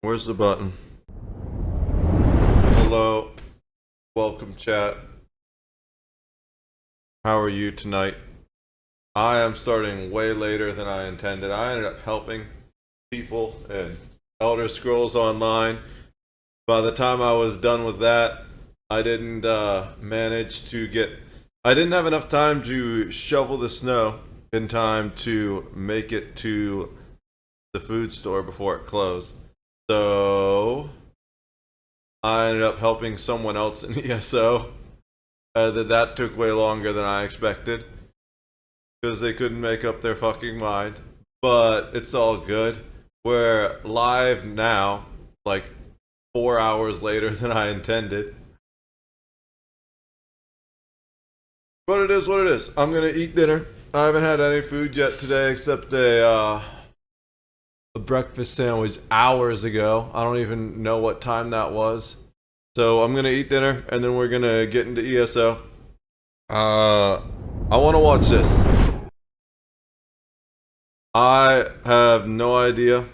Where's the button? Hello. Welcome, chat. How are you tonight? I am starting way later than I intended. I ended up helping people in Elder Scrolls Online. By the time I was done with that, I didn't manage to get... I didn't have enough time to shovel the snow in time to make it to the food store before it closed. So I ended up helping someone else in ESO. That took way longer than I expected because they couldn't make up their fucking mind. But it's all good. We're live now, like 4 hours later than I intended. But it is what it is. I'm gonna eat dinner. I haven't had any food yet today except a breakfast sandwich hours ago. I don't even know what time that was. So I'm gonna eat dinner and then we're gonna get into ESO. I wanna watch this. I have no idea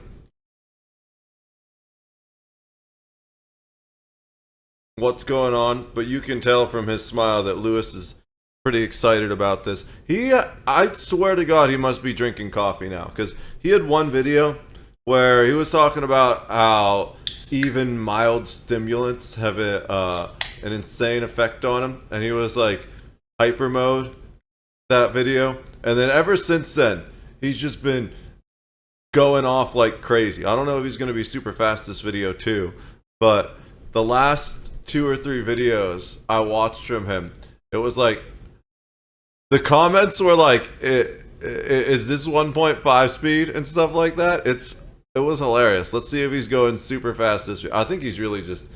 what's going on, but you can tell from his smile that Lewis is pretty excited about this. I swear to God, he must be drinking coffee now, because he had one video where he was talking about how even mild stimulants have an insane effect on him, and he was like hyper mode that video, and then ever since then he's just been going off like crazy. I don't know if he's going to be super fast this video too, but the last 2 or 3 videos I watched from him, it was like the comments were like, is this 1.5 speed and stuff like that. It was hilarious. Let's see if he's going super fast this year. I think he's really just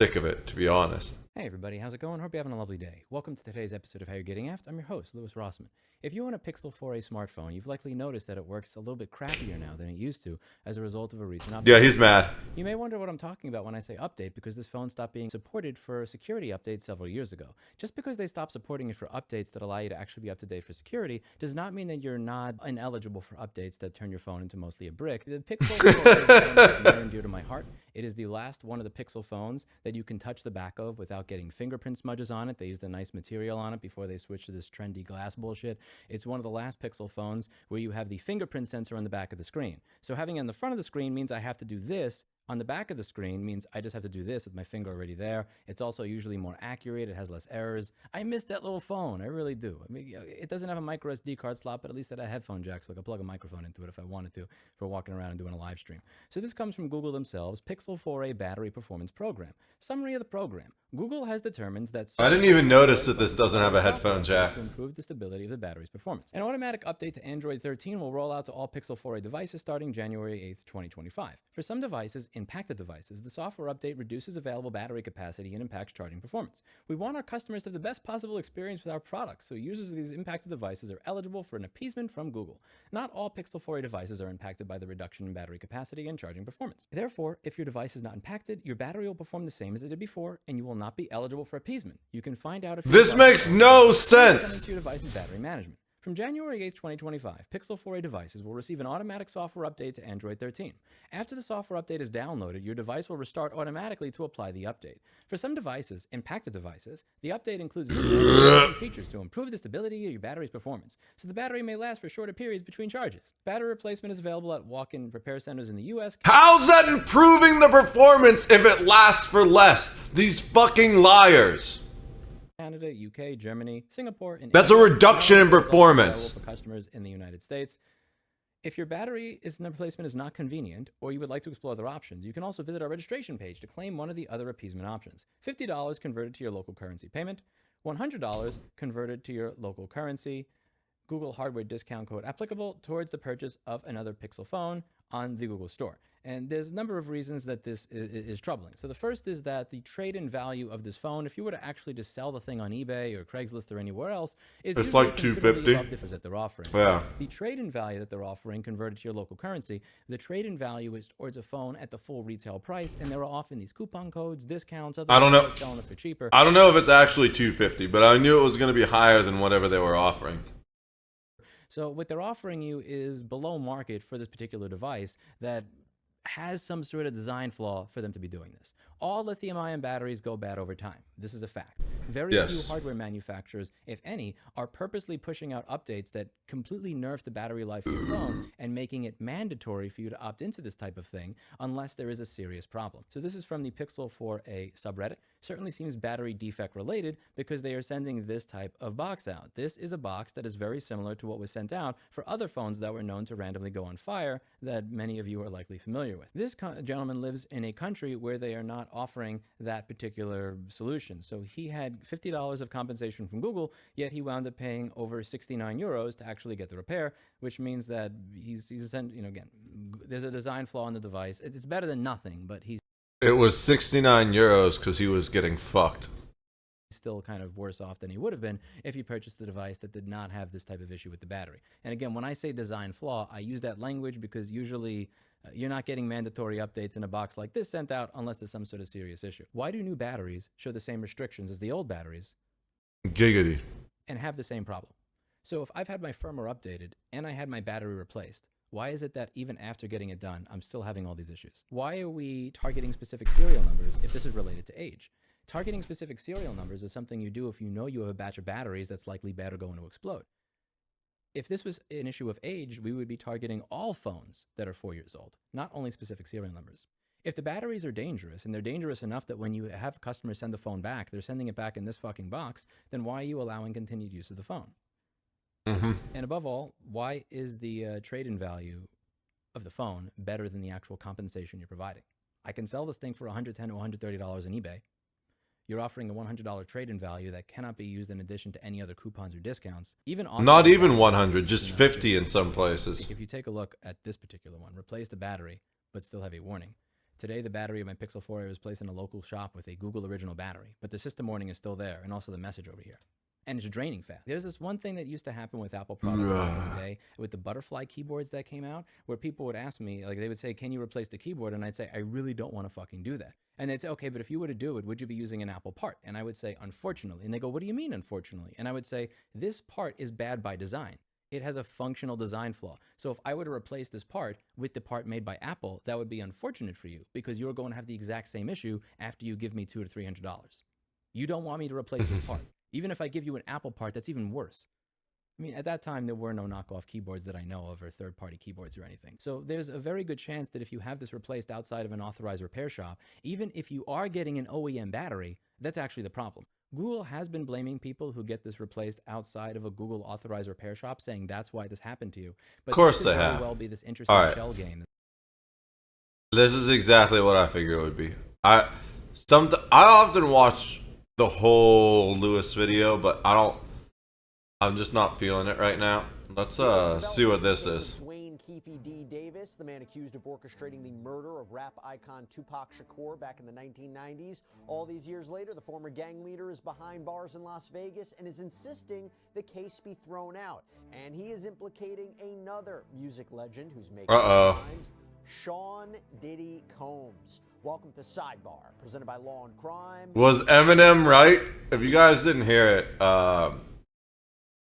sick of it, to be honest. Hey everybody, how's it going? Hope you're having a lovely day. Welcome to today's episode of How You're Getting Aft. I'm your host, Louis Rossman. If you own a Pixel 4a smartphone, you've likely noticed that it works a little bit crappier now than it used to as a result of a recent update. Yeah, he's mad. You may wonder what I'm talking about when I say update, because this phone stopped being supported for security updates several years ago. Just because they stopped supporting it for updates that allow you to actually be up to date for security does not mean that you're not ineligible for updates that turn your phone into mostly a brick. The Pixel 4a is near and dear to my heart. It is the last one of the Pixel phones that you can touch the back of without getting fingerprint smudges on it. They used a nice material on it before they switched to this trendy glass bullshit. It's one of the last Pixel phones where you have the fingerprint sensor on the back of the screen. So having it on the front of the screen means I have to do this. On the back of the screen means I just have to do this with my finger already there. It's also usually more accurate. It has less errors. I miss that little phone. I really do. I mean, it doesn't have a micro SD card slot, but at least it had a headphone jack, so I could plug a microphone into it if I wanted to for walking around and doing a live stream. So this comes from Google themselves, Pixel 4a Battery Performance Program. Summary of the program. Google has determined that... I didn't even notice that this doesn't have a headphone jack. ...to improve the stability of the battery's performance. An automatic update to Android 13 will roll out to all Pixel 4a devices starting January 8th, 2025. For some devices, impacted devices, the software update reduces available battery capacity and impacts charging performance. We want our customers to have the best possible experience with our products, so users of these impacted devices are eligible for an appeasement from Google. Not all Pixel 4a devices are impacted by the reduction in battery capacity and charging performance. Therefore, if your device is not impacted, your battery will perform the same as it did before, and you will not be eligible for appeasement. You can find out if this makes no sense. Coming to your device's battery management. From January 8th, 2025, Pixel 4a devices will receive an automatic software update to Android 13. After the software update is downloaded, your device will restart automatically to apply the update. For some devices, impacted devices, the update includes new features to improve the stability of your battery's performance, so the battery may last for shorter periods between charges. Battery replacement is available at walk-in repair centers in the US. How's that improving the performance if it lasts for less? These fucking liars. Canada, UK, Germany, Singapore, and that's India. A reduction in performance for customers in the United States. If your battery replacement is not convenient, or you would like to explore other options, you can also visit our registration page to claim one of the other appeasement options. $50 converted to your local currency payment, $100 converted to your local currency, Google hardware discount code applicable towards the purchase of another Pixel phone on the Google Store. And there's a number of reasons that this is troubling. So the first is that the trade-in value of this phone, if you were to actually just sell the thing on eBay or Craigslist or anywhere else, is it's like $250 above the offers that they're offering. Yeah. The trade-in value that they're offering converted to your local currency, the trade-in value is towards a phone at the full retail price, and there are often these coupon codes, discounts, other I don't know. selling it for cheaper. I don't know if it's actually $250, but I knew it was going to be higher than whatever they were offering. So what they're offering you is below market for this particular device that has some sort of design flaw for them to be doing this. All lithium-ion batteries go bad over time. This is a fact. Very few Yes. hardware manufacturers, if any, are purposely pushing out updates that completely nerf the battery life of your phone and making it mandatory for you to opt into this type of thing unless there is a serious problem. So this is from the Pixel 4a subreddit. Certainly seems battery defect related because they are sending this type of box out. This is a box that is very similar to what was sent out for other phones that were known to randomly go on fire that many of you are likely familiar with. This gentleman lives in a country where they are not offering that particular solution. So he had $50 of compensation from Google, yet he wound up paying over 69 euros to actually get the repair, which means that he's again, there's a design flaw in the device. It's better than nothing, but he's It was 69 euros because he was getting fucked. still kind of worse off than he would have been if he purchased a device that did not have this type of issue with the battery. And again, when I say design flaw, I use that language because usually you're not getting mandatory updates in a box like this sent out unless there's some sort of serious issue. Why do new batteries show the same restrictions as the old batteries Giggity. and have the same problem? So if I've had my firmware updated and I had my battery replaced, why is it that even after getting it done, I'm still having all these issues? Why are we targeting specific serial numbers if this is related to age? Targeting specific serial numbers is something you do if you know you have a batch of batteries that's likely bad or going to explode. If this was an issue of age, we would be targeting all phones that are 4 years old, not only specific serial numbers. If the batteries are dangerous, and they're dangerous enough that when you have customers send the phone back, they're sending it back in this fucking box, then why are you allowing continued use of the phone? Mm-hmm. And above all, why is the trade-in value of the phone better than the actual compensation you're providing? I can sell this thing for $110 to $130 on eBay. You're offering a $100 trade-in value that cannot be used in addition to any other coupons or discounts. Not even 100, just 50 in some places. If you take a look at this particular one, replace the battery, but still have a warning. Today, the battery of my Pixel 4a was placed in a local shop with a Google original battery, but the system warning is still there, and also the message over here. And it's draining fast. There's this one thing that used to happen with Apple products back in the day, with the butterfly keyboards that came out, where people would ask me, like they would say, can you replace the keyboard? And I'd say, I really don't want to fucking do that. And they'd say, okay, but if you were to do it, would you be using an Apple part? And I would say, unfortunately. And they go, what do you mean, unfortunately? And I would say, this part is bad by design. It has a functional design flaw. So if I were to replace this part with the part made by Apple, that would be unfortunate for you because you're going to have the exact same issue after you give me $200 to $300. You don't want me to replace this part. Even if I give you an Apple part, that's even worse. I mean, at that time, there were no knockoff keyboards that I know of or third-party keyboards or anything. So there's a very good chance that if you have this replaced outside of an authorized repair shop, even if you are getting an OEM battery, that's actually the problem. Google has been blaming people who get this replaced outside of a Google authorized repair shop, saying that's why this happened to you. But Of course this could they very have. well be this interesting All right. shell game. This is exactly what I figured it would be. I often watch the whole Lewis video, but I'm just not feeling it right now. Let's see what this is. Dwayne Keefe D. Davis, the man accused of orchestrating the murder of rap icon Tupac Shakur back in the 1990s. All these years later, the former gang leader is behind bars in Las Vegas and is insisting the case be thrown out. And he is implicating another music legend who's making headlines, Sean Diddy Combs. Welcome to Sidebar, presented by Law and Crime. Was Eminem right? If you guys didn't hear it, I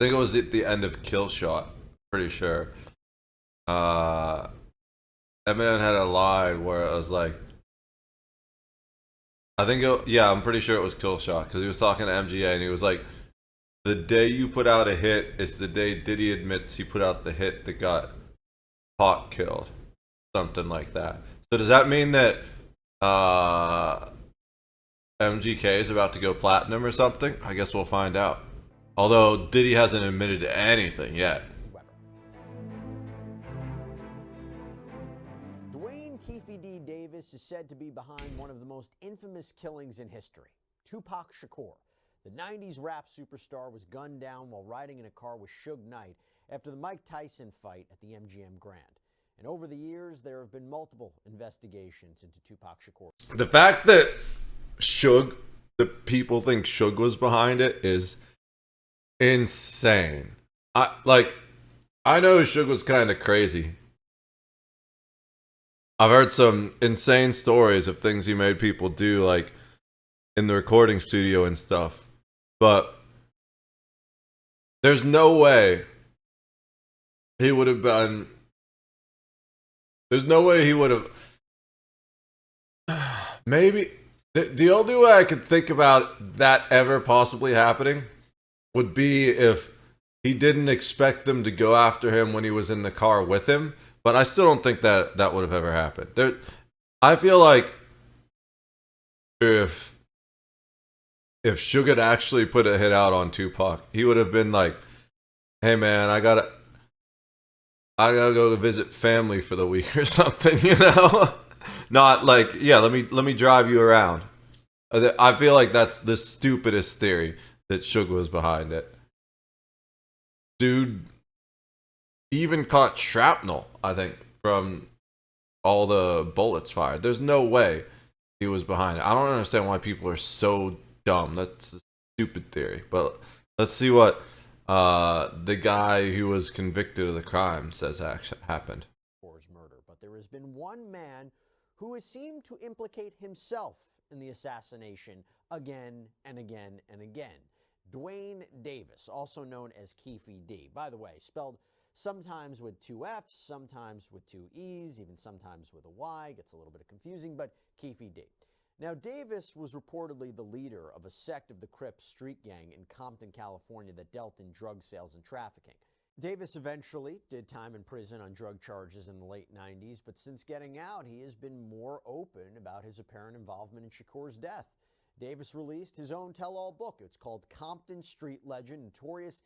think it was at the end of Kill Shot. Pretty sure. Eminem had a line where it was like, I'm pretty sure it was Kill Shot because he was talking to MGA and he was like, the day you put out a hit is the day Diddy admits he put out the hit that got Pac killed. Something like that. So does that mean that MGK is about to go platinum or something? I guess we'll find out. Although Diddy hasn't admitted to anything yet. Dwayne Keefe D. Davis is said to be behind one of the most infamous killings in history. Tupac Shakur, the 90s rap superstar, was gunned down while riding in a car with Suge Knight after the Mike Tyson fight at the MGM Grand. And over the years, there have been multiple investigations into Tupac Shakur. The fact that the people think Suge was behind it is insane. I know Suge was kind of crazy. I've heard some insane stories of things he made people do, like in the recording studio and stuff. But there's no way he would have been. There's no way he would have. Maybe the only way I could think about that ever possibly happening would be if he didn't expect them to go after him when he was in the car with him. But I still don't think that that would have ever happened. I feel like if Suge had actually put a hit out on Tupac, he would have been like, "Hey man, I gotta go visit family for the week or something," you know? Not like, yeah, let me drive you around. I feel like that's the stupidest theory that Suge was behind it. Dude even caught shrapnel, I think, from all the bullets fired. There's no way he was behind it. I don't understand why people are so dumb. That's a stupid theory. But let's see what the guy who was convicted of the crime says actually happened. Murder, but there has been one man who has seemed to implicate himself in the assassination again and again and again. Dwayne Davis, also known as Keefe D. By the way, spelled sometimes with 2 F's, sometimes with 2 E's, even sometimes with a Y. Gets a little bit confusing, but Keefe D. Now, Davis was reportedly the leader of a sect of the Crips street gang in Compton, California that dealt in drug sales and trafficking. Davis eventually did time in prison on drug charges in the late 90s, but since getting out, he has been more open about his apparent involvement in Shakur's death. Davis released his own tell-all book. It's called Compton Street Legend, Notorious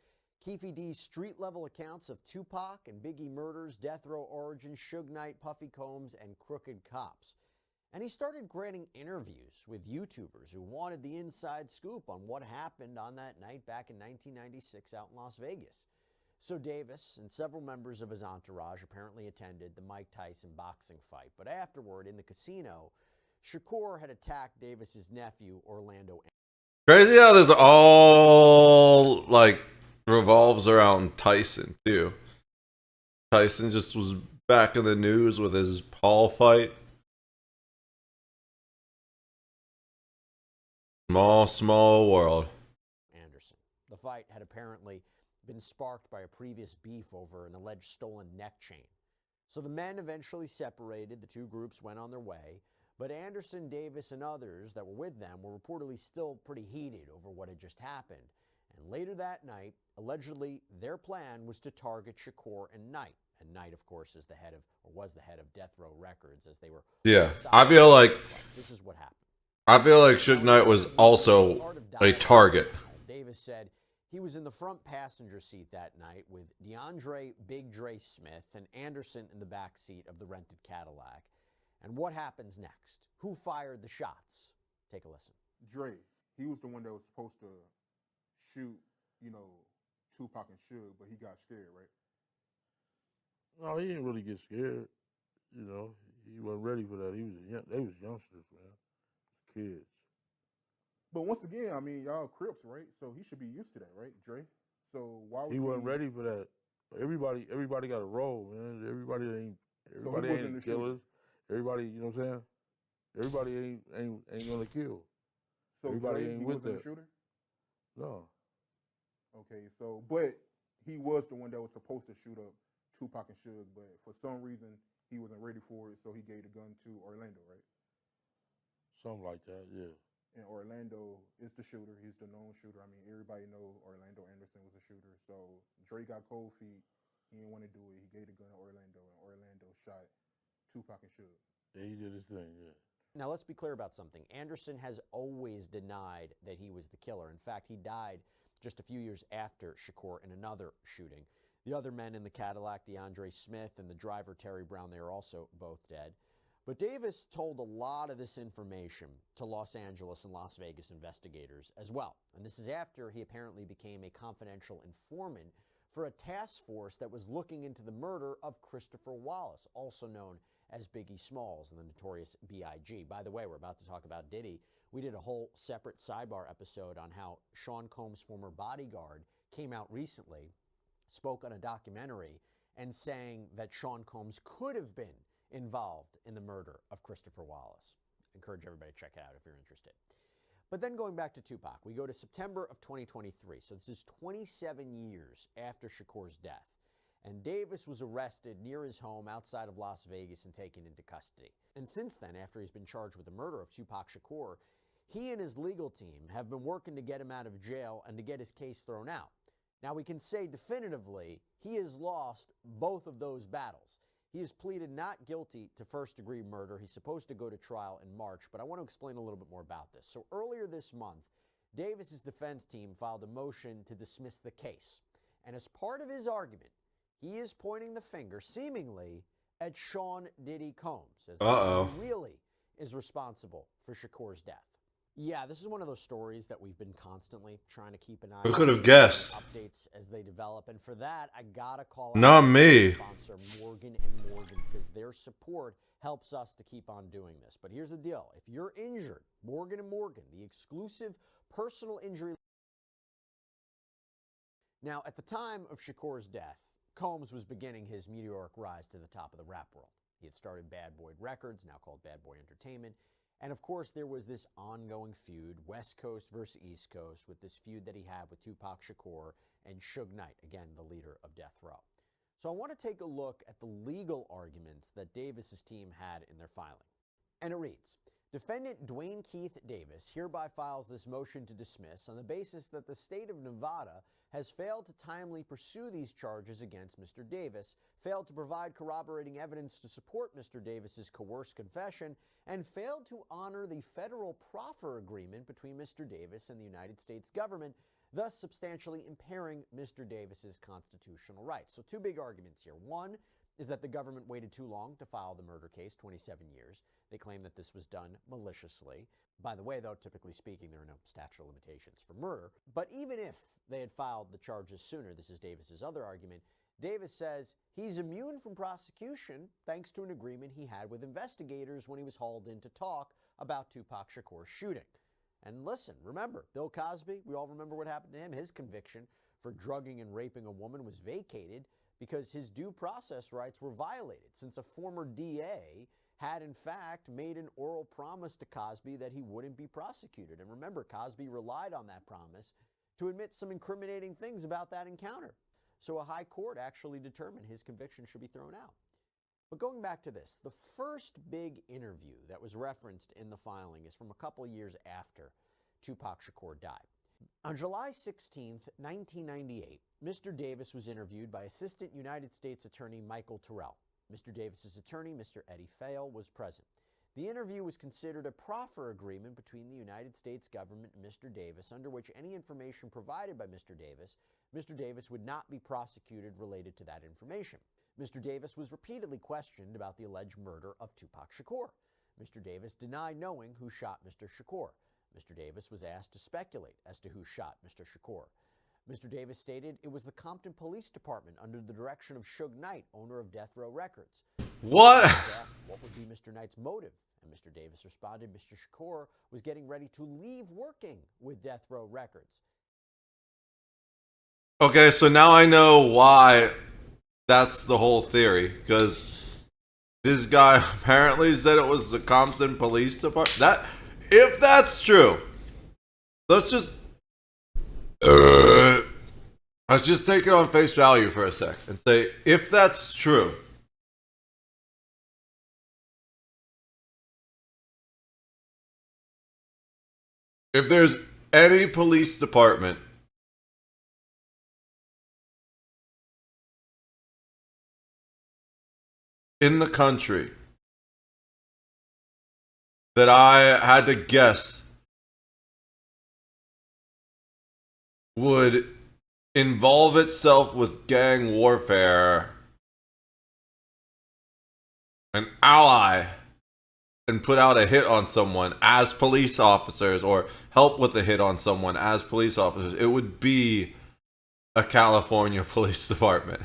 Keefe D's street-level accounts of Tupac and Biggie murders, death row origins, Suge Knight, Puffy Combs, and crooked cops. And he started granting interviews with YouTubers who wanted the inside scoop on what happened on that night back in 1996 out in Las Vegas. So Davis and several members of his entourage apparently attended the Mike Tyson boxing fight. But afterward, in the casino, Shakur had attacked Davis's nephew, Orlando. Crazy how this all like revolves around Tyson too. Tyson just was back in the news with his Paul fight. Small world. Anderson. The fight had apparently been sparked by a previous beef over an alleged stolen neck chain. So the men eventually separated, the two groups went on their way, but Anderson, Davis, and others that were with them were reportedly still pretty heated over what had just happened. And later that night, allegedly, their plan was to target Shakur and Knight. And Knight, of course, is the head of, or was the head of Death Row Records, as they were. Yeah, I feel like this is what happened. I feel like Suge Knight was also a target. Davis said he was in the front passenger seat that night with DeAndre Big Dre Smith and Anderson in the back seat of the rented Cadillac. And what happens next? Who fired the shots? Take a listen. Dre, he was the one that was supposed to shoot, Tupac and Suge, but he got scared, right? No, he didn't really get scared. He wasn't ready for that. They was youngsters, man, kids. But once again, I mean, y'all Crips, right? So he should be used to that, right, Dre? So why was he wasn't ready for that? Everybody got a role, man. Everybody ain't killers. Everybody, you know what I'm saying? Everybody ain't gonna kill. So everybody Dre, ain't he with wasn't that. a shooter? No. Okay, so but he was the one that was supposed to shoot up Tupac and Suge, but for some reason he wasn't ready for it, so he gave the gun to Orlando, right? Something like that, yeah. And Orlando is the shooter. He's the known shooter. I mean, everybody know Orlando Anderson was a shooter. So Dre got cold feet. He didn't want to do it. He gave the gun to Orlando, and Orlando shot Tupac and Suge. Yeah, he did his thing, yeah. Now, let's be clear about something. Anderson has always denied that he was the killer. In fact, he died just a few years after Shakur in another shooting. The other men in the Cadillac, DeAndre Smith and the driver, Terry Brown, they are also both dead. But Davis told a lot of this information to Los Angeles and Las Vegas investigators as well. And this is after he apparently became a confidential informant for a task force that was looking into the murder of Christopher Wallace, also known as Biggie Smalls and the notorious B.I.G. By the way, we're about to talk about Diddy. We did a whole separate sidebar episode on how Sean Combs' former bodyguard came out recently, spoke on a documentary, and saying that Sean Combs could have been involved in the murder of Christopher Wallace. I encourage everybody to check it out if you're interested. But then going back to Tupac, we go to September of 2023. So this is 27 years after Shakur's death. and Davis was arrested near his home outside of Las Vegas and taken into custody. And since then, after he's been charged with the murder of Tupac Shakur, he and his legal team have been working to get him out of jail and to get his case thrown out. Now, we can say definitively he has lost both of those battles. He has pleaded not guilty to first-degree murder. He's supposed to go to trial in March, but I want to explain a little bit more about this. So earlier this month, Davis's defense team filed a motion to dismiss the case. And as part of his argument, he is pointing the finger, seemingly, at Sean Diddy Combs, as who really is responsible for Shakur's death. Yeah, this is one of those stories that we've been constantly trying to keep an eye on. Who could have guessed? Updates as they develop, and for that, I gotta call Not out me. sponsor Morgan & Morgan, because their support helps us to keep on doing this. But here's the deal: if you're injured, Morgan & Morgan, the exclusive personal injury. Now, at the time of Shakur's death, Combs was beginning his meteoric rise to the top of the rap world. He had started Bad Boy Records, now called Bad Boy Entertainment. And of course, there was this ongoing feud, West Coast versus East Coast, with this feud that he had with Tupac Shakur and Suge Knight, again, the leader of Death Row. So I want to take a look at the legal arguments that Davis's team had in their filing. And it reads, Defendant Dwayne Keith Davis hereby files this motion to dismiss on the basis that the state of Nevada has failed to timely pursue these charges against Mr. Davis, failed to provide corroborating evidence to support Mr. Davis's coerced confession, and failed to honor the federal proffer agreement between Mr. Davis and the United States government, thus substantially impairing Mr. Davis's constitutional rights. So two big arguments here. One is that the government waited too long to file the murder case, 27 years. They claim that this was done maliciously. By the way, though, typically speaking, there are no statute of limitations for murder. But even if they had filed the charges sooner, this is Davis's other argument, Davis says he's immune from prosecution thanks to an agreement he had with investigators when he was hauled in to talk about Tupac Shakur's shooting. And listen, remember, Bill Cosby, we all remember what happened to him. His conviction for drugging and raping a woman was vacated because his due process rights were violated, since a former DA had in fact made an oral promise to Cosby that he wouldn't be prosecuted. And remember, Cosby relied on that promise to admit some incriminating things about that encounter. So a high court actually determined his conviction should be thrown out. But going back to this, the first big interview that was referenced in the filing is from a couple years after Tupac Shakur died. On July 16, 1998, Mr. Davis was interviewed by Assistant United States Attorney Michael Terrell. Mr. Davis's attorney, Mr. Eddie Fayol, was present. The interview was considered a proffer agreement between the United States government and Mr. Davis, under which any information provided by Mr. Davis would not be prosecuted related to that information. Mr. Davis was repeatedly questioned about the alleged murder of Tupac Shakur. Mr. Davis denied knowing who shot Mr. Shakur. Mr. Davis was asked to speculate as to who shot Mr. Shakur. Mr. Davis stated it was the Compton Police Department under the direction of Suge Knight, owner of Death Row Records. What? He was asked what would be Mr. Knight's motive, and Mr. Davis responded Mr. Shakur was getting ready to leave working with Death Row Records. Okay, so now I know why that's the whole theory, because this guy apparently said it was the Compton Police Department. If that's true, let's just take it on face value for a sec and say, if that's true, if there's any police department in the country that I had to guess would involve itself with gang warfare, an ally, and put out a hit on someone as police officers, or help with a hit on someone as police officers, it would be a California police department.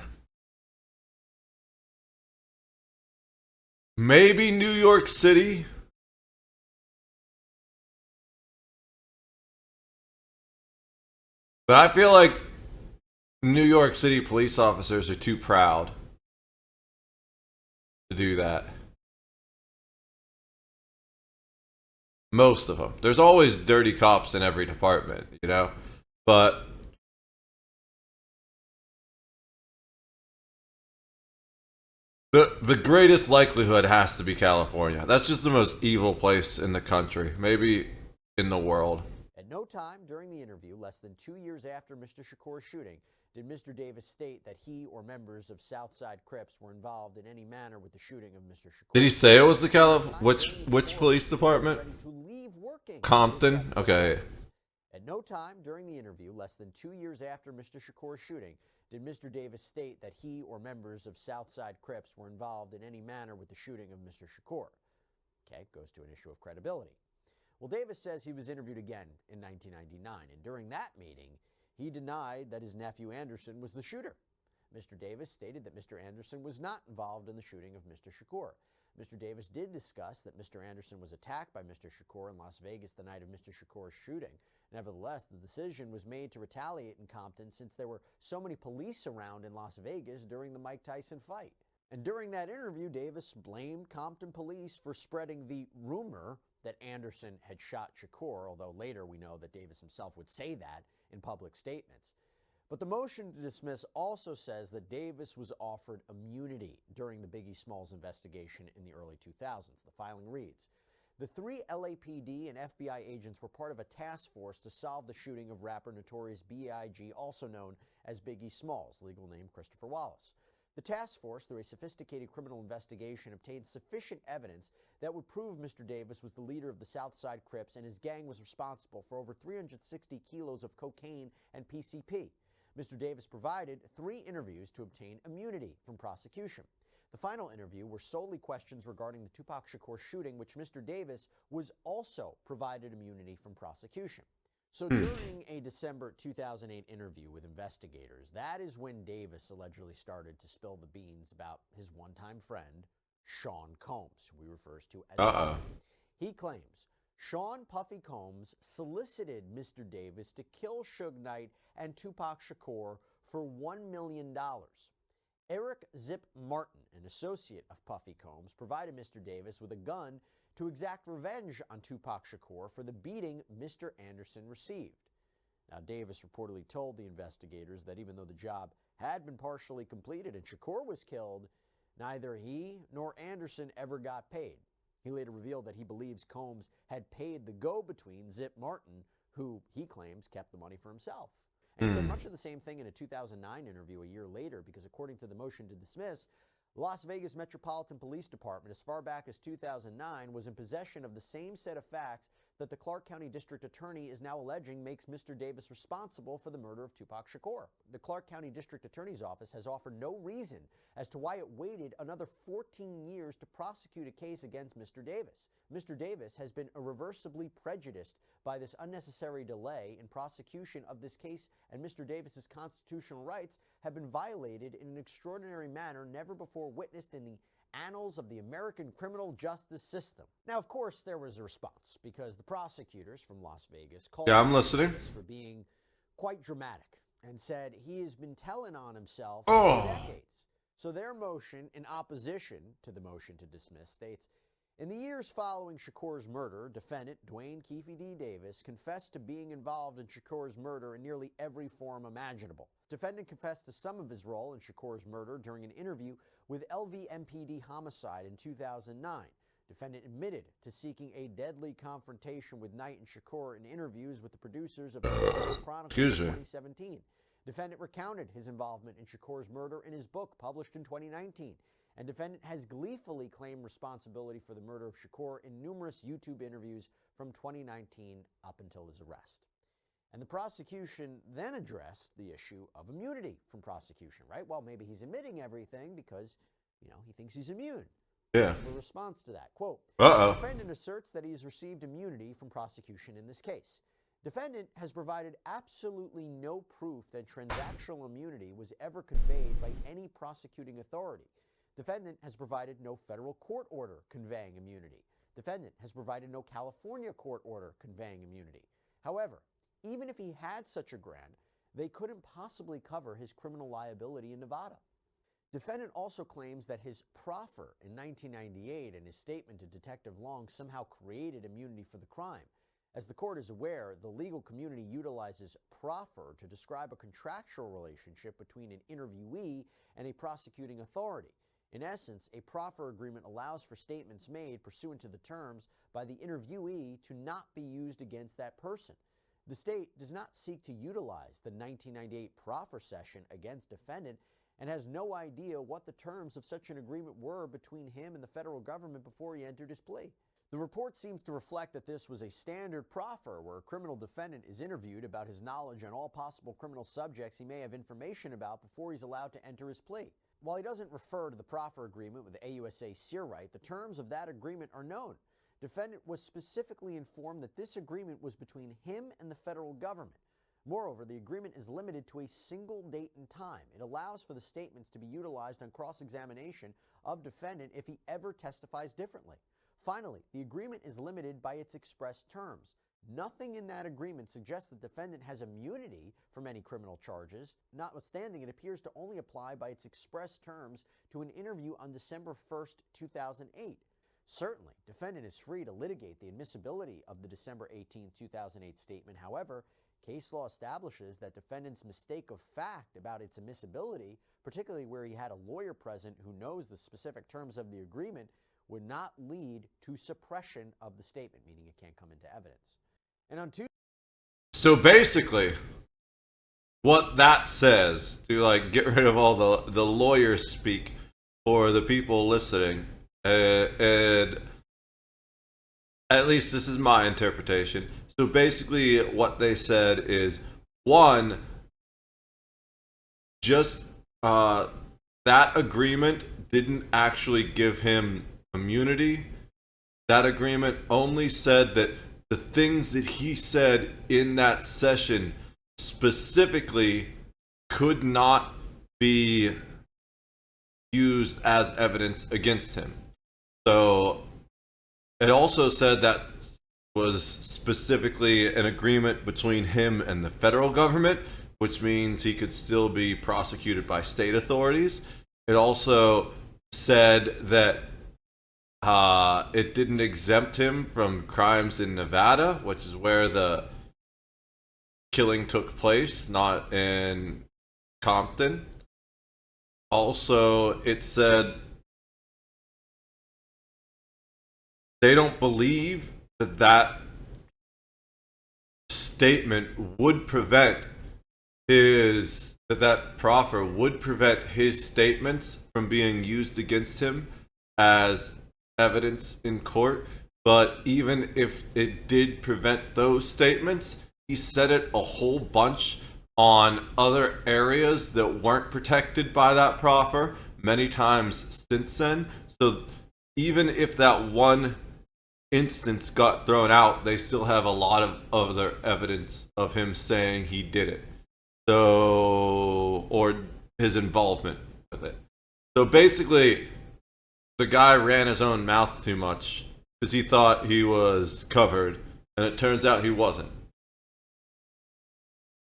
Maybe New York City. But I feel like New York City police officers are too proud to do that. Most of them. There's always dirty cops in every department, you know? But The greatest likelihood has to be California. That's just the most evil place in the country, maybe in the world. At no time during the interview, less than 2 years after Mr. Shakur's shooting, did Mr. Davis state that he or members of Southside Crips were involved in any manner with the shooting of Mr. Shakur. Did he say it was the which police department? Ready to leave working. Compton? Okay. At no time during the interview, less than 2 years after Mr. Shakur's shooting, did Mr. Davis state that he or members of Southside Crips were involved in any manner with the shooting of Mr. Shakur. Okay, goes to an issue of credibility. Well, Davis says he was interviewed again in 1999, and during that meeting, he denied that his nephew Anderson was the shooter. Mr. Davis stated that Mr. Anderson was not involved in the shooting of Mr. Shakur. Mr. Davis did discuss that Mr. Anderson was attacked by Mr. Shakur in Las Vegas the night of Mr. Shakur's shooting. Nevertheless, the decision was made to retaliate in Compton since there were so many police around in Las Vegas during the Mike Tyson fight. And during that interview, Davis blamed Compton police for spreading the rumor that Anderson had shot Shakur, although later we know that Davis himself would say that in public statements. But the motion to dismiss also says that Davis was offered immunity during the Biggie Smalls investigation in the early 2000s. The filing reads, the 3 LAPD and FBI agents were part of a task force to solve the shooting of rapper Notorious B.I.G., also known as Biggie Smalls, legal name Christopher Wallace. The task force, through a sophisticated criminal investigation, obtained sufficient evidence that would prove Mr. Davis was the leader of the Southside Crips and his gang was responsible for over 360 kilos of cocaine and PCP. Mr. Davis provided 3 interviews to obtain immunity from prosecution. The final interview were solely questions regarding the Tupac Shakur shooting, which Mr. Davis was also provided immunity from prosecution. So during a December 2008 interview with investigators, that is when Davis allegedly started to spill the beans about his one-time friend, Sean Combs, who he refers to as Puffy. He claims Sean Puffy Combs solicited Mr. Davis to kill Suge Knight and Tupac Shakur for $1 million. Eric Zip Martin, an associate of Puffy Combs, provided Mr. Davis with a gun to exact revenge on Tupac Shakur for the beating Mr. Anderson received. Now, Davis reportedly told the investigators that even though the job had been partially completed and Shakur was killed, neither he nor Anderson ever got paid. He later revealed that he believes Combs had paid the go-between Zip Martin, who he claims kept the money for himself. And he said much of the same thing in a 2009 interview a year later, because according to the motion to dismiss, the Las Vegas Metropolitan Police Department, as far back as 2009, was in possession of the same set of facts that the Clark County District Attorney is now alleging makes Mr. Davis responsible for the murder of Tupac Shakur. The Clark County District Attorney's Office has offered no reason as to why it waited another 14 years to prosecute a case against Mr. Davis. Mr. Davis has been irreversibly prejudiced by this unnecessary delay in prosecution of this case, and Mr. Davis's constitutional rights have been violated in an extraordinary manner never before witnessed in the annals of the American criminal justice system. Now, of course, there was a response because the prosecutors from Las Vegas called Davis for being quite dramatic and said he has been telling on himself for decades. So their motion in opposition to the motion to dismiss states, in the years following Shakur's murder, defendant Dwayne Keefe D. Davis confessed to being involved in Shakur's murder in nearly every form imaginable. Defendant confessed to some of his role in Shakur's murder during an interview with LVMPD Homicide in 2009. Defendant admitted to seeking a deadly confrontation with Knight and Shakur in interviews with the producers of Chronicles in 2017. Defendant recounted his involvement in Shakur's murder in his book published in 2019. And defendant has gleefully claimed responsibility for the murder of Shakur in numerous YouTube interviews from 2019 up until his arrest. And the prosecution then addressed the issue of immunity from prosecution, right? Well, maybe he's admitting everything because, he thinks he's immune. Yeah. In response to that, quote, defendant asserts that he has received immunity from prosecution in this case. Defendant has provided absolutely no proof that transactional immunity was ever conveyed by any prosecuting authority. Defendant has provided no federal court order conveying immunity. Defendant has provided no California court order conveying immunity. However, even if he had such a grant, they couldn't possibly cover his criminal liability in Nevada. Defendant also claims that his proffer in 1998 and his statement to Detective Long somehow created immunity for the crime. As the court is aware, the legal community utilizes proffer to describe a contractual relationship between an interviewee and a prosecuting authority. In essence, a proffer agreement allows for statements made pursuant to the terms by the interviewee to not be used against that person. The state does not seek to utilize the 1998 proffer session against defendant and has no idea what the terms of such an agreement were between him and the federal government before he entered his plea. The report seems to reflect that this was a standard proffer where a criminal defendant is interviewed about his knowledge on all possible criminal subjects he may have information about before he's allowed to enter his plea. While he doesn't refer to the proffer agreement with the AUSA Searwright, the terms of that agreement are known. Defendant was specifically informed that this agreement was between him and the federal government. Moreover, the agreement is limited to a single date and time. It allows for the statements to be utilized on cross-examination of defendant if he ever testifies differently. Finally, the agreement is limited by its express terms. Nothing in that agreement suggests the defendant has immunity from any criminal charges. Notwithstanding, it appears to only apply by its express terms to an interview on December 1st, 2008. Certainly, defendant is free to litigate the admissibility of the December 18, 2008 statement. However, case law establishes that defendant's mistake of fact about its admissibility, particularly where he had a lawyer present who knows the specific terms of the agreement, would not lead to suppression of the statement, meaning it can't come into evidence. And on Tuesday, So basically, what that says, to like get rid of all the lawyer speak for the people listening, and at least this is my interpretation. So basically, what they said is, one, just that agreement didn't actually give him immunity. That agreement only said that the things that he said in that session specifically could not be used as evidence against him. So it also said that was specifically an agreement between him and the federal government, which means he could still be prosecuted by state authorities. It also said that it didn't exempt him from crimes in Nevada, which is where the killing took place, not in Compton. Also, it said they don't believe that that statement would prevent that proffer would prevent his statements from being used against him as evidence in court. But even if it did prevent those statements, he said it a whole bunch on other areas that weren't protected by that proffer many times since then. So even if that one instance got thrown out, they still have a lot of other evidence of him saying he did it. So, or his involvement with it. So basically, the guy ran his own mouth too much because he thought he was covered, and it turns out he wasn't.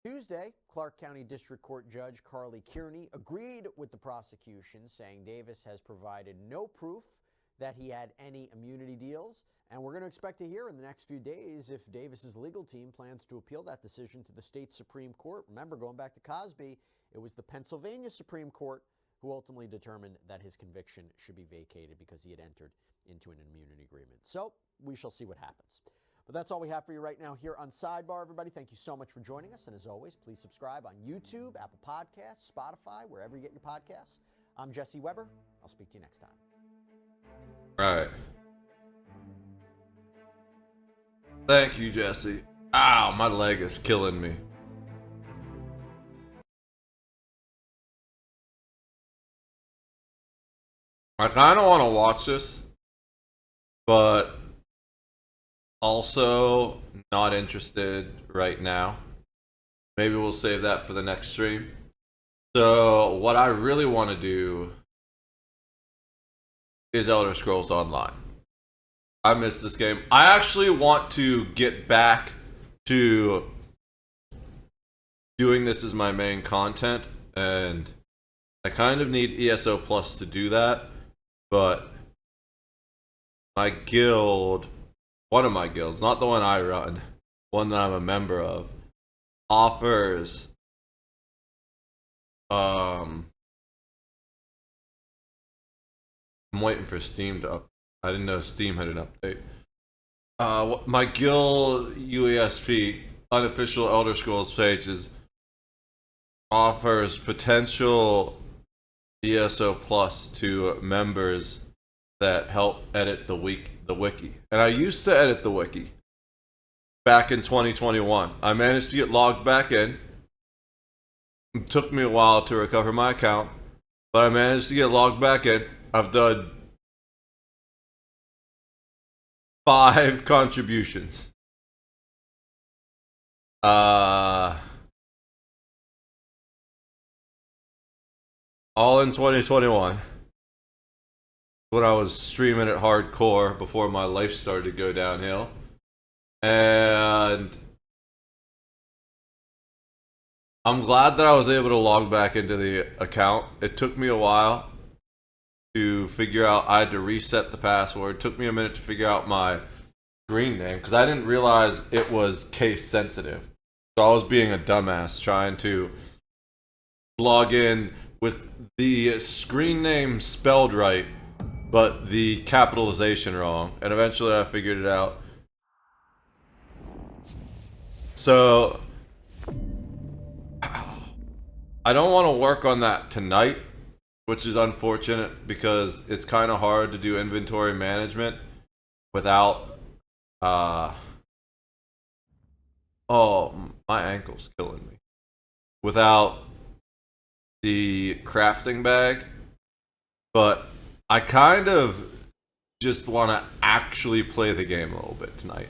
Tuesday, Clark County District Court Judge Carly Kearney agreed with the prosecution, saying Davis has provided no proof that he had any immunity deals, and we're going to expect to hear in the next few days if Davis's legal team plans to appeal that decision to the state Supreme Court. Remember, going back to Cosby, it was the Pennsylvania Supreme Court who ultimately determined that his conviction should be vacated because he had entered into an immunity agreement. So we shall see what happens. But that's all we have for you right now here on Sidebar, everybody. Thank you so much for joining us. And as always, please subscribe on YouTube, Apple Podcasts, Spotify, wherever you get your podcasts. I'm Jesse Weber. I'll speak to you next time. All right. Thank you, Jesse. Ow, my leg is killing me. I kind of want to watch this, but also not interested right now. Maybe we'll save that for the next stream. So what I really want to do is Elder Scrolls Online. I miss this game. I actually want to get back to doing this as my main content, and I kind of need ESO Plus to do that, but my guild, one of my guilds, not the one I run, one that I'm a member of, offers I'm waiting for Steam to up. I didn't know Steam had an update. My guild UESP unofficial Elder Scrolls pages offers potential ESO Plus to members that help edit the wiki. And I used to edit the wiki back in 2021. I managed to get logged back in. It took me a while to recover my account, but I managed to get logged back in. I've done 5 contributions. All in 2021. When I was streaming it hardcore before my life started to go downhill. And I'm glad that I was able to log back into the account. It took me a while to figure out. I had to reset the password. It took me a minute to figure out my screen name because I didn't realize it was case sensitive. So I was being a dumbass trying to log in with the screen name spelled right, but the capitalization wrong. And eventually I figured it out. So I don't want to work on that tonight, which is unfortunate because it's kind of hard to do inventory management without oh, my ankle's killing me. Without the crafting bag. But I kind of just want to actually play the game a little bit tonight.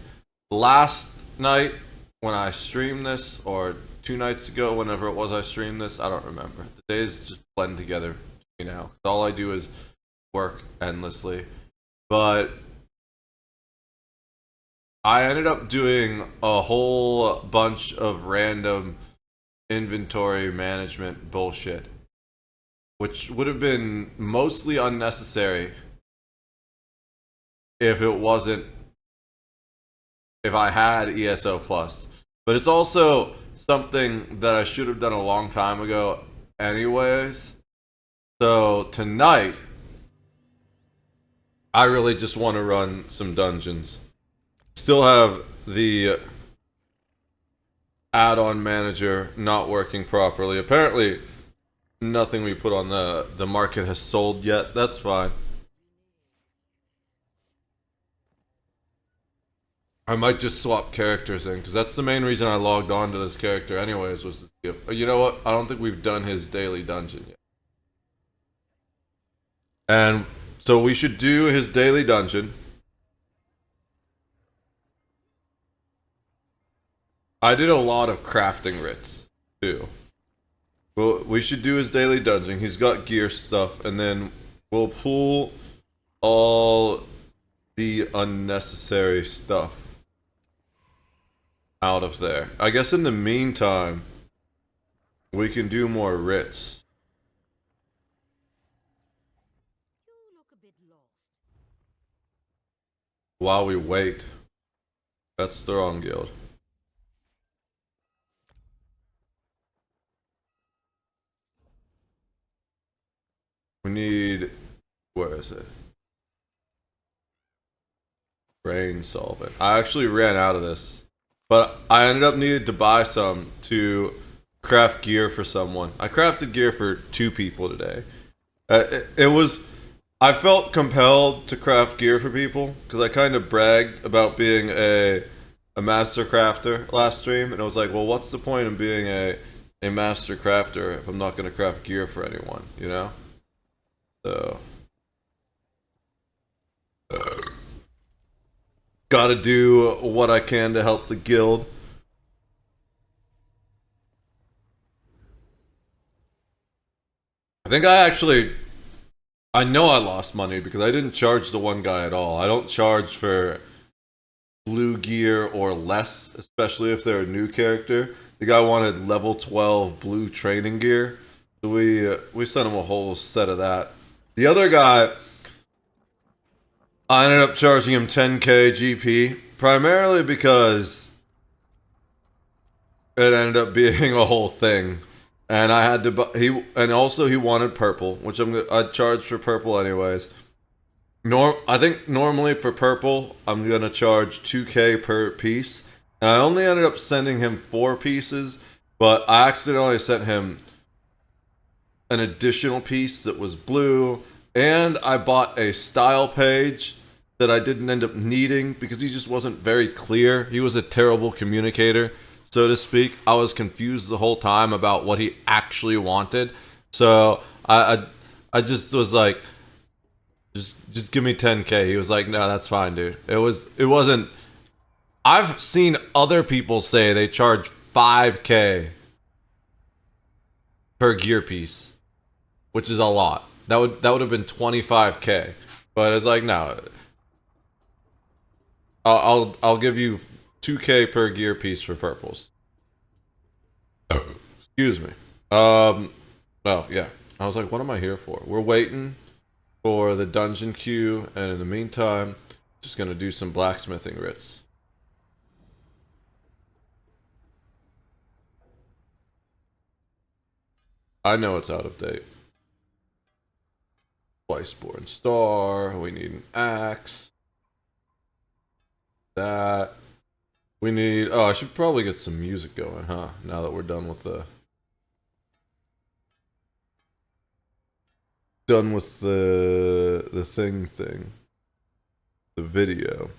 Last night when I streamed this, or 2 nights ago, whenever it was I streamed this, I don't remember. The days just blend together to me now. All I do is work endlessly. But I ended up doing a whole bunch of random inventory management bullshit, which would have been mostly unnecessary if I had ESO Plus. But it's also something that I should have done a long time ago anyways. So tonight, I really just want to run some dungeons. Still have the add-on manager not working properly. Apparently, nothing we put on the market has sold yet. That's fine. I might just swap characters in, because that's the main reason I logged on to this character anyways, was to see if, you know what? I don't think we've done his daily dungeon yet. And so we should do his daily dungeon. I did a lot of crafting writs, too. Well, we should do his daily dungeon. He's got gear stuff, and then we'll pull all the unnecessary stuff out of there. I guess in the meantime, we can do more writs. While we wait. That's the wrong guild. We need... where is it? Brain solvent. I actually ran out of this. But I ended up needing to buy some to craft gear for someone. I crafted gear for 2 people today. I felt compelled to craft gear for people because I kind of bragged about being a master crafter last stream, and I was like, well, what's the point of being a master crafter if I'm not going to craft gear for anyone, you know? So gotta do what I can to help the guild. I know I lost money because I didn't charge the one guy at all. I don't charge for blue gear or less, especially if they're a new character. The guy wanted level 12 blue training gear, so we sent him a whole set of that. The other guy, I ended up charging him 10k GP, primarily because it ended up being a whole thing, and I had to buy, and also he wanted purple, which I'd charge for purple anyways. I think normally for purple, I'm gonna charge 2K per piece, and I only ended up sending him 4 pieces, but I accidentally sent him an additional piece that was blue, and I bought a style page that I didn't end up needing because he just wasn't very clear. He was a terrible communicator, so to speak. I was confused the whole time about what he actually wanted. So I just was like, just give me 10K. He was like, no, that's fine, dude. It wasn't. I've seen other people say they charge 5K per gear piece, which is a lot. That would have been 25K. But it's like, no. I'll give you 2K per gear piece for purples. Excuse me. Oh yeah. I was like, what am I here for? We're waiting for the dungeon queue, and in the meantime, just gonna do some blacksmithing writs. I know it's out of date. Twiceborn Star. We need an axe. That. We need. Oh, I should probably get some music going, huh? Now that we're done with the. Thing. The video.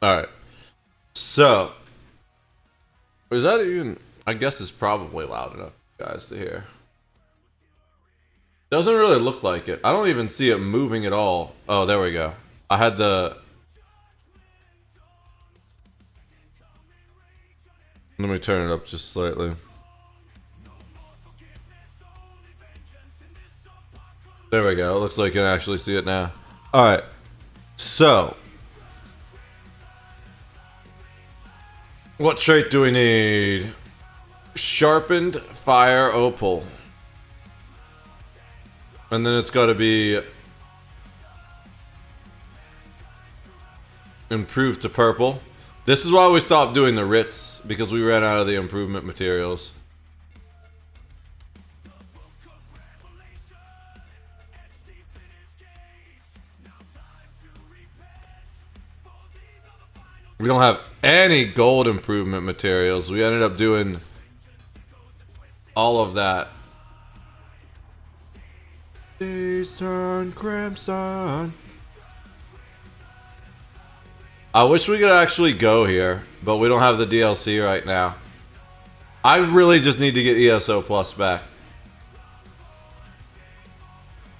Alright. So. Is that even. I guess it's probably loud enough, guys, to hear. Doesn't really look like it. I don't even see it moving at all. Oh, there we go. I had the... Let me turn it up just slightly. There we go. It looks like you can actually see it now. Alright. So. What trait do we need? Sharpened Fire Opal. And then it's got to be improved to purple. This is why we stopped doing the writs, because we ran out of the improvement materials. We don't have any gold improvement materials. We ended up doing all of that. Days turn crimson. I wish we could actually go here, but we don't have the DLC right now. I really just need to get ESO Plus back.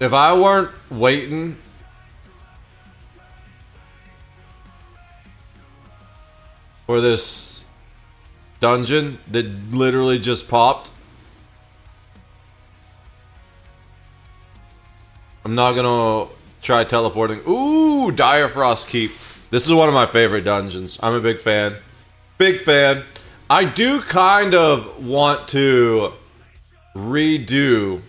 If I weren't waiting for this dungeon that literally just popped, I'm not gonna try teleporting. Ooh, Dire Frost Keep. This is one of my favorite dungeons. I'm a big fan. Big fan. I do kind of want to redo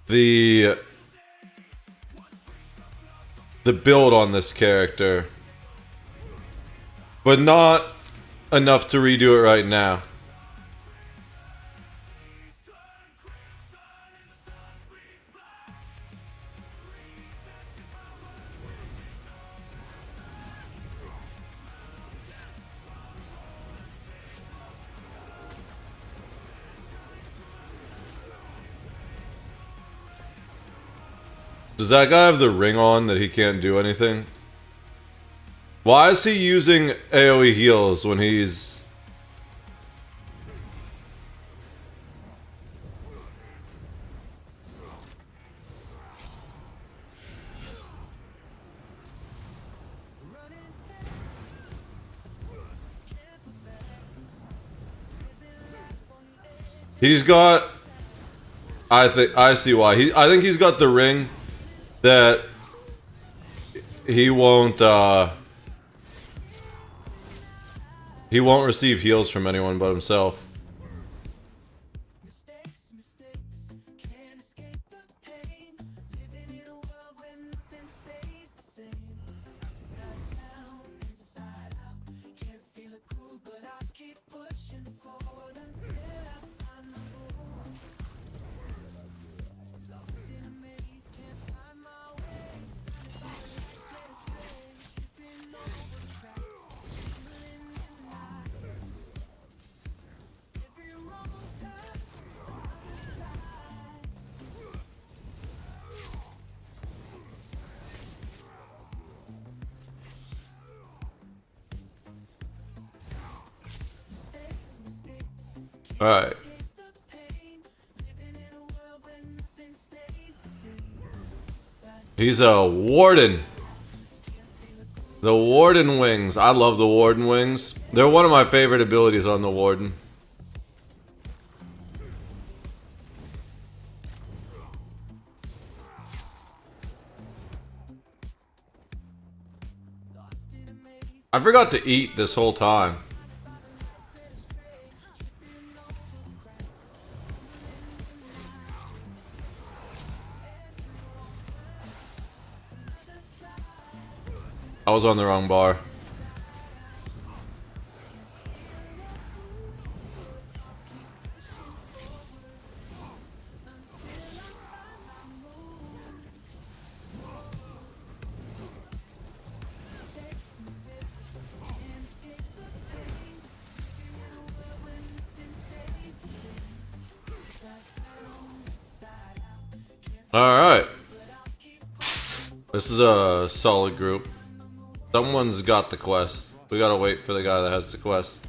the build on this character, but not enough to redo it right now. Does that guy have the ring on that he can't do anything? Why is he using AoE heals when he's... He's got... I see why. I think he's got the ring that he won't receive heals from anyone but himself. Alright. He's a warden. The warden wings. I love the warden wings. They're one of my favorite abilities on the warden. I forgot to eat this whole time. I was on the wrong bar. Alright. This is a solid group. Someone's got the quest. We gotta wait for the guy that has the quest.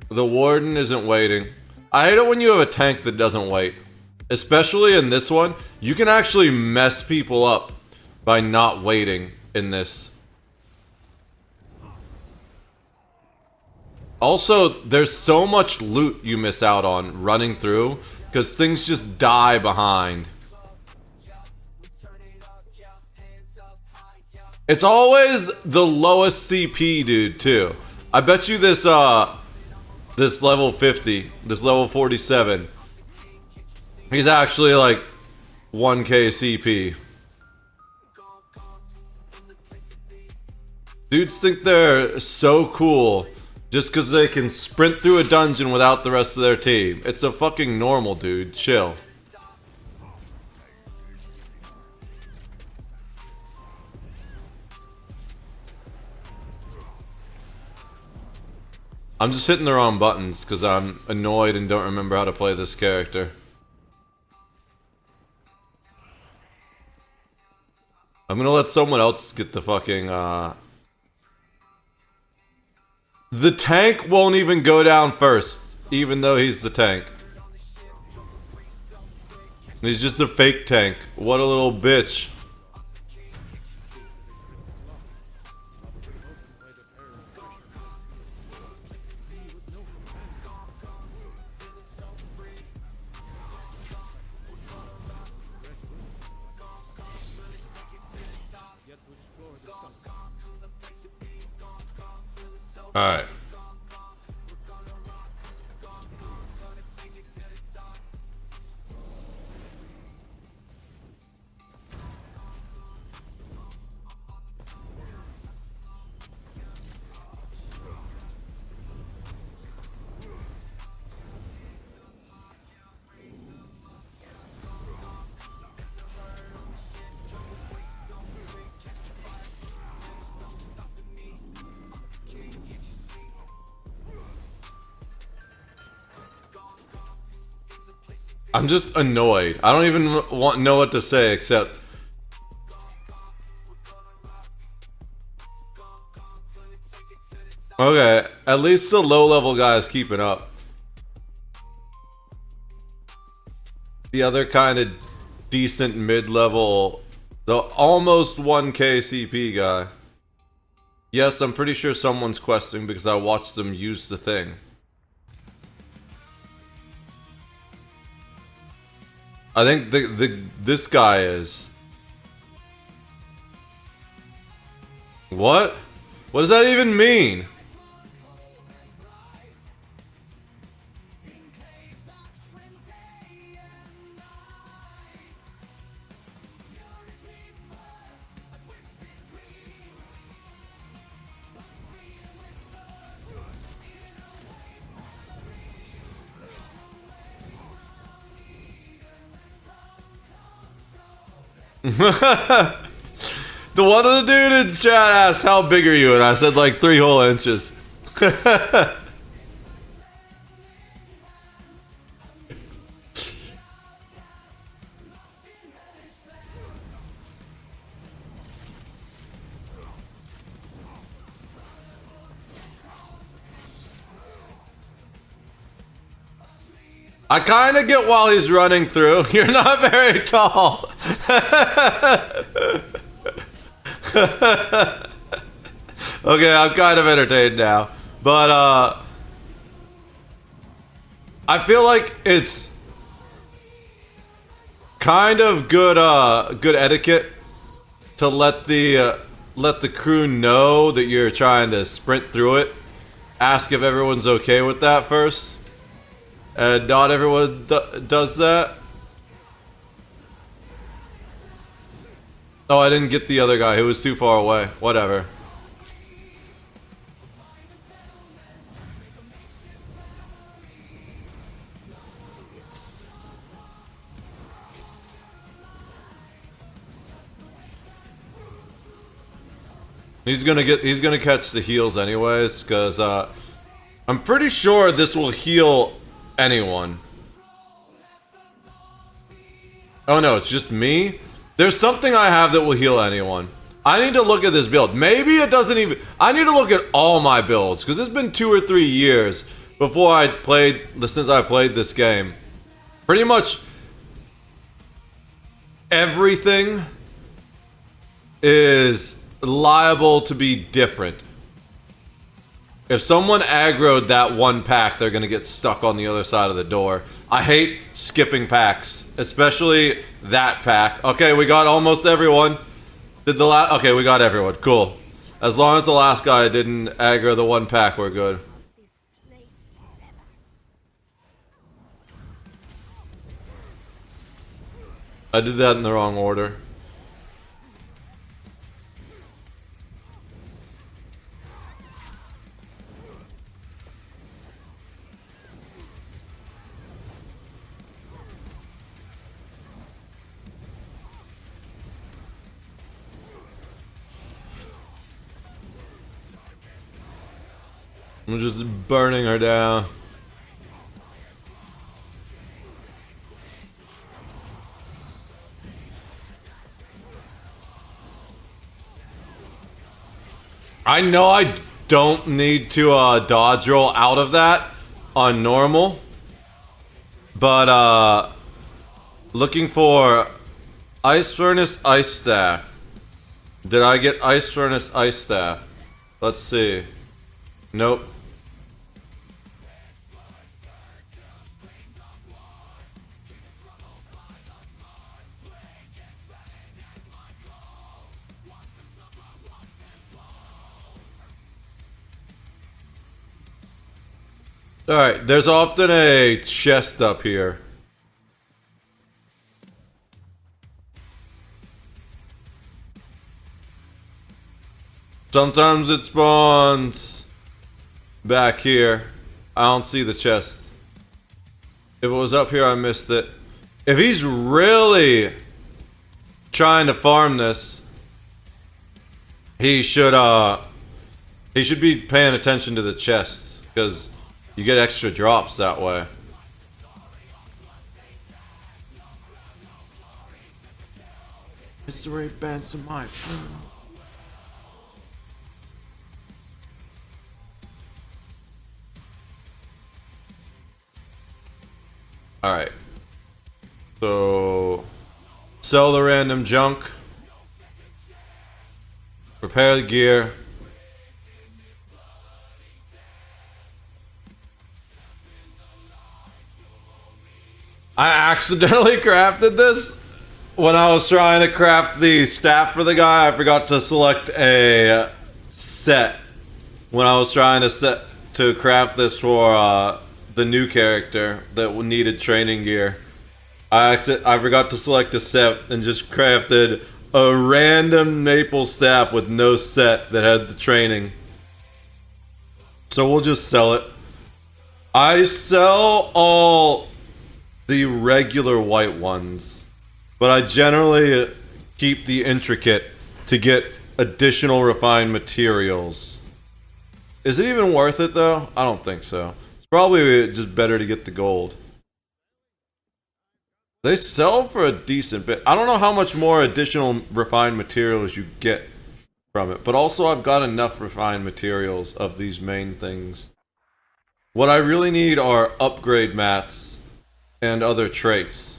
The warden isn't waiting. I hate it when you have a tank that doesn't wait. Especially in this one, you can actually mess people up by not waiting in this. Also, there's so much loot you miss out on running through because things just die behind. It's always the lowest CP dude too. I bet you this this level 50, this level 47, he's actually like 1k CP. Dudes think they're so cool just because they can sprint through a dungeon without the rest of their team. It's a fucking normal, dude. Chill. I'm just hitting the wrong buttons because I'm annoyed and don't remember how to play this character. I'm gonna let someone else get the fucking, The tank won't even go down first, even though he's the tank. He's just a fake tank. What a little bitch. Alright. I'm just annoyed. I don't even know what to say except... Okay, at least the low-level guy is keeping up. The other kind of decent mid-level, the almost 1k CP guy. Yes, I'm pretty sure someone's questing because I watched them use the thing. I think this guy is. What? What does that even mean? The one of the dude in chat asked, how big are you? And I said like 3 whole inches. I kind of get while he's running through. You're not very tall. Okay, I'm kind of entertained now. But, I feel like it's kind of good, good etiquette to let the crew know that you're trying to sprint through it. Ask if everyone's okay with that first. And not everyone does that. Oh, I didn't get the other guy. He was too far away. Whatever. He's gonna catch the heals anyways, because I'm pretty sure this will heal anyone. Oh no, it's just me? There's something I have that will heal anyone. I need to look at this build. Maybe it doesn't even... I need to look at all my builds, because it's been 2 or 3 years before I played... since I played this game. Pretty much everything is liable to be different. If someone aggroed that one pack, they're gonna get stuck on the other side of the door. I hate skipping packs, especially that pack. Okay, we got almost everyone. Okay, we got everyone. Cool. As long as the last guy didn't aggro the one pack, we're good. I did that in the wrong order. I'm just burning her down. I know I don't need to dodge roll out of that on normal, but looking for Ice Furnace Ice Staff. Did I get Ice Furnace Ice Staff? Let's see. Nope. Alright, there's often a chest up here. Sometimes it spawns back here. I don't see the chest. If it was up here, I missed it. If he's really trying to farm this, he should be paying attention to the chests, because you get extra drops that way. Mr. Ray Benson, my Alright. So sell the random junk. Prepare the gear. I accidentally crafted this when I was trying to craft the staff for the guy. I forgot to select a set when I was trying to craft this for the new character that needed training gear. I forgot to select a set and just crafted a random maple staff with no set that had the training. So we'll just sell it. I sell all the regular white ones, but I generally keep the intricate to get additional refined materials. Is it even worth it though? I don't think so. It's probably just better to get the gold. They sell for a decent bit. I don't know how much more additional refined materials you get from it, but also I've got enough refined materials of these main things. What I really need are upgrade mats and other traits.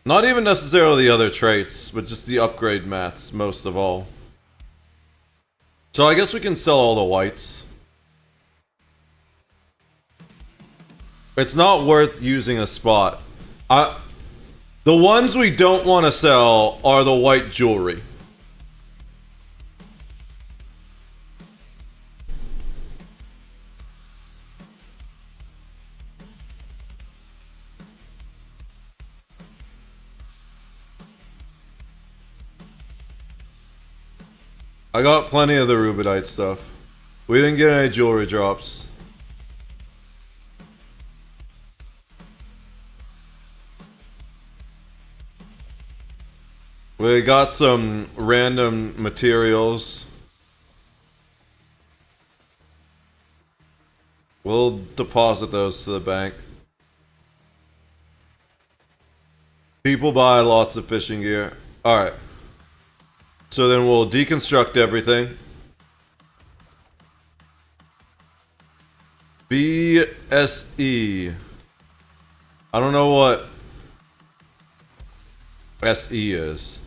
Not even necessarily the other traits, but just the upgrade mats, most of all. So I guess we can sell all the whites. It's not worth using a spot. The ones we don't want to sell are the white jewelry. I got plenty of the rubidite stuff. We didn't get any jewelry drops. We got some random materials. We'll deposit those to the bank. People buy lots of fishing gear. Alright. So then we'll deconstruct everything. BSE. I don't know what SE is.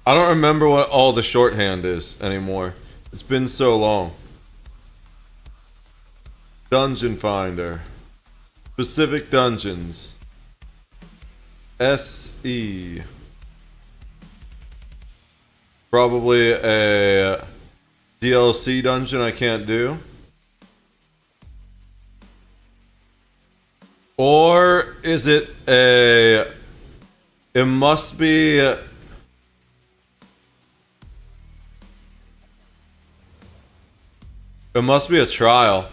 I don't remember what all the shorthand is anymore. It's been so long. Dungeon Finder. Specific Dungeons. SE. Probably a DLC dungeon I can't do. Or is it a... It must be... It must be a trial.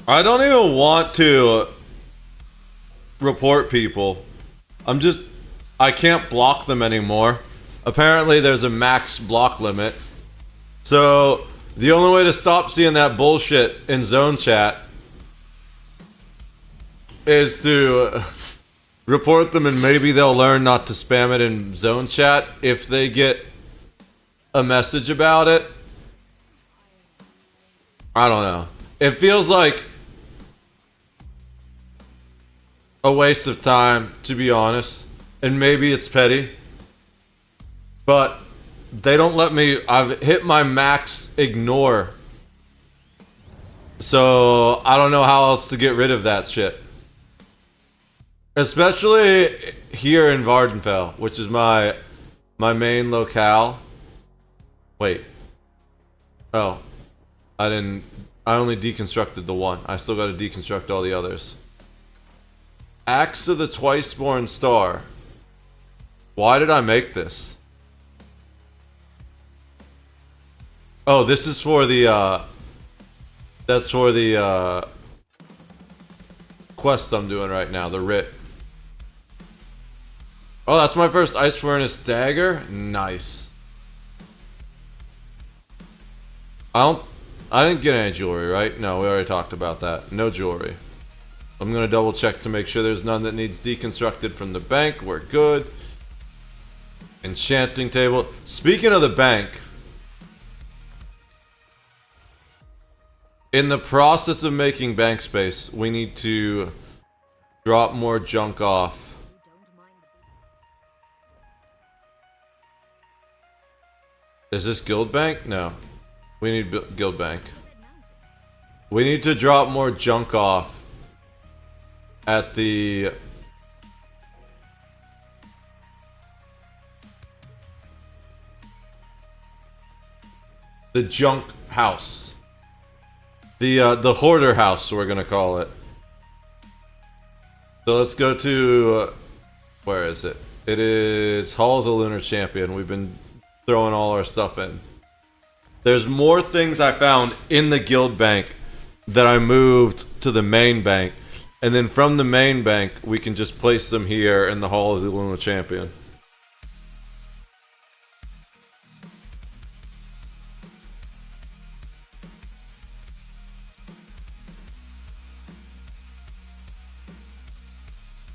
I don't even want to report people. I can't block them anymore. Apparently there's a max block limit. So the only way to stop seeing that bullshit in zone chat is to report them, and maybe they'll learn not to spam it in zone chat if they get a message about it. I don't know. It feels like a waste of time, to be honest. And maybe it's petty. But they don't let me... I've hit my max ignore. So I don't know how else to get rid of that shit. Especially here in Vardenfell, which is my main locale. Wait. Oh. I only deconstructed the one. I still gotta deconstruct all the others. Axe of the Twice-Born Star. Why did I make this? Oh, this is for the, that's for the, quest I'm doing right now, the writ. Oh, that's my first Ice Furnace dagger? Nice. I didn't get any jewelry, right? No, we already talked about that. No jewelry. I'm gonna double check to make sure there's none that needs deconstructed from the bank. We're good. Enchanting table. Speaking of the bank, in the process of making bank space, we need to drop more junk off. Is this guild bank? No. We need guild bank. We need to drop more junk off at the junk house. The hoarder house, we're gonna call it. So let's go to where is it? It is Hall of the Lunar Champion. We've been throwing all our stuff in. There's more things I found in the guild bank that I moved to the main bank. And then from the main bank, we can just place them here in the Hall of the Lunar Champion.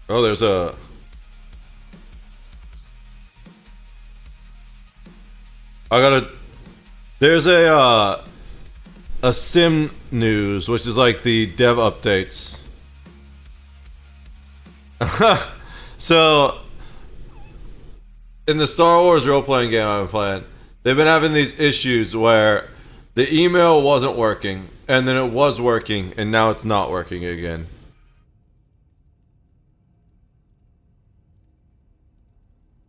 Oh, there's a... There's a sim news, which is like the dev updates. So, in the Star Wars role-playing game I've been playing, they've been having these issues where the email wasn't working, and then it was working, and now it's not working again.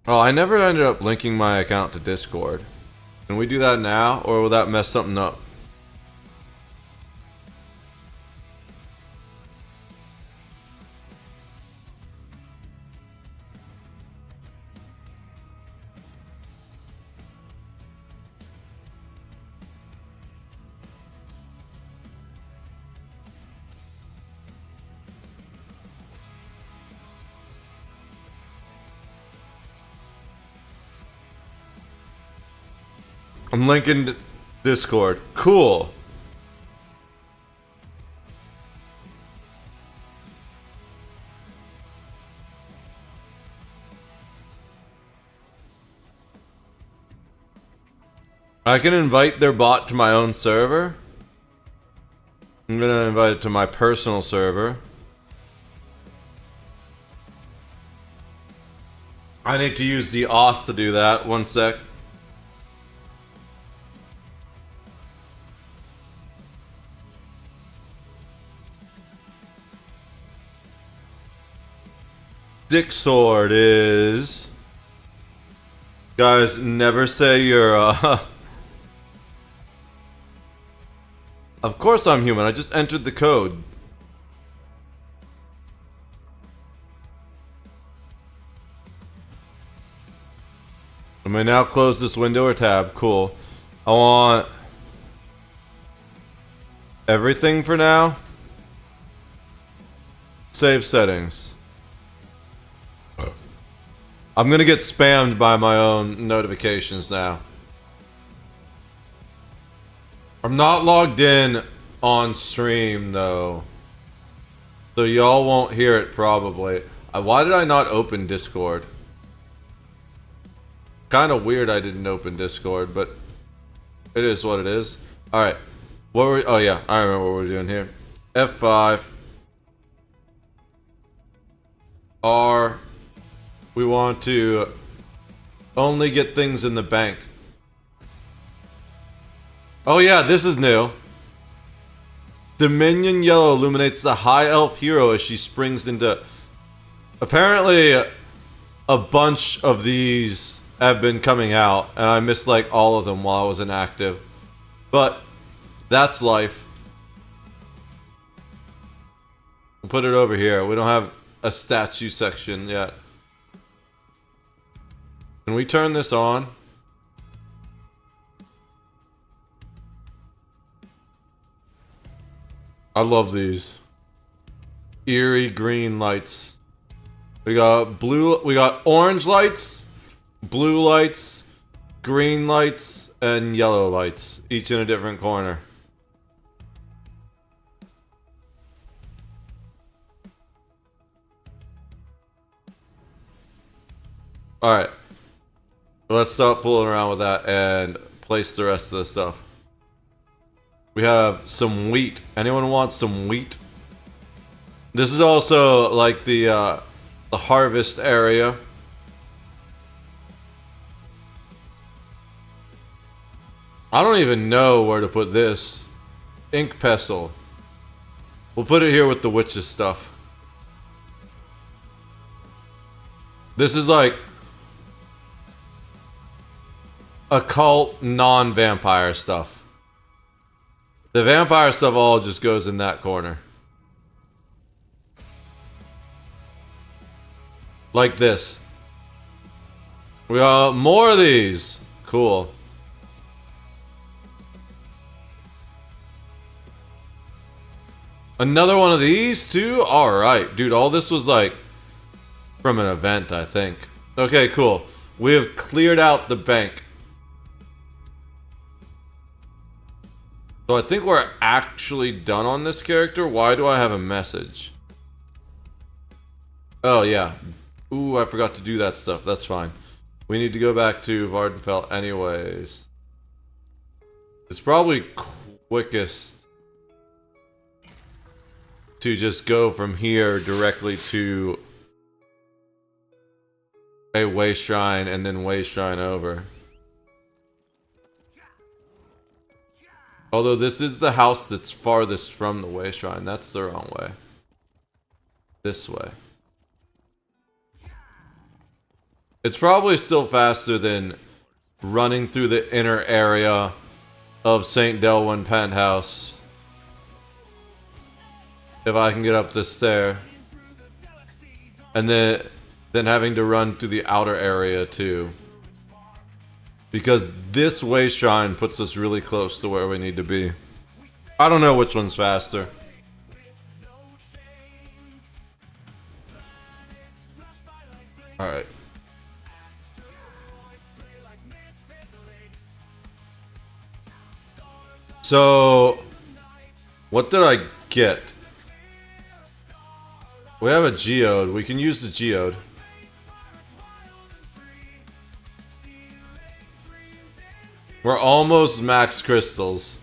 Oh, I never ended up linking my account to Discord. Can we do that now, or will that mess something up? I'm linking Discord. Cool. I can invite their bot to my own server. I'm gonna invite it to my personal server. I need to use the auth to do that. One sec. Dick Sword is... Guys, never say you're, Of course I'm human, I just entered the code. I may now close this window or tab. Cool. I want... everything for now. Save settings. I'm gonna get spammed by my own notifications now. I'm not logged in on stream though, so y'all won't hear it probably. Why did I not open Discord? Kind of weird I didn't open Discord, but it is what it is. Alright, what were we, oh yeah, I remember what we're doing here. F5 R. We want to only get things in the bank. Oh yeah, this is new. Dominion Yellow illuminates the High Elf hero as she springs into... Apparently, a bunch of these have been coming out, and I missed like all of them while I was inactive. But, that's life. We'll put it over here. We don't have a statue section yet. Can we turn this on? I love these eerie green lights. We got orange lights, blue lights, green lights, and yellow lights, each in a different corner. All right. Let's stop fooling around with that and place the rest of the stuff. We have some wheat. Anyone want some wheat? This is also like the harvest area. I don't even know where to put this. Ink pestle. We'll put it here with the witch's stuff. This is like occult, non-vampire stuff. The vampire stuff all just goes in that corner. Like this. We got more of these. Cool. Another one of these too? Alright, dude, all this was like from an event, I think. Okay, cool. We have cleared out the bank. So I think we're actually done on this character. Why do I have a message? Oh, yeah. Ooh, I forgot to do that stuff. That's fine. We need to go back to Vardenfell anyways. It's probably quickest to just go from here directly to a way shrine and then way shrine over. Although this is the house that's farthest from the way shrine. That's the wrong way. This way. It's probably still faster than running through the inner area of St. Delwyn Penthouse. If I can get up this stair. And then having to run through the outer area too. Because this way shrine puts us really close to where we need to be. I don't know which one's faster. Alright. So, what did I get? We have a geode. We can use the geode. We're almost max crystals.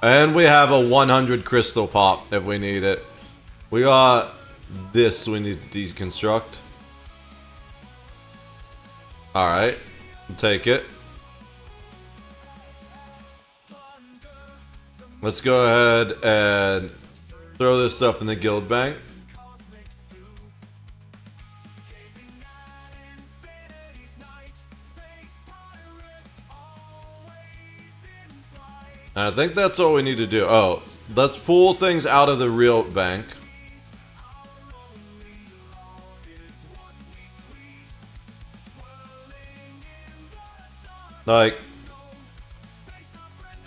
And we have a 100 crystal pop if we need it. We got this we need to deconstruct. Alright. Take it. Let's go ahead and throw this stuff in the guild bank. I think that's all we need to do. Oh, let's pull things out of the real bank. Like,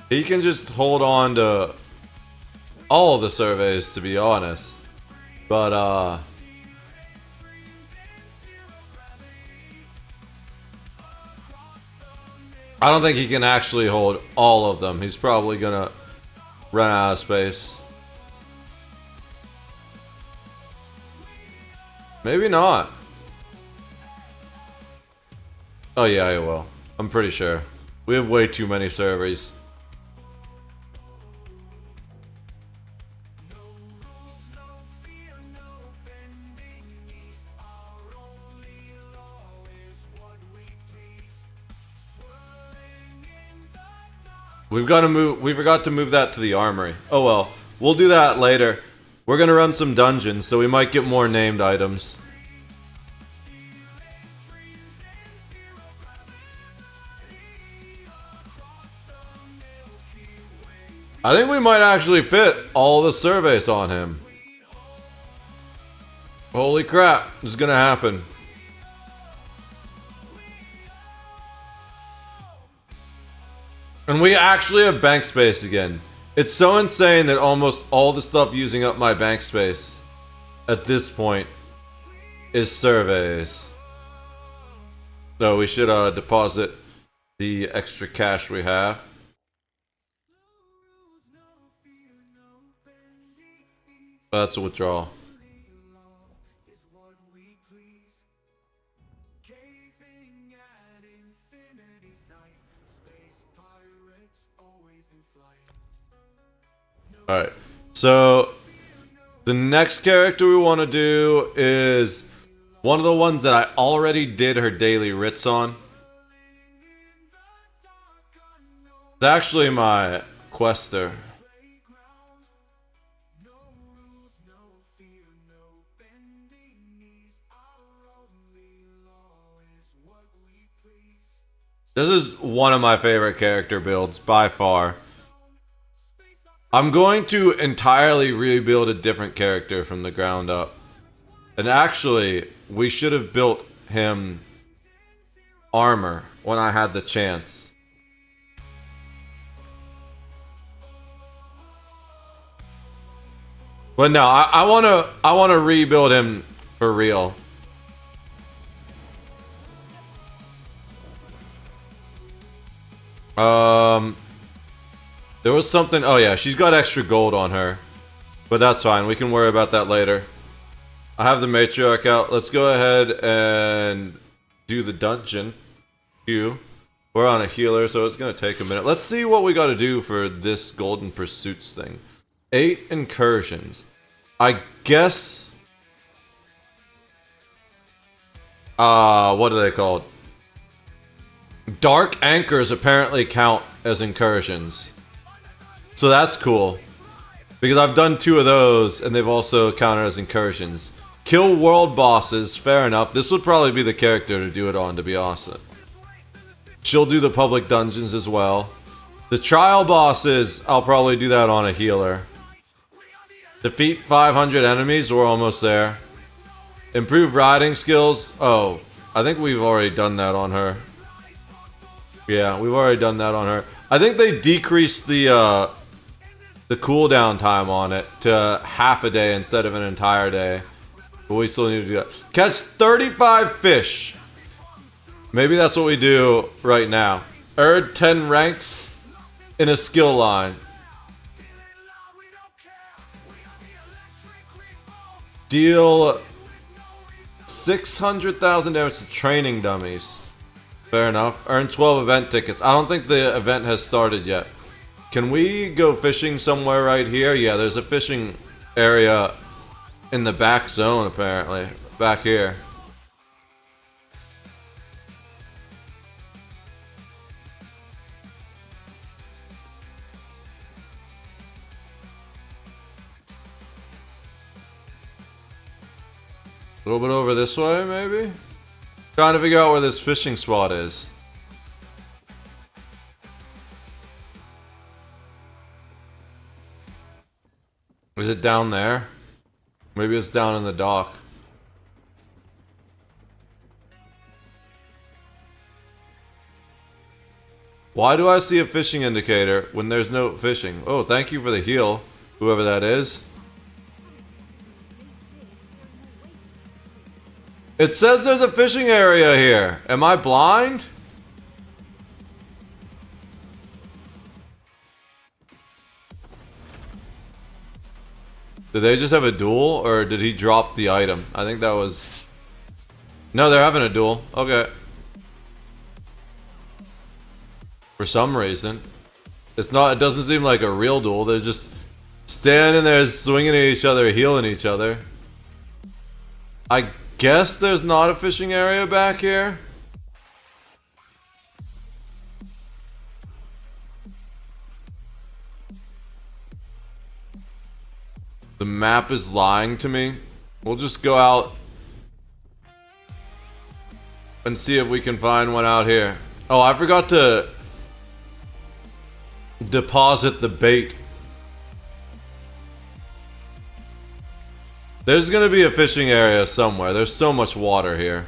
he can just hold on to all of the surveys, to be honest. But, I don't think he can actually hold all of them. He's probably gonna run out of space. Maybe not. Oh yeah, he will. I'm pretty sure. We have way too many servers. We've got to move. We forgot to move that to the armory. Oh well, we'll do that later. We're gonna run some dungeons, so we might get more named items. I think we might actually fit all the surveys on him. Holy crap, this is gonna happen. And we actually have bank space again. It's so insane that almost all the stuff using up my bank space at this point is surveys. So we should deposit the extra cash we have. That's a withdrawal. Alright, so the next character we want to do is one of the ones that I already did her daily writs on. It's actually my quester. This is one of my favorite character builds by far. I'm going to entirely rebuild a different character from the ground up. And actually, we should have built him armor when I had the chance. But no, I wanna rebuild him for real. There was something. Oh yeah, she's got extra gold on her, but that's fine. We can worry about that later. I have the matriarch out. Let's go ahead and do the dungeon. We're on a healer, so it's gonna take a minute. Let's see what we got to do for this golden pursuits thing. 8 incursions. I guess. What are they called? Dark anchors apparently count as incursions. So that's cool. Because I've done 2 of those, and they've also counted as incursions. Kill world bosses, fair enough. This would probably be the character to do it on, to be honest. She'll do the public dungeons as well. The trial bosses, I'll probably do that on a healer. Defeat 500 enemies, we're almost there. Improve riding skills, oh, I think we've already done that on her. Yeah, we've already done that on her. I think they decreased the cooldown time on it to half a day instead of an entire day. But we still need to do that. Catch 35 fish. Maybe that's what we do right now. Earn 10 ranks in a skill line. Deal 600,000 damage to training dummies. Fair enough. Earn 12 event tickets. I don't think the event has started yet. Can we go fishing somewhere right here? Yeah, there's a fishing area in the back zone, apparently. Back here. A little bit over this way, maybe? Trying to figure out where this fishing spot is. Is it down there? Maybe it's down in the dock. Why do I see a fishing indicator when there's no fishing? Oh, thank you for the heal, whoever that is. It says there's a fishing area here. Am I blind? Did they just have a duel, or did he drop the item? I think that was... No, they're having a duel. Okay. For some reason. It's not... It doesn't seem like a real duel. They're just standing there swinging at each other, healing each other. I guess there's not a fishing area back here. The map is lying to me. We'll just go out and see if we can find one out here. Oh, I forgot to deposit the bait. There's gonna be a fishing area somewhere. There's so much water here.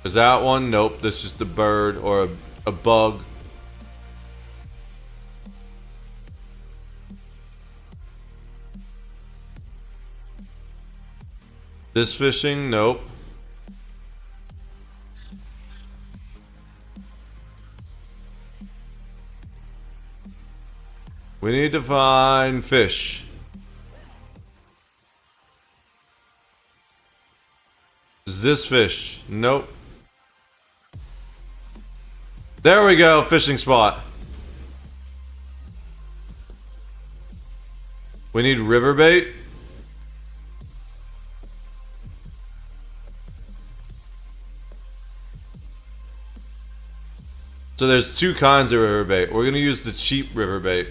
Is that one? Nope, that's just a bird or a bug. This fishing? Nope. We need to find fish. Is this fish? Nope. There we go, fishing spot. We need river bait. So there's 2 kinds of river bait. We're gonna use the cheap river bait.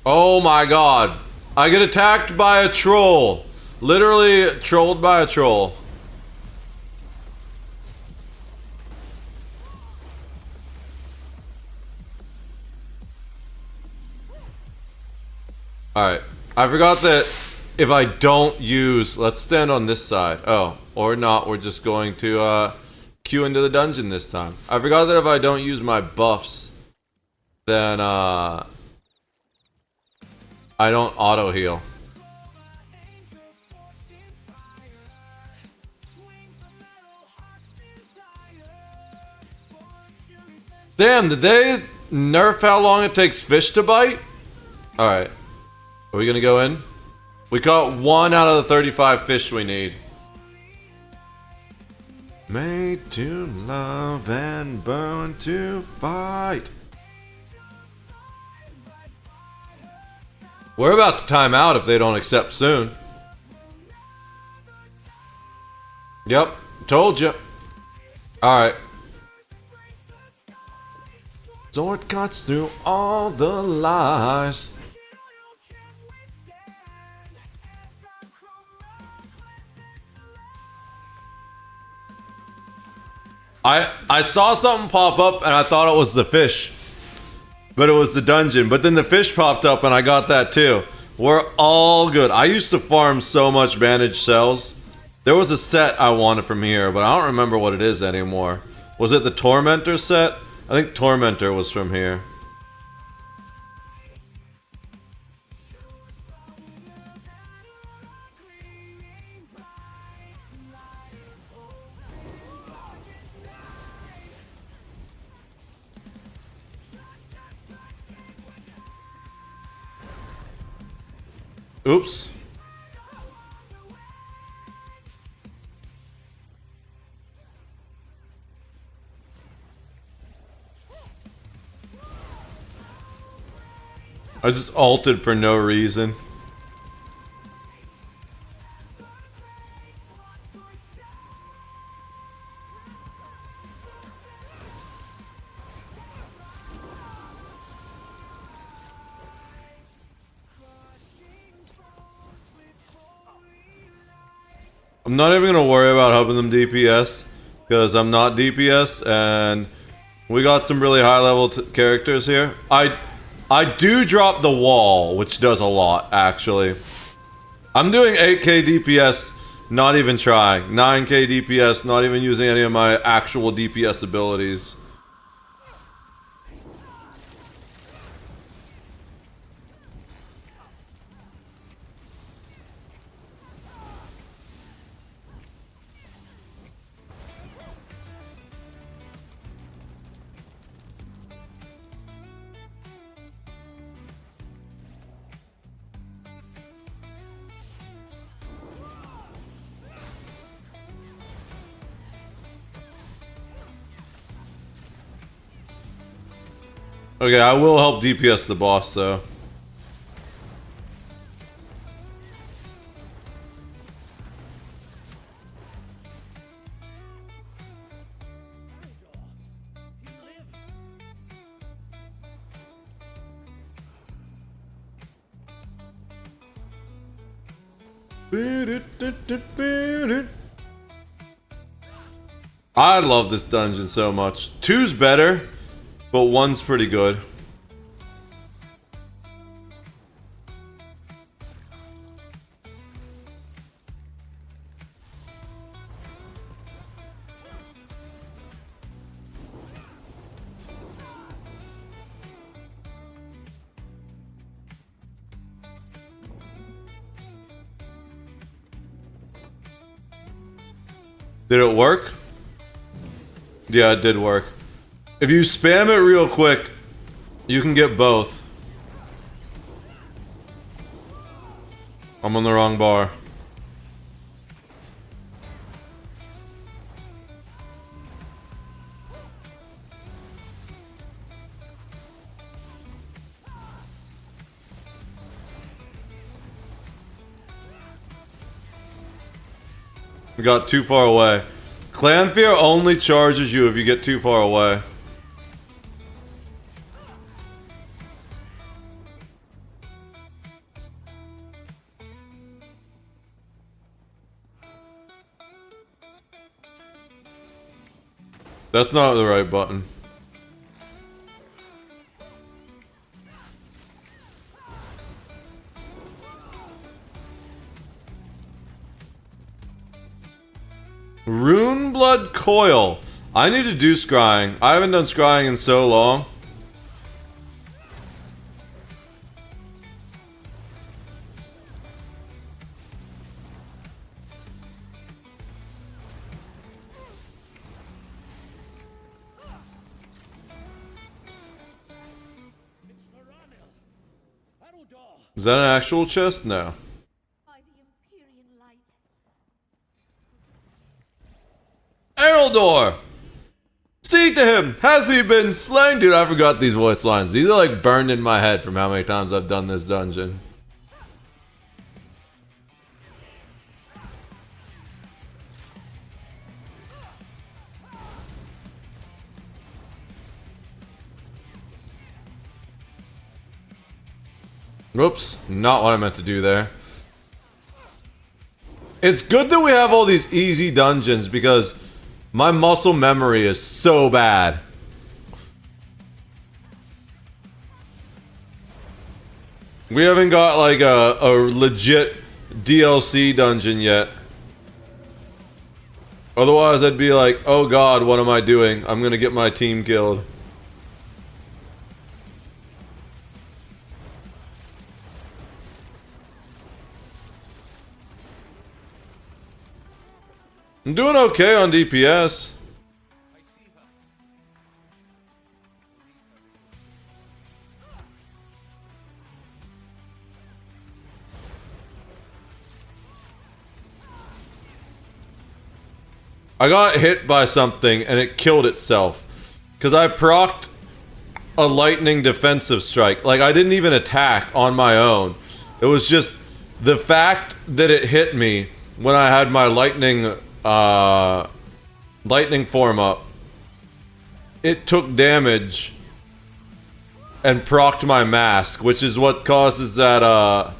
Oh my god. I get attacked by a troll. Literally trolled by a troll. Alright. I forgot that if I don't use... Let's stand on this side. Oh, or not. We're just going to queue into the dungeon this time. I forgot that if I don't use my buffs, then I don't auto heal. Damn, did they nerf how long it takes fish to bite? Alright. Are we gonna go in? We caught 1 out of the 35 fish we need. Made to love and born to fight. We're about to time out if they don't accept soon. Yep, told you. Alright. Sword cuts through all the lies. I saw something pop up and I thought it was the fish. But it was the dungeon. But then the fish popped up and I got that too. We're all good. I used to farm so much bandaged cells. There was a set I wanted from here, but I don't remember what it is anymore. Was it the Tormentor set? I think Tormentor was from here. Oops. I just ulted for no reason. I'm not even gonna worry about helping them DPS because I'm not DPS and we got some really high level characters here. I do drop the wall, which does a lot actually. I'm doing 8k DPS, not even trying. 9k DPS, not even using any of my actual DPS abilities. Okay, I will help DPS the boss though. I love this dungeon so much. 2's better, but 1's pretty good. Did it work? Yeah, it did work. If you spam it real quick, you can get both. I'm on the wrong bar. We got too far away. Clan Fear only charges you if you get too far away. That's not the right button. Runeblood Coil. I need to do scrying. I haven't done scrying in so long. Is that an actual chest? No. Eraldor! Say to him, has he been slain? Dude, I forgot these voice lines. These are like burned in my head from how many times I've done this dungeon. Whoops, not what I meant to do there. It's good that we have all these easy dungeons because my muscle memory is so bad. We haven't got like a legit DLC dungeon yet. Otherwise I'd be like, oh god, what am I doing? I'm gonna get my team killed. I'm doing okay on DPS. I got hit by something and it killed itself. Because I procced a lightning defensive strike. Like, I didn't even attack on my own. It was just the fact that it hit me when I had my lightning form up. It took damage and procced my mask, which is what causes that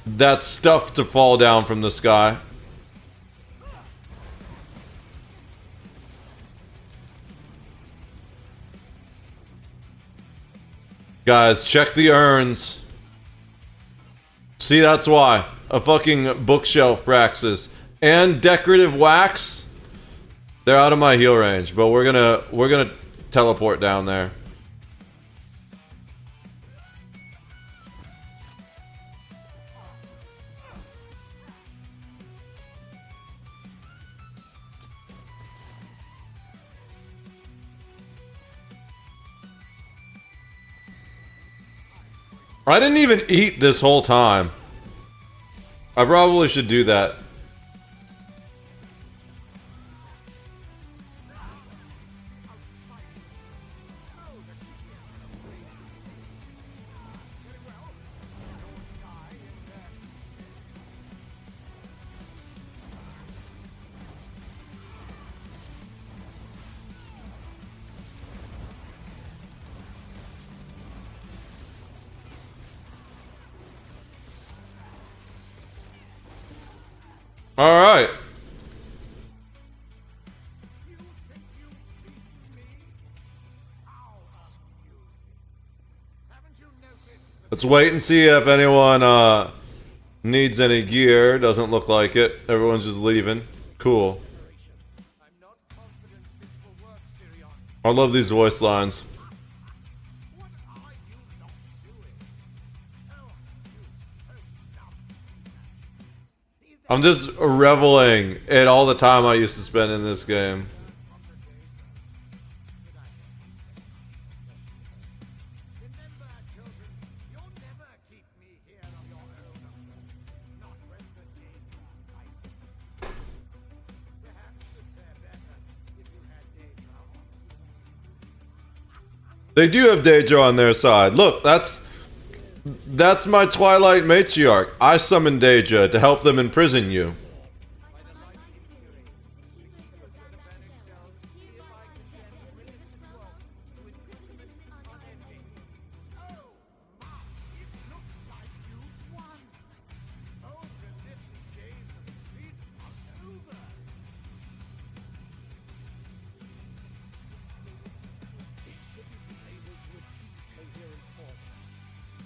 that stuff to fall down from the sky. Guys, check the urns. See, that's why. A fucking bookshelf praxis. And decorative wax. They're out of my heal range, but we're gonna teleport down there. I didn't even eat this whole time. I probably should do that. All right. Let's wait and see if anyone needs any gear. Doesn't look like it. Everyone's just leaving. Cool. I love these voice lines. I'm just reveling in all the time I used to spend in this game. They do have Daedra on their side. Look, that's my Twilight Matriarch. I summoned Daedra to help them imprison you.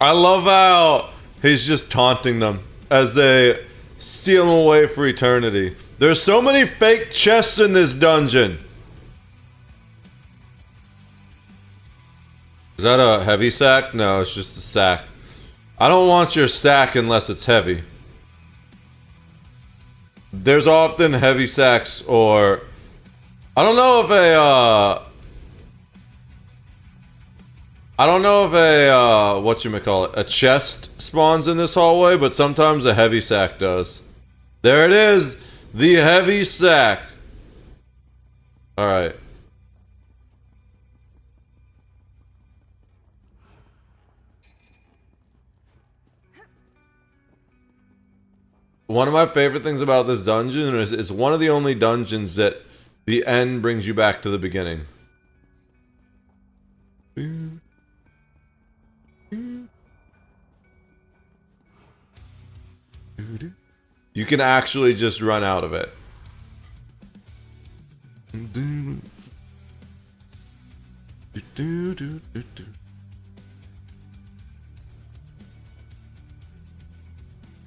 I love how he's just taunting them as they seal him away for eternity. There's so many fake chests in this dungeon. Is that a heavy sack? No, it's just a sack. I don't want your sack unless it's heavy. There's often heavy sacks, or I don't know if whatchamacallit, a chest spawns in this hallway, but sometimes a heavy sack does. There it is, the heavy sack. All right. One of my favorite things about this dungeon is it's one of the only dungeons that the end brings you back to the beginning. You can actually just run out of it.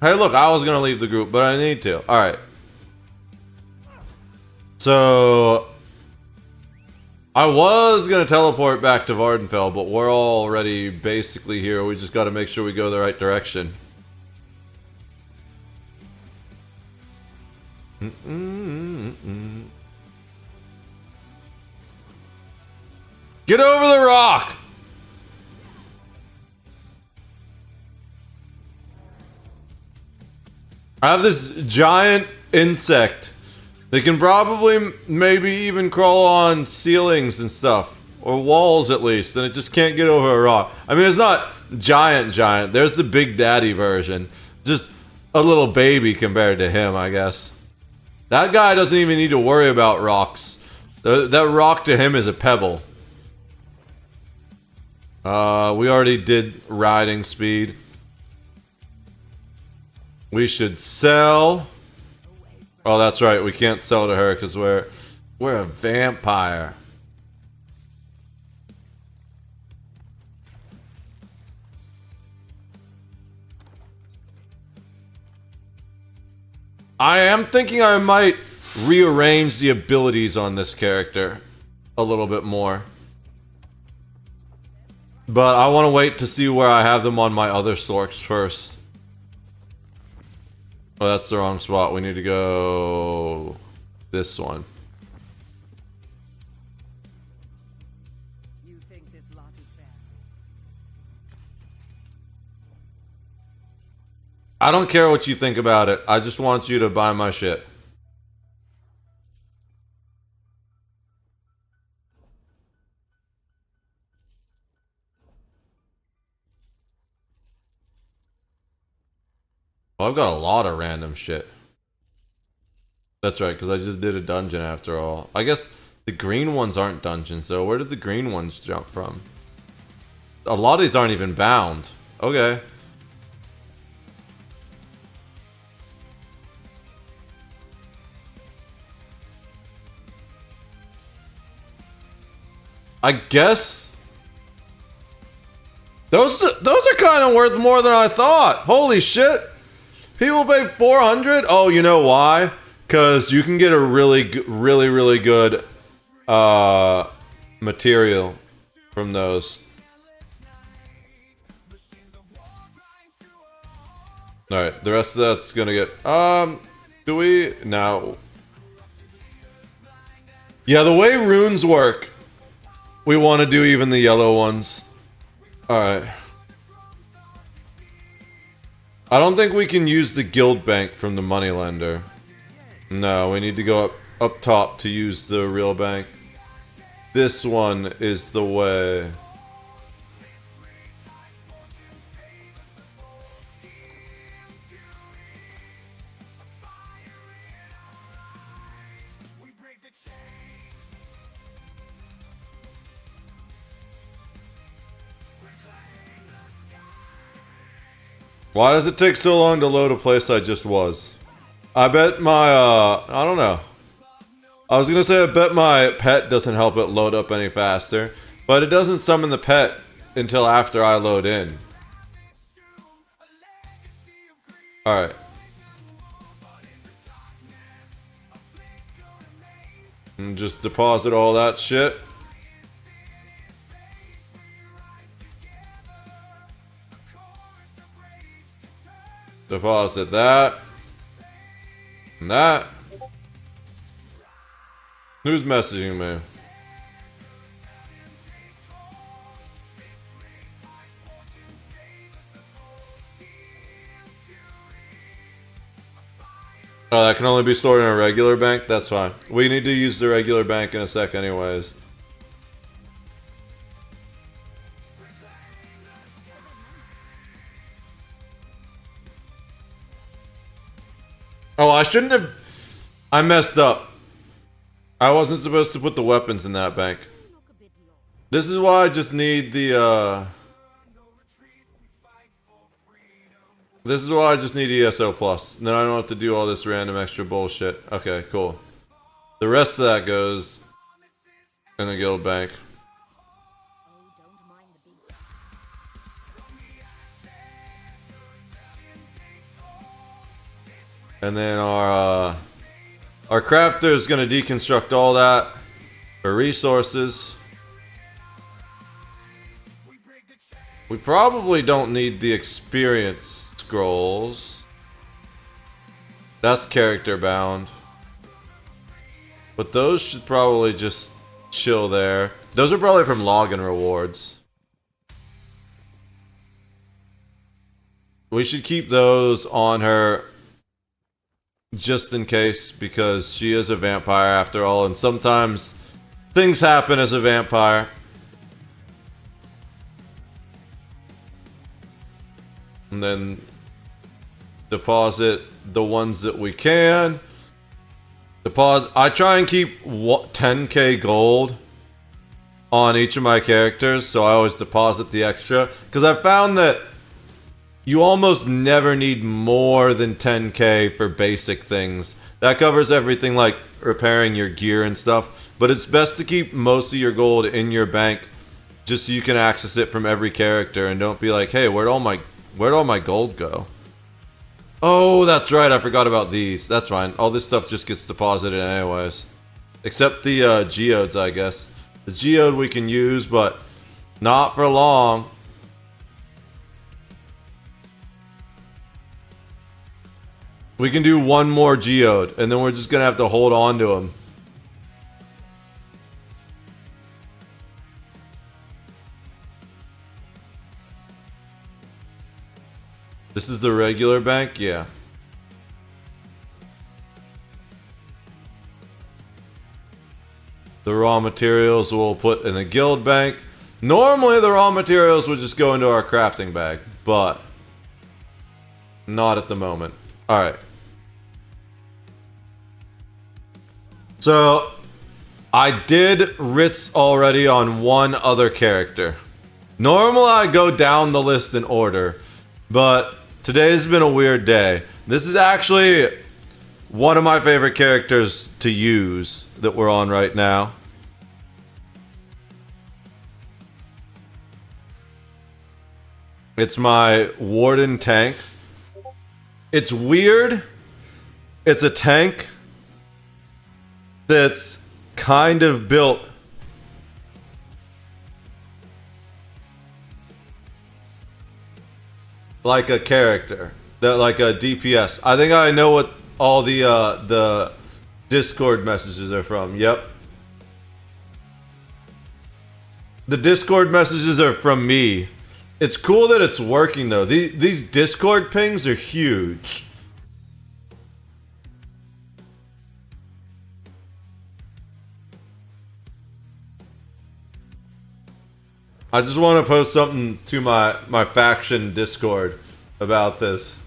Hey, look, I was gonna leave the group, but I need to. Alright. So I was gonna teleport back to Vardenfell, but we're already basically here. We just gotta make sure we go the right direction. Get over the rock! I have this giant insect that can probably maybe even crawl on ceilings and stuff. Or walls at least, and it just can't get over a rock. I mean, it's not giant. There's the Big Daddy version. Just a little baby compared to him, I guess. That guy doesn't even need to worry about rocks. That rock to him is a pebble. We already did riding speed. We should sell. Oh, that's right. We can't sell to her because we're a vampire. I am thinking I might rearrange the abilities on this character a little bit more. But I want to wait to see where I have them on my other sorts first. Oh, that's the wrong spot. We need to go this one. You think this lot is fair? I don't care what you think about it. I just want you to buy my shit. Well, I've got a lot of random shit. That's right, because I just did a dungeon after all. I guess the green ones aren't dungeons, so where did the green ones jump from? A lot of these aren't even bound. Okay. I guess those are kind of worth more than I thought. Holy shit. People pay 400? Oh, you know why? Because you can get a really good material from those. Alright, the rest of that's gonna get... do we... No. Yeah, the way runes work, we want to do even the yellow ones. Alright. I don't think we can use the guild bank from the moneylender. No, we need to go up top to use the real bank. This one is the way. Why does it take so long to load a place I just was? I bet my, I don't know. I was gonna say I bet my pet doesn't help it load up any faster, but it doesn't summon the pet until after I load in. Alright. And just deposit all that shit. Deposit that. And that. Who's messaging me? Oh, that can only be stored in a regular bank? That's fine. We need to use the regular bank in a sec anyways. Oh, I shouldn't have... I messed up. I wasn't supposed to put the weapons in that bank. This is why I just need the, This is why I just need ESO Plus. Then I don't have to do all this random extra bullshit. Okay, cool. The rest of that goes in the guild bank. And then our crafter is going to deconstruct all that for resources. We probably don't need the experience scrolls. That's character bound. But those should probably just chill there. Those are probably from login rewards. We should keep those on her just in case, because she is a vampire after all, and sometimes things happen as a vampire. And then deposit the ones that we can. Deposit. I try and keep 10k gold on each of my characters, so I always deposit the extra, because I found that you almost never need more than 10k for basic things. That covers everything like repairing your gear and stuff, but it's best to keep most of your gold in your bank just so you can access it from every character and don't be like, hey, where'd all my gold go? Oh, that's right, I forgot about these. That's fine. All this stuff just gets deposited anyways. Except the geodes, I guess. The geode we can use, but not for long. We can do one more geode, and then we're just gonna have to hold on to them. This is the regular bank? Yeah. The raw materials we'll put in the guild bank. Normally the raw materials would just go into our crafting bag, but not at the moment. Alright. So, I did writs already on one other character. Normally I go down the list in order, but today's been a weird day. This is actually one of my favorite characters to use that we're on right now. It's my Warden tank. It's weird. It's a tank that's kind of built like a character, that like a DPS. I think I know what all the Discord messages are from. Yep. The Discord messages are from me. It's cool that it's working though. These Discord pings are huge. I just want to post something to my faction Discord about this.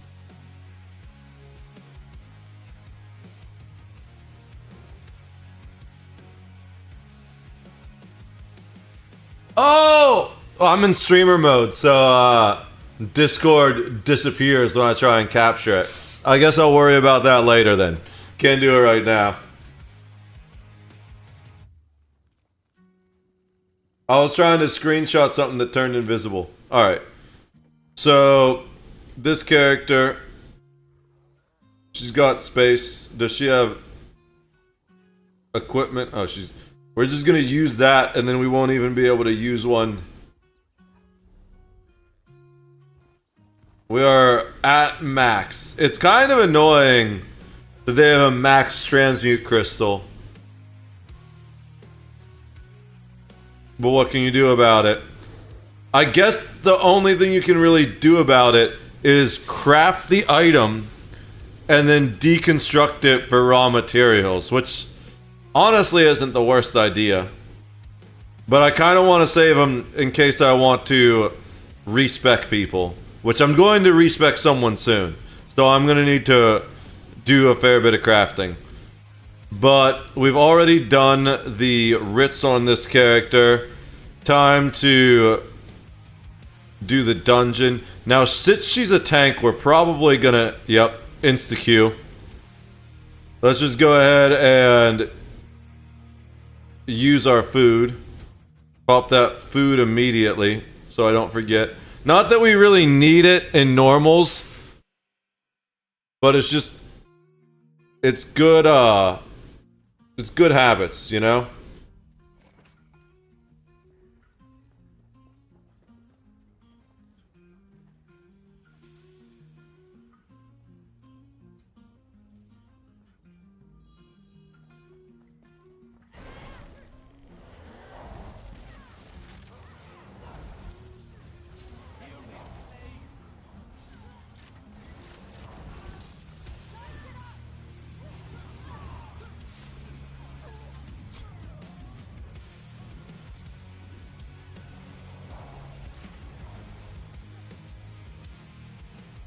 Oh! I'm in streamer mode, so Discord disappears when I try and capture it. I guess I'll worry about that later then. Can't do it right now. I was trying to screenshot something that turned invisible. Alright. So, this character, she's got space. Does she have... equipment. Oh, we're just gonna use that, and then we won't even be able to use one. We are at max. It's kind of annoying that they have a max transmute crystal. But what can you do about it? I guess the only thing you can really do about it is craft the item and then deconstruct it for raw materials, which honestly isn't the worst idea. But I kind of want to save them in case I want to respec people, which I'm going to respec someone soon. So I'm going to need to do a fair bit of crafting. But we've already done the writs on this character. Time to do the dungeon. Now, since she's a tank, we're probably gonna... Yep, insta-Q. Let's just go ahead and use our food. Pop that food immediately, so I don't forget. Not that we really need it in normals, but it's just... It's good, it's good habits, you know?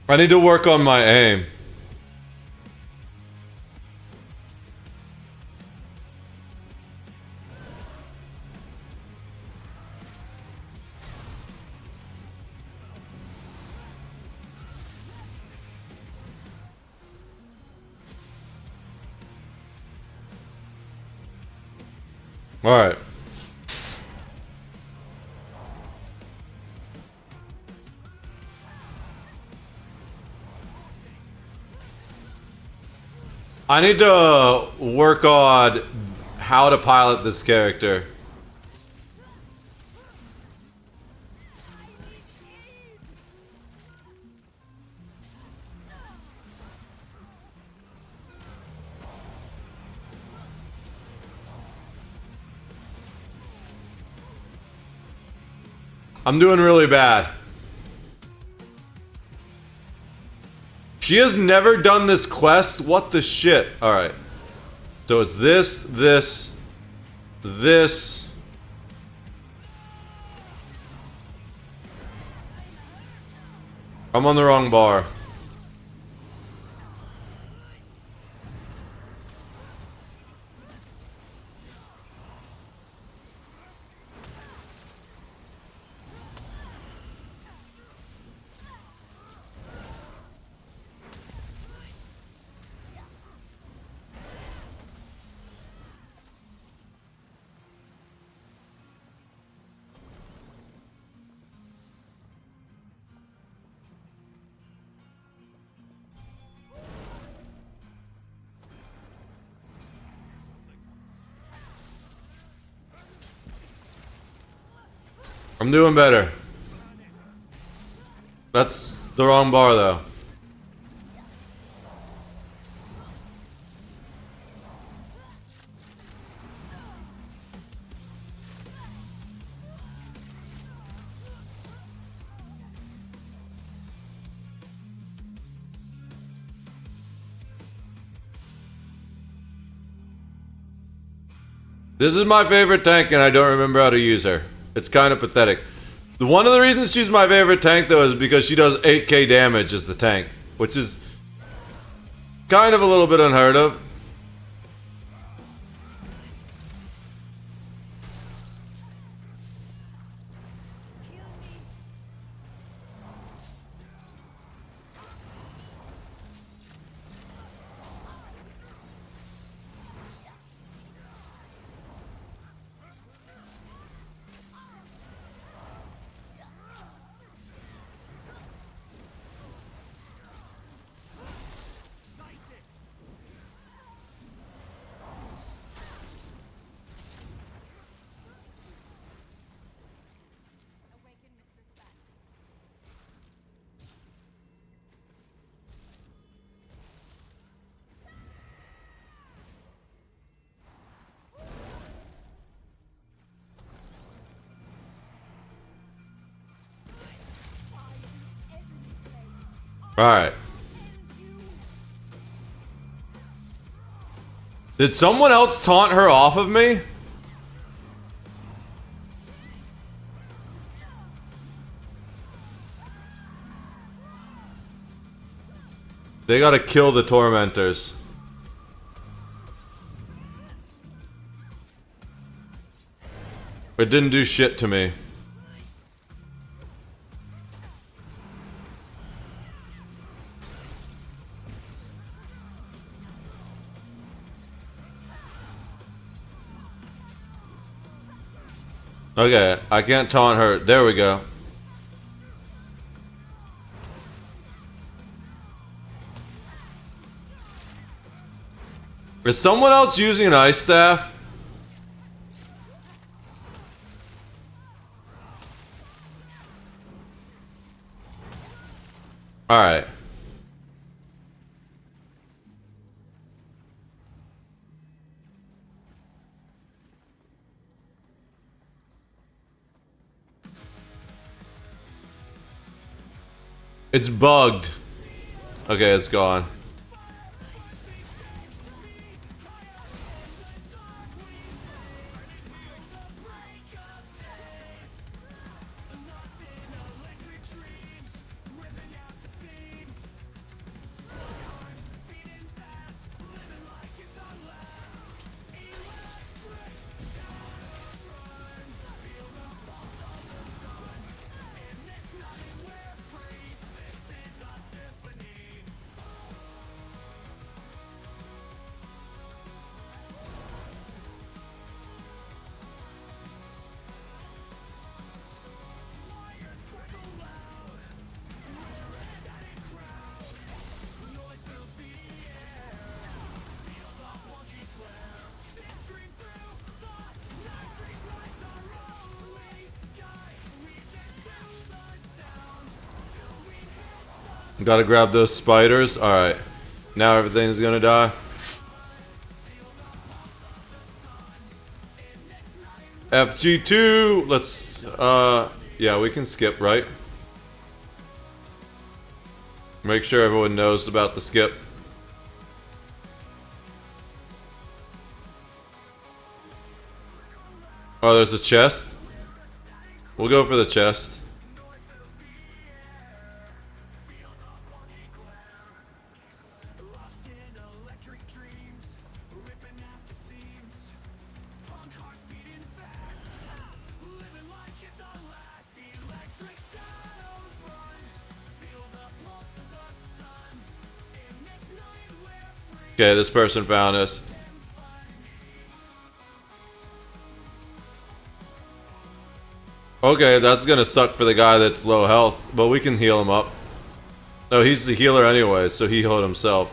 I need to work on my aim. All right. I need to work on how to pilot this character. I'm doing really bad. She has never done this quest? What the shit? Alright. So it's this. I'm on the wrong bar. I'm doing better. That's the wrong bar, though. This is my favorite tank, and I don't remember how to use her. It's kind of pathetic. One of the reasons she's my favorite tank, though, is because she does 8k damage as the tank, which is kind of a little bit unheard of. Alright. Did someone else taunt her off of me? They gotta kill the tormentors. It didn't do shit to me. Okay, I can't taunt her. There we go. Is someone else using an ice staff? Alright. It's bugged. Okay, it's gone. Gotta grab those spiders. Alright. Now everything's gonna die. FG2! Let's, yeah, we can skip, right? Make sure everyone knows about the skip. Oh, there's a chest? We'll go for the chest. Okay, this person found us. Okay, that's gonna suck for the guy that's low health, but we can heal him up. No, he's the healer anyway, so he healed himself.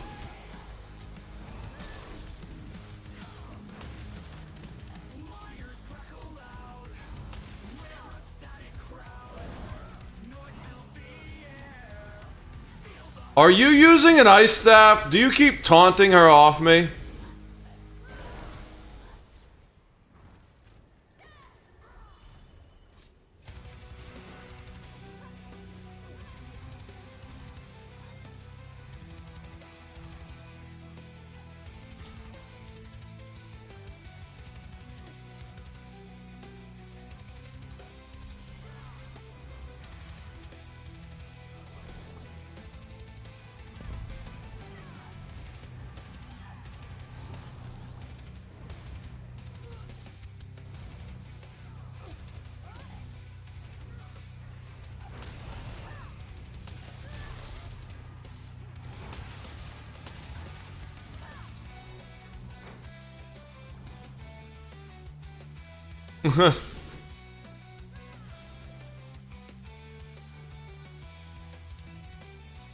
Are you using an ice staff? Do you keep taunting her off me?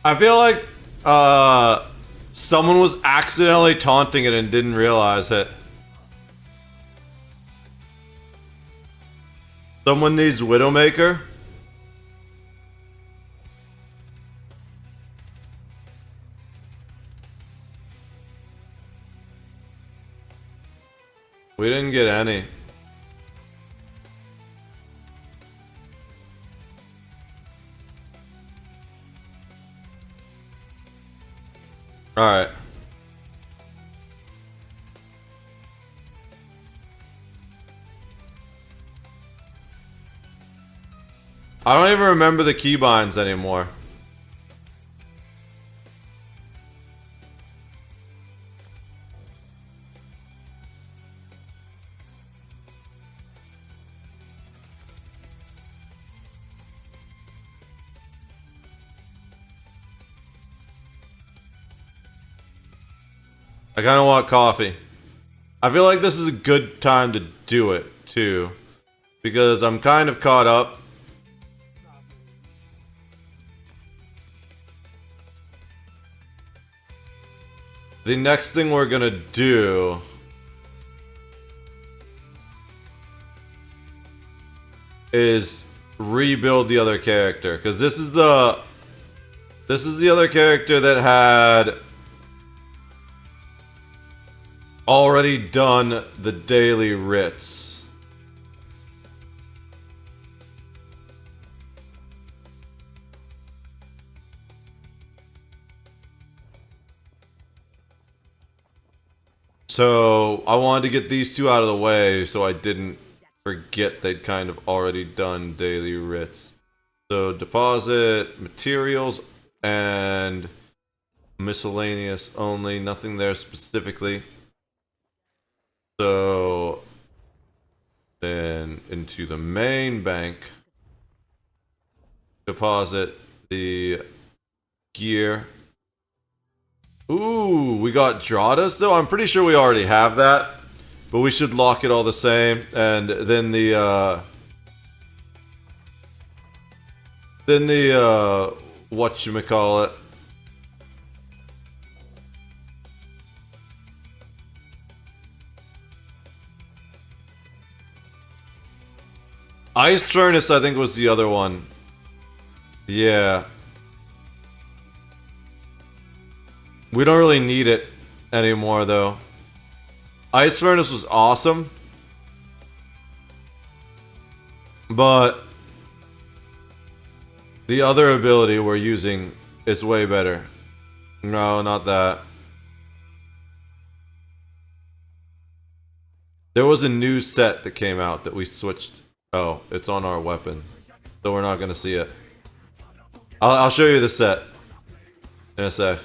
I feel like someone was accidentally taunting it and didn't realize it. Someone needs Widowmaker. We didn't get any. All right. I don't even remember the keybinds anymore. I kind of want coffee. I feel like this is a good time to do it, too. Because I'm kind of caught up. The next thing we're gonna do is rebuild the other character. Because this is the other character that had already done the daily writs. So I wanted to get these two out of the way so I didn't forget they'd kind of already done daily writs. So deposit materials and miscellaneous only, nothing there specifically. So then into the main bank, deposit the gear. Ooh, we got Dradas though. I'm pretty sure we already have that, but we should lock it all the same. And then the whatchamacallit, Ice Furnace, I think, was the other one. Yeah. We don't really need it anymore, though. Ice Furnace was awesome. But the other ability we're using is way better. No, not that. There was a new set that came out that we switched. Oh, it's on our weapon. So we're not going to see it. I'll show you the set in a sec.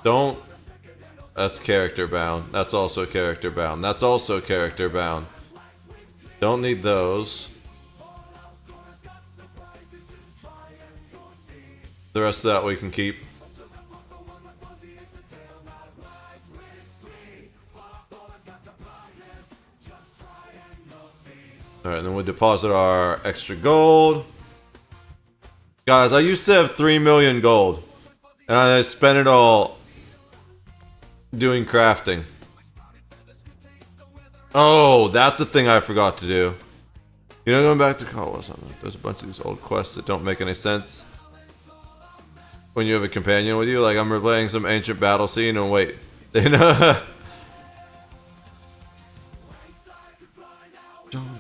Don't. That's character bound. That's also character bound. That's also character bound. Don't need those. The rest of that we can keep. Alright, then we'll deposit our extra gold. Guys, I used to have 3 million gold. And I spent it all doing crafting. Oh, that's a thing I forgot to do. You know, going back to college, there's a bunch of these old quests that don't make any sense. When you have a companion with you, like I'm replaying some ancient battle scene and wait. They know.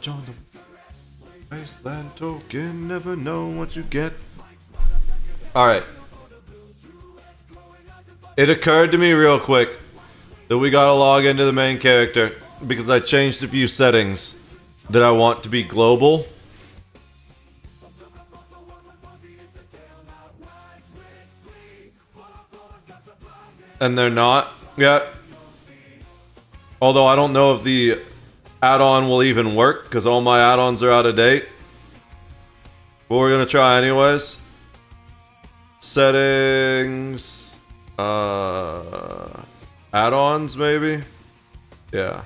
John, the Wasteland token, never know what you get. Alright. It occurred to me real quick that we gotta log into the main character because I changed a few settings that I want to be global. And they're not yet. Although I don't know if the add-on will even work because all my add-ons are out of date. But we're gonna try anyways. Settings. Add-ons maybe? Yeah.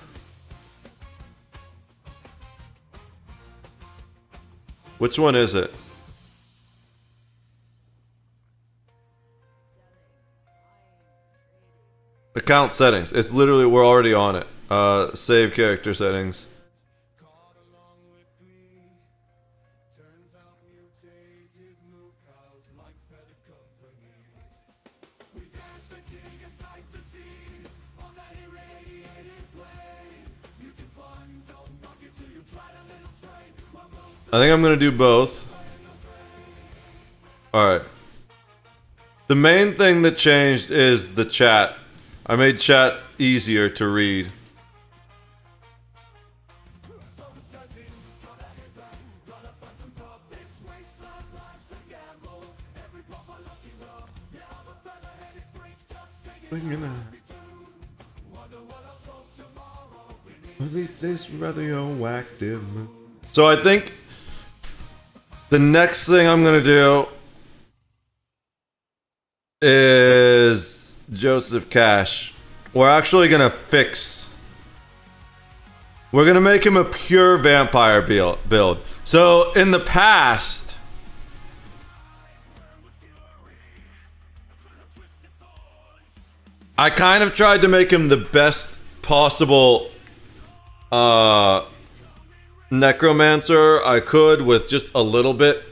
Which one is it? Account settings. It's literally, we're already on it. Save character settings. I think I'm gonna do both. Alright. The main thing that changed is the chat. I made chat easier to read. This radioactive. So I think the next thing I'm gonna do is Joseph Cash. We're actually gonna fix. We're gonna make him a pure vampire build. So in the past, I kind of tried to make him the best possible necromancer I could with just a little bit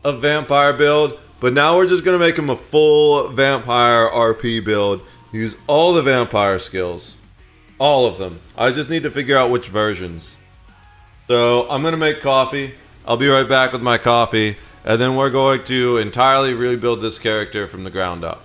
of vampire build, but now we're just gonna make him a full vampire RP build. Use all the vampire skills, all of them. I just need to figure out which versions. So I'm gonna make coffee. I'll be right back with my coffee, and then we're going to entirely rebuild this character from the ground up.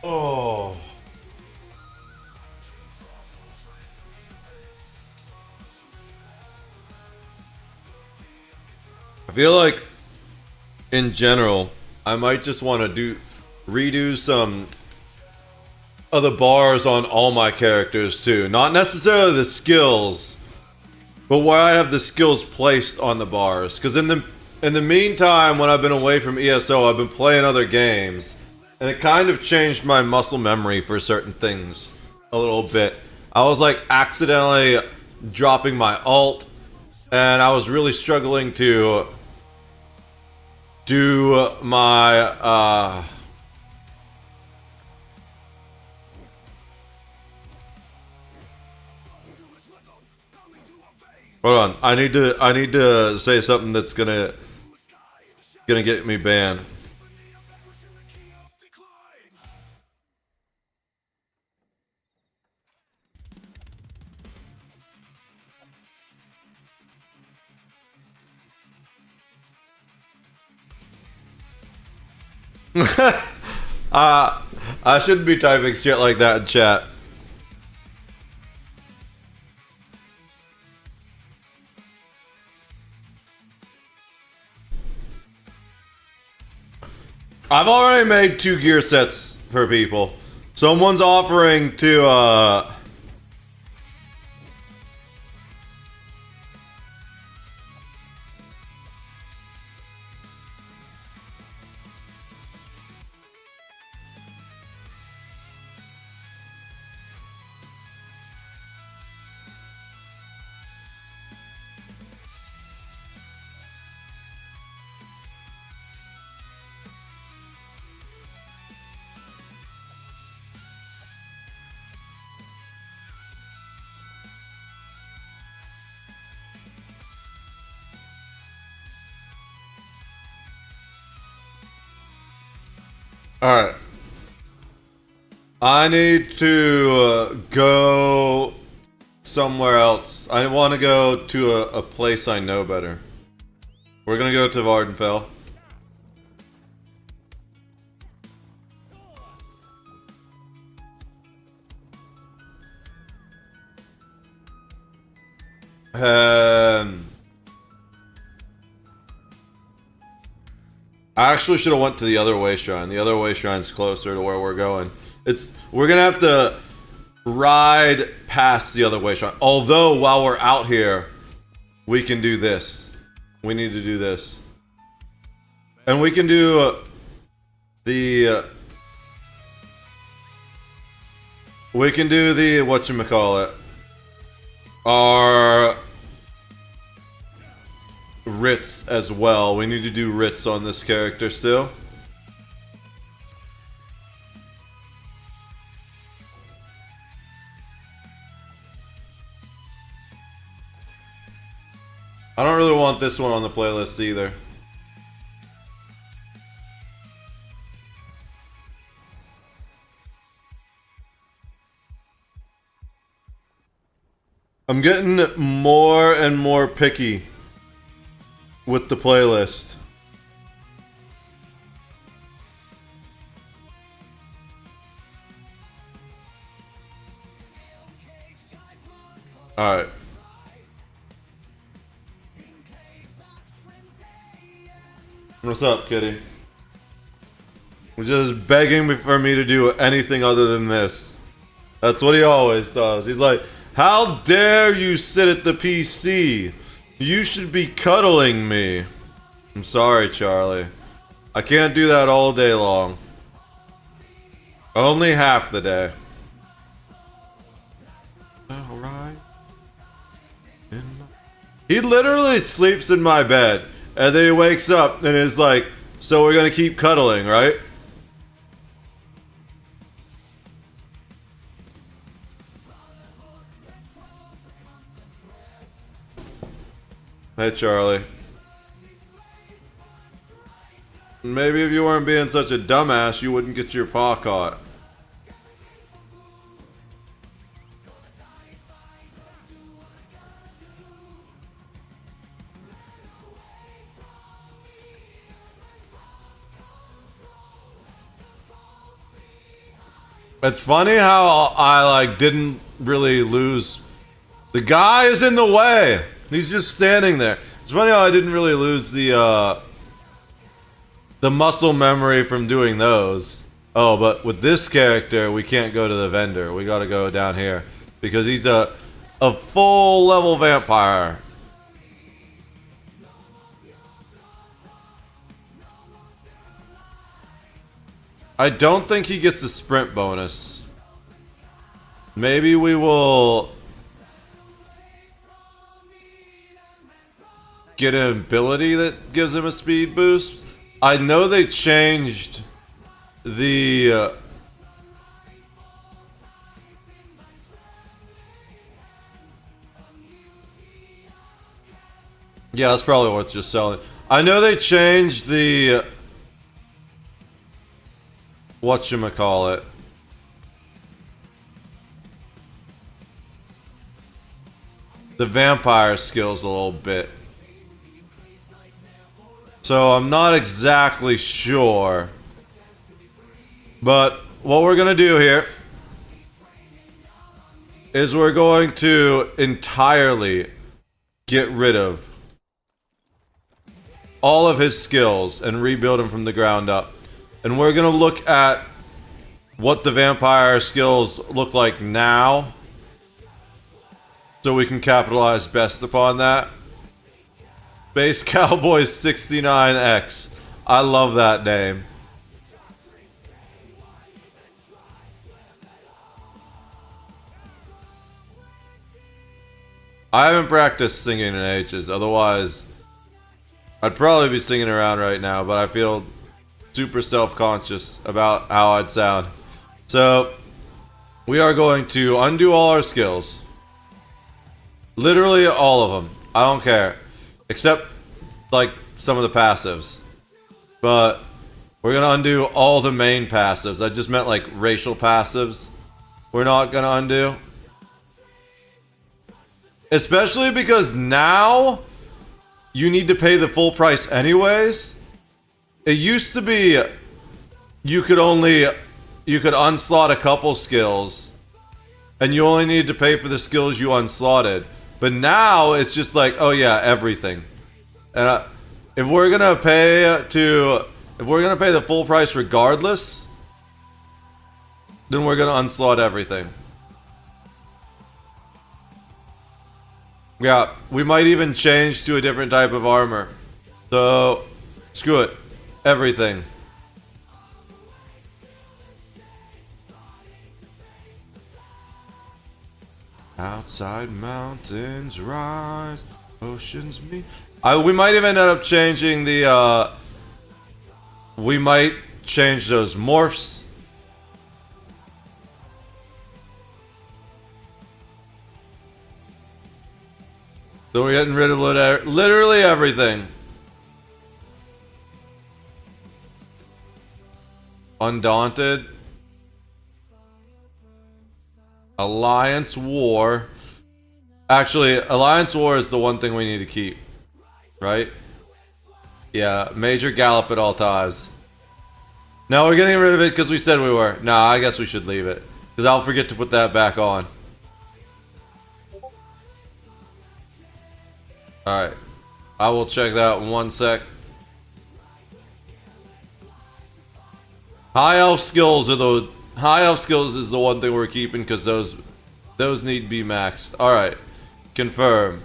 Oh. I feel like, in general, I might just want to redo some of the bars on all my characters too. Not necessarily the skills, but where I have the skills placed on the bars. Because in the meantime, when I've been away from ESO, I've been playing other games, and it kind of changed my muscle memory for certain things a little bit. I was like accidentally dropping my alt and I was really struggling to do my hold on. I need to say something that's gonna get me banned. I shouldn't be typing shit like that in chat. I've already made 2 gear sets for people. Someone's offering to Alright. I need to go somewhere else. I want to go to a place I know better. We're gonna go to Vardenfell. I actually should have went to the other way shrine. The other way shrine's closer to where we're going. We're gonna have to ride past the other way shrine. Although while we're out here, we can do this. We need to do this, and we can do we can do the whatchamacallit, our writs as well. We need to do writs on this character still. I don't really want this one on the playlist either. I'm getting more and more picky with the playlist. Alright. What's up, kitty? He's just begging for me to do anything other than this. That's what he always does. He's like, how dare you sit at the PC? You should be cuddling me. I'm sorry, Charlie. I can't do that all day long. Only half the day. Alright. He literally sleeps in my bed. And then he wakes up and is like, so we're gonna keep cuddling, right? Hey, Charlie. Maybe if you weren't being such a dumbass, you wouldn't get your paw caught. It's funny how I didn't really lose. The guy is in the way. He's just standing there. It's funny how I didn't really lose the muscle memory from doing those. Oh, but with this character, we can't go to the vendor. We gotta go down here because he's a full level vampire. I don't think he gets the sprint bonus. Maybe we will... get an ability that gives him a speed boost. I know they changed the... yeah, that's probably worth just selling. I know they changed the... whatchamacallit. The vampire skills a little bit. So I'm not exactly sure. But what we're going to do here is we're going to entirely get rid of all of his skills and rebuild him from the ground up. And we're going to look at what the vampire skills look like now, so we can capitalize best upon that. Space Cowboys 69X. I love that name. I haven't practiced singing in ages, otherwise I'd probably be singing around right now, but I feel super self-conscious about how I'd sound. So, we are going to undo all our skills. Literally all of them. I don't care. Except, like, some of the passives. But, we're gonna undo all the main passives. I just meant, like, racial passives. We're not gonna undo. Especially because now, you need to pay the full price anyways. It used to be, you could unslot a couple skills, and you only need to pay for the skills you unslotted. But now it's just like, oh yeah, everything. And if we're gonna pay the full price regardless, then we're gonna unslot everything. Yeah, we might even change to a different type of armor. So, screw it. Everything. Outside mountains rise, oceans meet. We might even end up changing the, we might change those morphs. So we're getting rid of literally everything. Undaunted. Alliance War. Actually, Alliance War is the one thing we need to keep. Right? Yeah, Major Gallop at all times. No, we're getting rid of it because we said we were. Nah, I guess we should leave it. Because I'll forget to put that back on. Alright. I will check that in 1 sec. High elf skills is the one thing we're keeping because those need to be maxed. Alright. Confirm.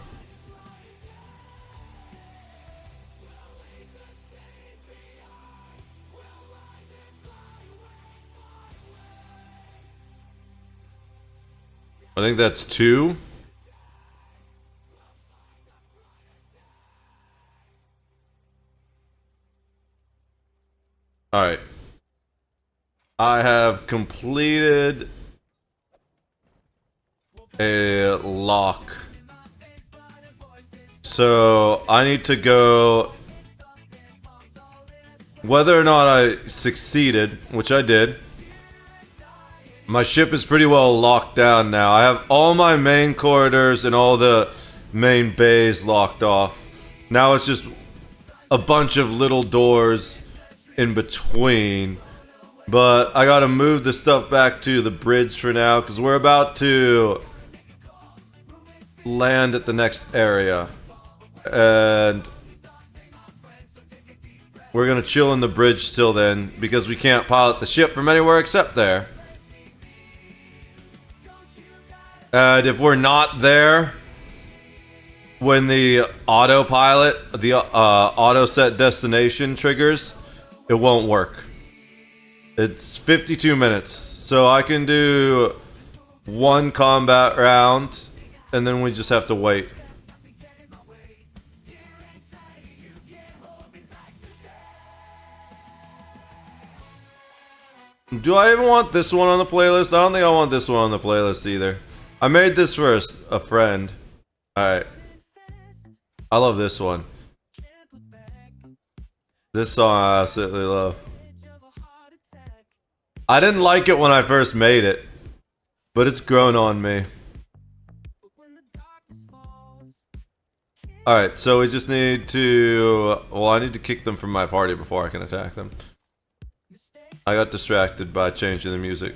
I think that's 2. Alright. I have completed a lock. So I need to go. Whether or not I succeeded, which I did. My ship is pretty well locked down now. I have all my main corridors and all the main bays locked off. Now it's just a bunch of little doors in between. But I gotta move the stuff back to the bridge for now because we're about to land at the next area. And we're gonna chill in the bridge till then because we can't pilot the ship from anywhere except there. And if we're not there when the autopilot, the auto set destination triggers, it won't work. It's 52 minutes, so I can do 1 combat round, and then we just have to wait. Do I even want this one on the playlist? I don't think I want this one on the playlist either. I made this for a friend. Alright. I love this one. This song I absolutely love. I didn't like it when I first made it, but it's grown on me. Alright, so we just need to... Well, I need to kick them from my party before I can attack them. I got distracted by changing the music.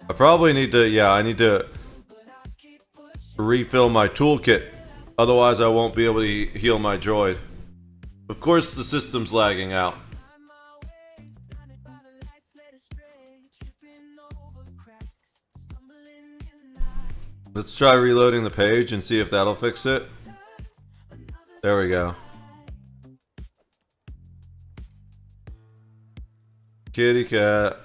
I probably need to... Yeah, I need to refill my toolkit. Otherwise, I won't be able to heal my droid. Of course, the system's lagging out. Let's try reloading the page and see if that'll fix it. There we go. Kitty cat.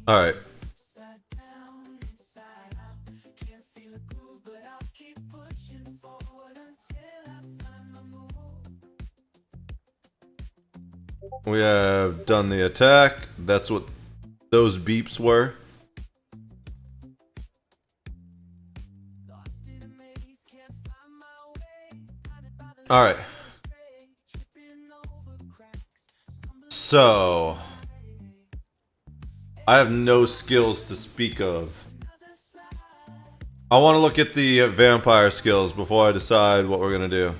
Alright. We have done the attack. That's what those beeps were. Alright. So... I have no skills to speak of. I want to look at the vampire skills before I decide what we're gonna do.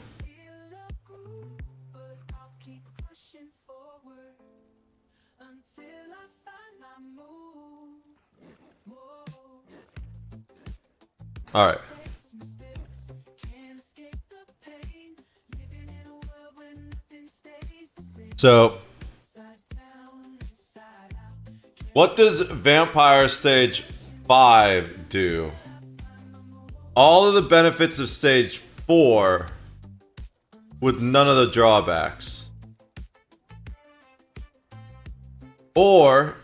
Alright. So, what does Vampire Stage 5 do? All of the benefits of Stage 4 with none of the drawbacks. Or,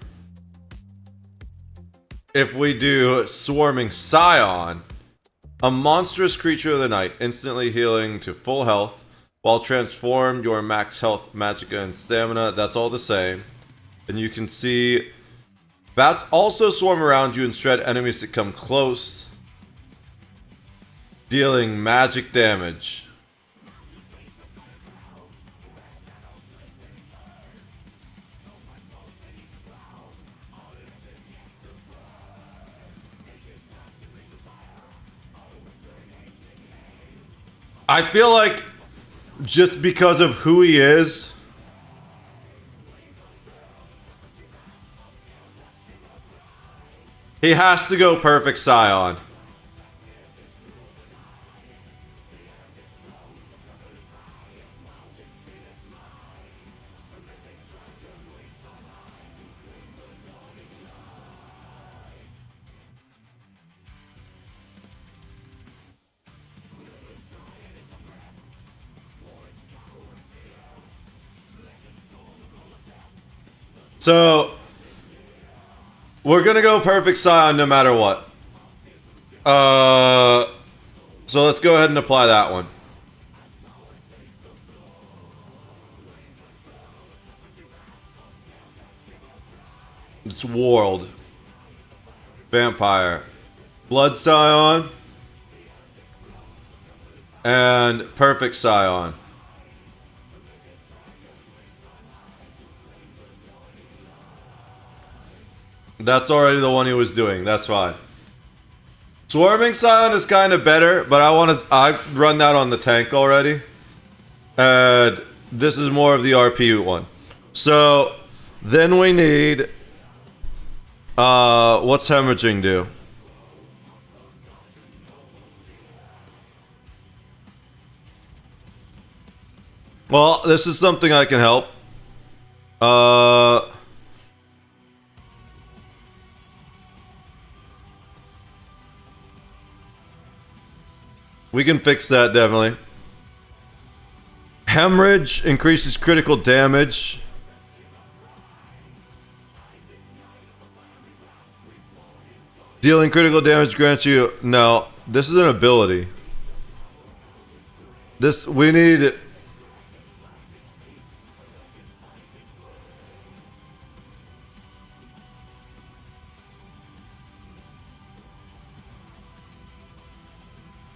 if we do Swarming Scion, a monstrous creature of the night, instantly healing to full health, while transformed your max health, magicka, and stamina. That's all the same. And you can see bats also swarm around you and shred enemies that come close, dealing magic damage. I feel like just because of who he is, he has to go perfect Scion. So, we're gonna go perfect Scion no matter what. So let's go ahead and apply that one. It's World. Vampire. Blood Scion. And perfect Scion. That's already the one he was doing. That's fine. Swarming Scion is kind of better, but I've run that on the tank already. And this is more of the RP one. So, then we need... what's Hemorrhaging do? Well, this is something I can help. We can fix that, definitely. Hemorrhage increases critical damage. Dealing critical damage grants you... No, this is an ability. This... We need...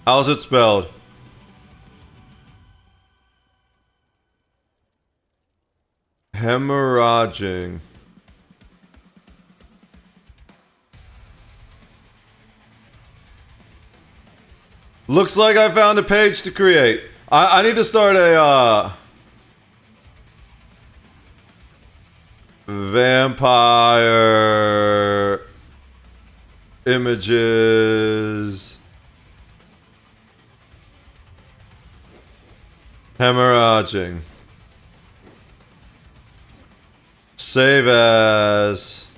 How's it spelled? Hemorrhaging. Looks like I found a page to create. I need to start a vampire images hemorrhaging. Save as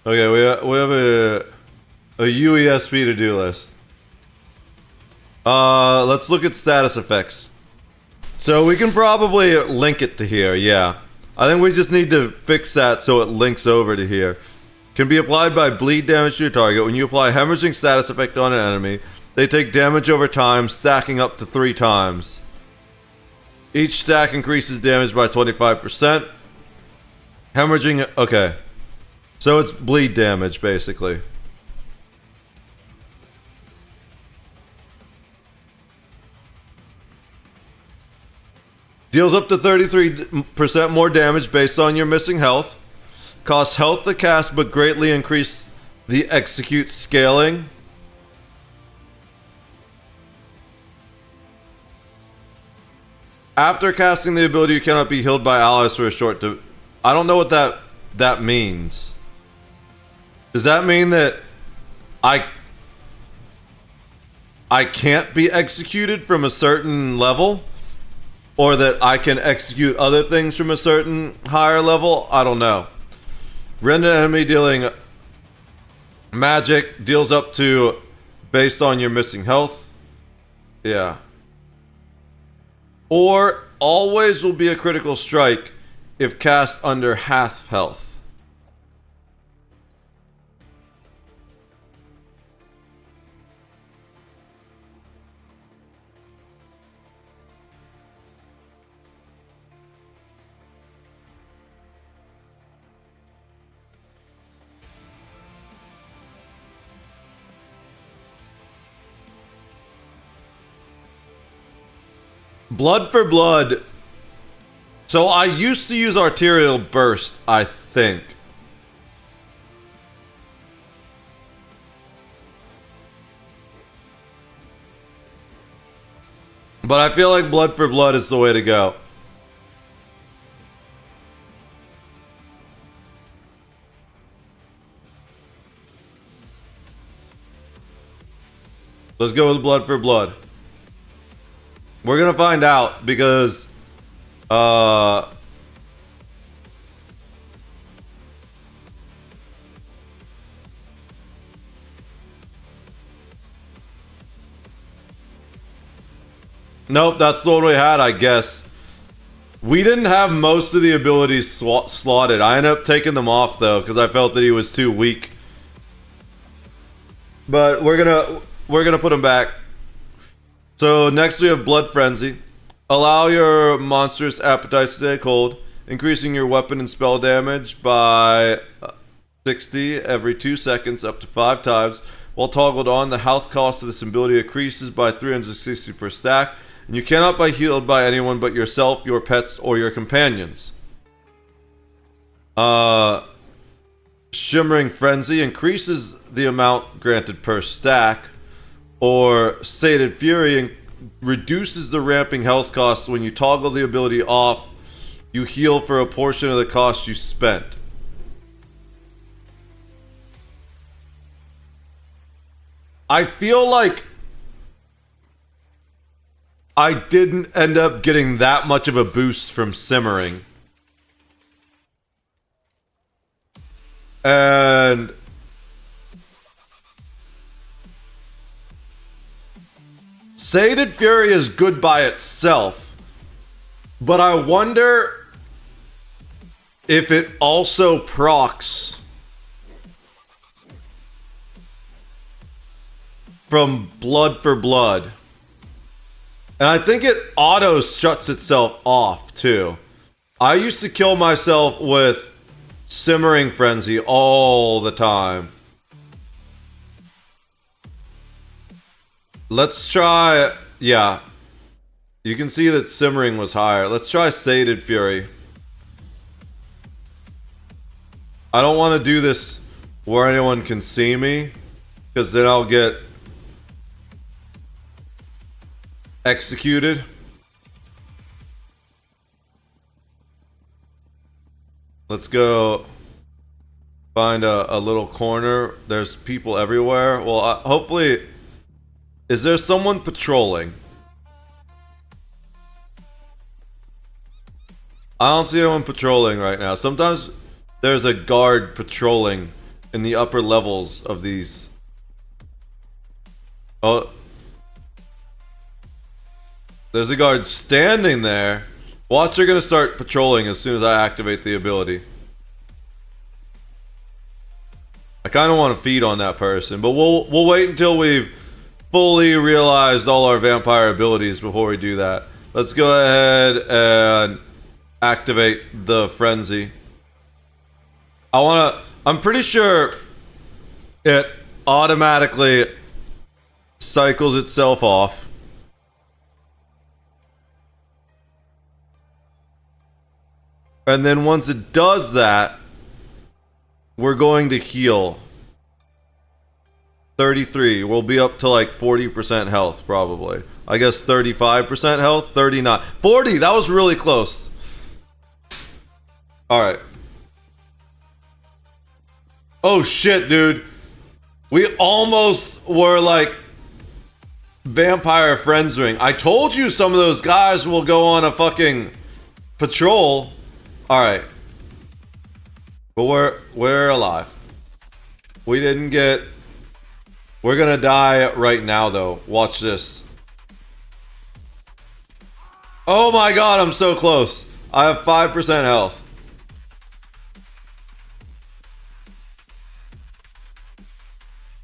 okay, we have a UESP to-do list. Let's look at status effects. So we can probably link it to here, yeah. I think we just need to fix that so it links over to here. Can be applied by bleed damage to your target. When you apply hemorrhaging status effect on an enemy, they take damage over time, stacking up to 3 times. Each stack increases damage by 25%. Hemorrhaging, okay. So it's bleed damage, basically. Deals up to 33% more damage based on your missing health. Costs health to cast, but greatly increase the execute scaling. After casting the ability, you cannot be healed by allies for a short time. I don't know what that means. Does that mean that I can't be executed from a certain level? Or that I can execute other things from a certain higher level? I don't know. Render enemy dealing magic deals up to based on your missing health. Yeah. Or always will be a critical strike if cast under half health. Blood for blood. So I used to use arterial burst, I think. But I feel like blood for blood is the way to go. Let's go with blood for blood. We're gonna find out because nope, that's the one we had, I guess. We didn't have most of the abilities slotted. I ended up taking them off though because I felt that he was too weak. But we're gonna put him back. So next we have Blood Frenzy. Allow your monstrous appetite to stay cold, increasing your weapon and spell damage by 60 every 2 seconds up to 5 times. While toggled on, the health cost of this ability increases by 360 per stack, and you cannot be healed by anyone but yourself, your pets, or your companions. Shimmering Frenzy increases the amount granted per stack. Or Sated Fury reduces the ramping health cost when you toggle the ability off. You heal for a portion of the cost you spent. I feel like I didn't end up getting that much of a boost from Simmering. And Sated Fury is good by itself, But I wonder if it also procs from blood for blood. And I think it auto shuts itself off too. I used to kill myself with Simmering Frenzy all the time. Let's try... Yeah. You can see that Simmering was higher. Let's try Sated Fury. I don't want to do this where anyone can see me, because then I'll get executed. Let's go find a little corner. There's people everywhere. Well, hopefully... Is there someone patrolling? I don't see anyone patrolling right now. Sometimes there's a guard patrolling in the upper levels of these. Oh. There's a guard standing there. Watch, they're gonna start patrolling as soon as I activate the ability. I kind of want to feed on that person, but we'll wait until we've fully realized all our vampire abilities before we do that. Let's go ahead and activate the frenzy. I'm pretty sure it automatically cycles itself off. And then once it does that, we're going to heal. 33. We'll be up to like 40% health, probably. I guess 35% health, 39. 40! That was really close. Alright. Oh shit, dude. We almost were like vampire frenzying. I told you some of those guys will go on a fucking patrol. Alright. But we're alive. We didn't get... We're gonna die right now, though. Watch this. Oh my god, I'm so close. I have 5% health.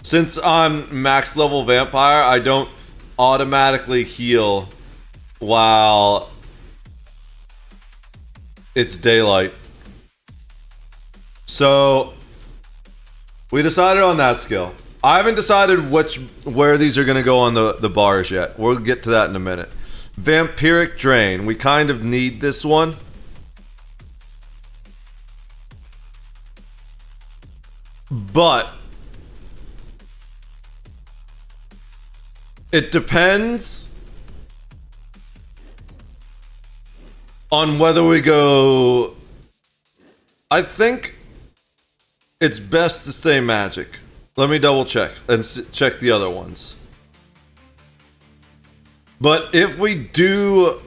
Since I'm max level vampire, I don't automatically heal while it's daylight. So, we decided on that skill. I haven't decided where these are going to go on the bars yet. We'll get to that in a minute. Vampiric Drain. We kind of need this one. But it depends on whether we go... I think it's best to stay magic. Let me double check and check the other ones. But if we do...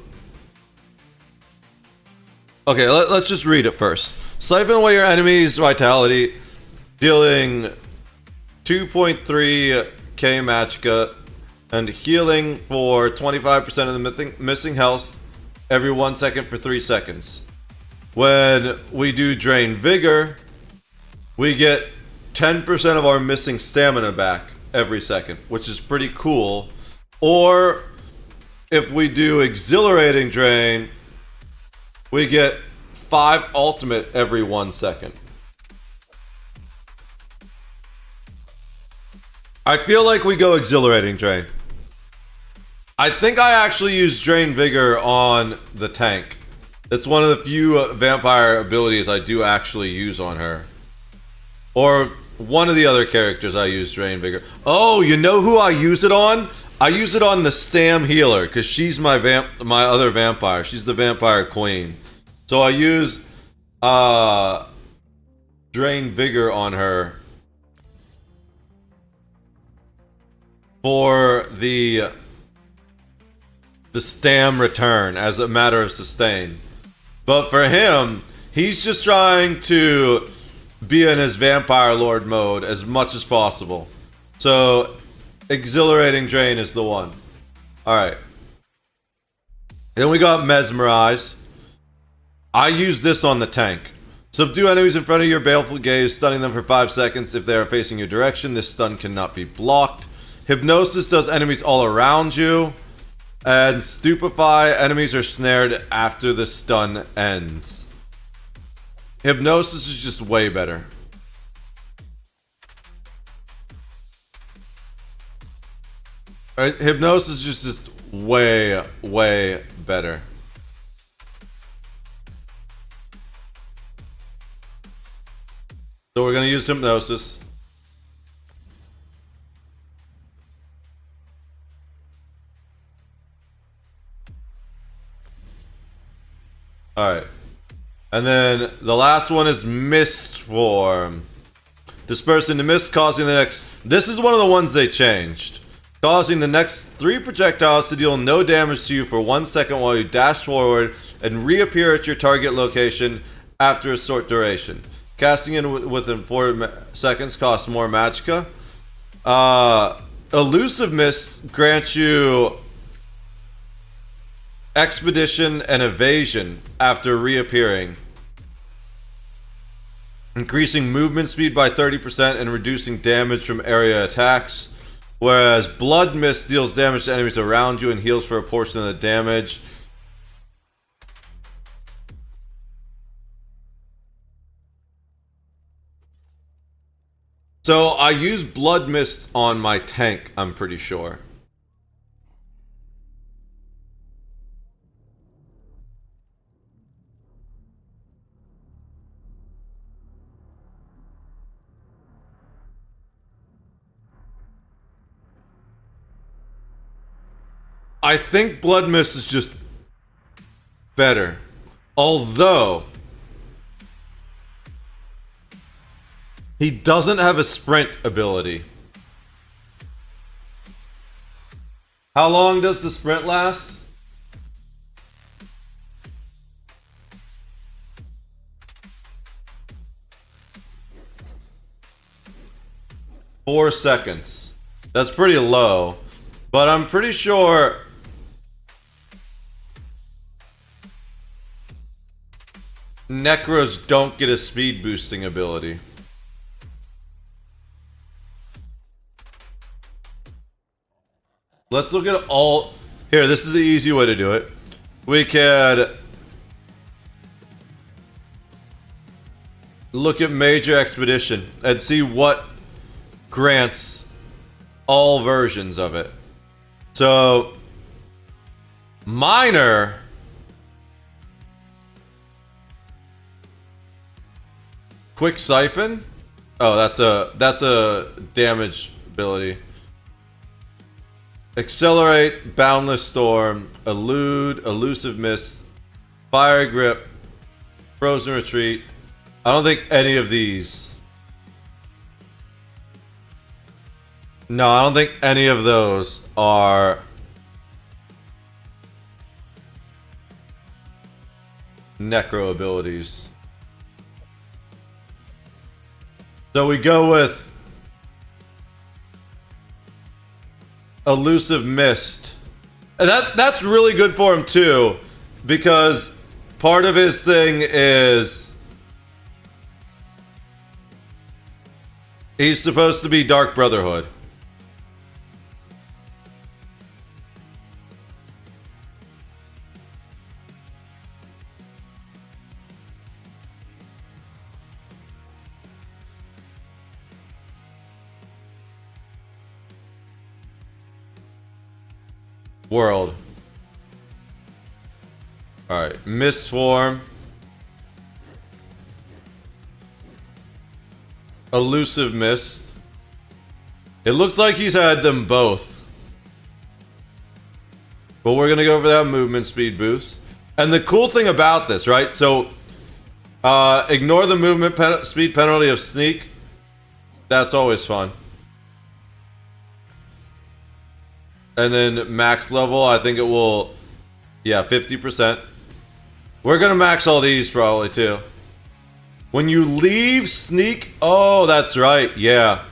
Okay, let's just read it first. Siphon away your enemy's vitality, dealing 2.3k magicka, and healing for 25% of the missing health every 1 second for 3 seconds. When we do Drain Vigor, we get 10% of our missing stamina back every second, which is pretty cool. Or if we do Exhilarating Drain, we get 5 ultimate every 1 second. I feel like we go Exhilarating Drain. I think I actually use Drain Vigor on the tank. It's one of the few vampire abilities I do actually use on her. Or one of the other characters I use Drain Vigor. Oh, you know who I use it on? I use it on the Stam Healer, because she's my other vampire. She's the vampire queen. So I use Drain Vigor on her for the Stam return as a matter of sustain. But for him, he's just trying to be in his Vampire Lord mode as much as possible. So, Exhilarating Drain is the one. Alright. Then we got Mesmerize. I use this on the tank. Subdue enemies in front of your baleful gaze, stunning them for 5 seconds if they are facing your direction. This stun cannot be blocked. Hypnosis does enemies all around you. And Stupefy, enemies are snared after the stun ends. Hypnosis is just way better. Right? Hypnosis is just way, way better. So we're going to use Hypnosis. Alright. And then the last one is Mist Form. Disperse into mist, causing the next... This is one of the ones they changed. Causing the next 3 projectiles to deal no damage to you for 1 second while you dash forward and reappear at your target location after a short duration. Casting in within 4 seconds costs more magicka. Elusive Mist grants you Expedition and Evasion after reappearing. Increasing movement speed by 30% and reducing damage from area attacks. Whereas Blood Mist deals damage to enemies around you and heals for a portion of the damage. So I use Blood Mist on my tank, I'm pretty sure. I think Blood Mist is just better. Although he doesn't have a sprint ability. How long does the sprint last? Four seconds. That's pretty low. But I'm pretty sure Necros don't get a speed boosting ability. Let's look at all... Here, this is the easy way to do it. We could look at Major Expedition and see what grants all versions of it. So, Minor... Quick Siphon? Oh, that's a damage ability. Accelerate, Boundless Storm, Elude, Elusive Mist, Fire Grip, Frozen Retreat. I don't think any of these. No, I don't think any of those are Necro abilities. So we go with Elusive Mist. And that's really good for him too, because part of his thing is he's supposed to be Dark Brotherhood. World. Alright, Mist Form. Elusive Mist. It looks like he's had them both. But we're gonna go for that movement speed boost. And the cool thing about this, right? So, ignore the movement speed penalty of Sneak. That's always fun. And then max level, I think it will... Yeah, 50%. We're gonna max all these probably too. When you leave Sneak... Oh, that's right, yeah.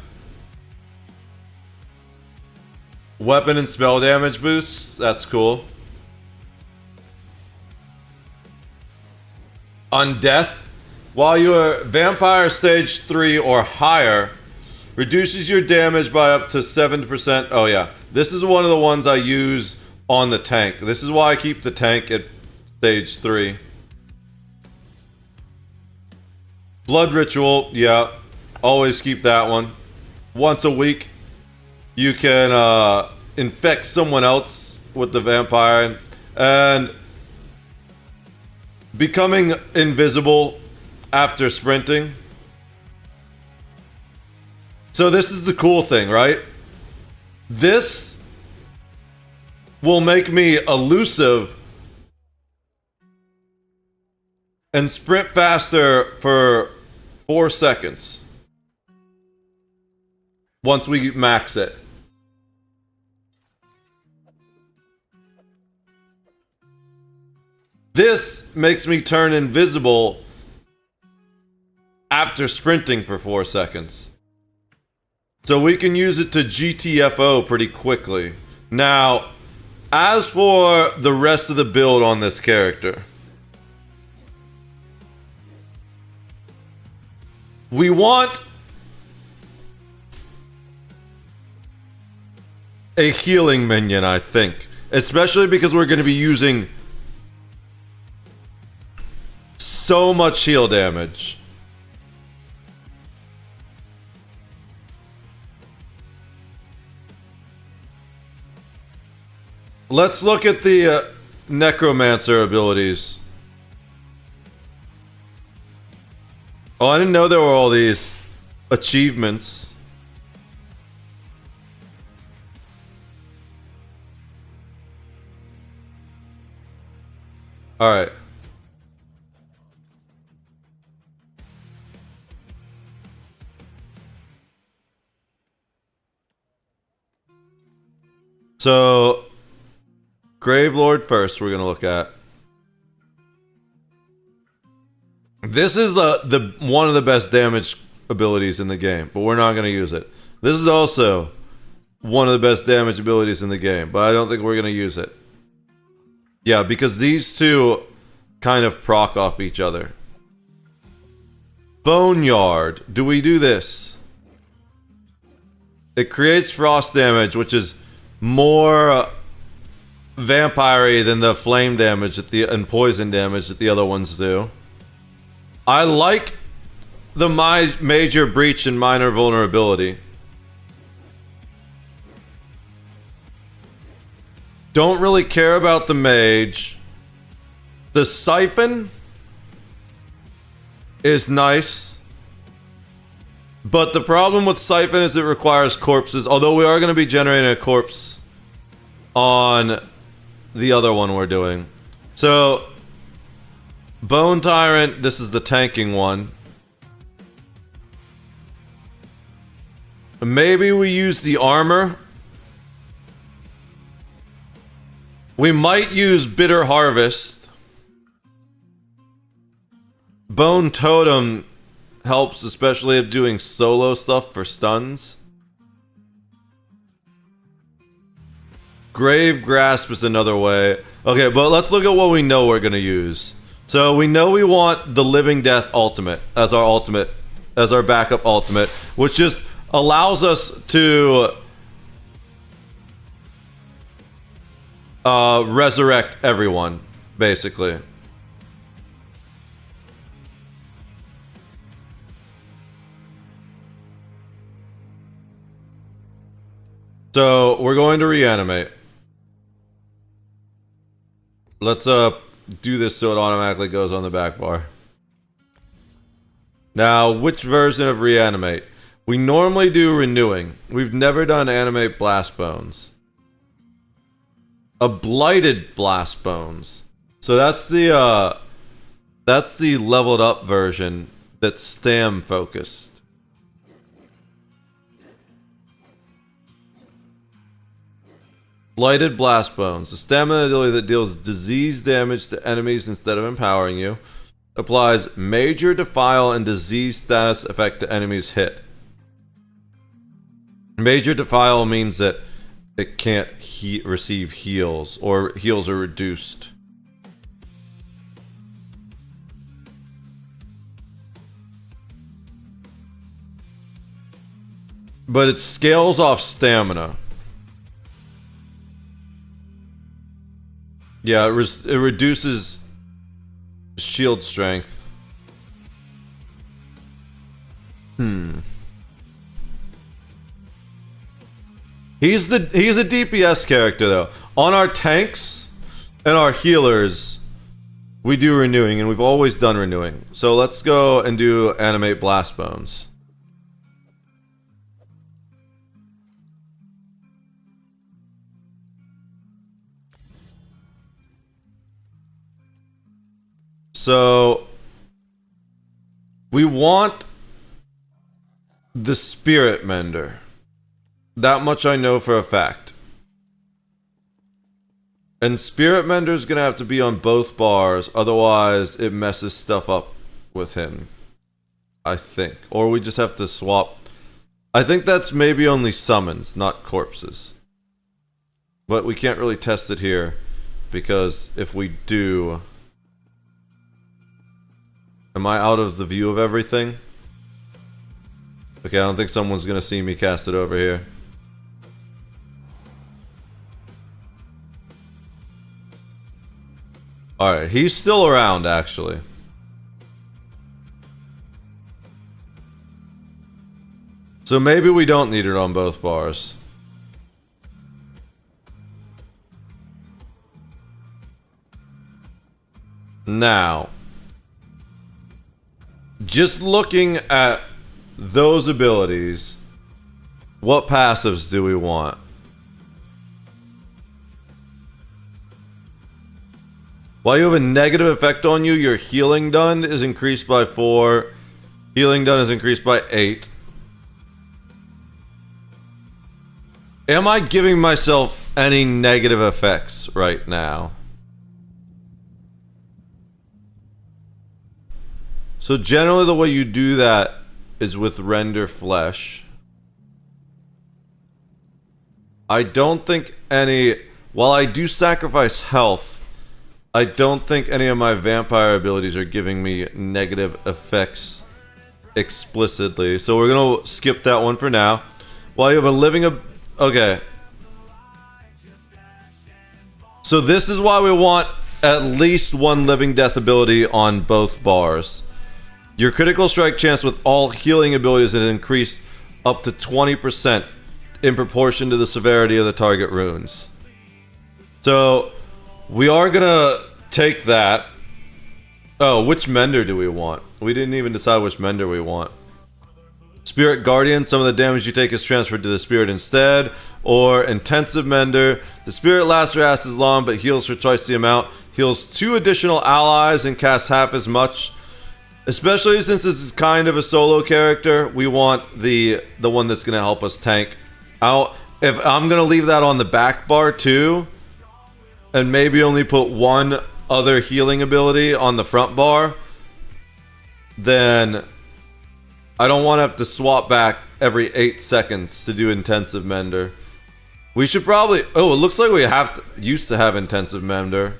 Weapon and spell damage boosts, that's cool. on death, while you are vampire stage 3 or higher, reduces your damage by up to 7%. Oh yeah, this is one of the ones I use on the tank. This is why I keep the tank at stage 3. Blood ritual, yeah, always keep that one. Once a week, you can infect someone else with the vampire, and becoming invisible after sprinting. So this is the cool thing, right? This will make me elusive and sprint faster for 4 seconds once we max it. This makes me turn invisible after sprinting for 4 seconds. So we can use it to GTFO pretty quickly. Now, as for the rest of the build on this character, we want a healing minion, I think. Especially because we're going to be using so much heal damage. Let's look at the necromancer abilities. Oh, I didn't know there were all these achievements. All right. So, Gravelord first we're going to look at. This is the one of the best damage abilities in the game, but we're not going to use it. This is also one of the best damage abilities in the game, but I don't think we're going to use it. Yeah, because these two kind of proc off each other. Boneyard. Do we do this? It creates frost damage, which is more vampire-y than the flame damage and poison damage that the other ones do. I like the major breach and minor vulnerability. Don't really care about the mage. The siphon is nice. But the problem with siphon is it requires corpses. Although we are going to be generating a corpse on the other one we're doing. So, Bone Tyrant, this is the tanking one. Maybe we use the armor. We might use Bitter Harvest. Bone Totem helps, especially if doing solo stuff for stuns. Grave Grasp is another way. Okay, but let's look at what we know we're gonna use. So we know we want the Living Death ultimate as our backup ultimate, which just allows us to resurrect everyone, basically. So we're going to reanimate. Let's do this so it automatically goes on the back bar. Now, which version of reanimate? We normally do renewing. We've never done animate blast bones. A blighted blast bones. So that's the leveled up version that's stam focused. Blighted Blast Bones. The stamina ability that deals disease damage to enemies instead of empowering you. Applies major defile and disease status effect to enemies hit. Major defile means that it can't receive heals, or heals are reduced. But it scales off stamina. Yeah, it reduces shield strength. He's a DPS character though. On our tanks and our healers, we do renewing, and we've always done renewing. So let's go and do animate blast bones. So we want the Spirit Mender. That much I know for a fact. And Spirit Mender's gonna have to be on both bars, otherwise it messes stuff up with him. I think. Or we just have to swap. I think that's maybe only summons, not corpses. But we can't really test it here, because if we do... Am I out of the view of everything? Okay, I don't think someone's gonna see me cast it over here. Alright, he's still around, actually. So maybe we don't need it on both bars. Now, just looking at those abilities, what passives do we want? While you have a negative effect on you, your healing done is increased by 4. Healing done is increased by 8. Am I giving myself any negative effects right now? So generally the way you do that is with render flesh. I don't think any... While I do sacrifice health, I don't think any of my vampire abilities are giving me negative effects explicitly. So we're gonna skip that one for now. While you have a living... Okay. So this is why we want at least one living death ability on both bars. Your critical strike chance with all healing abilities is increased up to 20% in proportion to the severity of the target runes. So... we are gonna take that. Oh, which Mender do we want? We didn't even decide which Mender we want. Spirit Guardian, some of the damage you take is transferred to the Spirit instead. Or Intensive Mender. The Spirit lasts for half as long, but heals for twice the amount. Heals 2 additional allies and casts half as much. Especially since this is kind of a solo character, we want the one that's gonna help us tank. If I'm gonna leave that on the back bar too, and maybe only put one other healing ability on the front bar, then I don't want to have to swap back every 8 seconds to do Intensive Mender. We should probably... Oh, it looks like we used to have Intensive Mender.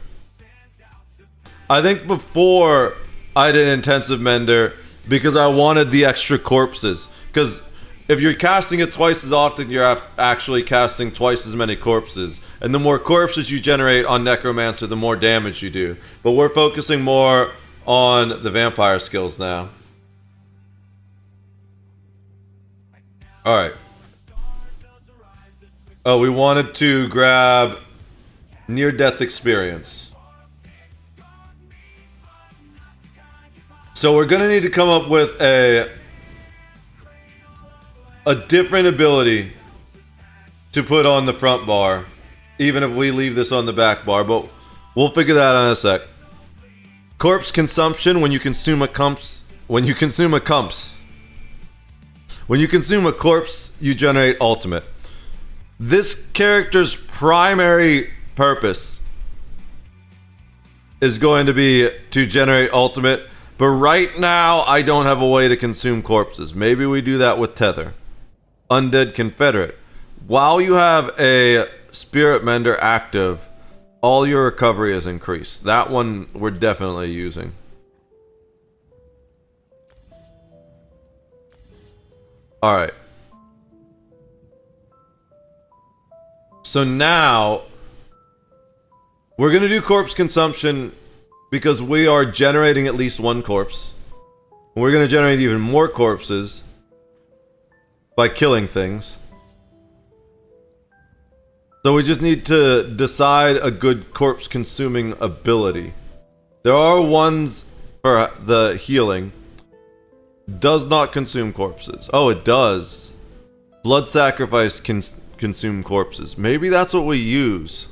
I think before I did Intensive Mender because I wanted the extra corpses. Because if you're casting it twice as often, you're actually casting twice as many corpses. And the more corpses you generate on Necromancer, the more damage you do. But we're focusing more on the vampire skills now. Alright. Oh, we wanted to grab near-death experience. So we're gonna need to come up with a different ability to put on the front bar, even if we leave this on the back bar, but we'll figure that out in a sec. Corpse consumption, when you consume a corpse, you generate ultimate. This character's primary purpose is going to be to generate ultimate, but right now I don't have a way to consume corpses. Maybe we do that with Tether. Undead Confederate. While you have a Spirit Mender active, all your recovery is increased. That one we're definitely using. Alright. So now we're gonna do corpse consumption because we are generating at least one corpse. We're gonna generate even more corpses by killing things. So we just need to decide a good corpse consuming ability. There are ones for the healing. Does not consume corpses. Oh, it does. Blood sacrifice can consume corpses. Maybe that's what we use.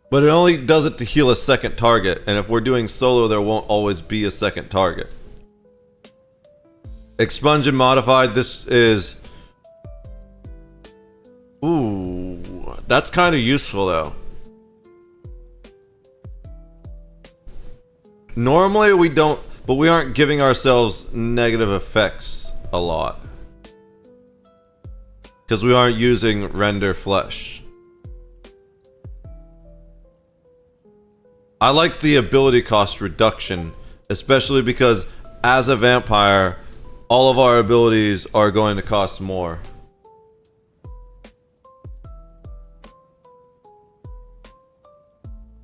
But it only does it to heal a second target, and if we're doing solo, there won't always be a second target. Expunge and modified, this is... Ooh, that's kind of useful though. Normally we don't, but we aren't giving ourselves negative effects a lot. Because we aren't using render flesh. I like the ability cost reduction, especially because as a vampire, all of our abilities are going to cost more.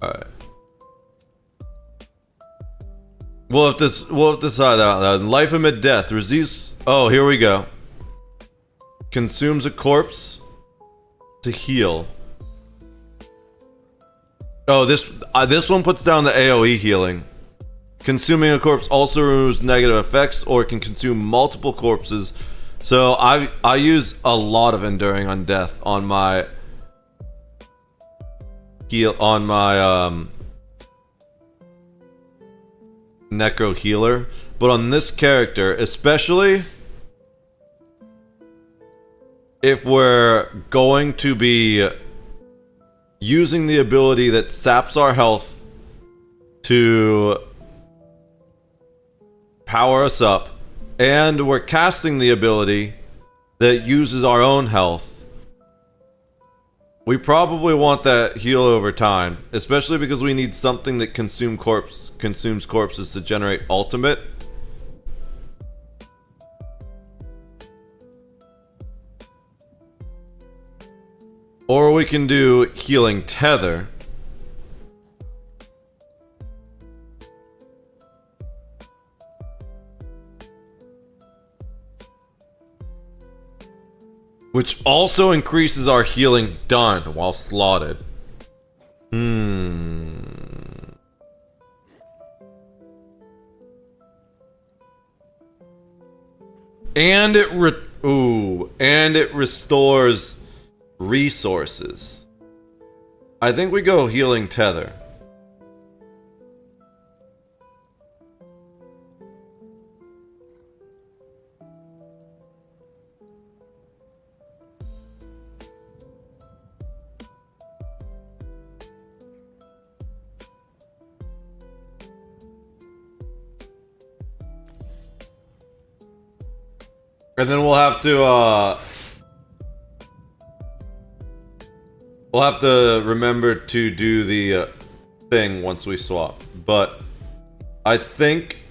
Alright. We'll have to decide that out loud. Life amid death. Resist. Oh, here we go. Consumes a corpse to heal. Oh, this one puts down the AoE healing. Consuming a corpse also removes negative effects, or it can consume multiple corpses. So I use a lot of enduring undeath on my necro healer, but on this character, especially if we're going to be using the ability that saps our health to power us up, and we're casting the ability that uses our own health, we probably want that heal over time, especially because we need something that consumes corpses to generate ultimate. Or we can do healing tether. Which also increases our healing done while slotted. And it restores resources. I think we go healing tether. And then we'll have to remember to do the thing once we swap. But I think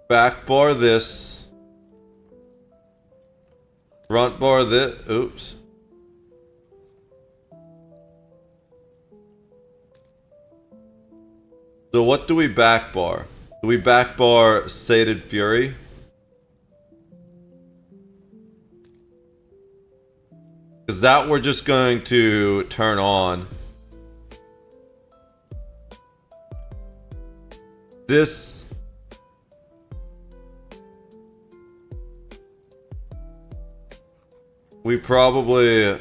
back bar this, front bar this. Oops. So what do we back bar? Do we back bar Sated Fury? Because that we're just going to turn on. This... we probably...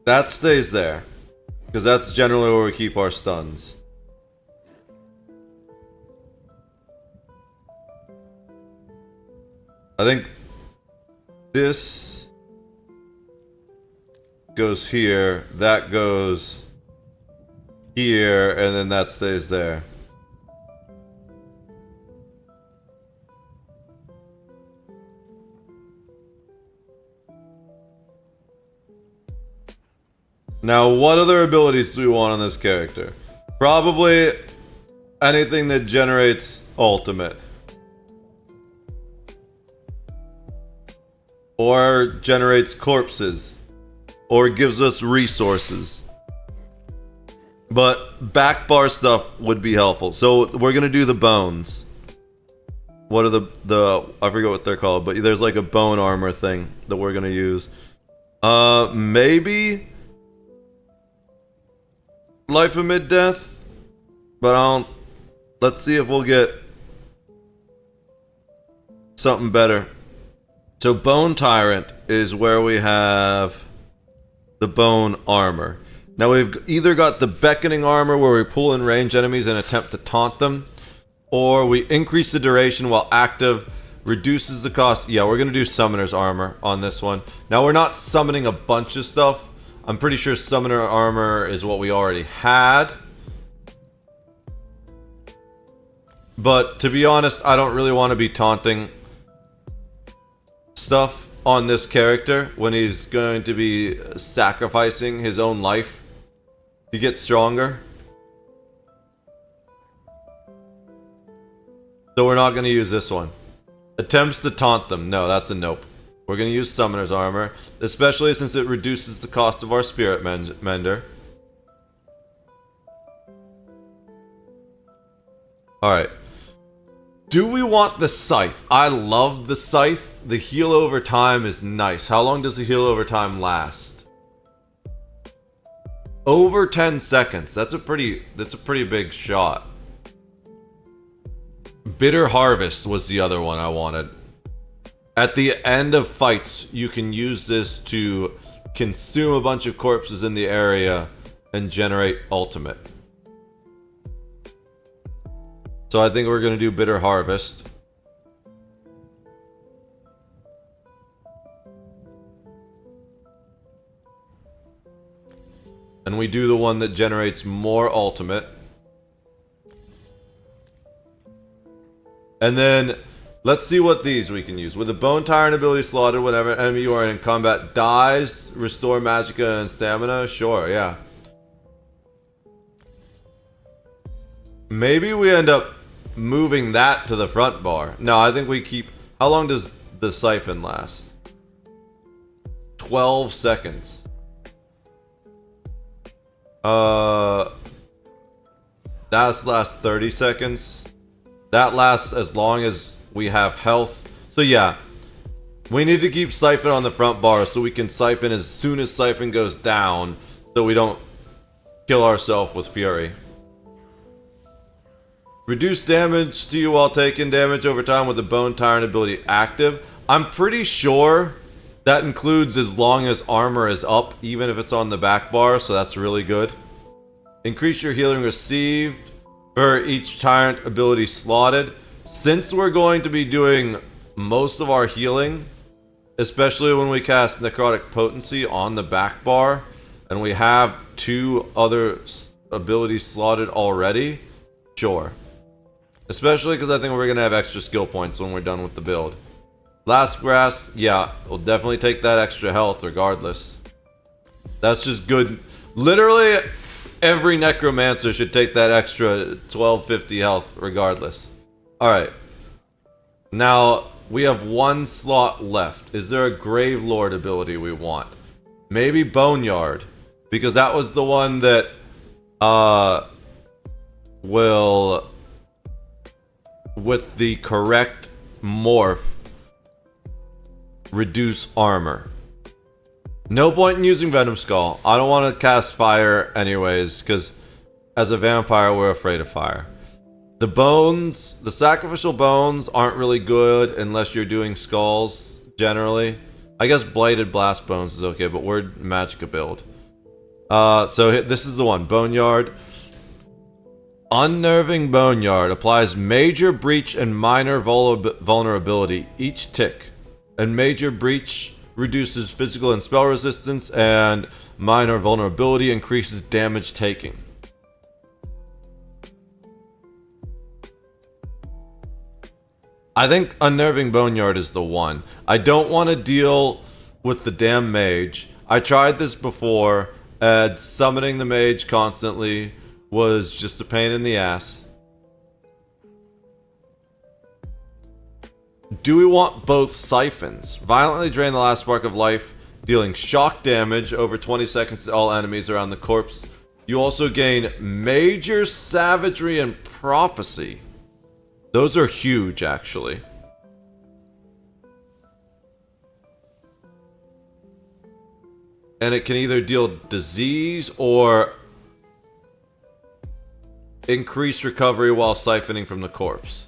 that stays there. Because that's generally where we keep our stuns. I think this goes here, that goes here, and then that stays there. Now, what other abilities do we want on this character? Probably anything that generates ultimate. Or generates corpses. Or gives us resources. But back bar stuff would be helpful. So we're gonna do the bones. What are the I forget what they're called, but there's like a bone armor thing that we're gonna use. Maybe Life Amid Death, but I don't. Let's see if we'll get something better. So Bone Tyrant is where we have the bone armor. Now we've either got the beckoning armor where we pull in range enemies and attempt to taunt them, or we increase the duration while active, reduces the cost. Yeah, we're gonna do summoner's armor on this one. Now we're not summoning a bunch of stuff. I'm pretty sure summoner armor is what we already had. But to be honest, I don't really want to be taunting stuff on this character when he's going to be sacrificing his own life to get stronger. So we're not going to use this one. Attempts to taunt them. No, that's a nope. We're going to use Summoner's Armor, especially since it reduces the cost of our Spirit Mender. Alright. Do we want the Scythe? I love the Scythe. The heal over time is nice. How long does the heal over time last? Over 10 seconds. That's a pretty big shot. Bitter Harvest was the other one I wanted. At the end of fights, you can use this to consume a bunch of corpses in the area and generate ultimate. So I think we're going to do Bitter Harvest. And we do the one that generates more ultimate. And then, let's see what these we can use. With the Bone Tyrant ability slotted, whenever enemy you are in combat dies, restore magicka and stamina. Sure, yeah. Maybe we end up moving that to the front bar. No, I think we keep... How long does the siphon last? 12 seconds. That lasts 30 seconds. That lasts as long as we have health. So yeah, we need to keep Siphon on the front bar so we can Siphon as soon as Siphon goes down, so we don't kill ourselves with Fury. Reduce damage to you while taking damage over time with the Bone Tyrant ability active. I'm pretty sure that includes as long as armor is up, even if it's on the back bar, so that's really good. Increase your healing received for each Tyrant ability slotted. Since we're going to be doing most of our healing, especially when we cast Necrotic Potency on the back bar, and we have 2 other abilities slotted already, sure. Especially because I think we're going to have extra skill points when we're done with the build. Last Grass, yeah, we'll definitely take that extra health regardless. That's just good. Literally, every Necromancer should take that extra 1250 health regardless. Alright. Now, we have 1 slot left. Is there a Grave Lord ability we want? Maybe Boneyard. Because that was the one that will, with the correct morph, reduce armor. No point in using Venom Skull. I don't want to cast fire anyways, because as a vampire, we're afraid of fire. The bones, the sacrificial bones aren't really good unless you're doing skulls, generally. I guess Blighted Blast Bones is okay, but we're Magicka build. So this is the one, Boneyard. Unnerving Boneyard applies major breach and minor vulnerability each tick. And major breach reduces physical and spell resistance, and minor vulnerability increases damage taking. I think Unnerving Boneyard is the one. I don't want to deal with the damn mage. I tried this before, And summoning the mage constantly was just a pain in the ass. Do we want both siphons? Violently drain the last spark of life, dealing shock damage over 20 seconds to all enemies around the corpse. You also gain major savagery and prophecy. Those are huge, actually. And it can either deal disease or increase recovery while siphoning from the corpse.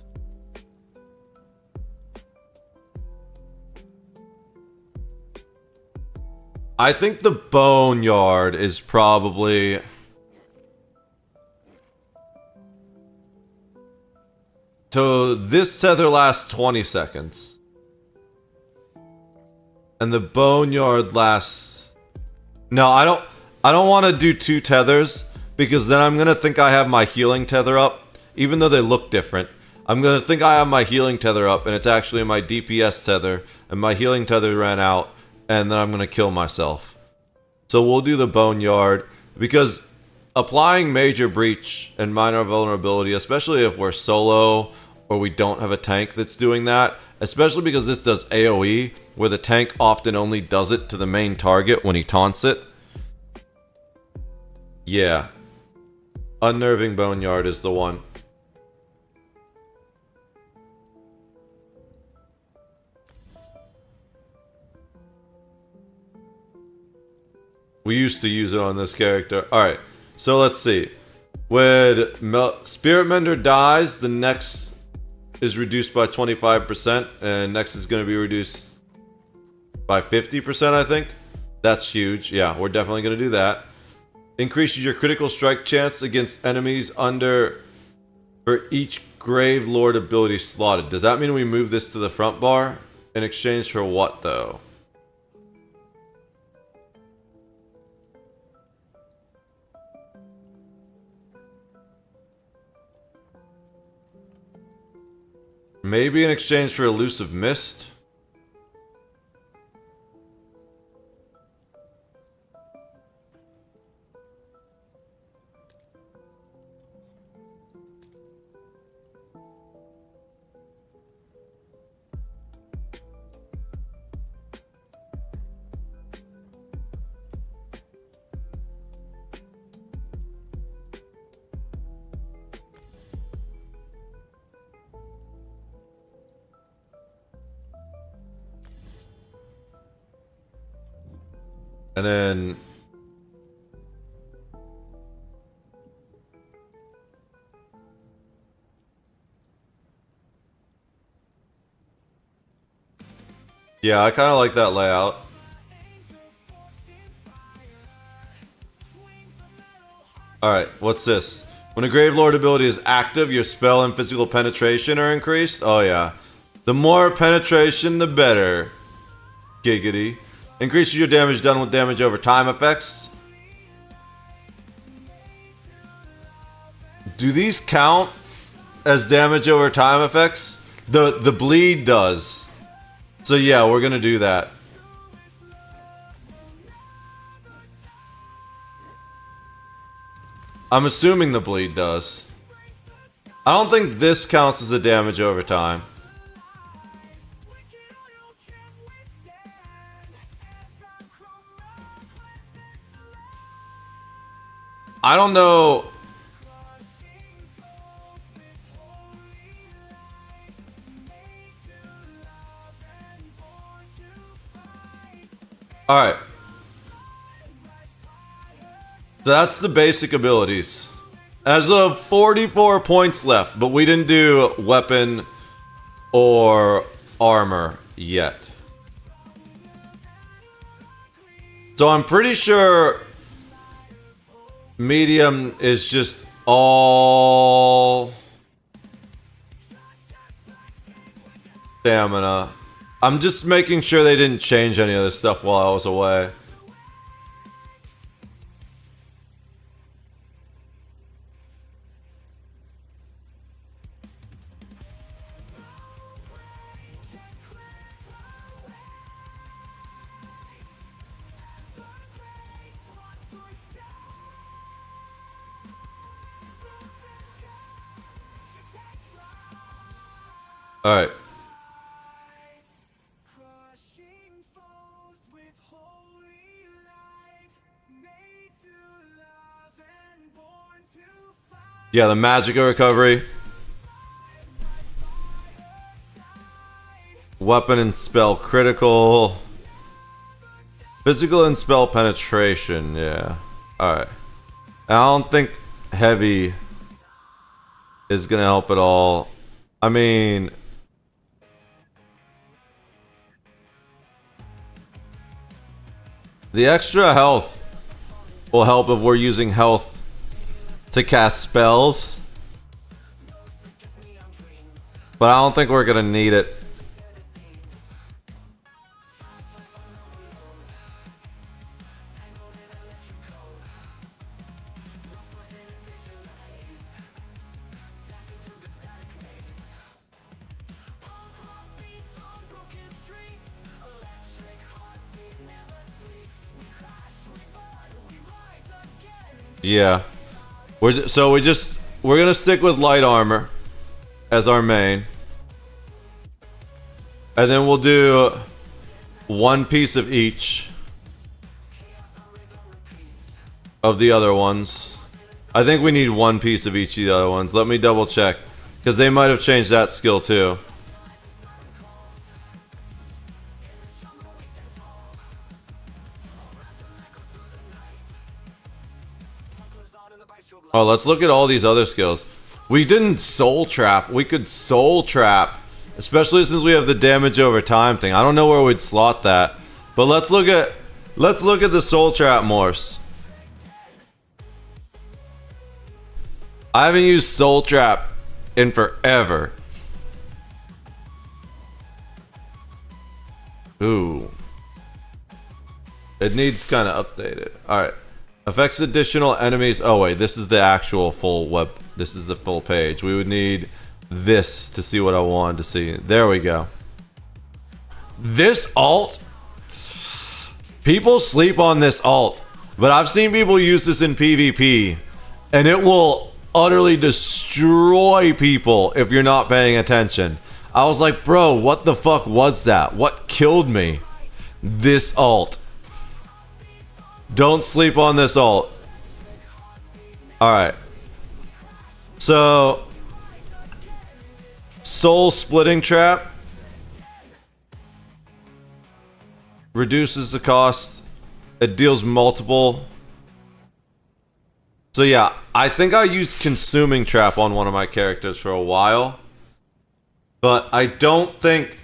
I think the Boneyard is probably... So this tether lasts 20 seconds. And the Boneyard lasts... No, I don't want to do 2 tethers, because then I'm going to think I have my healing tether up, even though they look different. I'm going to think I have my healing tether up, and it's actually my DPS tether, and my healing tether ran out, and then I'm going to kill myself. So we'll do the Boneyard, because applying Major Breach and Minor Vulnerability, especially if we're solo or we don't have a tank that's doing that, especially because this does AoE, where the tank often only does it to the main target when he taunts it. Yeah. Unnerving Boneyard is the one. We used to use it on this character. Alright, so let's see. When Spirit Mender dies, the next is reduced by 25%, and next is going to be reduced by 50%, I think. That's huge. Yeah, we're definitely going to do that. Increases your critical strike chance against enemies under for each Grave Lord ability slotted. Does that mean we move this to the front bar? In exchange for what, though? Maybe in exchange for Elusive Mist? And then... yeah, I kind of like that layout. Alright, what's this? When a Grave Lord ability is active, your spell and physical penetration are increased? Oh yeah. The more penetration, the better. Giggity. Increases your damage done with damage over time effects. Do these count as damage over time effects? The bleed does. So yeah, we're gonna do that. I'm assuming the bleed does. I don't think this counts as the damage over time. I don't know. Alright. So that's the basic abilities. As of 44 points left, but we didn't do weapon or armor yet. So I'm pretty sure medium is just all stamina. I'm just making sure they didn't change any of this stuff while I was away. All right. Yeah, the Magica recovery. Weapon and spell critical. Physical and spell penetration, yeah. Alright. I don't think heavy is gonna help at all. I mean... the extra health will help if we're using health to cast spells. But I don't think we're gonna need it. Yeah. We're gonna stick with light armor as our main. And then we'll do one piece of each of the other ones. I think we need one piece of each of the other ones. Let me double check, because they might have changed that skill too. Oh, let's look at all these other skills. We didn't soul trap. We could soul trap, especially since we have the damage over time thing. I don't know where we'd slot that, but let's look at the soul trap morphs. I haven't used soul trap in forever. Ooh, it needs kind of updated. All right. Affects additional enemies. Oh wait, this is the actual full web. This is the full page. We would need this to see what I wanted to see. There we go. This alt. People sleep on this alt, but I've seen people use this in PvP, and it will utterly destroy people if you're not paying attention. I was like, bro, what the fuck was that? What killed me? This alt. Don't sleep on this ult. Alright. So, Soul Splitting Trap reduces the cost. It deals multiple. So yeah, I think I used Consuming Trap on one of my characters for a while. But I don't think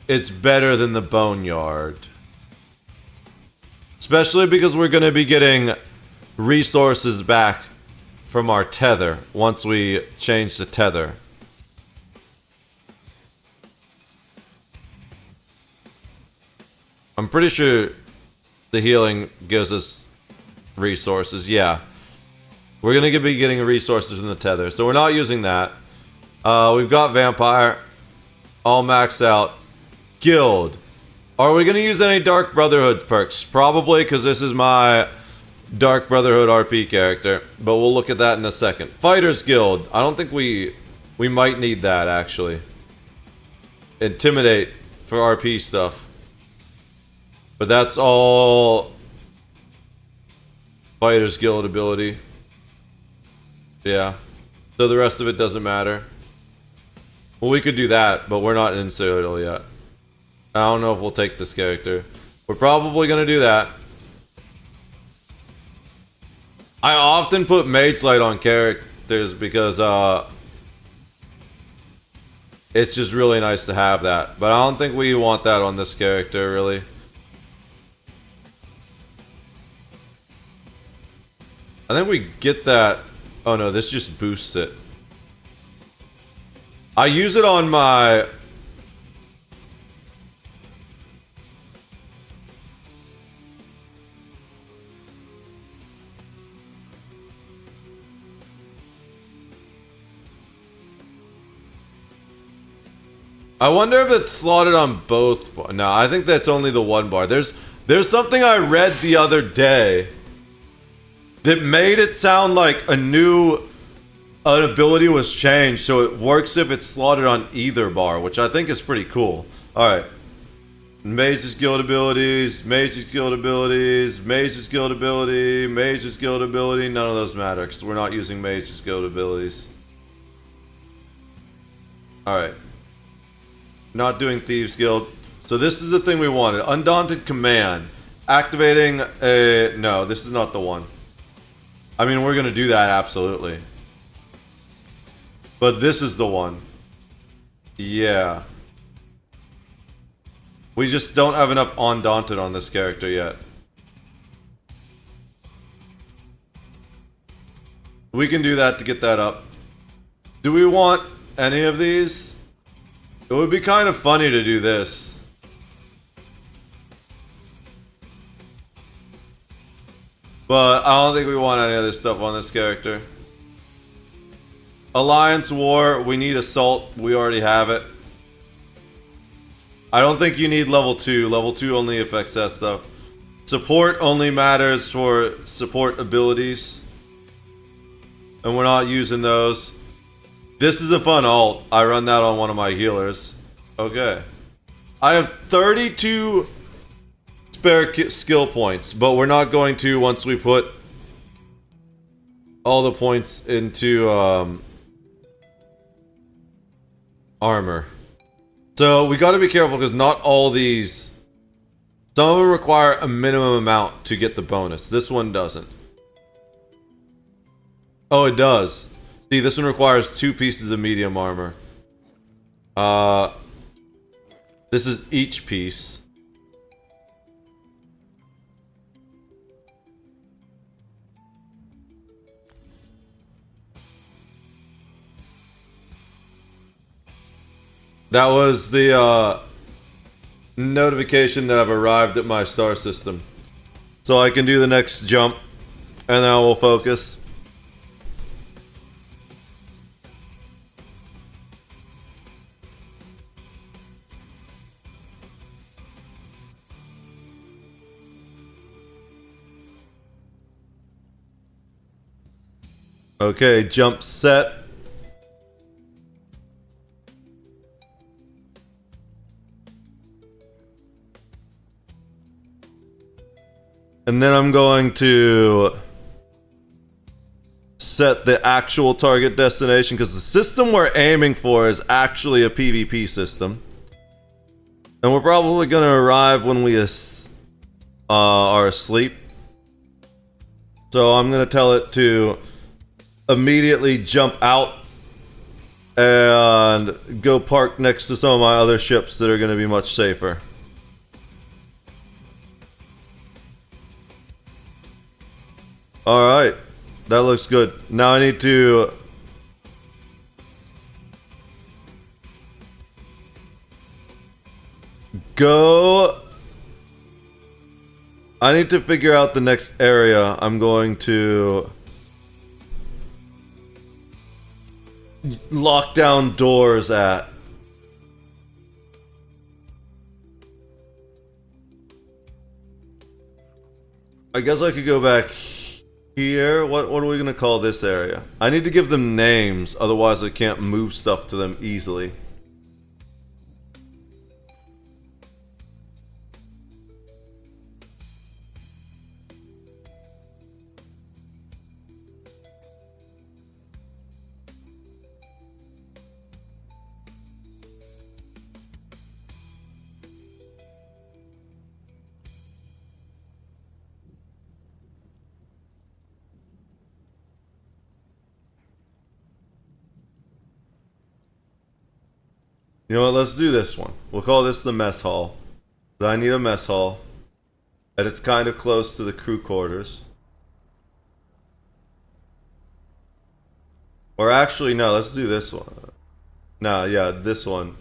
it's better than the Boneyard. Especially because we're going to be getting resources back from our tether once we change the tether. I'm pretty sure the healing gives us resources. Yeah. We're going to be getting resources from the tether. So we're not using that. We've got Vampire. All maxed out. Guild. Are we going to use any Dark Brotherhood perks? Probably, because this is my Dark Brotherhood RP character. But we'll look at that in a second. Fighters Guild. I don't think we might need that, actually. Intimidate for RP stuff. But that's all Fighters Guild ability. Yeah. So the rest of it doesn't matter. Well, we could do that, but we're not in Citadel yet. I don't know if we'll take this character. We're probably going to do that. I often put Mage Light on characters because it's just really nice to have that. But I don't think we want that on this character, really. I think we get that. Oh no, this just boosts it. I use it on my... I wonder if it's slotted on both. No, I think that's only the one bar. There's something I read the other day that made it sound like a new an ability was changed, so it works if it's slotted on either bar, which I think is pretty cool. Alright. Mage's Guild abilities, Mage's Guild abilities, Mage's Guild ability, Mage's Guild ability. None of those matter because we're not using Mage's Guild abilities. Alright. Not doing Thieves Guild. So this is the thing we wanted. Undaunted Command. Activating a... No, this is not the one. I mean, we're going to do that, absolutely. But this is the one. Yeah. We just don't have enough Undaunted on this character yet. We can do that to get that up. Do we want any of these? It would be kind of funny to do this. But I don't think we want any of this stuff on this character. Alliance War, we need Assault. We already have it. I don't think you need level 2. Level 2 only affects that stuff. Support only matters for support abilities. And we're not using those. This is a fun ult. I run that on one of my healers. Okay. I have 32 spare skill points, but we're not going to once we put all the points into armor. So we got to be careful because not all these... Some of them require a minimum amount to get the bonus. This one doesn't. Oh, it does. See, this one requires 2 pieces of medium armor. This is each piece. That was the notification that I've arrived at my star system. So I can do the next jump, and then I will focus. Okay, jump set. And then I'm going to set the actual target destination because the system we're aiming for is actually a PvP system. And we're probably going to arrive when we are asleep. So I'm going to tell it to immediately jump out and go park next to some of my other ships that are going to be much safer. Alright, that looks good. Now I need to... go... I need to figure out the next area I'm going to... lock down doors at. I guess I could go back here. What are we gonna call this area? I need to give them names, otherwise I can't move stuff to them easily. You know what, let's do this one. We'll call this the mess hall. I need a mess hall. And it's kind of close to the crew quarters. Or actually, no, let's do this one. No, yeah, this one.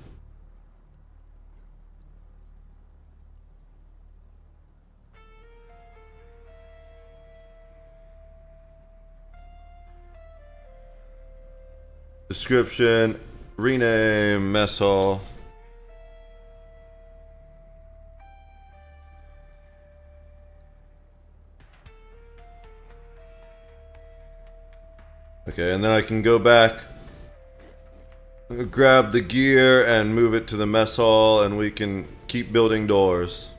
Description. Rename mess hall. Okay, and then I can go back, grab the gear, and move it to the mess hall, and we can keep building doors.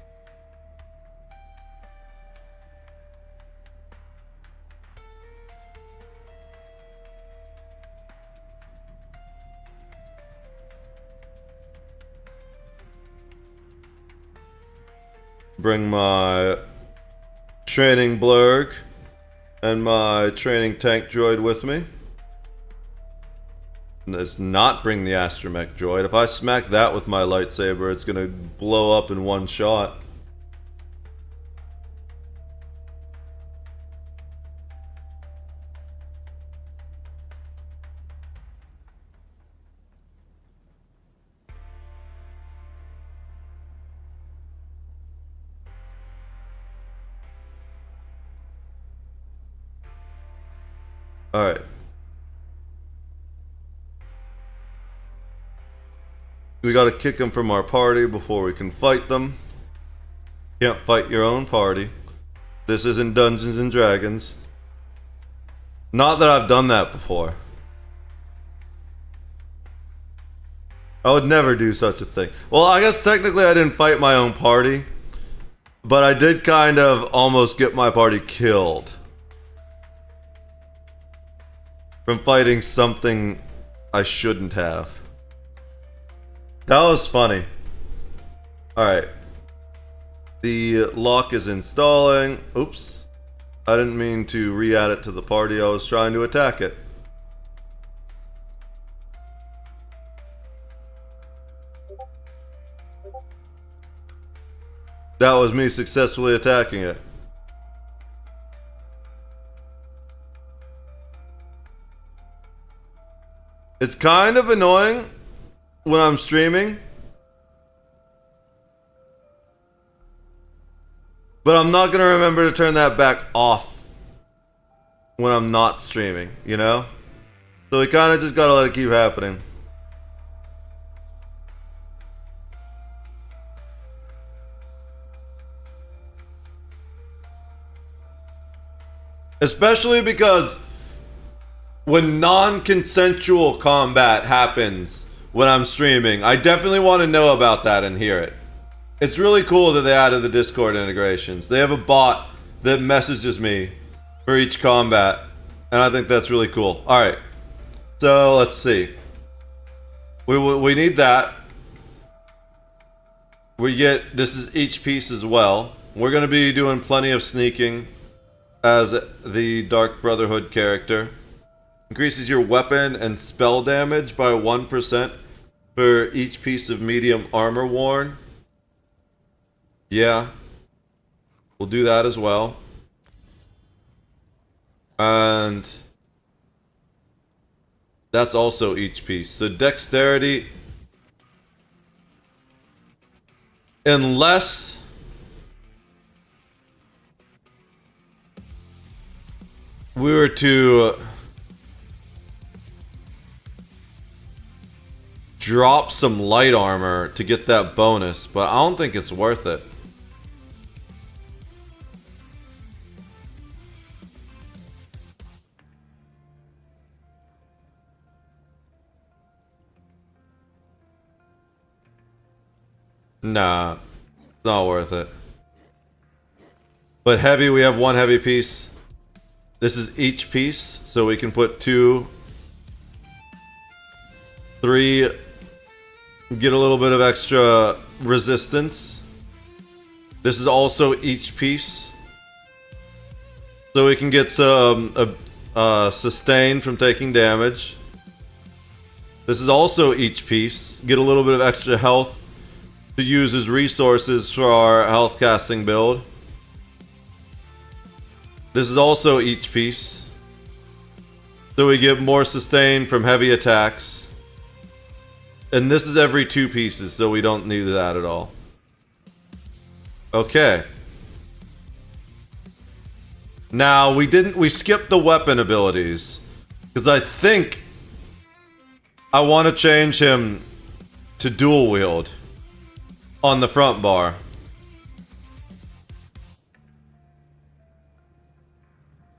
Bring my training blurg and my training tank droid with me. Let's not bring the astromech droid. If I smack that with my lightsaber, it's gonna blow up in one shot. Alright. We gotta kick them from our party before we can fight them. Can't fight your own party. This isn't Dungeons and Dragons. Not that I've done that before. I would never do such a thing. Well, I guess technically I didn't fight my own party, but I did kind of almost get my party killed from fighting something I shouldn't have. That was funny. Alright. The lock is installing. Oops. I didn't mean to re-add it to the party. I was trying to attack it. That was me successfully attacking it. It's kind of annoying when I'm streaming, but I'm not gonna remember to turn that back off when I'm not streaming, you know? So we kinda just gotta let it keep happening. Especially because when non-consensual combat happens when I'm streaming, I definitely want to know about that and hear it. It's really cool that they added the Discord integrations. They have a bot that messages me for each combat, and I think that's really cool. Alright, so let's see. We need that. We get, this is each piece as well. We're going to be doing plenty of sneaking as the Dark Brotherhood character. Increases your weapon and spell damage by 1% for each piece of medium armor worn. Yeah. We'll do that as well. And that's also each piece. So dexterity, unless we were to drop some light armor to get that bonus, but I don't think it's worth it. Nah, it's not worth it. But heavy, we have one heavy piece. This is each piece, so we can put 2, 3, get a little bit of extra resistance. This is also each piece, so we can get some sustain from taking damage. This is also each piece, get a little bit of extra health to use as resources for our health casting build. This is also each piece, so we get more sustain from heavy attacks. And this is every 2 pieces, so we don't need that at all. Okay. Now, we skipped the weapon abilities, because I think I want to change him to dual wield on the front bar.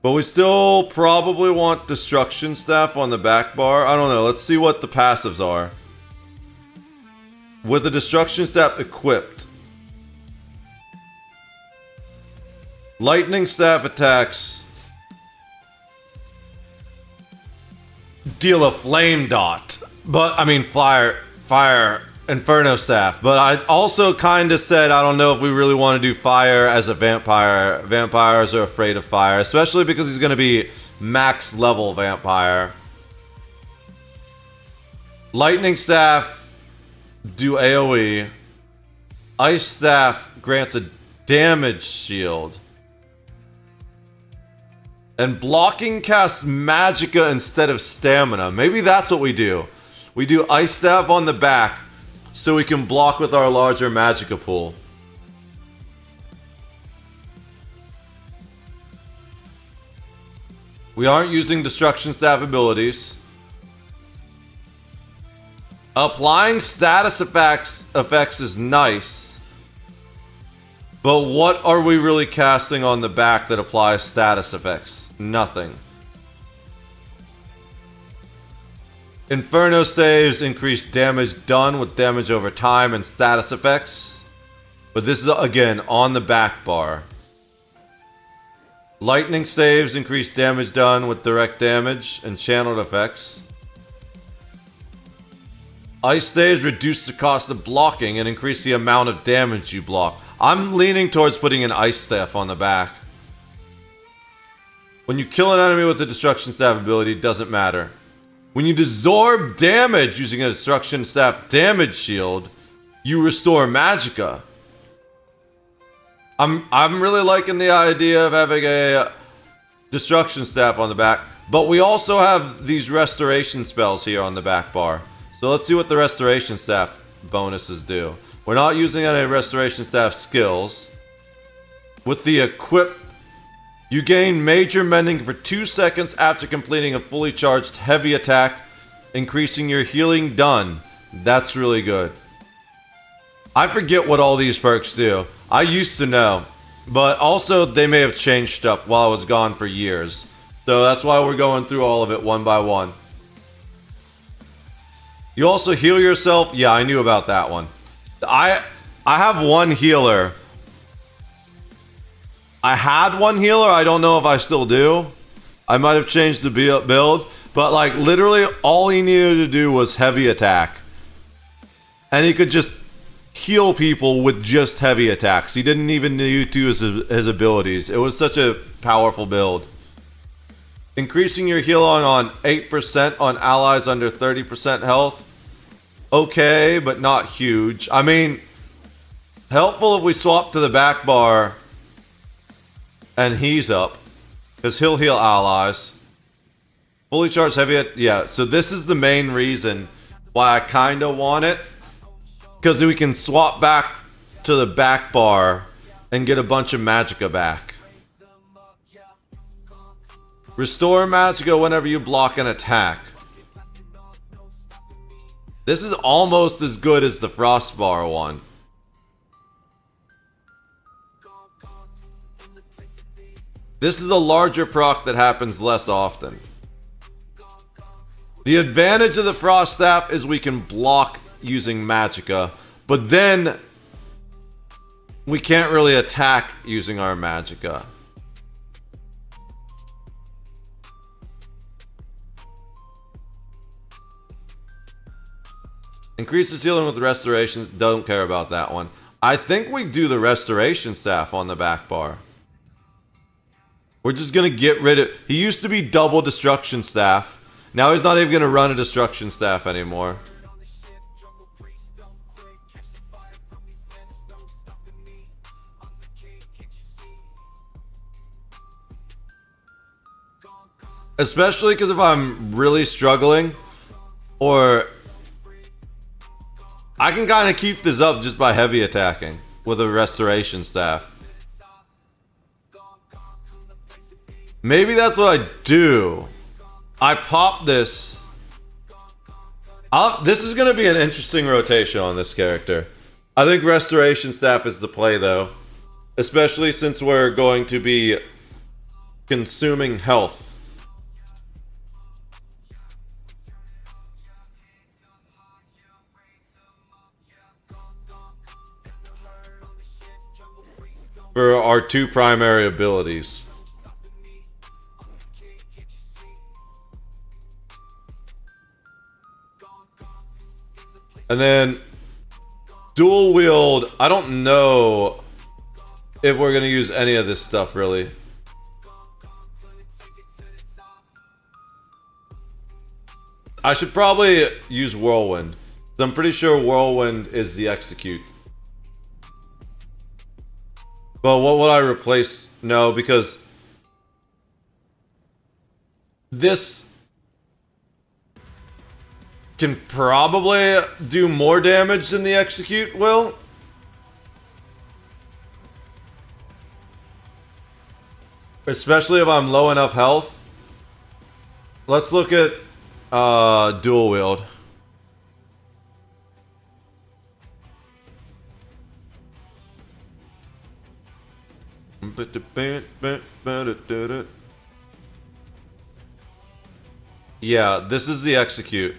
But we still probably want Destruction Staff on the back bar. I don't know. Let's see what the passives are. With the Destruction Staff equipped, Lightning Staff attacks deal a flame dot. But, I mean, fire Inferno Staff. But I also kind of said I don't know if we really want to do fire as a vampire. Vampires are afraid of fire, especially because he's going to be max level vampire. Lightning Staff do AoE. Ice Staff grants a damage shield. And blocking casts Magicka instead of stamina. Maybe that's what we do. We do Ice Staff on the back so we can block with our larger Magicka pool. We aren't using Destruction Staff abilities. Applying status effects is nice. But what are we really casting on the back that applies status effects? Nothing. Inferno staves increase damage done with damage over time and status effects. But this is, again, on the back bar. Lightning staves increase damage done with direct damage and channeled effects. Ice staves reduce the cost of blocking and increase the amount of damage you block. I'm leaning towards putting an Ice Staff on the back. When you kill an enemy with the Destruction Staff ability, it doesn't matter. When you absorb damage using a Destruction Staff damage shield, you restore Magicka. I'm really liking the idea of having a Destruction Staff on the back, but we also have these restoration spells here on the back bar. So let's see what the Restoration Staff bonuses do. We're not using any Restoration Staff skills. With the equip, you gain Major Mending for 2 seconds after completing a fully charged heavy attack, increasing your healing done. That's really good. I forget what all these perks do. I used to know. But also, they may have changed stuff while I was gone for years. So that's why we're going through all of it one by one. You also heal yourself. Yeah, I knew about that one. I have one healer. I had one healer. I don't know if I still do. I might have changed the build. But like literally all he needed to do was heavy attack. And he could just heal people with just heavy attacks. He didn't even need to use his abilities. It was such a powerful build. Increasing your healing on 8% on allies under 30% health. Okay, but not huge. I mean, helpful if we swap to the back bar and he's up, because he'll heal allies. Fully charged heavy, yeah, so this is the main reason why I kind of want it, because we can swap back to the back bar and get a bunch of Magicka back. Restore Magicka whenever you block an attack. This is almost as good as the Frostbar one. This is a larger proc that happens less often. The advantage of the Frost Staff is we can block using Magicka, but then we can't really attack using our Magicka. Increases healing with restoration. Don't care about that one. I think we do the Restoration Staff on the back bar. We're just going to get rid of... He used to be double Destruction Staff. Now he's not even going to run a Destruction Staff anymore. Especially because if I'm really struggling, or... I can kind of keep this up just by heavy attacking with a Restoration Staff. Maybe that's what I do. I pop this. This is going to be an interesting rotation on this character. I think Restoration Staff is the play though. Especially since we're going to be consuming health. For our two primary abilities. And then dual wield, I don't know if we're gonna use any of this stuff really. I should probably use whirlwind. I'm pretty sure whirlwind is the execute. But what would I replace? No, because this can probably do more damage than the execute will. Especially if I'm low enough health. Let's look at dual wield. Yeah, this is the execute.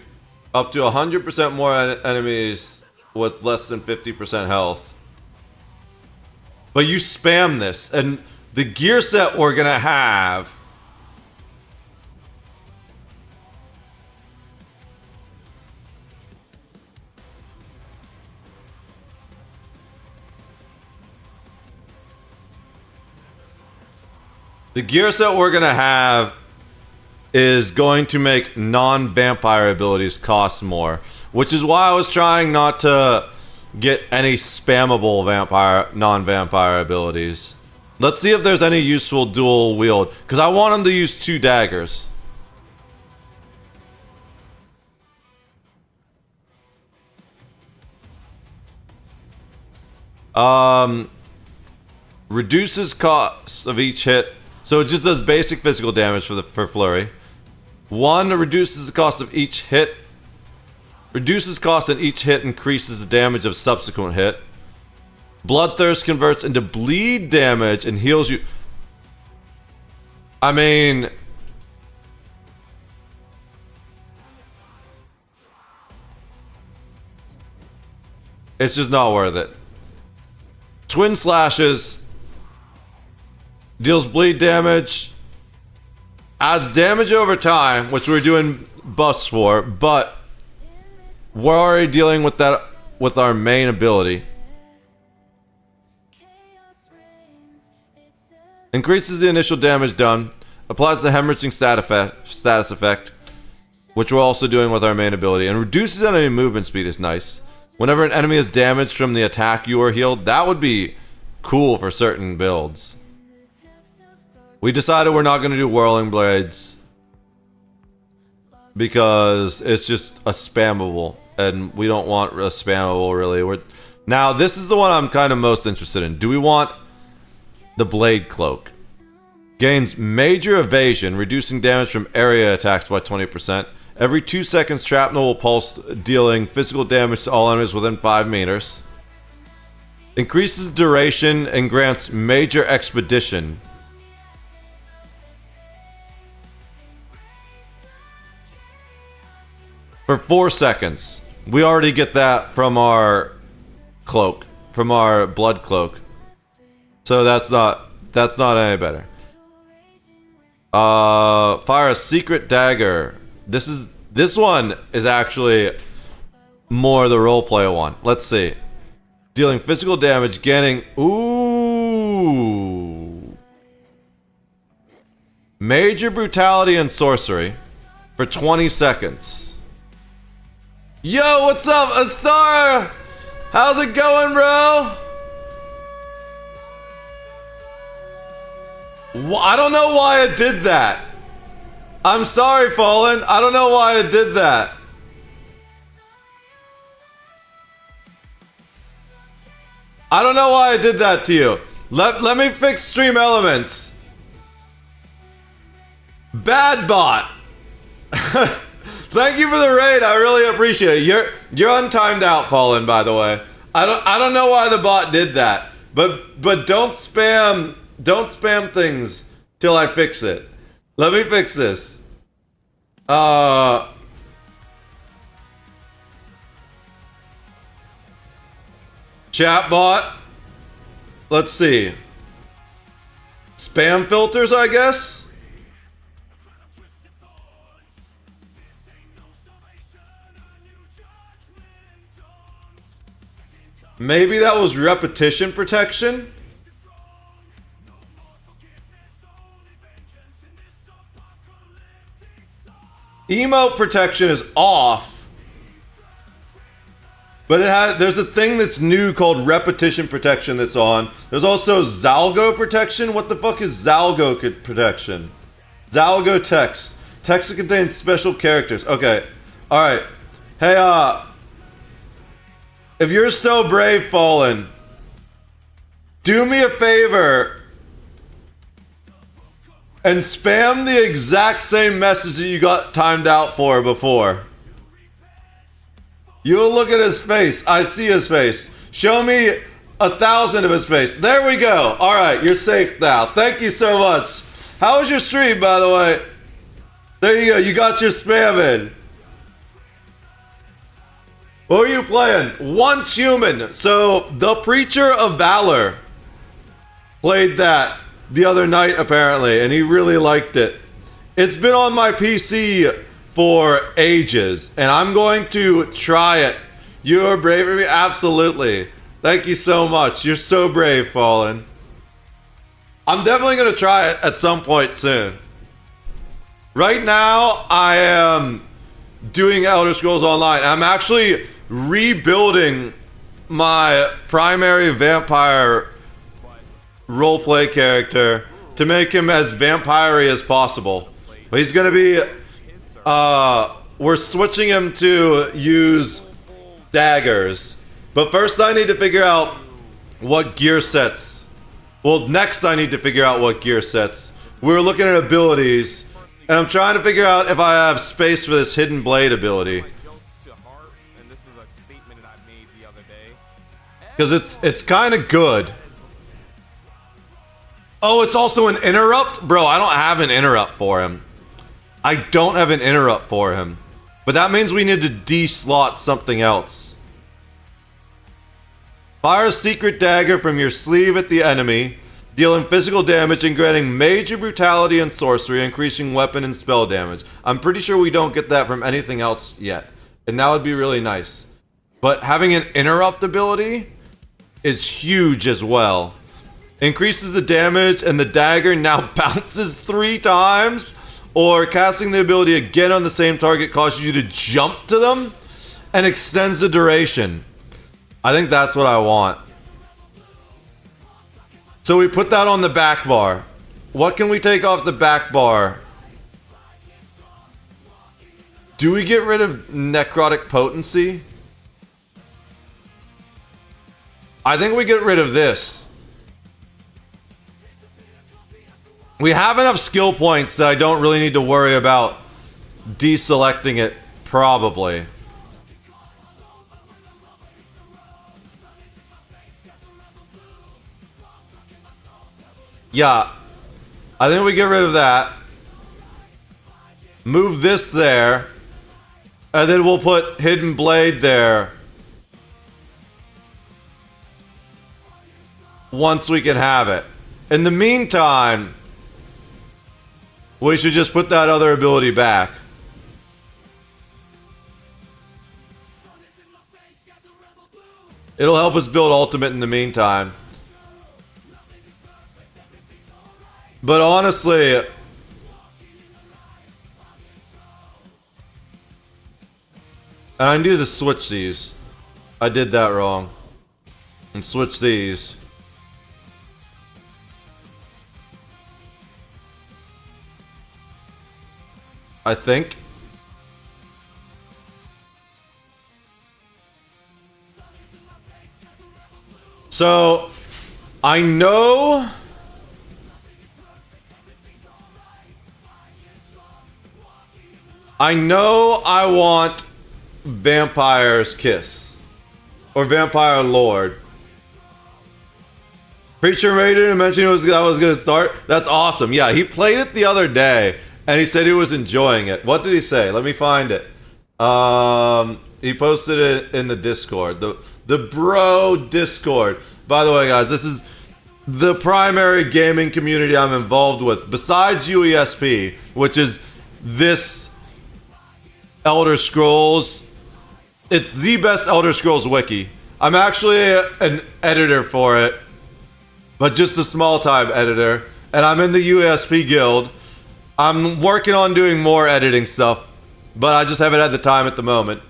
Up to 100% more enemies with less than 50% health. But you spam this, and the gear set we're gonna have is going to make non-vampire abilities cost more, which is why I was trying not to get any spammable non-vampire abilities. Let's see if there's any useful dual wield, because I want him to use 2 daggers. Reduces cost of each hit. So it just does basic physical damage for flurry. 1 reduces the cost of each hit. Reduces cost in each hit, increases the damage of subsequent hit. Bloodthirst converts into bleed damage and heals you. I mean, it's just not worth it. Twin slashes. Deals bleed damage. Adds damage over time, which we're doing buffs for, but we're already dealing with that with our main ability. Increases the initial damage done. Applies the hemorrhaging status effect, which we're also doing with our main ability. And reduces enemy movement speed is nice. Whenever an enemy is damaged from the attack, you are healed. That would be cool for certain builds. We decided we're not going to do whirling blades because it's just a spammable, and we don't want a spammable really. Now this is the one I'm kind of most interested in. Do we want the blade cloak? Gains major evasion, reducing damage from area attacks by 20%. Every 2 seconds, shrapnel will pulse, dealing physical damage to all enemies within 5 meters. Increases duration and grants major expedition. For 4 seconds. We already get that from our cloak, from our blood cloak. So that's not any better. Fire a secret dagger. This one is actually more the roleplay one. Let's see. Dealing physical damage, gaining major brutality and sorcery for 20 seconds. Yo, what's up, Astara? How's it going, bro? I don't know why I did that. I'm sorry, Fallen. I don't know why I did that. I don't know why I did that to you. Let me fix stream elements. Bad bot. Thank you for the raid. I really appreciate it. You're untimed out, Fallen, by the way. I don't know why the bot did that. But don't spam things till I fix it. Let me fix this. Chatbot. Let's see. Spam filters, I guess? Maybe that was repetition protection? Emote protection is off. But there's a thing that's new called repetition protection that's on. There's also Zalgo protection. What the fuck is Zalgo protection? Zalgo text. Text that contains special characters. Okay. Alright. Hey, if you're so brave, Fallen, do me a favor and spam the exact same message that you got timed out for before. You'll look at his face. I see his face. Show me 1,000 of his face. There we go. All right, you're safe now. Thank you so much. How was your stream, by the way? There you go. You got your spam in. What are you playing? Once Human. So, the Preacher of Valor played that the other night, apparently, and he really liked it. It's been on my PC for ages, and I'm going to try it. You're brave of me? Absolutely. Thank you so much. You're so brave, Fallen. I'm definitely going to try it at some point soon. Right now, I am doing Elder Scrolls Online. I'm actually rebuilding my primary vampire roleplay character to make him as vampire-y as possible. But he's going to be... we're switching him to use daggers. But first I need to figure out what gear sets. Well, next I need to figure out what gear sets. We're looking at abilities, and I'm trying to figure out if I have space for this hidden blade ability. Because it's kind of good. Oh, it's also an interrupt? Bro, I don't have an interrupt for him. I don't have an interrupt for him. But that means we need to de-slot something else. Fire a secret dagger from your sleeve at the enemy, dealing physical damage and granting major brutality and sorcery, increasing weapon and spell damage. I'm pretty sure we don't get that from anything else yet. And that would be really nice. But having an interrupt ability is huge as well. Increases the damage and the dagger now bounces 3 times. Or casting the ability again on the same target causes you to jump to them and extends the duration. I think that's what I want. So we put that on the back bar. What can we take off the back bar? Do we get rid of necrotic potency? I think we get rid of this. We have enough skill points that I don't really need to worry about deselecting it, probably. Yeah, I think we get rid of that. Move this there. And then we'll put Hidden Blade there. Once we can have it. In the meantime, we should just put that other ability back. It'll help us build Ultimate in the meantime. But honestly, and I need to switch these. I did that wrong. And switch these. I think. So, I know I want Vampire's Kiss or Vampire Lord. Preacher made it and mentioned I was going to start. That's awesome. Yeah, he played it the other day, and he said he was enjoying it. What did he say? Let me find it. He posted it in the Discord. The bro Discord. By the way, guys, this is the primary gaming community I'm involved with, besides UESP, which is this Elder Scrolls. It's the best Elder Scrolls wiki. I'm actually an editor for it, but just a small-time editor, and I'm in the UESP guild. I'm working on doing more editing stuff, but I just haven't had the time at the moment.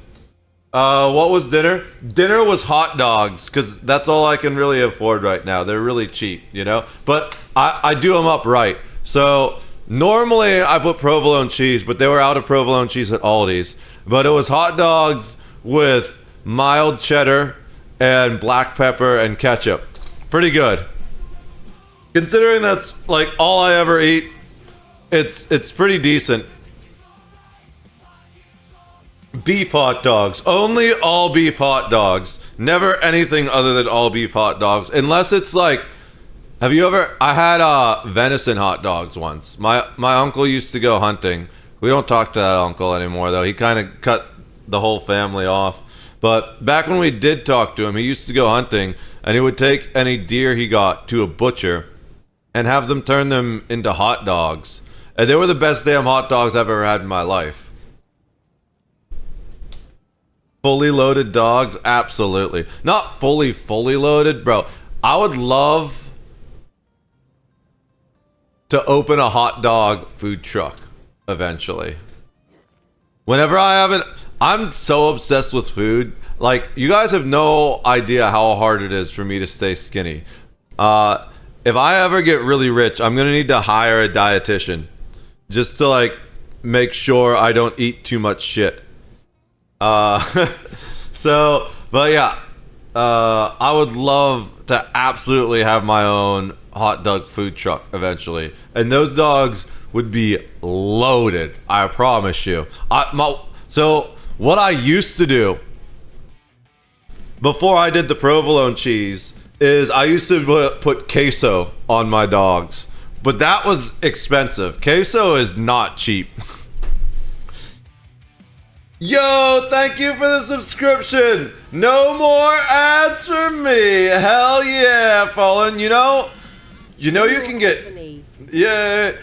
What was dinner? Dinner was hot dogs, because that's all I can really afford right now. They're really cheap, you know? But I do them up right. So normally I put provolone cheese, but they were out of provolone cheese at Aldi's. But it was hot dogs with mild cheddar and black pepper and ketchup. Pretty good. Considering that's like all I ever eat, it's pretty decent. Beef hot dogs. Only all beef hot dogs. Never anything other than all beef hot dogs. Unless it's like, have you ever, I had venison hot dogs once. My uncle used to go hunting. We don't talk to that uncle anymore though. He kind of cut the whole family off. But back when we did talk to him, he used to go hunting and he would take any deer he got to a butcher and have them turn them into hot dogs. And they were the best damn hot dogs I've ever had in my life. Fully loaded dogs? Absolutely. Not fully loaded, bro. I would love to open a hot dog food truck eventually. Whenever I'm so obsessed with food. Like, you guys have no idea how hard it is for me to stay skinny. If I ever get really rich, I'm gonna need to hire a dietitian just to like make sure I don't eat too much shit. So, but yeah, I would love to absolutely have my own hot dog food truck eventually, and those dogs would be loaded. I promise you. So what I used to do before I did the provolone cheese is I used to put queso on my dogs, but that was expensive. Queso is not cheap. Yo, thank you for the subscription. No more ads for me. Hell yeah, Fallen. You know you can get. Yeah.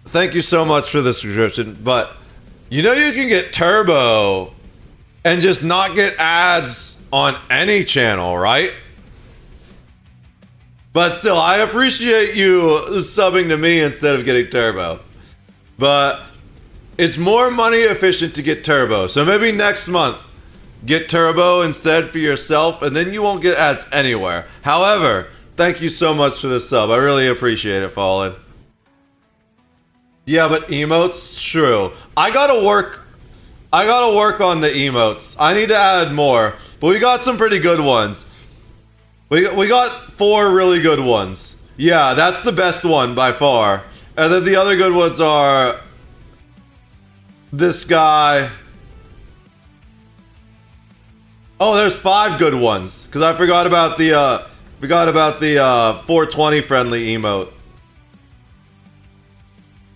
Thank you so much for the subscription. But you can get Turbo and just not get ads on any channel, right? But still, I appreciate you subbing to me instead of getting Turbo. But it's more money efficient to get Turbo. So maybe next month, get Turbo instead for yourself, and then you won't get ads anywhere. However, thank you so much for the sub. I really appreciate it, Fallen. Yeah, but emotes? True. I gotta work on the emotes. I need to add more. But we got some pretty good ones. We got 4 really good ones. Yeah, that's the best one by far. And then the other good ones are this guy. Oh, there's 5 good ones because I forgot about the 420 friendly emote.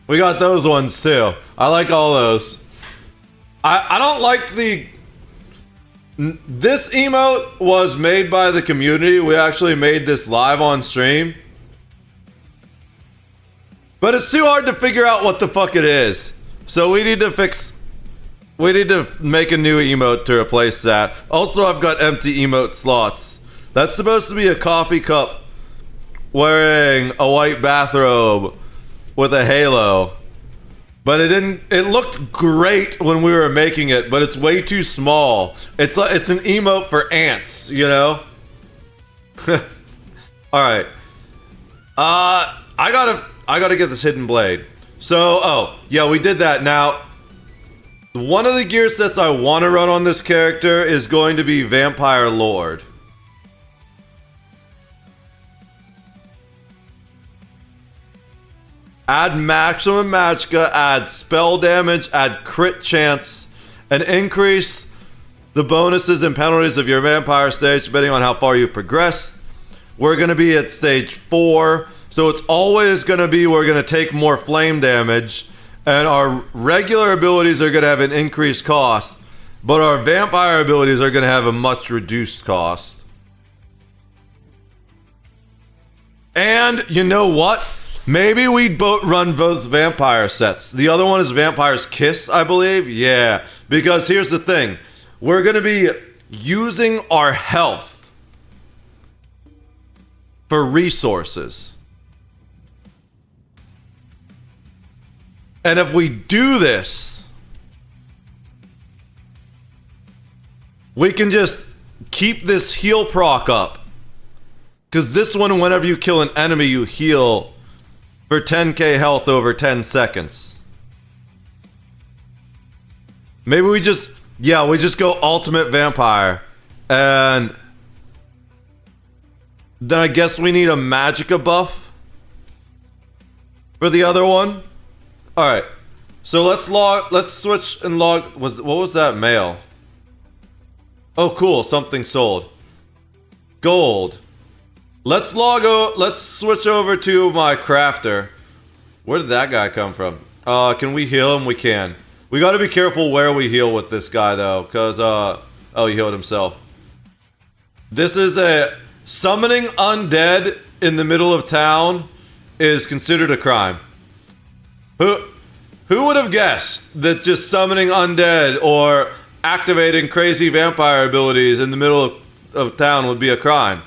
We got those ones too. I like all those. I don't like this emote was made by the community. We actually made this live on stream. But it's too hard to figure out what the fuck it is. So we need to make a new emote to replace that. Also, I've got empty emote slots. That's supposed to be a coffee cup wearing a white bathrobe with a halo. But it looked great when we were making it, but it's way too small. It's an emote for ants, you know? Alright. I gotta get this hidden blade. So, oh, yeah, we did that. Now, one of the gear sets I want to run on this character is going to be Vampire Lord. Add maximum magicka, add spell damage, add crit chance, and increase the bonuses and penalties of your vampire stage depending on how far you progress. we're going to be at stage 4. So it's always going to be we're going to take more flame damage. And our regular abilities are going to have an increased cost. But our vampire abilities are going to have a much reduced cost. And you know what? Maybe we both run both vampire sets. The other one is Vampire's Kiss, I believe. Yeah, because here's the thing. We're going to be using our health for resources. And if we do this, we can just keep this heal proc up. Because this one, whenever you kill an enemy, you heal for 10k health over 10 seconds. Maybe we just go ultimate vampire. And then I guess we need a magicka buff for the other one. Alright. So let's switch and log. What was that mail? Oh cool, something sold. Gold. Let's switch over to my crafter. Where did that guy come from? Can we heal him? We can. We gotta be careful where we heal with this guy though, because oh, he healed himself. This is a summoning undead in the middle of town is considered a crime. Who would have guessed that just summoning undead or activating crazy vampire abilities in the middle of town would be a crime?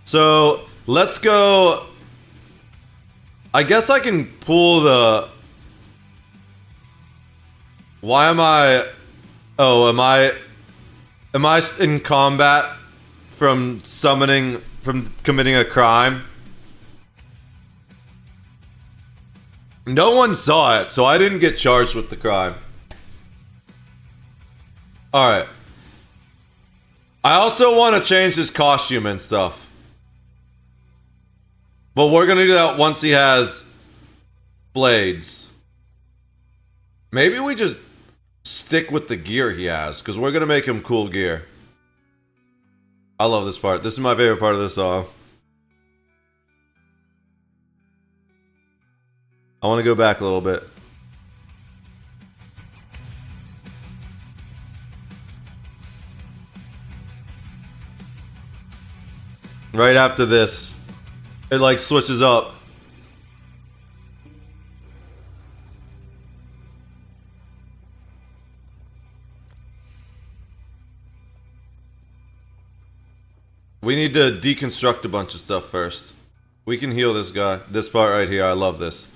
So, let's go. I guess I can pull the... Why am I... Oh, am I in combat from committing a crime? No one saw it, so I didn't get charged with the crime. Alright. I also want to change his costume and stuff. But we're gonna do that once he has blades. Maybe we just stick with the gear he has, because we're gonna make him cool gear. I love this part. This is my favorite part of this song. I want to go back a little bit. Right after this, it like switches up. We need to deconstruct a bunch of stuff first. We can heal this guy. This part right here, I love this.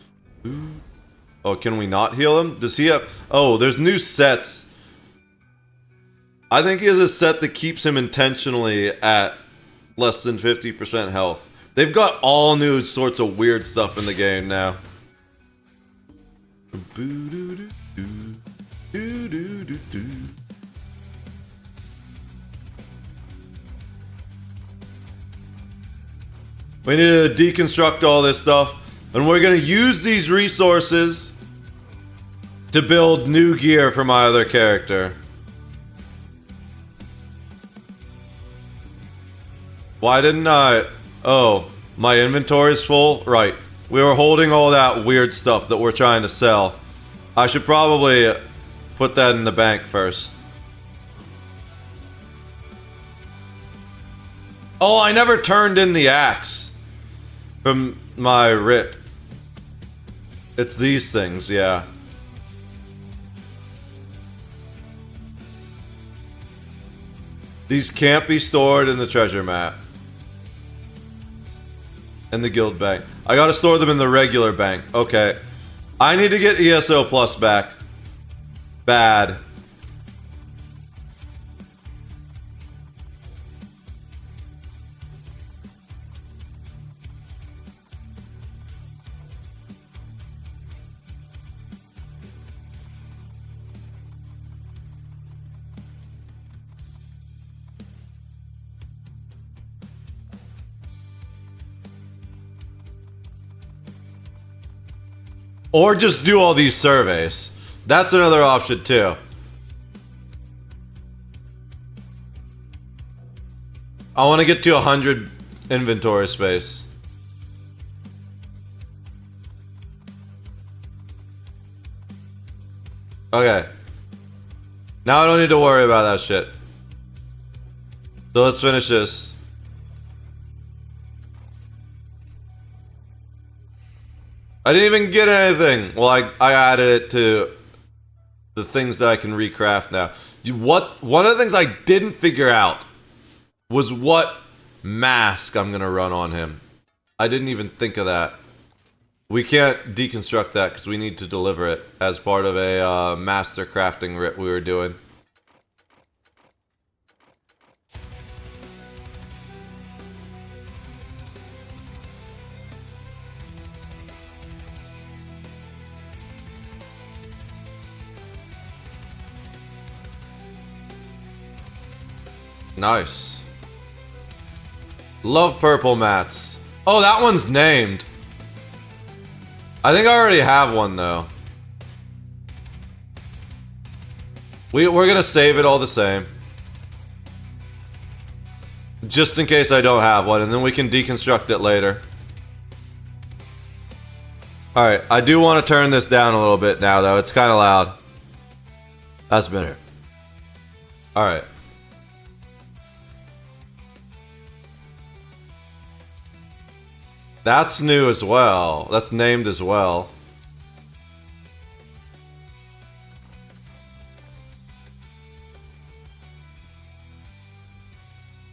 Oh, can we not heal him? Does he have... Oh, there's new sets. I think he has a set that keeps him intentionally at less than 50% health. They've got all new sorts of weird stuff in the game now. We need to deconstruct all this stuff. And we're going to use these resources to build new gear for my other character. Why didn't I... Oh, my inventory's full? Right. We were holding all that weird stuff that we're trying to sell. I should probably put that in the bank first. Oh, I never turned in the axe from my writ. It's these things, yeah. These can't be stored in the treasure map. In the guild bank. I gotta store them in the regular bank. Okay. I need to get ESO Plus back. Bad. Or just do all these surveys. That's another option too. I want to get to 100 inventory space. Okay. Now I don't need to worry about that shit. So let's finish this. I didn't even get anything. Well, I added it to the things that I can recraft now. One of the things I didn't figure out was what mask I'm gonna run on him. I didn't even think of that. We can't deconstruct that because we need to deliver it as part of a master crafting rip we were doing. Nice. Love purple mats. Oh, that one's named. I think I already have one though. We're gonna save it all the same. Just in case I don't have one, and then we can deconstruct it later. Alright, I do want to turn this down a little bit now though. It's kind of loud. That's better. Alright. That's new as well. That's named as well.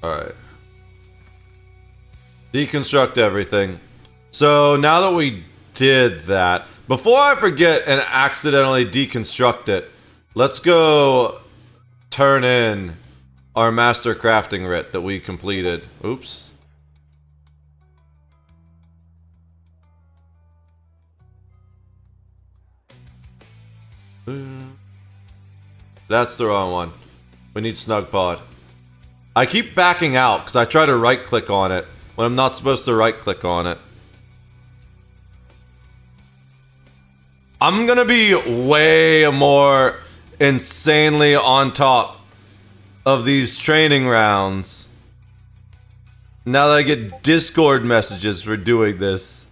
Alright. Deconstruct everything. So now that we did that, before I forget and accidentally deconstruct it, let's go turn in our master crafting writ that we completed. Oops. That's the wrong one. We need Snug Pod. I keep backing out because I try to right click on it when I'm not supposed to right click on it. I'm gonna be way more insanely on top of these training rounds now that I get Discord messages for doing this.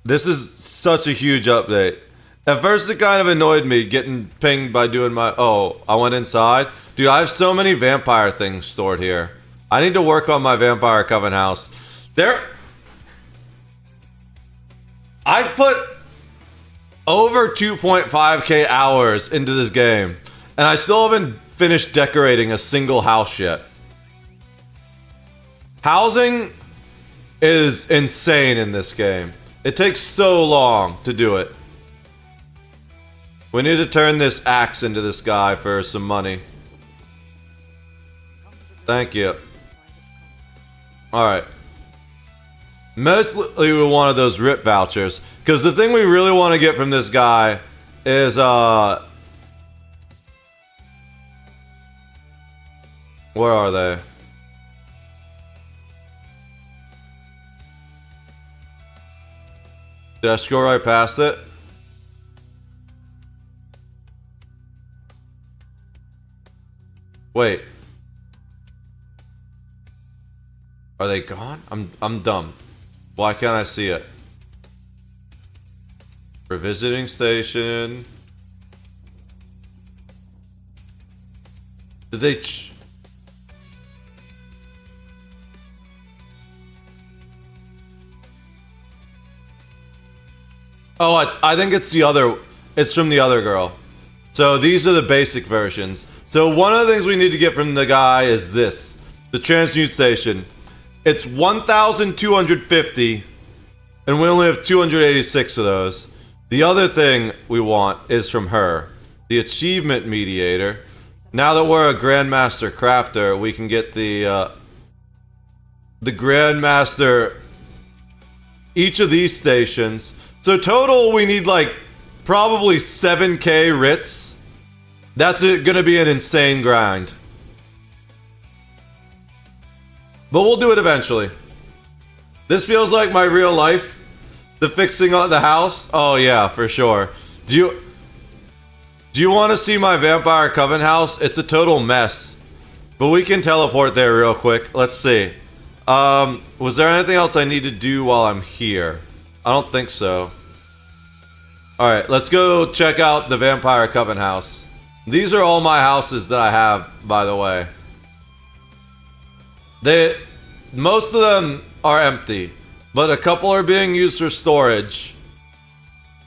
This is such a huge update. At first it kind of annoyed me getting pinged by doing my... Oh, I went inside? Dude, I have so many vampire things stored here. I need to work on my Vampire Coven house. I've put over 2.5k hours into this game, and I still haven't finished decorating a single house yet. Housing is insane in this game. It takes so long to do it. We need to turn this axe into this guy for some money. Thank you. Alright. Mostly we wanted those RIP vouchers, because the thing we really want to get from this guy is, where are they? Did I scroll right past it? Wait. Are they gone? I'm dumb. Why can't I see it? Revisiting station. Did they Oh, I think it's the other... It's from the other girl. So these are the basic versions. So one of the things we need to get from the guy is this. The transmute station. It's 1,250. And we only have 286 of those. The other thing we want is from her. The achievement mediator. Now that we're a Grandmaster Crafter, we can get the Grandmaster... Each of these stations... So total, we need like probably 7k writs. That's gonna be an insane grind. But we'll do it eventually. This feels like my real life. The fixing on the house. Oh yeah, for sure. Do you want to see my Vampire Coven house? It's a total mess. But we can teleport there real quick. Let's see. Was there anything else I need to do while I'm here? I don't think so. Alright, let's go check out the Vampire Coven house. These are all my houses that I have, by the way. Most of them are empty, but a couple are being used for storage.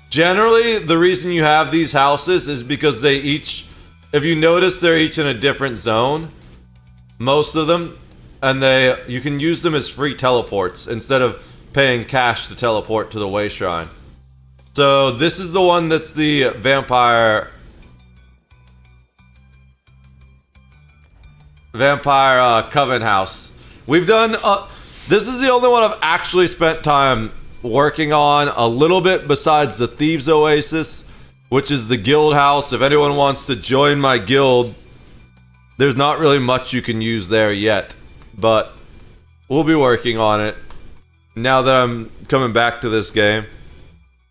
Generally, the reason you have these houses is because they each, if you notice, they're each in a different zone. Most of them, and you can use them as free teleports instead of paying cash to teleport to the Way Shrine. So this is the one that's the Vampire Coven house. We've done, this is the only one I've actually spent time working on a little bit besides the Thieves Oasis, which is the guild house. If anyone wants to join my guild, there's not really much you can use there yet, but we'll be working on it now that I'm coming back to this game.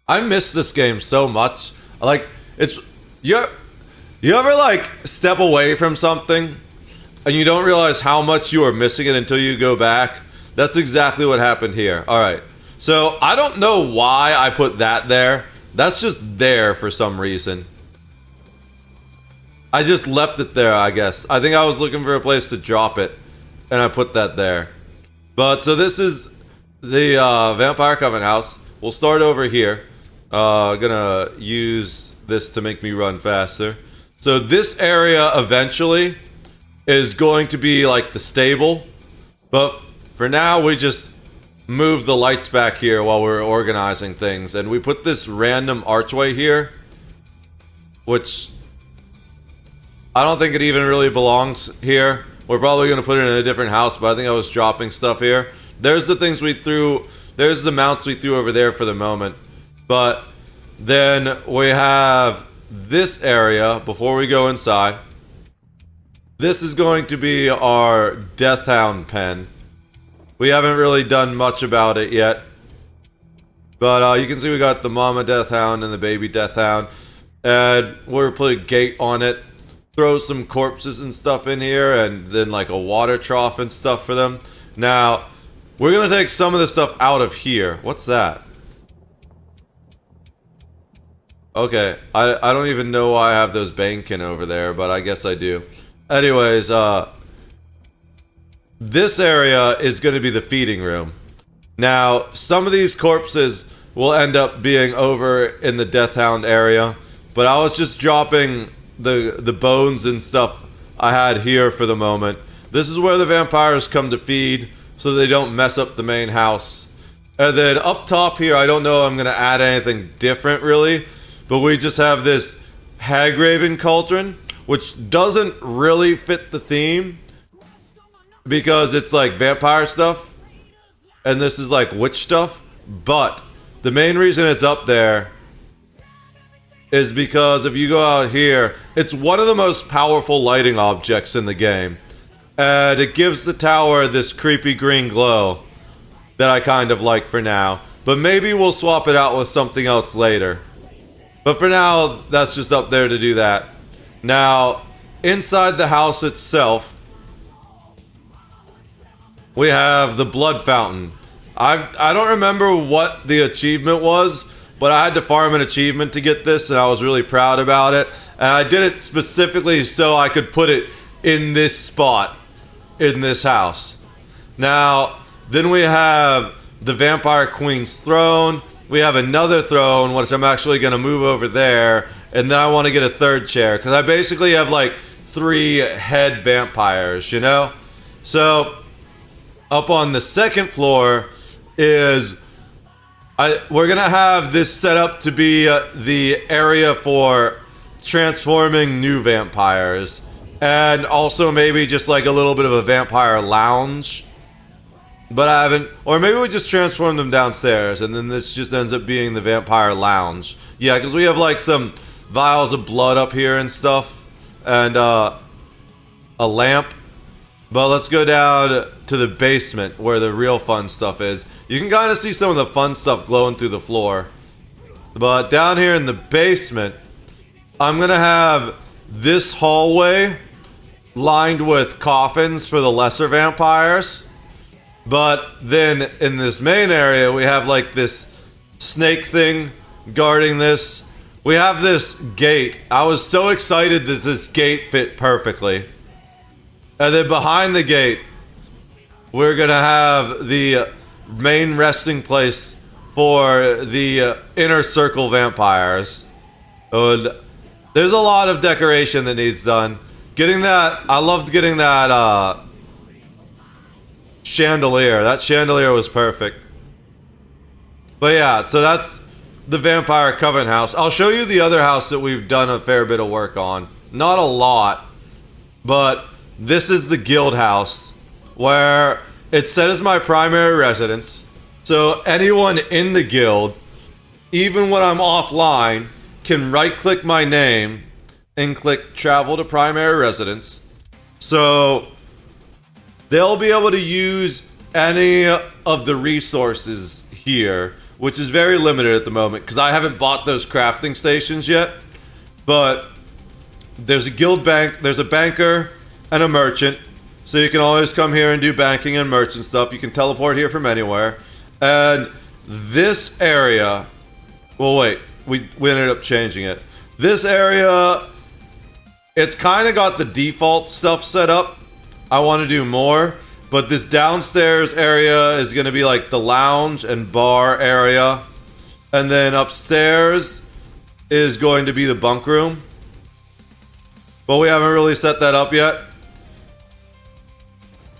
I miss this game so much. Like, you ever like step away from something and you don't realize how much you are missing it until you go back? That's exactly what happened here. Alright, so I don't know why I put that there. That's just there for some reason. I just left it there, I guess. I think I was looking for a place to drop it, and I put that there. But, so this is the Vampire Coven house. We'll start over here. Gonna use this to make me run faster. So this area eventually is going to be like the stable. But for now, we just move the lights back here while we're organizing things. And we put this random archway here, which I don't think it even really belongs here. We're probably going to put it in a different house, but I think I was dropping stuff here. There's the things we threw. There's the mounts we threw over there for the moment. But then we have this area before we go inside. This is going to be our Death Hound pen. We haven't really done much about it yet. But you can see we got the Mama Death Hound and the Baby Death Hound. And we're put a gate on it. Throw some corpses and stuff in here, and then like a water trough and stuff for them. Now, we're gonna take some of the stuff out of here. What's that? Okay, I don't even know why I have those Banekin over there, but I guess I do. Anyways, this area is gonna be the feeding room. Now, some of these corpses will end up being over in the Death Hound area, but I was just dropping the bones and stuff I had here for the moment. This is where the vampires come to feed, so they don't mess up the main house. And then up top here, I don't know if I'm gonna add anything different really, but we just have this Hagraven cauldron, which doesn't really fit the theme because it's like vampire stuff, and this is like witch stuff. But the main reason it's up there is because if you go out here, it's one of the most powerful lighting objects in the game. And it gives the tower this creepy green glow that I kind of like for now. But maybe we'll swap it out with something else later. But for now, that's just up there to do that. Now, inside the house itself, we have the blood fountain. I don't remember what the achievement was, but I had to farm an achievement to get this, and I was really proud about it. And I did it specifically so I could put it in this spot, in this house. Now, then we have the Vampire Queen's throne. We have another throne, which I'm actually going to move over there. And then I want to get a third chair, because I basically have like 3 head vampires, you know? So, up on the second floor is... we're gonna have this set up to be the area for transforming new vampires, and also maybe just like a little bit of a vampire lounge. But I haven't, or maybe we just transform them downstairs, and then this just ends up being the vampire lounge. Yeah, because we have like some vials of blood up here and stuff, and a lamp. But let's go down to the basement where the real fun stuff is. You can kind of see some of the fun stuff glowing through the floor. But down here in the basement, I'm going to have this hallway lined with coffins for the lesser vampires. But then in this main area, we have like this snake thing guarding this. We have this gate. I was so excited that this gate fit perfectly. And then behind the gate, we're gonna have the main resting place for the inner circle vampires. And there's a lot of decoration that needs done. Getting that, I loved getting that chandelier. That chandelier was perfect. But yeah, so that's the Vampire Coven house. I'll show you the other house that we've done a fair bit of work on. Not a lot, but this is the guild house, where it's set as my primary residence. So anyone in the guild, even when I'm offline, can right-click my name and click travel to primary residence. So they'll be able to use any of the resources here, which is very limited at the moment because I haven't bought those crafting stations yet. But there's a guild bank, there's a banker and a merchant. So you can always come here and do banking and merchant stuff. You can teleport here from anywhere. And this area, well wait, we ended up changing it. This area, it's kind of got the default stuff set up. I want to do more, but this downstairs area is going to be like the lounge and bar area. And then upstairs is going to be the bunk room. But we haven't really set that up yet.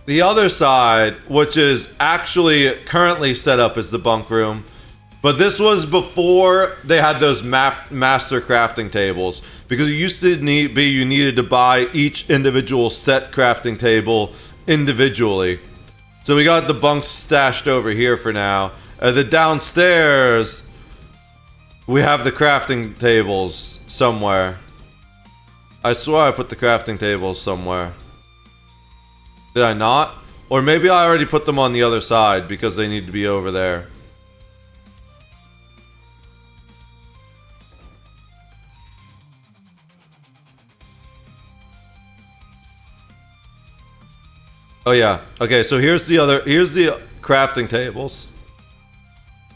The other side, which is actually currently set up as the bunk room, but this was before they had those master crafting tables, because it used to you needed to buy each individual set crafting table individually. So we got the bunks stashed over here for now. The downstairs, we have the crafting tables somewhere. I swear I put the crafting tables somewhere. Did I not? Or maybe I already put them on the other side because they need to be over there. Oh yeah. Okay, so here's the crafting tables.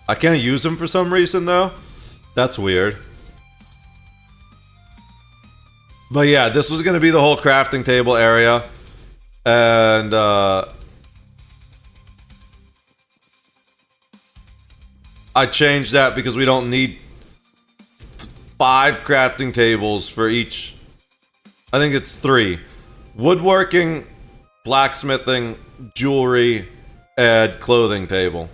I can't use them for some reason though. That's weird. But yeah, this was gonna be the whole crafting table area. And I changed that because we don't need 5 crafting tables for each. I think it's 3. Woodworking, blacksmithing, jewelry, and clothing table.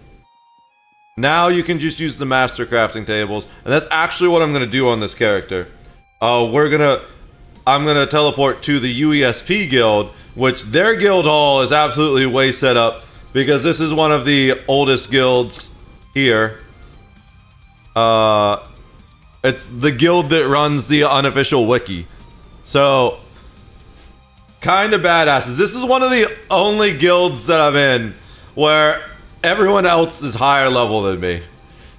Now you can just use the master crafting tables, and that's actually what I'm gonna do on this character. I'm gonna teleport to the UESP guild, which their guild hall is absolutely way set up because this is one of the oldest guilds here. It's the guild that runs the unofficial wiki. So kind of badasses. This is one of the only guilds that I'm in where everyone else is higher level than me.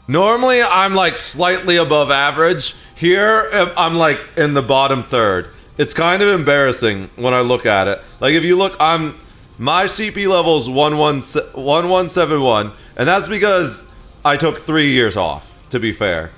Normally I'm like slightly above average. Here I'm like in the bottom third. It's kind of embarrassing when I look at it. Like if you look, my CP level is 1171, and that's because I took 3 years off, to be fair.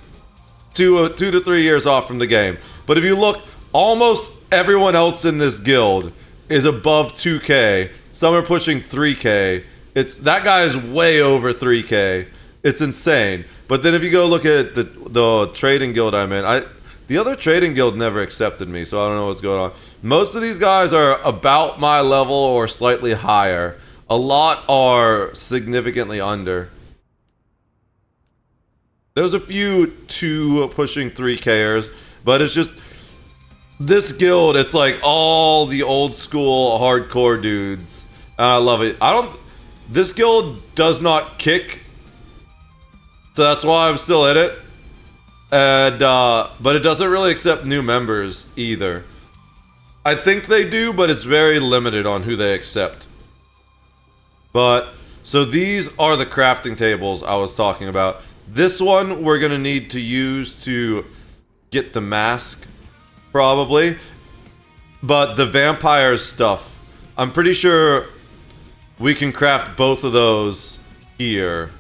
2 to 3 years off from the game. But if you look, almost everyone else in this guild is above 2k. Some are pushing 3k. That guy is way over 3k. It's insane. But then if you go look at the trading guild I'm in, the other trading guild never accepted me, so I don't know what's going on. Most of these guys are about my level or slightly higher. A lot are significantly under. There's a few 2 pushing 3kers, but it's just this guild, it's like all the old school hardcore dudes. And I love it. This guild does not kick, so that's why I'm still in it. And but it doesn't really accept new members either. I think they do, but it's very limited on who they accept. But so these are the crafting tables I was talking about. This one we're gonna need to use to get the mask, probably. but the vampire stuff, I'm pretty sure we can craft both of those here.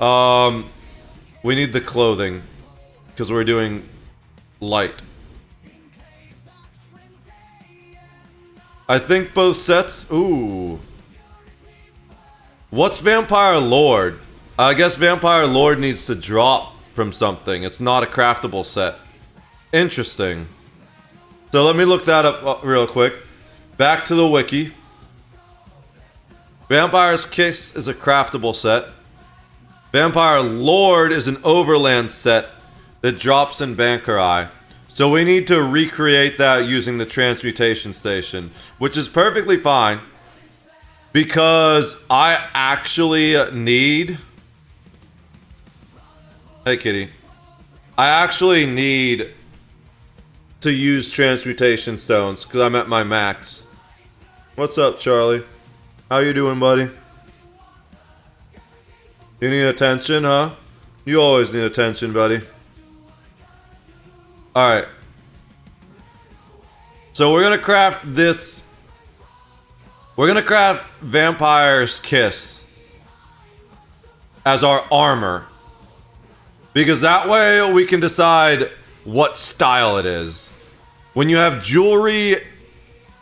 We need the clothing because we're doing light. I think both sets. Ooh. What's Vampire Lord? I guess Vampire Lord needs to drop from something. It's not a craftable set. Interesting. So let me look that up real quick. Back to the wiki. Vampire's Kiss is a craftable set. Vampire Lord is an overland set that drops in Bankarai. So we need to recreate that using the transmutation station, which is perfectly fine because I actually need... Hey, kitty. I actually need to use transmutation stones because I'm at my max. What's up, Charlie? How you doing, buddy? You need attention, huh? You always need attention, buddy. Alright. So we're gonna craft this. We're gonna craft Vampire's Kiss as our armor. Because that way we can decide what style it is. When you have jewelry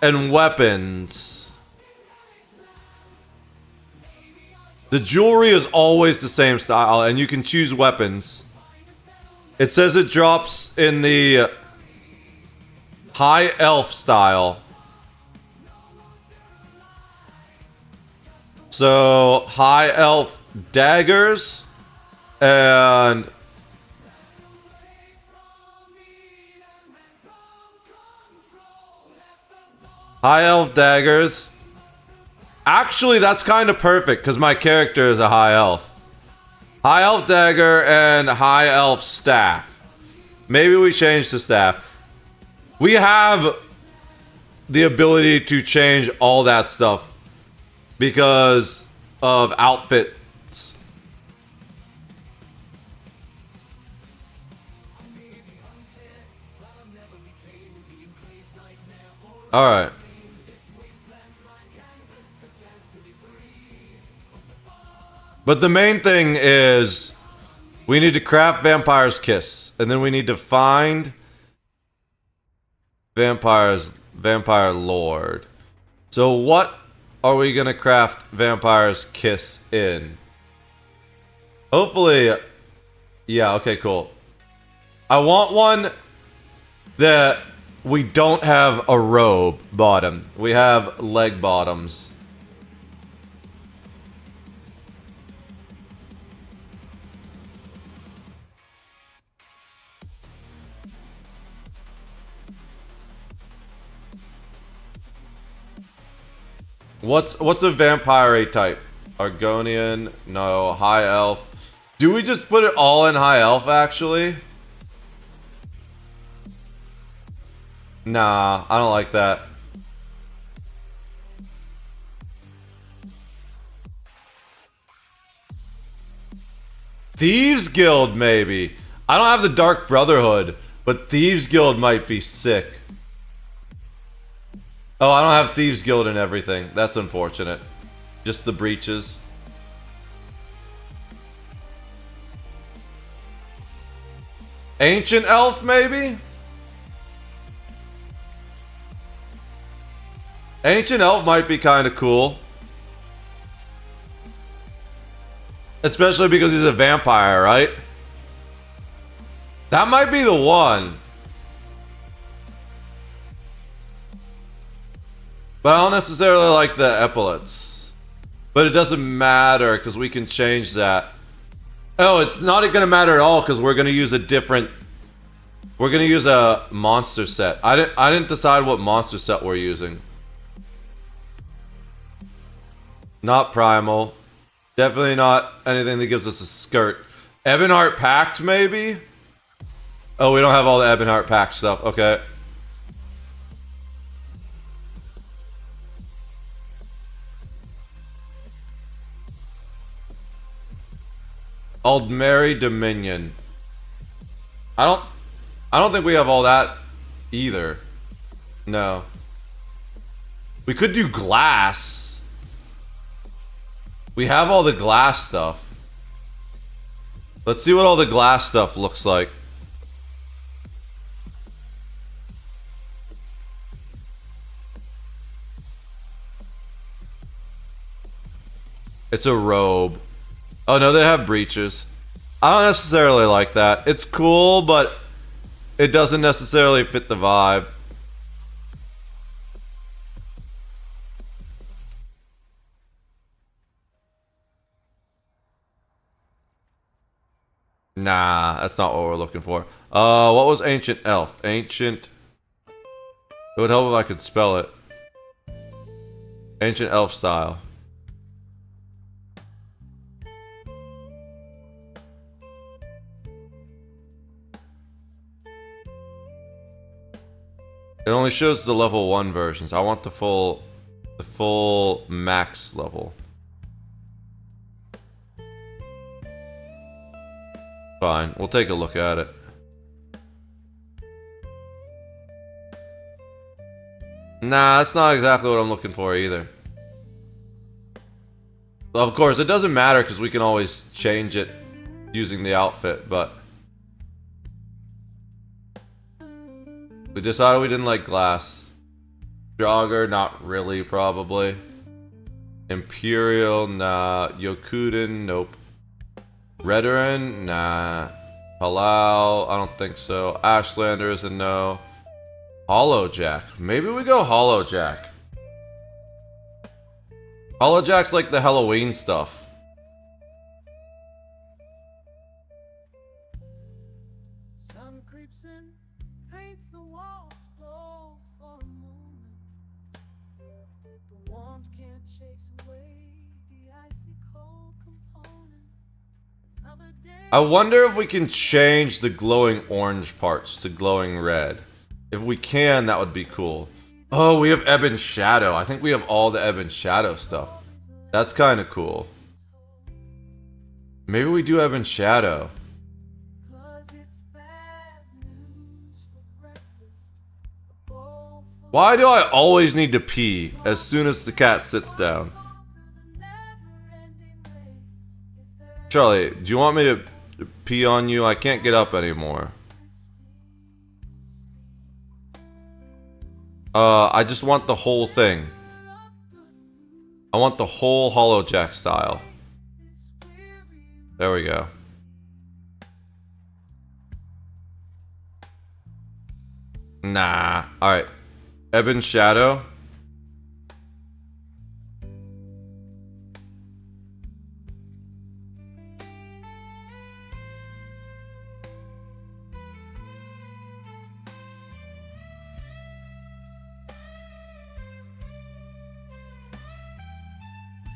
and weapons, the jewelry is always the same style, and you can choose weapons. It says it drops in the High Elf style. So, High Elf daggers and High Elf daggers. Actually, that's kind of perfect because my character is a High Elf. High Elf dagger and High Elf staff. Maybe we change the staff. We have the ability to change all that stuff because of outfits. Alright. But the main thing is we need to craft Vampire's Kiss. And then we need to find Vampire Lord. So what are we gonna craft Vampire's Kiss in? Hopefully, yeah, okay, cool. I want one that we don't have a robe bottom. We have leg bottoms. What's a vampire type? Argonian, no. High Elf. Do we just put it all in High Elf, actually? Nah, I don't like that. Thieves Guild, maybe. I don't have the Dark Brotherhood, but Thieves Guild might be sick. Oh, I don't have Thieves Guild and everything. That's unfortunate. Just the breeches. Ancient Elf, maybe? Ancient Elf might be kind of cool. Especially because he's a vampire, right? That might be the one. But I don't necessarily like the epaulets. But it doesn't matter because we can change that. Oh, it's not going to matter at all because we're going to use a different... We're going to use a monster set. I didn't decide what monster set we're using. Not primal. Definitely not anything that gives us a skirt. Ebonheart Pact, maybe? Oh, we don't have all the Ebonheart Pact stuff. Okay. Aldmeri Dominion. I don't think we have all that either. No. We could do glass. We have all the glass stuff. Let's see what all the glass stuff looks like. It's a robe. Oh no, they have breeches. I don't necessarily like that. It's cool, but it doesn't necessarily fit the vibe. Nah, that's not what we're looking for. What was Ancient Elf? Ancient... It would help if I could spell it. Ancient Elf style. It only shows the level 1 versions. I want the full max level. Fine, we'll take a look at it. Nah, that's not exactly what I'm looking for either. Of course, it doesn't matter because we can always change it using the outfit, but... We decided we didn't like glass. Jogger, not really, probably. Imperial, nah. Yokuden, nope. Redoran, nah. Halal, I don't think so. Ashlander is a no. Hollowjack. Maybe we go Hollowjack. Hollowjack's like the Halloween stuff. Sun creeps in, paints the walls glow for a moment. The warmth can't chase away the icy cold component. Another day. I wonder if we can change the glowing orange parts to glowing red. If we can, that would be cool. Oh, we have Ebon Shadow. I think we have all the Ebon Shadow stuff. That's kind of cool. Maybe we do Ebon Shadow. Why do I always need to pee as soon as the cat sits down? Charlie, do you want me to pee on you? I can't get up anymore. I just want the whole thing. I want the whole Hollowjack style. There we go. Nah. Alright. Ebon Shadow.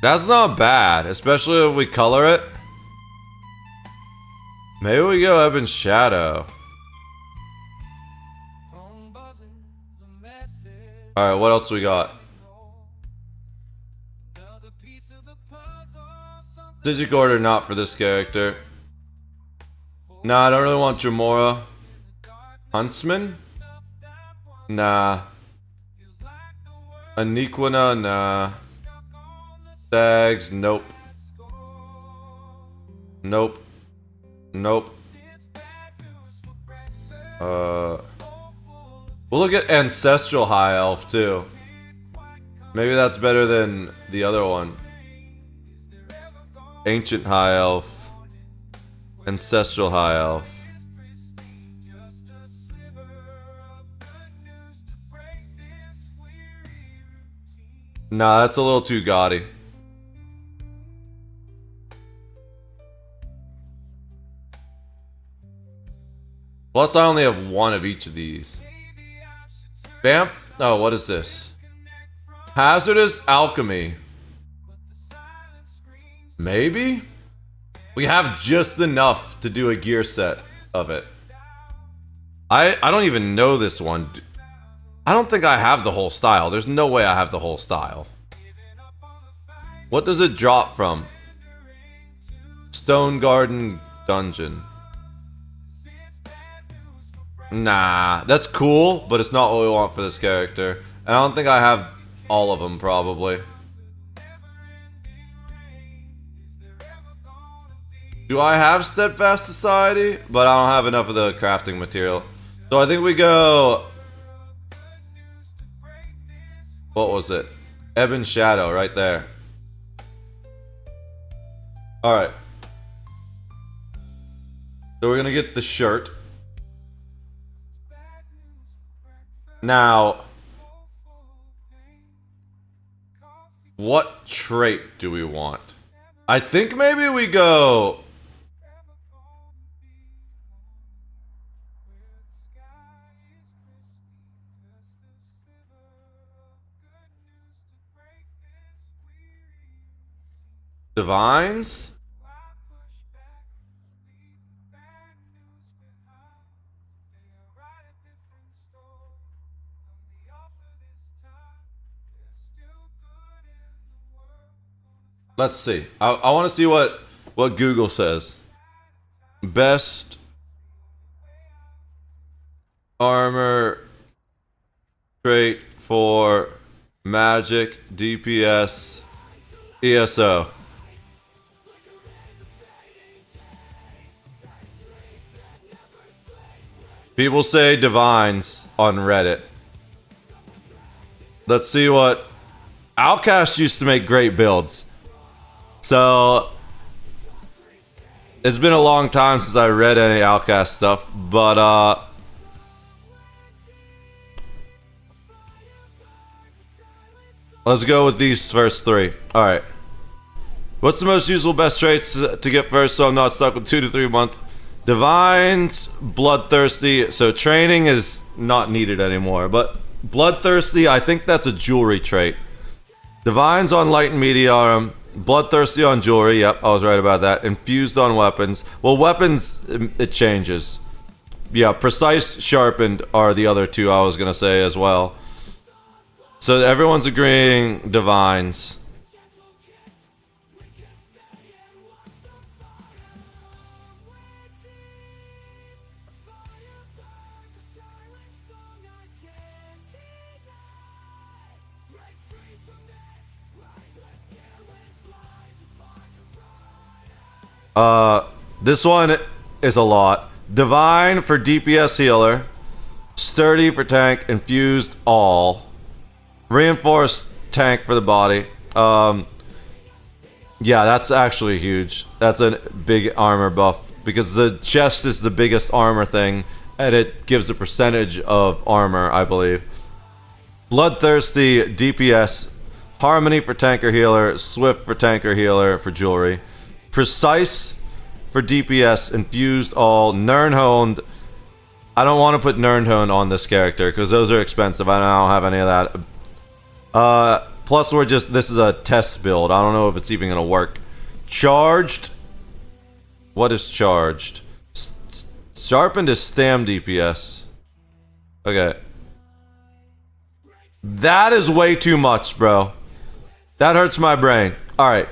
That's not bad, especially if we color it. Maybe we go Ebon Shadow. Alright, what else we got? Digicorder not for this character. Nah, I don't really want Jamora. Huntsman? Nah. Aniquina? Nah. Stags? Nope. Nope. Nope. We'll look at Ancestral High Elf too. Maybe that's better than the other one. Ancient High Elf. Ancestral High Elf. Nah, that's a little too gaudy. Plus, I only have one of each of these. Vamp? Oh, what is this? Hazardous Alchemy. Maybe? We have just enough to do a gear set of it. I don't even know this one. I don't think I have the whole style. There's no way I have the whole style. What does it drop from? Stone Garden Dungeon. Nah, that's cool, but it's not what we want for this character. And I don't think I have all of them probably. Do I have Steadfast Society? But I don't have enough of the crafting material. So I think we go... What was it? Ebon Shadow, right there. Alright. So we're gonna get the shirt. Now... What trait do we want? I think maybe we go... Divines? Let's see. I want to see what Google says. Best armor trait for magic, DPS, ESO. People say divines on Reddit. Let's see what... Outcast used to make great builds. So... It's been a long time since I read any Outcast stuff, but let's go with these first three. Alright. What's the most useful best traits to get first so I'm not stuck with 2 to 3 months? Divines, Bloodthirsty, so training is not needed anymore, but Bloodthirsty, I think that's a jewelry trait. Divines on light and medium, Bloodthirsty on jewelry, yep, I was right about that. Infused on weapons. Well, weapons, it changes. Yeah, precise, sharpened are the other two I was gonna say as well. So everyone's agreeing divines. This one is a lot. Divine for DPS healer. Sturdy for tank. Infused all. Reinforced tank for the body. Yeah, that's actually huge. That's a big armor buff. Because the chest is the biggest armor thing. And it gives a percentage of armor, I believe. Bloodthirsty DPS. Harmony for tanker healer. Swift for tanker healer for jewelry. Precise for DPS, infused all, Nernhoned. I don't want to put Nernhoned on this character because those are expensive. I don't have any of that. Plus, this is a test build. I don't know if it's even gonna work. Charged. What is charged? Sharpened is stam DPS. Okay. That is way too much, bro. That hurts my brain. All right.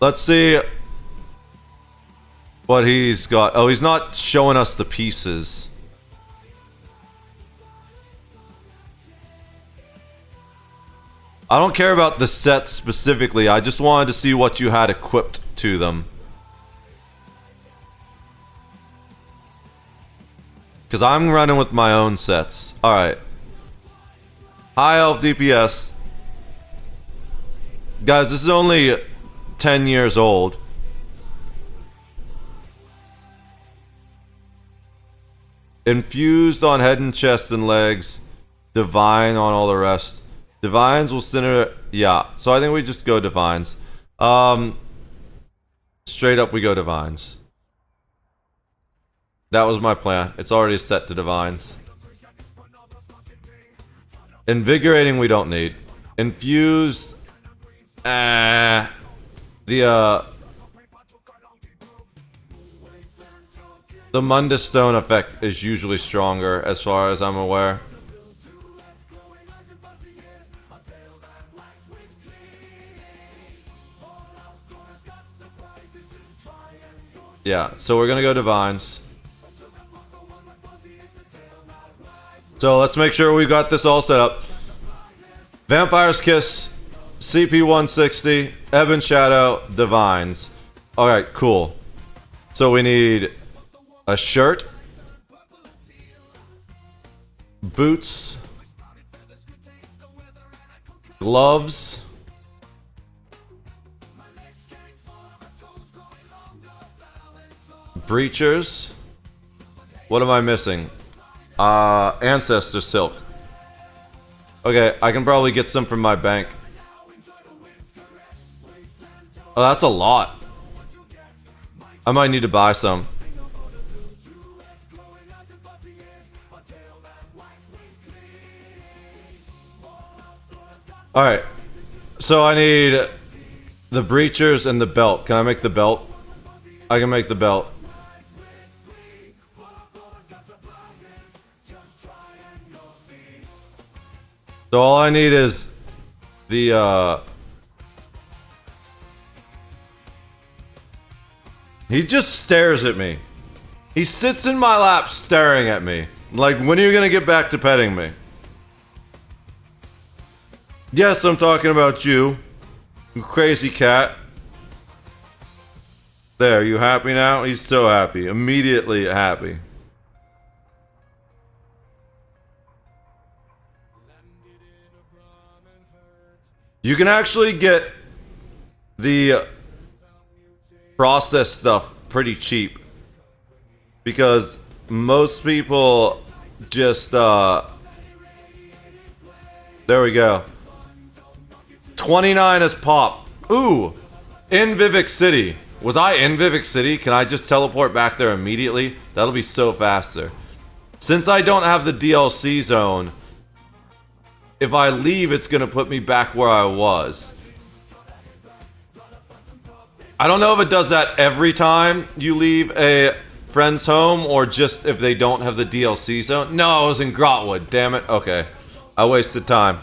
Let's see what he's got. Oh, he's not showing us the pieces. I don't care about the sets specifically. I just wanted to see what you had equipped to them. Because I'm running with my own sets. Alright. High health DPS. Guys, this is only 10 years old. Infused on head and chest and legs. Divine on all the rest. Divines will center... Yeah, so I think we just go Divines. Straight up we go Divines. That was my plan. It's already set to Divines. Invigorating we don't need. Infused... The Mundus Stone effect is usually stronger, as far as I'm aware. Yeah, so we're gonna go Divines. So let's make sure we've got this all set up. Vampire's Kiss, CP160, Ebon Shadow, Divines. Alright, cool. So we need a shirt, boots, gloves, breachers. What am I missing? Ancestor silk. Okay, I can probably get some from my bank. Oh, that's a lot. I might need to buy some. Alright. So I need the breachers and the belt. Can I make the belt? I can make the belt. So all I need is the he just stares at me. He sits in my lap staring at me. Like, when are you gonna get back to petting me? Yes, I'm talking about you. You crazy cat. There, you happy now? He's so happy. Immediately happy. You can actually get the processed stuff pretty cheap. Because most people just, there we go. 29 is pop. Ooh! In Vivek City. Was I in Vivek City? Can I just teleport back there immediately? That'll be so faster. Since I don't have the DLC zone, if I leave, it's gonna put me back where I was. I don't know if it does that every time you leave a friend's home, or just if they don't have the DLC zone. No, I was in Grotwood, damn it. Okay. I wasted time.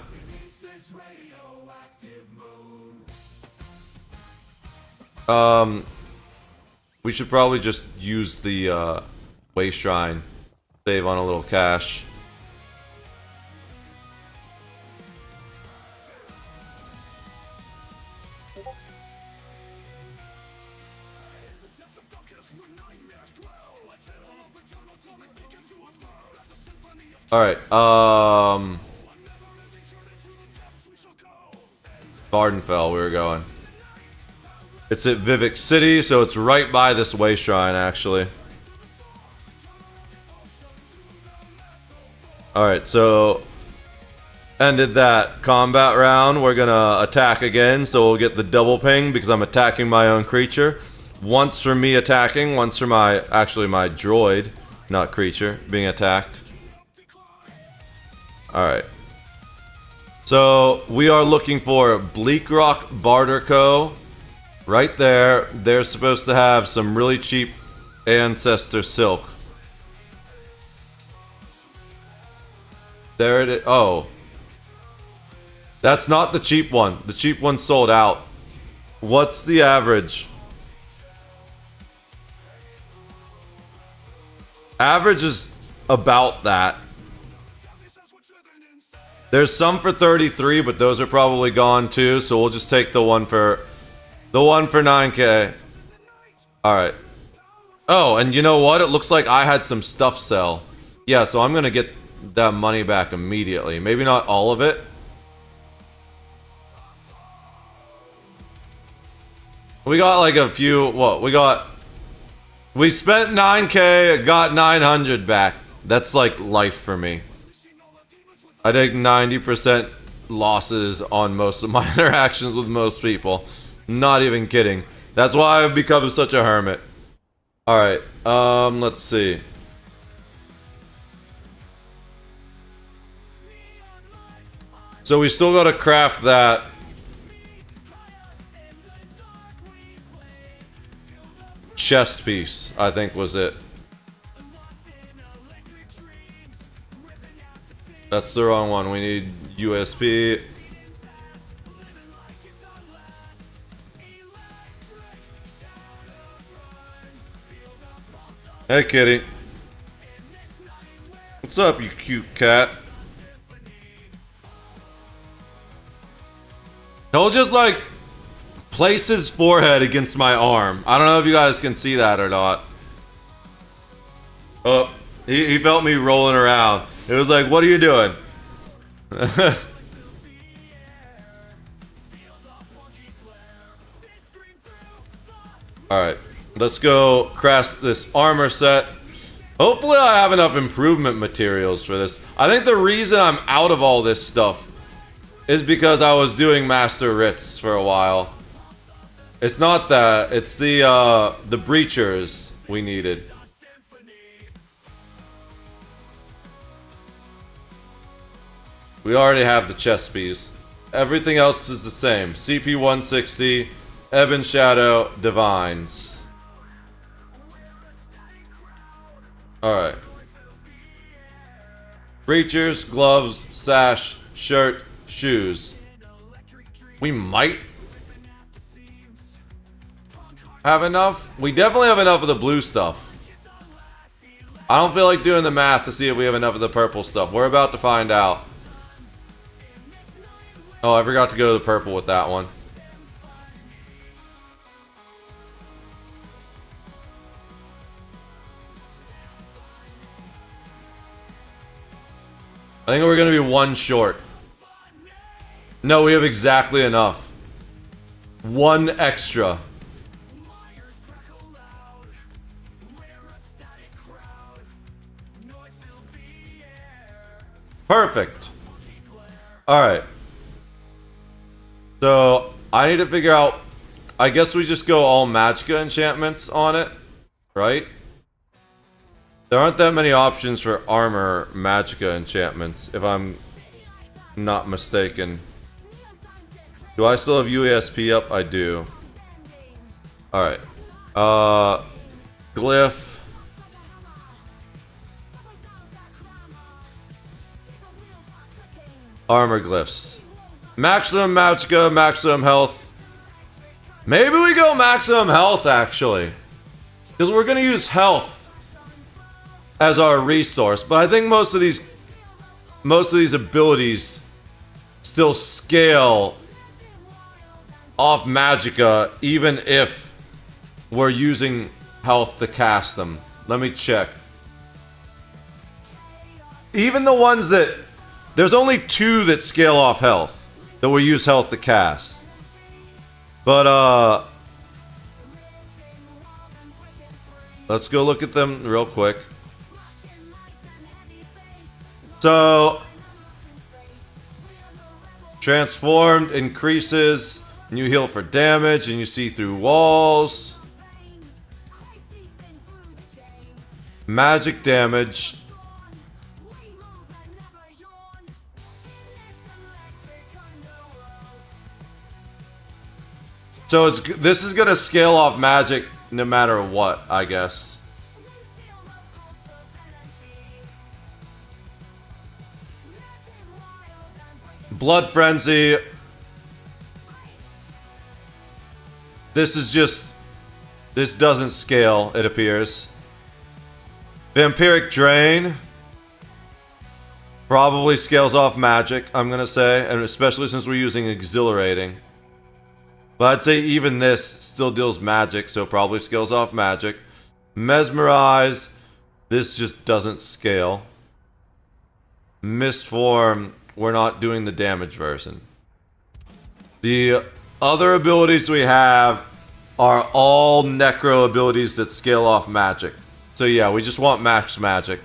We should probably just use the, Way Shrine. Save on a little cash. Alright, Vardenfell, we were going. It's at Vivek City, so it's right by this Way Shrine, actually. Alright, so ended that combat round. We're gonna attack again, so we'll get the double ping because I'm attacking my own creature. Once for me attacking, once for my, actually my droid, not creature, being attacked. Alright. So, we are looking for Bleak Rock Barter Co. Right there. They're supposed to have some really cheap Ancestor Silk. There it is. Oh. That's not the cheap one. The cheap one sold out. What's the average? Average is about that. There's some for 33, but those are probably gone too, so we'll just take the one for 9K. Alright. Oh, and you know what? It looks like I had some stuff sell. Yeah, so I'm gonna get that money back immediately. Maybe not all of it. We got like a few, what? We spent 9K, got 900 back. That's like life for me. I take 90% losses on most of my interactions with most people. Not even kidding. That's why I've become such a hermit. Alright, let's see. So we still gotta craft that. Chest piece, I think was it. That's the wrong one. We need USP. Hey, kitty. What's up, you cute cat? He'll just like place his forehead against my arm. I don't know if you guys can see that or not. Oh, he felt me rolling around. It was like, what are you doing? Alright, let's go craft this armor set. Hopefully I have enough improvement materials for this. I think the reason I'm out of all this stuff is because I was doing Master Writs for a while. It's not that, it's the breachers we needed. We already have the chest piece. Everything else is the same. CP-160, Ebon Shadow, Divines. Alright. Breachers, gloves, sash, shirt, shoes. We might have enough. We definitely have enough of the blue stuff. I don't feel like doing the math to see if we have enough of the purple stuff. We're about to find out. Oh, I forgot to go to the purple with that one. I think we're going to be one short. No, we have exactly enough. One extra. Perfect. Alright. So, I need to figure out... I guess we just go all Magicka enchantments on it. Right? There aren't that many options for armor Magicka enchantments, if I'm not mistaken. Do I still have UASP up? I do. Alright. Glyph. Armor glyphs. Maximum Magicka, maximum health. Maybe we go maximum health, actually. Because we're going to use health as our resource. But I think most of these abilities still scale off Magicka, even if we're using health to cast them. Let me check. Even the ones that... There's only 2 that scale off health. That we use health to cast. But, let's go look at them real quick. So... Transformed increases... And you heal for damage, and you see through walls. Magic damage. So this is gonna scale off magic no matter what, I guess. Blood Frenzy. This doesn't scale, it appears. Vampiric Drain. Probably scales off magic, I'm gonna say. And especially since we're using Exhilarating. But I'd say even this still deals magic, so probably scales off magic. Mesmerize. This just doesn't scale. Mistform. We're not doing the damage version. The other abilities we have are all necro abilities that scale off magic. So yeah, we just want max magic.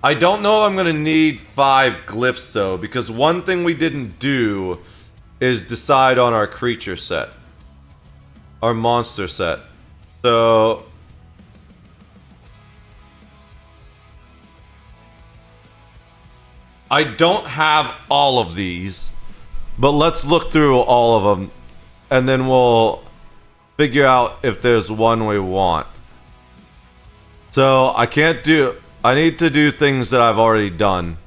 I don't know if I'm going to need 5 glyphs though, because one thing we didn't do is decide on our creature set. Our monster set. So... I don't have all of these, but let's look through all of them, and then we'll figure out if there's one we want. So, I need to do things that I've already done.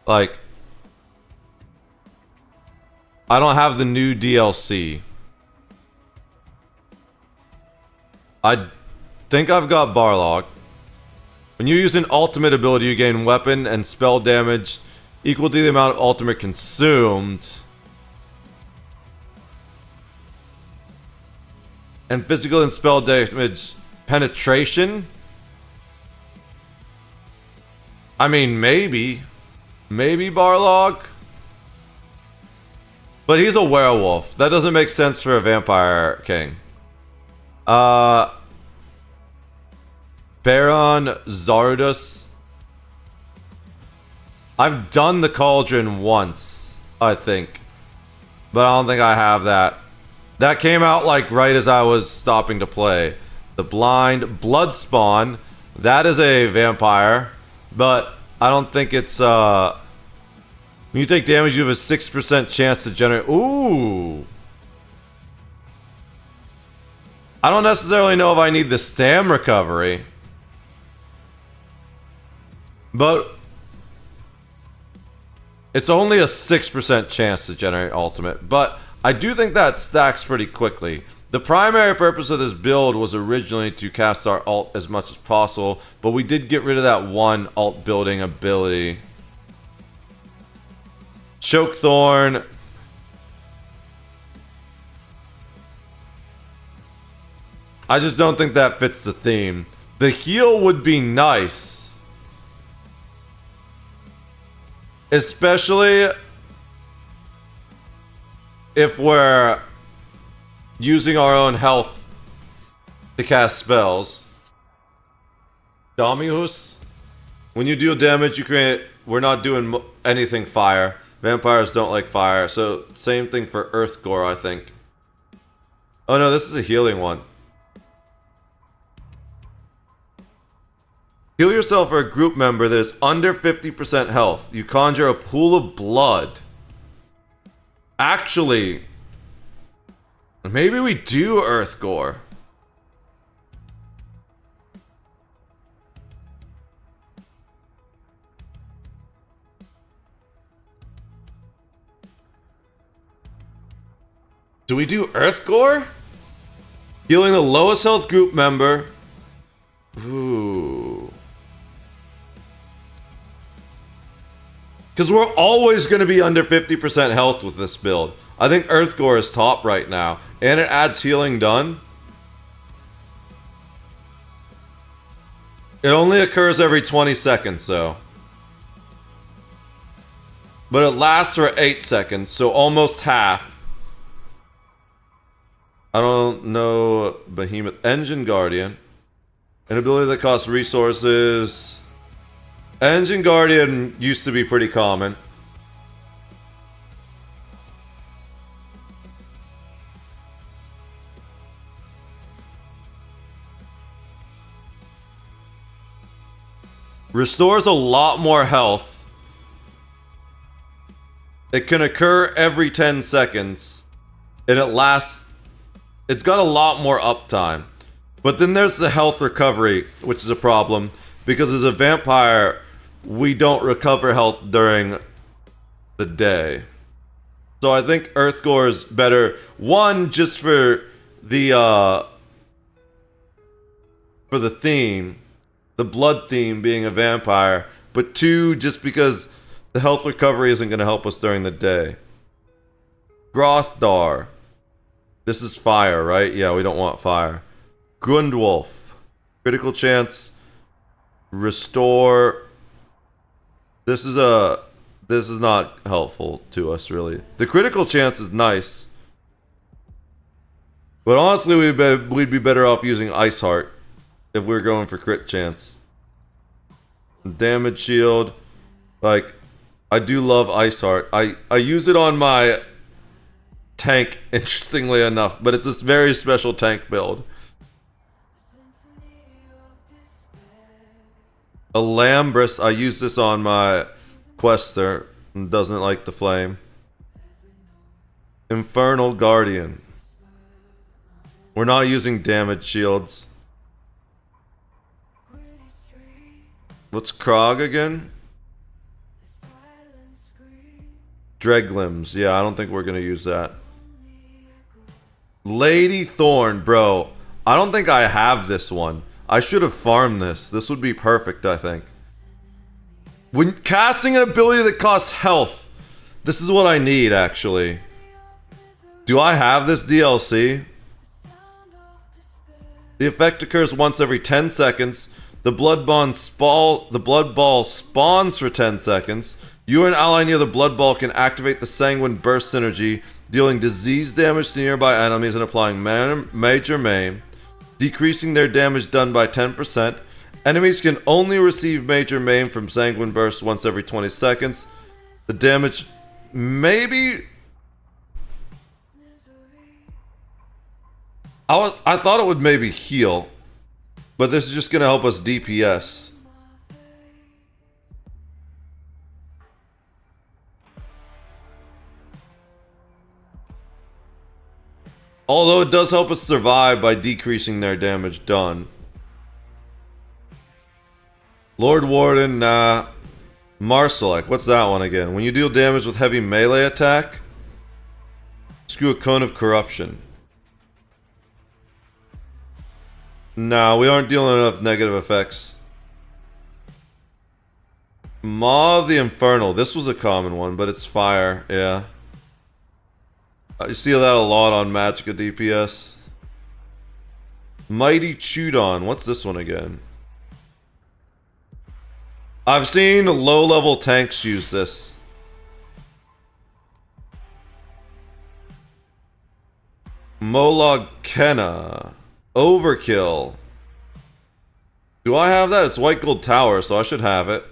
Like, I don't have the new DLC. I think I've got Barlog. When you use an ultimate ability, you gain weapon and spell damage equal to the amount of ultimate consumed. And physical and spell damage penetration? I mean, maybe. Maybe Barlog? But he's a werewolf. That doesn't make sense for a vampire king. Baron Zardus. I've done the Cauldron once, I think. But I don't think I have that. That came out like right as I was stopping to play. The Blind Bloodspawn. That is a vampire. But I don't think it's when you take damage, you have a 6% chance to generate. Ooh. I don't necessarily know if I need the stam recovery. But it's only a 6% chance to generate ultimate. But I do think that stacks pretty quickly. The primary purpose of this build was originally to cast our ult as much as possible, but we did get rid of that one ult building ability. Chokethorn. I just don't think that fits the theme. The heal would be nice. Especially if we're using our own health to cast spells. Domius. When you deal damage, you create... We're not doing anything fire. Vampires don't like fire. So, same thing for Earthgore, I think. Oh no, this is a healing one. Heal yourself or a group member that is under 50% health. You conjure a pool of blood. Actually... Maybe we do Earthgore. Do we do Earthgore? Healing the lowest health group member. Ooh. Because we're always going to be under 50% health with this build. I think Earthgore is top right now. And it adds healing done. It only occurs every 20 seconds, though. But it lasts for 8 seconds, so almost half. I don't know. Behemoth. Engine Guardian. An ability that costs resources. Engine Guardian used to be pretty common. Restores a lot more health. It can occur every 10 seconds. And it lasts... It's got a lot more uptime. But then there's the health recovery, which is a problem. Because as a vampire, we don't recover health during the day. So I think Earthgore is better. One, just for the theme. The blood theme being a vampire. But two, just because the health recovery isn't going to help us during the day. Grothdar. This is fire, right? Yeah, we don't want fire. Grundwolf. Critical chance. Restore. This is not helpful to us, really. The critical chance is nice. But honestly, we'd be better off using Ice Heart if we were going for crit chance. Damage shield. Like, I do love Ice Heart. I use it on my tank, interestingly enough. But it's this very special tank build. Alambris, I use this on my Quester. And doesn't like the flame. Infernal Guardian. We're not using damage shields. What's Krog again? Dreglims. Yeah, I don't think we're gonna use that. Lady Thorn, bro. I don't think I have this one. I should have farmed this. This would be perfect, I think. When casting an ability that costs health, this is what I need, actually. Do I have this DLC? The effect occurs once every 10 seconds. The blood ball spawns for 10 seconds. You or an ally near the blood ball can activate the Sanguine Burst synergy, dealing disease damage to nearby enemies and applying major maim, decreasing their damage done by 10%. Enemies can only receive major maim from Sanguine Burst once every 20 seconds. The damage maybe... I thought it would maybe heal, but this is just going to help us DPS. Although it does help us survive by decreasing their damage done. Lord Warden, Marsalek, what's that one again? When you deal damage with heavy melee attack, screw a Cone of Corruption. No, we aren't dealing enough negative effects. Maw of the Infernal, this was a common one, but it's fire, yeah. You see that a lot on Magicka DPS. Mighty Chudon, what's this one again? I've seen low-level tanks use this. Molag Kenna. Overkill. Do I have that? It's White Gold Tower, so I should have it.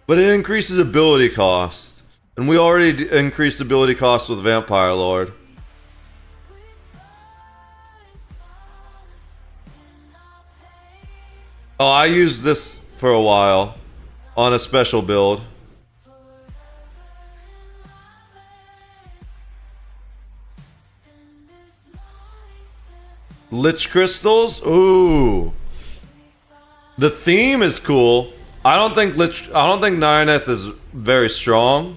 But it increases ability cost. And we already increased ability cost with Vampire Lord. Oh, I used this for a while on a special build. Lich Crystals? Ooh. The theme is cool. I don't think Nyaneth is very strong.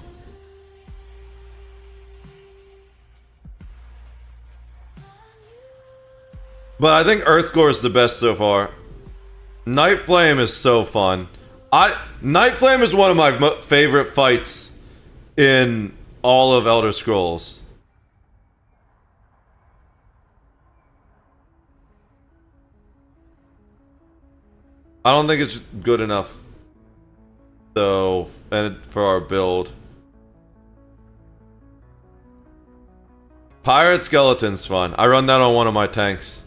But I think Earthgore is the best so far. Night Flame is so fun. Night Flame is one of my favorite fights in all of Elder Scrolls. I don't think it's good enough, though, and for our build. Pirate Skeleton's fun. I run that on one of my tanks.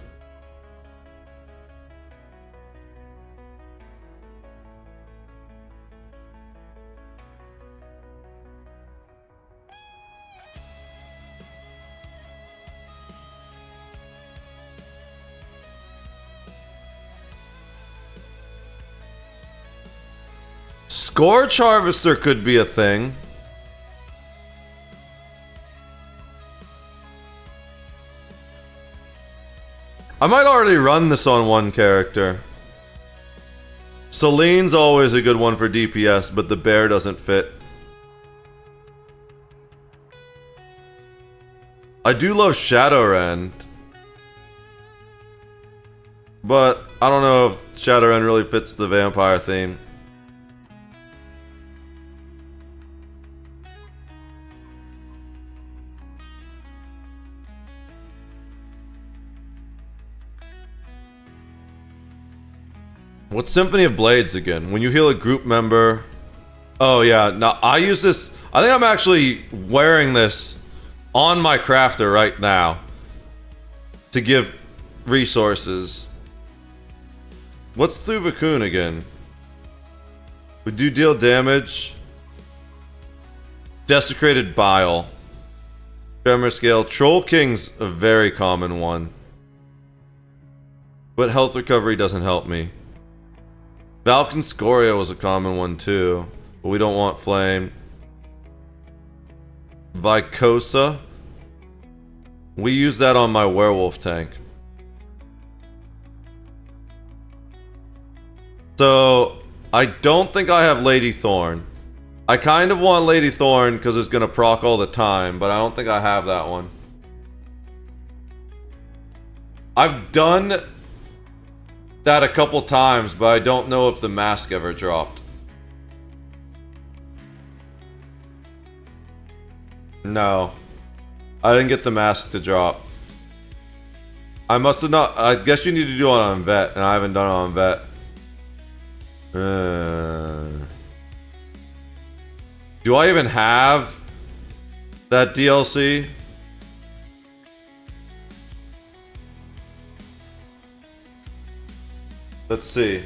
Scourge Harvester could be a thing. I might already run this on one character. Celine's always a good one for DPS, but the bear doesn't fit. I do love Shadowrend. But I don't know if Shadowrend really fits the vampire theme. What's Symphony of Blades again? When you heal a group member... Oh yeah, now I use this... I think I'm actually wearing this on my crafter right now to give resources. What's Thuvakun again? We do deal damage. Desecrated Bile. Tremor Scale. Troll King's a very common one. But health recovery doesn't help me. Valken Scoria was a common one too, but we don't want flame. Vicosa. We use that on my werewolf tank. So, I don't think I have Lady Thorn. I kind of want Lady Thorn because it's going to proc all the time, but I don't think I have that one. I've done that a couple times, but I don't know if the mask ever dropped. No. I didn't get the mask to drop. I must have not. I guess you need to do it on vet, and I haven't done it on vet. Do I even have that DLC? Let's see.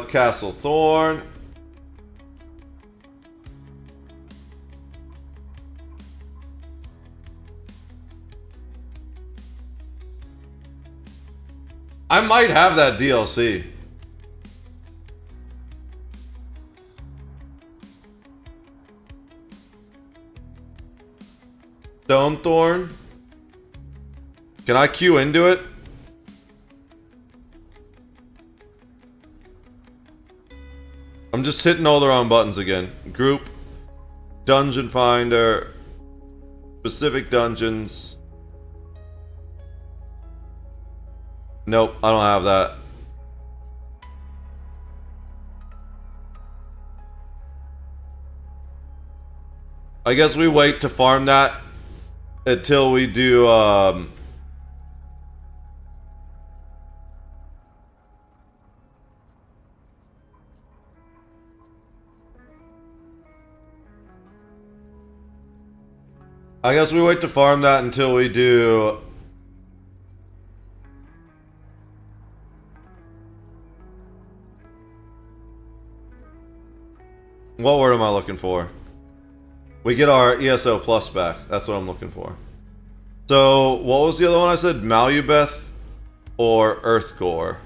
Castle Thorn. I might have that DLC. Stonethorn. Can I queue into it? I'm just hitting all the wrong buttons again. Group, Dungeon Finder, specific dungeons. Nope, I don't have that. I guess we wait to farm that until we do, I guess we wait to farm that until we do... What word am I looking for? We get our ESO plus back. That's what I'm looking for. So, what was the other one I said? Malubeth or Earthgore?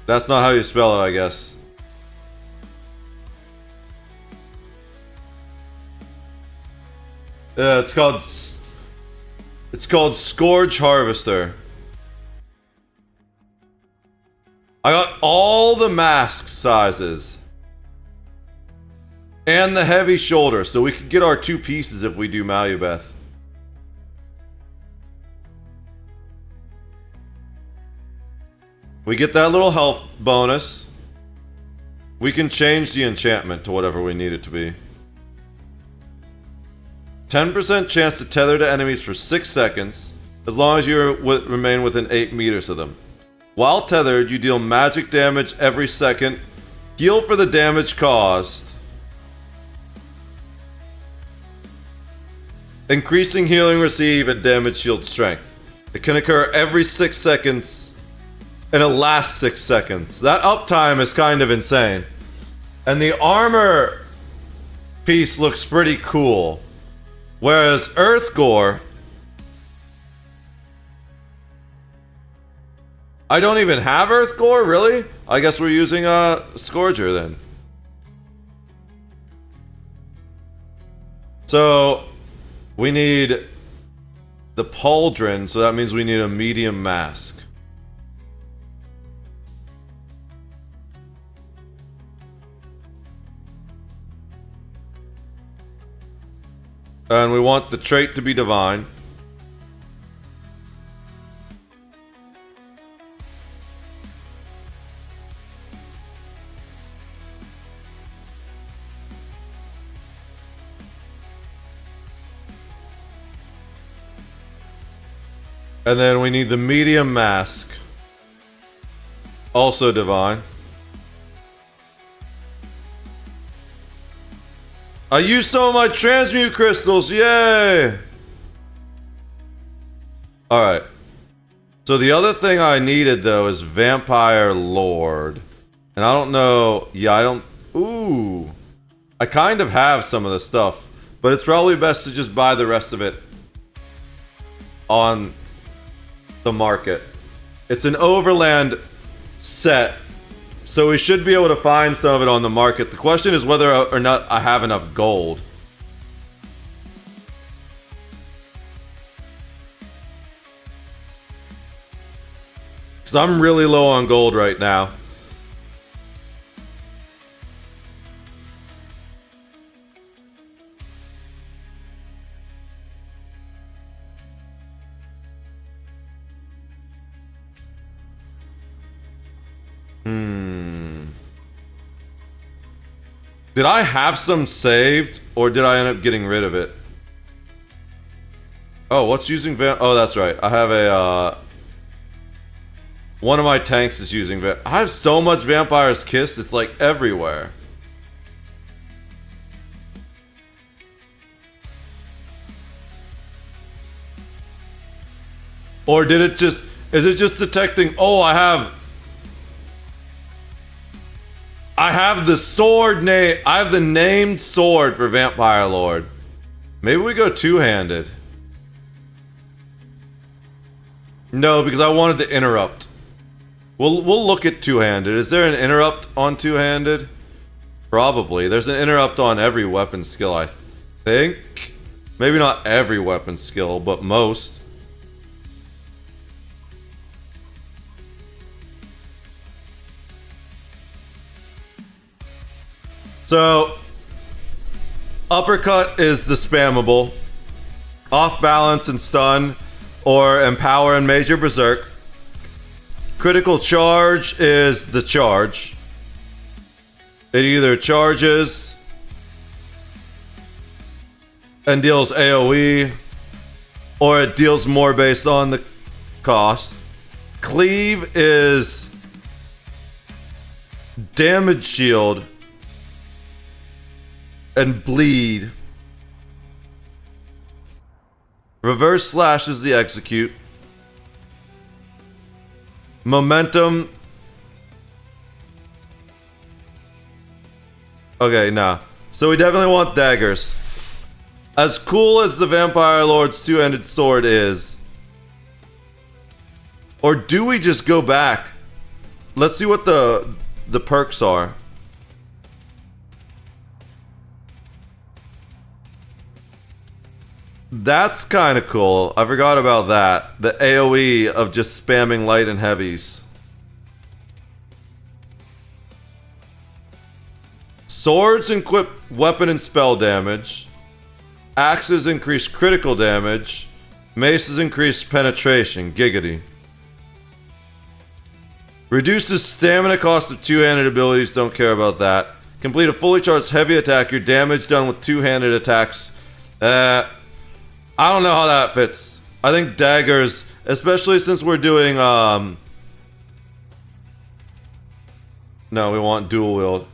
That's not how you spell it, I guess. Yeah, it's called Scourge Harvester. I got all the mask sizes. And the heavy shoulder, so we could get our 2 pieces if we do Malubeth. We get that little health bonus. We can change the enchantment to whatever we need it to be. 10% chance to tether to enemies for 6 seconds, as long as you remain within 8 meters of them. While tethered, you deal magic damage every second. Heal for the damage caused. Increasing healing received and damage shield strength. It can occur every 6 seconds. And it lasts 6 seconds. That uptime is kind of insane. And the armor piece looks pretty cool. Whereas Earthgore... I don't even have Earthgore, really? I guess we're using a Scourger then. So, we need the Pauldron, so that means we need a medium mask. And we want the trait to be divine. And then we need the medium mask. Also divine. I used some of my transmute crystals, yay! Alright. So the other thing I needed though is Vampire Lord. And I don't know, yeah, I don't, ooh. I kind of have some of the stuff, but it's probably best to just buy the rest of it on the market. It's an overland set, so we should be able to find some of it on the market. The question is whether or not I have enough gold. Because I'm really low on gold right now. Did I have some saved, or did I end up getting rid of it? Oh, what's using oh, that's right. I have a, one of my tanks is using I have so much Vampire's Kiss, it's like everywhere. Or did it just... Is it just detecting... Oh, I have the sword name... I have the named sword for Vampire Lord. Maybe we go two-handed. No, because I wanted to interrupt. We'll look at two-handed. Is there an interrupt on two-handed? Probably. There's an interrupt on every weapon skill, I think. Maybe not every weapon skill, but most. So, uppercut is the spammable. Off balance and stun, or empower and major berserk. Critical charge is the charge. It either charges and deals AoE, or it deals more based on the cost. Cleave is damage shield and bleed. Reverse slash is the execute. Momentum. Okay, nah. So we definitely want daggers. As cool as the Vampire Lord's two-handed sword is, or do we just go back? Let's see what the perks are. That's kind of cool. I forgot about that. The AoE of just spamming light and heavies. Swords equip weapon and spell damage. Axes increase critical damage. Maces increase penetration. Giggity. Reduces stamina cost of two-handed abilities. Don't care about that. Complete a fully charged heavy attack. Your damage done with two-handed attacks. I don't know how that fits. I think daggers, especially since we're doing, no, we want dual wield.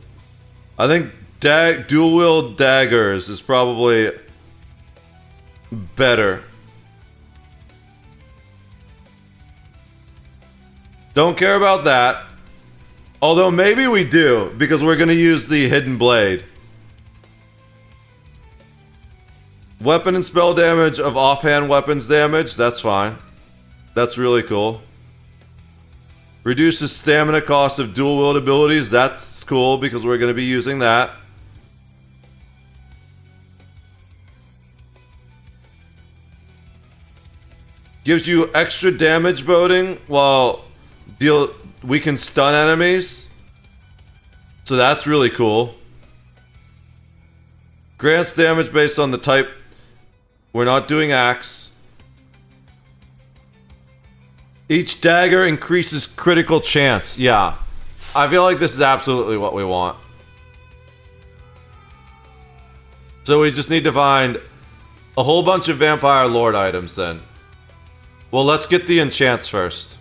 I think dual wield daggers is probably better. Don't care about that. Although maybe we do, because we're gonna use the hidden blade. Weapon and spell damage of offhand weapons damage, that's fine. That's really cool. Reduces stamina cost of dual wield abilities, that's cool because we're going to be using that. Gives you extra damage boating while we can stun enemies. So that's really cool. Grants damage based on the type. We're not doing axe. Each dagger increases critical chance. Yeah. I feel like this is absolutely what we want. So we just need to find a whole bunch of Vampire Lord items then. Well, let's get the enchants first.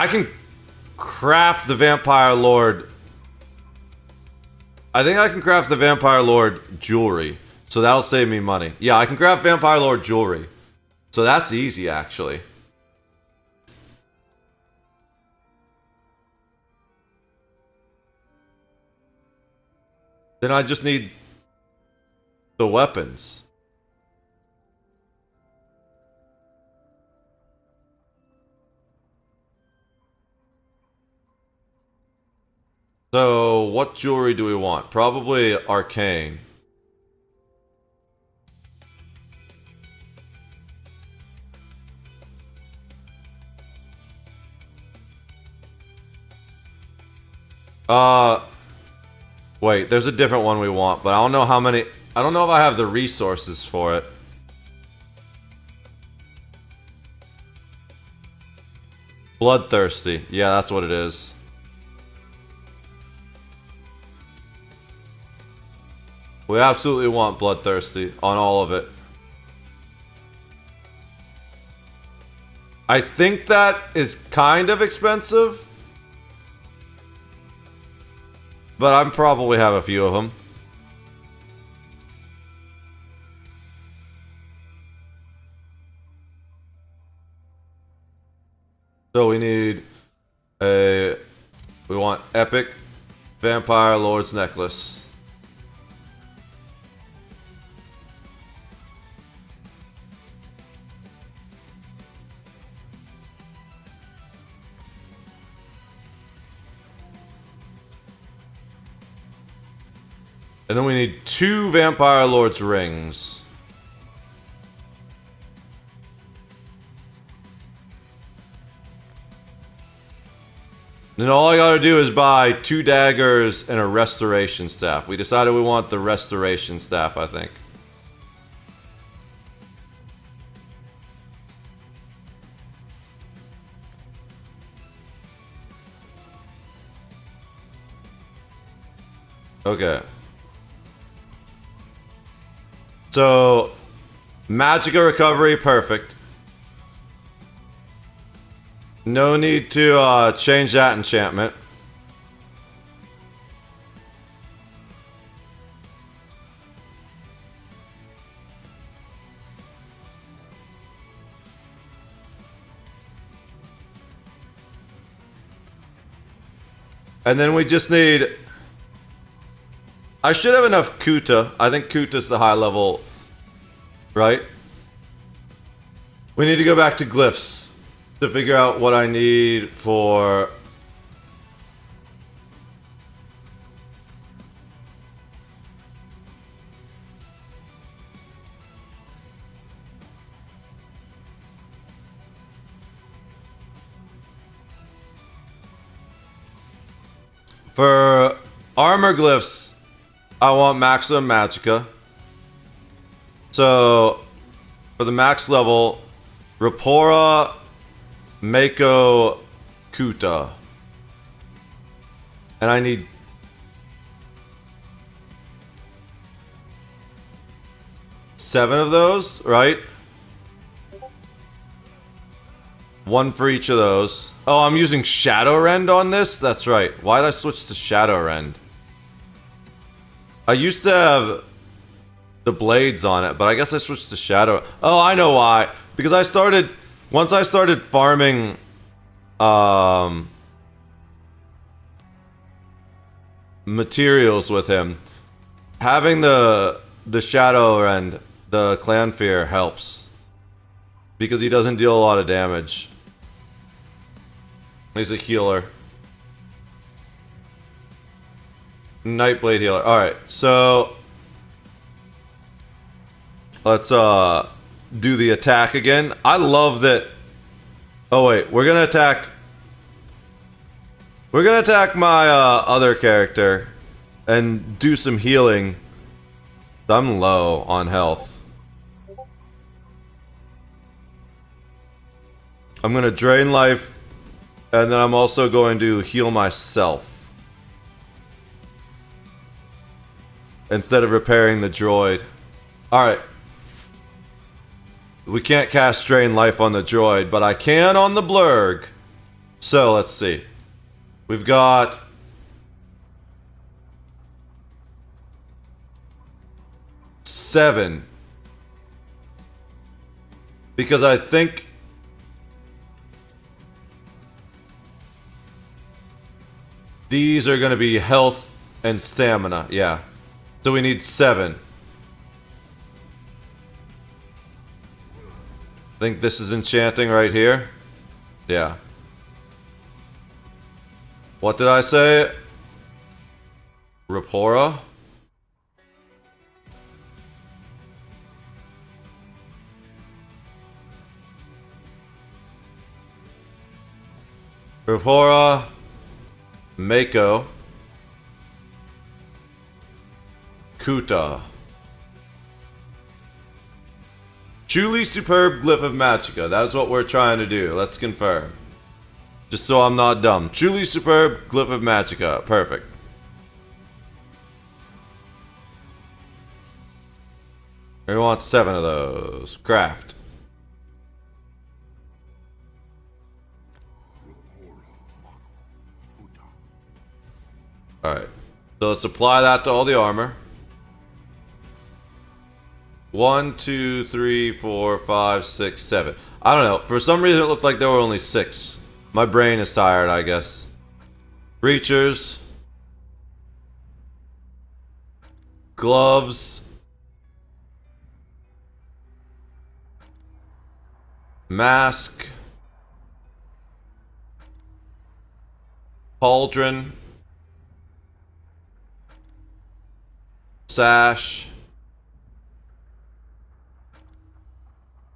I can craft the Vampire Lord. I think I can craft the Vampire Lord jewelry. So that'll save me money. Yeah, I can craft Vampire Lord jewelry. So that's easy, actually. Then I just need the weapons. So, what jewelry do we want? Probably arcane. Wait, there's a different one we want, but I don't know how many... I don't know if I have the resources for it. Bloodthirsty. Yeah, that's what it is. We absolutely want Bloodthirsty on all of it. I think that is kind of expensive. But I probably have a few of them. So we need a... We want Epic Vampire Lord's Necklace. And then we need 2 Vampire Lord's rings. Then all I gotta do is buy 2 daggers and a restoration staff. We decided we want the restoration staff, I think. Okay. So, Magicka Recovery, perfect. No need to change that enchantment. And then we just need... I should have enough Kuta. I think Kuta's the high level, right? We need to go back to glyphs to figure out what I need for... For armor glyphs, I want maximum magicka. So, for the max level, Rapora, Mako, Kuta. And I need... seven of those, right? One for each of those. Oh, I'm using Shadow Rend on this? That's right. Why did I switch to Shadow Rend? I used to have the blades on it, but I guess I switched to Shadow. Oh, I know why. Because I started... Once I started farming... materials with him, having the Shadow Rend, the Clan Fear, helps. Because he doesn't deal a lot of damage. He's a healer. Nightblade healer. Alright, so... let's, do the attack again. I love that... Oh, wait. We're gonna attack... We're gonna attack my, other character. And do some healing. I'm low on health. I'm gonna drain life. And then I'm also going to heal myself. Instead of repairing the droid. Alright. We can't cast Drain Life on the droid, but I can on the blurg. So, let's see. We've got... 7. Because I think... these are going to be health and stamina, yeah. So we need 7. I think this is enchanting right here. Yeah. What did I say? Rapora. Rapora. Mako. Kuta. Truly superb glyph of Magicka. That's what we're trying to do. Let's confirm. Just so I'm not dumb. Truly superb glyph of Magicka. Perfect. We want 7 of those. Craft. Alright. So let's apply that to all the armor. 1, 2, 3, 4, 5, 6, 7. I don't know. For some reason it looked like there were only 6. My brain is tired, I guess. Breachers. Gloves. Mask. Pauldron. Sash.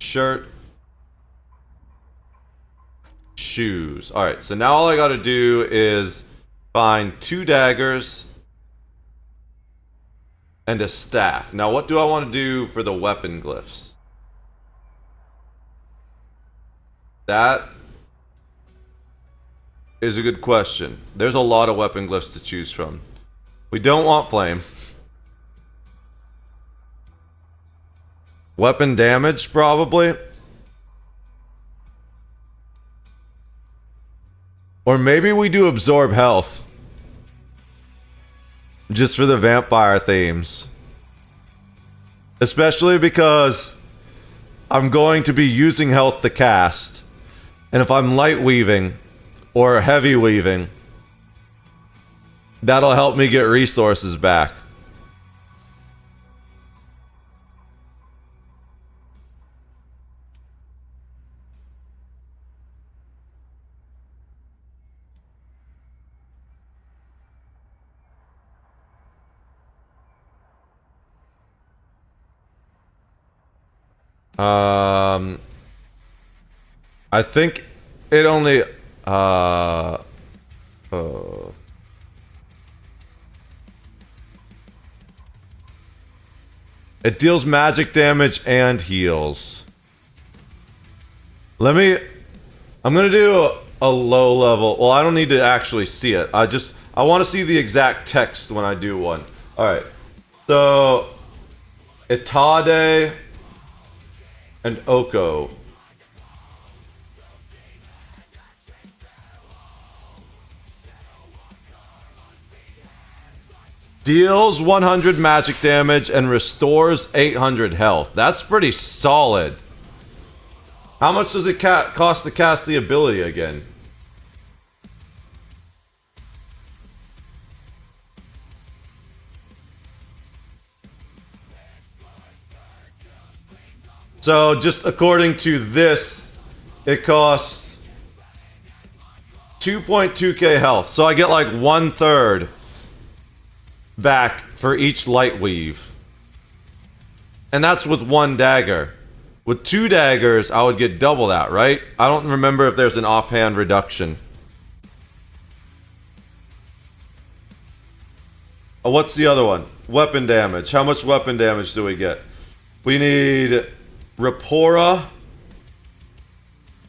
Shirt. Shoes. Alright, so now all I gotta do is find 2 daggers and a staff. Now what do I want to do for the weapon glyphs? That is a good question. There's a lot of weapon glyphs to choose from. We don't want flame. Weapon damage, probably. Or maybe we do absorb health. Just for the vampire themes. Especially because I'm going to be using health to cast. And if I'm light weaving or heavy weaving, that'll help me get resources back. I think it only it deals magic damage and heals. I'm gonna do a low level. Well, I don't need to actually see it. I want to see the exact text when I do one. Alright. So Itade and Oko. Deals 100 magic damage and restores 800 health. That's pretty solid. How much does it cost to cast the ability again? So, just according to this, it costs 2.2k health. So I get like 1/3 back for each light weave. And that's with 1 dagger. With 2 daggers, I would get double that, right? I don't remember if there's an offhand reduction. Oh, what's the other one? Weapon damage. How much weapon damage do we get? We need Rapora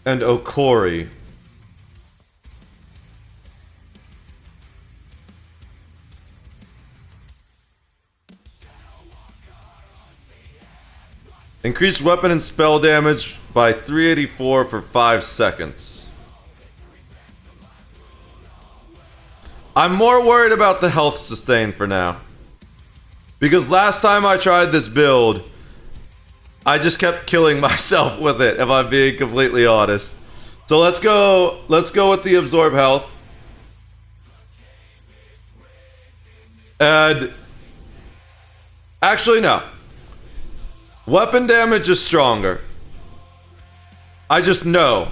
and Okori. Increased weapon and spell damage by 384 for 5 seconds. I'm more worried about the health sustain for now. Because last time I tried this build, I just kept killing myself with it, if I'm being completely honest. So let's go with the absorb health. And actually no. Weapon damage is stronger. I just know.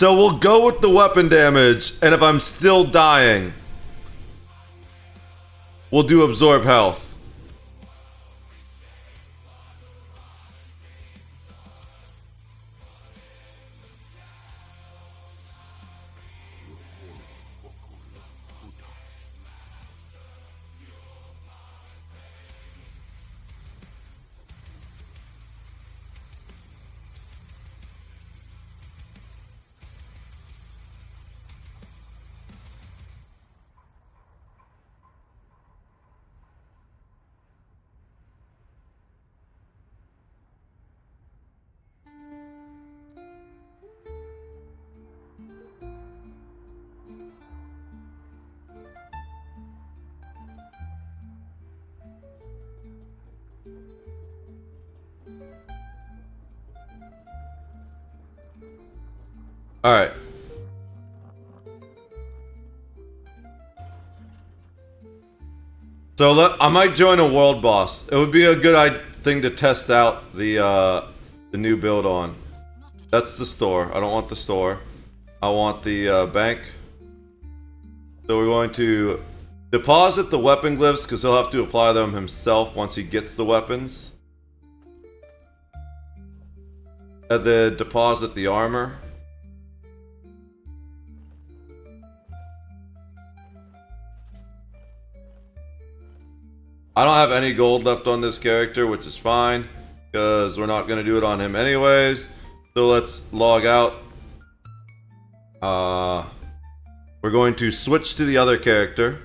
So we'll go with the weapon damage, and if I'm still dying, we'll do absorb health. All right. So I might join a world boss. It would be a good thing to test out the new build on. That's the store. I don't want the store. I want the bank. So we're going to deposit the weapon glyphs because he'll have to apply them himself once he gets the weapons. And then deposit the armor. I don't have any gold left on this character, which is fine, because we're not going to do it on him anyways. So let's log out. We're going to switch to the other character.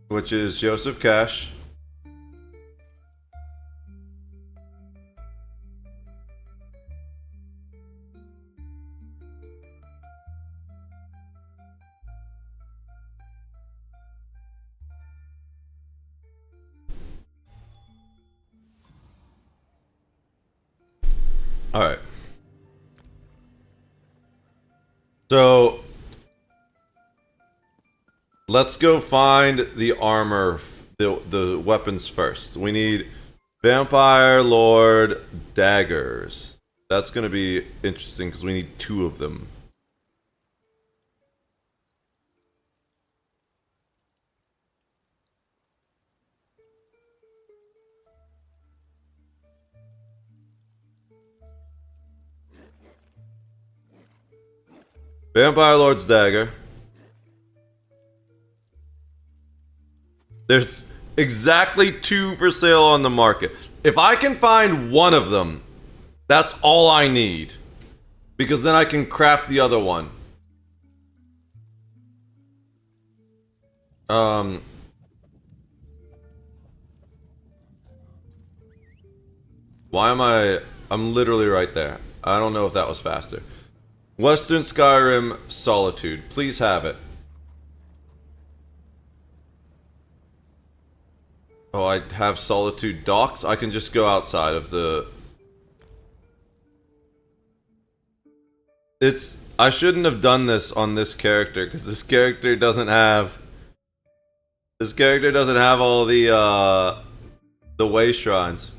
Which is Joseph Cash. Alright. So let's go find the armor, the weapons first. We need Vampire Lord daggers. That's gonna be interesting because we need 2 of them. Vampire Lord's dagger. There's exactly 2 for sale on the market. If I can find one of them, that's all I need. Because then I can craft the other one. Why am I'm literally right there. I don't know if that was faster. Western Skyrim Solitude. Please have it. Oh, I have Solitude docks? I can just go outside of the... I shouldn't have done this on this character, because this character doesn't have... This character doesn't have all the way shrines.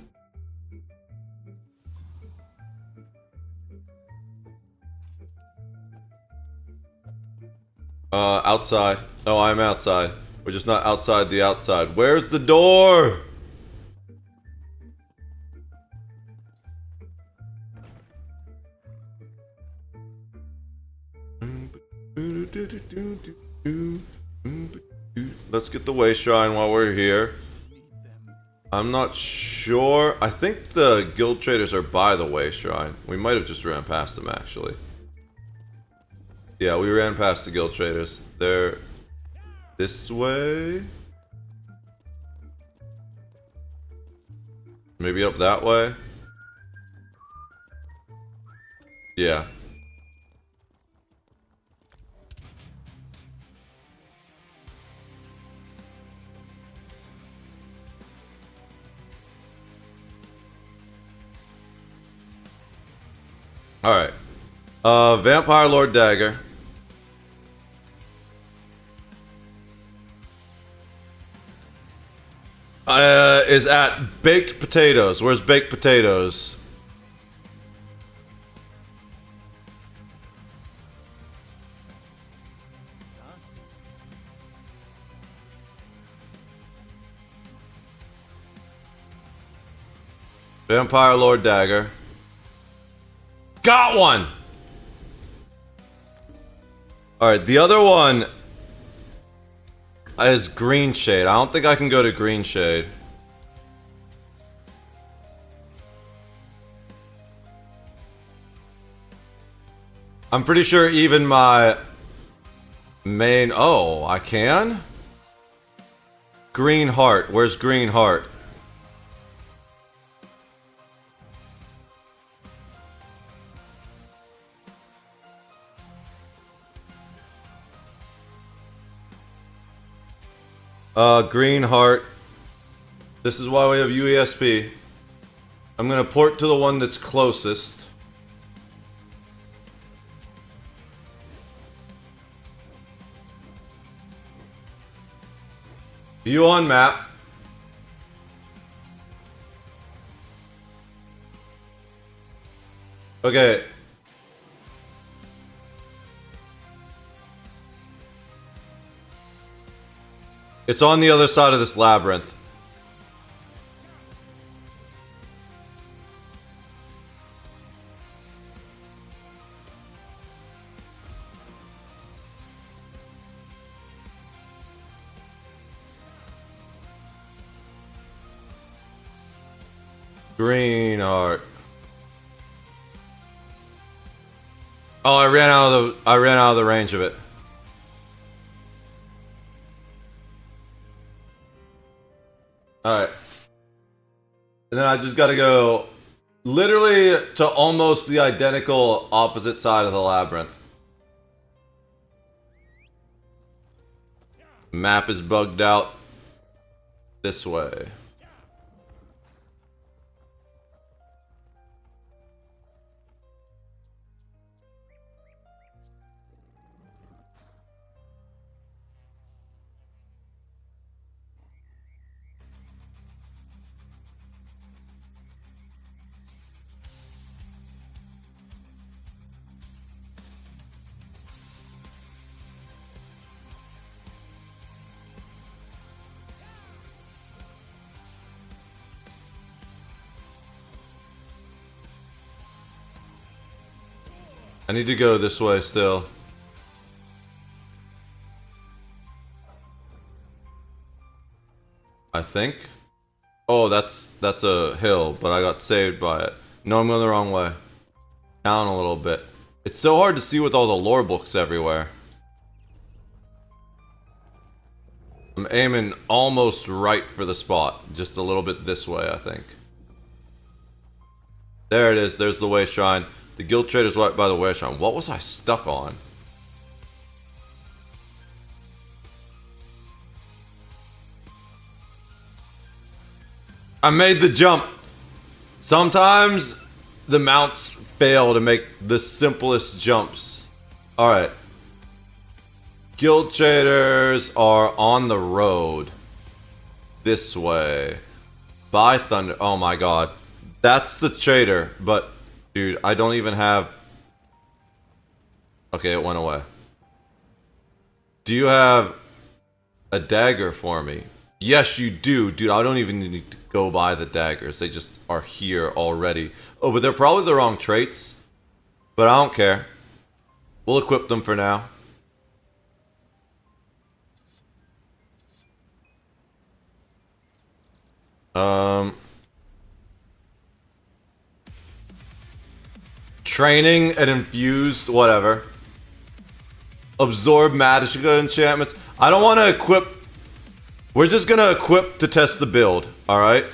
Outside. Oh, I'm outside. We're just not outside the outside. Where's the door? Let's get the way shrine while we're here. I'm not sure. I think the guild traders are by the way shrine. We might have just ran past them, actually. Yeah, we ran past the guild traders. They're this way. Maybe up that way. Yeah. Alright. Vampire Lord Dagger. is at baked potatoes. Where's baked potatoes? Vampire Lord Dagger. Got one! Alright, the other one is Green Shade. I don't think I can go to Green Shade. I'm pretty sure even my main... Oh, I can? Green Heart. Where's Green Heart? Green Heart. This is why we have UESP. I'm gonna port to the one that's closest. View on map. Okay. It's on the other side of this labyrinth. Green art. Oh, I ran out of the range of it. Alright. And then I just gotta go literally to almost the identical opposite side of the labyrinth. Map is bugged out this way. I need to go this way still. I think. Oh, that's a hill, but I got saved by it. No, I'm going the wrong way. Down a little bit. It's so hard to see with all the lore books everywhere. I'm aiming almost right for the spot. Just a little bit this way, I think. There it is. There's the way shrine. The guild trader's right by the way shrine. What was I stuck on? I made the jump. Sometimes the mounts fail to make the simplest jumps. Alright. Guild traders are on the road. This way. By Thunder. Oh my god. That's the trader, but dude, I don't even have... Okay, it went away. Do you have a dagger for me? Yes, you do. Dude, I don't even need to go buy the daggers. They just are here already. Oh, but they're probably the wrong traits. But I don't care. We'll equip them for now. Training and infused, whatever. Absorb magical enchantments. I don't want to equip. We're just gonna equip to test the build, alright?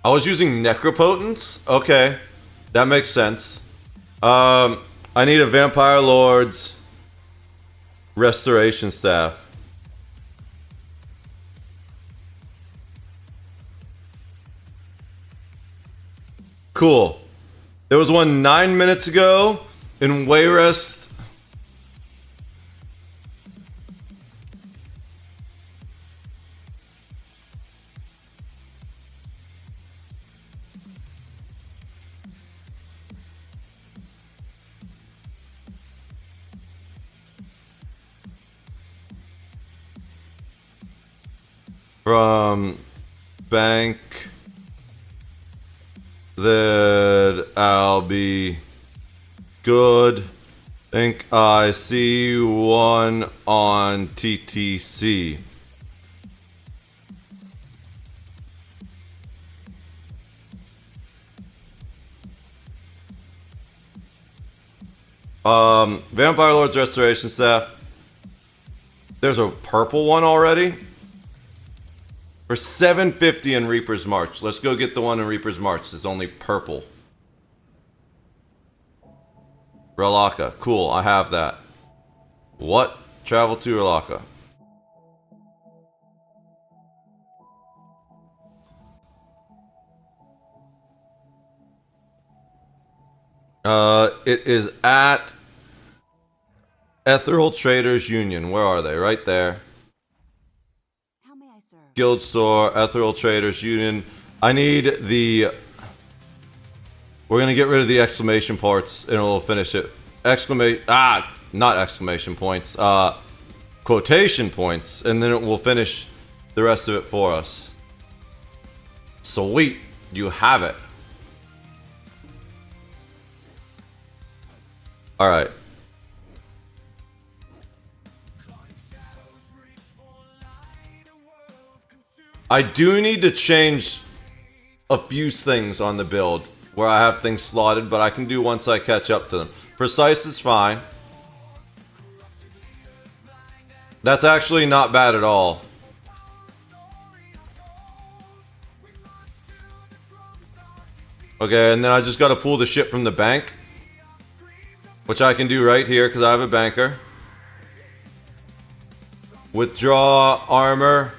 I was using Necropotence? Okay. That makes sense. I need a Vampire Lord's Restoration Staff. Cool. There was one 9 minutes ago. In Wayrest, from bank that I'll be good. Think I see one on TTC. Vampire Lord's Restoration Staff. There's a purple one already. For 750 in Reaper's March. Let's go get the one in Reaper's March. It's only purple. Relaka. Cool, I have that. What? Travel to Relaka. It is at Ethereal Traders Union. Where are they? Right there. How may I serve? Guild Store, Ethereal Traders Union. I need the... We're gonna get rid of the exclamation parts and we'll finish it. Not exclamation points. Quotation points, and then it will finish the rest of it for us. Sweet, you have it. Alright. I do need to change a few things on the build where I have things slotted, but I can do once I catch up to them. Precise is fine. That's actually not bad at all. Okay, and then I just gotta pull the shit from the bank, which I can do right here because I have a banker. Withdraw armor,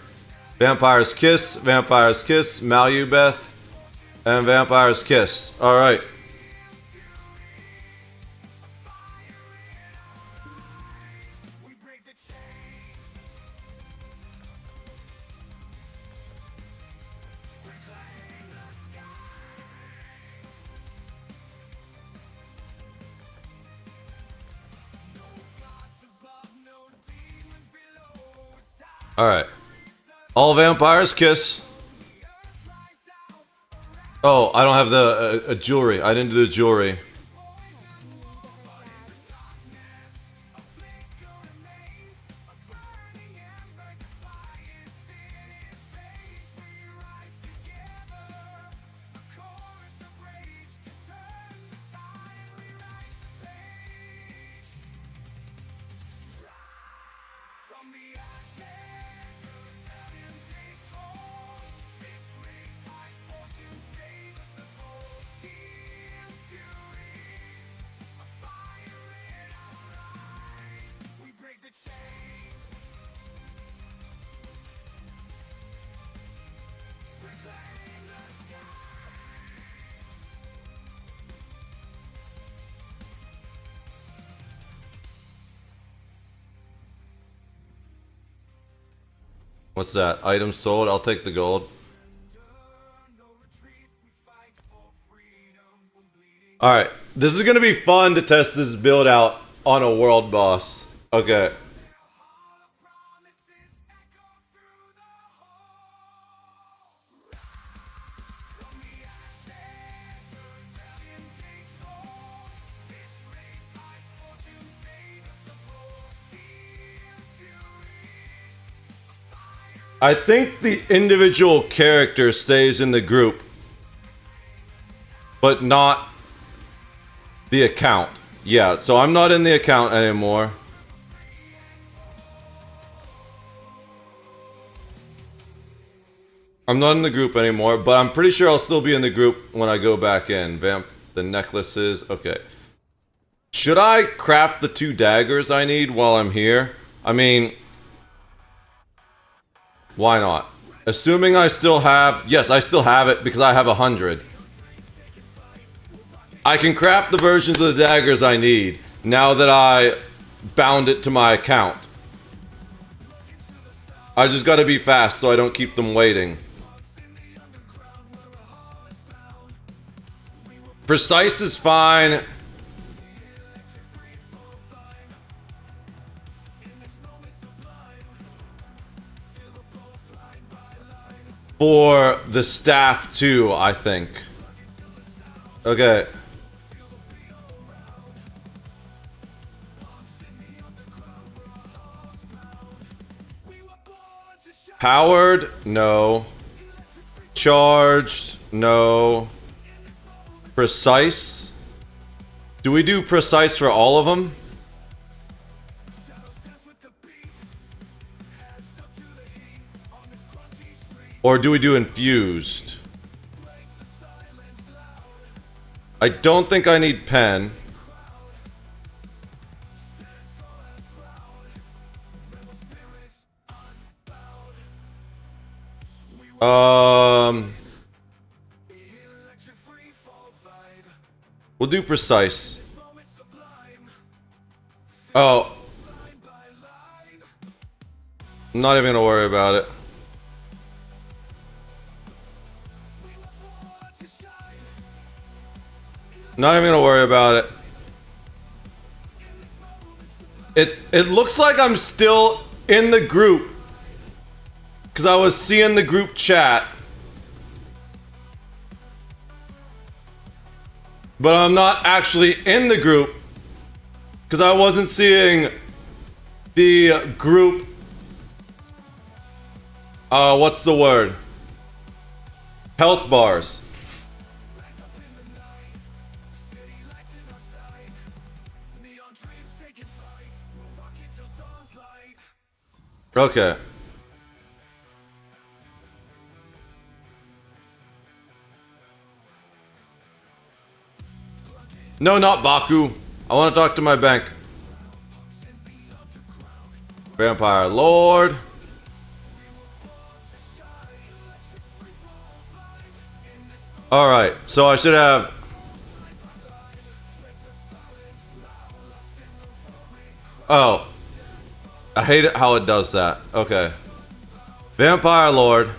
Vampire's Kiss, Malubeth, and Vampire's Kiss. Alright. Alright. All Vampires Kiss. Oh, I don't have the jewelry. I didn't do the jewelry. What's that? Items sold? I'll take the gold. Alright. This is gonna be fun to test this build out on a world boss. Okay. I think the individual character stays in the group, but not the account. Yeah, so I'm not in the account anymore. I'm not in the group anymore, but I'm pretty sure I'll still be in the group when I go back in. Vamp, the necklaces, okay. Should I craft the 2 daggers I need while I'm here? I mean, why not? Assuming I still have... Yes, I still have it because I have 100. I can craft the versions of the daggers I need now that I bound it to my account. I just gotta be fast so I don't keep them waiting. Precise is fine. For the staff too, I think. Okay. Powered? No. Charged? No. Precise? Do we do precise for all of them? Or do we do infused? I don't think I need pen. We'll do precise. Oh. I'm not even gonna worry about it. Not even gonna worry about it. It looks like I'm still in the group. Because I was seeing the group chat. But I'm not actually in the group. Because I wasn't seeing the group. What's the word? Health bars. Okay. No, not Baku. I want to talk to my bank. Vampire Lord. Alright, so I should have... Oh. I hate it how it does that. Okay. Vampire Lord.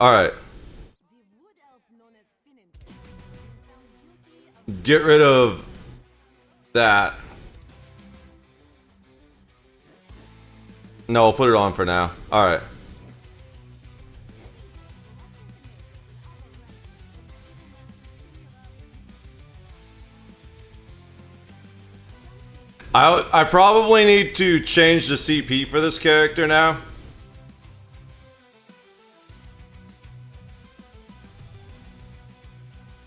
Alright. Get rid of that. No, I'll put it on for now. Alright. I probably need to change the CP for this character now.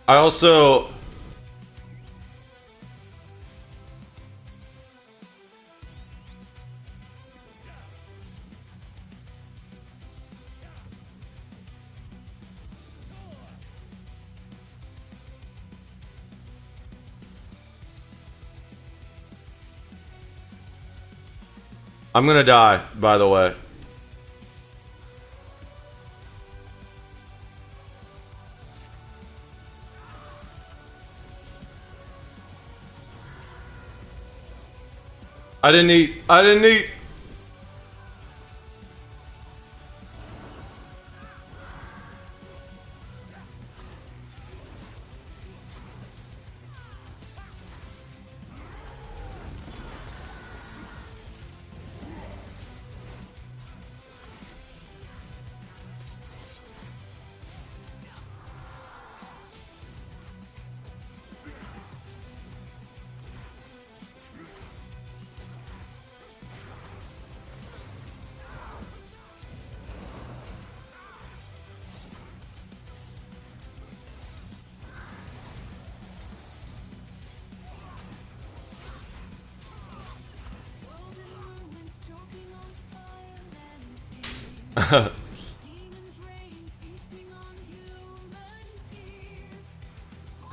I also... I'm gonna die, by the way. I didn't eat.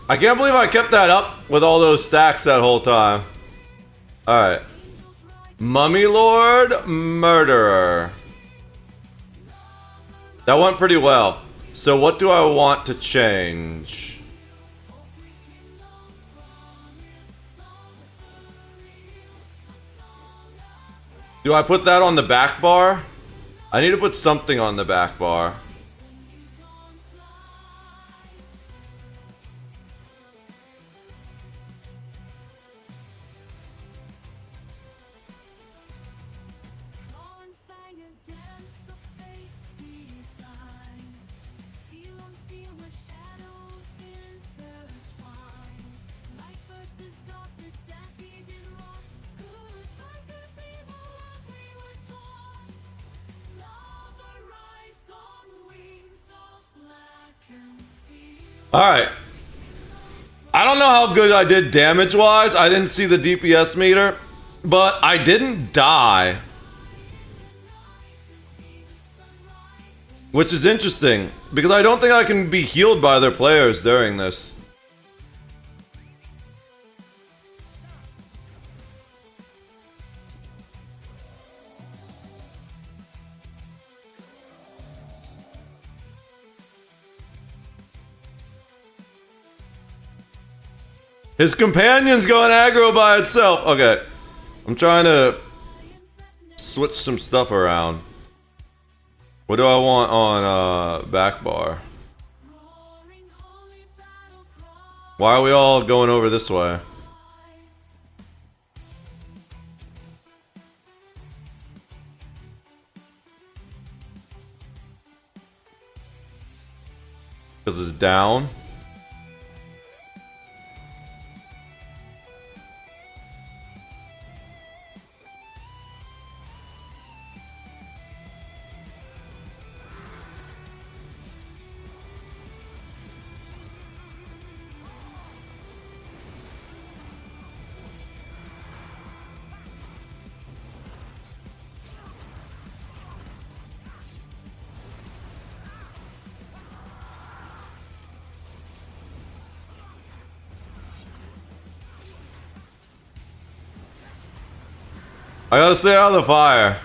I can't believe I kept that up with all those stacks that whole time. Alright. Mummy Lord, Murderer. That went pretty well. So what do I want to change? Do I put that on the back bar? I need to put something on the back bar. Alright. I don't know how good I did damage-wise. I didn't see the DPS meter. But I didn't die. Which is interesting. Because I don't think I can be healed by other players during this. His companion's going aggro by itself. Okay. I'm trying to switch some stuff around. What do I want on back bar? Why are we all going over this way? Because it's down. I gotta stay out of the fire.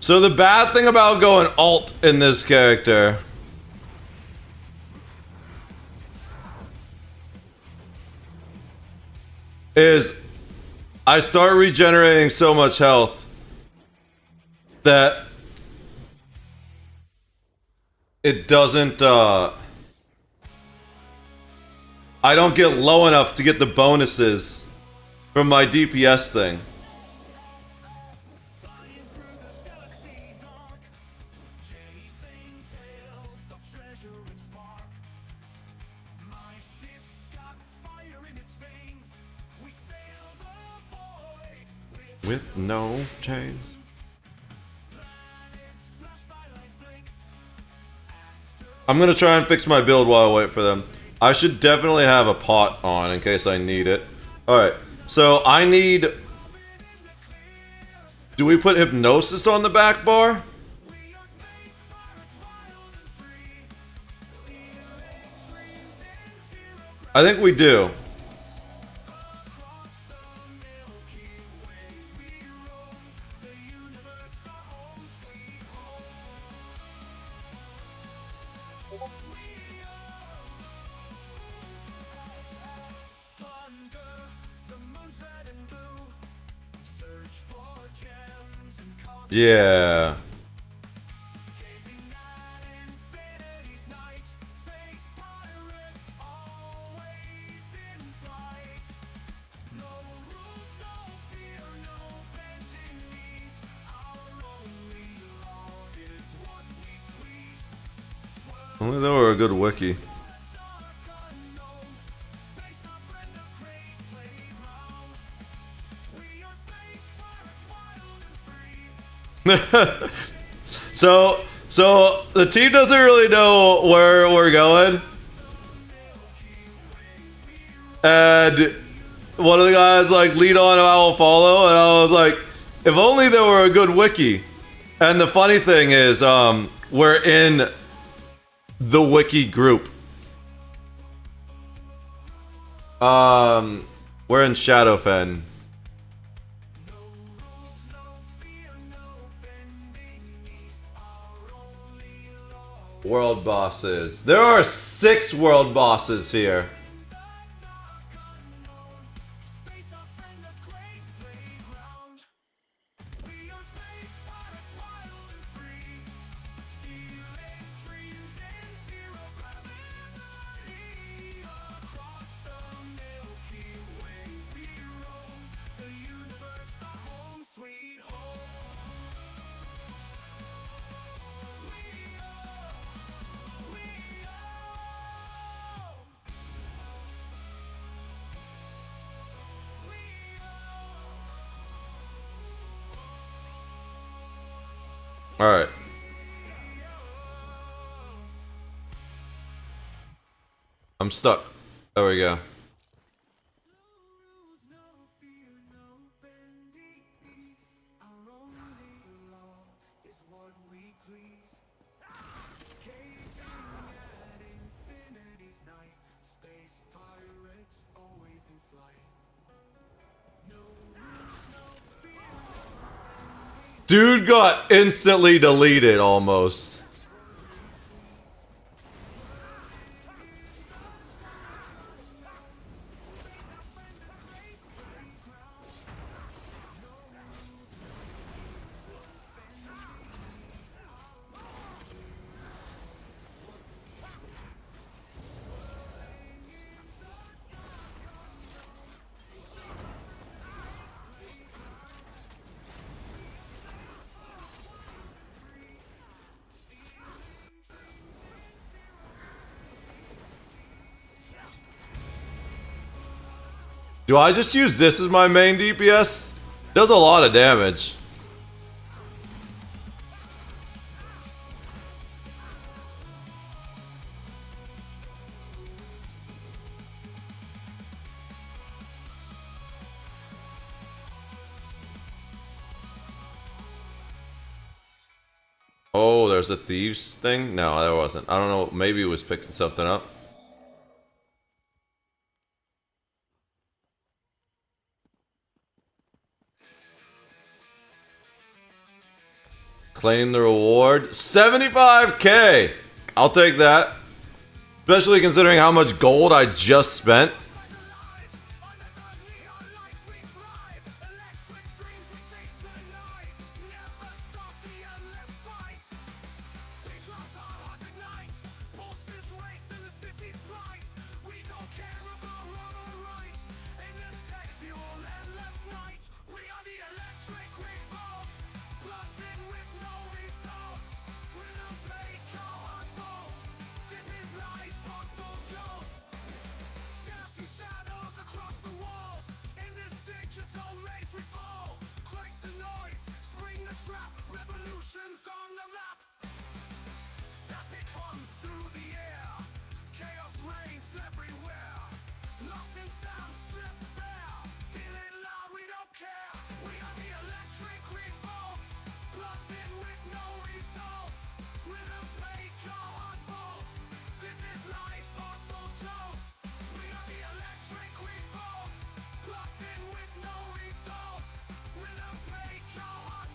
So the bad thing about going alt in this character is I start regenerating so much health that it doesn't I don't get low enough to get the bonuses from my DPS thing. With no chains. I'm gonna try and fix my build while I wait for them. I should definitely have a pot on in case I need it. Alright, so I need... Do we put hypnosis on the back bar? I think we do. Yeah. Only they were a good wiki. So the team doesn't really know where we're going. and one of the guys like, lead on, I will follow, and I was like, if only there were a good wiki. And the funny thing is, we're in the wiki group. We're in Shadowfen. World bosses. There are 6 world bosses here. All right. I'm stuck. There we go. Dude got instantly deleted almost. Do I just use this as my main DPS? Does a lot of damage. Oh, there's a thieves thing? No, there wasn't. I don't know. Maybe it was picking something up. Claim the reward. 75k! I'll take that. Especially considering how much gold I just spent.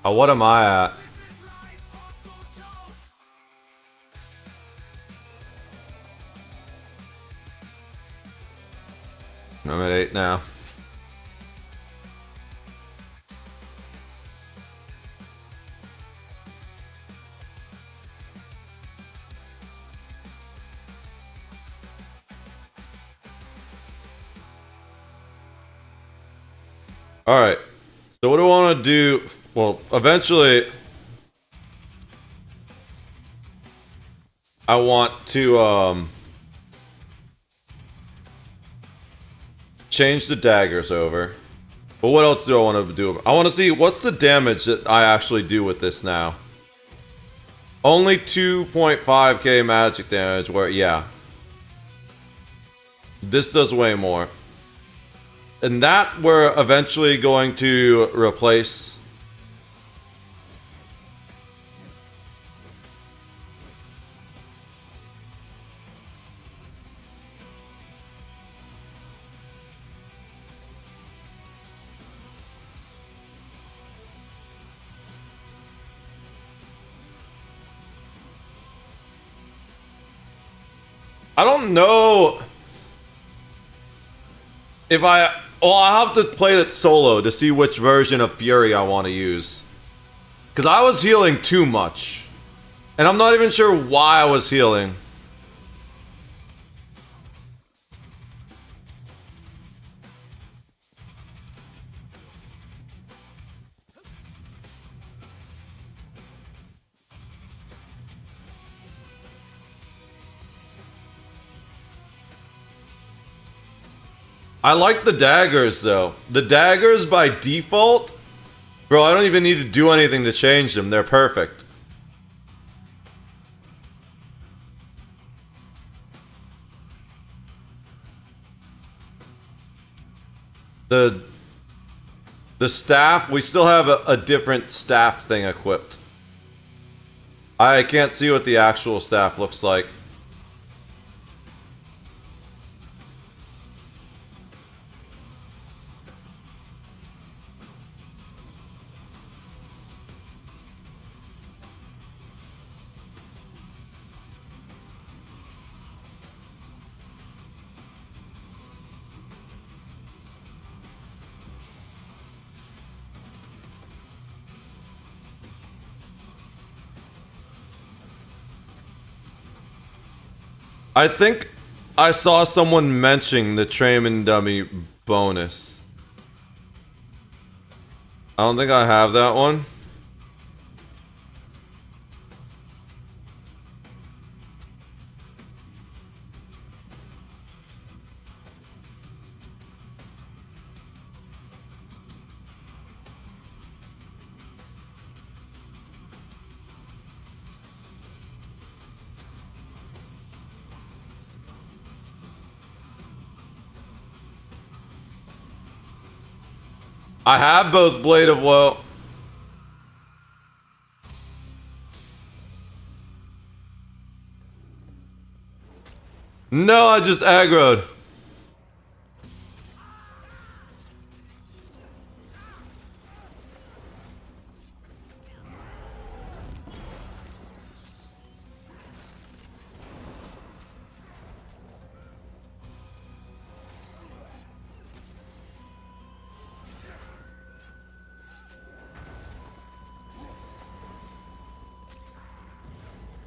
Oh, what am I at? I'm at 8 now. All right. So what do I want to do? Well, eventually, I want to change the daggers over. But what else do I want to do? I want to see what's the damage that I actually do with this now. Only 2.5k magic damage, where, yeah. This does way more. And that we're eventually going to replace. I don't know if I'll have to play it solo to see which version of Fury I want to use. Because I was healing too much. And I'm not even sure why I was healing. I like the daggers though. The daggers by default, bro, I don't even need to do anything to change them. They're perfect. The staff, we still have a different staff thing equipped. I can't see what the actual staff looks like. I think I saw someone mention the Trayman Dummy bonus. I don't think I have that one. I have both Blade of Woe. No, I just aggroed.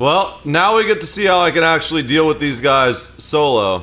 Well, now we get to see how I can actually deal with these guys solo.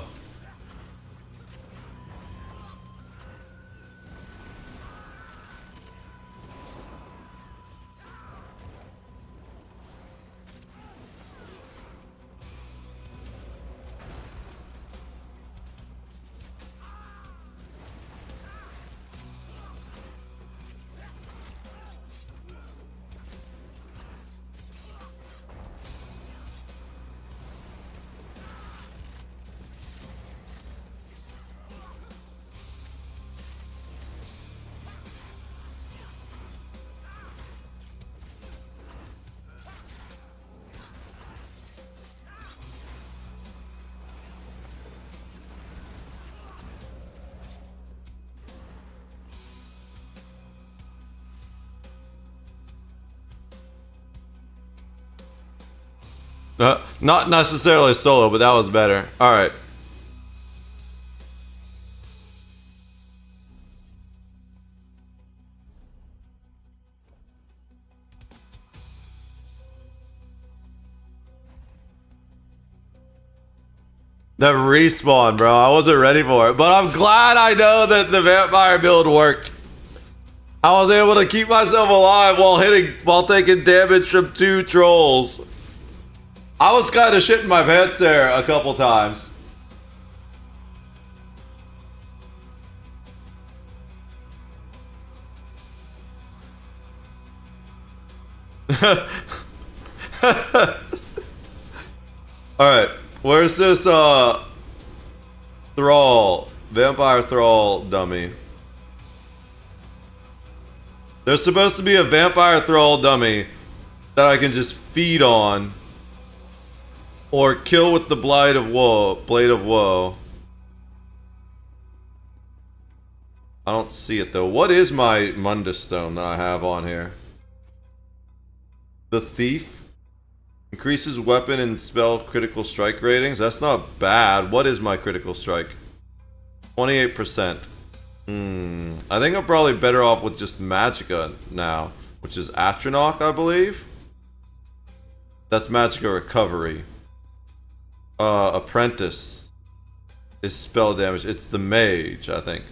Not necessarily solo, but that was better. Alright. The respawn, bro. I wasn't ready for it. But I'm glad I know that the vampire build worked. I was able to keep myself alive while taking damage from 2 trolls. I was kind of shitting my pants there a couple times. Alright, where's this thrall Vampire Thrall dummy. There's supposed to be a Vampire Thrall dummy that I can just feed on. Or kill with the Blade of Woe. Blade of Woe. I don't see it though. What is my Mundus Stone that I have on here? The Thief. Increases weapon and spell critical strike ratings. That's not bad. What is my critical strike? 28%. I think I'm probably better off with just Magicka now. Which is Atronach, I believe. That's Magicka Recovery. Apprentice is spell damage. It's the Mage, I think.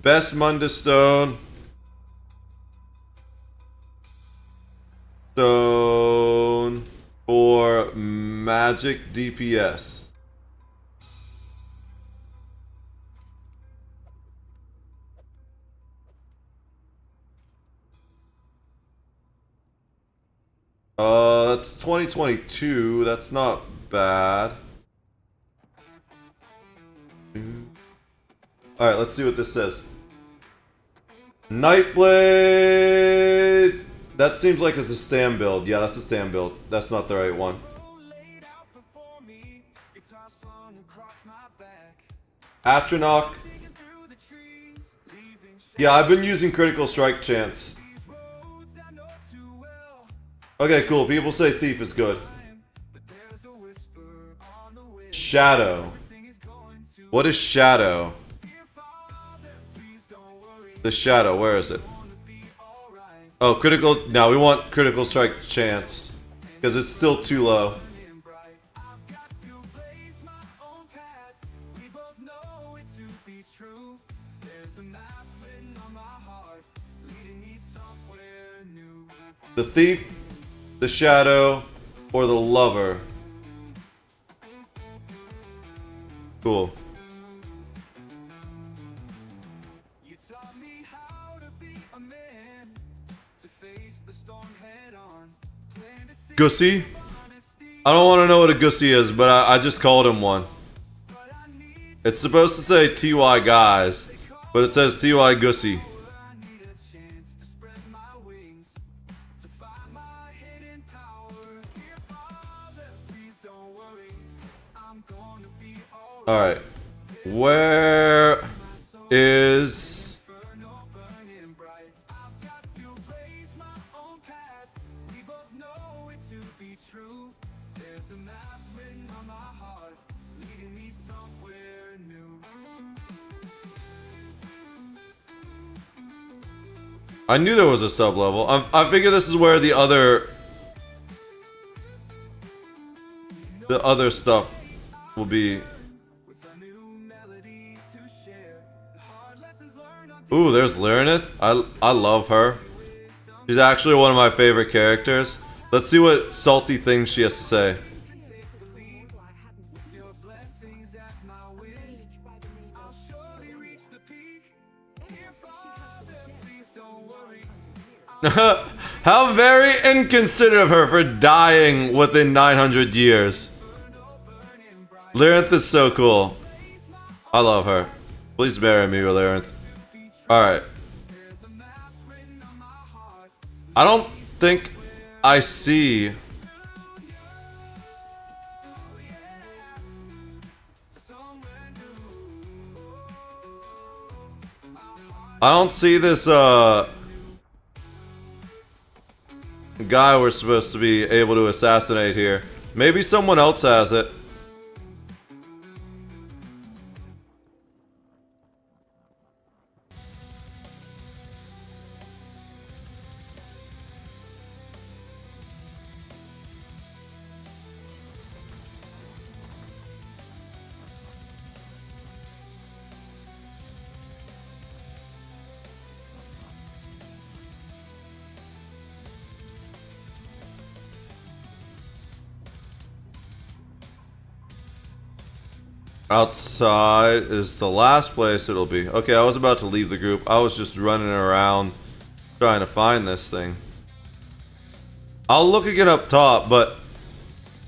Best Mundus Stone. Stone for magic DPS. That's 2022. That's not bad. Alright, let's see what this says. Nightblade! That seems like it's a stand build. Yeah, that's a stand build. That's not the right one. Atronach. Yeah, I've been using critical strike chance. Okay, cool. People say Thief is good. Shadow. What is Shadow? The Shadow, where is it? Oh, critical. No, we want critical strike chance. Because it's still too low. The Thief, the Shadow, or the Lover. Cool. Gussie? I don't want to know what a Gussie is, but I just called him one. It's supposed to say TY Guys, but it says TY Gussie. Alright. Where is... I knew there was a sub-level. I figure this is where the other stuff will be. Ooh, there's Lyranith. I love her. She's actually one of my favorite characters. Let's see what salty things she has to say. How very inconsiderate of her for dying within 900 years. Lyranith is so cool. I love her. Please marry me, Lyranith. Alright. I don't think I see... I don't see this, guy we're supposed to be able to assassinate here. Maybe someone else has it. Outside is the last place it'll be. Okay, I was about to leave the group. I was just running around trying to find this thing. I'll look again up top, but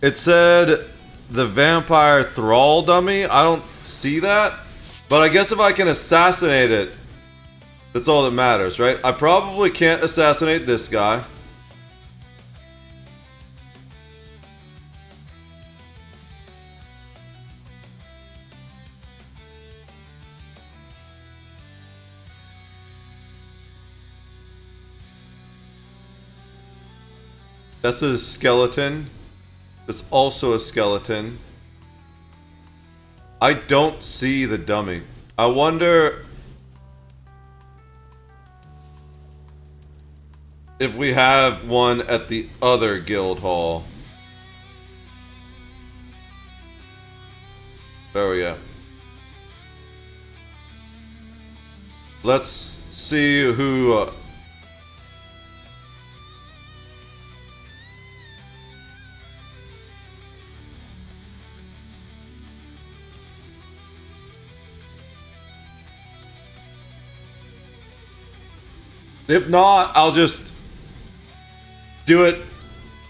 it said the Vampire Thrall dummy. I don't see that. But I guess if I can assassinate it, that's all that matters, right? I probably can't assassinate this guy. That's a skeleton. That's also a skeleton. I don't see the dummy. I wonder if we have one at the other guild hall. There we go. Let's see who... If not, I'll just do it.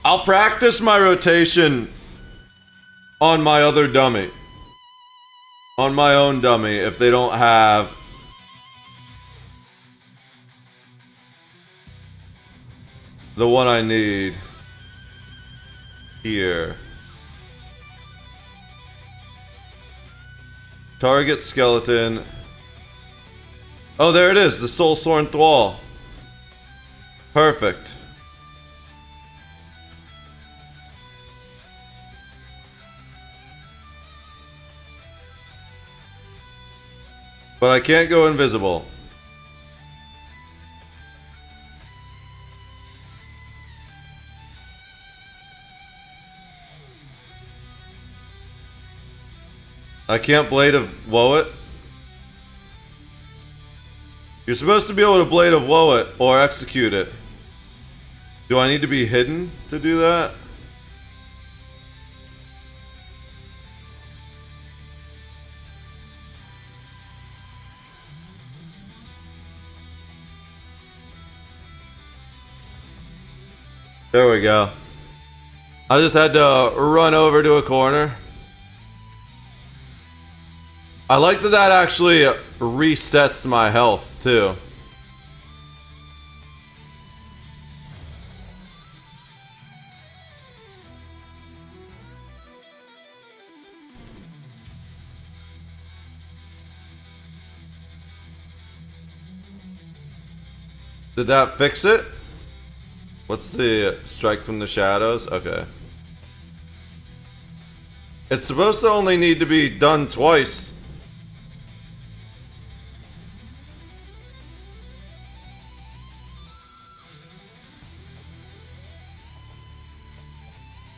I'll practice my rotation on my other dummy. On my own dummy, if they don't have... the one I need. Here. Target skeleton. Oh, there it is, the Soul Sorn Thrall. Perfect. But I can't go invisible. I can't Blade of Woe it. You're supposed to be able to Blade of Woe it or execute it. Do I need to be hidden to do that? There we go. I just had to run over to a corner. I like that that actually resets my health too. Did that fix it? What's the strike from the shadows? Okay. It's supposed to only need to be done twice.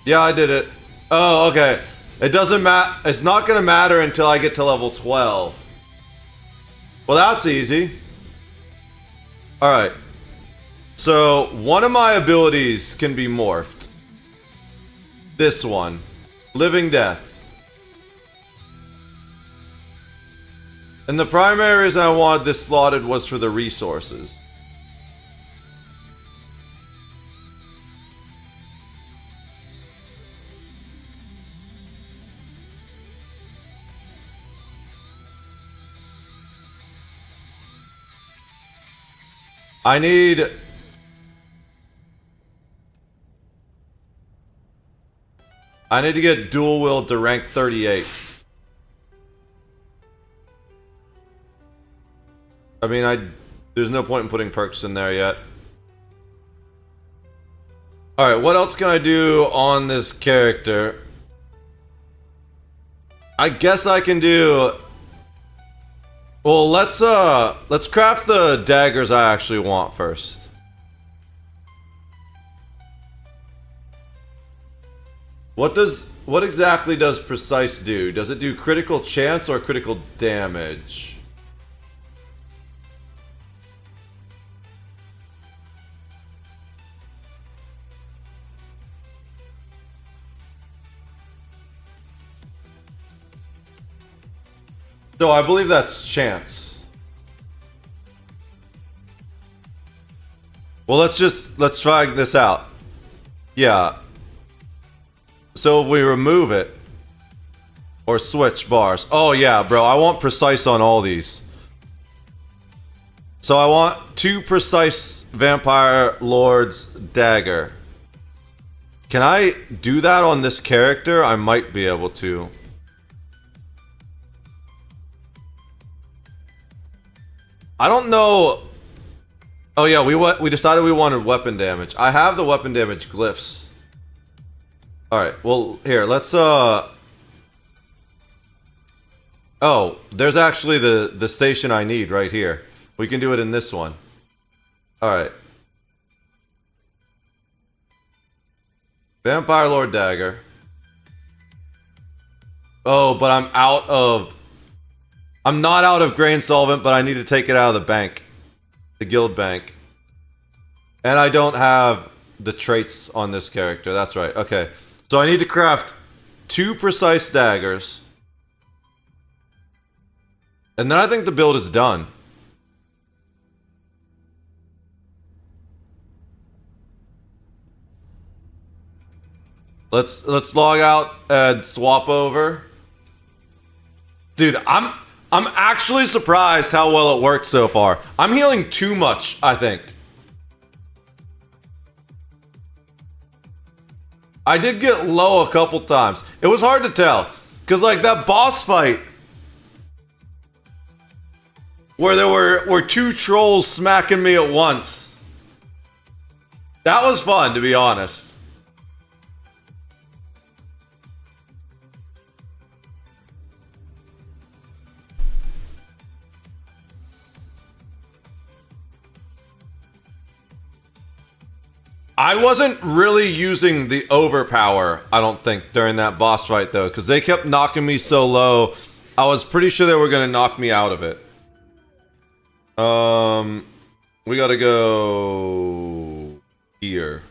Yeah, I did it. Oh, okay. It doesn't matter. It's not going to matter until I get to level 12. Well, that's easy. Alright. So, one of my abilities can be morphed. This one. Living Death. And the primary reason I wanted this slotted was for the resources. I need to get dual wield to rank 38. I mean, there's no point in putting perks in there yet. Alright, what else can I do on this character? I guess I can do... Well, let's craft the daggers I actually want first. What exactly does precise do? Does it do critical chance or critical damage? So I believe that's chance. Well, let's try this out. Yeah. So if we remove it, Or switch bars. Oh yeah, bro. I want precise on all these. So I want 2 precise Vampire Lord's dagger. Can I do that on this character? I might be able to. I don't know. Oh yeah, we decided we wanted weapon damage. I have the weapon damage glyphs. Alright, well, here, let's, Oh, there's actually the station I need right here. We can do it in this one. Alright. Vampire Lord Dagger. Oh, but I'm out of... I'm not out of grain solvent, but I need to take it out of the bank. The guild bank. And I don't have the traits on this character. That's right. Okay. So I need to craft 2 precise daggers. And then I think the build is done. Let's log out and swap over. Dude, I'm actually surprised how well it worked so far. I'm healing too much, I think. I did get low a couple times. It was hard to tell. Because, like, that boss fight... where there were 2 trolls smacking me at once. That was fun, to be honest. I wasn't really using the overpower, I don't think, during that boss fight, though, because they kept knocking me so low, I was pretty sure they were going to knock me out of it. We gotta go... here.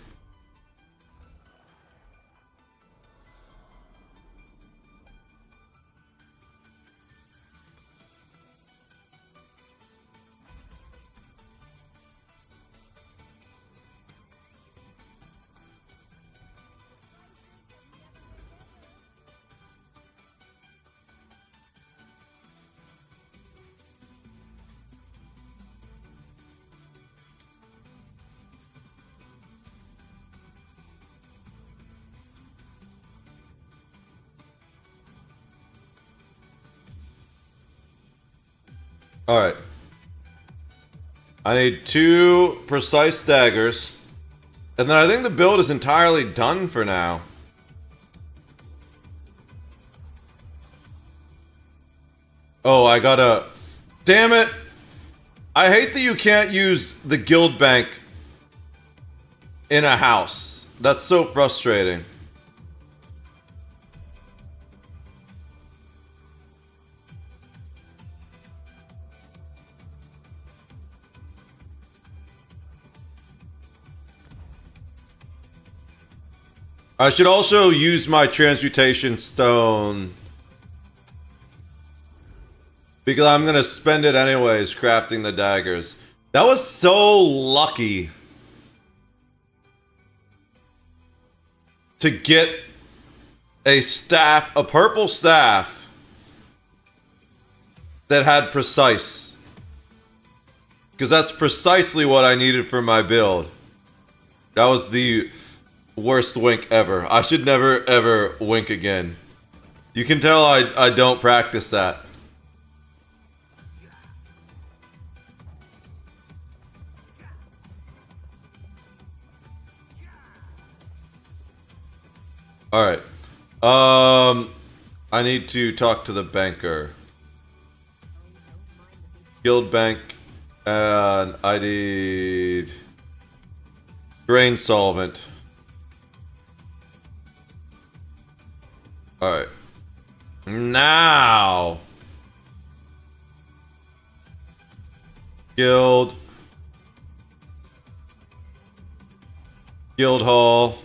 Alright. I need 2 precise daggers. And then I think the build is entirely done for now. Oh, I gotta... Damn it! I hate that you can't use the guild bank in a house. That's so frustrating. I should also use my transmutation stone because I'm gonna spend it anyways crafting the daggers. That was so lucky to get a staff, a purple staff that had precise, because that's precisely what I needed for my build. That was the worst wink ever. I should never ever wink again. You can tell I don't practice that. Alright. I need to talk to the banker. Guild bank. And I need grain solvent. Alright. Now. Guild. Guild hall.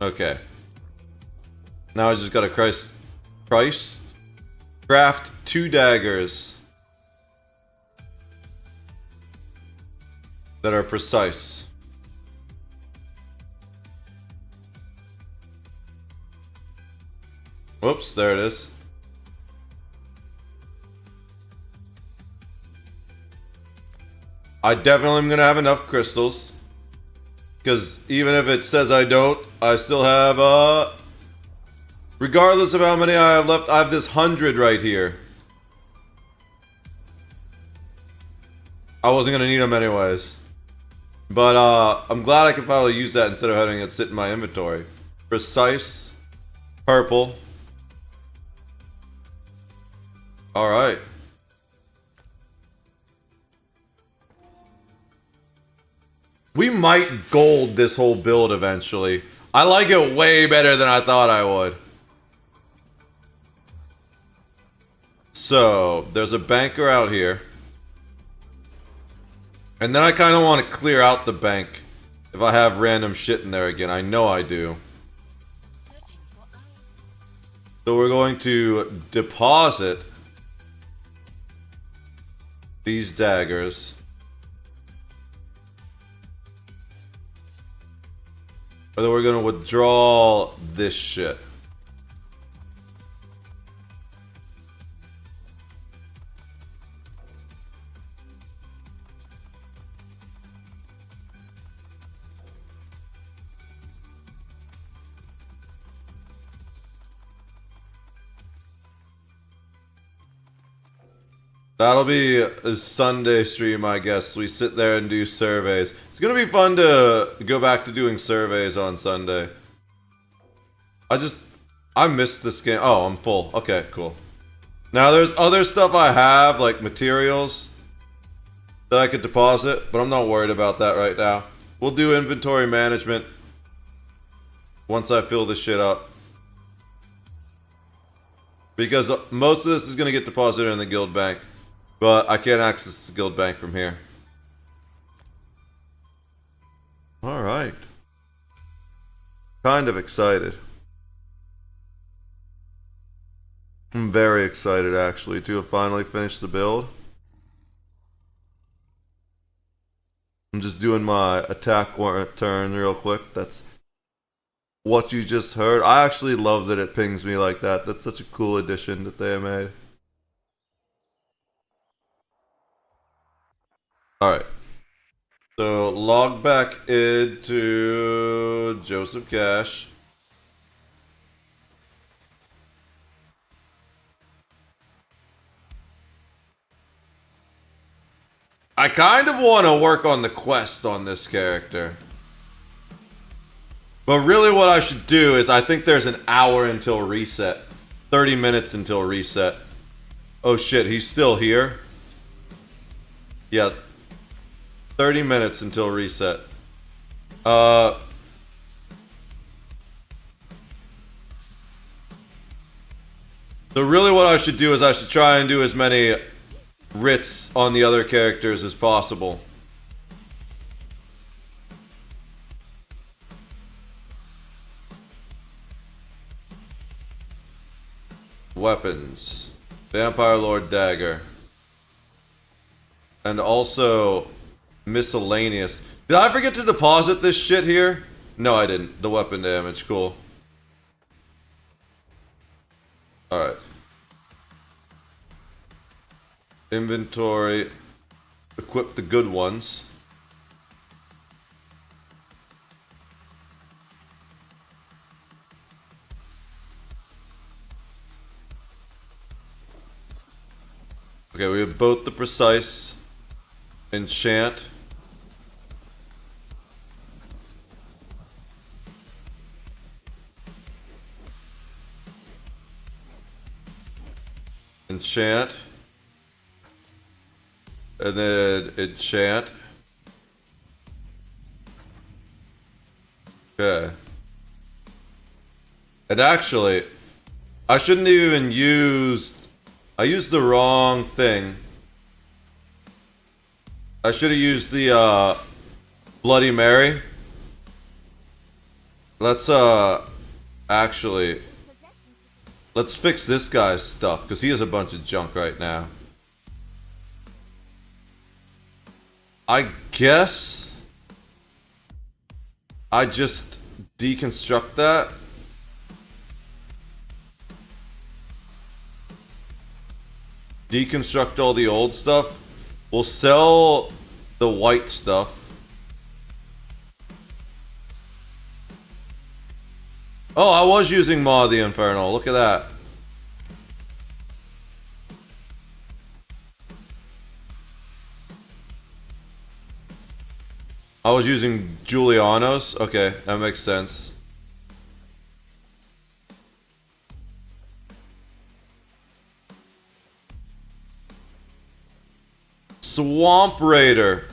Okay. Now I just gotta craft 2 daggers that are precise. Whoops, there it is. I definitely am gonna have enough crystals. Because even if it says I don't, I still have, regardless of how many I have left, I have this 100 right here. I wasn't gonna need them anyways. But, I'm glad I can finally use that instead of having it sit in my inventory. Precise. Purple. Alright. We might gold this whole build eventually. I like it way better than I thought I would. So, there's a banker out here. And then I kind of want to clear out the bank if I have random shit in there again. I know I do. So we're going to deposit these daggers. And then we're gonna withdraw this shit. That'll be a Sunday stream, I guess. We sit there and do surveys. It's gonna be fun to go back to doing surveys on Sunday. I missed this game. Oh, I'm full. Okay, cool. Now there's other stuff I have, like materials, that I could deposit, but I'm not worried about that right now. We'll do inventory management once I fill this shit up. Because most of this is gonna get deposited in the guild bank. But I can't access the guild bank from here. Alright. Kind of excited. I'm very excited actually to have finally finished the build. I'm just doing my attack turn real quick. That's what you just heard. I actually love that it pings me like that. That's such a cool addition that they made. Alright. So log back into Joseph Cash. I kind of want to work on the quest on this character. But really what I should do is I think there's an hour until reset. 30 minutes until reset. Oh shit, he's still here? Yeah. 30 minutes until reset. So really what I should do is I should try and do as many writs on the other characters as possible. Weapons. Vampire Lord Dagger. And also miscellaneous. Did I forget to deposit this shit here? No, I didn't. The weapon damage. Cool. Alright. Inventory. Equip the good ones. Okay, we have both the precise. Enchant. Enchant. And then enchant. Okay. And actually, I shouldn't have even used... I used the wrong thing. I should have used the Bloody Mary. Let's actually, let's fix this guy's stuff because he has a bunch of junk right now. I guess I just deconstruct that. Deconstruct all the old stuff. We'll sell the white stuff. Oh, I was using Maw the Infernal. Look at that. I was using Julianos. Okay, that makes sense. Swamp Raider.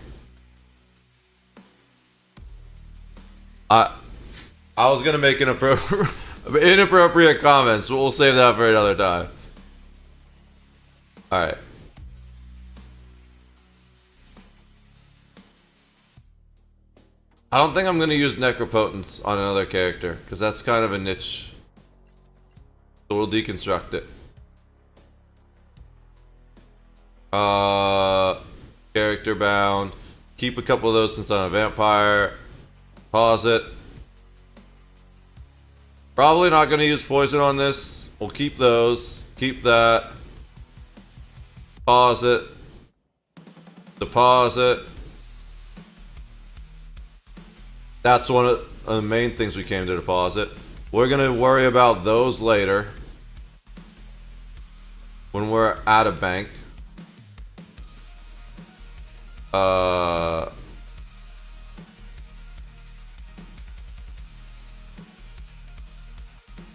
I was gonna make inappropriate comments, but we'll save that for another time. Alright. I don't think I'm gonna use Necropotence on another character, because that's kind of a niche. So we'll deconstruct it. Character bound. Keep a couple of those since I'm a vampire. Pause it. Probably not going to use poison on this. We'll keep those. Keep that. Pause it. Deposit. That's one of the main things we came to deposit. We're going to worry about those later. When we're at a bank.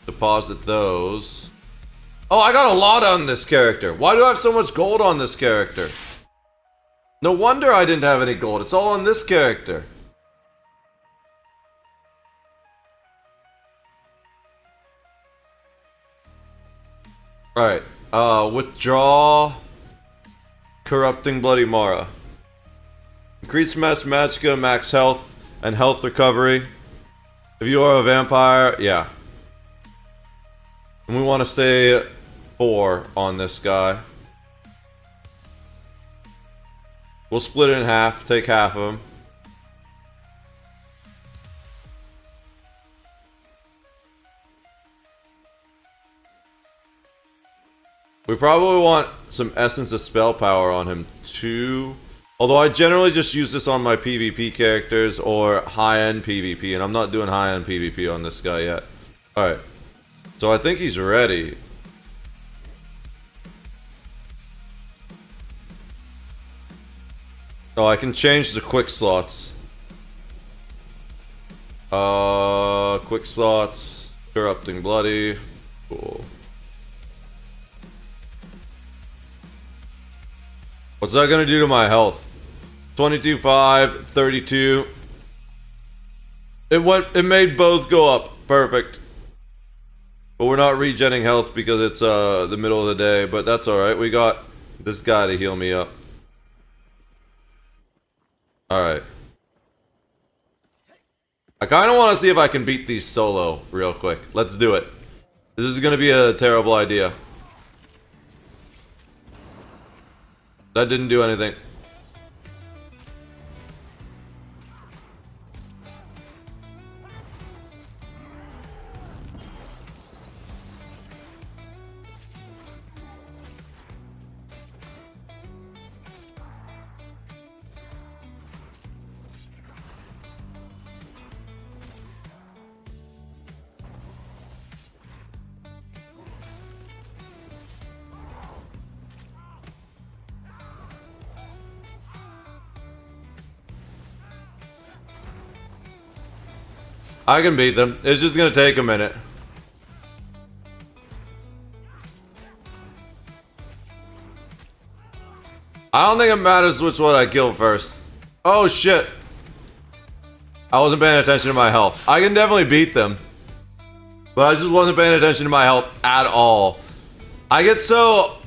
Deposit those. Oh, I got a lot on this character. Why do I have so much gold on this character? No wonder I didn't have any gold. It's all on this character. Alright. Withdraw Corrupting Bloody Mara. Increase mass magicka, max health, and health recovery. If you are a vampire, yeah. And we want to stay 4 on this guy. We'll split it in half, take half of him. We probably want some Essence of Spell Power on him too. Although I generally just use this on my PvP characters or high-end PvP, and I'm not doing high-end PvP on this guy yet. Alright. So I think he's ready. Oh, I can change the quick slots. Quick slots. Corrupting Bloody. Cool. What's that gonna do to my health? 22.5, 32. It made both go up. Perfect. But we're not regenning health because it's the middle of the day, but that's alright. We got this guy to heal me up. Alright. I kind of want to see if I can beat these solo real quick. Let's do it. This is going to be a terrible idea. That didn't do anything. I can beat them. It's just gonna take a minute. I don't think it matters which one I kill first. Oh shit. I wasn't paying attention to my health. I can definitely beat them. But I just wasn't paying attention to my health at all. I got so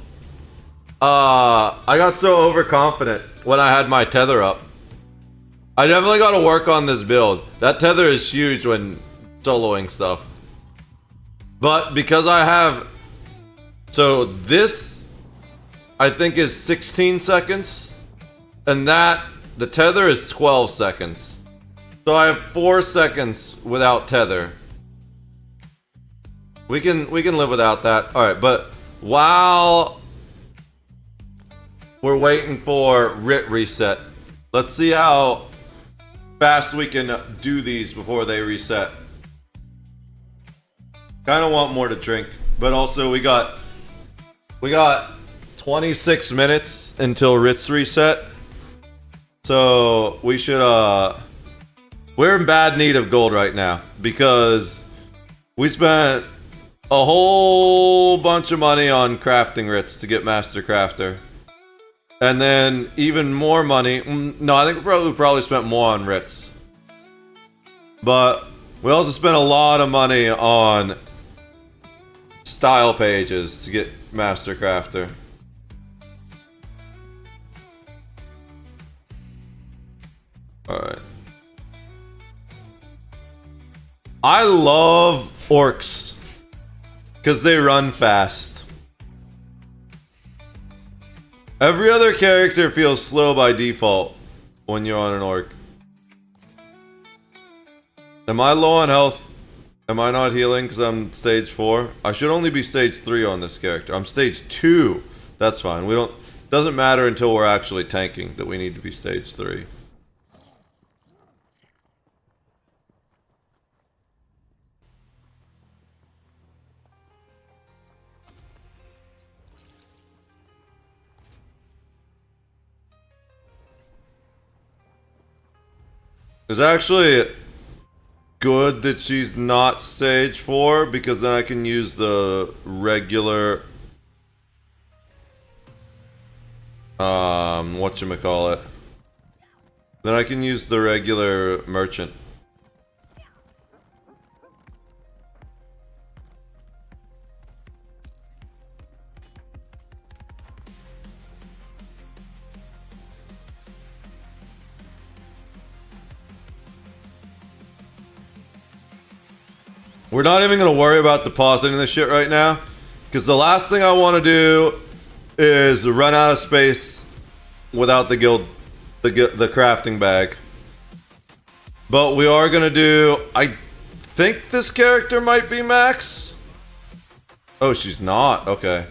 overconfident when I had my tether up. I definitely got to work on this build. That tether is huge when soloing stuff. But because I have... So this, I think, is 16 seconds. And that, the tether is 12 seconds. So I have 4 seconds without tether. We can live without that. Alright, but while we're waiting for RIT reset, let's see how fast we can do these before they reset. Kind of want more to drink, but also we got 26 minutes until RIT's reset. So we should we're in bad need of gold right now because we spent a whole bunch of money on crafting RITs to get Master Crafter. And then even more money. No, I think we probably spent more on RITs. But we also spent a lot of money on style pages to get Master Crafter. Alright. I love orcs because they run fast. Every other character feels slow by default when you're on an orc. Am I low on health? Am I not healing because I'm stage 4? I should only be stage 3 on this character. I'm stage 2. That's fine. We don't... Doesn't matter until we're actually tanking that we need to be stage 3. It's actually good that she's not stage 4 because then I can use the regular whatchamacallit. Then I can use the regular merchant. We're not even going to worry about depositing this shit right now. Because the last thing I want to do is run out of space without the guild, the crafting bag. But we are going to do... I think this character might be max. Oh, she's not. Okay.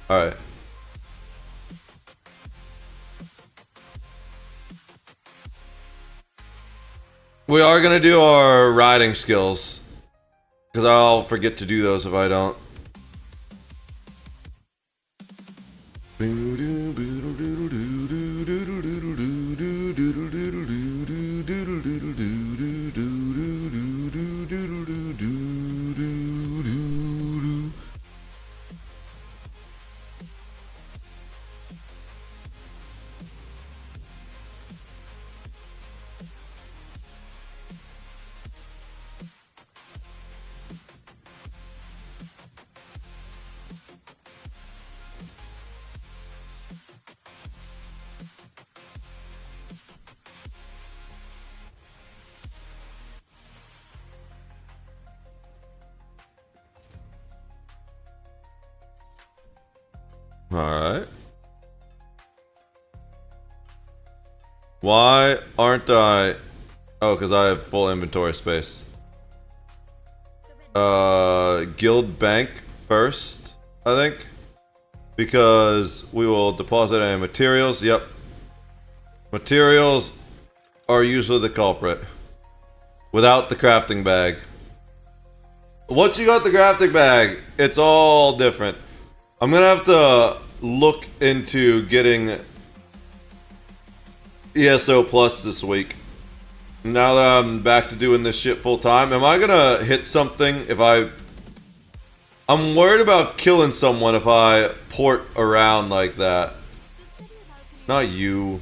Alright. We are going to do our riding skills. Because I'll forget to do those if I don't. Alright. Why aren't I... Oh, because I have full inventory space. Guild bank first, I think. Because we will deposit any materials. Yep. Materials are usually the culprit. Without the crafting bag. Once you got the crafting bag, it's all different. I'm gonna have to look into getting ESO Plus this week. Now that I'm back to doing this shit full time, am I gonna hit something if I'm worried about killing someone if I port around like that. Not you.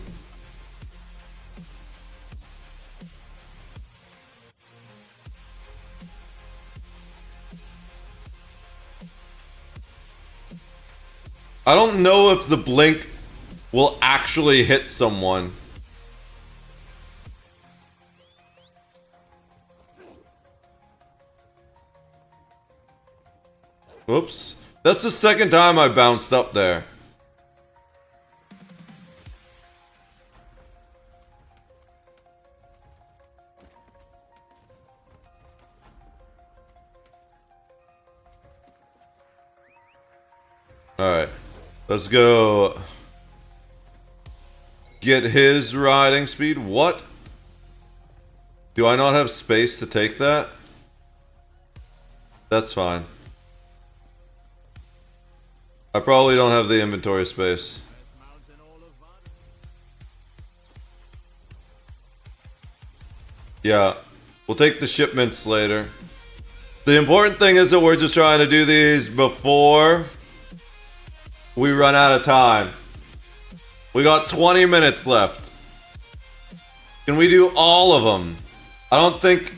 I don't know if the blink will actually hit someone. Whoops. That's the second time I bounced up there. Alright. Let's go get his riding speed. What? Do I not have space to take that? That's fine. I probably don't have the inventory space. Yeah. We'll take the shipments later. The important thing is that we're just trying to do these before we run out of time. We got 20 minutes left. Can we do all of them? I don't think...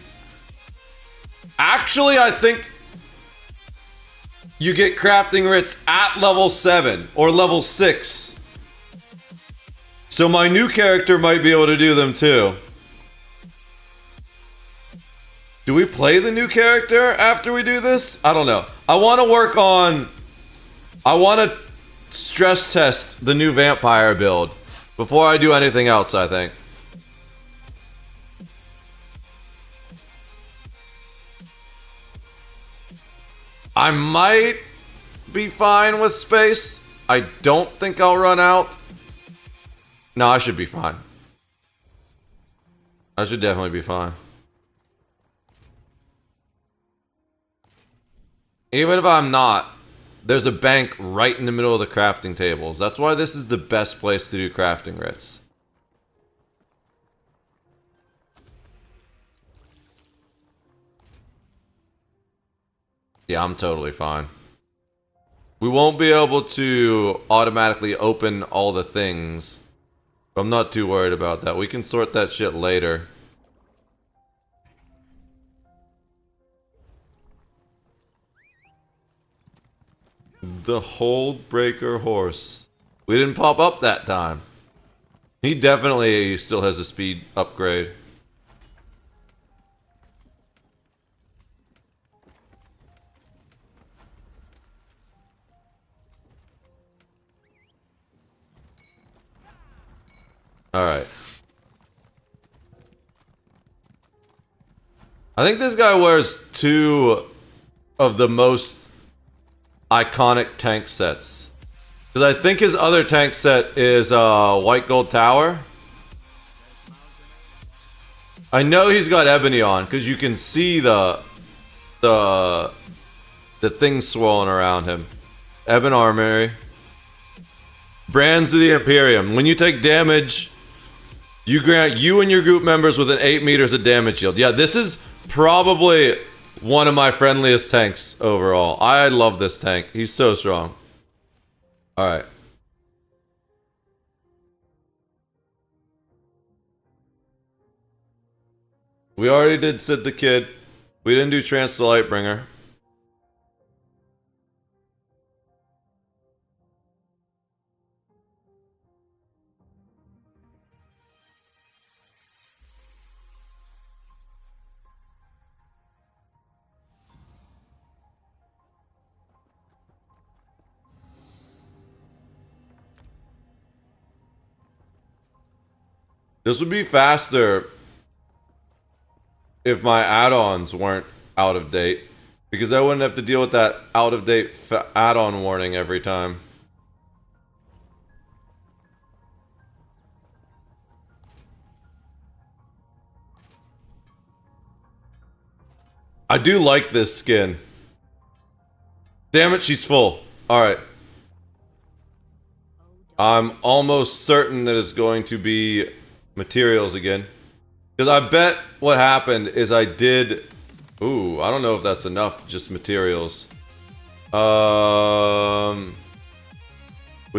Actually, I think you get crafting writs at level 7 or level 6. So my new character might be able to do them too. Do we play the new character after we do this? I don't know. I want to work on... I want to stress test the new vampire build before I do anything else, I think. I might be fine with space. I don't think I'll run out. No, I should be fine. I should definitely be fine. Even if I'm not, there's a bank right in the middle of the crafting tables. That's why this is the best place to do crafting writs. Yeah, I'm totally fine. We won't be able to automatically open all the things. But I'm not too worried about that. We can sort that shit later. The Hold Breaker horse. We didn't pop up that time. He definitely still has a speed upgrade. Alright. I think this guy wears 2 of the most iconic tank sets. Because I think his other tank set is White Gold Tower. I know he's got Ebony on, because you can see the thing swirling around him. Ebon Armory. Brands of the Imperium. When you take damage, you grant you and your group members within 8 meters of damage shield. Yeah, this is probably one of my friendliest tanks overall. I love this tank. He's so strong. Alright. We already did Sid the Kid. We didn't do Trance the Lightbringer. This would be faster if my add-ons weren't out of date, because I wouldn't have to deal with that out-of-date add-on warning every time. I do like this skin. Damn it, she's full. Alright. I'm almost certain that it's going to be materials again. Because I bet what happened is I did... Ooh, I don't know if that's enough, just materials. We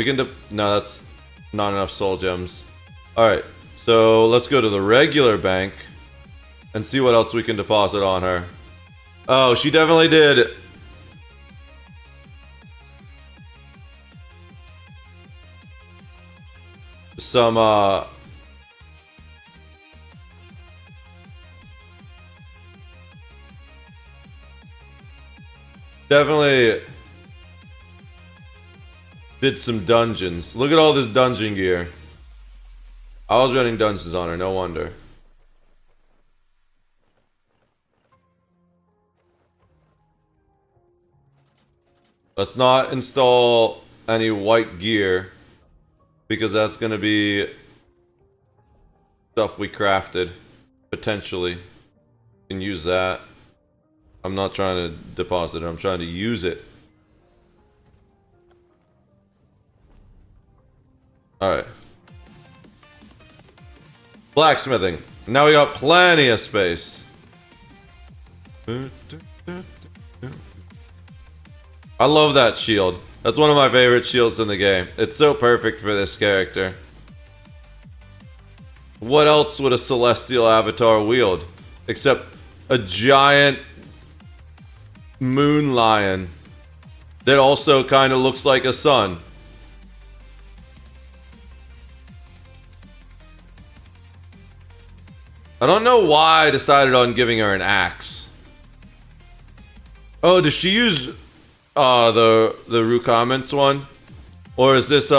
can... No, that's not enough soul gems. Alright, so let's go to the regular bank and see what else we can deposit on her. Oh, she definitely did... some, definitely did some dungeons. Look at all this dungeon gear. I was running dungeons on her, no wonder. Let's not install any white gear, because that's going to be stuff we crafted, potentially. Can use that. I'm not trying to deposit it, I'm trying to use it. Alright. Blacksmithing. Now we got plenty of space. I love that shield. That's one of my favorite shields in the game. It's so perfect for this character. What else would a celestial avatar wield? Except a giant moon lion that also kind of looks like a sun. I don't know why I decided on giving her an axe. Oh, does she use the Rukaments one? Or is this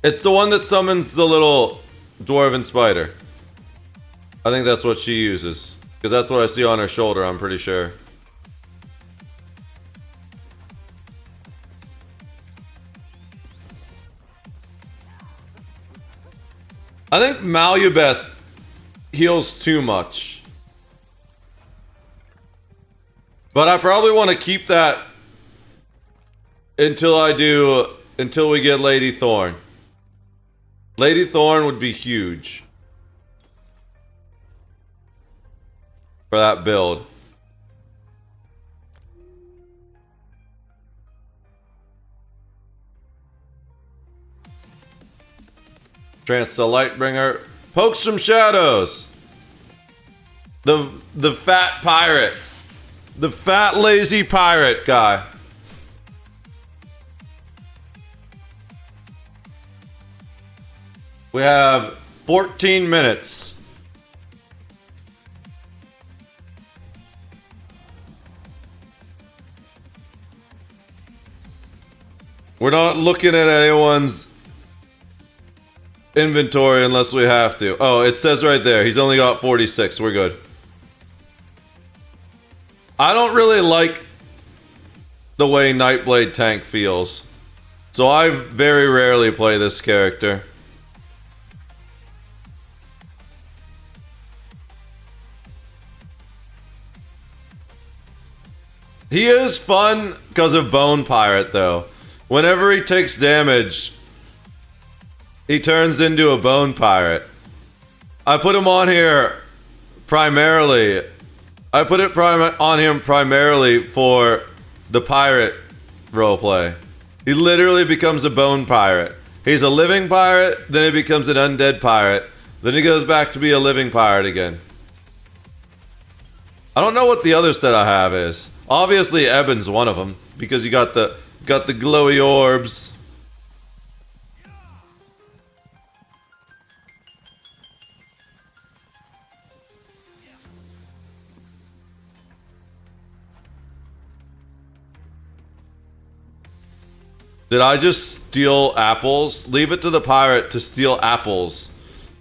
it's the one that summons the little dwarven spider. I think that's what she uses. Because that's what I see on her shoulder, I'm pretty sure. I think Malubeth heals too much. But I probably want to keep that until we get Lady Thorn. Lady Thorn would be huge for that build. Trance the Lightbringer pokes from shadows. The fat pirate. The fat lazy pirate guy. We have 14 minutes. We're not looking at anyone's inventory unless we have to. Oh, it says right there. He's only got 46. We're good. I don't really like the way Nightblade tank feels. So I very rarely play this character. He is fun because of Bone Pirate, though. Whenever he takes damage, he turns into a Bone Pirate. I put him on here primarily. I put it on him primarily for the pirate roleplay. He literally becomes a Bone Pirate. He's a living pirate, then he becomes an undead pirate. Then he goes back to be a living pirate again. I don't know what the other set I have is. Obviously, Eben's one of them because you got the glowy orbs. Did I just steal apples? Leave it to the pirate to steal apples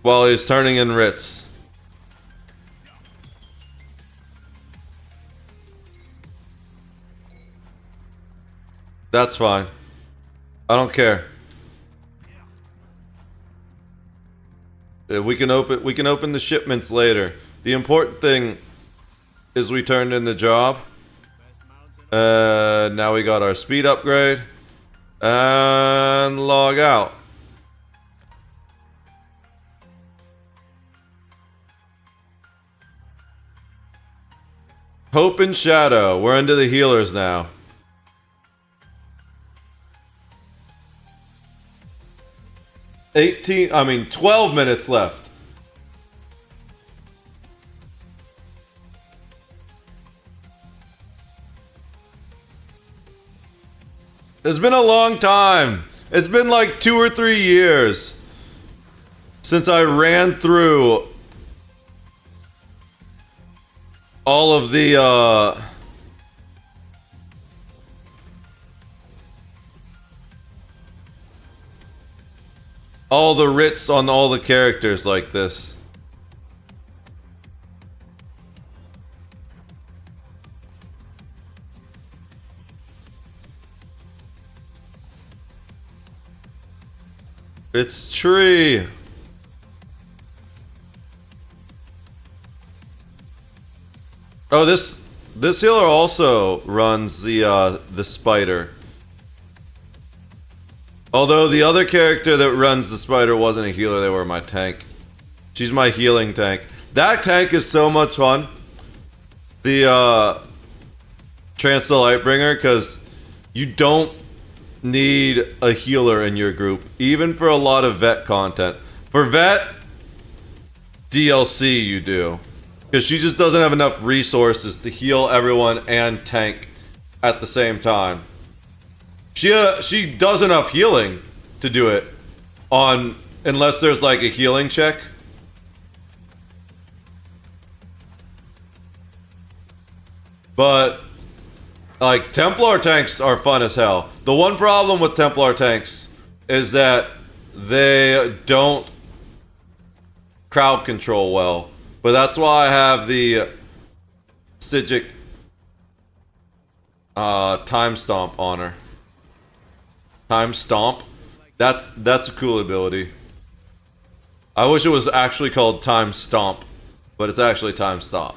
while he's turning in writs. That's fine. I don't care. We can open the shipments later. The important thing is we turned in the job. Now we got our speed upgrade. And log out. Hope and Shadow. We're into the healers now. I mean 12 minutes left. It's been a long time. It's been like 2 or 3 years since I ran through all of the all the writs on all the characters like this. It's Tree. Oh, this healer also runs the spider. Although the other character that runs the spider wasn't a healer, they were my tank. She's my healing tank. That tank is so much fun. The Trance the Lightbringer, because you don't need a healer in your group, even for a lot of vet content. For vet DLC you do, because she just doesn't have enough resources to heal everyone and tank at the same time. She does enough healing to do it on, unless there's like a healing check. But like Templar tanks are fun as hell. The one problem with Templar tanks is that they don't crowd control well. But that's why I have the Sigic Time Stomp on her. Time Stomp? That's a cool ability. I wish it was actually called Time Stomp, but it's actually Time Stomp.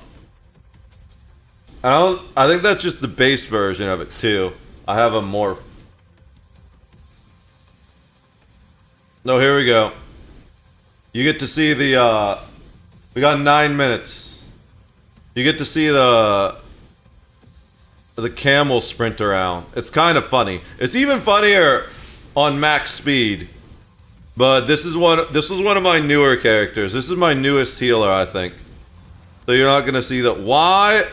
I think that's just the base version of it too. I have a morph. No, here we go. You get to see the we got 9 minutes. You get to see the camel sprint around. It's kind of funny. It's even funnier on max speed. But this was one of my newer characters. This is my newest healer, I think. So you're not gonna see that. Why?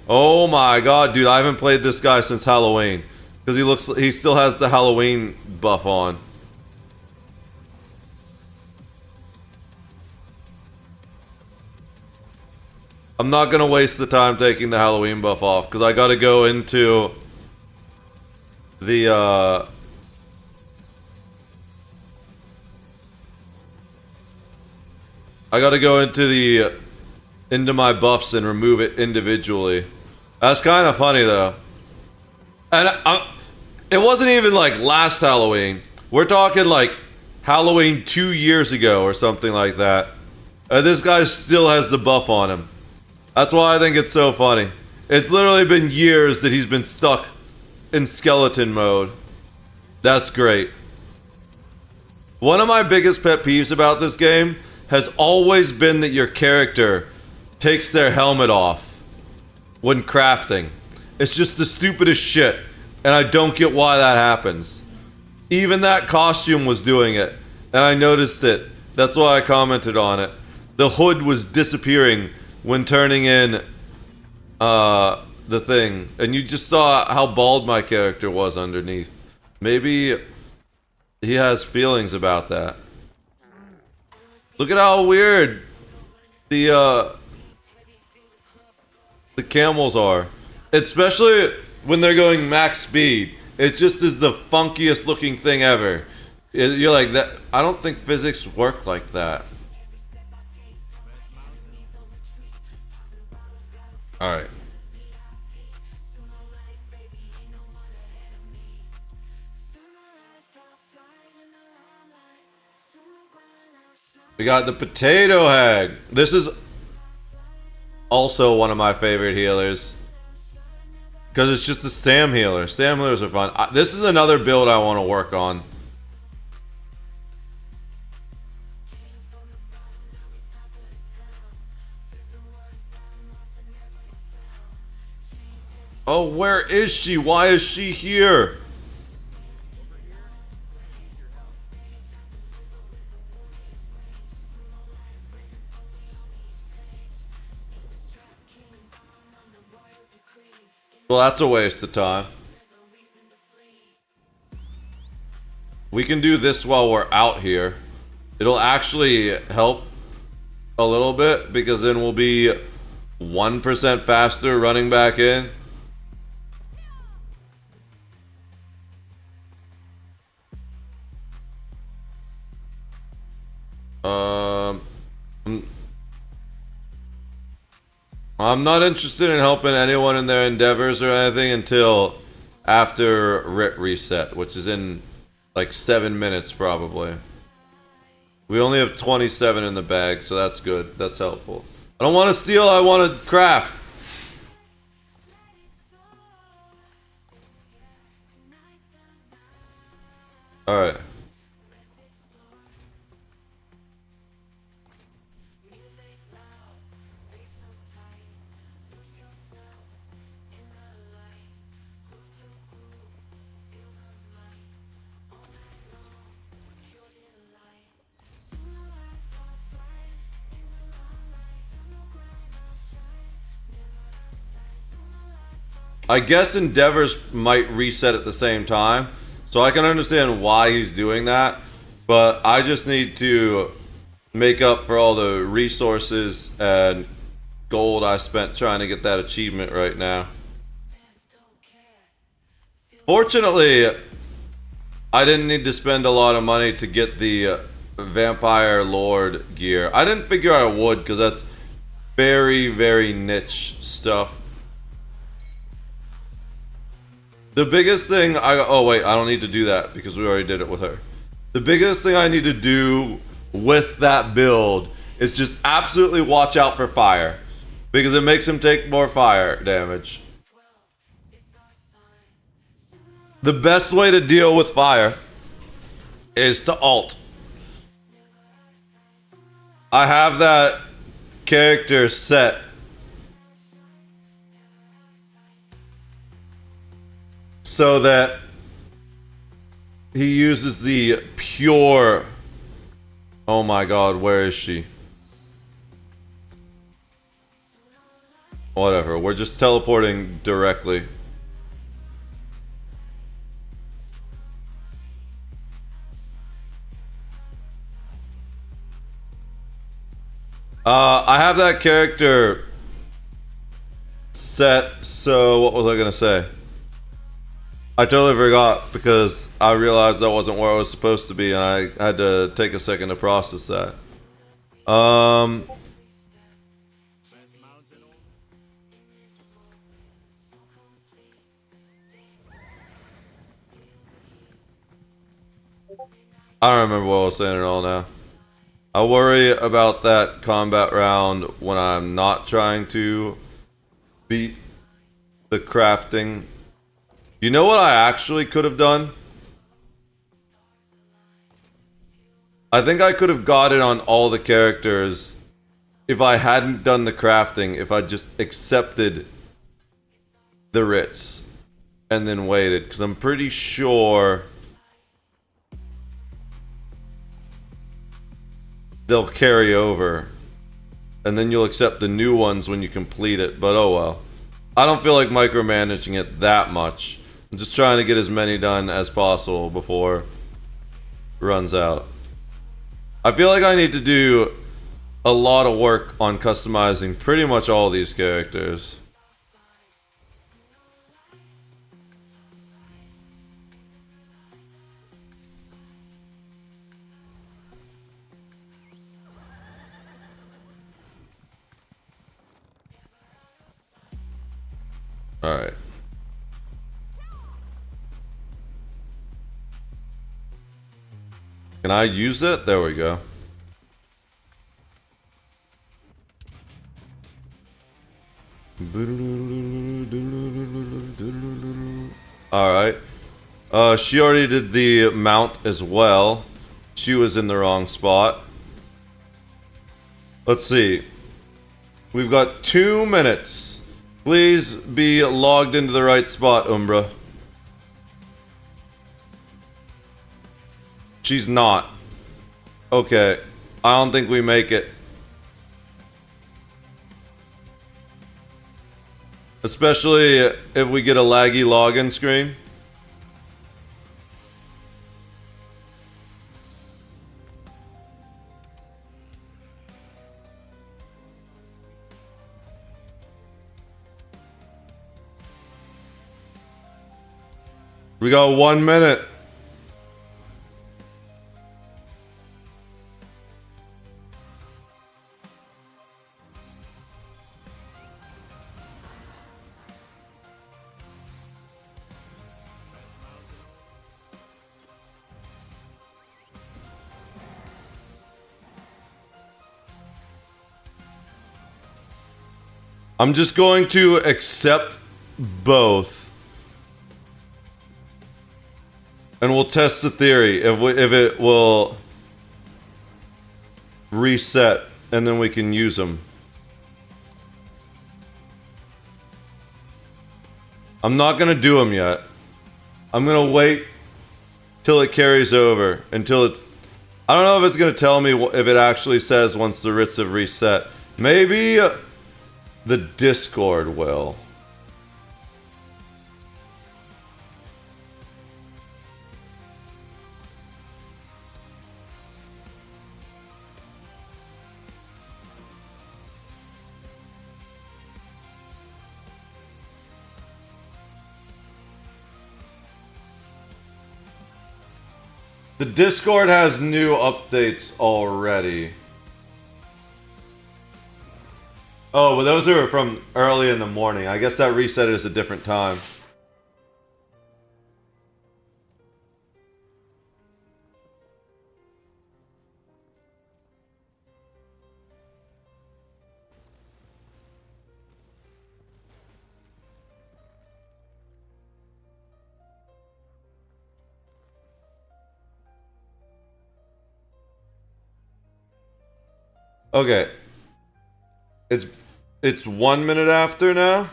Oh my god, dude, I haven't played this guy since Halloween. Because he still has the Halloween buff on. I'm not gonna waste the time taking the Halloween buff off, because I gotta go into the into my buffs and remove it individually. That's kind of funny though. And it wasn't even like last Halloween. We're talking like Halloween 2 years ago or something like that. And this guy still has the buff on him. That's why I think it's so funny. It's literally been years that he's been stuck in skeleton mode. That's great. One of my biggest pet peeves about this game has always been that your character takes their helmet off when crafting. It's just the stupidest shit, and I don't get why that happens. Even that costume was doing it, and I noticed it. That's why I commented on it. The hood was disappearing when turning in the thing, and you just saw how bald my character was underneath. Maybe he has feelings about that. Look at how weird the camels are. Especially when they're going max speed. It just is the funkiest looking thing ever. You're like, that. I don't think physics work like that. Alright. We got the Potato Hag. This is also one of my favorite healers. Because it's just a stam healer. Stam healers are fun. This is another build I want to work on. Oh, where is she? Why is she here? Well, that's a waste of time. We can do this while we're out here. It'll actually help a little bit, because then we'll be 1% faster running back in. I'm I'm not interested in helping anyone in their endeavors or anything until after RIT reset, which is in like 7 minutes probably. We only have 27 in the bag, so that's good. That's helpful. I don't want to steal, I want to craft. Alright. I guess endeavors might reset at the same time, so I can understand why he's doing that, but I just need to make up for all the resources and gold I spent trying to get that achievement right now. Fortunately, I didn't need to spend a lot of money to get the Vampire Lord gear. I didn't figure I would, because that's very, very niche stuff. The biggest thing oh wait, I don't need to do that because we already did it with her. The biggest thing I need to do with that build is just absolutely watch out for fire, because it makes him take more fire damage. The best way to deal with fire is to ult. I have that character set so that he uses the pure... Oh my god, where is she? Whatever, we're just teleporting directly. I have that character set, so what was I gonna say? I totally forgot because I realized that wasn't where I was supposed to be and I had to take a second to process that. I don't remember what I was saying at all now. I worry about that combat round when I'm not trying to beat the crafting. You know what I actually could have done? I think I could have got it on all the characters if I hadn't done the crafting, if I just accepted the writs and then waited, because I'm pretty sure they'll carry over and then you'll accept the new ones when you complete it, but oh well. I don't feel like micromanaging it that much. I'm just trying to get as many done as possible before it runs out. I feel like I need to do a lot of work on customizing pretty much all these characters. Alright. Can I use it? There we go. Alright. She already did the mount as well. She was in the wrong spot. Let's see. We've got 2 minutes. Please be logged into the right spot, Umbra. She's not. Okay. I don't think we make it. Especially if we get a laggy login screen. We got 1 minute. I'm just going to accept both. And we'll test the theory if it will reset, and then we can use them. I'm not going to do them yet. I'm going to wait till it carries over, until it's... I don't know if it's going to tell me if it actually says once the writs have reset. Maybe the Discord will. The Discord has new updates already. Oh, but those are from early in the morning. I guess that reset is a different time. Okay. It's 1 minute after now.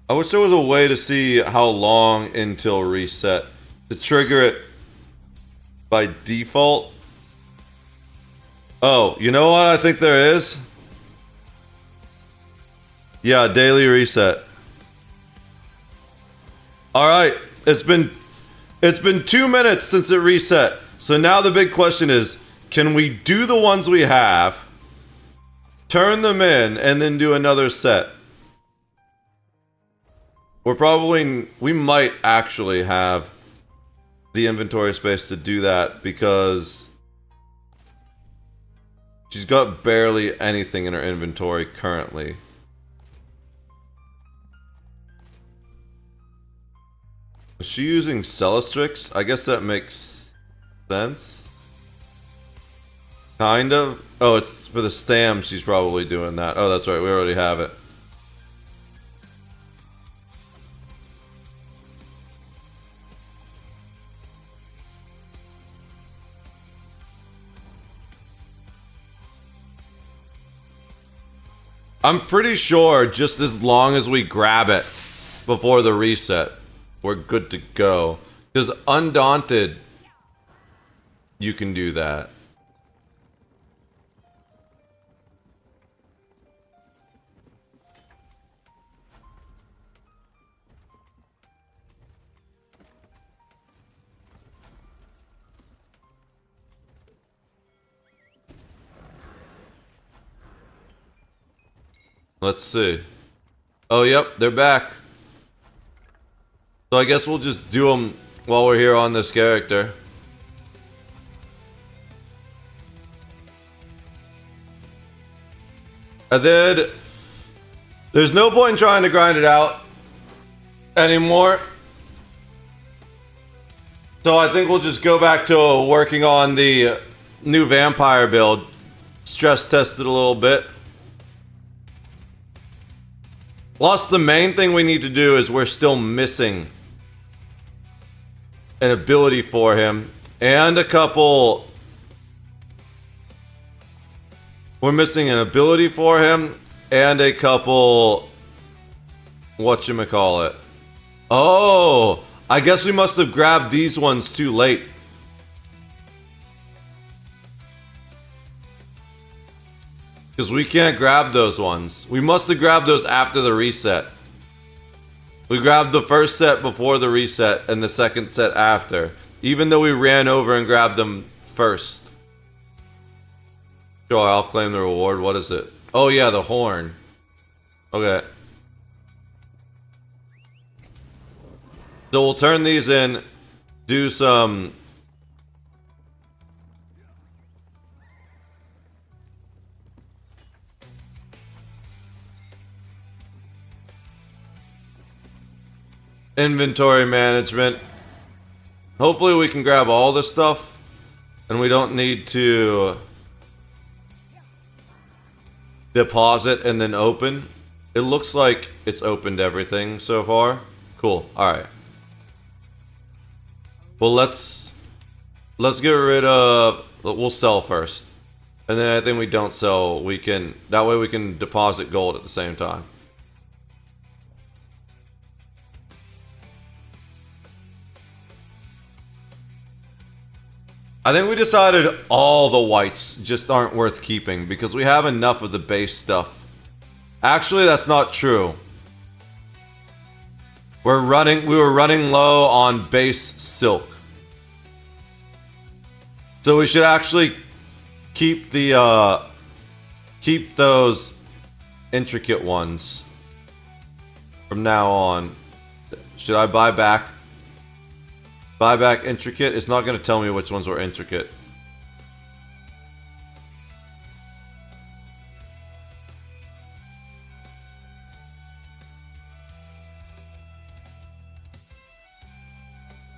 I wish there was a way to see how long until reset to trigger it by default. Oh, you know what I think there is? Yeah, daily reset. All right, it's been 2 minutes since it reset. So now the big question is, can we do the ones we have, turn them in, and then do another set? We might actually have the inventory space to do that because she's got barely anything in her inventory currently. Is she using Celestrix? I guess that makes sense. Kind of. Oh, it's for the stam she's probably doing that. Oh, that's right. We already have it. I'm pretty sure just as long as we grab it before the reset, we're good to go. Because Undaunted, you can do that. Let's see. Oh, yep, they're back. So I guess we'll just do them while we're here on this character. There's no point in trying to grind it out anymore. So I think we'll just go back to working on the new vampire build. Stress test it a little bit. Plus, the main thing we need to do is we're still missing an ability for him and a couple... We're missing an ability for him and a couple... Whatchamacallit. Oh! I guess we must have grabbed these ones too late. Because we can't grab those ones. We must have grabbed those after the reset. We grabbed the first set before the reset and the second set after. Even though we ran over and grabbed them first. Sure, I'll claim the reward. What is it? Oh yeah, the horn. Okay. So we'll turn these in. Do some... inventory management. Hopefully we can grab all the stuff and we don't need to deposit and then open. It looks like it's opened everything so far. Cool. Alright. Well, let's get rid of... We'll sell first. And then anything we don't sell, we can... That way we can deposit gold at the same time. I think we decided all the whites just aren't worth keeping because we have enough of the base stuff. Actually, that's not true. We were running low on base silk. So we should actually keep the keep those intricate ones from now on. Should I buy back intricate? It's not going to tell me which ones were intricate.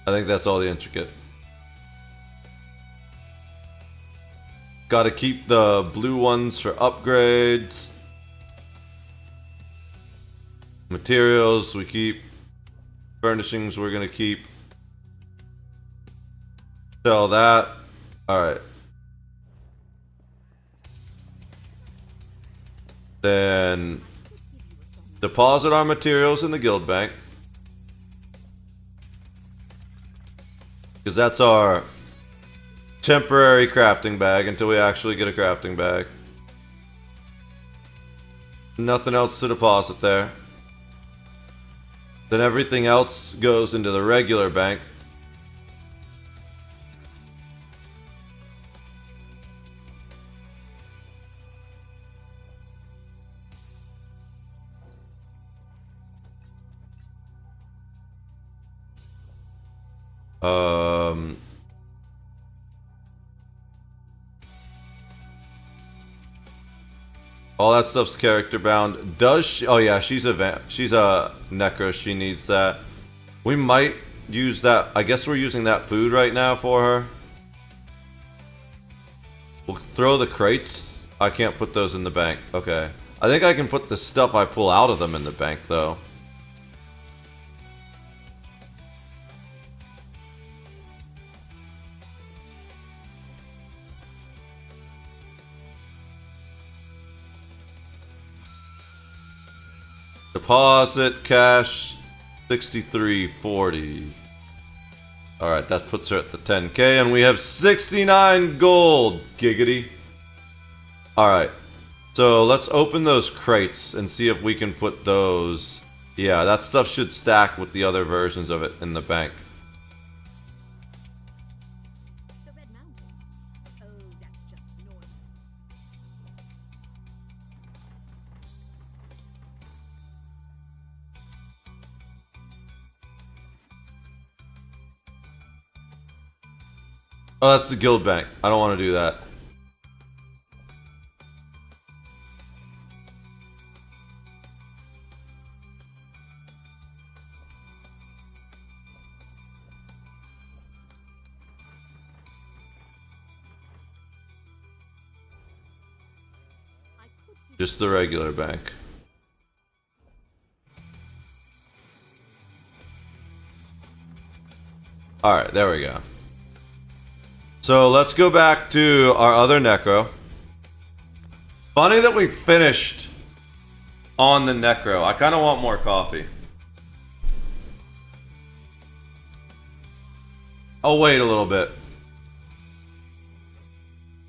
I think that's all the intricate. Gotta keep the blue ones for upgrades. Materials we keep. Furnishings we're gonna keep. Sell that. Alright. Then deposit our materials in the guild bank. Because that's our temporary crafting bag until we actually get a crafting bag. Nothing else to deposit there. Then everything else goes into the regular bank. All that stuff's character bound. Does she? Oh yeah, she's a necro. She needs that. We might use that. I guess we're using that food right now for her. We'll throw the crates. I can't put those in the bank. Okay. I think I can put the stuff I pull out of them in the bank though. Deposit cash 6340. Alright, that puts her at the 10k and we have 69 gold. Giggity. Alright. So let's open those crates and see if we can put those. Yeah, that stuff should stack with the other versions of it in the bank. The Red Mountain. Oh, that's just normal. Oh, that's the guild bank. I don't want to do that. Just the regular bank. Alright, there we go. So let's go back to our other necro. Funny that we finished on the necro. I kind of want more coffee. I'll wait a little bit.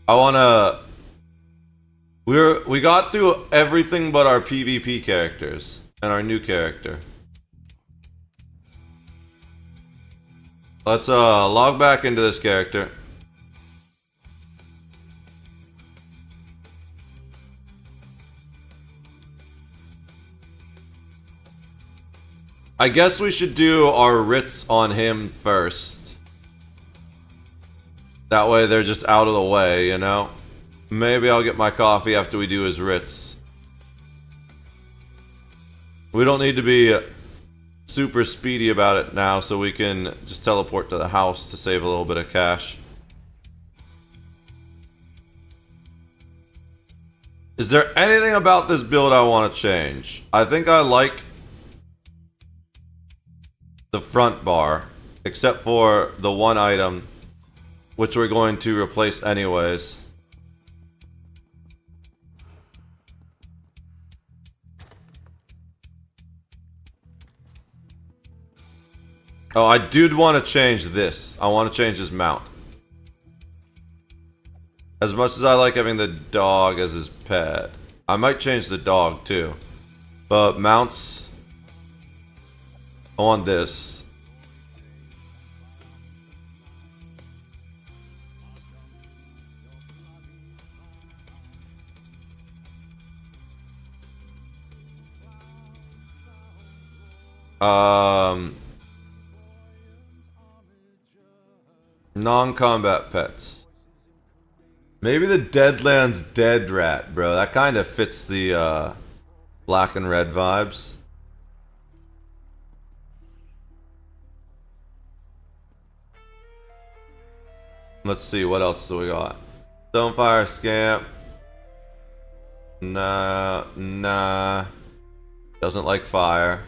I wanna... We got through everything but our PvP characters and our new character. Let's log back into this character. I guess we should do our writs on him first. That way they're just out of the way, you know? Maybe I'll get my coffee after we do his writs. We don't need to be super speedy about it now, so we can just teleport to the house to save a little bit of cash. Is there anything about this build I want to change? I think I like the front bar, except for the one item, which we're going to replace anyways. Oh, I did want to change this. I want to change his mount. As much as I like having the dog as his pet, I might change the dog too. But mounts, I want this. Non-combat pets. Maybe the Deadlands Dead Rat, bro. That kind of fits the black and red vibes. Let's see, what else do we got? Stonefire Scamp. Nah. Doesn't like fire.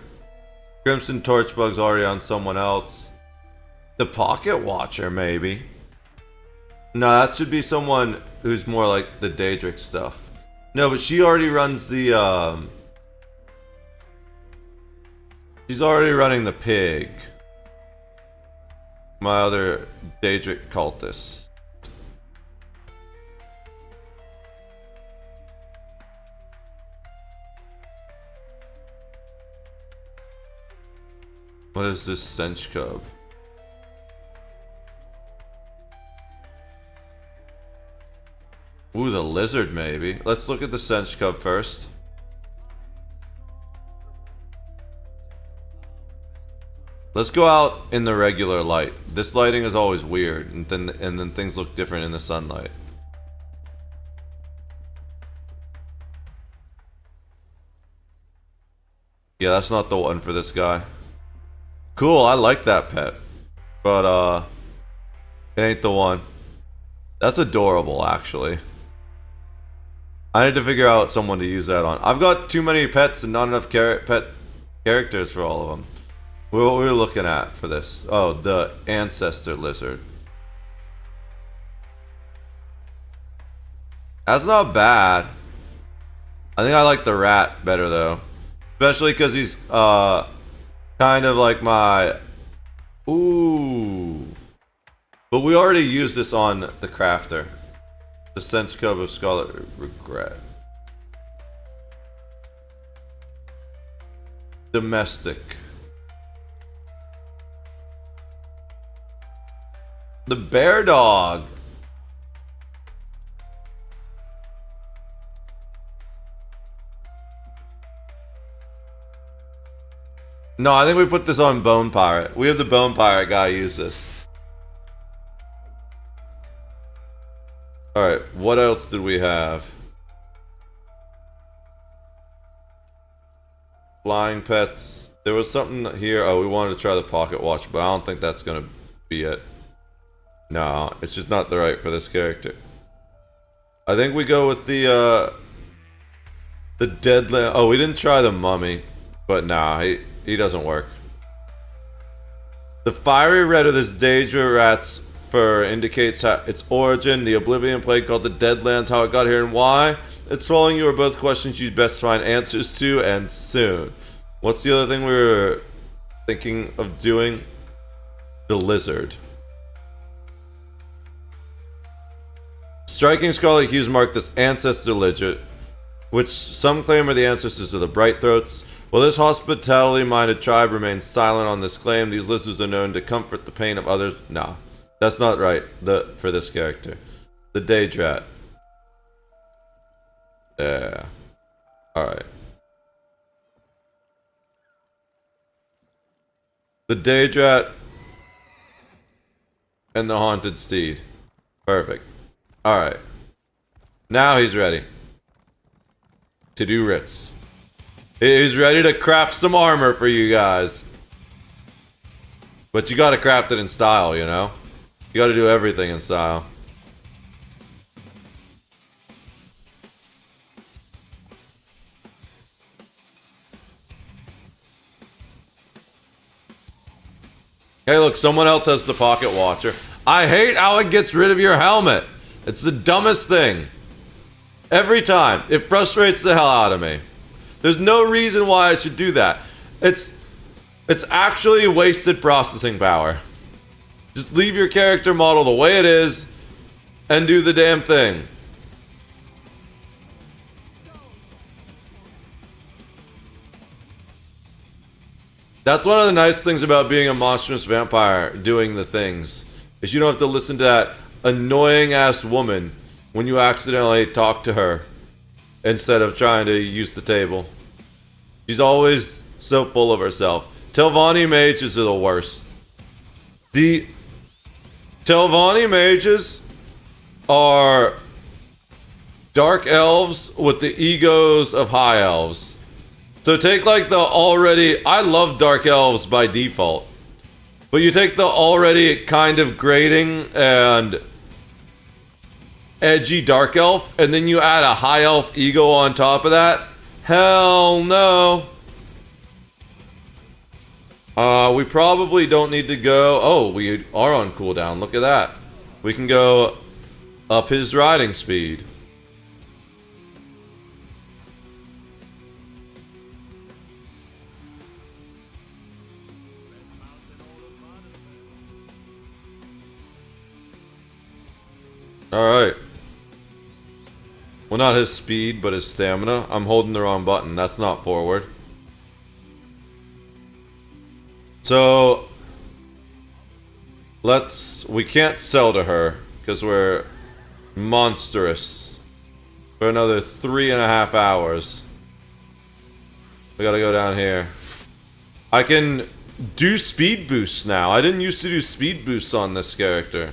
Crimson Torchbug's already on someone else. The Pocket Watcher, maybe. No, that should be someone who's more like the Daedric stuff. No, but she already runs the, she's already running the pig. My other Daedric cultist. What is this Cinch Cub? Ooh, the lizard maybe. Let's look at the Cinch Cub first. Let's go out in the regular light. This lighting is always weird, and then things look different in the sunlight. Yeah, that's not the one for this guy. Cool, I like that pet. But, it ain't the one. That's adorable, actually. I need to figure out someone to use that on. I've got too many pets and not enough pet characters for all of them. What were we looking at for this? Oh, the Ancestor Lizard. That's not bad. I think I like the rat better, though. Especially because he's, kind of like my... Ooh. But we already used this on the Crafter. The Cinch Cub of Scarlet Regret. Domestic. The Bear Dog. No, I think we put this on Bone Pirate. We have the Bone Pirate guy use this. Alright, what else did we have? Flying pets. There was something here. Oh, we wanted to try the Pocket Watch, but I don't think that's gonna be it. No, it's just not the right for this character. I think we go with the Deadland. Oh, we didn't try the Mummy, but nah, he doesn't work. The fiery red of this Daedra rat's fur indicates its origin, the Oblivion Plague called the Deadlands, how it got here and why. It's following you are both questions you'd best find answers to, and soon. What's the other thing we were thinking of doing? The Lizard. Striking scarlet hues mark this Ancestor Lizard, which some claim are the ancestors of the Brightthroats. While this hospitality-minded tribe remains silent on this claim, these lizards are known to comfort the pain of others. No, that's not right for this character. The Daedrat. Yeah. Alright. The Daedrat and the Haunted Steed. Perfect. Alright. Now he's ready to do writs. He's ready to craft some armor for you guys. But you gotta craft it in style, you know? You gotta do everything in style. Hey, look, someone else has the pocket watcher. I hate how it gets rid of your helmet. It's the dumbest thing. Every time. It frustrates the hell out of me. There's no reason why it should do that. It's actually wasted processing power. Just leave your character model the way it is and do the damn thing. That's one of the nice things about being a monstrous vampire doing the things. Is you don't have to listen to that annoying ass woman when you accidentally talk to her instead of trying to use the table. She's always so full of herself. Telvanni mages are the worst. The Telvanni mages are dark elves with the egos of high elves. So take like the already... I love dark elves by default. But you take the already kind of grating and edgy dark elf, and then you add a high elf ego on top of that. Hell no. We probably don't need to go... Oh, we are on cooldown. Look at that. We can go up his riding speed. Alright. Well, not his speed, but his stamina. I'm holding the wrong button. That's not forward. So... we can't sell to her, because we're monstrous. For another 3.5 hours. We gotta go down here. I can do speed boosts now. I didn't used to do speed boosts on this character.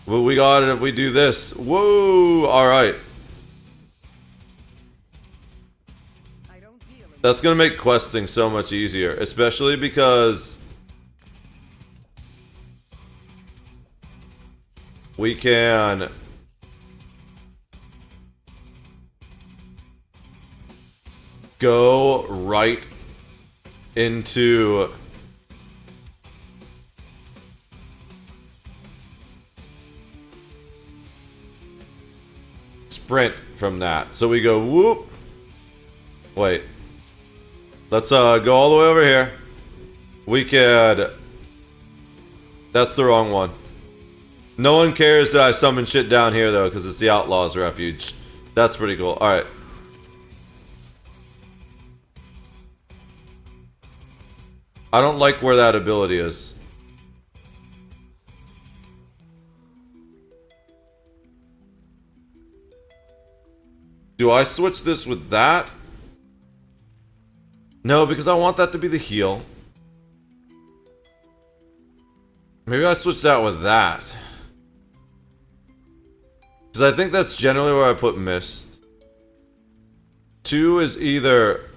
Well, we got it if we do this. Whoa! Alright. That's gonna make questing so much easier. Especially because... we can... go right into... sprint from that. So we go whoop. Wait. Let's go all the way over here. We could... That's the wrong one. No one cares that I summon shit down here though, because it's the Outlaws Refuge. That's pretty cool. Alright. I don't like where that ability is. Do I switch this with that? No, because I want that to be the heal. Maybe I switch that with that. Because I think that's generally where I put Mist. 2 is either...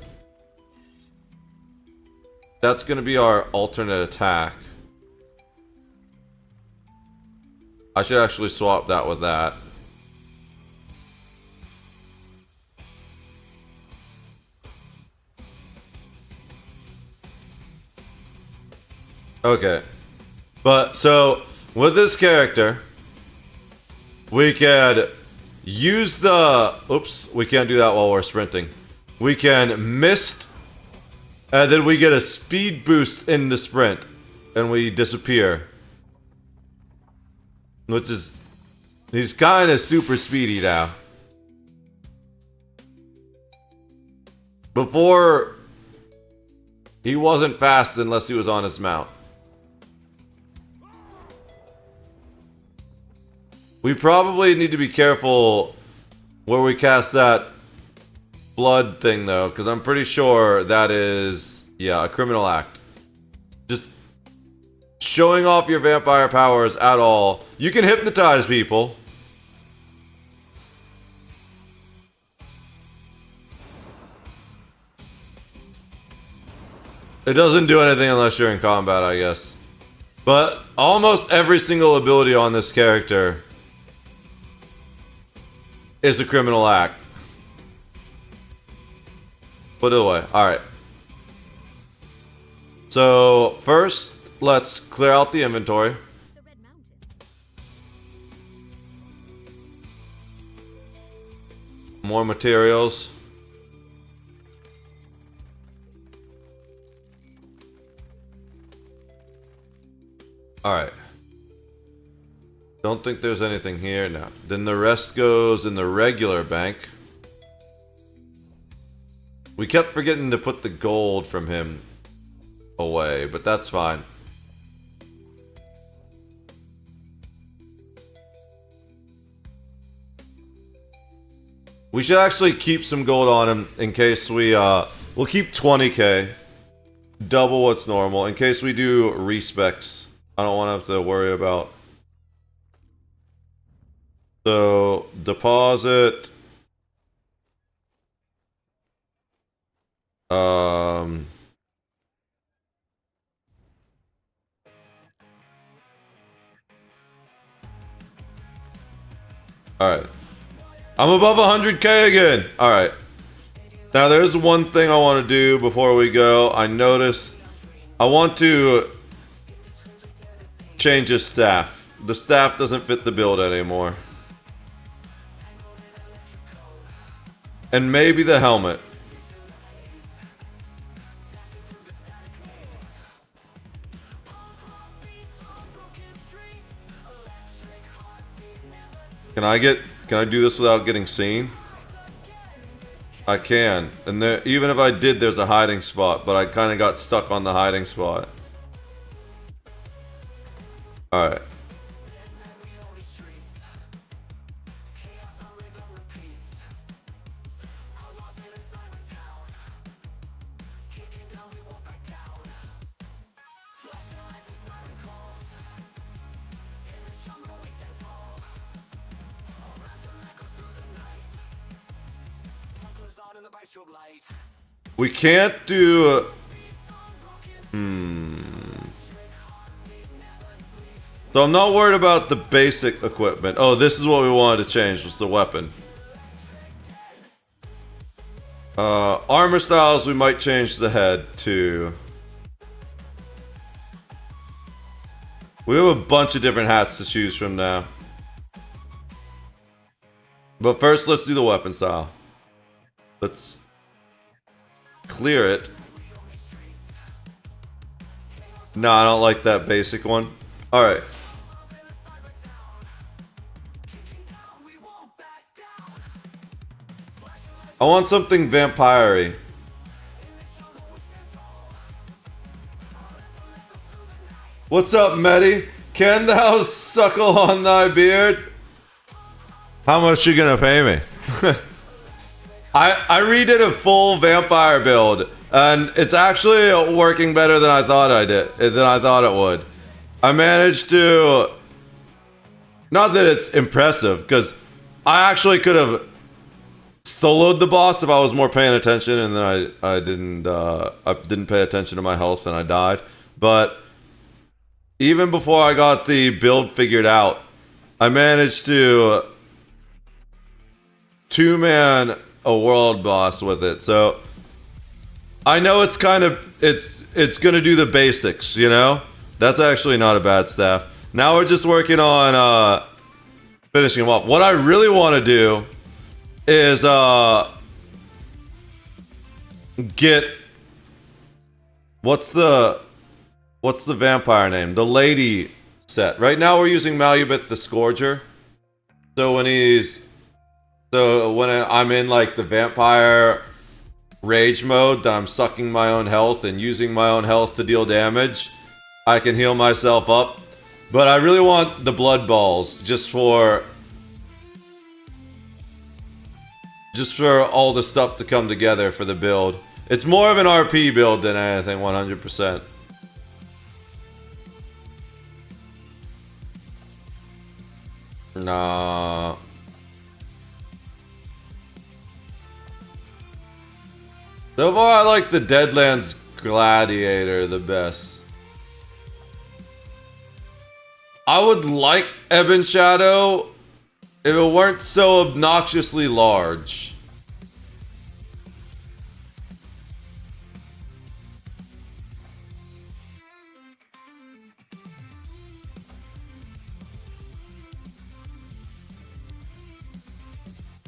that's going to be our alternate attack. I should actually swap that with that. Okay. But, so, with this character, we can use the... oops, we can't do that while we're sprinting. We can mist, and then we get a speed boost in the sprint, and we disappear. Which is... he's kind of super speedy now. Before, he wasn't fast unless he was on his mount. We probably need to be careful where we cast that blood thing, though, because I'm pretty sure that is, yeah, a criminal act. Just showing off your vampire powers at all. You can hypnotize people. It doesn't do anything unless you're in combat, I guess. But almost every single ability on this character is a criminal act. Put it away. Alright. So, first, let's clear out the inventory. The Red Mountain. More materials. Alright. Don't think there's anything here now. Then the rest goes in the regular bank. We kept forgetting to put the gold from him away, but that's fine. We should actually keep some gold on him in case we'll keep 20k. Double what's normal in case we do respecs. I don't want to have to worry about. So, deposit. Alright. I'm above 100k again. Alright. Now there's one thing I want to do before we go. I noticed I want to change his staff. The staff doesn't fit the build anymore. And maybe the helmet. Can I do this without getting seen? I can. And there, even if I did, there's a hiding spot, but I kind of got stuck on the hiding spot. Alright. We can't do... So I'm not worried about the basic equipment. Oh, this is what we wanted to change, was the weapon. Armor styles, we might change the head to... We have a bunch of different hats to choose from now. But first, let's do the weapon style. Let's clear it. No, I don't like that basic one. Alright. I want something vampire-y. What's up, Medi? Can thou suckle on thy beard? How much you gonna pay me? I redid a full vampire build, and it's actually working better than I thought it would. I managed to... Not that it's impressive, because I actually could have soloed the boss if I was more paying attention, and then I didn't pay attention to my health and I died. But even before I got the build figured out, I managed to two-man a world boss with it. So I know it's kind of it's gonna do the basics, you know? That's actually not a bad staff. Now we're just working on finishing them up. What I really want to do is get what's the vampire name? The lady set. Right now we're using Malubith the Scourger. So when I'm in like the vampire rage mode, that I'm sucking my own health and using my own health to deal damage, I can heal myself up. But I really want the blood balls just for all the stuff to come together for the build. It's more of an RP build than anything, 100%. Nah. So far, I like the Deadlands Gladiator the best. I would like Ebon Shadow if it weren't so obnoxiously large.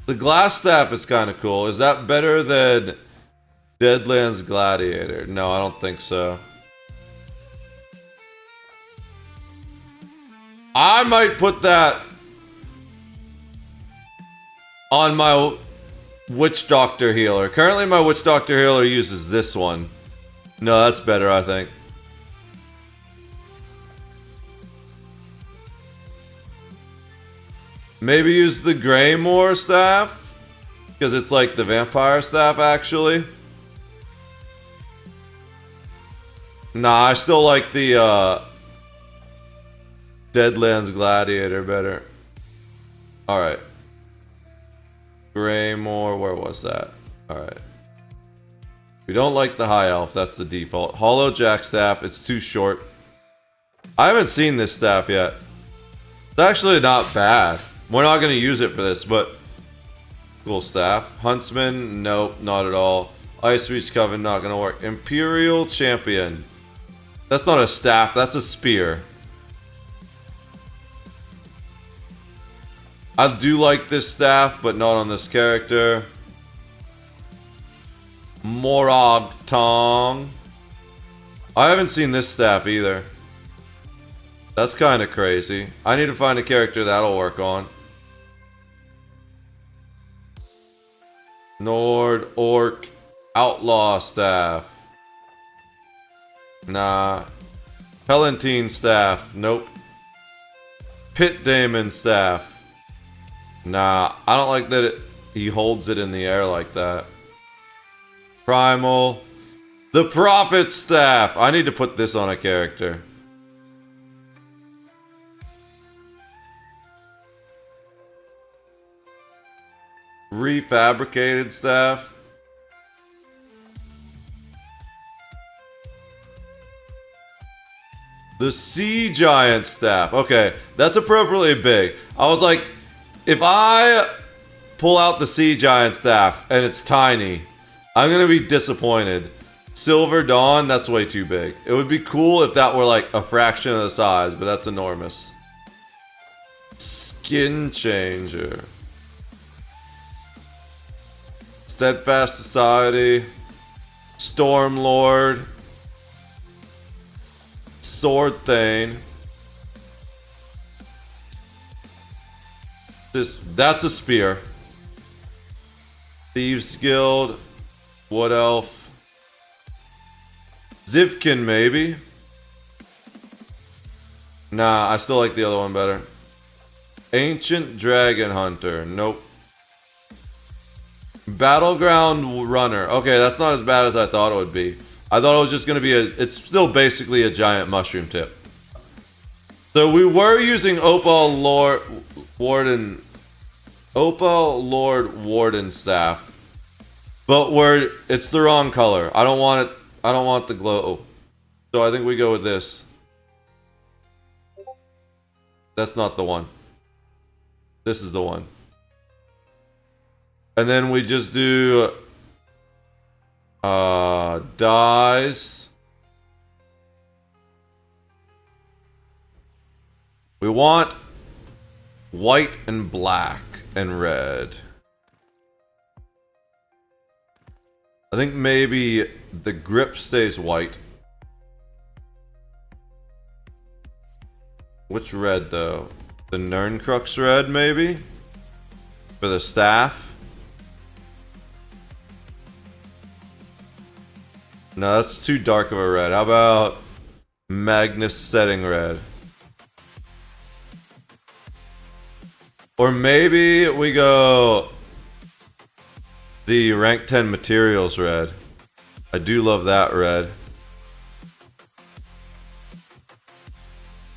The glass staff is kind of cool. Is that better than Deadlands Gladiator? No, I don't think so. I might put that on my Witch Doctor healer. Currently my Witch Doctor healer uses this one. No, that's better, I think. Maybe use the Greymore staff? Because it's like the vampire staff, actually. Nah, I still like the Deadlands Gladiator better. Alright. Greymore, where was that? Alright. We don't like the high elf, that's the default. Hollow Jack staff, it's too short. I haven't seen this staff yet. It's actually not bad. We're not going to use it for this, but cool staff. Huntsman, nope, not at all. Ice Reach Coven, not going to work. Imperial Champion. That's not a staff, that's a spear. I do like this staff, but not on this character. Morag Tong. I haven't seen this staff either. That's kind of crazy. I need to find a character that'll work on. Nord Orc Outlaw staff. Nah. Palatine staff. Nope. Pit Daemon staff. Nah. I don't like that he holds it in the air like that. Primal. The Prophet staff. I need to put this on a character. Refabricated staff. The Sea Giant staff. Okay, that's appropriately big. I was like, if I pull out the Sea Giant staff and it's tiny, I'm gonna be disappointed. Silver Dawn, that's way too big. It would be cool if that were like a fraction of the size, but that's enormous. Skin Changer. Steadfast Society, Stormlord, Sword Thane. That's a spear. Thieves Guild, Wood Elf, Zivkin maybe. Nah, I still like the other one better. Ancient Dragon Hunter, nope. Battleground Runner. Okay, that's not as bad as I thought it would be. I thought it was just going to be it's still basically a giant mushroom tip. So we were using Opal Lord Warden staff. But it's the wrong color. I don't want it. I don't want the glow. So I think we go with this. That's not the one. This is the one. And then we just do dyes. We want white and black and red. I think maybe the grip stays white. Which red though? The Nerncrux red maybe? For the staff? No, that's too dark of a red. How about Magnus Setting Red? Or maybe we go the rank 10 materials red. I do love that red.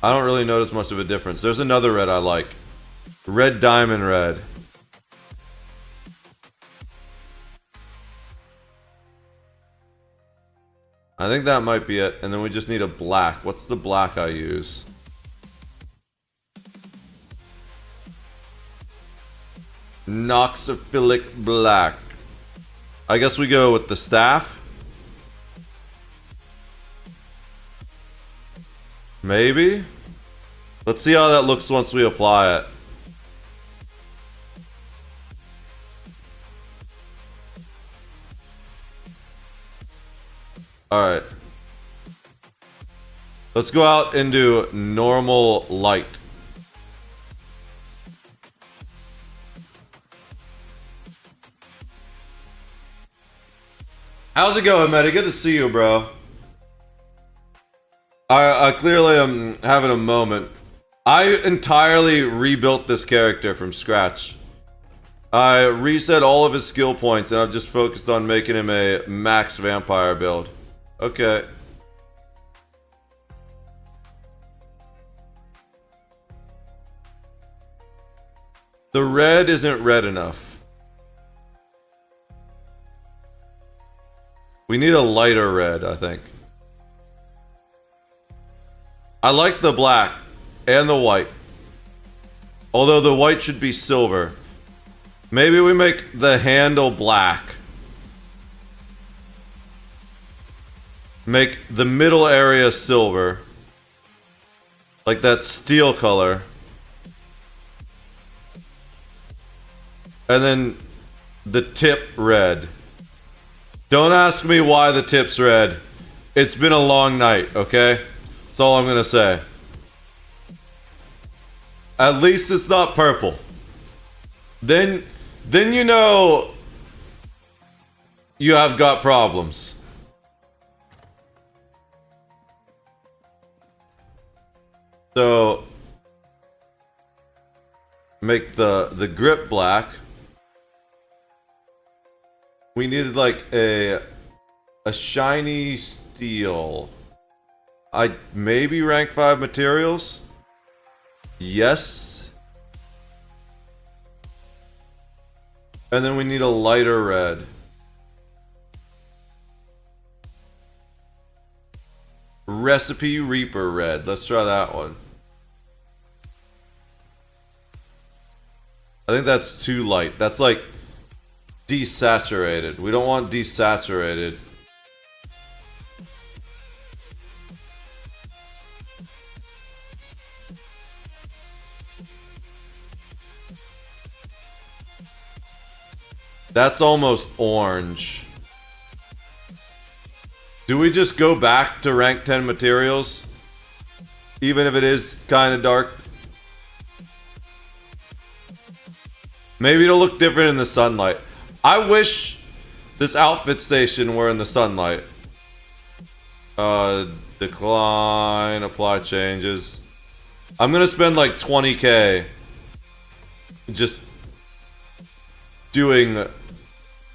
I don't really notice much of a difference. There's another red I like. Red Diamond Red. I think that might be it. And then we just need a black. What's the black I use? Noxophilic Black. I guess we go with the staff. Maybe? Let's see how that looks once we apply it. Alright. Let's go out into normal light. How's it going, Matty? Good to see you, bro. I clearly am having a moment. I entirely rebuilt this character from scratch. I reset all of his skill points and I've just focused on making him a max vampire build. Okay. The red isn't red enough. We need a lighter red, I think. I like the black and the white. Although the white should be silver. Maybe we make the handle black. Make the middle area silver. Like that steel color. And then the tip red. Don't ask me why the tip's red. It's been a long night, okay? That's all I'm gonna say. At least it's not purple. Then you know you have got problems. So make the grip black. We needed like a shiny steel. I maybe rank 5 materials. Yes. And then we need a lighter red. Recipe Reaper red. Let's try that one. I think that's too light. That's like desaturated. We don't want desaturated. That's almost orange. Do we just go back to rank 10 materials? Even if it is kind of dark? Maybe it'll look different in the sunlight. I wish this outfit station were in the sunlight. Decline, apply changes. I'm gonna spend like 20k just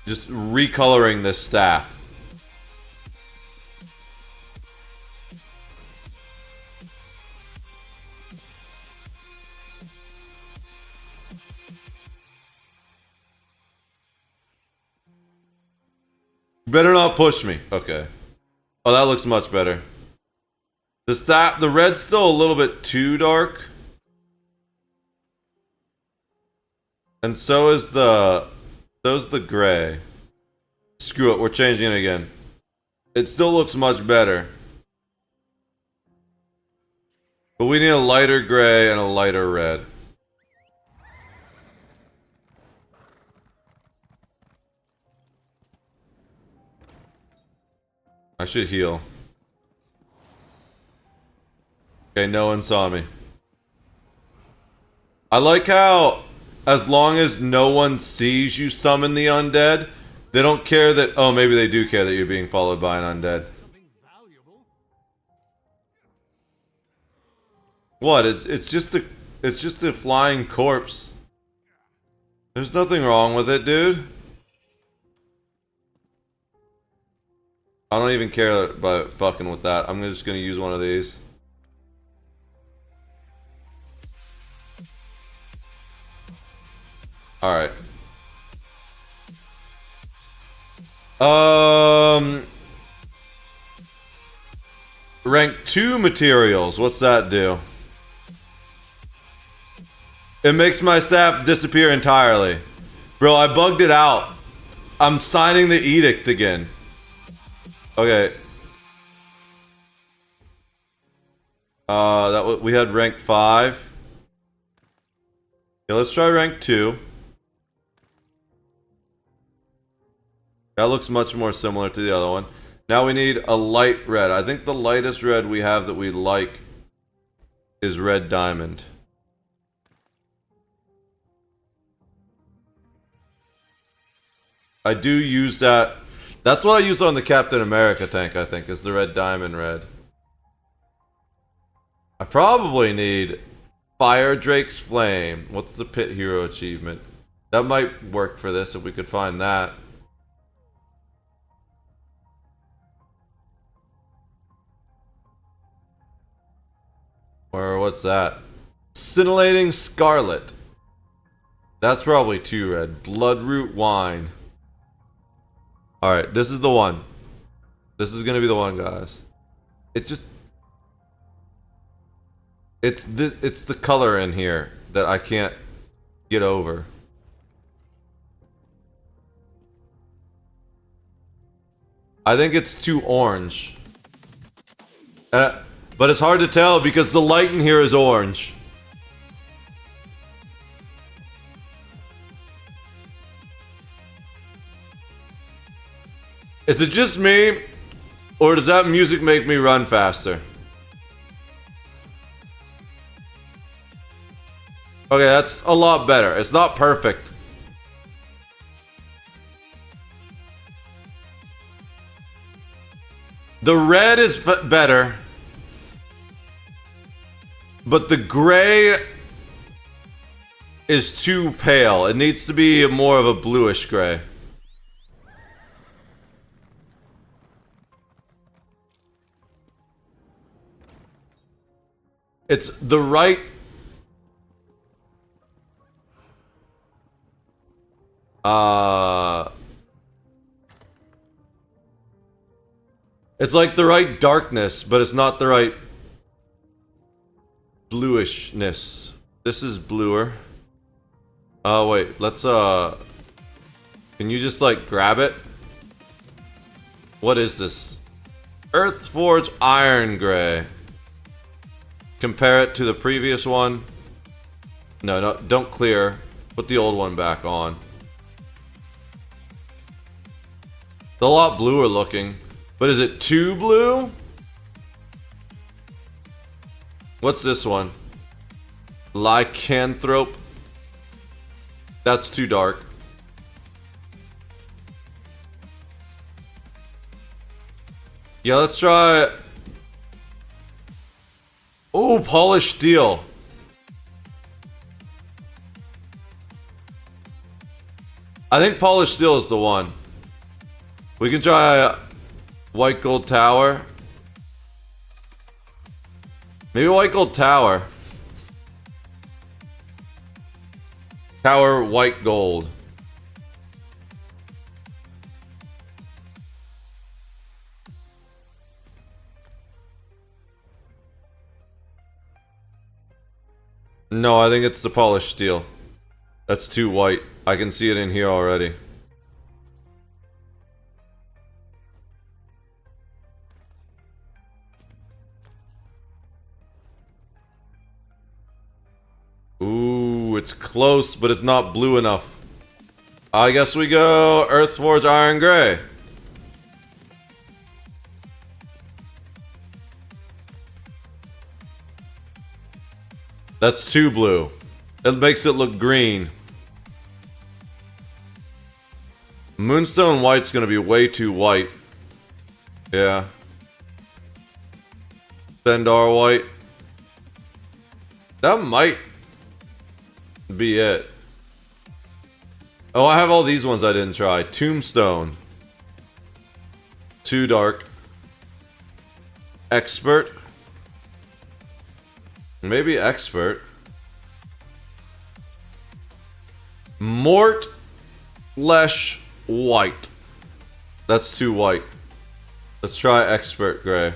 recoloring this staff. Better not push me. Okay. Oh, that looks much better. The red's still a little bit too dark. And so's the gray. Screw it, we're changing it again. It still looks much better. But we need a lighter gray and a lighter red. I should heal. Okay, no one saw me. I like how, as long as no one sees you summon the undead, they don't care that... Oh, maybe they do care that you're being followed by an undead. What? It's just a flying corpse. There's nothing wrong with it, dude. I don't even care about fucking with that. I'm just gonna use one of these. Alright. Rank 2 materials. What's that do? It makes my staff disappear entirely. Bro, I bugged it out. I'm signing the edict again. Okay. We had rank 5. Yeah, let's try rank 2. That looks much more similar to the other one. Now we need a light red. I think the lightest red we have that we like is red diamond. I do use that. That's what I use on the Captain America tank, I think, is the red diamond red. I probably need Fire Drake's Flame. What's the Pit Hero achievement? That might work for this if we could find that. Or what's that? Scintillating Scarlet. That's probably 2 red. Bloodroot Wine. Alright, this is the one. This is gonna be the one, guys. It just... It's the color in here that I can't get over. I think it's too orange. But it's hard to tell because the light in here is orange. Is it just me? Or does that music make me run faster? Okay, that's a lot better. It's not perfect. The red is better. But the gray is too pale. It needs to be more of a bluish gray. It's the right... It's like the right darkness, but it's not the right bluishness. This is bluer. Oh, wait. Let's, can you just, like, grab it? What is this? Earthforged Iron Gray. Compare it to the previous one. No, don't clear. Put the old one back on. It's a lot bluer looking. But is it too blue? What's this one? Lycanthrope. That's too dark. Yeah, let's try... Oh, polished steel. I think polished steel is the one. We can try white gold tower. Maybe white gold tower. Tower white gold. No, I think it's the polished steel. That's too white. I can see it in here already. Ooh, it's close, but it's not blue enough. I guess we go Earthforged Iron Gray. That's too blue. It makes it look green. Moonstone White's gonna be way too white. Yeah. Sendar White. That might be it. Oh, I have all these ones I didn't try. Tombstone. Too dark. Expert. Maybe expert. Mort Lesh White. That's too white. Let's try expert gray.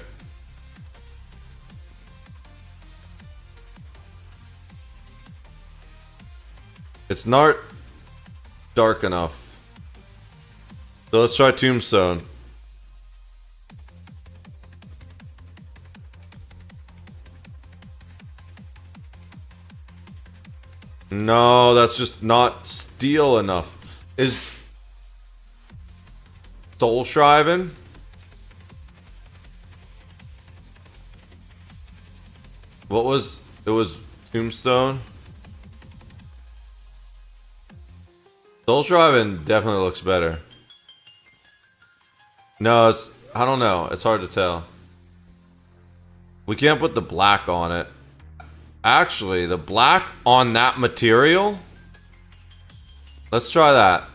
It's not dark enough. So let's try tombstone. No, that's just not steel enough. Is Soul Shriven? What was... It was Tombstone? Soul Shriven definitely looks better. No, it's... I don't know. It's hard to tell. We can't put the black on it. Actually, the black on that material? Let's try that.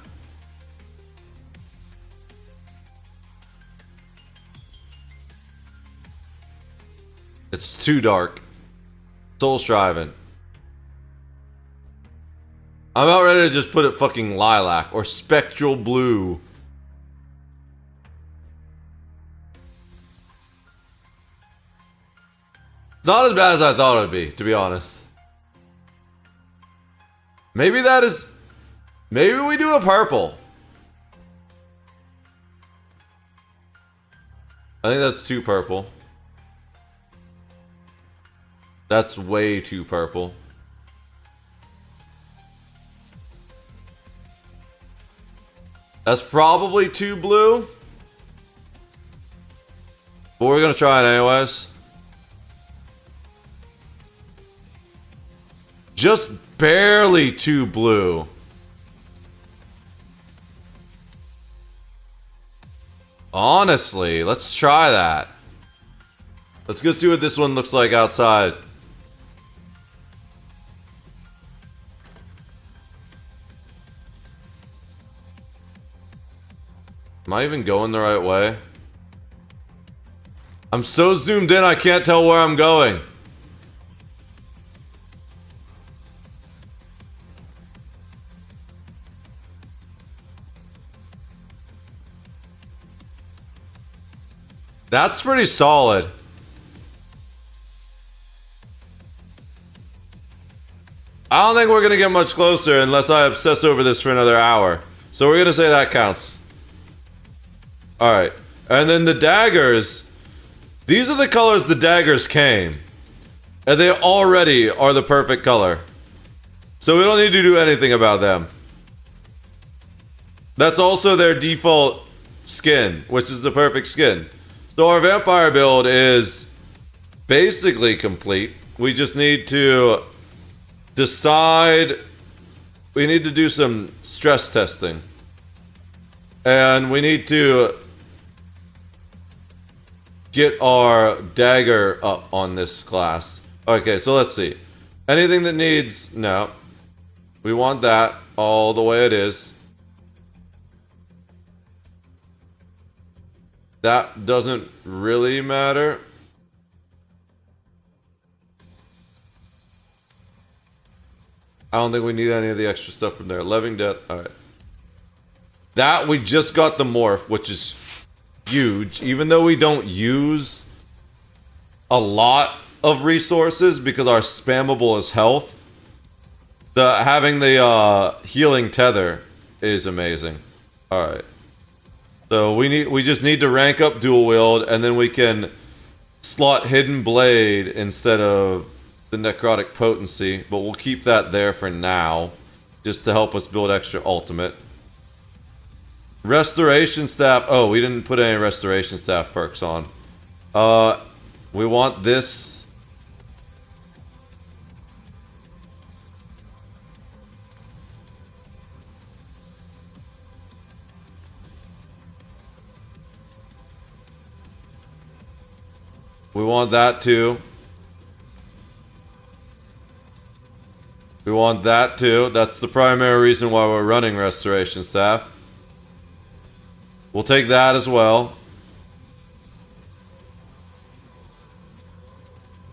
It's too dark. Soul Shriven. I'm about ready to just put it fucking lilac or spectral blue. It's not as bad as I thought it would be, to be honest. Maybe that is... Maybe we do a purple. I think that's too purple. That's way too purple. That's probably too blue. But we're gonna try it anyways. Just barely too blue. Honestly, let's try that. Let's go see what this one looks like outside. Am I even going the right way? I'm so zoomed in I can't tell where I'm going. That's pretty solid. I don't think we're gonna get much closer unless I obsess over this for another hour. So we're gonna say that counts. Alright. And then the daggers. These are the colors the daggers came. And they already are the perfect color. So we don't need to do anything about them. That's also their default skin, which is the perfect skin. So our vampire build is basically complete. We just need to decide. We need to do some stress testing. And we need to get our dagger up on this class. Okay, so let's see. Anything that needs... No. We want that all the way it is. That doesn't really matter. I don't think we need any of the extra stuff from there. Living Death. Alright. That, we just got the morph, which is huge. Even though we don't use a lot of resources because our spammable is health, having the healing tether is amazing. Alright. So we just need to rank up dual wield, and then we can slot hidden blade instead of the necrotic potency, but we'll keep that there for now, just to help us build extra ultimate. Restoration staff. Oh, we didn't put any restoration staff perks on. We want this. We want that too. We want that too. That's the primary reason why we're running restoration staff. We'll take that as well.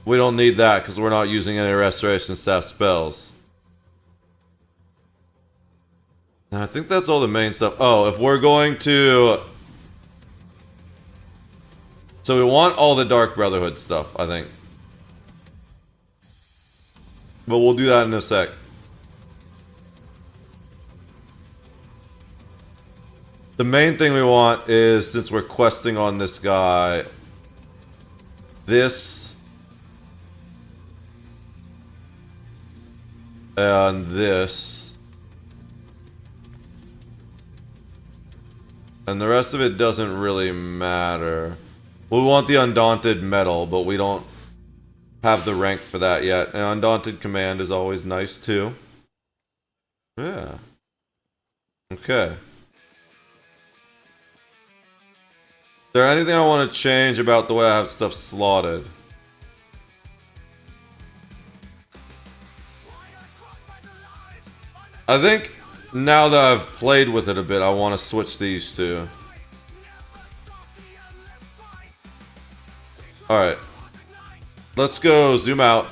We don't need that because we're not using any restoration staff spells. And I think that's all the main stuff. Oh, if we're going to... So we want all the Dark Brotherhood stuff, I think. But we'll do that in a sec. The main thing we want is, since we're questing on this guy, this and this, and the rest of it doesn't really matter. We want the Undaunted Metal, but we don't have the rank for that yet. And Undaunted Command is always nice too. Yeah. Okay. Is there anything I want to change about the way I have stuff slotted? I think now that I've played with it a bit, I want to switch these two. Alright. Let's go zoom out.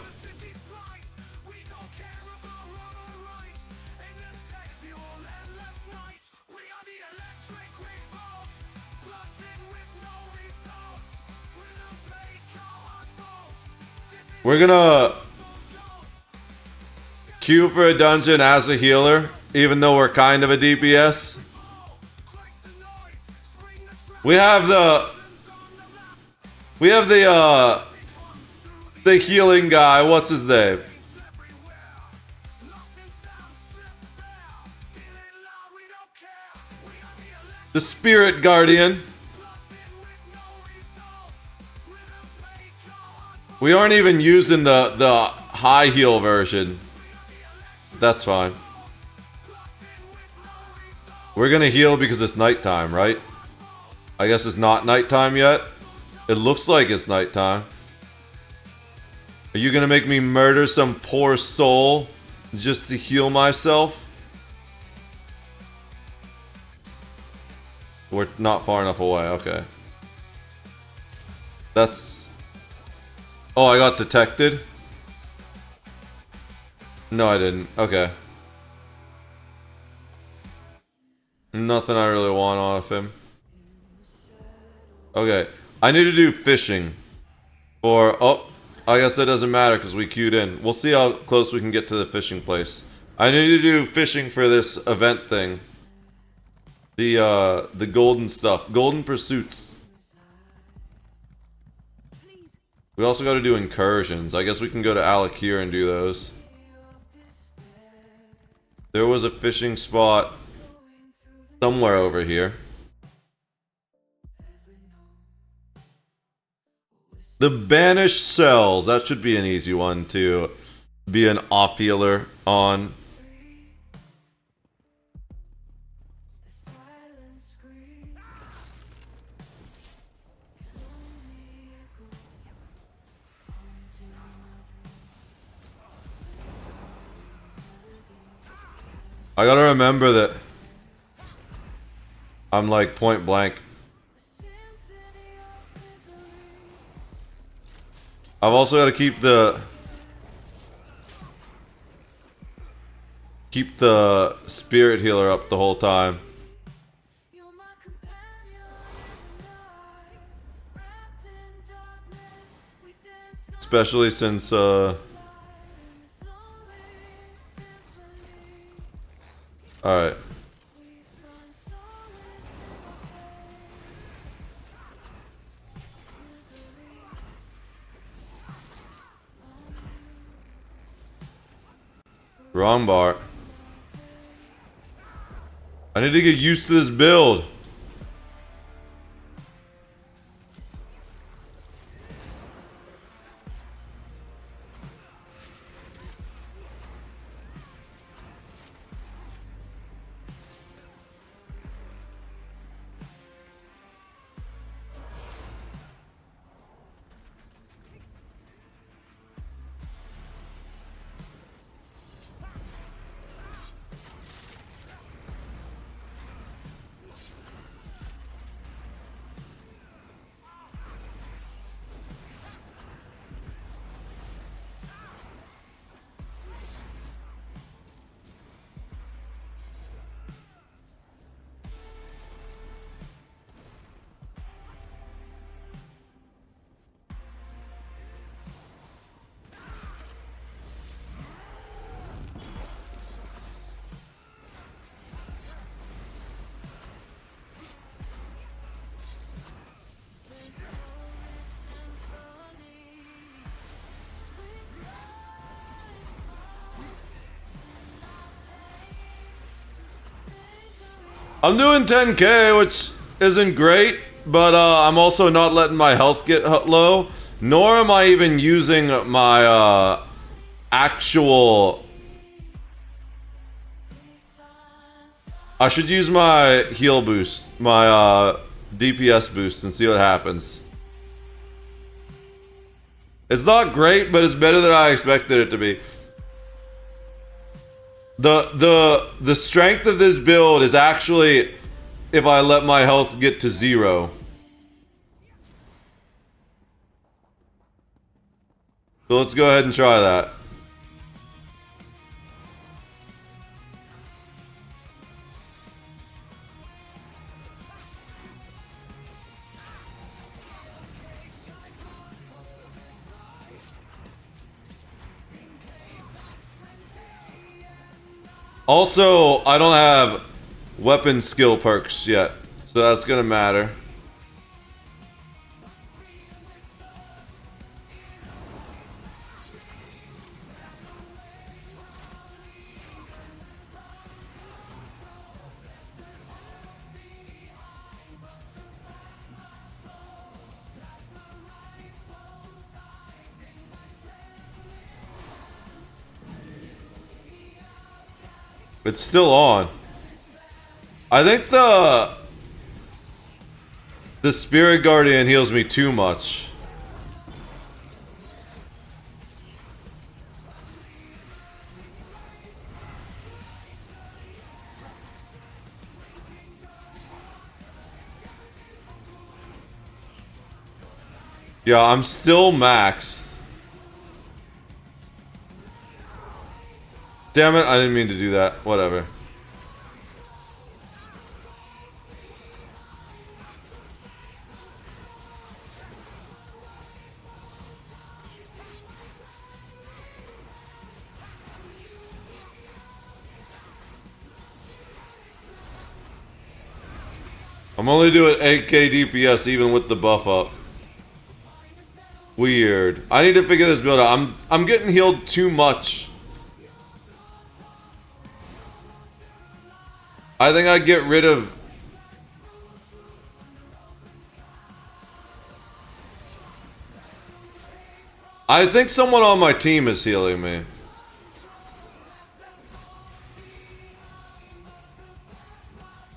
We're gonna queue for a dungeon as a healer, even though we're kind of a DPS. We have the healing guy. What's his name? The Spirit Guardian. We aren't even using the high heal version. That's fine. We're gonna heal because it's nighttime, right? I guess it's not nighttime yet. It looks like it's nighttime. Are you gonna make me murder some poor soul just to heal myself? We're not far enough away, okay. That's... Oh, I got detected? No, I didn't. Okay. Nothing I really want off him. Okay. I need to do fishing. For... Oh, I guess that doesn't matter because we queued in. We'll see how close we can get to the fishing place. I need to do fishing for this event thing. The golden stuff. Golden pursuits. We also got to do incursions. I guess we can go to Alakir and do those. There was a fishing spot somewhere over here. The Banished Cells. That should be an easy one to be an off-healer on. I gotta remember that I'm like point blank. I've also got to keep the spirit healer up the whole time. Especially since alright. Wrong bar. I need to get used to this build. I'm doing 10k, which isn't great, but I'm also not letting my health get low, Nor am I even using my actual... I should use my heal boost, my DPS boost, and see what happens. It's not great, but it's better than I expected it to be. The strength of this build is actually if I let my health get to 0. So let's go ahead and try that. Also, I don't have weapon skill perks yet, so that's gonna matter. It's still on. I think the Spirit Guardian heals me too much. Yeah, I'm still maxed. Damn it, I didn't mean to do that. Whatever. I'm only doing 8k DPS even with the buff up. Weird. I need to figure this build out. I'm getting healed too much. I think I get rid of... I think someone on my team is healing me.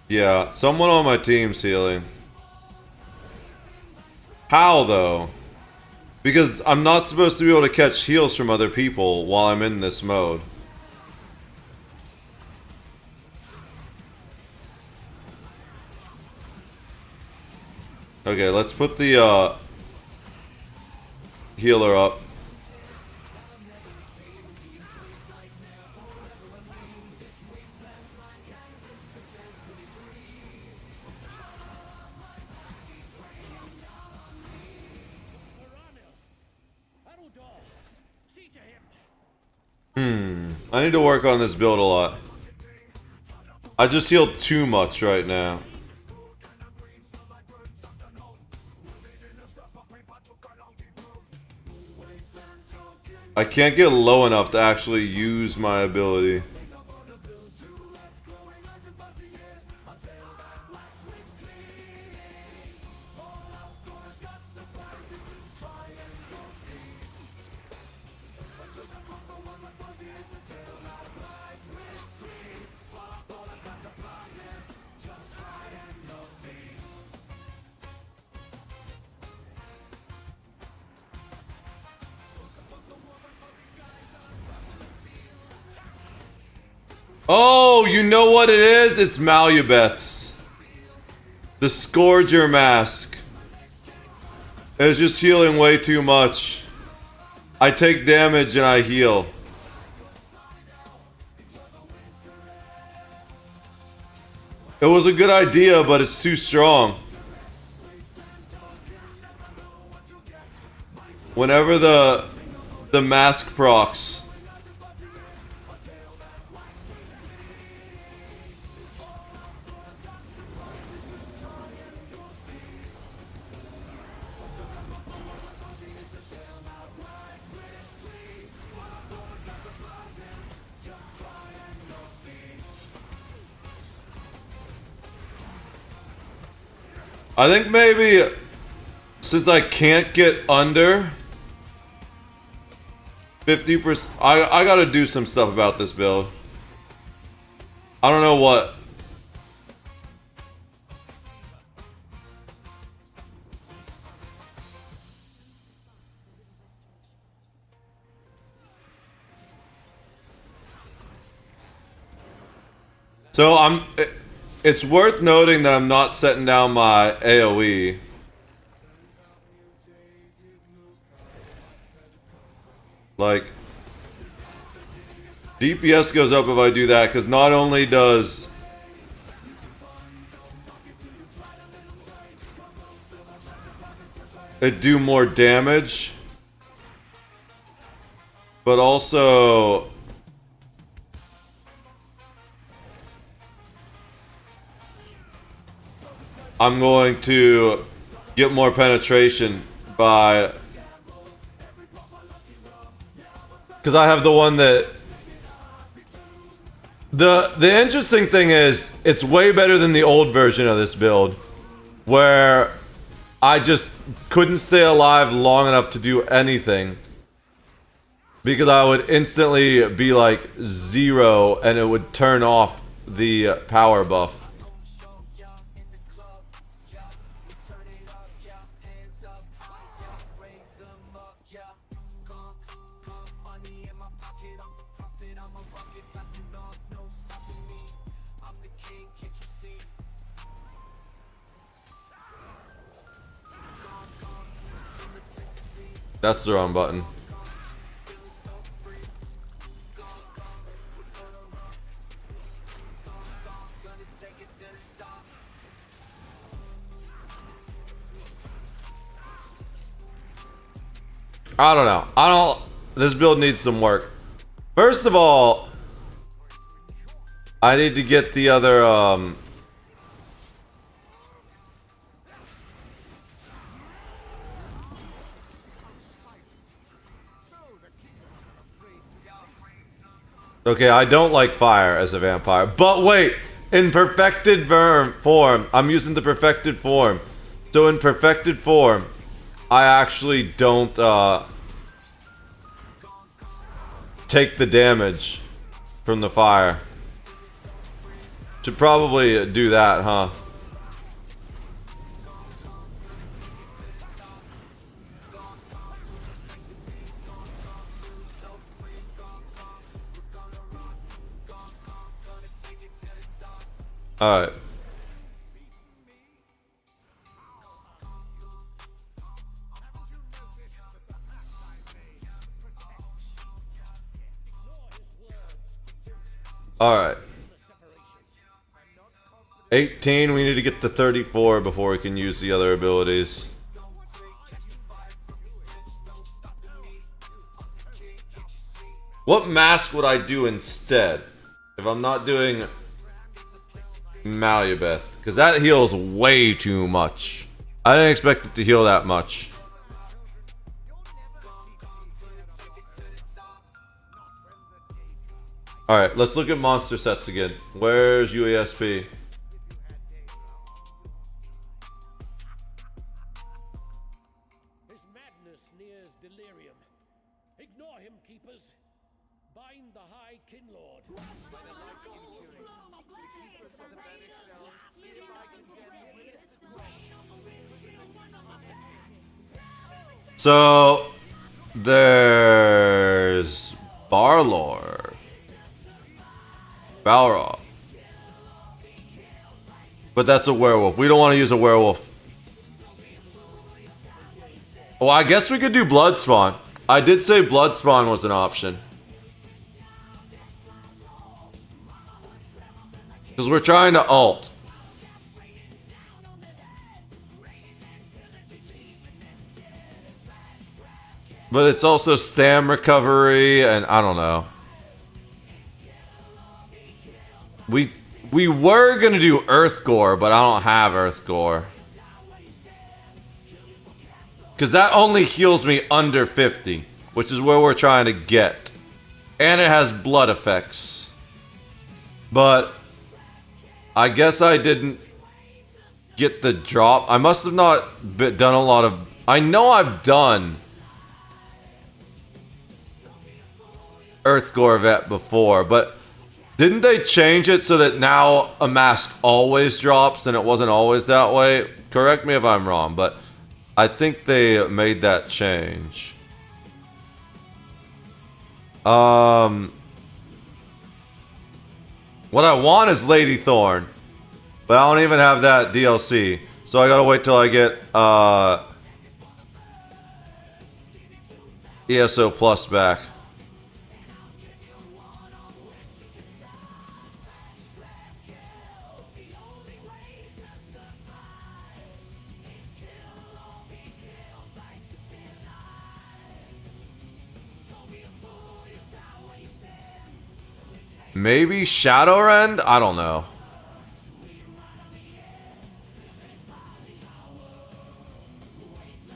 Yeah, someone on my team's healing. How, though? Because I'm not supposed to be able to catch heals from other people while I'm in this mode. Okay, let's put the healer up. I need to work on this build a lot. I just healed too much right now. I can't get low enough to actually use my ability. Oh, you know what it is? It's Malubeth's. The Scourger mask. It's just healing way too much. I take damage and I heal. It was a good idea, but it's too strong. Whenever the mask procs. I think maybe since I can't get under 50%, I gotta do some stuff about this build. I don't know what. So it's worth noting that I'm not setting down my AoE. Like, DPS goes up if I do that, because not only does it do more damage, but also I'm going to get more penetration by... Because I have the one that... The interesting thing is, it's way better than the old version of this build, where I just couldn't stay alive long enough to do anything. Because I would instantly be like 0 and it would turn off the power buff. That's the wrong button. I don't know. This build needs some work. First of all, I need to get the other, Okay, I don't like fire as a vampire. But wait, in perfected form, I'm using the perfected form. So in perfected form, I actually don't take the damage from the fire. Should probably do that, huh? Alright. Alright. 18, we need to get to 34 before we can use the other abilities. What mask would I do instead? If I'm not doing Malubeth, because that heals way too much. I didn't expect it to heal that much. Alright, let's look at monster sets again. Where's UASP? His madness nears delirium. Ignore him, keepers. Bind the High Kinlord. So there's Barlord, Balrog, but that's a werewolf. We don't want to use a werewolf. Well, I guess we could do Bloodspawn. I did say Bloodspawn was an option. Because we're trying to ult. But it's also stam recovery, and I don't know. We were gonna do Earth Gore, but I don't have Earth Gore. Because that only heals me under 50, which is where we're trying to get. And it has blood effects. But I guess I didn't get the drop. I must have not done a lot of I know I've done Earth Gorvet before, but didn't they change it so that now a mask always drops and it wasn't always that way? Correct me if I'm wrong, but I think they made that change. What I want is Lady Thorn, but I don't even have that DLC, so I gotta wait till I get ESO Plus back. Maybe Shadowrend? I don't know.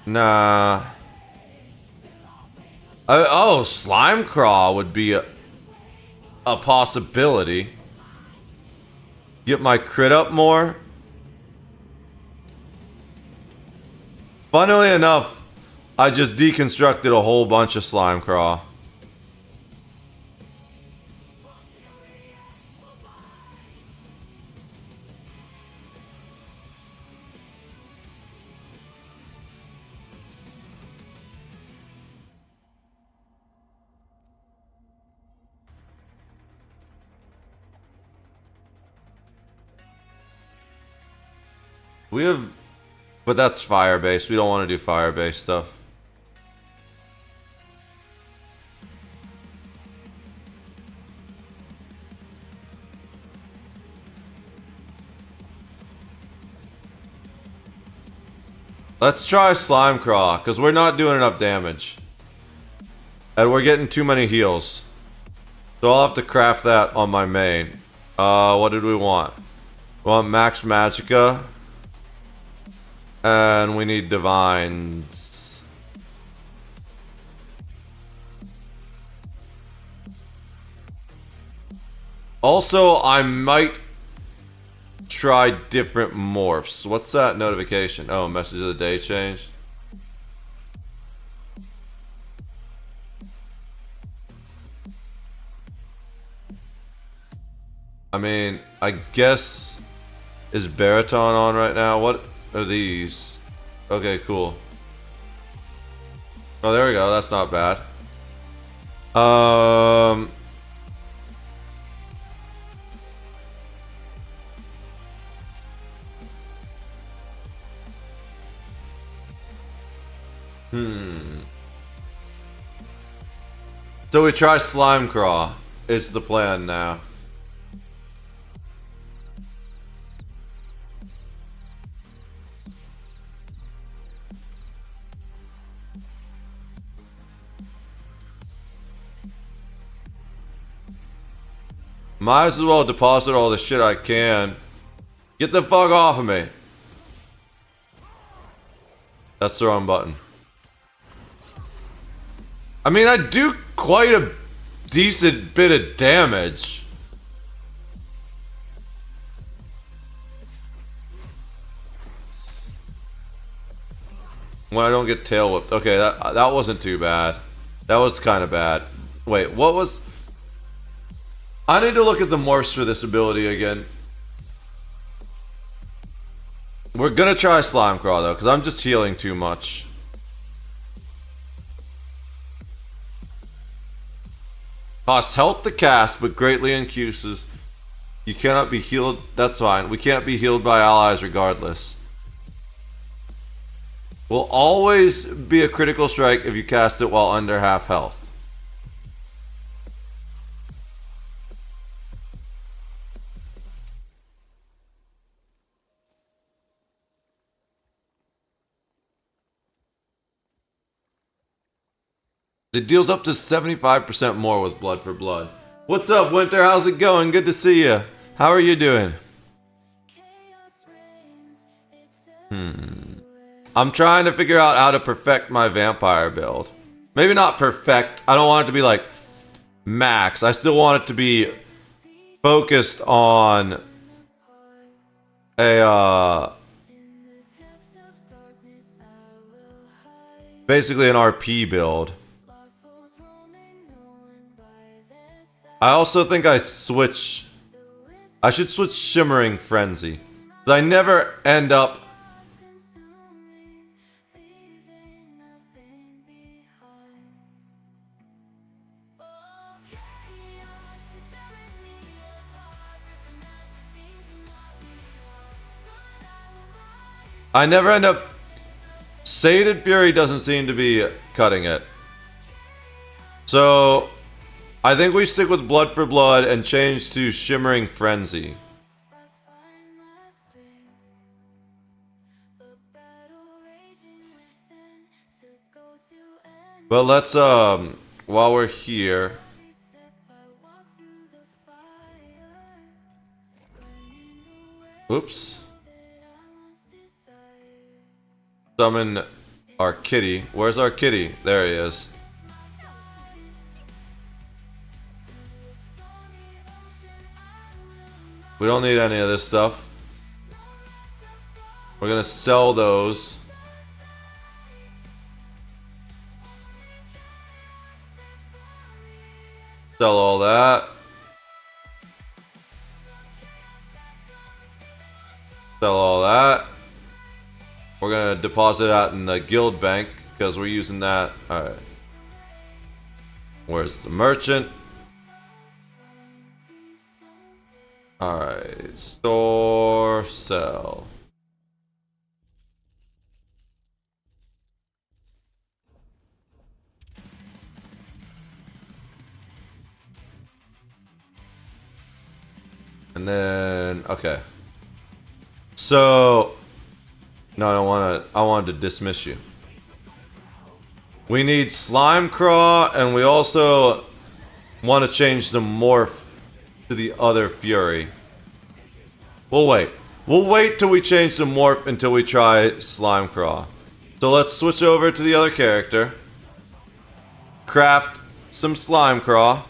Nah. Oh, Slime Craw would be a possibility. Get my crit up more. Funnily enough, I just deconstructed a whole bunch of Slime Craw. We have... But that's fire-based. We don't want to do fire-based stuff. Let's try Slime Craw, because we're not doing enough damage. And we're getting too many heals. So I'll have to craft that on my main. What did we want? We want Max Magicka. And we need Divines. Also, I might try different morphs. What's that notification? Oh, message of the day changed. I mean, I guess... Is Baraton on right now? What are these? Okay, cool. Oh, there we go. That's not bad. So we try Slime Craw. Is the plan now. Might as well deposit all the shit I can. Get the fuck off of me. That's the wrong button. I mean, I do quite a decent bit of damage. When I don't get tail whipped. Okay, that wasn't too bad. That was kind of bad. Wait, what was... I need to look at the morphs for this ability again. We're gonna try Slime Craw though, because I'm just healing too much. Costs health to cast, but greatly increases. You cannot be healed. That's fine. We can't be healed by allies regardless. Will always be a critical strike if you cast it while under half health. It deals up to 75% more with Blood for Blood. What's up, Winter? How's it going? Good to see you. How are you doing? I'm trying to figure out how to perfect my vampire build. Maybe not perfect. I don't want it to be like max. I still want it to be focused on a basically an RP build. I also think I should switch Shimmering Frenzy. 'Cause I never end up Sated Fury doesn't seem to be cutting it. So I think we stick with Blood for Blood and change to Shimmering Frenzy. But let's while we're here, oops, summon our kitty. Where's our kitty? There he is. We don't need any of this stuff. We're gonna sell those. Sell all that. Sell all that. We're gonna deposit that in the guild bank because we're using that. Alright. Where's the merchant? Alright. Store, sell. And then, okay. So, no, I wanted to dismiss you. We need Slime Craw, and we also want to change the morph to the other Fury. We'll wait. We'll wait till we change the morph until we try Slime Craw. So let's switch over to the other character. Craft some Slime Craw.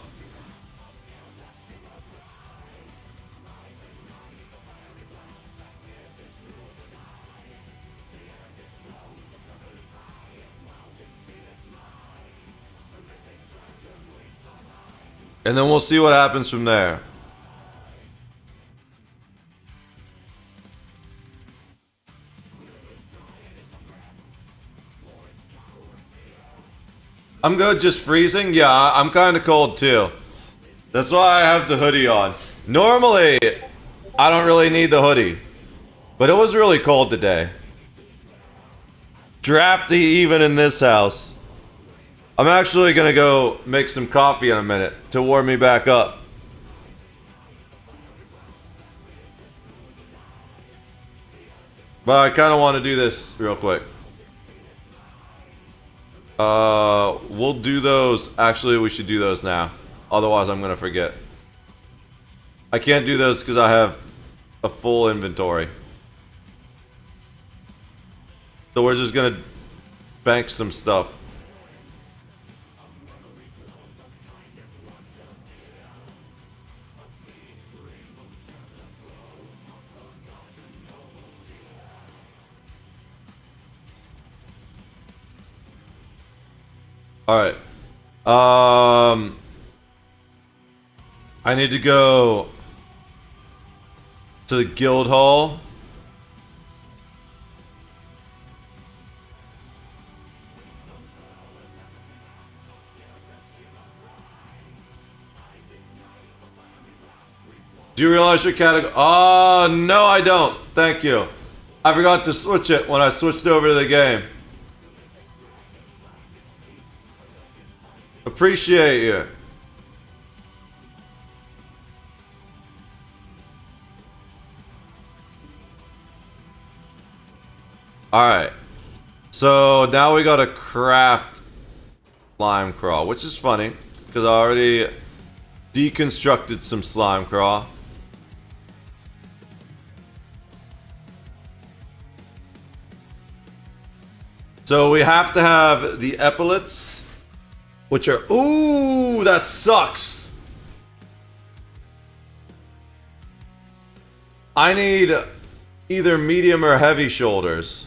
And then we'll see what happens from there. I'm good just freezing? Yeah, I'm kind of cold too. That's why I have the hoodie on. Normally, I don't really need the hoodie. But it was really cold today. Drafty even in this house. I'm actually gonna go make some coffee in a minute to warm me back up. But I kind of want to do this real quick. We'll do those. Actually, we should do those now. Otherwise, I'm gonna forget. I can't do those because I have a full inventory. So we're just gonna bank some stuff. Alright. I need to go to the guild hall. Do you realize your category? Oh, no, I don't. Thank you. I forgot to switch it when I switched over to the game. Appreciate you. Alright. So now we gotta craft Slime Craw, which is funny, because I already deconstructed some Slime Craw. So we have to have the epaulets, which are... Ooh, that sucks! I need either medium or heavy shoulders.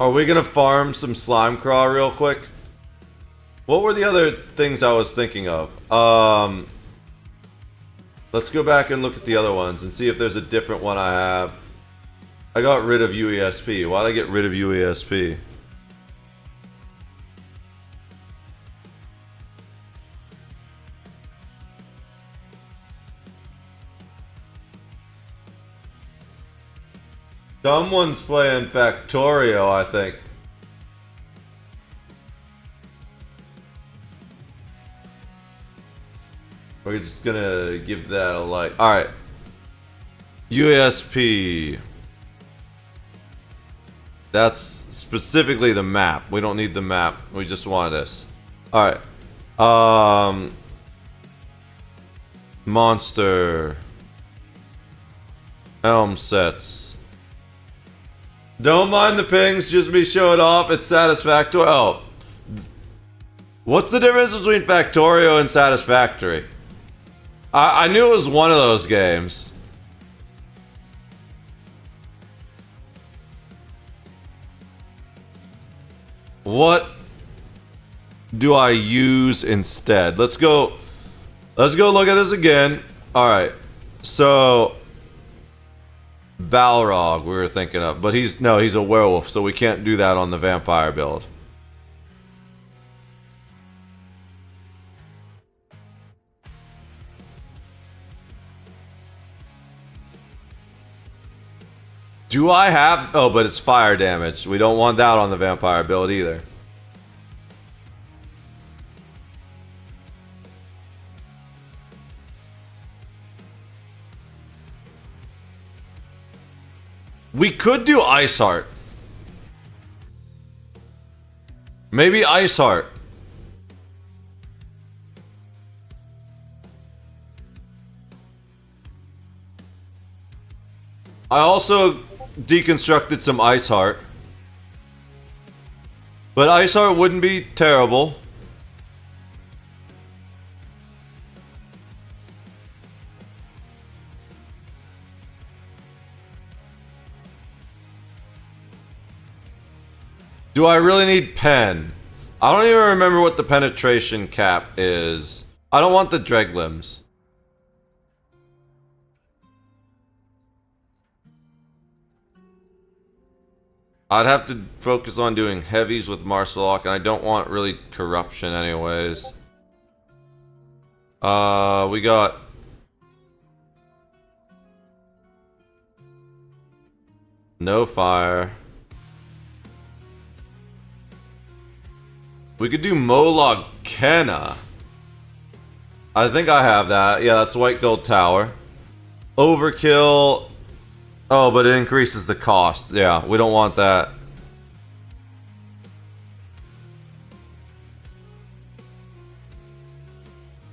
Are we gonna farm some slime craw real quick? What were the other things I was thinking of? Let's go back and look at the other ones and see if there's a different one I have. I got rid of UESP. Why'd I get rid of UESP? Someone's playing Factorio, I think. We're just gonna give that a like. Alright. USP. That's specifically the map. We don't need the map. We just want this. Alright. Monster. Helm sets. Don't mind the pings, just me showing off. It's Satisfactory. Oh. What's the difference between Factorio and Satisfactory? I knew it was one of those games. What do I use instead? Let's go look at this again. Alright. So Balrog we were thinking of, but he's a werewolf, so we can't do that on the vampire build. Do I have... Oh, but it's fire damage. We don't want that on the vampire build either. We could do Ice Heart. Maybe Ice Heart. I also deconstructed some Ice Heart. But Ice Heart wouldn't be terrible. Do I really need pen? I don't even remember what the penetration cap is. I don't want the dreg limbs. I'd have to focus on doing heavies with Marcelok, and I don't want really corruption anyways. We got... no fire. We could do Molag Kenna. I think I have that. Yeah, that's White Gold Tower. Overkill... Oh, but it increases the cost. Yeah, we don't want that.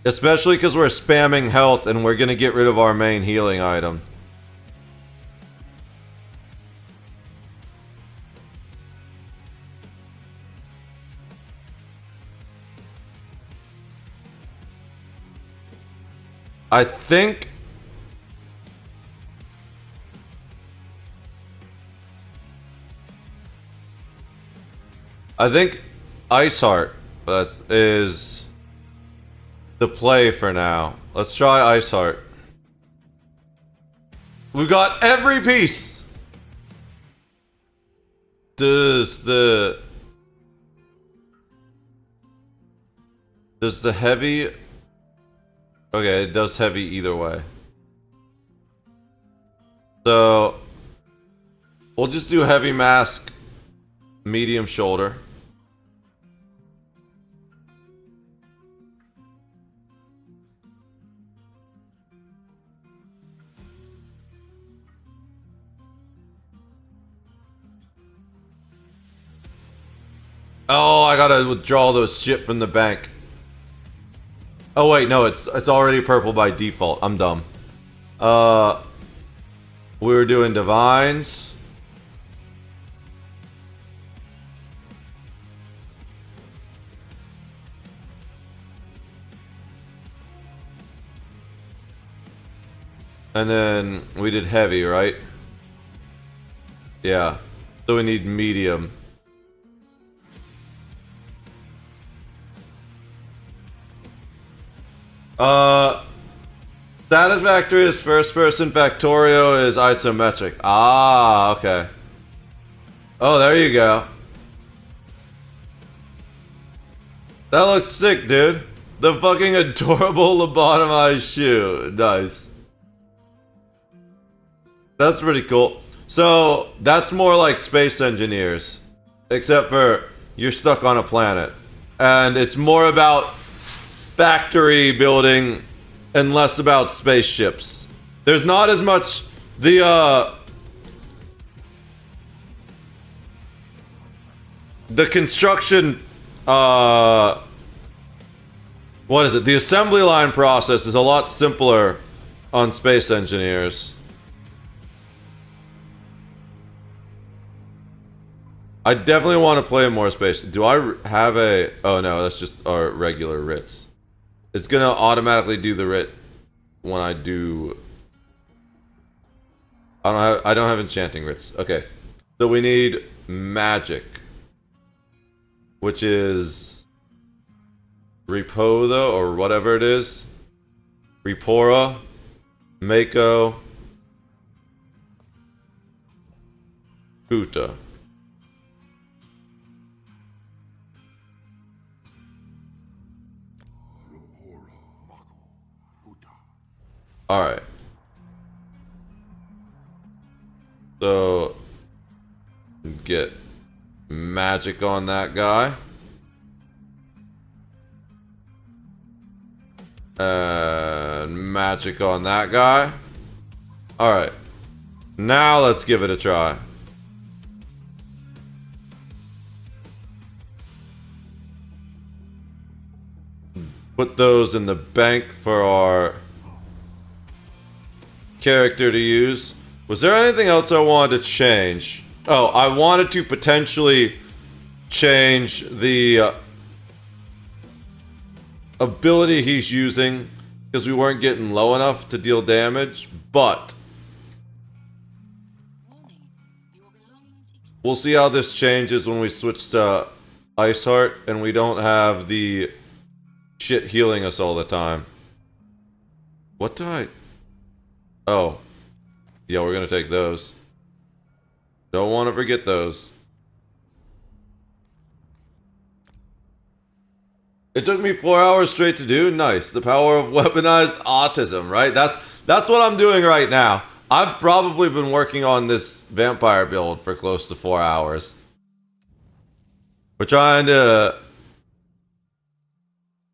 Especially because we're spamming health and we're going to get rid of our main healing item. I think... Ice Heart is the play for now. Let's try Ice Heart. We got every piece. Does the heavy... Okay, it does heavy either way. So we'll just do heavy mask, medium shoulder. Oh, I gotta withdraw those shit from the bank. Oh wait, no, it's already purple by default. I'm dumb. We were doing divines. And then we did heavy, right? Yeah. So we need medium. Satisfactory is first person, Factorio is isometric. Ah, okay. Oh, there you go. That looks sick, dude. The fucking adorable lobotomized shoe. Nice. That's pretty cool. So, that's more like Space Engineers. Except for you're stuck on a planet. And it's more about factory building and less about spaceships. There's not as much the construction what is it? The assembly line process is a lot simpler on Space Engineers. I definitely want to play more Space. Do I have a... Oh no, that's just our regular writs. It's gonna automatically do the writ when I do... I don't have enchanting writs. Okay. So we need magic. Which is... Repo, or whatever it is. Repora. Mako. Kuta. Alright. So... Get magic on that guy. And magic on that guy. Alright. Now let's give it a try. Put those in the bank for our character to use. Was there anything else I wanted to change? Oh, I wanted to potentially change the ability he's using because we weren't getting low enough to deal damage, but we'll see how this changes when we switch to Ice Heart and we don't have the shit healing us all the time. What did I... Oh. Yeah, we're gonna take those. Don't want to forget those. It took me 4 hours straight to do. Nice. The power of weaponized autism, right? That's what I'm doing right now. I've probably been working on this vampire build for close to 4 hours. We're trying to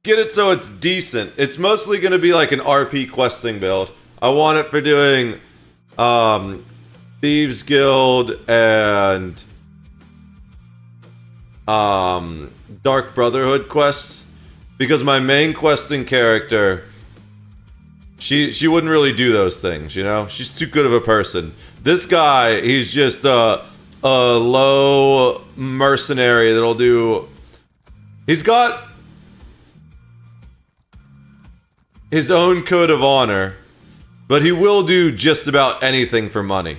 get it so it's decent. It's mostly going to be like an RP questing build. I want it for doing Thieves Guild and Dark Brotherhood quests. Because my main questing character, she wouldn't really do those things, you know? She's too good of a person. This guy, he's just a low mercenary that'll do... He's got his own code of honor, but he will do just about anything for money.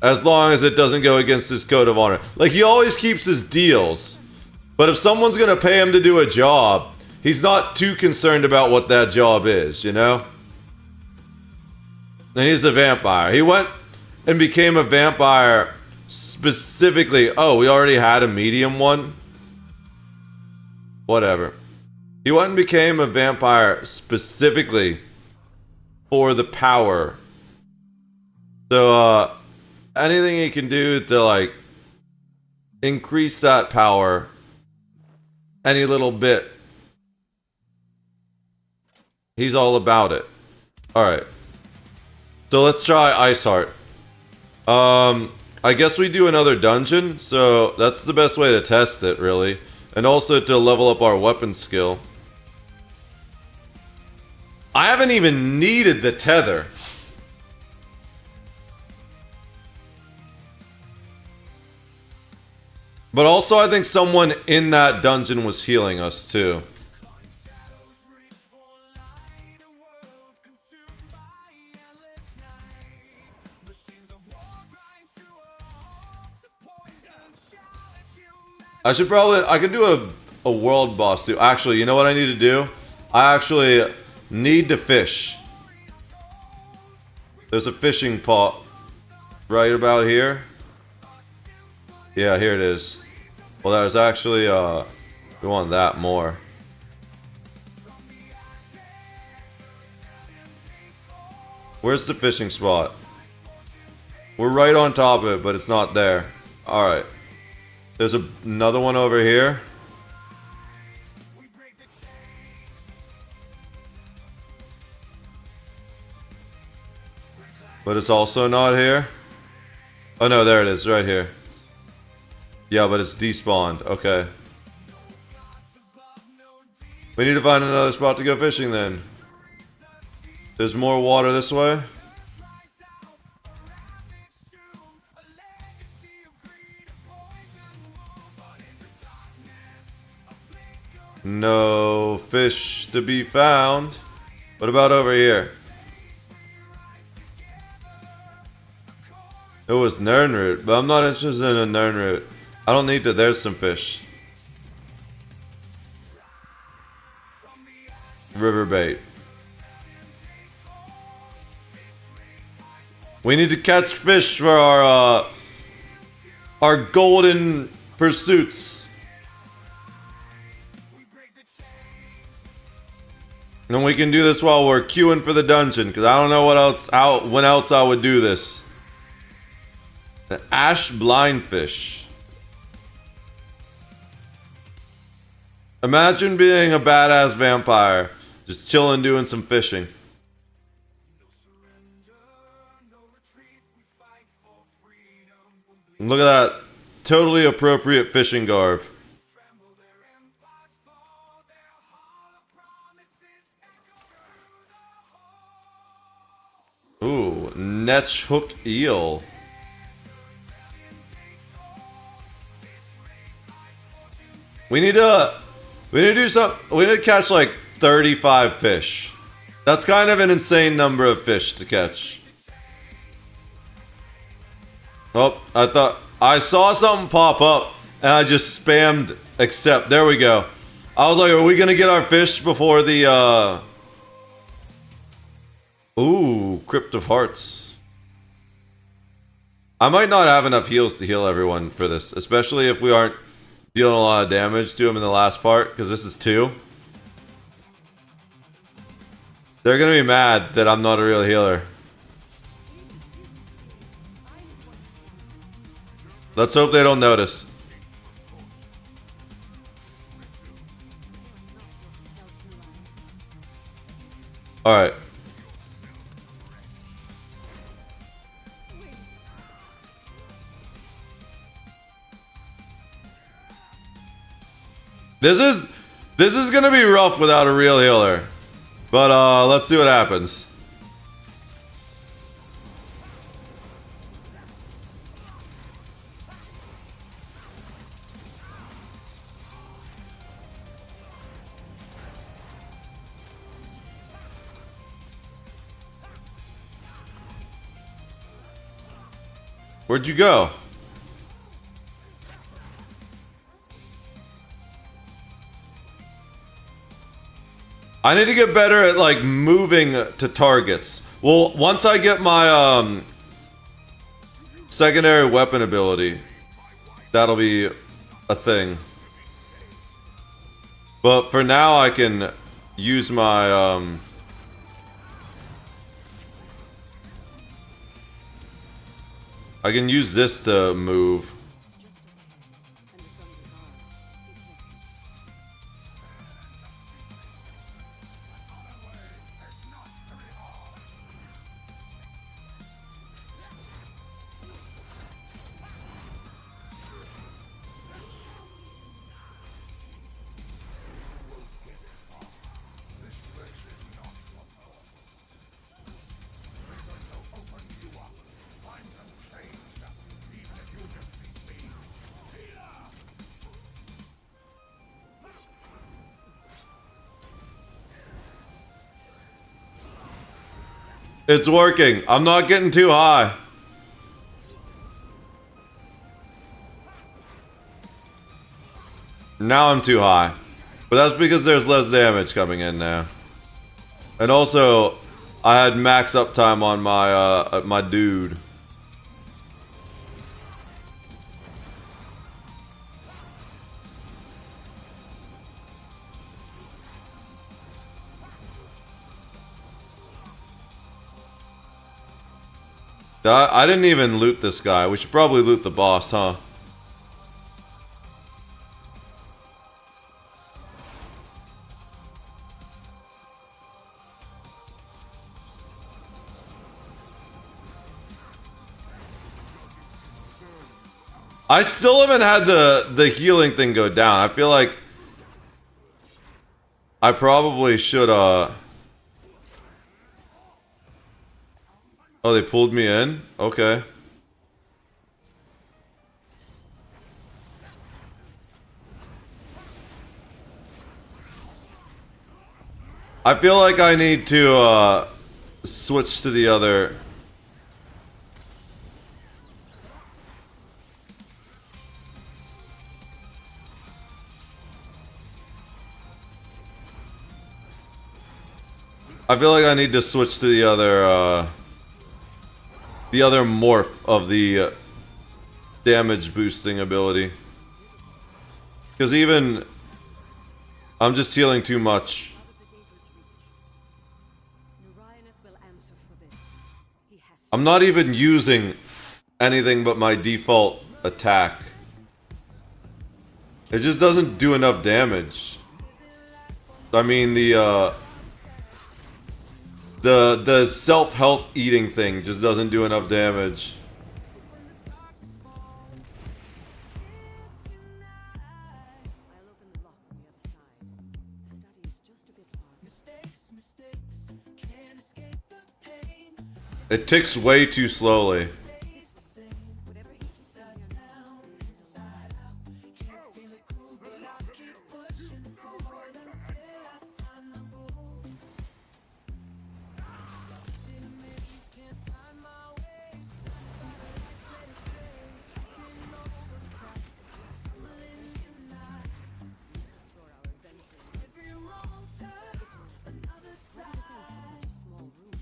As long as it doesn't go against his code of honor. Like, he always keeps his deals. But if someone's gonna pay him to do a job, he's not too concerned about what that job is, you know? And he's a vampire. He went and became a vampire specifically... Oh, we already had a medium one? Whatever. He went and became a vampire specifically for the power. So, anything he can do to, like, increase that power any little bit, he's all about it. Alright. So let's try Ice Heart. I guess we do another dungeon, so that's the best way to test it, really. And also to level up our weapon skill. I haven't even needed the tether. But also, I think someone in that dungeon was healing us, too. I should probably... I could do a world boss, too. Actually, you know what I need to do? I actually need to fish. There's a fishing pot right about here. Yeah, here it is. Well, there's actually, we want that more. Where's the fishing spot? We're right on top of it, but it's not there. Alright. There's another one over here. But it's also not here. Oh no, there it is, right here. Yeah, but it's despawned. Okay. We need to find another spot to go fishing then. There's more water this way. No fish to be found. What about over here? It was Nern root, but I'm not interested in a Nern root. I don't need to. There's some fish. River bait. We need to catch fish for our golden pursuits. And we can do this while we're queuing for the dungeon, because I don't know when else I would do this. The ash blindfish. Imagine being a badass vampire, just chilling doing some fishing. Look at that. Totally appropriate fishing garb. Ooh, netch hook eel. We need to do something. We need to catch like 35 fish. That's kind of an insane number of fish to catch. Oh, I saw something pop up and I just spammed accept. There we go. I was like, are we gonna get our fish before the Ooh, Crypt of Hearts. I might not have enough heals to heal everyone for this, especially if we aren't dealing a lot of damage to him in the last part, because this is 2. They're gonna be mad that I'm not a real healer. Let's hope they don't notice. Alright. This is gonna be rough without a real healer. But let's see what happens. Where'd you go? I need to get better at like moving to targets. Well, once I get my secondary weapon ability, that'll be a thing. But for now I can use my I can use this to move. It's working. I'm not getting too high. Now I'm too high. But that's because there's less damage coming in now. And also, I had max uptime on my dude. I didn't even loot this guy. We should probably loot the boss, huh? I still haven't had the healing thing go down. I feel like I probably should Oh, they pulled me in? Okay. I feel like I need to switch to the other. I feel like I need to switch to the other morph of the damage boosting ability. Because even I'm just healing too much. I'm not even using anything but my default attack. It just doesn't do enough damage. I mean, the self-health eating thing just doesn't do enough damage. It ticks way too slowly.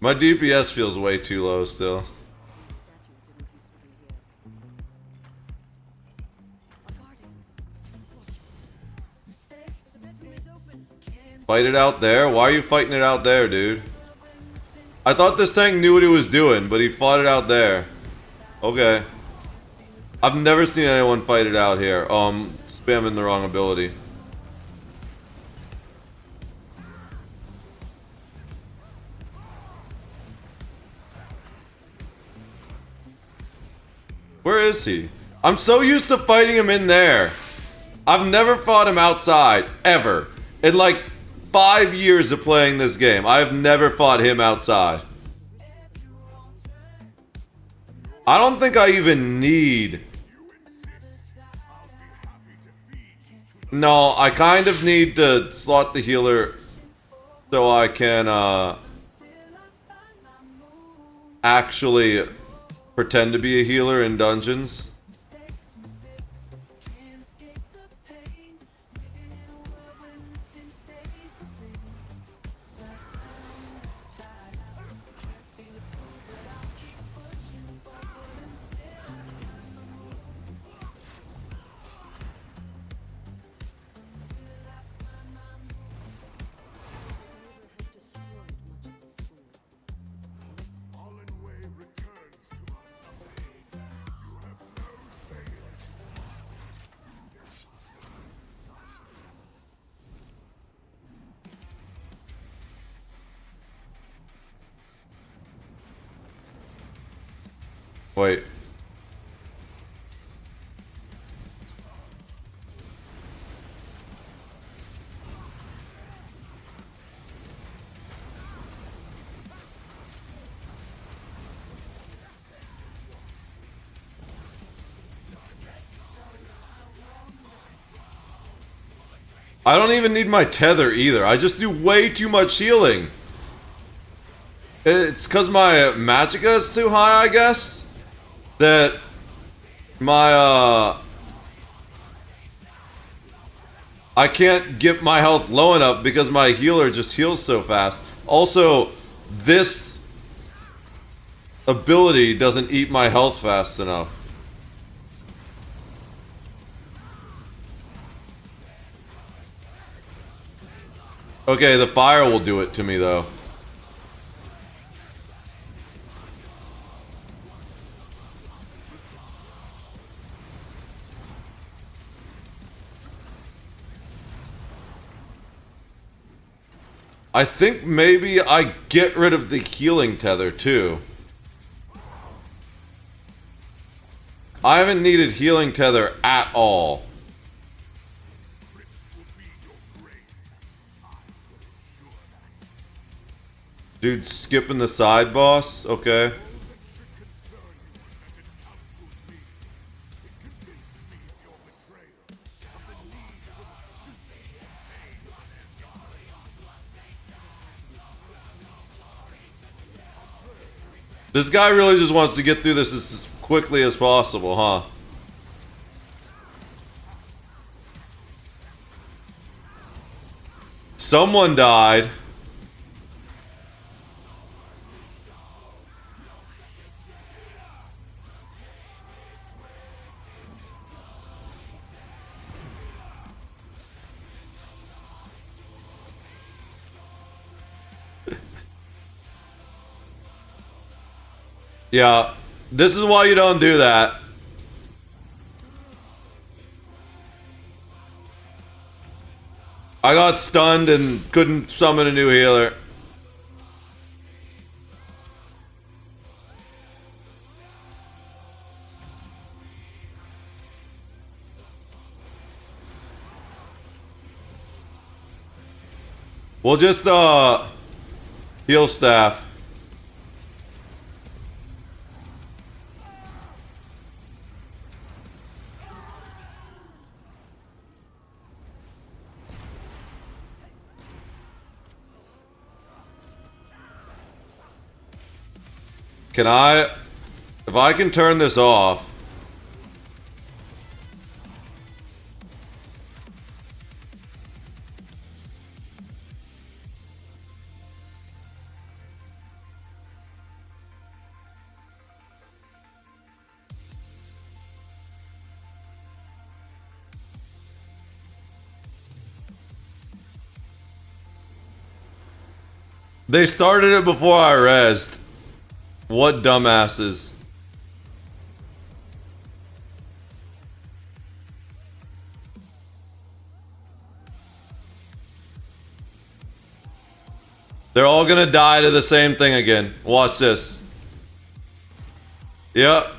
My DPS feels way too low still. Fight it out there? Why are you fighting it out there, dude? I thought this thing knew what it was doing, but he fought it out there. Okay. I've never seen anyone fight it out here. Spamming the wrong ability. Where is he? I'm so used to fighting him in there. I've never fought him outside, ever. In like 5 years of playing this game, I've never fought him outside. I don't think I even need... No, I kind of need to slot the healer so I can actually pretend to be a healer in dungeons. Wait. I don't even need my tether either. I just do way too much healing. It's because my magicka is too high, I guess. That my I can't get my health low enough because my healer just heals so fast. Also, this ability doesn't eat my health fast enough. Okay, the fire will do it to me though. I think maybe I get rid of the healing tether too. I haven't needed healing tether at all. Dude, skipping the side boss? Okay. This guy really just wants to get through this as quickly as possible, huh? Someone died. Yeah, this is why you don't do that. I got stunned and couldn't summon a new healer. We'll just heal staff. Can I... If I can turn this off... They started it before I rezzed. What dumbasses. They're all gonna die to the same thing again. Watch this. Yep.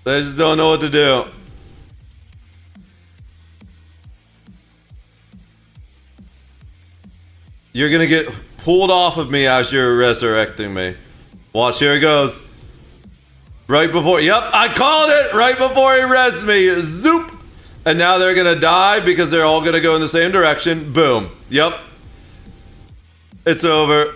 They just don't know what to do. You're gonna get pulled off of me as you're resurrecting me. Watch, here it goes. Right before, yep, I called it right before he rezzed me. Zoop! And now they're gonna die because they're all gonna go in the same direction. Boom. Yep. It's over.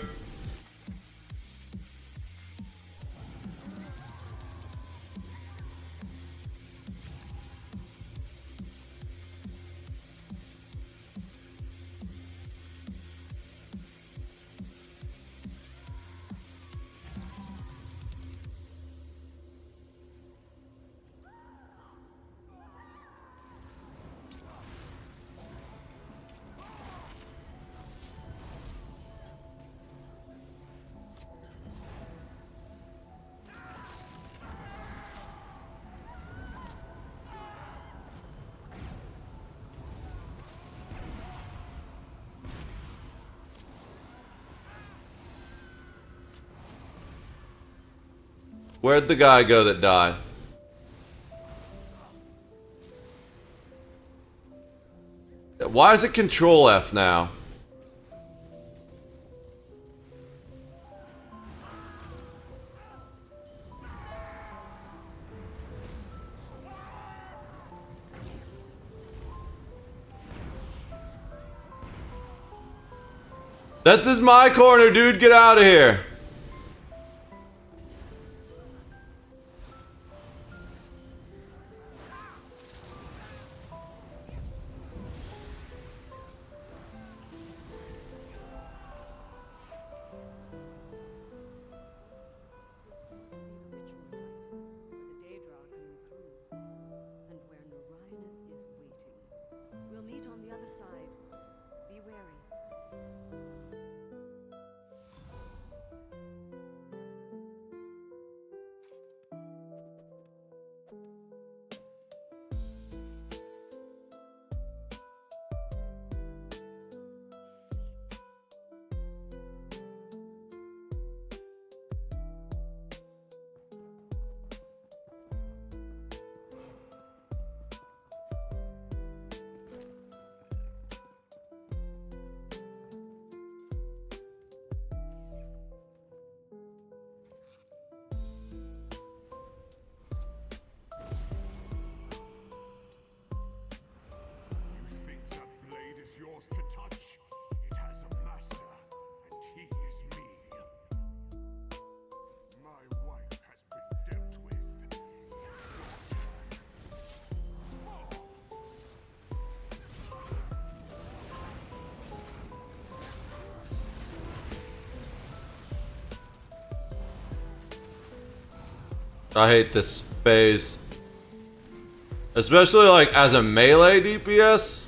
Where'd the guy go that died? Why is it Control F now? This is my corner, dude. Get out of here. I hate this phase. Especially like as a melee DPS.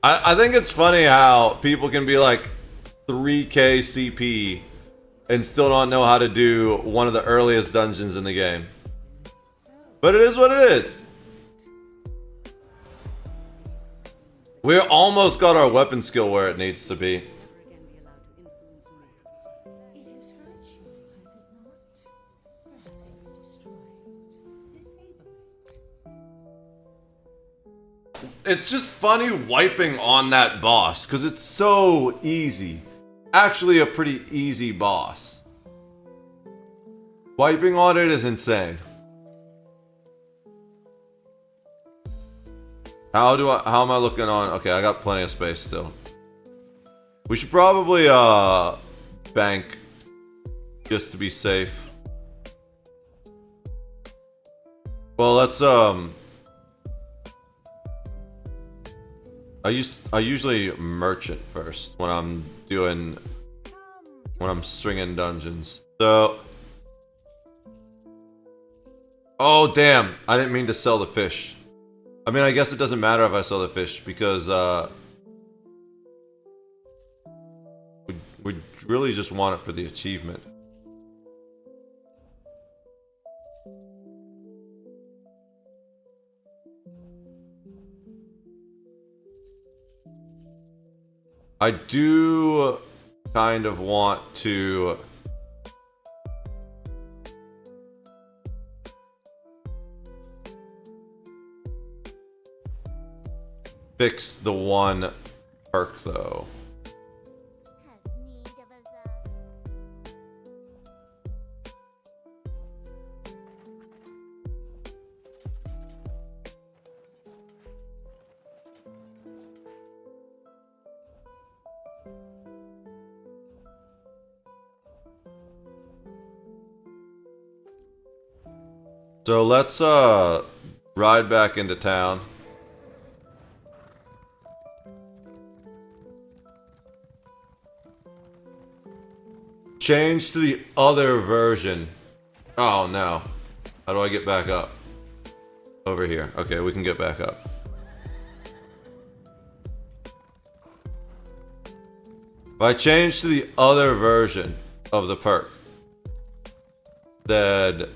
I think it's funny how people can be like 3k CP and still don't know how to do one of the earliest dungeons in the game. But it is what it is. We almost got our weapon skill where it needs to be. It's just funny wiping on that boss because it's so easy. Actually, a pretty easy boss. Wiping on it is insane. How am I looking on? Okay, I got plenty of space still. We should probably bank just to be safe. Well, let's I usually merchant first when I'm stringing dungeons. So, oh damn! I didn't mean to sell the fish. I mean, I guess it doesn't matter if I sell the fish because we really just want it for the achievement. I do kind of want to fix the one perk though. So let's ride back into town. Change to the other version. Oh no. How do I get back up? Over here. Okay, we can get back up. If I change to the other version of the perk, then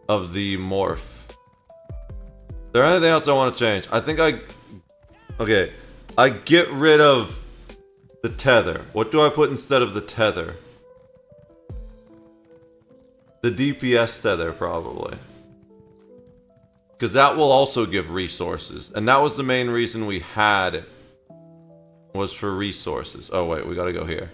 of the morph. Is there anything else I want to change? I think okay, I get rid of the tether. What do I put instead of the tether? The DPS tether, probably. Because that will also give resources. And that was the main reason we had it. Was for resources. Oh wait, we gotta go here.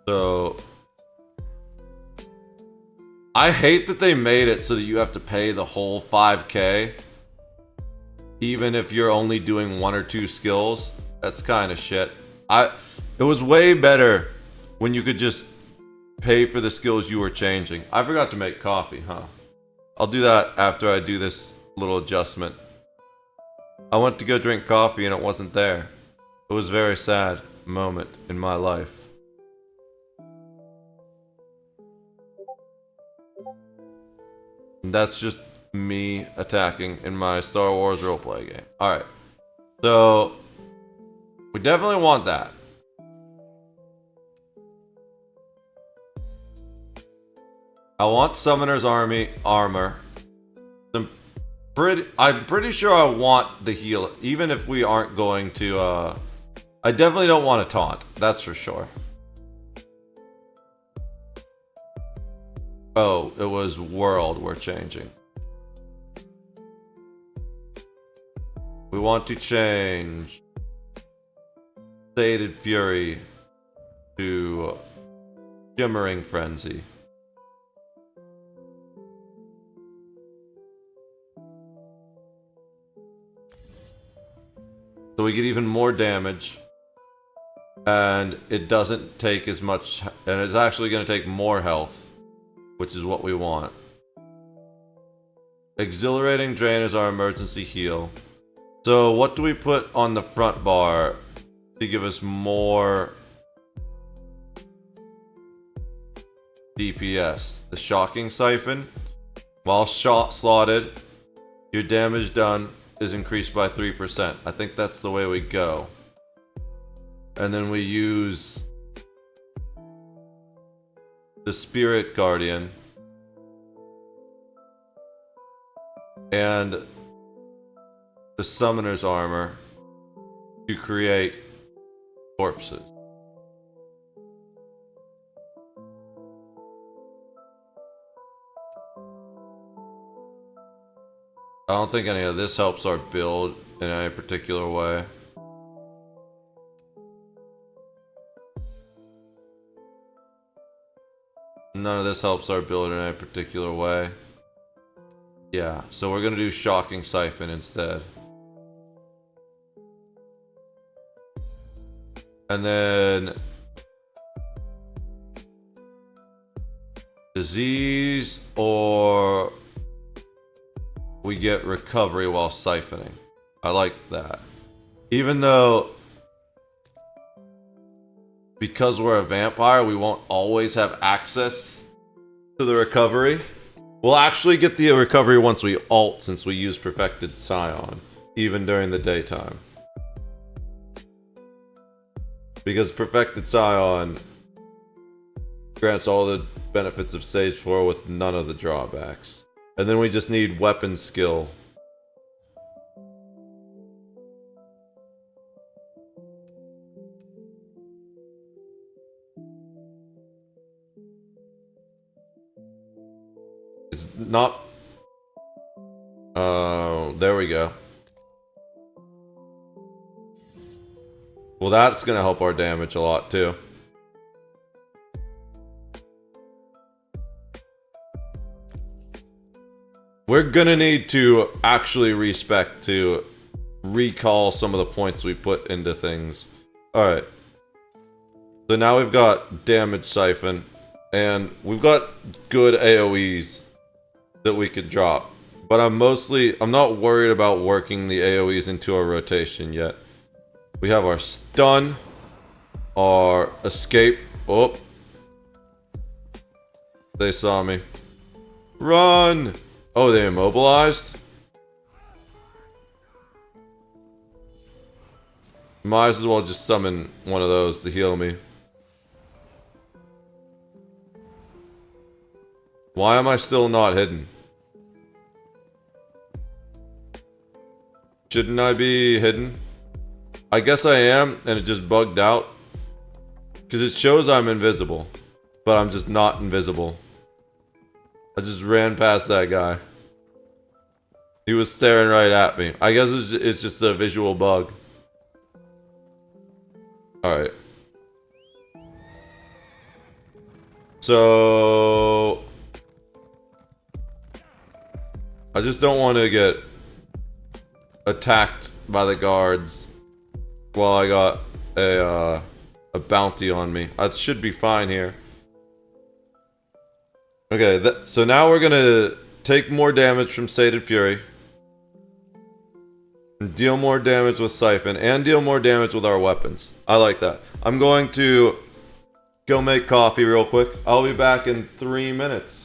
So I hate that they made it so that you have to pay the whole 5k even if you're only doing 1 or 2 skills. That's kind of shit. It was way better when you could just pay for the skills you were changing. I forgot to make coffee, huh? I'll do that after I do this little adjustment. I went to go drink coffee and it wasn't there. It was a very sad moment in my life. That's just me attacking in my Star Wars roleplay game. Alright. So, we definitely want that. I want Summoner's Army armor. I'm pretty sure I want the heal, even if we aren't going to, I definitely don't want a taunt, that's for sure. Oh, it was world we're changing. We want to change Sated Fury to Shimmering Frenzy. So we get even more damage. And it doesn't take as much, and it's actually going to take more health, which is what we want. Exhilarating Drain is our emergency heal. So what do we put on the front bar to give us more DPS? The Shocking Siphon. While slotted, your damage done is increased by 3%. I think that's the way we go. And then we use the Spirit Guardian and the Summoner's Armor to create corpses. I don't think any of this helps our build in any particular way. None of this helps our build in any particular way. Yeah, so we're gonna do Shocking Siphon instead. And then Disease, or we get Recovery while siphoning. I like that. Even though, because we're a vampire, we won't always have access to the recovery. We'll actually get the recovery once we ult, since we use Perfected Scion, even during the daytime. Because Perfected Scion grants all the benefits of Stage 4 with none of the drawbacks. And then we just need weapon skill. It's not... there we go. Well, that's gonna help our damage a lot, too. We're gonna need to actually respec to recall some of the points we put into things. Alright. So now we've got Damage Siphon, and we've got good AoEs that we could drop. But I'm not worried about working the AoEs into our rotation yet. We have our Stun, our Escape. Oh. They saw me. Run! Oh, they immobilized? Might as well just summon one of those to heal me. Why am I still not hidden? Shouldn't I be hidden? I guess I am, and it just bugged out. Because it shows I'm invisible. But I'm just not invisible. I just ran past that guy. He was staring right at me. I guess it's just a visual bug. Alright. So... I just don't want to get attacked by the guards while I got a bounty on me. I should be fine here. Okay, so now we're gonna take more damage from Sated Fury. Deal more damage with Siphon, and deal more damage with our weapons. I like that. I'm going to go make coffee real quick. I'll be back in 3 minutes.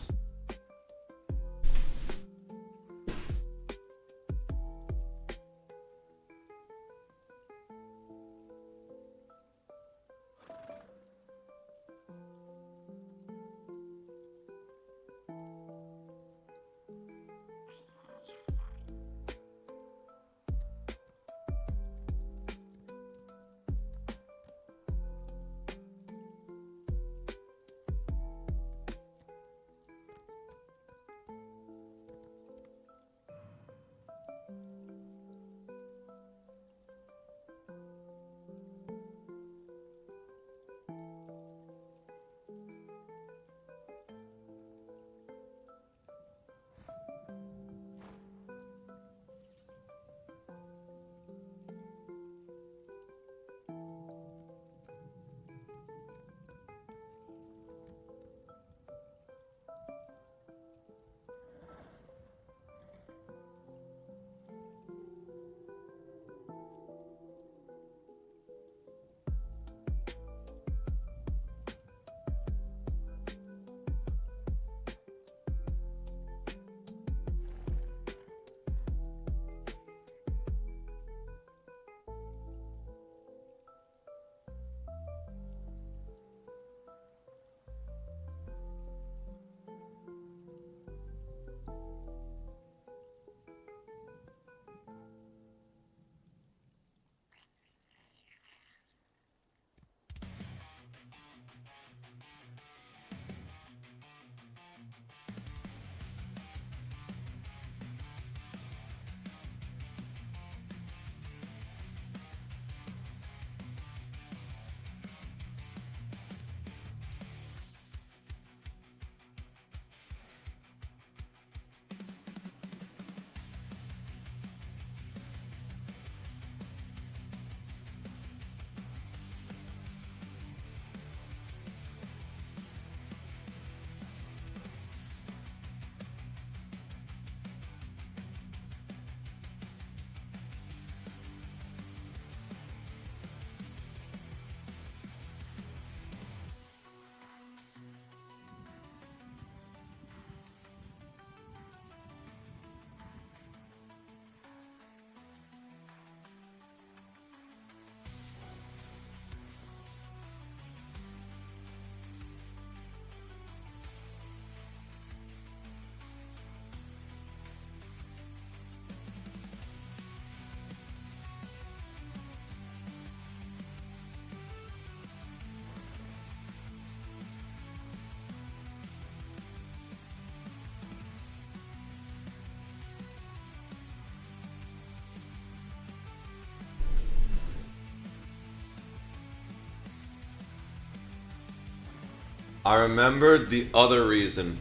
I remembered the other reason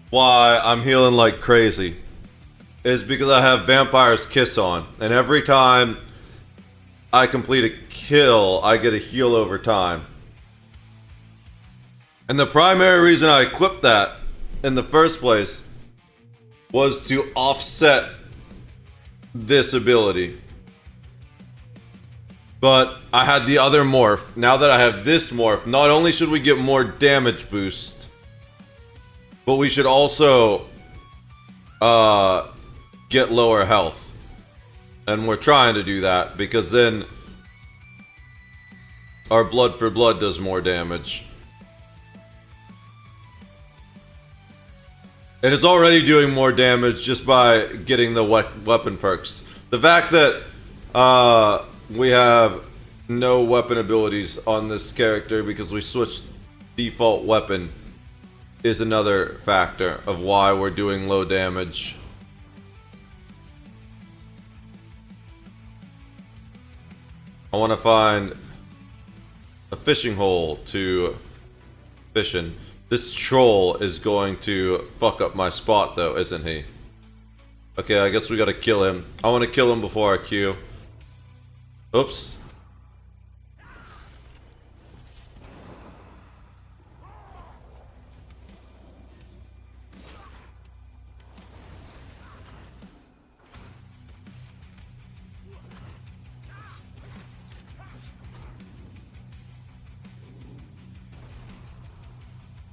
why I'm healing like crazy is because I have Vampire's Kiss on, and every time I complete a kill, I get a heal over time. And the primary reason I equipped that in the first place was to offset this ability. But I had the other morph. Now that I have this morph, not only should we get more damage boost, but we should also get lower health. And we're trying to do that because then our blood for blood does more damage. And it's already doing more damage just by getting the weapon perks. The fact that we have no weapon abilities on this character because we switched default weapon is another factor of why we're doing low damage. I want to find a fishing hole to fish in. This troll is going to fuck up my spot though, isn't he? Okay, I guess we gotta kill him. I want to kill him before I queue. Oops.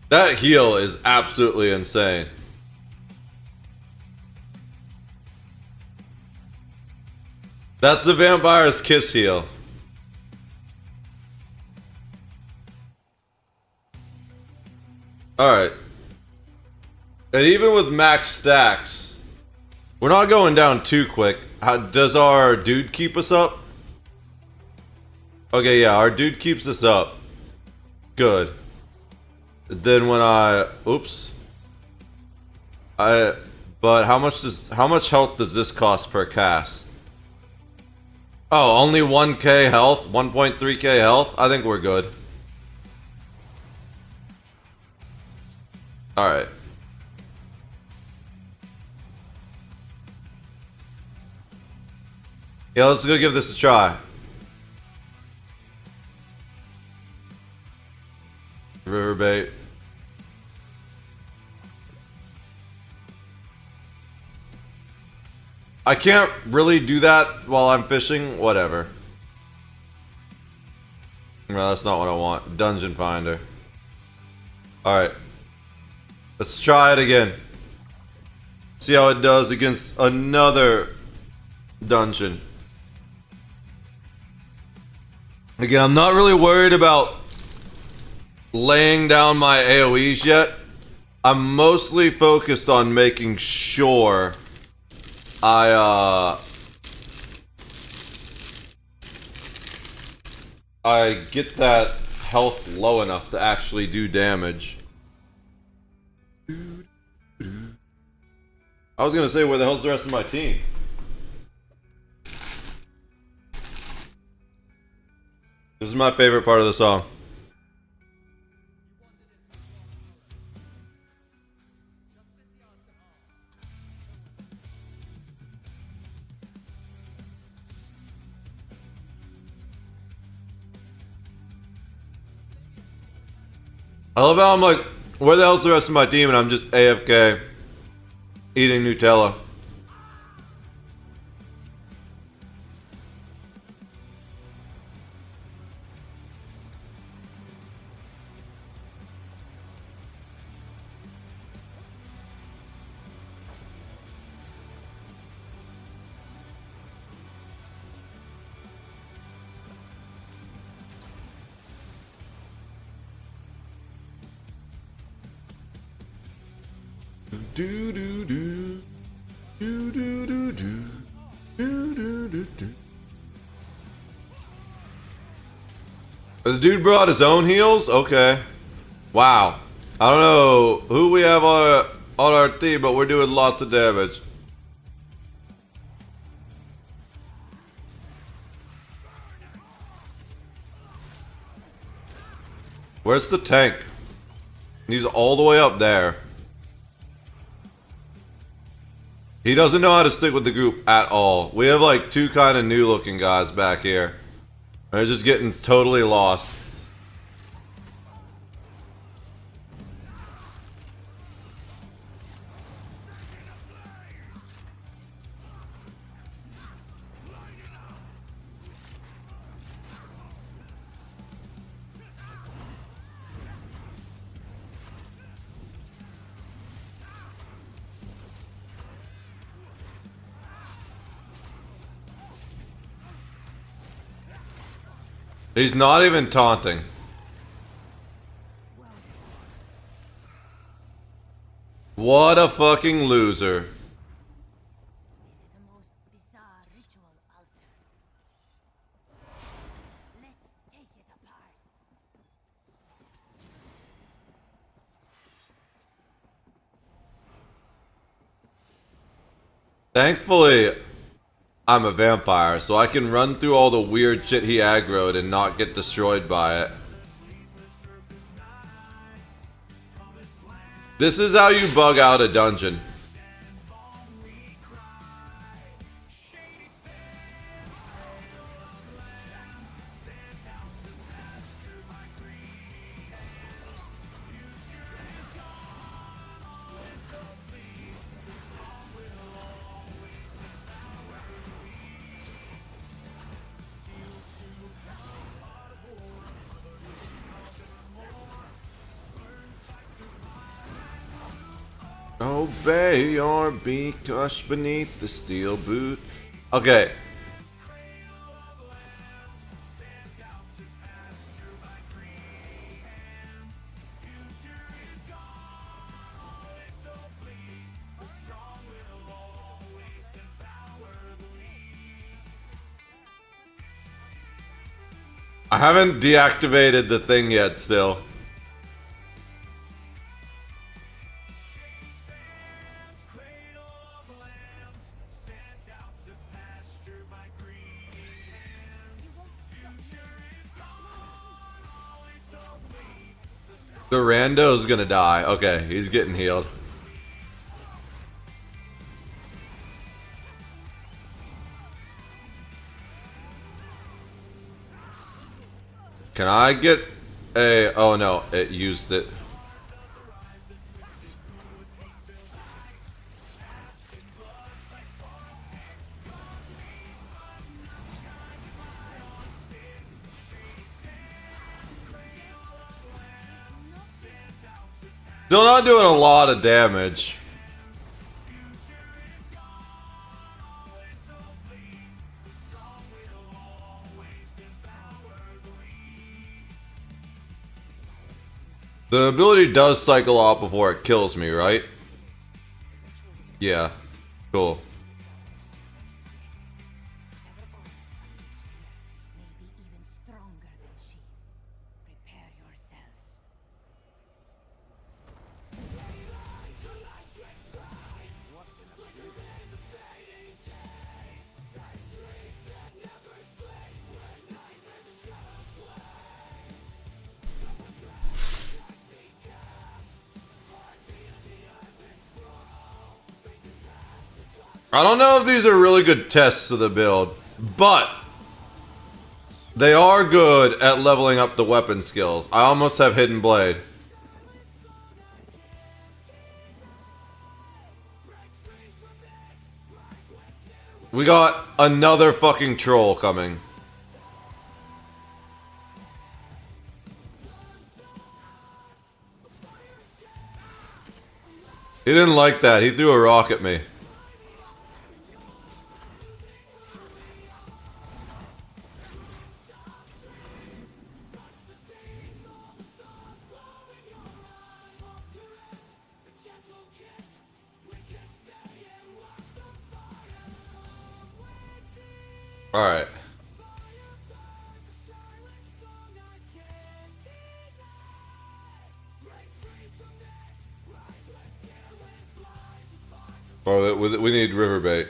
That heal is absolutely insane. That's the Vampire's Kiss heal. Alright. And even with max stacks, we're not going down too quick. Does our dude keep us up? Okay, yeah, our dude keeps us up. Good. Then when oops. But how much health does this cost per cast? Oh, only 1k health, 1.3k health? I think we're good. Alright. Yeah, let's go give this a try. Riverbait. I can't really do that while I'm fishing. Whatever. No, that's not what I want. Dungeon Finder. Alright. Let's try it again. See how it does against another dungeon. Again, I'm not really worried about laying down my AoEs yet. I'm mostly focused on making sure I get that health low enough to actually do damage. I was gonna say, where the hell's the rest of my team? This is my favorite part of the song. I love how I'm like, where the hell's the rest of my team? And I'm just AFK eating Nutella. Do do do do do do do do do do do. The dude brought his own heals? Okay. Wow. I don't know who we have on our team, but we're doing lots of damage. Where's the tank? He's all the way up there. He doesn't know how to stick with the group at all. We have like two kind of new looking guys back here. They're just getting totally lost. He's not even taunting. What a fucking loser. This is the most bizarre ritual, Alter. Let's take it apart. Thankfully, I'm a vampire, so I can run through all the weird shit he aggroed and not get destroyed by it. This is how you bug out a dungeon. Obey or be crushed beneath the steel boot. Okay. I haven't deactivated the thing yet still. The rando's gonna die. Okay, he's getting healed. Can I get a... Oh no, it used it. Still not doing a lot of damage. The ability does cycle off before it kills me, right? Yeah. Cool. Maybe even stronger than she. Prepare yourselves. I don't know if these are really good tests of the build, but they are good at leveling up the weapon skills. I almost have Hidden Blade. We got another fucking troll coming. He didn't like that. He threw a rock at me. Alright. Oh, we need river bait.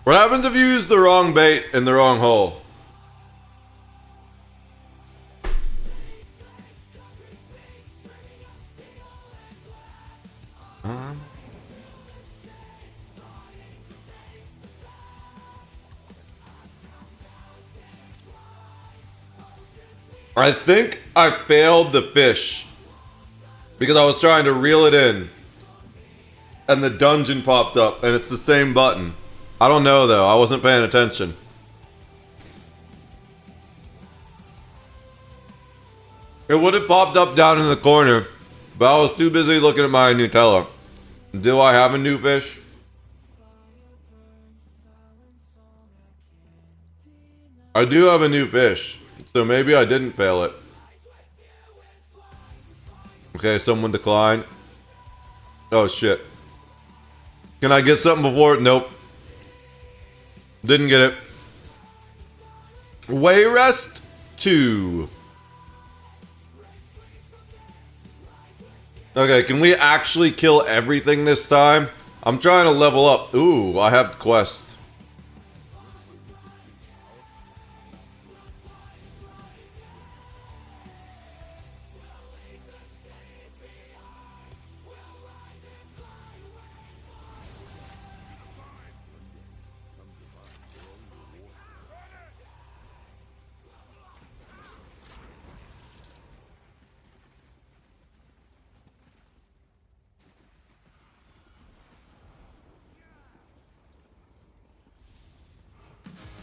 What happens if you use the wrong bait in the wrong hole? I think I failed the fish because I was trying to reel it in and the dungeon popped up and it's the same button. I don't know though, I wasn't paying attention. It would have popped up down in the corner, but I was too busy looking at my Nutella. Do I have a new fish? I do have a new fish, so maybe I didn't fail it. Okay, someone declined. Oh shit. Can I get something before it? Nope. Didn't get it. Wayrest 2. Okay, can we actually kill everything this time? I'm trying to level up. Ooh, I have quests.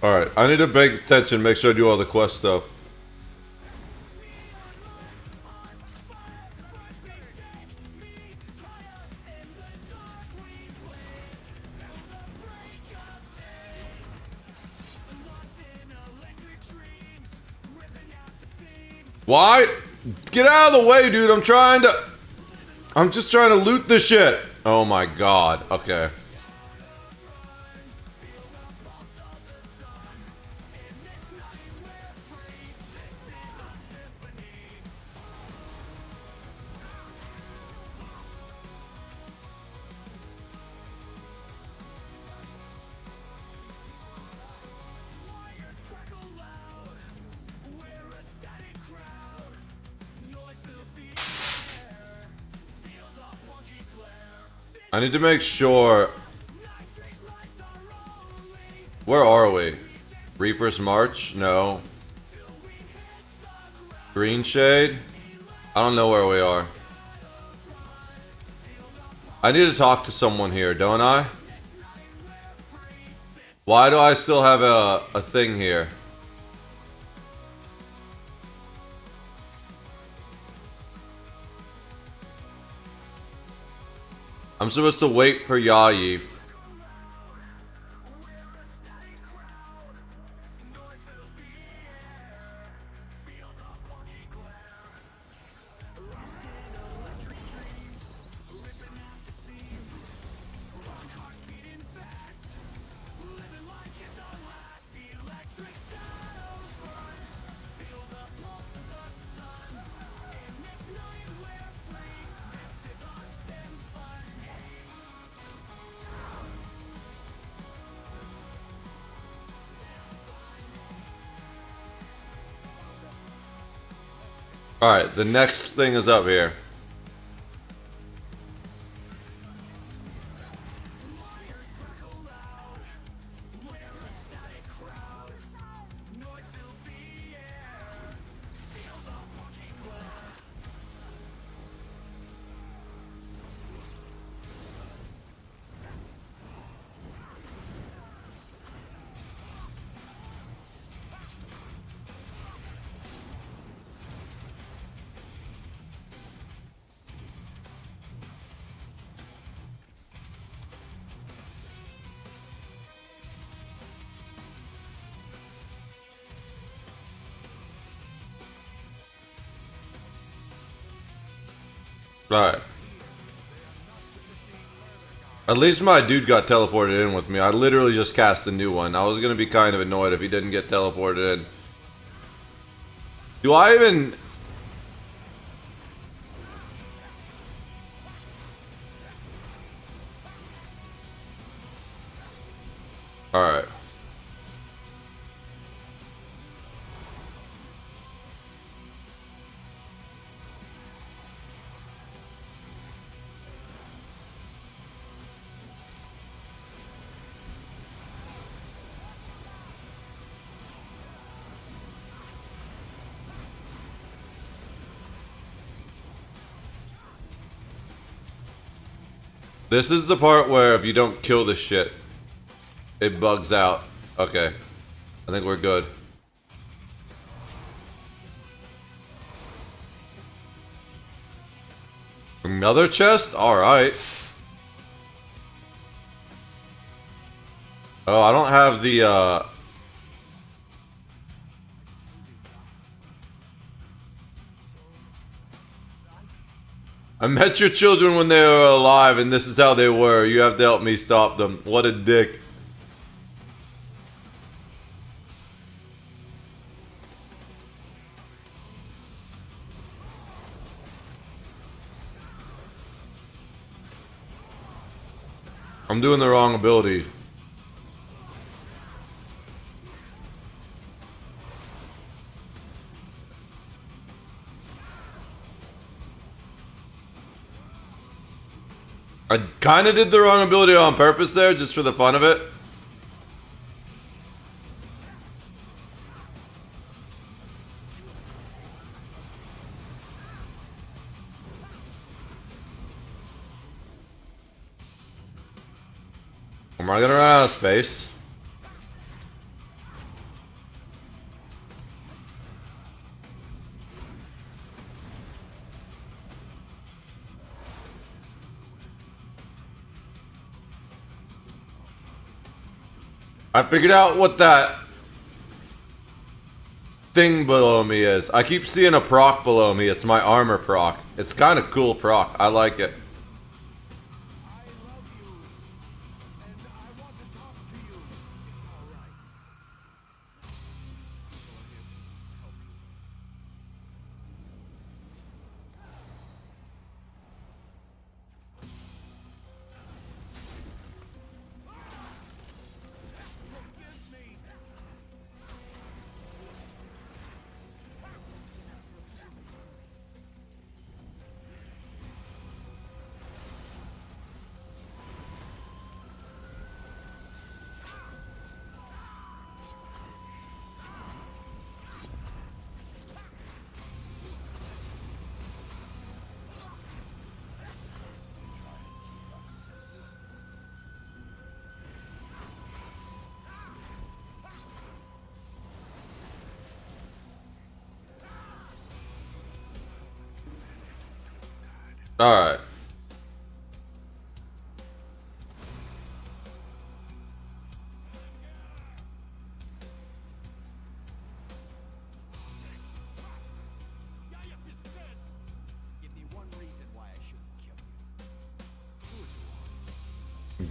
Alright, I need to pay attention, make sure I do all the quest stuff. Why? Get out of the way, dude. I'm just trying to loot this shit. Oh my god. Okay. I need to make sure. Where are we? Reaper's March? No. Green Shade? I don't know where we are. I need to talk to someone here, don't I? Why do I still have a thing here? I'm supposed to wait for Yayi. Alright, the next thing is up here. Alright. At least my dude got teleported in with me. I literally just cast a new one. I was gonna be kind of annoyed if he didn't get teleported in. Do I even... Alright. This is the part where if you don't kill the shit, it bugs out. Okay. I think we're good. Another chest? Alright. Oh, I don't have the, I met your children when they were alive, and this is how they were. You have to help me stop them. What a dick. I'm doing the wrong ability. I kind of did the wrong ability on purpose there, just for the fun of it. Am I gonna run out of space? I figured out what that thing below me is. I keep seeing a proc below me. It's my armor proc. It's kind of cool proc. I like it. Alright.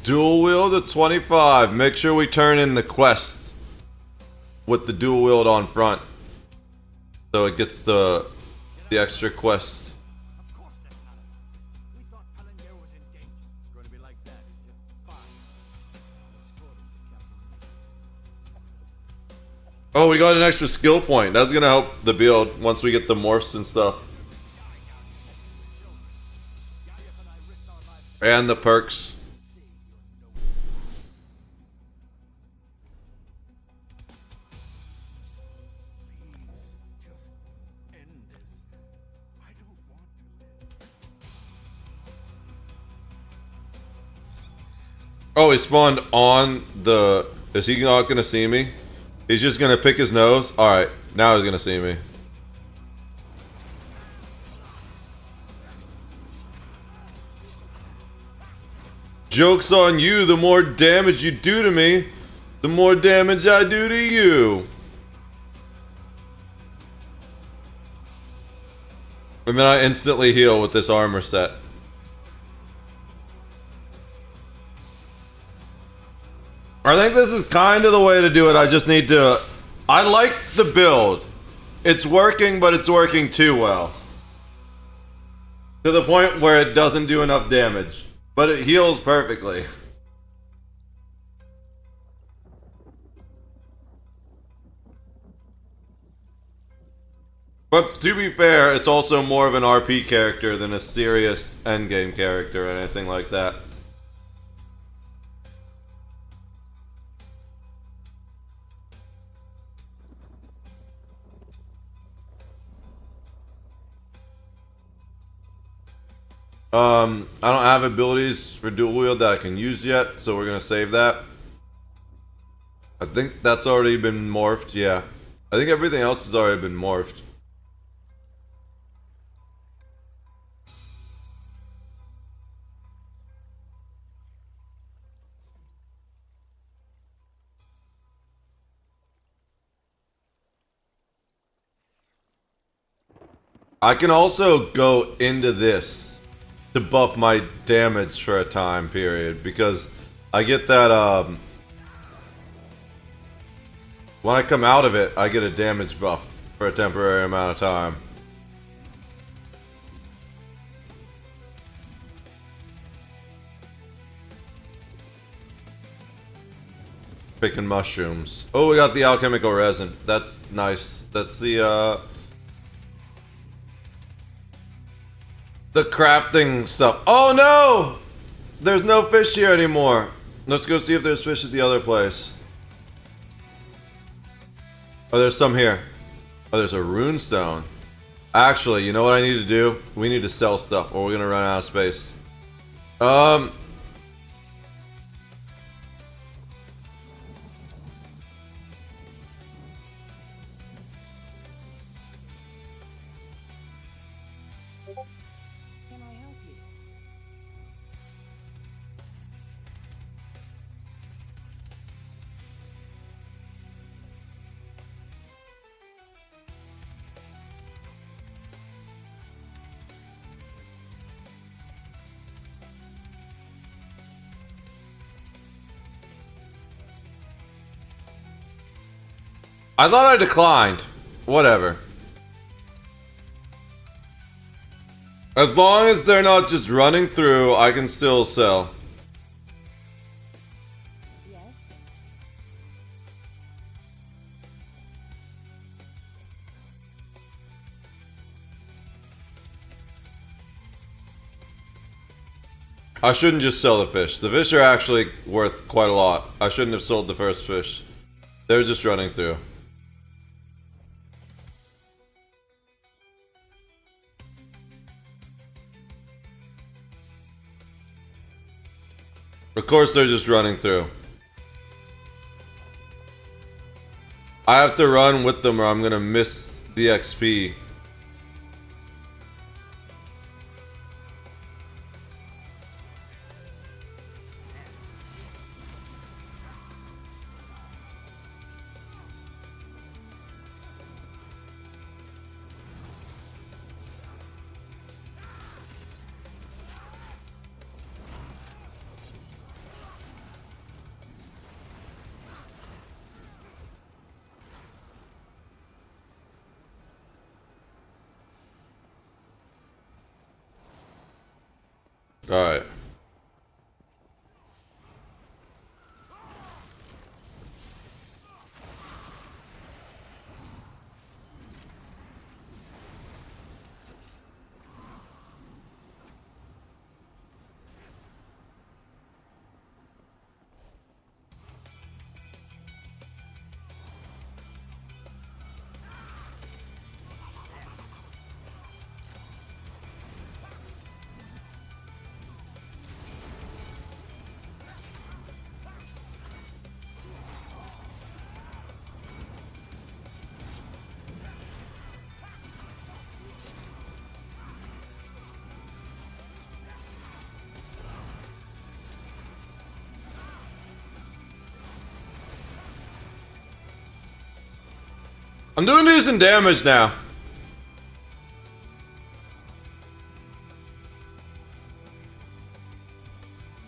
Dual wield at 25. Make sure we turn in the quest with the dual wield on front, so it gets the extra quest. Oh, we got an extra skill point. That's gonna help the build once we get the morphs and stuff. And the perks. Oh, he spawned on the... Is he not gonna see me? He's just gonna pick his nose? Alright, now he's gonna see me. Joke's on you, the more damage you do to me, the more damage I do to you. And then I instantly heal with this armor set. I think this is kind of the way to do it. I just need to... I like the build. It's working, but it's working too well. To the point where it doesn't do enough damage. But it heals perfectly. But to be fair, it's also more of an RP character than a serious endgame character or anything like that. I don't have abilities for dual wield that I can use yet, so we're gonna save that. I think that's already been morphed, yeah. I think everything else has already been morphed. I can also go into this to buff my damage for a time period because I get that when I come out of it, I get a damage buff for a temporary amount of time. Picking mushrooms. Oh, we got the alchemical resin. That's nice. That's the crafting stuff. Oh no! There's no fish here anymore. Let's go see if there's fish at the other place. Oh, there's some here. Oh, there's a rune stone. Actually, you know what I need to do? We need to sell stuff or we're gonna run out of space. Can I help you? I thought I declined. Whatever. As long as they're not just running through, I can still sell. Yes. I shouldn't just sell the fish. The fish are actually worth quite a lot. I shouldn't have sold the first fish. They're just running through. Of course they're just running through. I have to run with them or I'm gonna miss the XP. Alright. I'm doing decent damage now.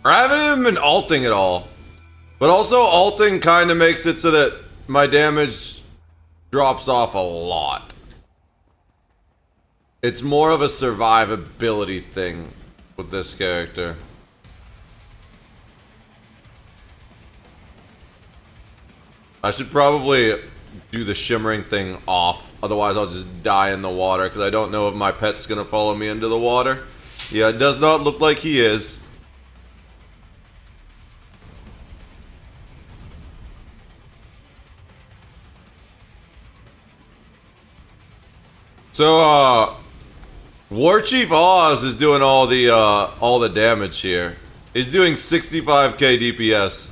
I haven't even been alting at all. But also alting kind of makes it so that my damage drops off a lot. It's more of a survivability thing with this character. I should probably do the shimmering thing off, otherwise I'll just die in the water, because I don't know if my pet's gonna follow me into the water. Yeah, it does not look like he is. So, War Chief Oz is doing all the damage here. He's doing 65k DPS.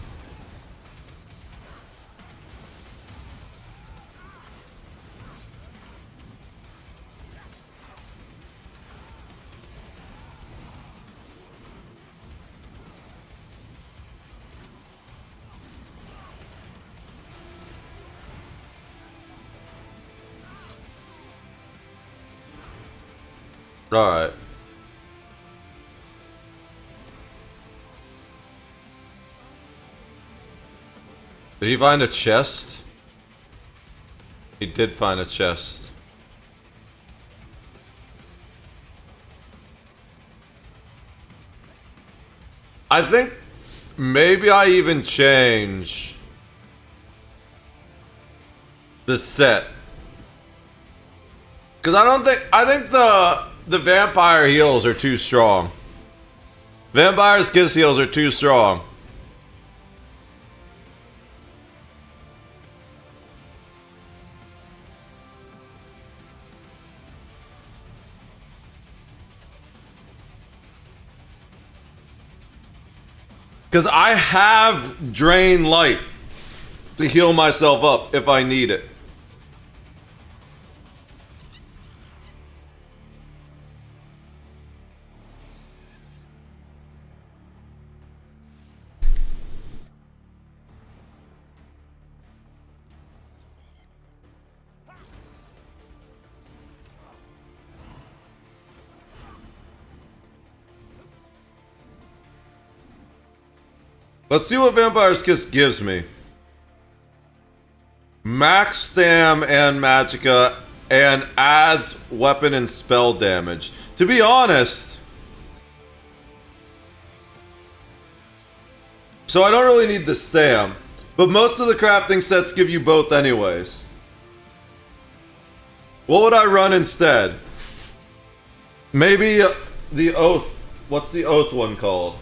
Alright. Did he find a chest? He did find a chest. I think maybe I even change the set. Cause I think the vampire heals are too strong. Vampire's kiss heals are too strong. Because I have drain life to heal myself up if I need it. Let's see what Vampire's Kiss gives me. Max stam and magicka and adds weapon and spell damage. To be honest, so I don't really need the stam, but most of the crafting sets give you both anyways. What would I run instead? Maybe the Oath. What's the Oath one called?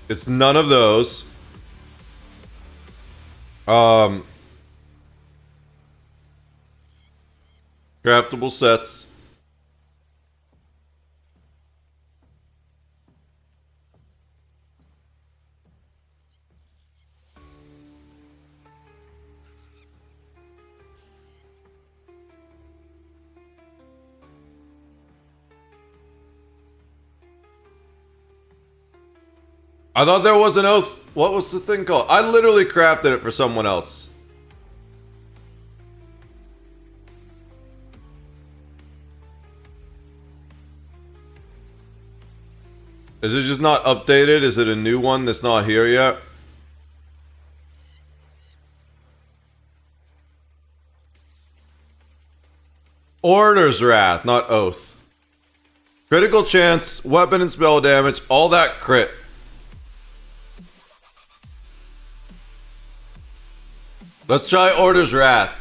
It's none of those. Craftable sets. I thought there was an oath. What was the thing called? I literally crafted it for someone else. Is it just not updated? Is it a new one that's not here yet? Order's Wrath, not Oath. Critical chance, weapon and spell damage, all that crit. Let's try Order's Wrath.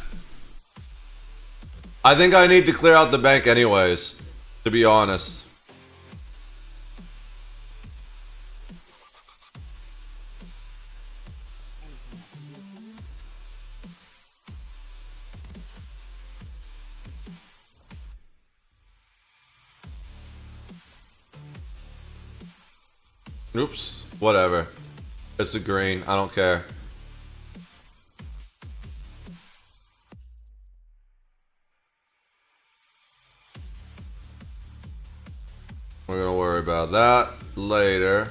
I think I need to clear out the bank anyways, to be honest. Oops, whatever. It's a green, I don't care. We're gonna worry about that later.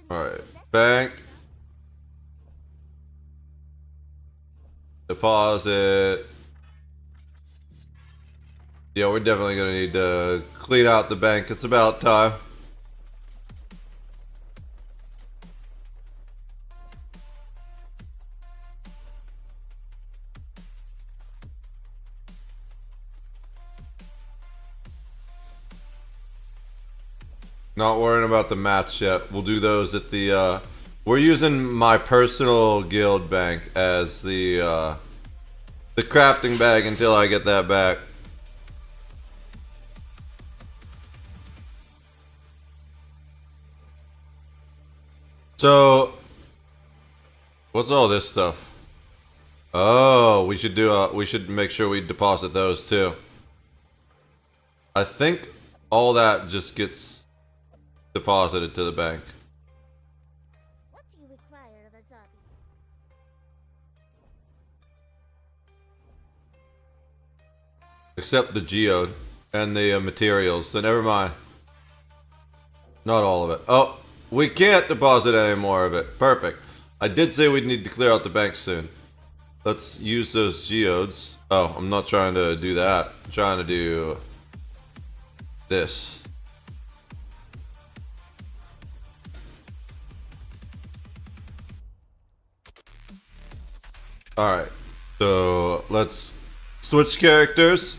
Alright, bank. Deposit. Yeah, we're definitely gonna need to clean out the bank. It's about time. Not worrying about the mats yet. We'll do those at the, we're using my personal guild bank as the crafting bag until I get that back. So, what's all this stuff? Oh, we should do, we should make sure we deposit those too. I think all that just gets deposited to the bank. What do you require of a zombie? Except the geode and the materials, so never mind. Not all of it. Oh, we can't deposit any more of it. Perfect. I did say we'd need to clear out the bank soon. Let's use those geodes. Oh, I'm not trying to do that. I'm trying to do this. Alright, so let's switch characters.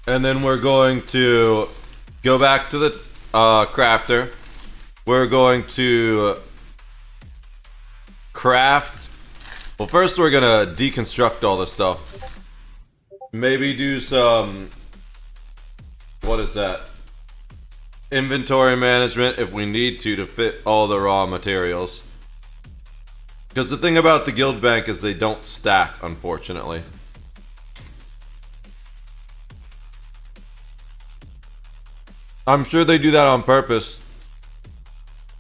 And then we're going to go back to the crafter. We're going to craft. Well, first we're gonna deconstruct all this stuff. Maybe do some. What is that? Inventory management if we need to fit all the raw materials. Because the thing about the guild bank is they don't stack, unfortunately. I'm sure they do that on purpose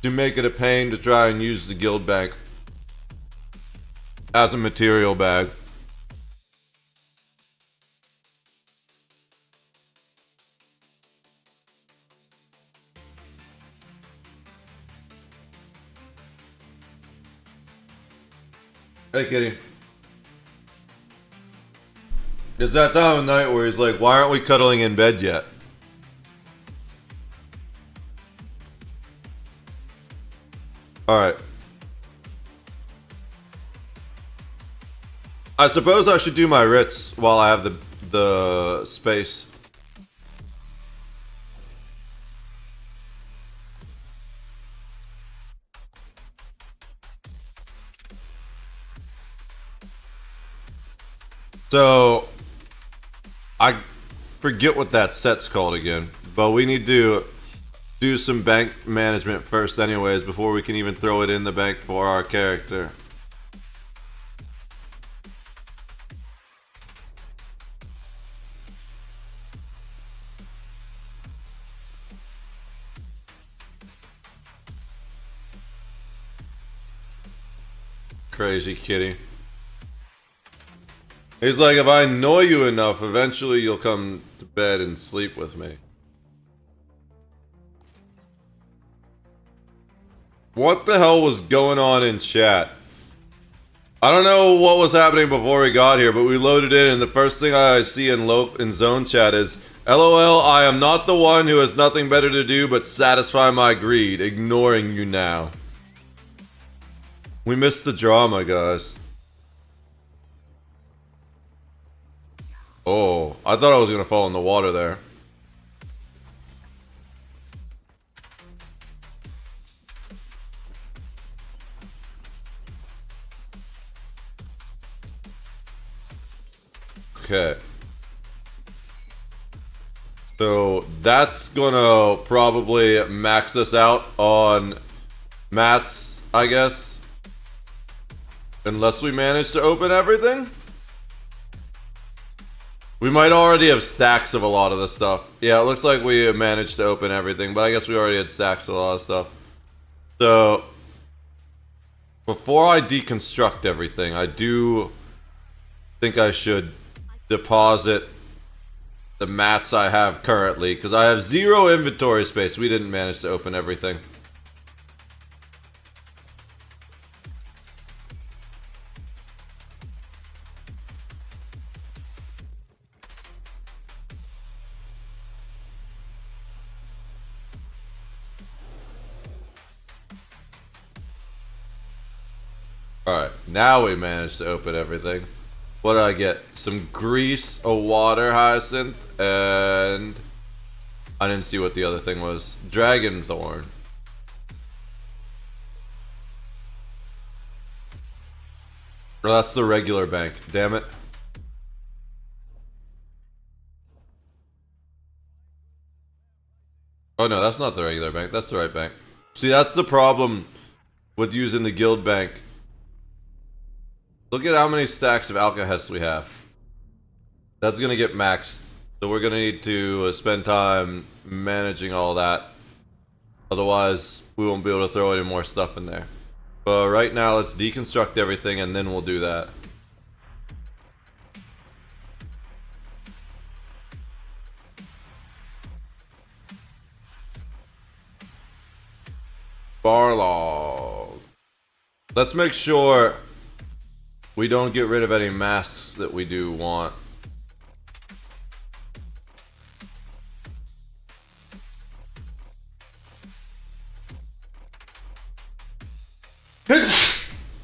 to make it a pain to try and use the guild bank as a material bag. Hey, kitty. It's that time of night where he's like, why aren't we cuddling in bed yet? Alright. I suppose I should do my writs while I have the space. So, I forget what that set's called again, but we need to do some bank management first anyways before we can even throw it in the bank for our character. Crazy kitty. He's like, if I annoy you enough, eventually you'll come to bed and sleep with me. What the hell was going on in chat? I don't know what was happening before we got here, but we loaded in and the first thing I see in zone chat is, LOL, I am not the one who has nothing better to do but satisfy my greed, ignoring you now. We missed the drama, guys. Oh, I thought I was gonna fall in the water there. Okay. So that's gonna probably max us out on mats, I guess. Unless we manage to open everything. We might already have stacks of a lot of this stuff. Yeah, it looks like we managed to open everything, but I guess we already had stacks of a lot of stuff. So, before I deconstruct everything, I do think I should deposit the mats I have currently, because I have 0 inventory space. We didn't manage to open everything. Alright, now we managed to open everything. What did I get? Some grease, a water hyacinth, and I didn't see what the other thing was. Dragon thorn. Or that's the regular bank. Damn it. Oh no, that's not the regular bank. That's the right bank. See, that's the problem with using the guild bank. Look at how many stacks of alkahest we have. That's gonna get maxed. So we're gonna need to spend time managing all that. Otherwise, we won't be able to throw any more stuff in there. But right now, let's deconstruct everything and then we'll do that. Bar log. Let's make sure we don't get rid of any masks that we do want.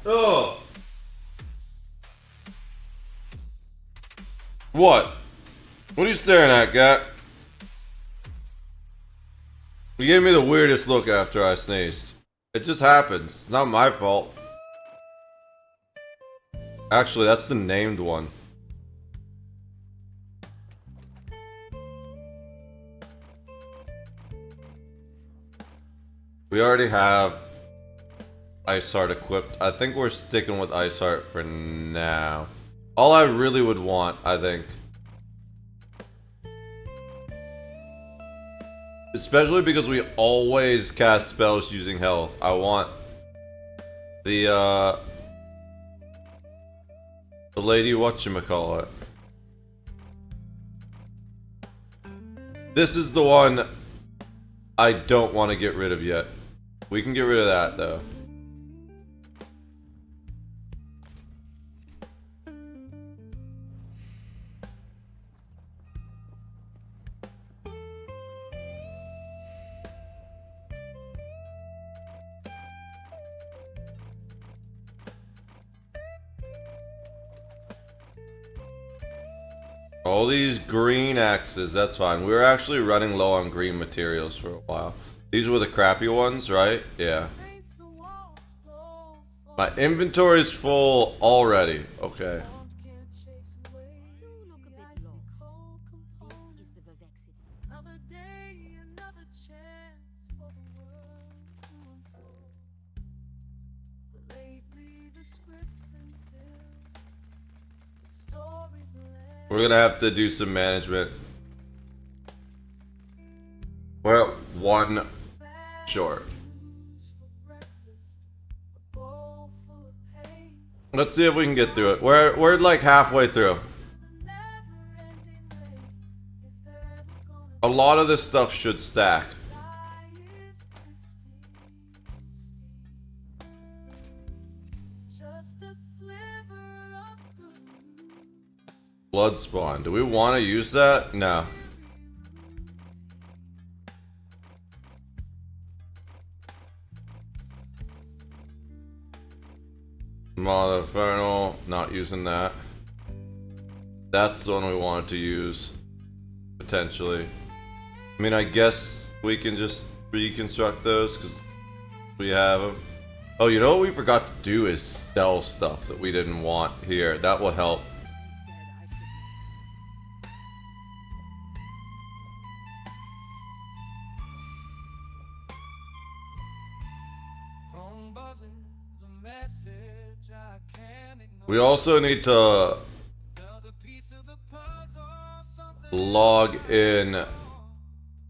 Oh. What? What are you staring at, Gat? You gave me the weirdest look after I sneezed. It just happens. It's not my fault. Actually, that's the named one. We already have Ice Heart equipped. I think we're sticking with Ice Heart for now. All I really would want, I think, especially because we always cast spells using health, I want the lady whatchamacallit. This is the one I don't want to get rid of yet. We can get rid of that though. All these green axes, that's fine. We were actually running low on green materials for a while. These were the crappy ones, right? Yeah. My inventory's full already. Okay. We're gonna have to do some management. We're at one short. Let's see if we can get through it. We're like halfway through. A lot of this stuff should stack. Blood spawn. Do we want to use that? No. Mother Infernal. Not using that. That's the one we wanted to use. Potentially. I mean, I guess we can just reconstruct those because we have them. Oh, you know what we forgot to do is sell stuff that we didn't want here. That will help. We also need to log in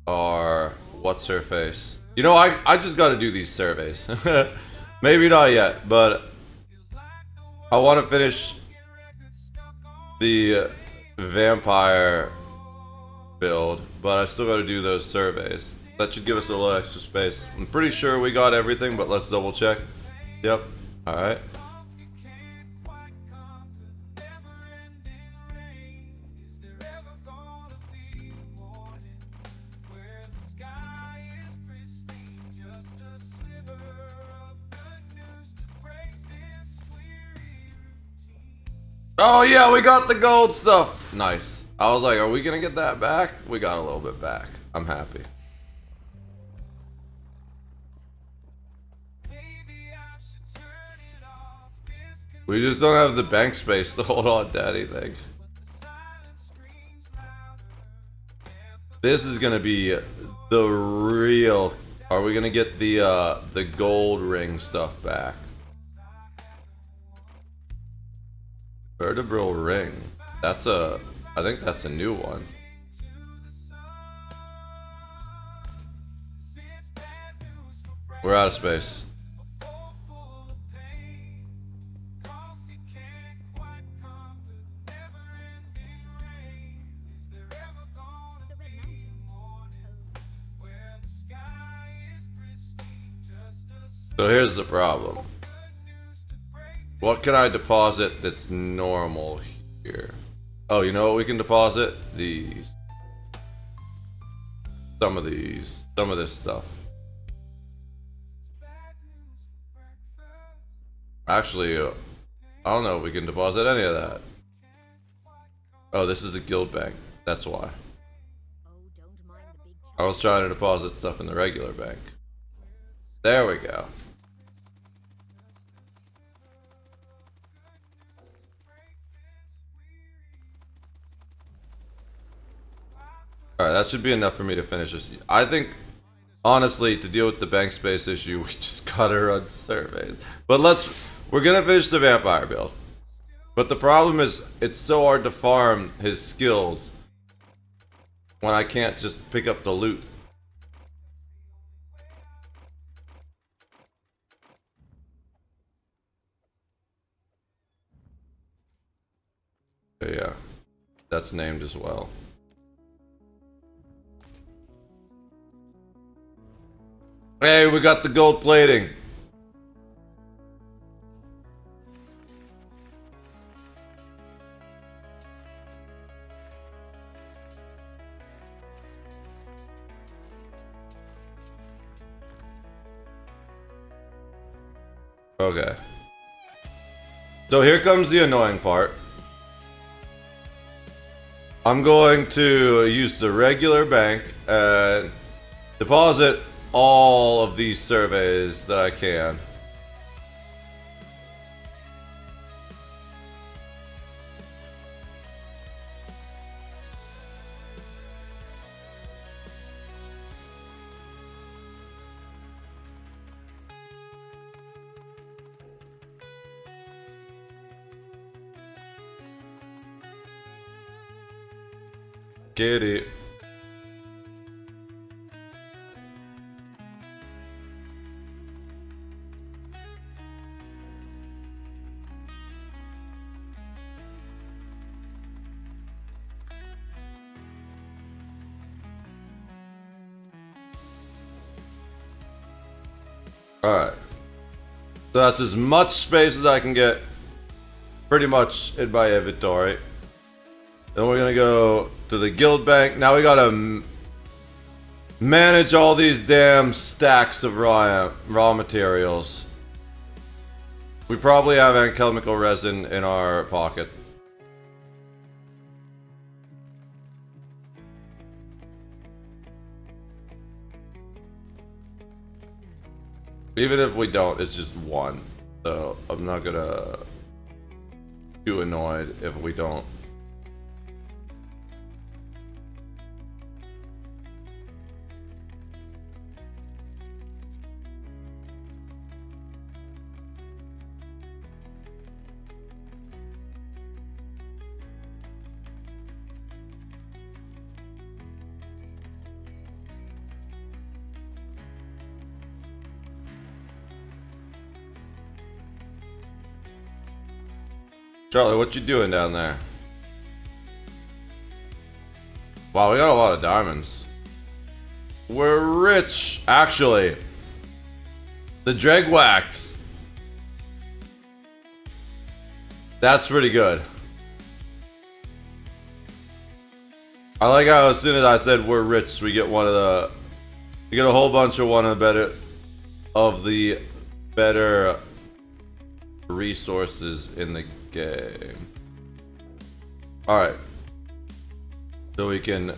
our what's her face. You know, I just got to do these surveys. Maybe not yet, but I want to finish the vampire build, but I still got to do those surveys. That should give us a little extra space. I'm pretty sure we got everything, but let's double check. Yep. All right. Oh yeah, we got the gold stuff. Nice. I was like, are we gonna get that back? We got a little bit back. I'm happy. We just don't have the bank space to hold on to anything. This is gonna be the real. Are we gonna get the gold ring stuff back? Vertebral ring. That's a. I think that's a new one. We're out of space. So here's the problem. What can I deposit that's normal here? Oh, you know what we can deposit? These. Some of these. Some of this stuff. Actually, I don't know if we can deposit any of that. Oh, this is a guild bank. That's why. I was trying to deposit stuff in the regular bank. There we go. Alright, that should be enough for me to finish this. I think, honestly, to deal with the bank space issue, we just gotta run surveys. But we're gonna finish the vampire build. But the problem is, it's so hard to farm his skills when I can't just pick up the loot. Yeah, that's named as well. Hey, we got the gold plating. Okay. So here comes the annoying part. I'm going to use the regular bank and deposit all of these surveys that I can. Get it. Alright. So that's as much space as I can get pretty much in my inventory. Then we're gonna go to the guild bank. Now we gotta manage all these damn stacks of raw materials. We probably have alchemical resin in our pocket. Even if we don't, it's just one. So I'm not gonna be too annoyed if we don't. Charlie, what you doing down there? Wow, we got a lot of diamonds. We're rich, actually. The dreg wax. That's pretty good. I like how as soon as I said we're rich, we get we get a whole bunch of one of the better resources in the game. Alright. So we can...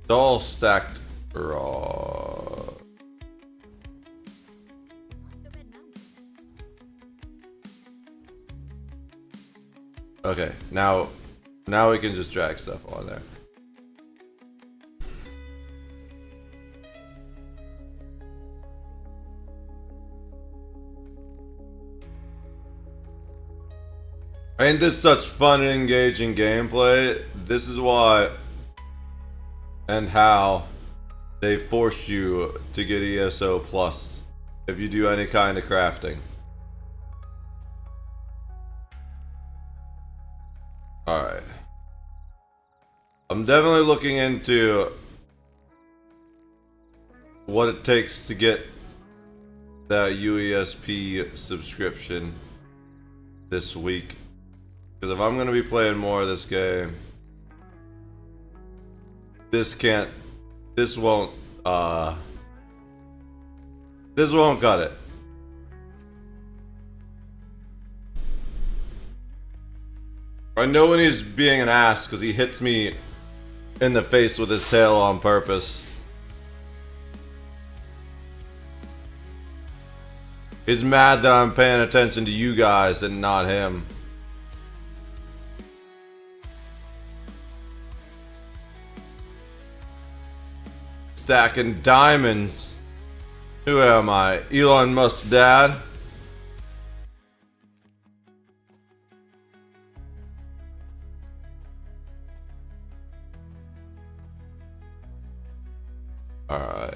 It's all stacked raw. Okay, now we can just drag stuff on there. Ain't this such fun and engaging gameplay? This is why and how they force you to get ESO Plus if you do any kind of crafting. Alright. I'm definitely looking into what it takes to get that UESP subscription this week. Because if I'm going to be playing more of this game, this won't cut it. I know when he's being an ass because he hits me in the face with his tail on purpose. He's mad that I'm paying attention to you guys and not him. Stacking diamonds. Who am I? Elon Musk's dad? Alright.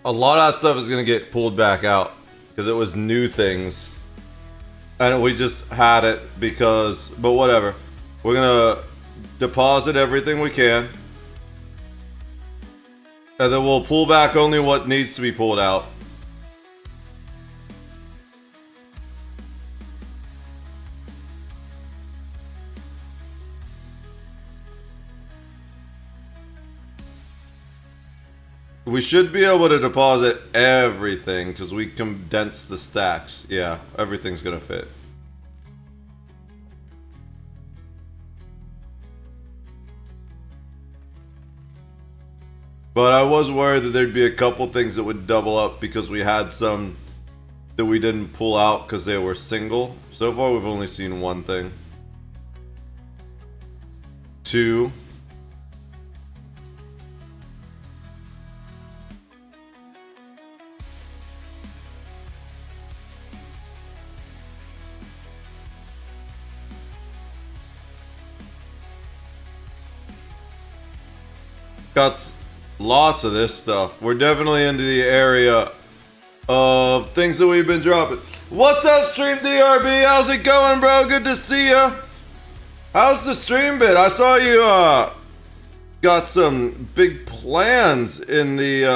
A lot of that stuff is gonna get pulled back out because it was new things, and we just had it because. But whatever, we're gonna deposit everything we can, and then we'll pull back only what needs to be pulled out. We should be able to deposit everything because we condense the stacks. Yeah, everything's gonna fit. But I was worried that there'd be a couple things that would double up because we had some that we didn't pull out because they were single. So far we've only seen one thing. Two. Got lots of this stuff. We're definitely into the area of things that we've been dropping. What's up, Stream DRB? How's it going, bro? Good to see ya. How's the stream bit? I saw you got some big plans in the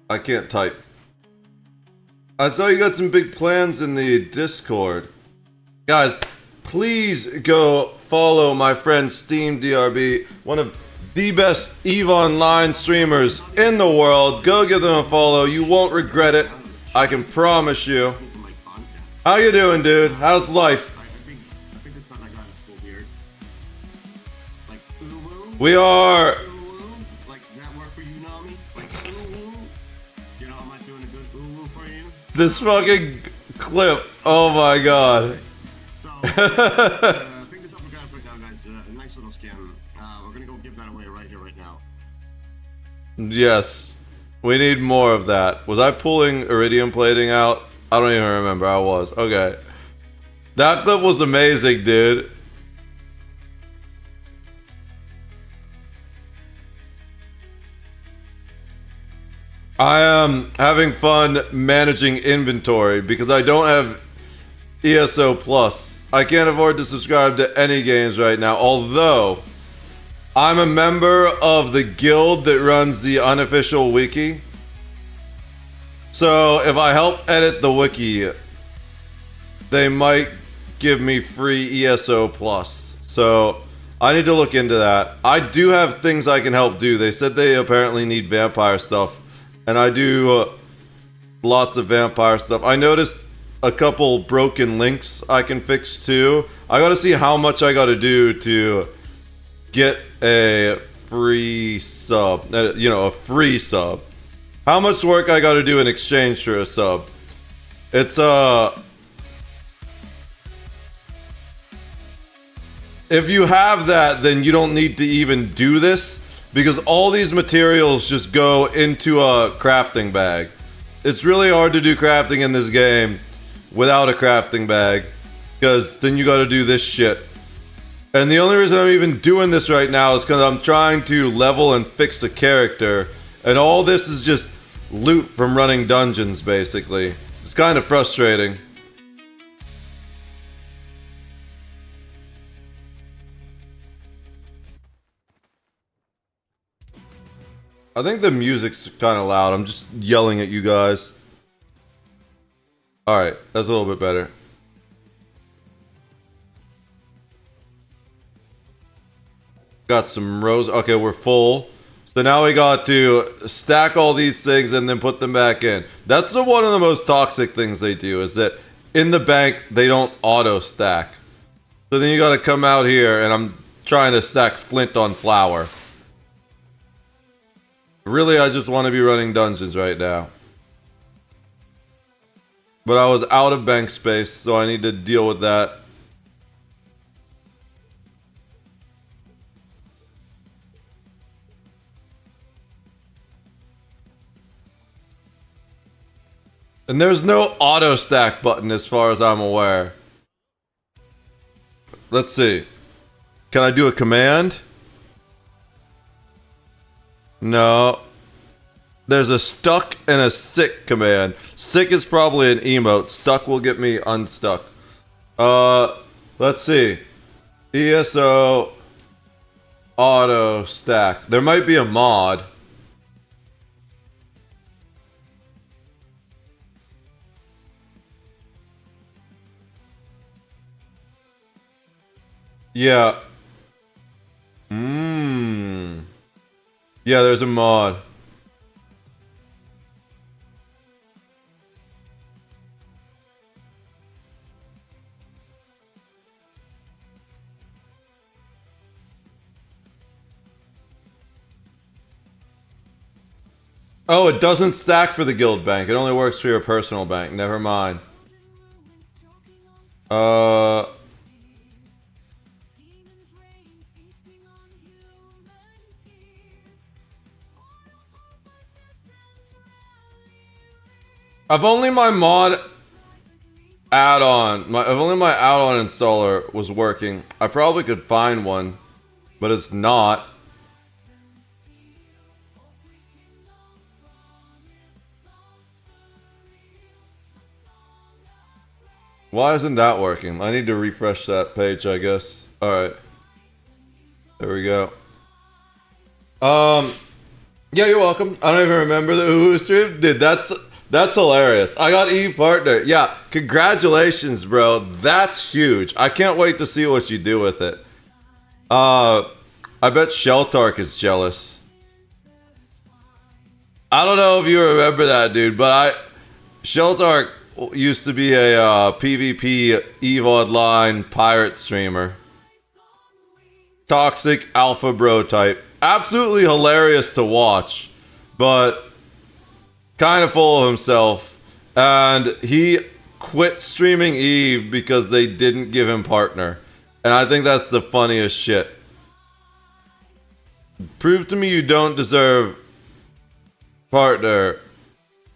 I can't type. I saw you got some big plans in the Discord. Guys, please go follow my friend Steam DRB, one of the best EVE Online streamers in the world. Go give them a follow. You won't regret it. I can promise you. How you doing, dude? How's life? We are. This fucking clip. Oh my god. Yes. We need more of that. Was I pulling iridium plating out? I don't even remember. I was. Okay. That clip was amazing, dude. I am having fun managing inventory because I don't have ESO Plus. I can't afford to subscribe to any games right now, although I'm a member of the guild that runs the unofficial wiki. So if I help edit the wiki, they might give me free ESO plus. So I need to look into that. I do have things I can help do. They said they apparently need vampire stuff, and I do lots of vampire stuff. I noticed a couple broken links I can fix too. I gotta see how much I gotta do to get a free sub. A free sub. How much work I gotta do in exchange for a sub? It's if you have that, then you don't need to even do this, because all these materials just go into a crafting bag. It's really hard to do crafting in this game without a crafting bag, because then you gotta do this shit. And the only reason I'm even doing this right now is because I'm trying to level and fix a character, and all this is just loot from running dungeons, basically. It's kind of frustrating. I think the music's kind of loud. I'm just yelling at you guys. Alright, that's a little bit better. Got some rows. Okay, we're full. So now we got to stack all these things and then put them back in. That's one of the most toxic things they do, is that in the bank, they don't auto stack. So then you gotta come out here, and I'm trying to stack flint on flour. Really, I just want to be running dungeons right now. But I was out of bank space, so I need to deal with that. And there's no auto stack button as far as I'm aware. Let's see. Can I do a command? No. There's a stuck and a sick command. Sick is probably an emote. Stuck will get me unstuck. Let's see. ESO auto stack. There might be a mod. Yeah. Yeah, there's a mod. Oh, it doesn't stack for the guild bank. It only works for your personal bank. Never mind. If only my mod add-on, if only my add-on installer was working, I probably could find one, but it's not. Why isn't that working? I need to refresh that page, I guess. Alright. There we go. Yeah, you're welcome. I don't even remember the Uhu stream. Dude, that's hilarious. I got E-Partner. Yeah, congratulations, bro. That's huge. I can't wait to see what you do with it. I bet Sheltark is jealous. I don't know if you remember that, dude, but Sheltark used to be a PvP EVE Online pirate streamer. Toxic alpha bro type. Absolutely hilarious to watch, but kind of full of himself. And he quit streaming EVE because they didn't give him partner. And I think that's the funniest shit. Prove to me you don't deserve partner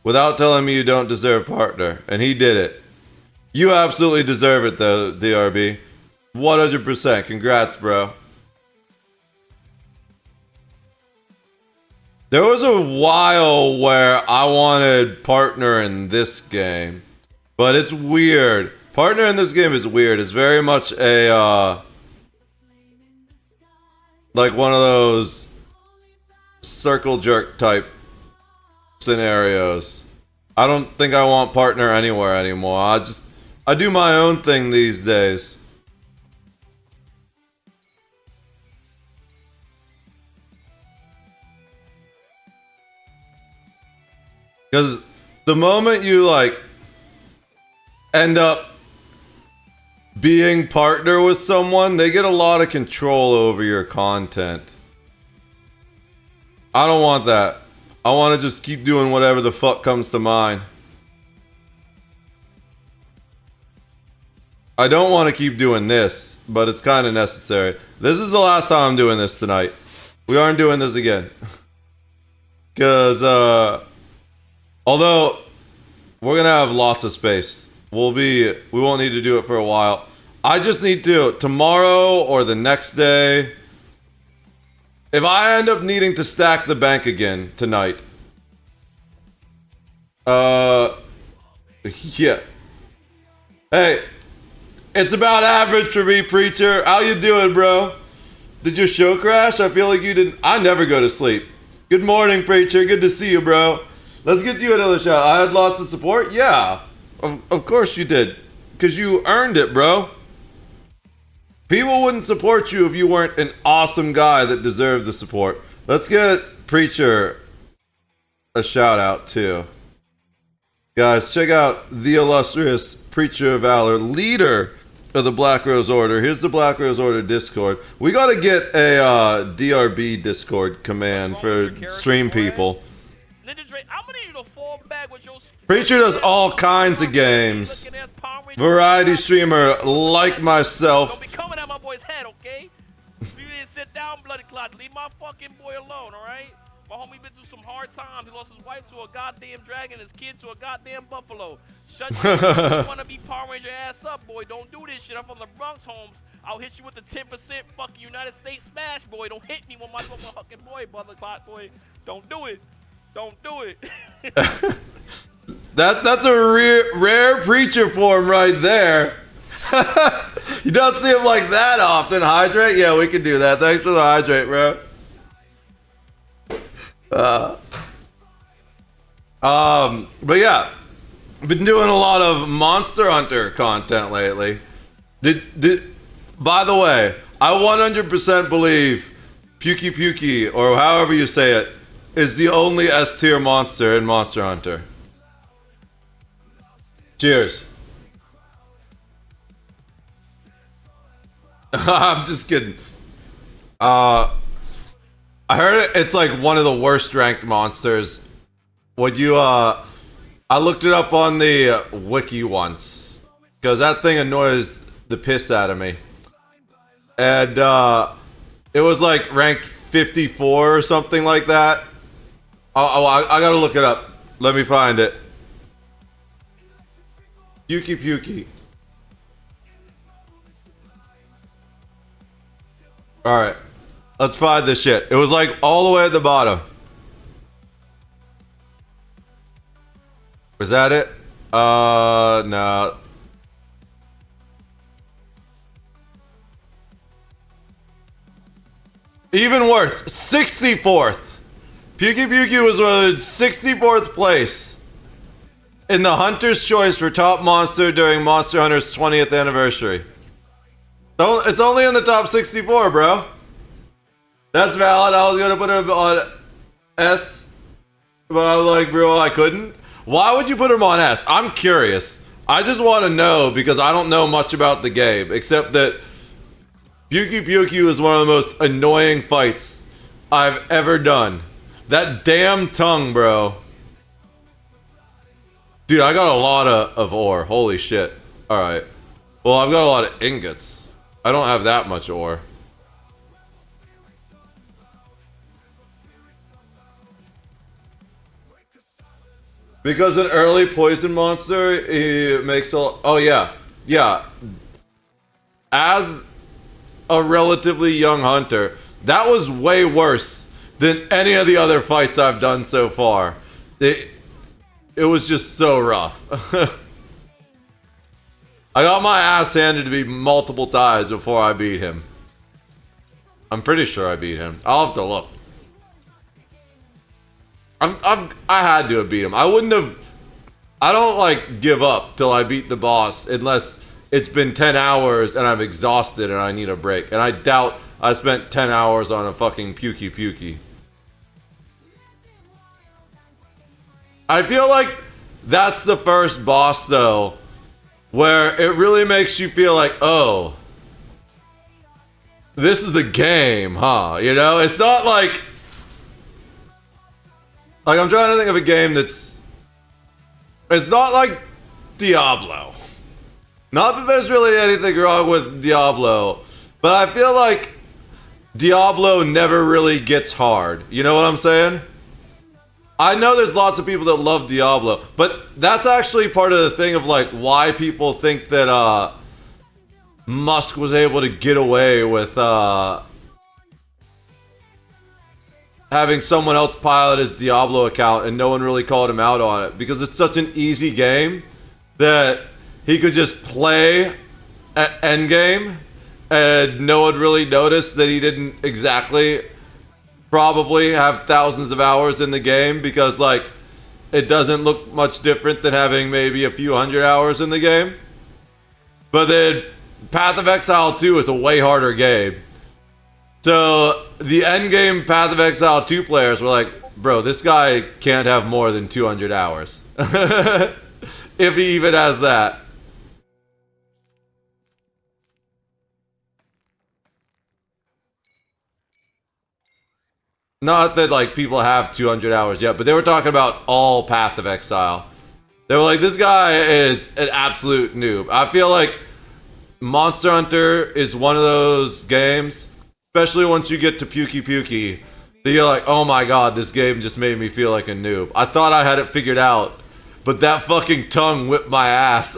without telling me you don't deserve partner. And he did it. You absolutely deserve it though, DRB. 100%. Congrats, bro. There was a while where I wanted partner in this game, but it's weird. Partner in this game is weird. It's very much a Like one of those circle jerk type scenarios. I don't think I want partner anywhere anymore. I do my own thing these days. Because the moment you like end up being partner with someone, they get a lot of control over your content. I don't want that. I want to just keep doing whatever the fuck comes to mind. I don't want to keep doing this, but it's kind of necessary. This is the last time I'm doing this tonight. We aren't doing this again. Because, although we're going to have lots of space. We won't need to do it for a while. I just need to, tomorrow or the next day, if I end up needing to stack the bank again tonight, yeah. Hey, it's about average for me, Preacher. How you doing, bro? Did your show crash? I feel like you didn't. I never go to sleep. Good morning, Preacher. Good to see you, bro. Let's get you another shot. I had lots of support? Yeah. Of course you did. Because you earned it, bro. People wouldn't support you if you weren't an awesome guy that deserved the support. Let's get Preacher a shout out too. Guys, check out the illustrious Preacher of Valor, leader of the Black Rose Order. Here's the Black Rose Order Discord. We gotta get a DRB Discord command for stream people. Preacher does all kinds of games. Variety streamer like myself. Don't be coming at my boy's head, okay? You didn't sit down, bloody clot. Leave my fucking boy alone, alright? My homie been through some hard times. He lost his wife to a goddamn dragon, his kid to a goddamn buffalo. Shut your you wanna be Power Ranger ass up, boy. Don't do this shit. I'm from the Bronx, Holmes. I'll hit you with the 10% fucking United States smash, boy. Don't hit me with my fucking boy, brother clot, boy. Don't do it. Don't do it. That's a rare Preacher form right there. You don't see him like that often. Hydrate? Yeah, we can do that. Thanks for the hydrate, bro. But yeah, I've been doing a lot of Monster Hunter content lately. By the way, I 100% believe Pukey Pukey, or however you say it, is the only S tier monster in Monster Hunter. Cheers. I'm just kidding. I heard it's like one of the worst ranked monsters. Would you, I looked it up on the wiki once. Because that thing annoys the piss out of me. And, it was like ranked 54 or something like that. I gotta look it up. Let me find it. Pukey Pukey. Alright. Let's find this shit. It was like all the way at the bottom. Was that it? No. Even worse. 64th. Pukey Pukey was in 64th place in the Hunter's Choice for top monster during Monster Hunter's 20th anniversary. It's only in the top 64, bro. That's valid. I was gonna put him on S, but I was like, bro, I couldn't. Why would you put him on S? I'm curious. I just want to know because I don't know much about the game, except that Pukey Pukey was one of the most annoying fights I've ever done. That damn tongue, bro. Dude, I got a lot of ore. Holy shit. Alright. Well, I've got a lot of ingots. I don't have that much ore. Because an early poison monster, he makes a... Oh, yeah. Yeah. As a relatively young hunter, that was way worse than any of the other fights I've done so far. It was just so rough. I got my ass handed to me multiple times before I beat him. I'm pretty sure I beat him. I'll have to look. I had to have beat him. I wouldn't have. I don't like give up till I beat the boss unless it's been 10 hours and I'm exhausted and I need a break. And I doubt I spent 10 hours on a fucking pukey. I feel like that's the first boss though, where it really makes you feel like, oh, this is a game, huh? You know, it's not like I'm trying to think of a game that's, it's not like Diablo. Not that there's really anything wrong with Diablo, but I feel like Diablo never really gets hard. You know what I'm saying? I know there's lots of people that love Diablo, but that's actually part of the thing of like why people think that Musk was able to get away with having someone else pilot his Diablo account and no one really called him out on it, because it's such an easy game that he could just play at endgame and no one really noticed that he didn't exactly probably have thousands of hours in the game, because like it doesn't look much different than having maybe a few hundred hours in the game. But then Path of Exile 2 is a way harder game. So the endgame Path of Exile 2 players were like, bro, this guy can't have more than 200 hours. If he even has that. Not that like people have 200 hours yet, but they were talking about all Path of Exile. They were like, this guy is an absolute noob. I feel like Monster Hunter is one of those games, especially once you get to Pukey, that you're like, oh my god, this game just made me feel like a noob. I thought I had it figured out, but that fucking tongue whipped my ass.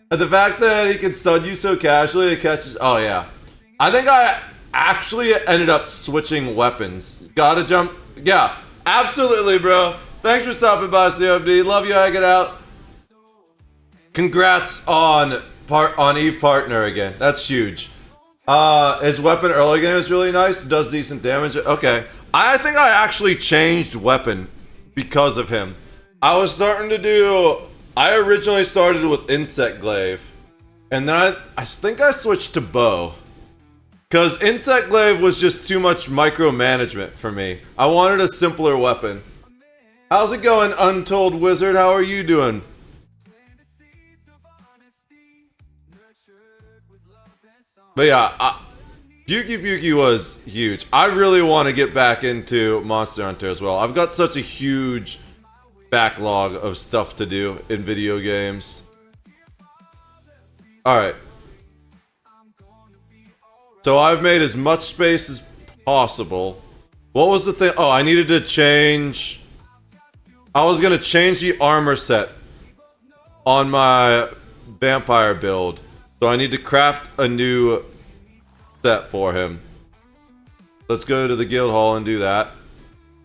The fact that he can stun you so casually, it catches. Oh yeah, I think I actually ended up switching weapons. Gotta jump. Yeah, absolutely, bro. Thanks for stopping by, COD. Love you hanging out. Congrats on Eve Partner again. That's huge. His weapon early game is really nice. Does decent damage. Okay, I think I actually changed weapon because of him. I was starting to do. I originally started with Insect Glaive, and then I think I switched to bow. Because Insect Glaive was just too much micromanagement for me. I wanted a simpler weapon. How's it going, Untold Wizard? How are you doing? But yeah, Pukey was huge. I really want to get back into Monster Hunter as well. I've got such a huge backlog of stuff to do in video games. Alright. So I've made as much space as possible. What was the thing? Oh, I needed to change. I was going to change the armor set on my vampire build. So I need to craft a new set for him. Let's go to the guild hall and do that.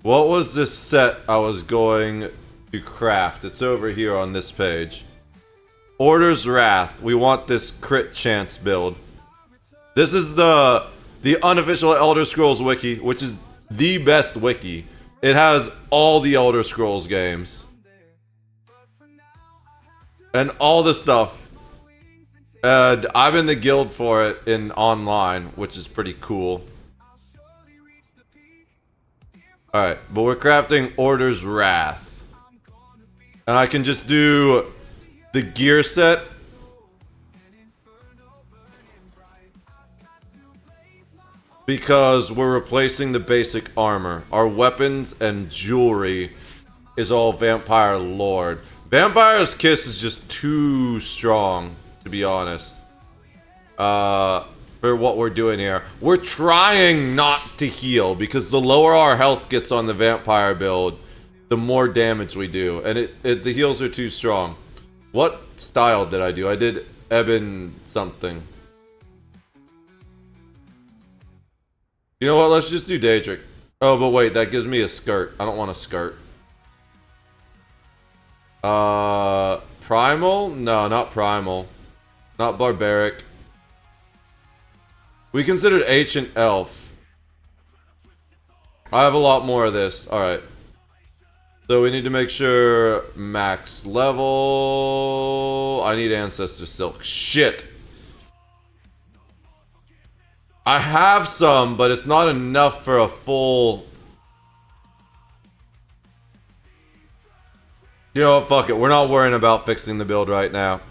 What was this set I was going to craft? It's over here on this page. Order's Wrath. We want this crit chance build. This is the unofficial Elder Scrolls wiki, which is the best wiki. It has all the Elder Scrolls games. And all the stuff. And I'm in the guild for it in online, which is pretty cool. Alright, but we're crafting Order's Wrath. And I can just do the gear set. Because we're replacing the basic armor. Our weapons and jewelry is all Vampire Lord. Vampire's Kiss is just too strong, to be honest. For what we're doing here. We're trying not to heal, because the lower our health gets on the vampire build, the more damage we do. And the heals are too strong. What style did I do? I did Ebon something. You know what? Let's just do Daedric. Oh, but wait, that gives me a skirt. I don't want a skirt. Primal? No, not primal. Not barbaric. We considered ancient elf. I have a lot more of this. Alright. So we need to make sure max level. I need ancestor silk. Shit. I have some, but it's not enough for a full... You know what? Fuck it. We're not worrying about fixing the build right now.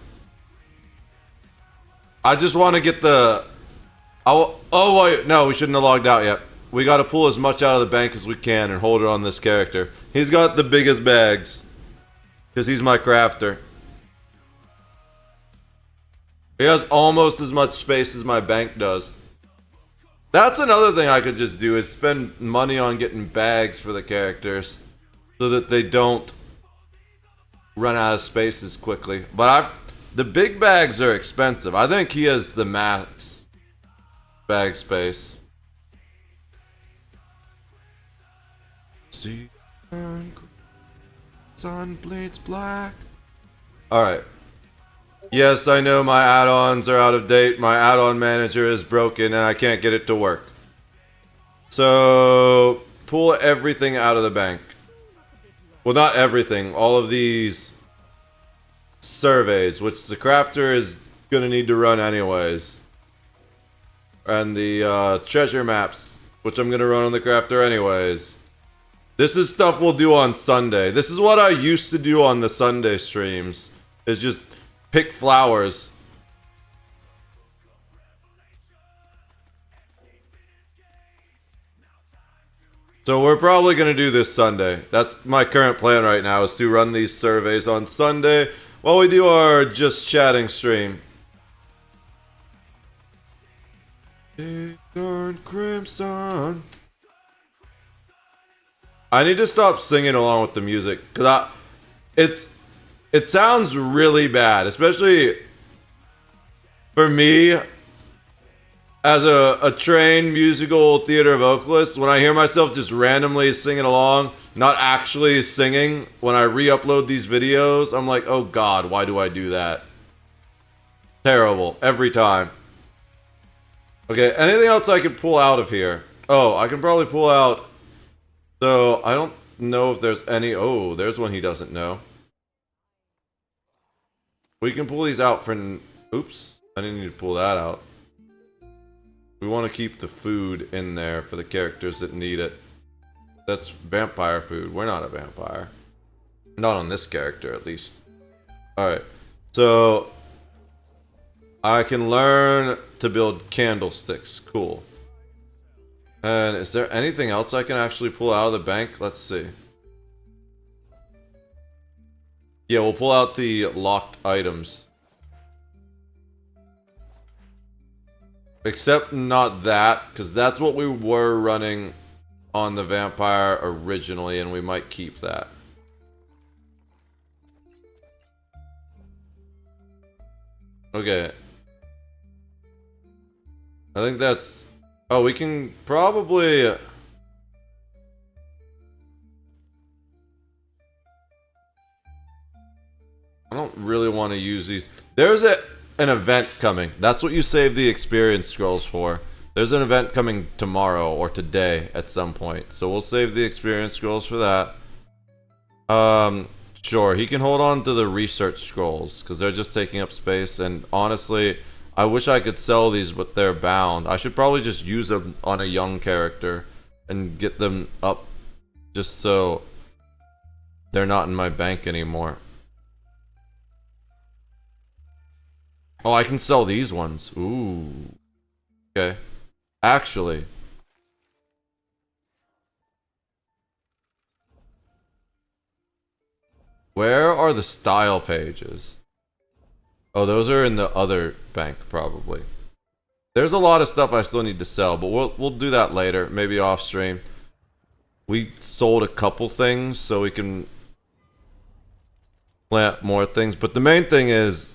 I just want to get the... Oh, wait. No, we shouldn't have logged out yet. We got to pull as much out of the bank as we can and hold it on this character. He's got the biggest bags. Because he's my crafter. He has almost as much space as my bank does. That's another thing I could just do, is spend money on getting bags for the characters. So that they don't run out of space as quickly. But the big bags are expensive. I think he has the max bag space. See, sun bleeds black. Alright. Yes, I know my add-ons are out of date. My add-on manager is broken and I can't get it to work. So, pull everything out of the bank. Well, not everything. All of these surveys, which the crafter is going to need to run anyways. And the treasure maps, which I'm going to run on the crafter anyways. This is stuff we'll do on Sunday. This is what I used to do on the Sunday streams. Is just pick flowers. So we're probably going to do this Sunday. That's my current plan right now, is to run these surveys on Sunday while we do our just chatting stream. Darn Crimson. I need to stop singing along with the music, because it sounds really bad, especially for me as a trained musical theater vocalist. When I hear myself just randomly singing along, not actually singing, when I re-upload these videos, I'm like, oh god, why do I do that? Terrible, every time. Okay, anything else I can pull out of here? Oh, I can probably pull out... So, I don't know if there's any... Oh, there's one he doesn't know. We can pull these out for... Oops, I didn't need to pull that out. We want to keep the food in there for the characters that need it. That's vampire food. We're not a vampire. Not on this character, at least. Alright, so... I can learn to build candlesticks. Cool. And is there anything else I can actually pull out of the bank? Let's see. Yeah, we'll pull out the locked items. Except not that, because that's what we were running on the vampire originally, and we might keep that. Okay. I think that's... Oh, we can probably... I don't really want to use these. There's an event coming. That's what you save the experience scrolls for. There's an event coming tomorrow or today at some point. So we'll save the experience scrolls for that. Sure, he can hold on to the research scrolls because they're just taking up space. And honestly, I wish I could sell these, but they're bound. I should probably just use them on a young character and get them up just so they're not in my bank anymore. Oh, I can sell these ones. Ooh. Okay. Actually. Where are the style pages? Oh, those are in the other bank, probably. There's a lot of stuff I still need to sell, but we'll do that later, maybe off stream. We sold a couple things, so we can plant more things. But the main thing is,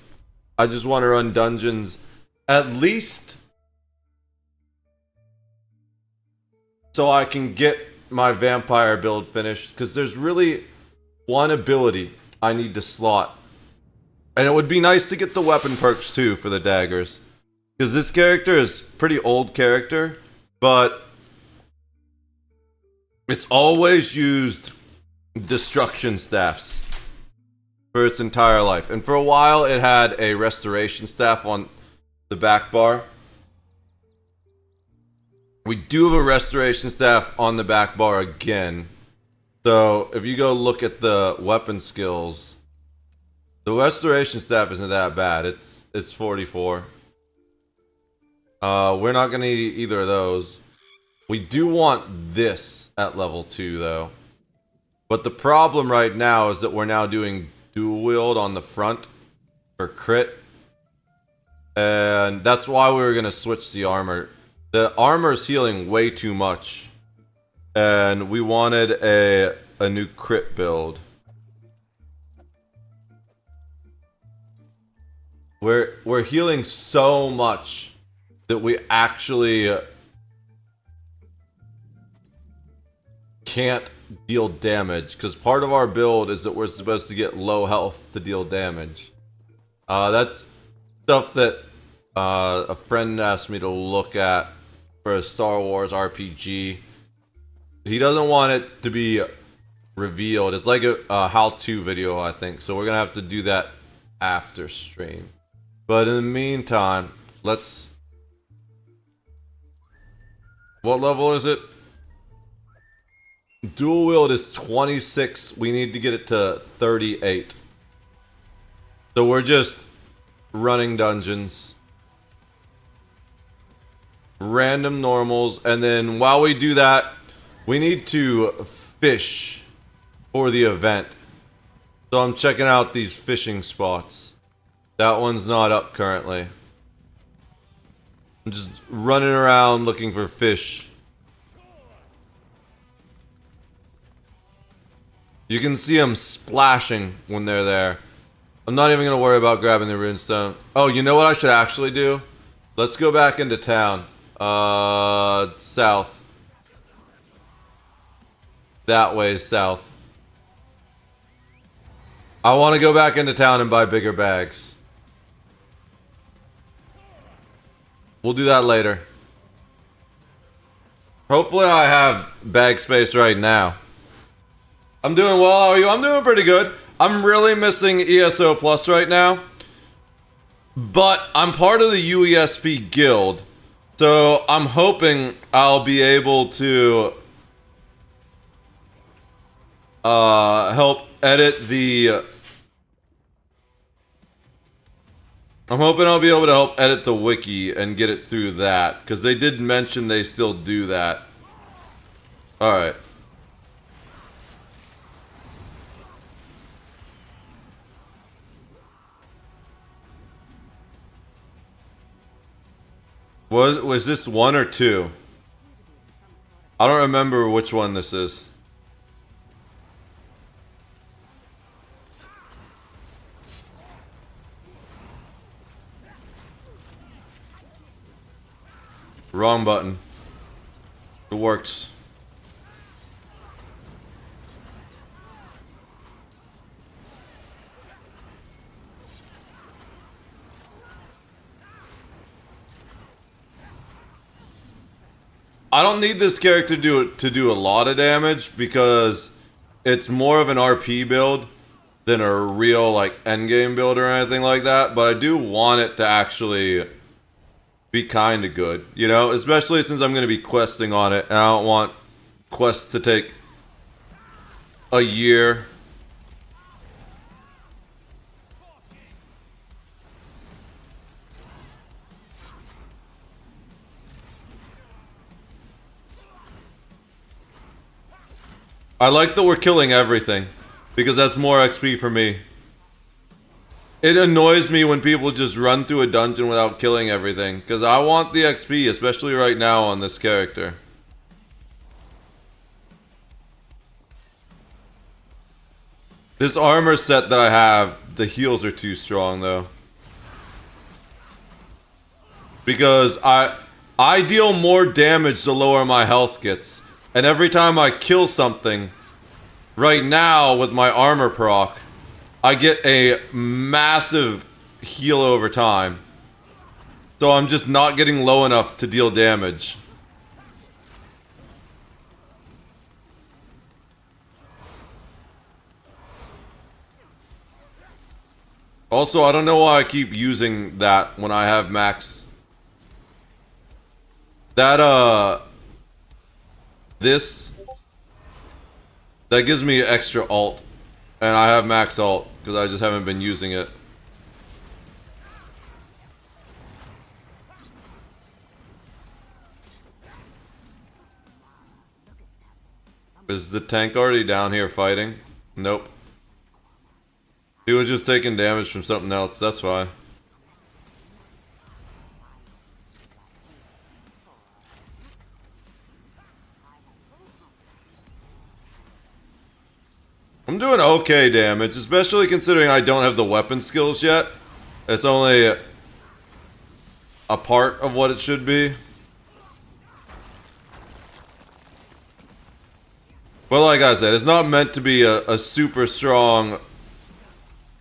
I just want to run dungeons at least so I can get my vampire build finished, because there's really one ability I need to slot And it would be nice to get the weapon perks too for the daggers. Because this character is pretty old character, but it's always used destruction staffs for its entire life. And for a while it had a restoration staff on the back bar. We do have a restoration staff on the back bar again. So if you go look at the weapon skills, the restoration staff isn't that bad. It's 44. We're not gonna need either of those. We do want this at level 2 though. But the problem right now is that we're now doing dual wield on the front for crit. And that's why we were gonna switch the armor. The armor is healing way too much. And we wanted a new crit build. We're healing so much that we actually can't deal damage, because part of our build is that we're supposed to get low health to deal damage. That's stuff that a friend asked me to look at for a Star Wars RPG. He doesn't want it to be revealed. It's like a how-to video, I think, so we're gonna have to do that after stream. But in the meantime, let's... What level is it? Dual wield is 26. We need to get it to 38. So we're just running dungeons. Random normals. And then while we do that, we need to fish for the event. So I'm checking out these fishing spots. That one's not up currently. I'm just running around looking for fish. You can see them splashing when they're there. I'm not even gonna worry about grabbing the runestone. Oh, you know what I should actually do? Let's go back into town. South. That way is south. I want to go back into town and buy bigger bags. We'll do that later. Hopefully I have bag space right now. I'm doing well, how are you? I'm doing pretty good. I'm really missing ESO Plus right now. But I'm part of the UESP guild. So I'm hoping I'll be able to help edit the... I'm hoping I'll be able to help edit the wiki and get it through that, because they did mention they still do that. Alright. Was this 1 or 2? I don't remember which one this is. Wrong button. It works. I don't need this character to do a lot of damage because it's more of an RP build than a real like endgame build or anything like that, but I do want it to actually be kind of good, you know, especially since I'm going to be questing on it, and I don't want quests to take a year. I like that we're killing everything, because that's more XP for me. It annoys me when people just run through a dungeon without killing everything, because I want the XP, especially right now on this character. This armor set that I have, the heals are too strong though. Because I deal more damage the lower my health gets. And every time I kill something, right now with my armor proc, I get a massive heal over time. So I'm just not getting low enough to deal damage. Also, I don't know why I keep using that when I have max. That, this, that gives me extra ult. And I have max ult, because I just haven't been using it. Is the tank already down here fighting? Nope. He was just taking damage from something else, that's fine. I'm doing okay damage, especially considering I don't have the weapon skills yet. It's only a part of what it should be. But like I said, it's not meant to be a super strong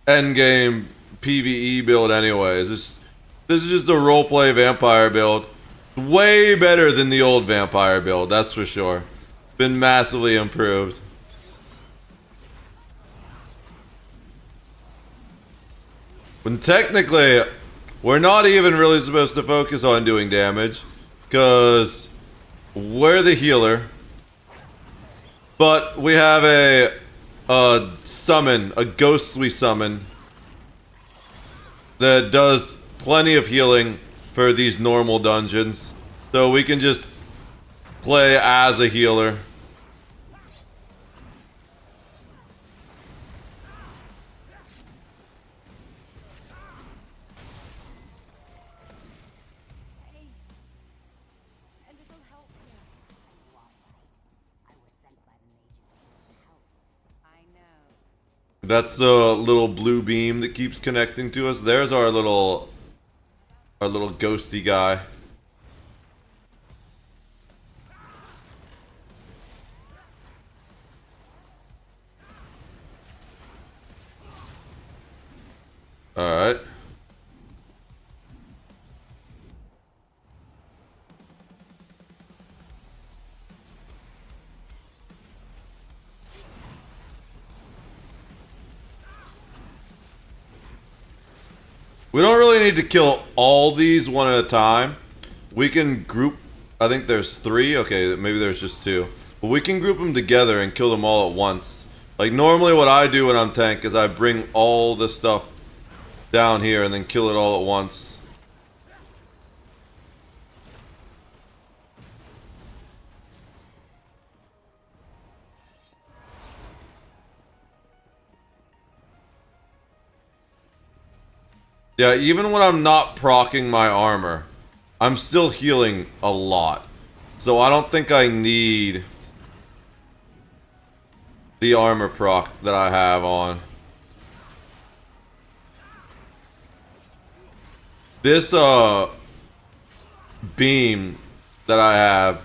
endgame PvE build anyways. This is just a roleplay vampire build. Way better than the old vampire build, that's for sure. Been massively improved. When technically, we're not even really supposed to focus on doing damage, because we're the healer. But we have a summon, a ghostly summon, that does plenty of healing for these normal dungeons. So we can just play as a healer. That's the little blue beam that keeps connecting to us. There's our little ghosty guy. Alright. We don't really need to kill all these one at a time. We can group, I think there's 3. Okay, maybe there's just 2. But we can group them together and kill them all at once. Like normally what I do when I'm tank is I bring all the stuff down here and then kill it all at once. Yeah, even when I'm not proccing my armor, I'm still healing a lot. So I don't think I need the armor proc that I have on. This beam that I have,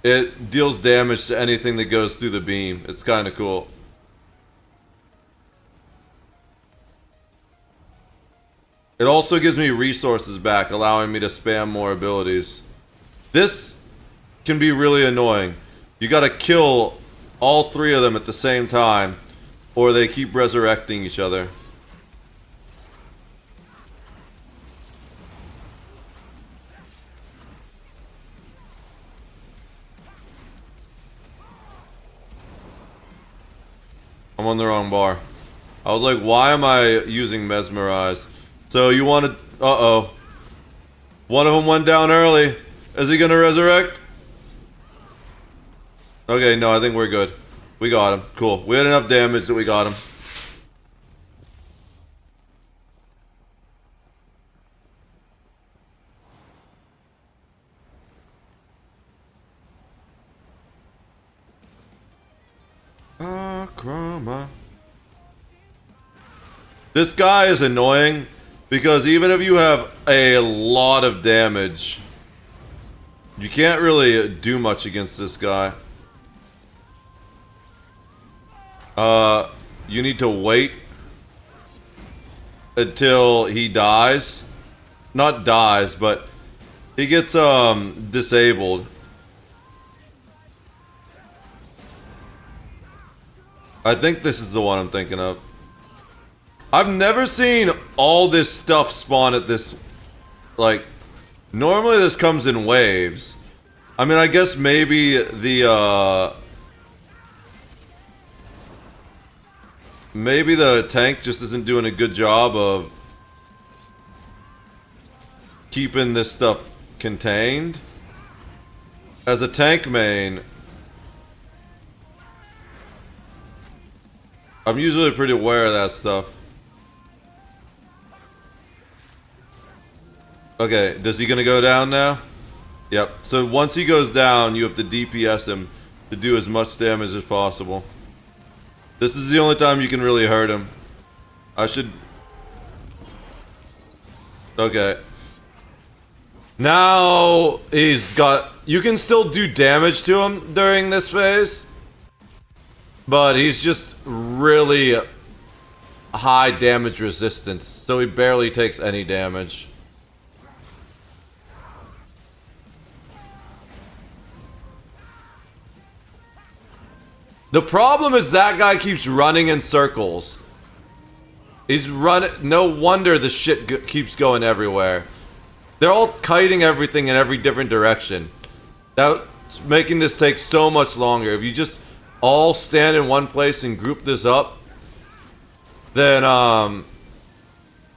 it deals damage to anything that goes through the beam. It's kind of cool. It also gives me resources back, allowing me to spam more abilities. This can be really annoying. You gotta kill all 3 of them at the same time, or they keep resurrecting each other. I'm on the wrong bar. I was like, why am I using Mesmerize? So you wanted... Uh-oh. One of them went down early. Is he gonna resurrect? Okay, no, I think we're good. We got him. Cool. We had enough damage that we got him. Chroma. This guy is annoying because even if you have a lot of damage, you can't really do much against this guy. You need to wait until he dies. Not dies, but he gets disabled. I think this is the one I'm thinking of. I've never seen all this stuff spawn at this, like, normally this comes in waves. I mean, I guess maybe the tank just isn't doing a good job of keeping this stuff contained. As a tank main, I'm usually pretty aware of that stuff. Okay, is he gonna go down now? Yep. So once he goes down, you have to DPS him to do as much damage as possible. This is the only time you can really hurt him. I should... Okay. Now he's got... You can still do damage to him during this phase. But he's just really high damage resistance. So he barely takes any damage. The problem is that guy keeps running in circles. He's running... No wonder the shit keeps going everywhere. They're all kiting everything in every different direction. That's making this take so much longer. If you just all stand in one place and group this up, then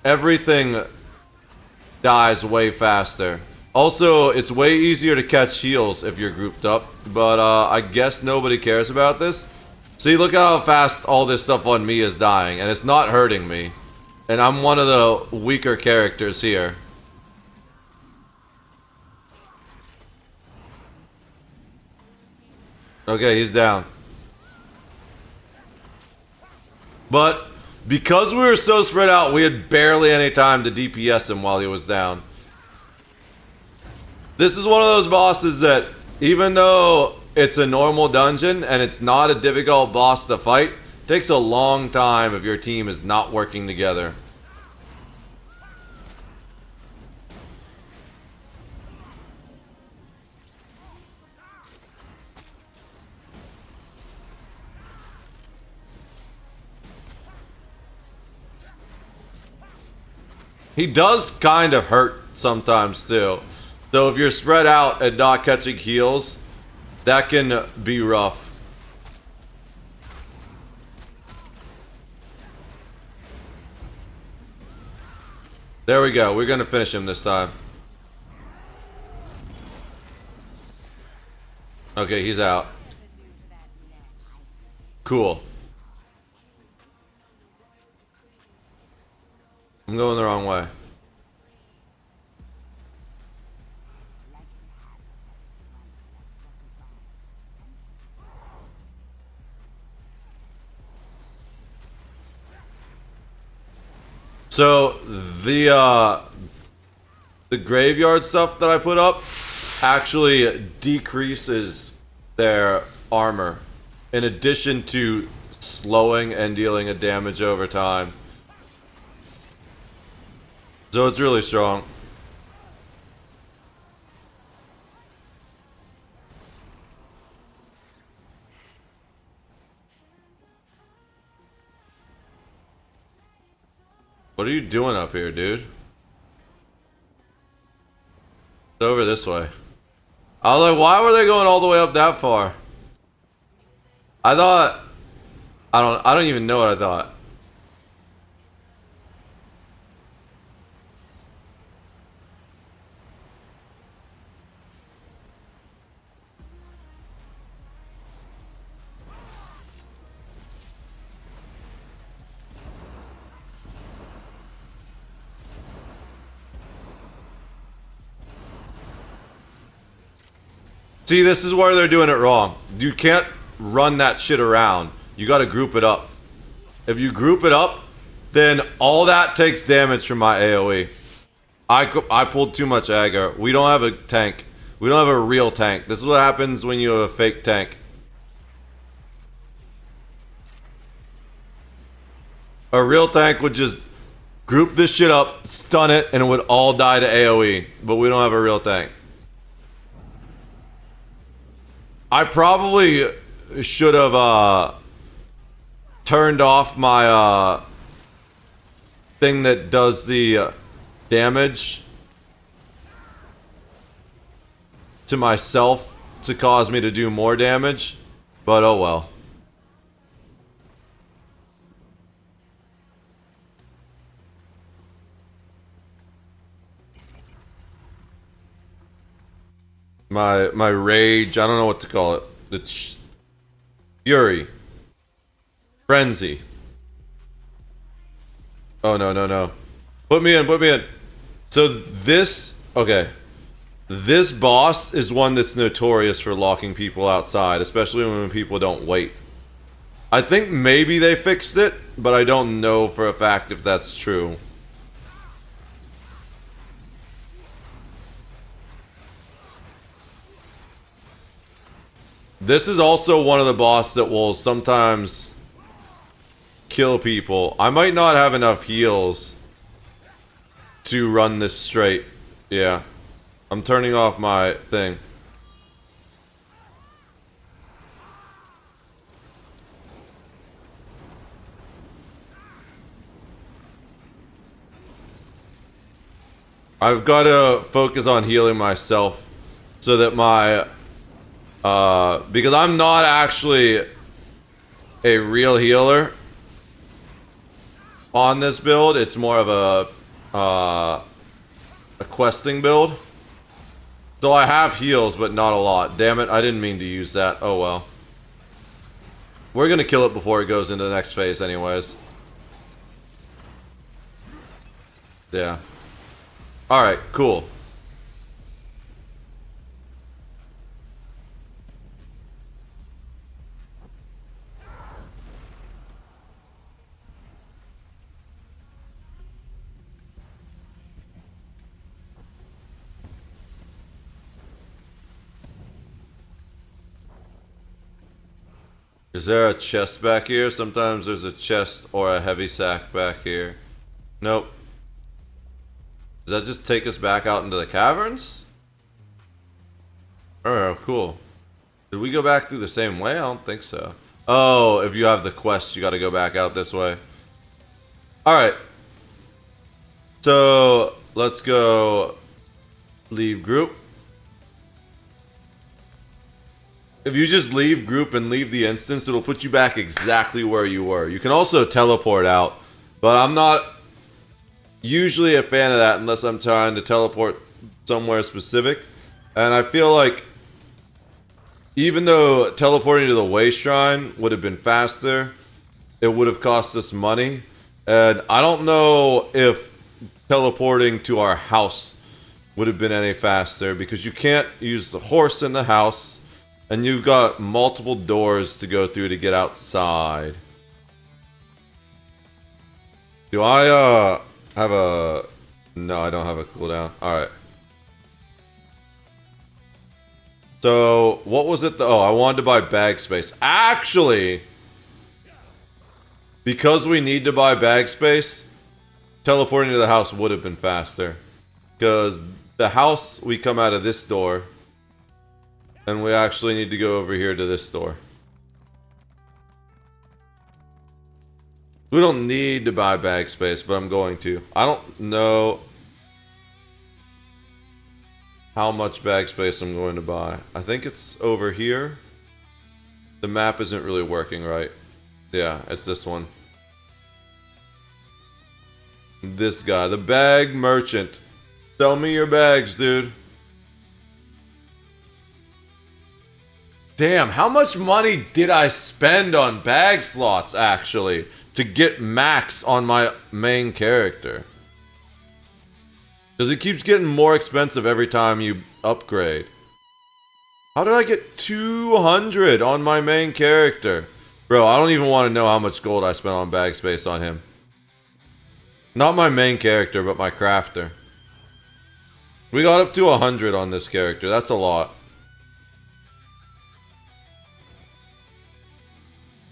everything dies way faster. Also, it's way easier to catch heals if you're grouped up, but I guess nobody cares about this. See, look how fast all this stuff on me is dying, and it's not hurting me. And I'm one of the weaker characters here. Okay, he's down. But because we were so spread out, we had barely any time to DPS him while he was down. This is one of those bosses that, even though it's a normal dungeon and it's not a difficult boss to fight, takes a long time if your team is not working together. He does kind of hurt sometimes too. So if you're spread out and not catching heals, that can be rough. There we go. We're gonna finish him this time. Okay, he's out. Cool. I'm going the wrong way. So the graveyard stuff that I put up actually decreases their armor in addition to slowing and dealing a damage over time. So it's really strong. What are you doing up here, dude? It's over this way. I was like, why were they going all the way up that far? I thought... I don't even know what I thought. See, this is where they're doing it wrong. You can't run that shit around. You gotta group it up. If you group it up, then all that takes damage from my AoE. I pulled too much aggro. We don't have a tank. We don't have a real tank. This is what happens when you have a fake tank. A real tank would just group this shit up, stun it, and it would all die to AoE. But we don't have a real tank. I probably should have turned off my thing that does the damage to myself to cause me to do more damage, but oh well. My rage, I don't know what to call it. It's fury. Frenzy. Oh no, no, no. Put me in, put me in. So this, okay. This boss is one that's notorious for locking people outside, especially when people don't wait. I think maybe they fixed it, but I don't know for a fact if that's true. This is also one of the bosses that will sometimes kill people. I might not have enough heals to run this straight. Yeah. I'm turning off my thing. I've got to focus on healing myself so that my because I'm not actually a real healer on this build. It's more of a questing build. So I have heals, but not a lot. Damn it, I didn't mean to use that. Oh well. We're gonna kill it before it goes into the next phase anyways. Yeah. Alright, cool. Is there a chest back here? Sometimes there's a chest or a heavy sack back here. Nope. Does that just take us back out into the caverns? Oh, cool. Did we go back through the same way? I don't think so. Oh, if you have the quest, you gotta go back out this way. Alright. So, let's go leave group. If you just leave group and leave the instance, it'll put you back exactly where you were. You can also teleport out, but I'm not usually a fan of that unless I'm trying to teleport somewhere specific. And I feel like even though teleporting to the way shrine would have been faster, it would have cost us money. And I don't know if teleporting to our house would have been any faster because you can't use the horse in the house. And you've got multiple doors to go through to get outside. Do I, have a... No, I don't have a cooldown. Alright. So, what was it? Oh, I wanted to buy bag space. Actually, because we need to buy bag space, teleporting to the house would have been faster. Because the house, we come out of this door. And we actually need to go over here to this door. We don't need to buy bag space, but I'm going to. I don't know how much bag space I'm going to buy. I think it's over here. The map isn't really working right. Yeah, it's this one. This guy, the bag merchant. Sell me your bags, dude. Damn, how much money did I spend on bag slots, actually, to get max on my main character? Because it keeps getting more expensive every time you upgrade. How did I get 200 on my main character? Bro, I don't even want to know how much gold I spent on bag space on him. Not my main character, but my crafter. We got up to 100 on this character. That's a lot.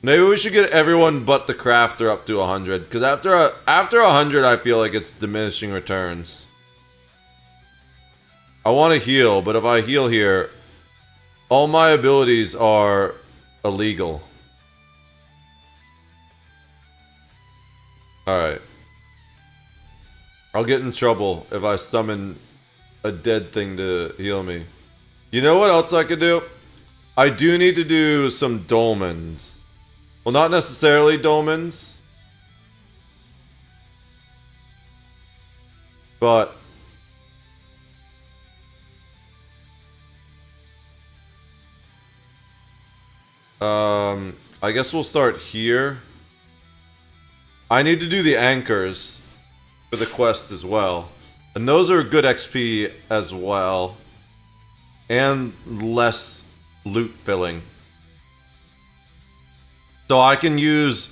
Maybe we should get everyone but the crafter up to 100. Because after 100, I feel like it's diminishing returns. I want to heal, but if I heal here, all my abilities are illegal. Alright. I'll get in trouble if I summon a dead thing to heal me. You know what else I could do? I do need to do some dolmens. Well, not necessarily dolmens. But... I guess we'll start here. I need to do the anchors for the quest as well. And those are good XP as well. And less loot filling. So I can use...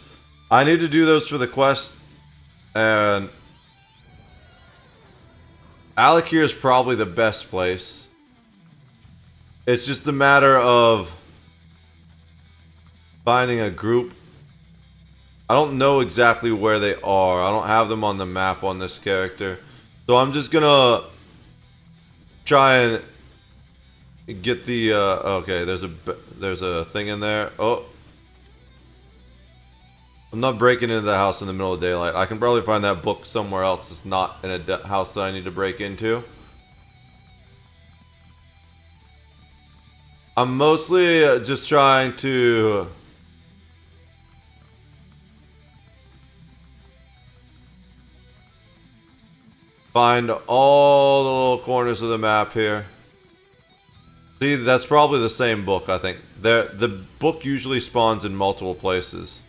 I need to do those for the quest. And... Alakir is probably the best place. It's just a matter of... finding a group. I don't know exactly where they are. I don't have them on the map on this character. So I'm just gonna try and get the okay, there's a thing in there. Oh. I'm not breaking into the house in the middle of daylight. I can probably find that book somewhere else. It's not in a house that I need to break into. I'm mostly just trying to find all the little corners of the map here. See, that's probably the same book, I think. The book usually spawns in multiple places.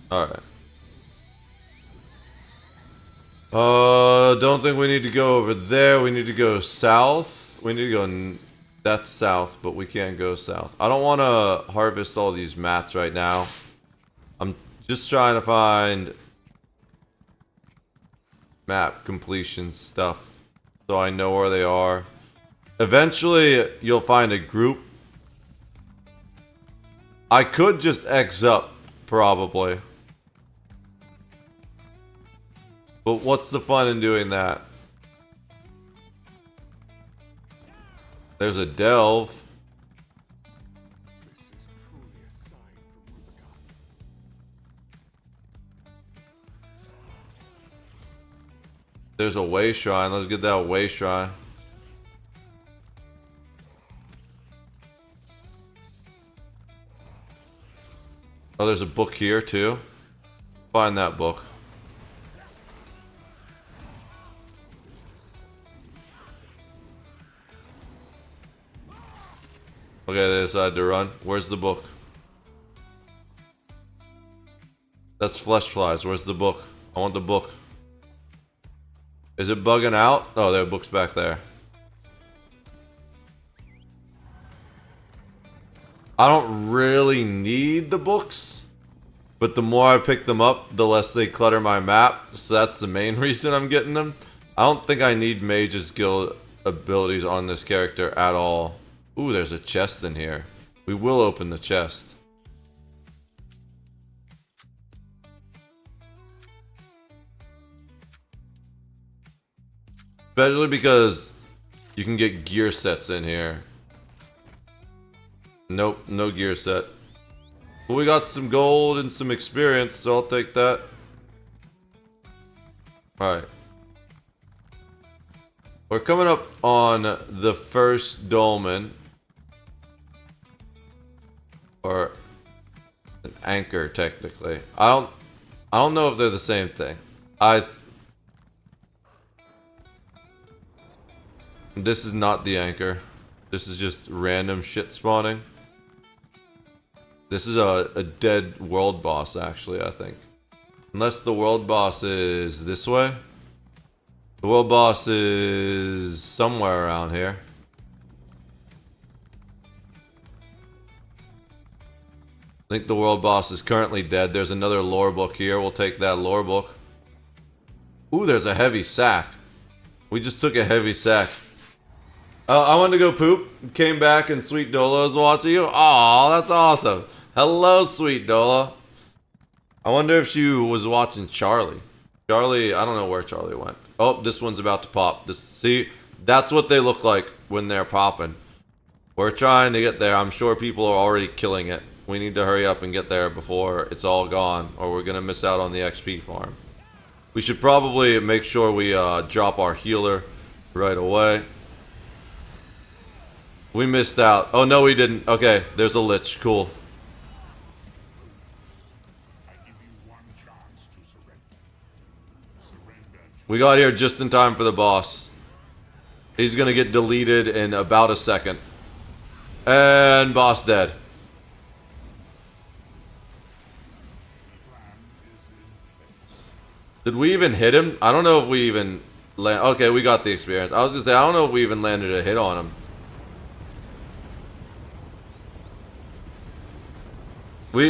Alright. Don't think we need to go over there. We need to go south. We need to go... That's south, but we can't go south. I don't want to harvest all these mats right now. I'm just trying to find map completion stuff so I know where they are. Eventually, you'll find a group. I could just X up, probably. But what's the fun in doing that? There's a delve. There's a way shrine. Let's get that way shrine. Oh, there's a book here too. Find that book. Okay, they decided to run. Where's the book? That's flesh flies. Where's the book? I want the book. Is it bugging out? Oh, the book's back there. I don't really need the books, but the more I pick them up, the less they clutter my map. So that's the main reason I'm getting them. I don't think I need Mage's Guild abilities on this character at all. Ooh, there's a chest in here. We will open the chest. Especially because you can get gear sets in here. Nope, no gear set. But we got some gold and some experience, so I'll take that. Alright. We're coming up on the first dolmen. Or an anchor, technically. I don't know if they're the same thing. This is not the anchor. This is just random shit spawning. This is a dead world boss, actually, I think. Unless the world boss is this way. The world boss is somewhere around here. I think the world boss is currently dead. There's another lore book here. We'll take that lore book. Ooh, there's a heavy sack. We just took a heavy sack. I wanted to go poop. Came back and Sweet Dola's watching you. Aw, that's awesome. Hello, Sweet Dola. I wonder if she was watching Charlie. Charlie, I don't know where Charlie went. Oh, this one's about to pop. See, that's what they look like when they're popping. We're trying to get there. I'm sure people are already killing it. We need to hurry up and get there before it's all gone, or we're gonna miss out on the XP farm. We should probably make sure we drop our healer right away. We missed out. Oh, no, we didn't. Okay, there's a lich. Cool. We got here just in time for the boss. He's gonna get deleted in about a second. And boss dead. Did we even hit him? I don't know if we even land. Okay, we got the experience. I was gonna say, I don't know if we even landed a hit on him.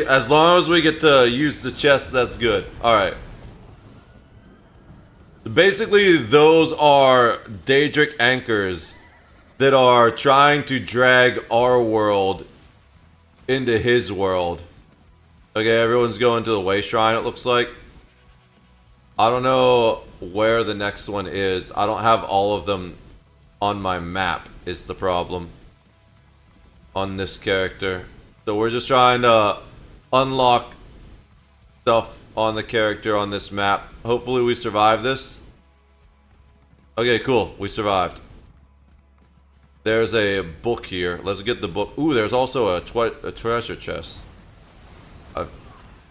As long as we get to use the chest, that's good. Alright. Basically, those are Daedric anchors that are trying to drag our world into his world. Okay, everyone's going to the Way Shrine, it looks like. I don't know where the next one is. I don't have all of them on my map, is the problem. On this character. So we're just trying to unlock stuff on the character on this map. Hopefully we survive this. Okay, cool. We survived. There's a book here. Let's get the book. Ooh, there's also a treasure chest.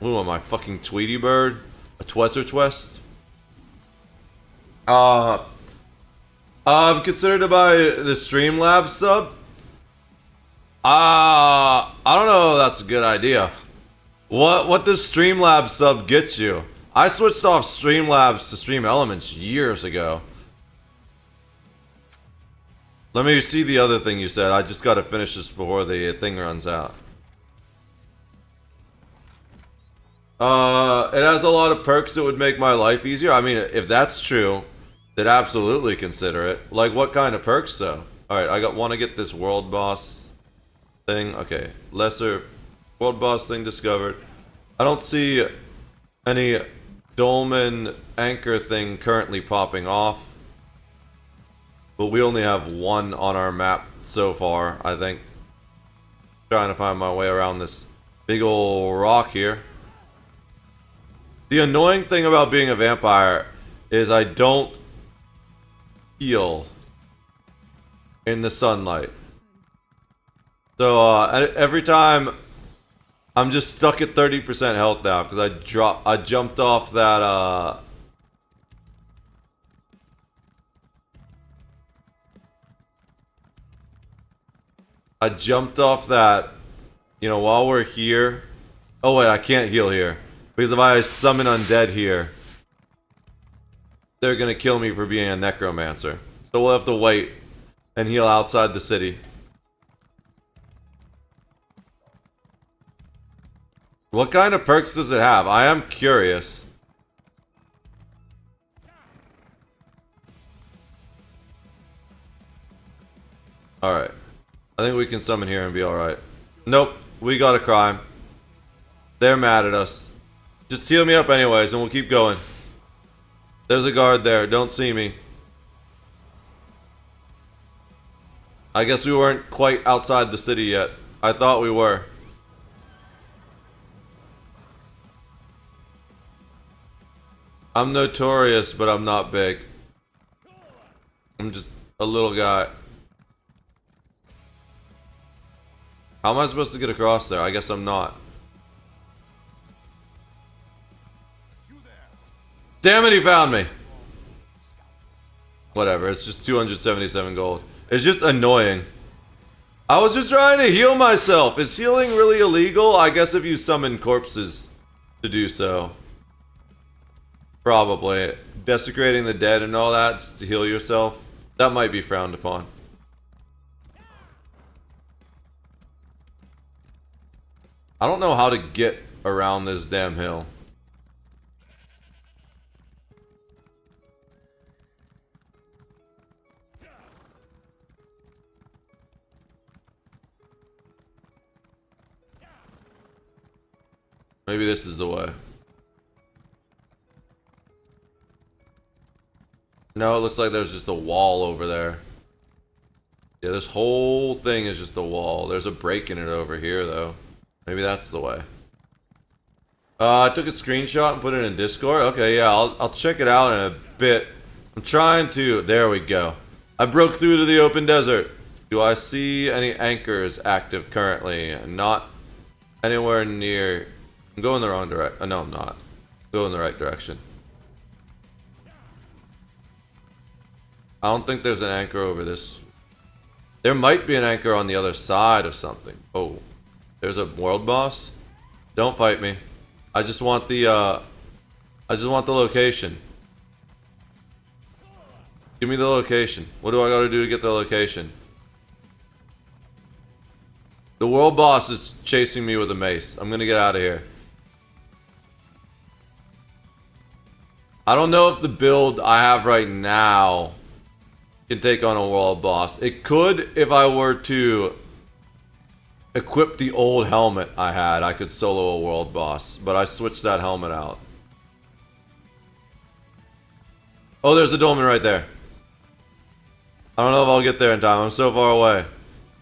Ooh, am I fucking Tweety Bird? A treasure chest? I'm considered to buy the Streamlabs sub. I don't know if that's a good idea. What does Streamlabs sub get you? I switched off Streamlabs to Stream Elements years ago. Let me see the other thing you said. I just gotta finish this before the thing runs out. It has a lot of perks that would make my life easier. I mean, if that's true, then absolutely consider it. Like, what kind of perks, though? Alright, want to get this world boss thing. Okay, lesser world boss thing discovered. I don't see any dolmen anchor thing currently popping off. But we only have one on our map so far, I think. Trying to find my way around this big ol' rock here. The annoying thing about being a vampire is I don't heal in the sunlight. So every time I'm just stuck at 30% health now because I jumped off that you know, while we're here. Oh wait, I can't heal here. Because if I summon undead here, they're gonna kill me for being a necromancer. So we'll have to wait and heal outside the city. What kind of perks does it have? I am curious. Alright. I think we can summon here and be alright. Nope. We got a crime. They're mad at us. Just heal me up anyways and we'll keep going. There's a guard there. Don't see me. I guess we weren't quite outside the city yet. I thought we were. I'm notorious, but I'm not big. I'm just a little guy. How am I supposed to get across there? I guess I'm not. Damn it, he found me! Whatever, it's just 277 gold. It's just annoying. I was just trying to heal myself. Is healing really illegal? I guess if you summon corpses to do so. Probably. Desecrating the dead and all that just to heal yourself. That might be frowned upon. I don't know how to get around this damn hill. Maybe this is the way. No, it looks like there's just a wall over there. Yeah, this whole thing is just a wall. There's a break in it over here, though. Maybe that's the way. I took a screenshot and put it in Discord. Okay, yeah, I'll check it out in a bit. I'm trying to... There we go. I broke through to the open desert. Do I see any anchors active currently? Not anywhere near... I'm going the wrong direction. No, I'm not. I'm going the right direction. I don't think there's an anchor over this. There might be an anchor on the other side of something. Oh, there's a world boss? Don't fight me. I just want the location. Give me the location. What do I gotta do to get the location? The world boss is chasing me with a mace. I'm gonna get out of here. I don't know if the build I have right now can take on a world boss. It could if I were to equip the old helmet I had. I could solo a world boss, but I switched that helmet out. Oh, there's a dolmen right there. I don't know if I'll get there in time. I'm so far away.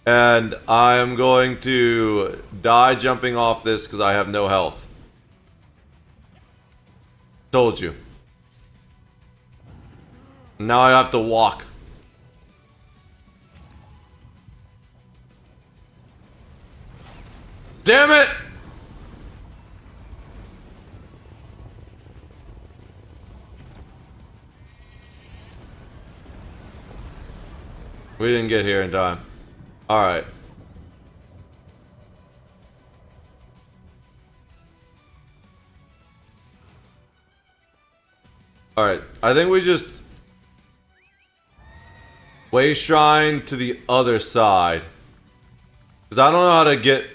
And I am going to die jumping off this because I have no health. Told you. Now I have to walk. Damn it! We didn't get here in time. Alright. Alright, I think we just... Way shrine to the other side. Because I don't know how to get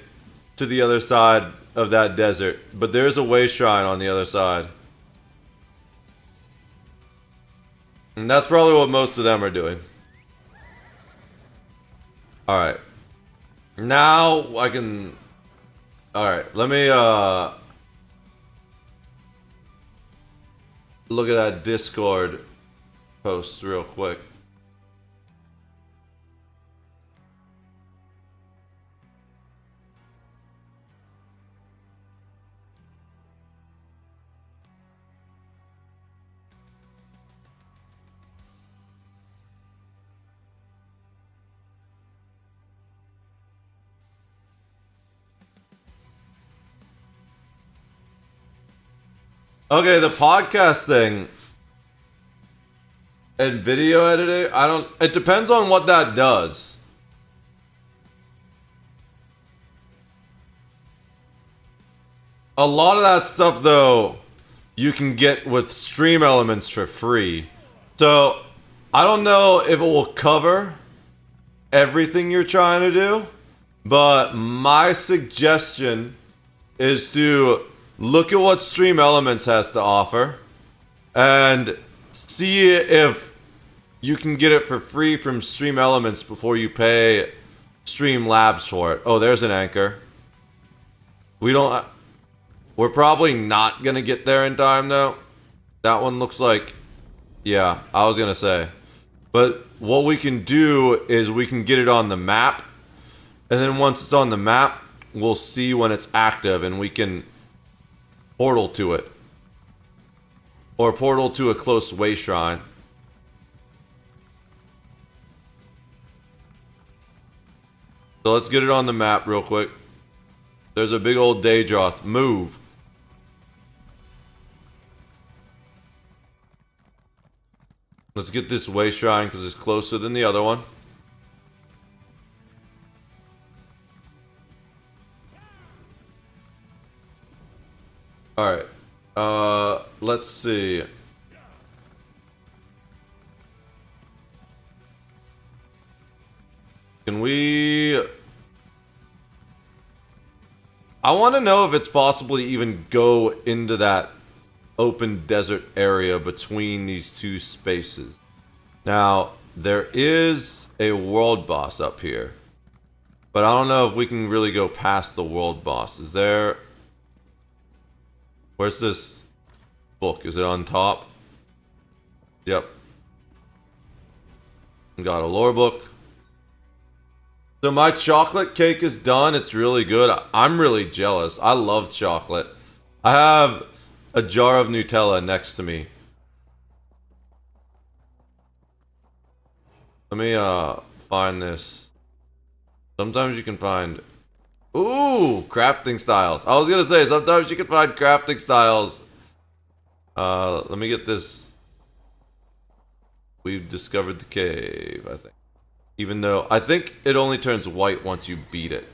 to the other side of that desert. But there's a way shrine on the other side. And that's probably what most of them are doing. Alright. Now I can... Alright, let me look at that Discord post real quick. Okay, the podcast thing and video editing, it depends on what that does. A lot of that stuff, though, you can get with Stream Elements for free. So, I don't know if it will cover everything you're trying to do, but my suggestion is to look at what Stream Elements has to offer and see if you can get it for free from Stream Elements before you pay Streamlabs for it. Oh, there's an anchor. We're probably not gonna get there in time though. That one looks like, yeah, I was gonna say. But what we can do is we can get it on the map, and then once it's on the map, we'll see when it's active and we can portal to it. Or portal to a close way shrine. So let's get it on the map real quick. There's a big old Daedroth. Move. Let's get this way shrine because it's closer than the other one. Alright. Let's see. Can we... I want to know if it's possible to even go into that open desert area between these two spaces. Now, there is a world boss up here. But I don't know if we can really go past the world boss. Is there... Where's this book? Is it on top? Yep. Got a lore book. So my chocolate cake is done. It's really good. I'm really jealous. I love chocolate. I have a jar of Nutella next to me. Let me find this. Sometimes you can find... Ooh! Crafting styles. I was gonna say, sometimes you can find crafting styles. Let me get this. We've discovered the cave, I think. Even though... I think it only turns white once you beat it.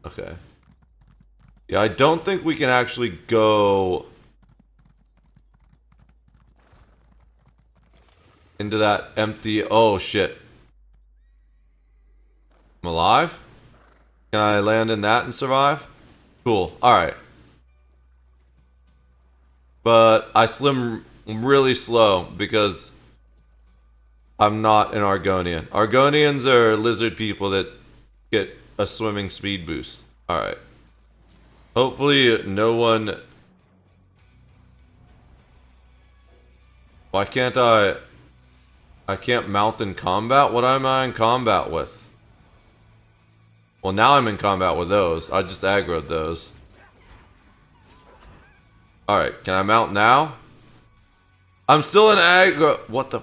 Okay. Yeah, I don't think we can actually go... into that empty... Oh, shit. I'm alive? Can I land in that and survive? Cool. Alright. But I swim really slow because I'm not an Argonian. Argonians are lizard people that get a swimming speed boost. Alright. Hopefully no one... Why can't I can't mount in combat? What am I in combat with? Well, now I'm in combat with those. I just aggroed those. Alright, can I mount now? I'm still in aggro... What the...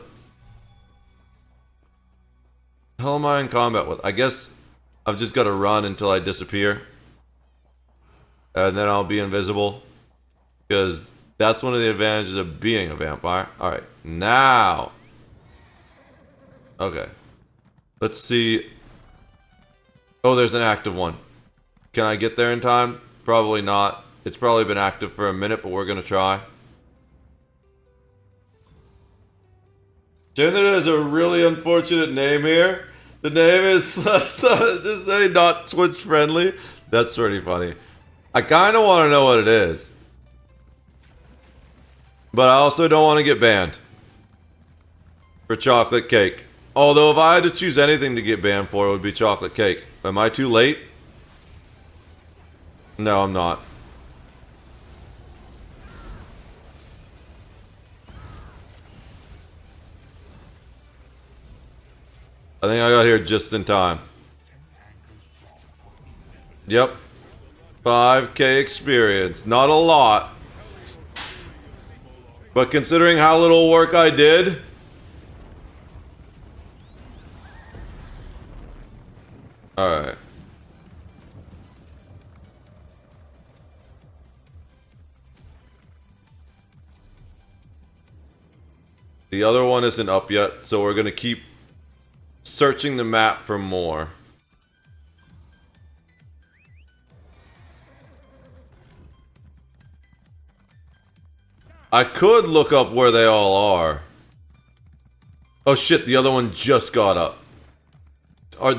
hell am I in combat with? I guess I've just got to run until I disappear. And then I'll be invisible. Because that's one of the advantages of being a vampire. Alright, now... Okay. Let's see... Oh, there's an active one. Can I get there in time? Probably not. It's probably been active for a minute, but we're gonna try. Trinidad is a really unfortunate name here. The name is just say not Twitch friendly. That's pretty funny. I kind of want to know what it is, but I also don't want to get banned for chocolate cake. Although if I had to choose anything to get banned for, it would be chocolate cake. Am I too late? No, I'm not. I think I got here just in time. Yep. 5K experience. Not a lot. But considering how little work I did... Alright. The other one isn't up yet, so we're gonna keep searching the map for more. I could look up where they all are. Oh shit, the other one just got up.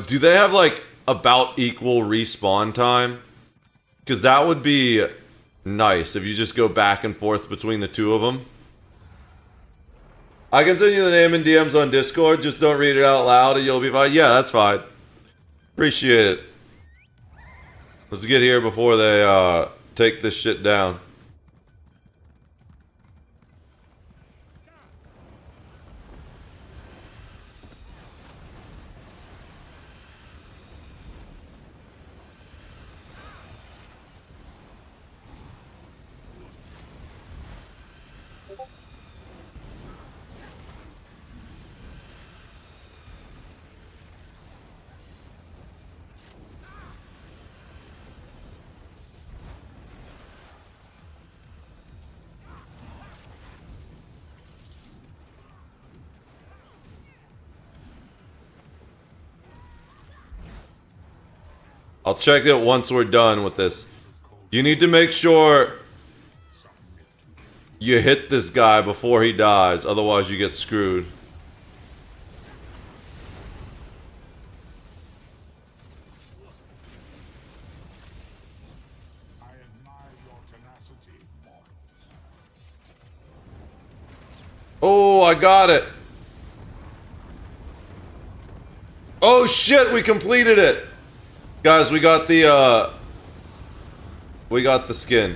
Do they have like about equal respawn time? Because that would be nice if you just go back and forth between the two of them. I can send you the name in DMs on Discord, just don't read it out loud and you'll be fine. Yeah, that's fine. Appreciate it. Let's get here before they take this shit down. I'll check it once we're done with this. You need to make sure you hit this guy before he dies, otherwise you get screwed. Oh, I got it. Oh shit, we completed it. Guys, we got the skin.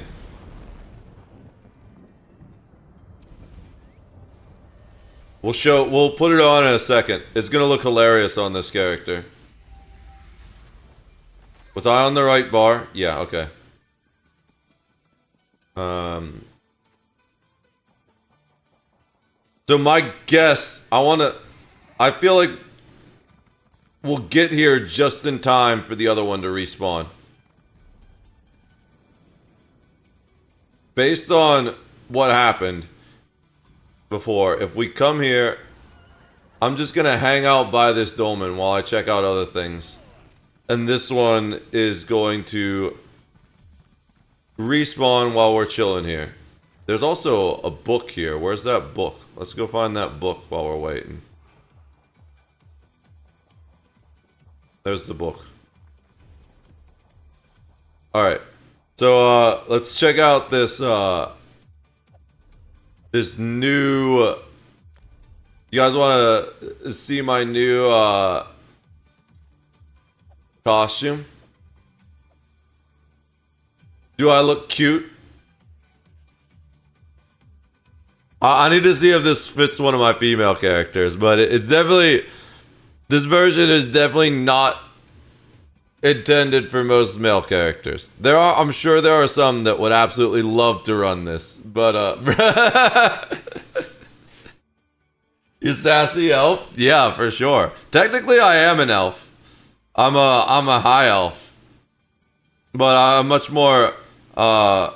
We'll put it on in a second. It's gonna look hilarious on this character. Was I on the right bar? Yeah, okay. So my guess, I feel like we'll get here just in time for the other one to respawn. Based on what happened before, if we come here, I'm just gonna hang out by this dolmen while I check out other things. And this one is going to respawn while we're chilling here. There's also a book here. Where's that book? Let's go find that book while we're waiting. There's the book. Alright. So, let's check out this, this new... You guys want to see my new, costume? Do I look cute? I need to see if this fits one of my female characters, but it's definitely... This version is definitely not intended for most male characters. I'm sure there are some that would absolutely love to run this, but you sassy elf? Yeah, for sure. Technically, I am an elf. I'm a high elf, but I'm much more. Oh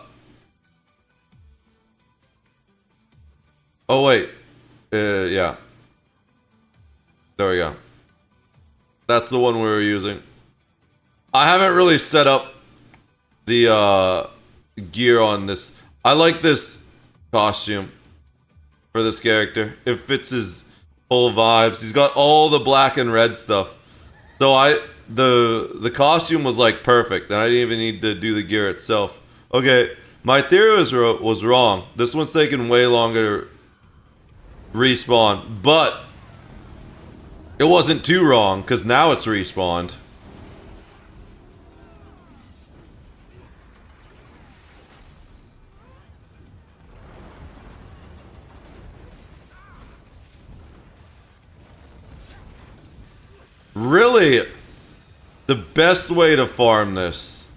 wait, yeah. There we go. That's the one we were using. I haven't really set up the gear on this. I like this costume for this character. It fits his whole vibes. He's got all the black and red stuff. So the costume was like perfect, and I didn't even need to do the gear itself. Okay, my theory was wrong. This one's taking way longer to respawn, but it wasn't too wrong because now it's respawned. Really, the best way to farm this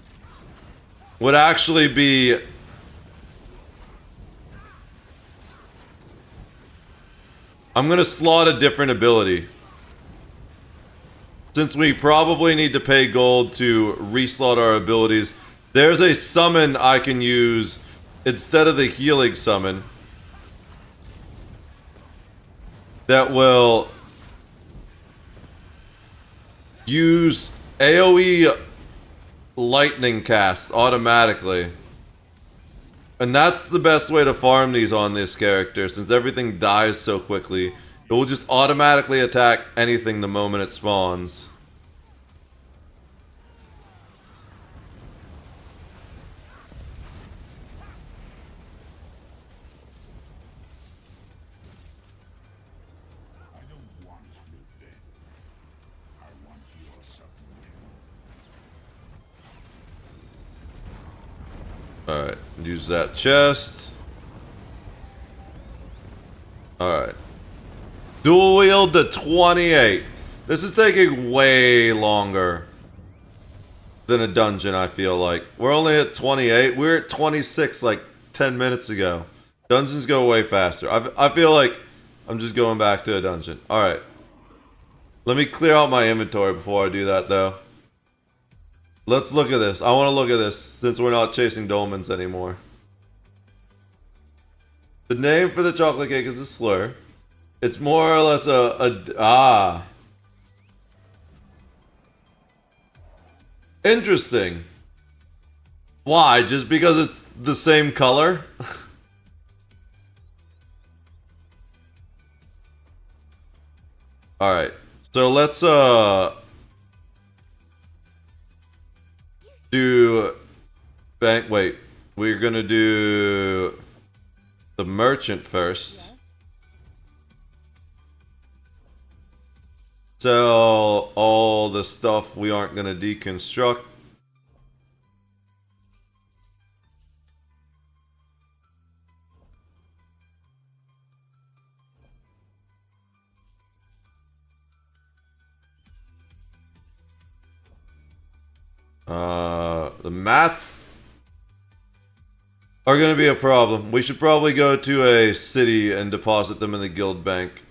would actually be I'm gonna slot a different ability. Since we probably need to pay gold to reslot our abilities, there's a summon I can use instead of the healing summon that will use AoE lightning cast automatically. And that's the best way to farm these on this character, since everything dies so quickly. It will just automatically attack anything the moment it spawns. Alright, use that chest. Alright. Dual wield to 28. This is taking way longer than a dungeon, I feel like. We're only at 28. We were at 26 like 10 minutes ago. Dungeons go way faster. I feel like I'm just going back to a dungeon. Alright. Let me clear out my inventory before I do that, though. Let's look at this. I want to look at this since we're not chasing dolmens anymore. The name for the chocolate cake is a slur. It's more or less Interesting. Why? Just because it's the same color? Alright. So let's do bank. Wait, we're gonna do the merchant first. Yes. Sell all the stuff we aren't gonna deconstruct. The mats are going to be a problem. We should probably go to a city and deposit them in the guild bank.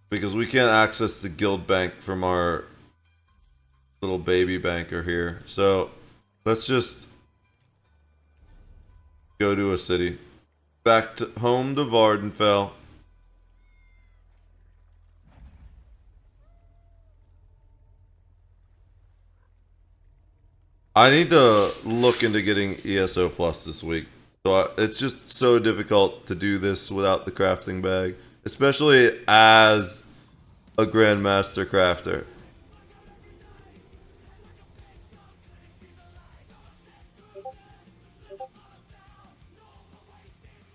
Because we can't access the guild bank from our little baby banker here. So, let's just go to a city. Back to home to Vardenfell. I need to look into getting ESO Plus this week. So it's just so difficult to do this without the crafting bag. Especially as a Grandmaster Crafter.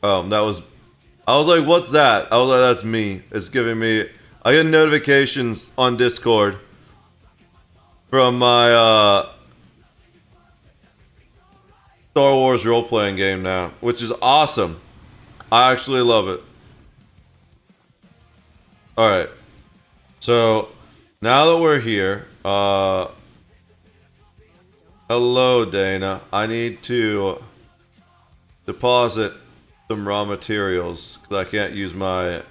That was... I was like, what's that? I was like, that's me. It's giving me... I get notifications on Discord from my, Star Wars role-playing game now, which is awesome. I actually love it. Alright. So, now that we're here, hello, Dana. I need to deposit some raw materials, because I can't use my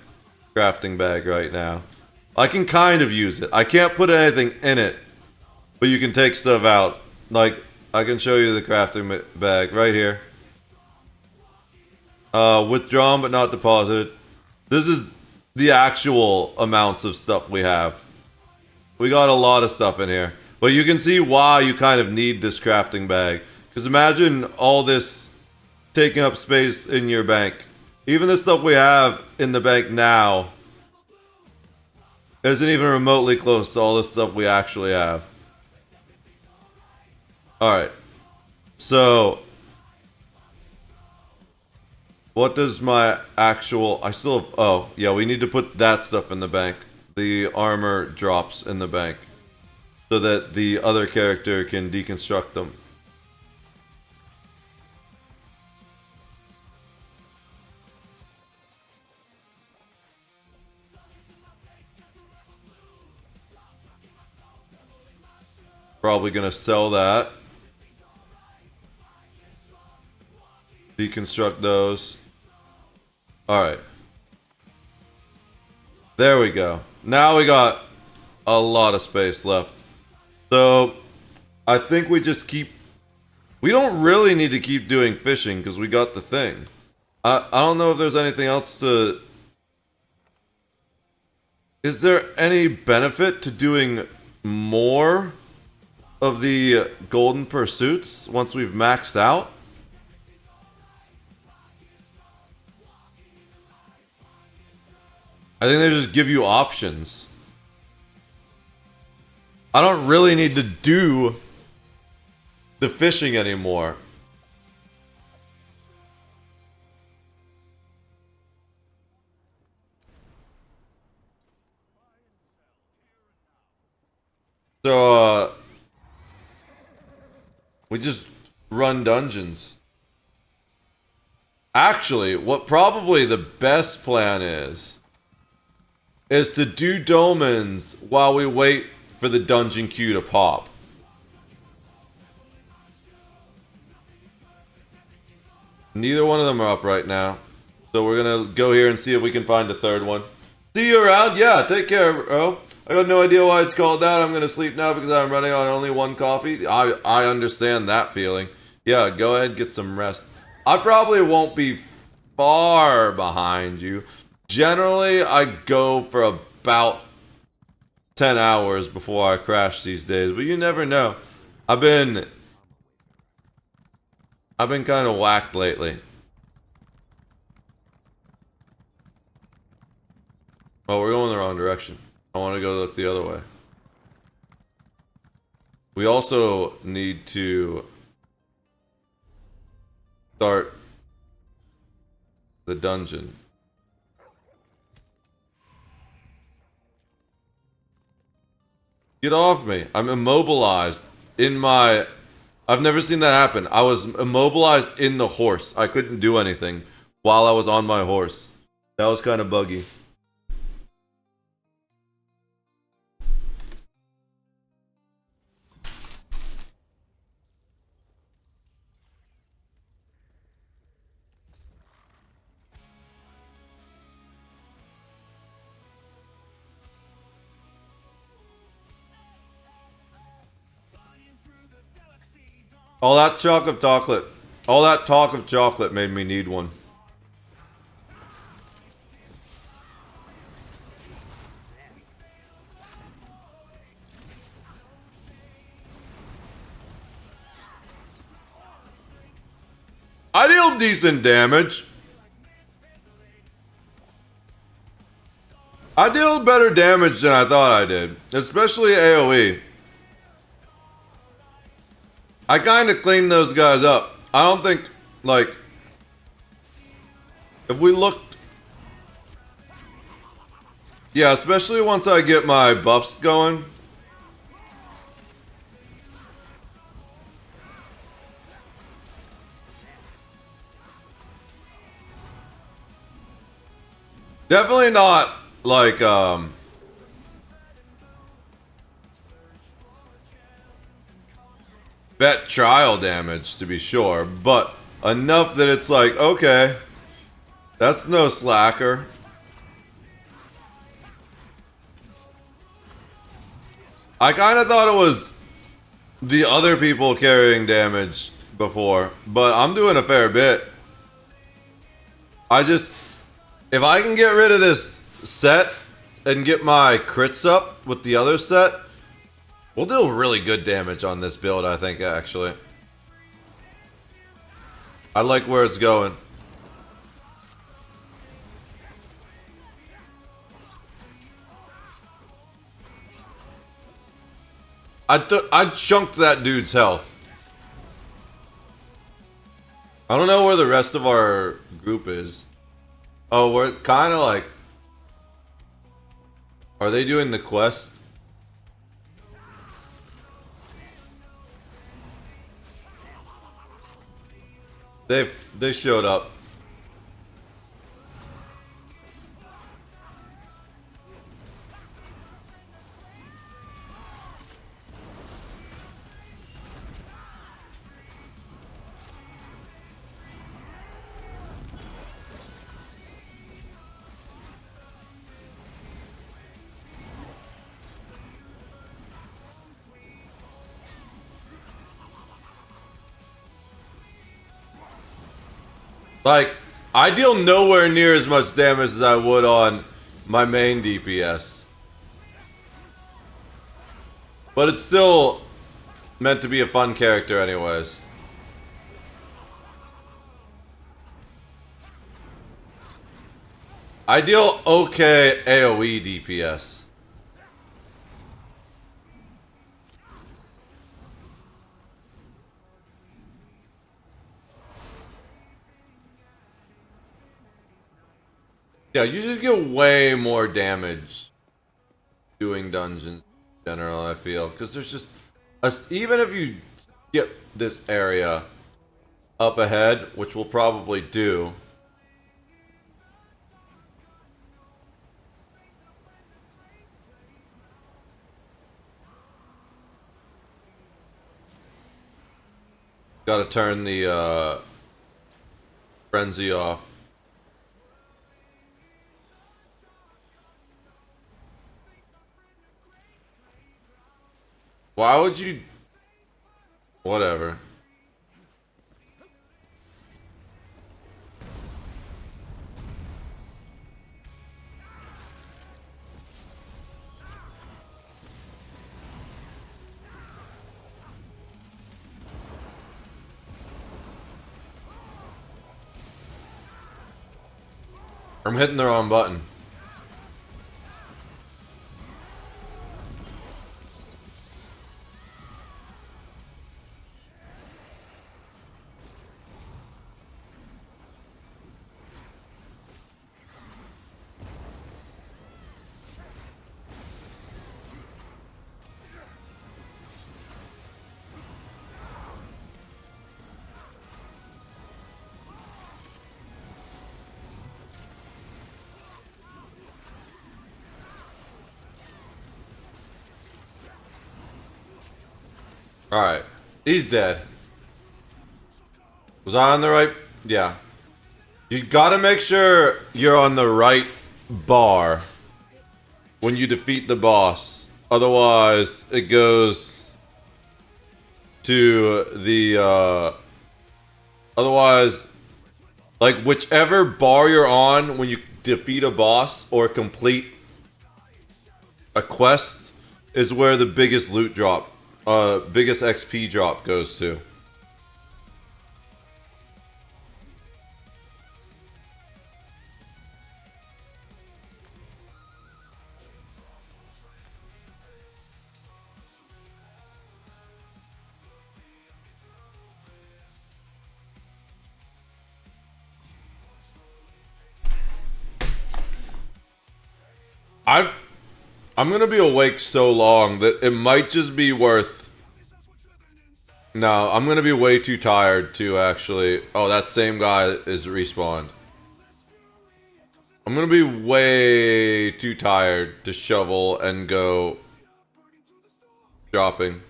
crafting bag right now. I can kind of use it. I can't put anything in it, but you can take stuff out. Like, I can show you the crafting bag right here. Withdrawn but not deposited. This is the actual amounts of stuff we have. We got a lot of stuff in here. But you can see why you kind of need this crafting bag. Because imagine all this taking up space in your bank. Even the stuff we have in the bank now isn't even remotely close to all the stuff we actually have. Alright. So, what does my actual... I still have... Oh, yeah, we need to put that stuff in the bank. The armor drops in the bank. So that the other character can deconstruct them. Probably gonna sell that. Deconstruct those. Alright. There we go. Now we got a lot of space left. So, I think we just keep... We don't really need to keep doing fishing because we got the thing. I don't know if there's anything else to... Is there any benefit to doing more of the golden pursuits once we've maxed out? I think they just give you options. I don't really need to do the fishing anymore. So, we just run dungeons. Actually, what probably the best plan is to do dolmens while we wait for the dungeon queue to pop. Neither one of them are up right now. So we're gonna go here and see if we can find a third one. See you around? Yeah, take care, bro. I got no idea why it's called that. I'm gonna sleep now because I'm running on only one coffee. I understand that feeling. Yeah, go ahead, get some rest. I probably won't be far behind you. Generally, I go for about 10 hours before I crash these days, but you never know. I've been kind of whacked lately. Oh, we're going the wrong direction. I want to go look the other way. We also need to start the dungeon. Get off me. I'm immobilized in my... I've never seen that happen. I was immobilized in the horse. I couldn't do anything while I was on my horse. That was kind of buggy. All that talk of chocolate. All that talk of chocolate made me need one. I deal decent damage. I deal better damage than I thought I did, especially AoE. I kind of cleaned those guys up. I don't think, like, if we looked... Yeah, especially once I get my buffs going. Definitely not, like, vet trial damage, to be sure, but enough that it's like, okay, that's no slacker. I kind of thought it was the other people carrying damage before, but I'm doing a fair bit. If I can get rid of this set and get my crits up with the other set, we'll do really good damage on this build, I think, actually. I like where it's going. I chunked that dude's health. I don't know where the rest of our group is. Oh, we're kind of like... Are they doing the quest? They showed up. Like, I deal nowhere near as much damage as I would on my main DPS. But it's still meant to be a fun character anyways. I deal okay AoE DPS. Yeah, you just get way more damage doing dungeons in general, I feel. Because there's just... even if you skip this area up ahead, which we'll probably do... Gotta turn the frenzy off. Why would you... Whatever. I'm hitting the wrong button. Alright. He's dead. Was I on the right? Yeah. You gotta make sure you're on the right bar when you defeat the boss. Otherwise, it goes to the otherwise, like whichever bar you're on when you defeat a boss or complete a quest is where the biggest loot drop, biggest XP drop goes to. I'm gonna be awake so long that it might just be worth. No, I'm gonna be way too tired to actually. Oh, that same guy is respawned. I'm gonna be way too tired to shovel and go shopping.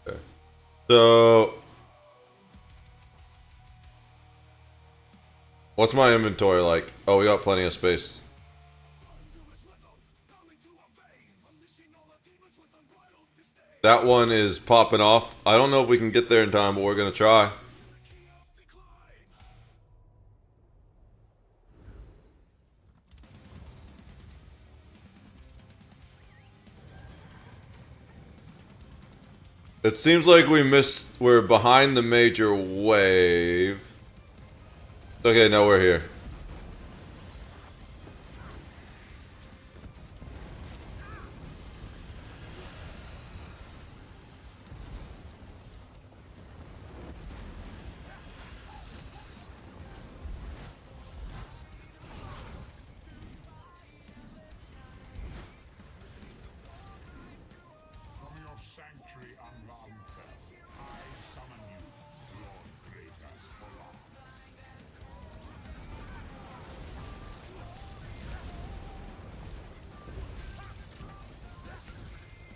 Okay. So, what's my inventory like? Oh, we got plenty of space. That one is popping off. I don't know if we can get there in time, but we're gonna try. It seems like we're behind the major wave. Okay, now we're here.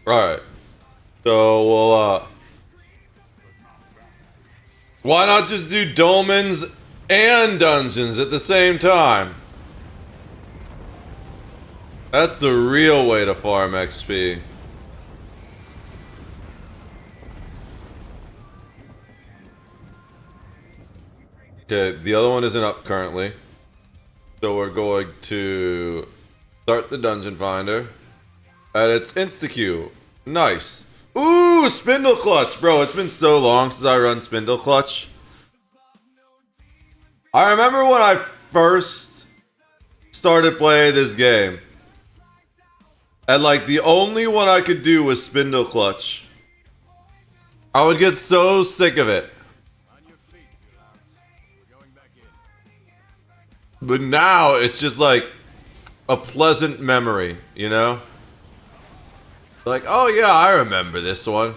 Alright. So we'll why not just do dolmens and dungeons at the same time? That's the real way to farm XP. Okay, the other one isn't up currently. So we're going to start the dungeon finder. And it's insta-queue. Nice. Ooh, Spindle Clutch. Bro, it's been so long since I run Spindle Clutch. I remember when I first started playing this game. And like the only one I could do was Spindle Clutch. I would get so sick of it. But now it's just like a pleasant memory, you know? Like, oh yeah, I remember this one.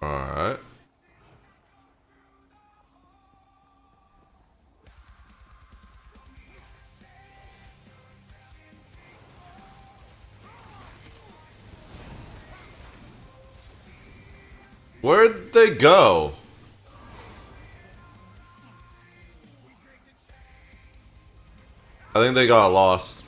Alright. Where'd they go? I think they got lost.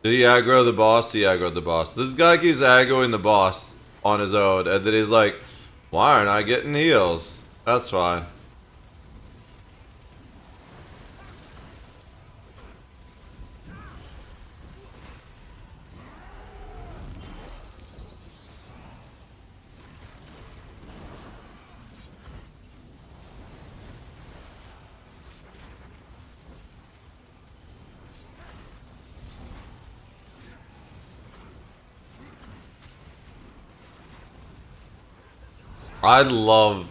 Did he aggro the boss? He aggroed the boss. This guy keeps aggroing the boss on his own, and then he's like, why aren't I getting heals? That's fine. I love...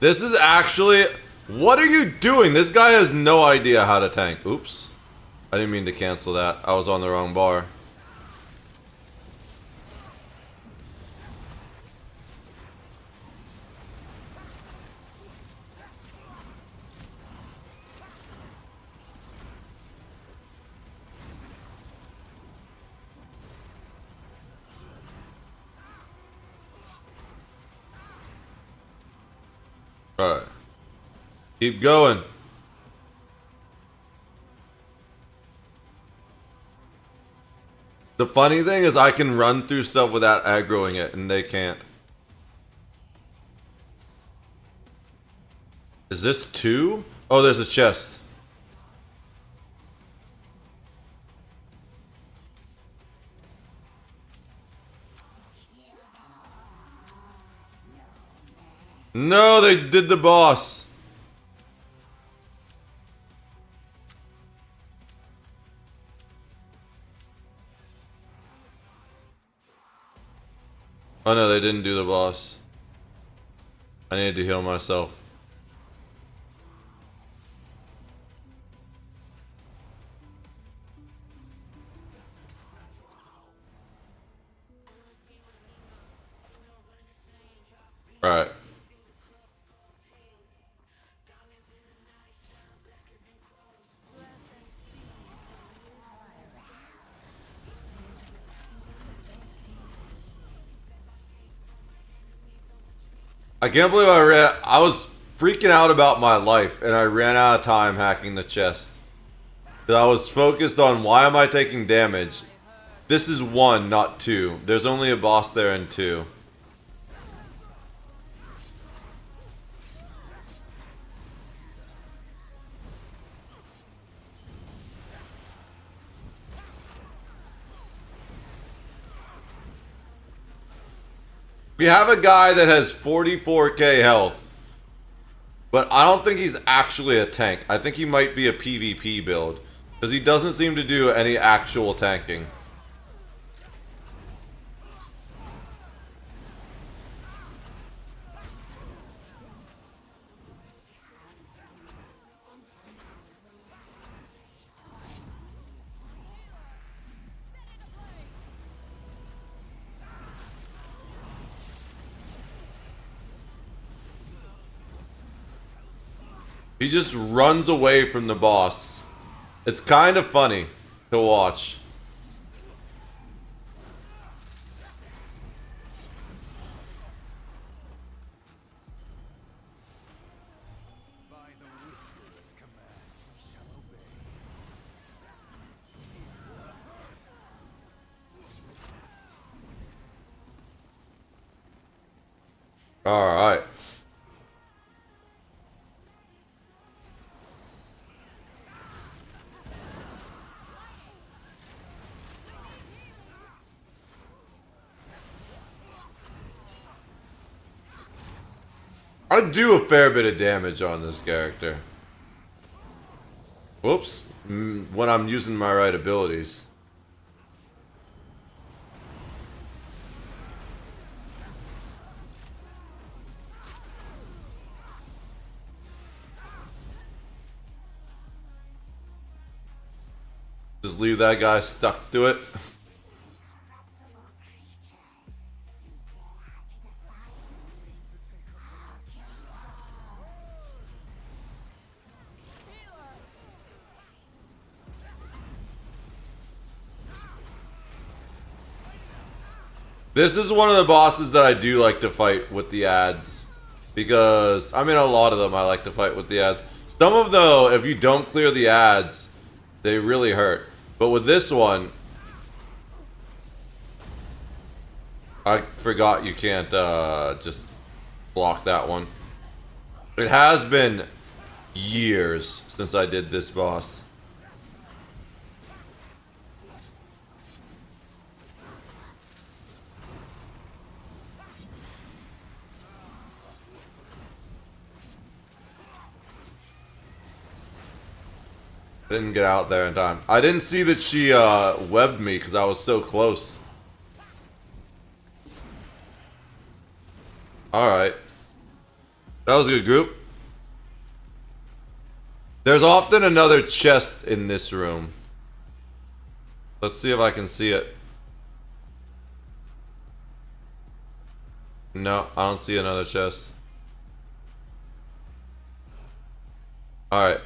This is actually... What are you doing? This guy has no idea how to tank. Oops. I didn't mean to cancel that. I was on the wrong bar. Alright. Keep going. The funny thing is I can run through stuff without aggroing it, and they can't. Is this 2? Oh, there's a chest. No, they did the boss. Oh no, they didn't do the boss. I need to heal myself. Alright. I can't believe I was freaking out about my life and I ran out of time hacking the chest. I was focused on why am I taking damage. This is 1, not 2. There's only a boss there in 2. We have a guy that has 44k health, but I don't think he's actually a tank. I think he might be a PvP build, because he doesn't seem to do any actual tanking. He just runs away from the boss. It's kind of funny to watch. All right. I do a fair bit of damage on this character. Whoops. When I'm using my right abilities. Just leave that guy stuck to it. This is one of the bosses that I do like to fight with the ads. Because, I mean, a lot of them I like to fight with the ads. Some of them, though, if you don't clear the ads, they really hurt. But with this one, I forgot you can't just block that one. It has been years since I did this boss. I didn't get out there in time. I didn't see that she webbed me because I was so close. Alright. That was a good group. There's often another chest in this room. Let's see if I can see it. No, I don't see another chest. Alright.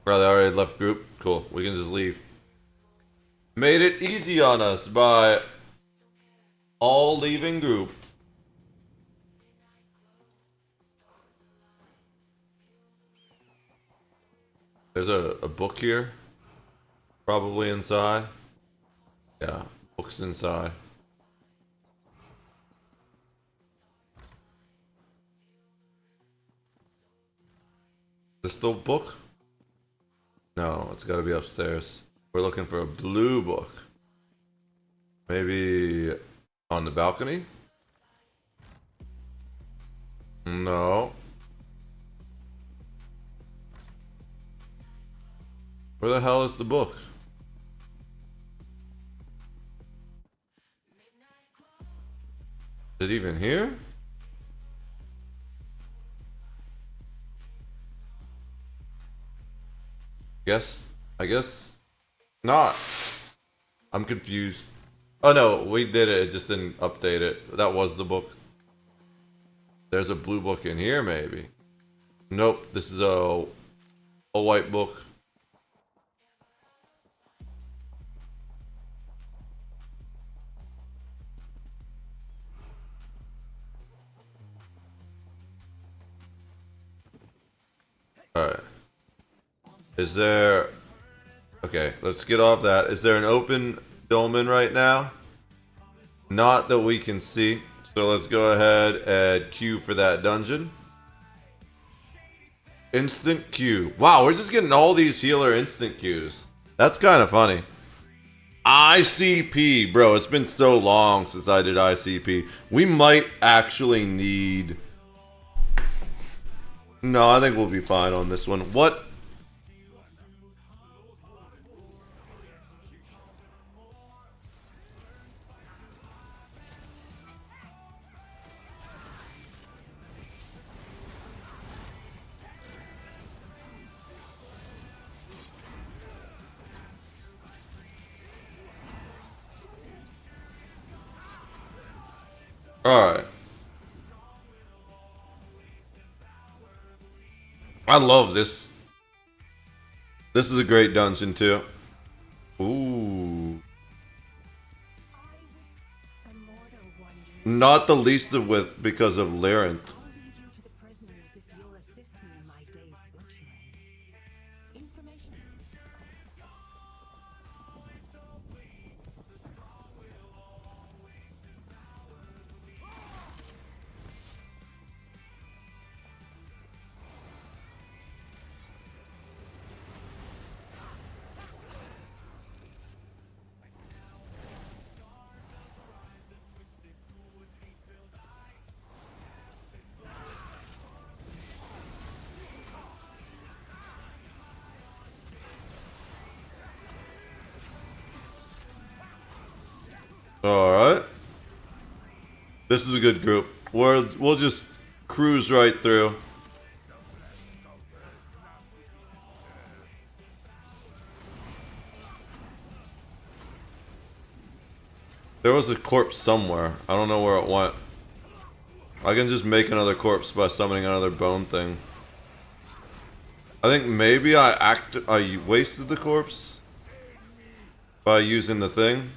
Bro, they already left group? Cool, we can just leave. Made it easy on us by all leaving group. There's a book here. Probably inside. Yeah, book's inside. Is this still book? No, it's gotta be upstairs. We're looking for a blue book. Maybe on the balcony? No. Where the hell is the book? Is it even here? I guess not. I'm confused. Oh no, we did it. It just didn't update it. That was the book. There's a blue book in here, maybe. Nope, this is a white book. Alright. Is there... Okay, let's get off that. Is there an open dolmen right now? Not that we can see. So let's go ahead and queue for that dungeon. Instant queue. Wow, we're just getting all these healer instant queues. That's kind of funny. ICP. Bro, it's been so long since I did ICP. We might actually need... No, I think we'll be fine on this one. What? Alright. I love this. This is a great dungeon too. Ooh. Not the least of with because of Labyrinth. Alright. This is a good group. We'll just cruise right through. There was a corpse somewhere. I don't know where it went. I can just make another corpse by summoning another bone thing. I think maybe I wasted the corpse by using the thing.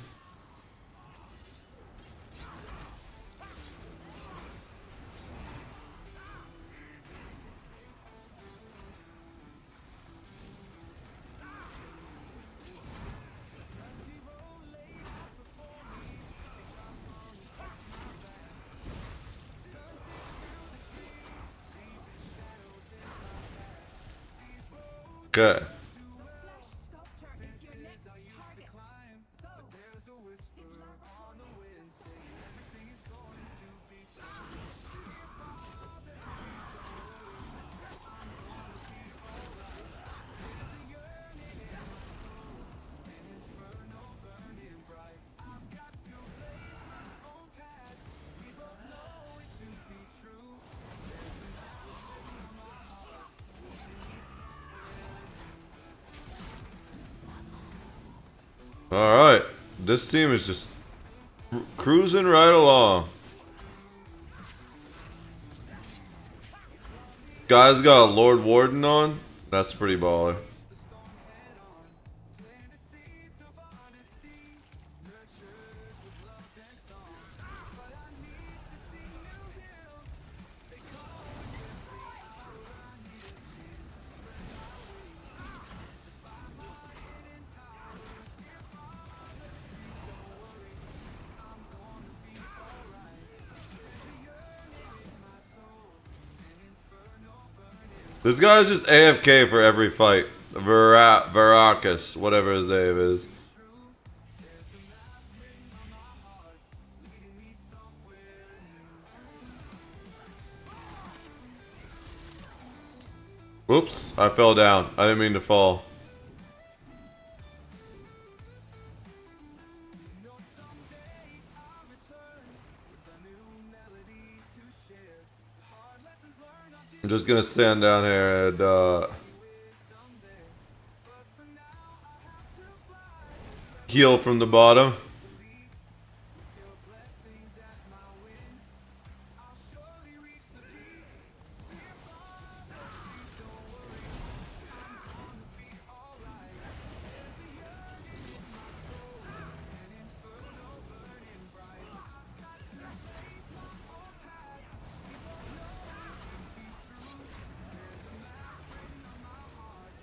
Okay. Alright. This team is just cruising right along. Guy's got a Lord Warden on. That's pretty baller. This guy's just AFK for every fight. Verakus, whatever his name is. Whoops, I fell down. I didn't mean to fall. I'm just gonna stand down here and heal from the bottom.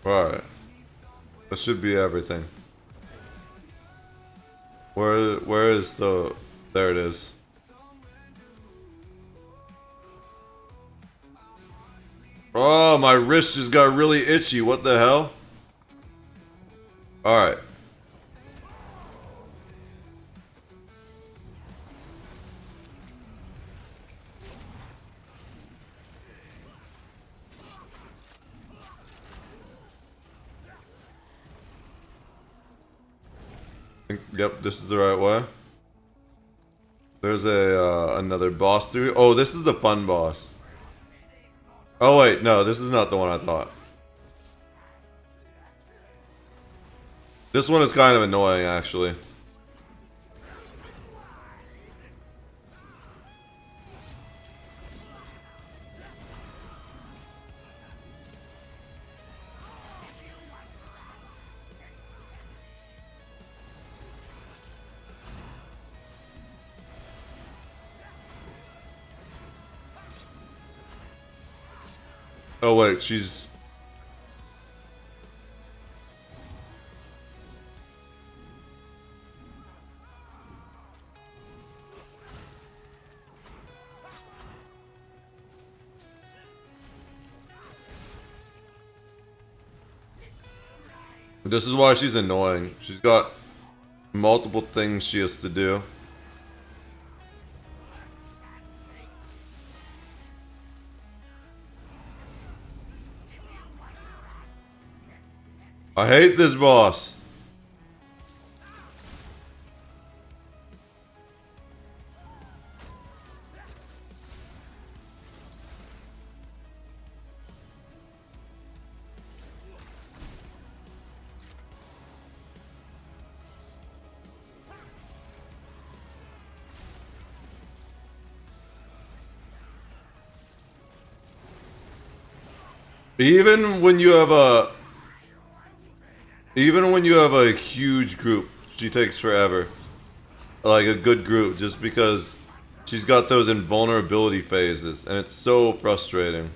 Alright. That should be everything. Where is the... There it is. Oh, my wrist just got really itchy. What the hell? Alright. Yep, this is the right way. There's a another boss through. Oh, this is the fun boss. Oh wait, no, this is not the one I thought. This one is kind of annoying, actually. Oh wait, she's... This is why she's annoying. She's got multiple things she has to do. I hate this boss. Even when you have a huge group, she takes forever. Like a good group, just because she's got those invulnerability phases, and it's so frustrating.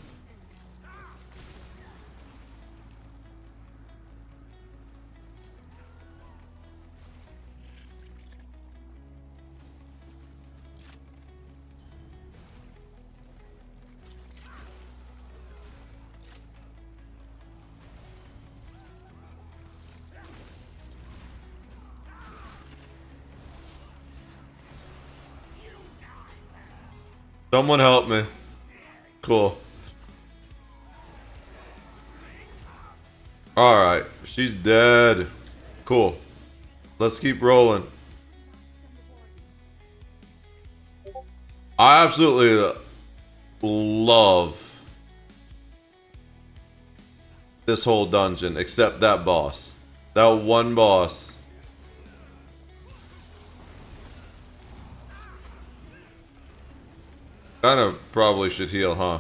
Someone help me. Cool. Alright, she's dead. Cool. Let's keep rolling. I absolutely love this whole dungeon, except that boss. That one boss Kind of probably should heal, huh?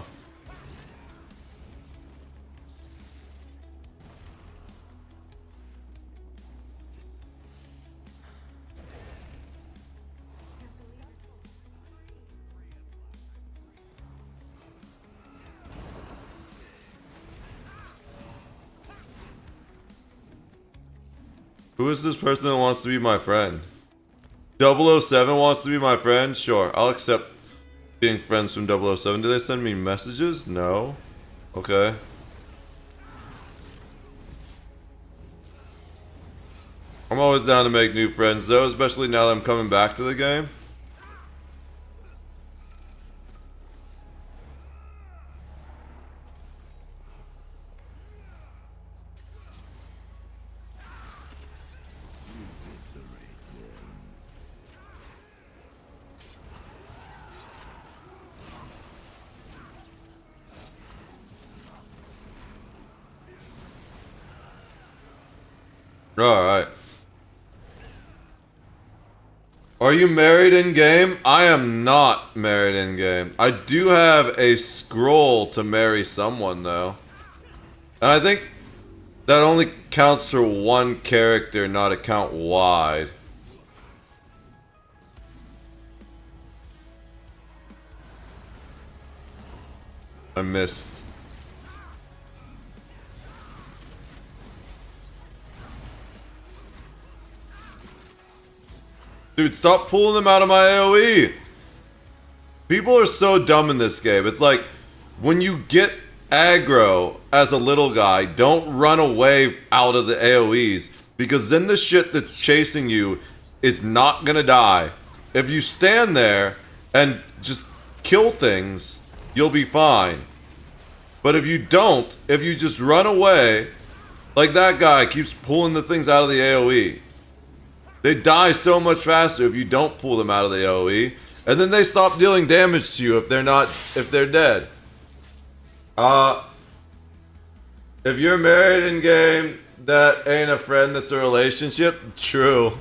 Who is this person that wants to be my friend? 007 wants to be my friend? Sure, I'll accept being friends from 007. Do they send me messages? No. Okay. I'm always down to make new friends though, especially now that I'm coming back to the game. Alright. Are you married in game? I am not married in game. I do have a scroll to marry someone though. And I think that only counts for one character, not account wide. I missed. Dude, stop pulling them out of my AoE! People are so dumb in this game. It's like, when you get aggro as a little guy, don't run away out of the AoEs. Because then the shit that's chasing you is not gonna die. If you stand there and just kill things, you'll be fine. But if you don't, if you just run away, like that guy keeps pulling the things out of the AoE. They die so much faster if you don't pull them out of the AoE. And then they stop dealing damage to you if they're dead. If you're married in game, that ain't a friend, that's a relationship. True.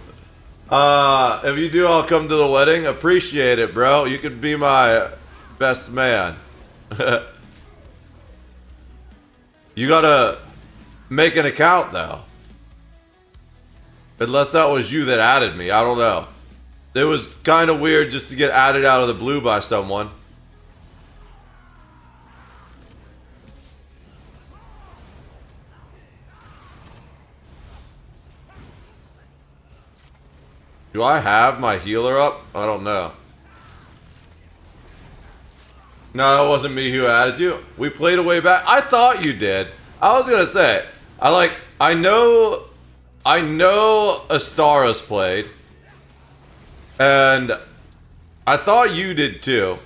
If you do, I'll come to the wedding. Appreciate it, bro. You could be my best man. You gotta make an account though. Unless that was you that added me, I don't know. It was kind of weird just to get added out of the blue by someone. Do I have my healer up? I don't know. No, that wasn't me who added you. We played a way back. I thought you did. I was gonna say, I know Astara's played. And I thought you did too.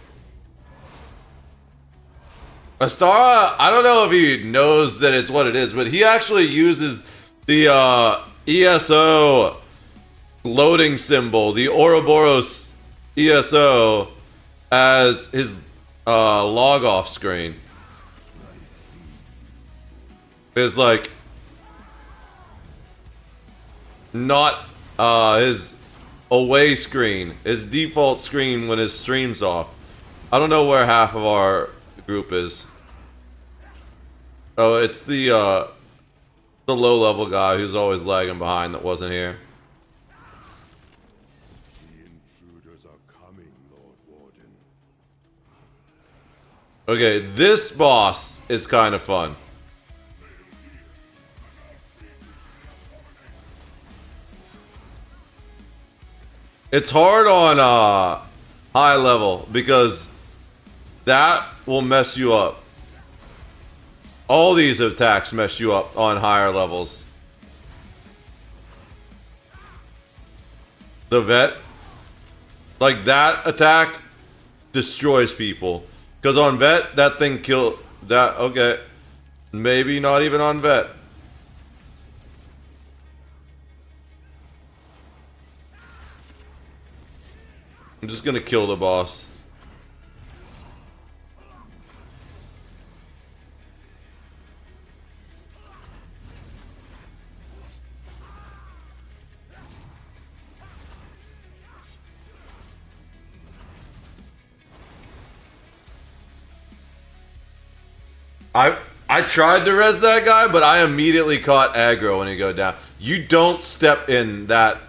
Astara, I don't know if he knows that it's what it is, but he actually uses the ESO loading symbol, the Ouroboros ESO, as his log off screen. It's like not his away screen, his default screen when his stream's off. I don't know where half of our group is. Oh, it's the low level guy who's always lagging behind that wasn't here. The intruders are coming, Lord Warden. Okay, this boss is kind of fun. It's hard on high level because that will mess you up. All these attacks mess you up on higher levels. The vet, like that attack destroys people. Because on vet, that thing killed that. Okay, maybe not even on vet. I'm just gonna kill the boss. I tried to res that guy, but I immediately caught aggro when he go down. You don't step in that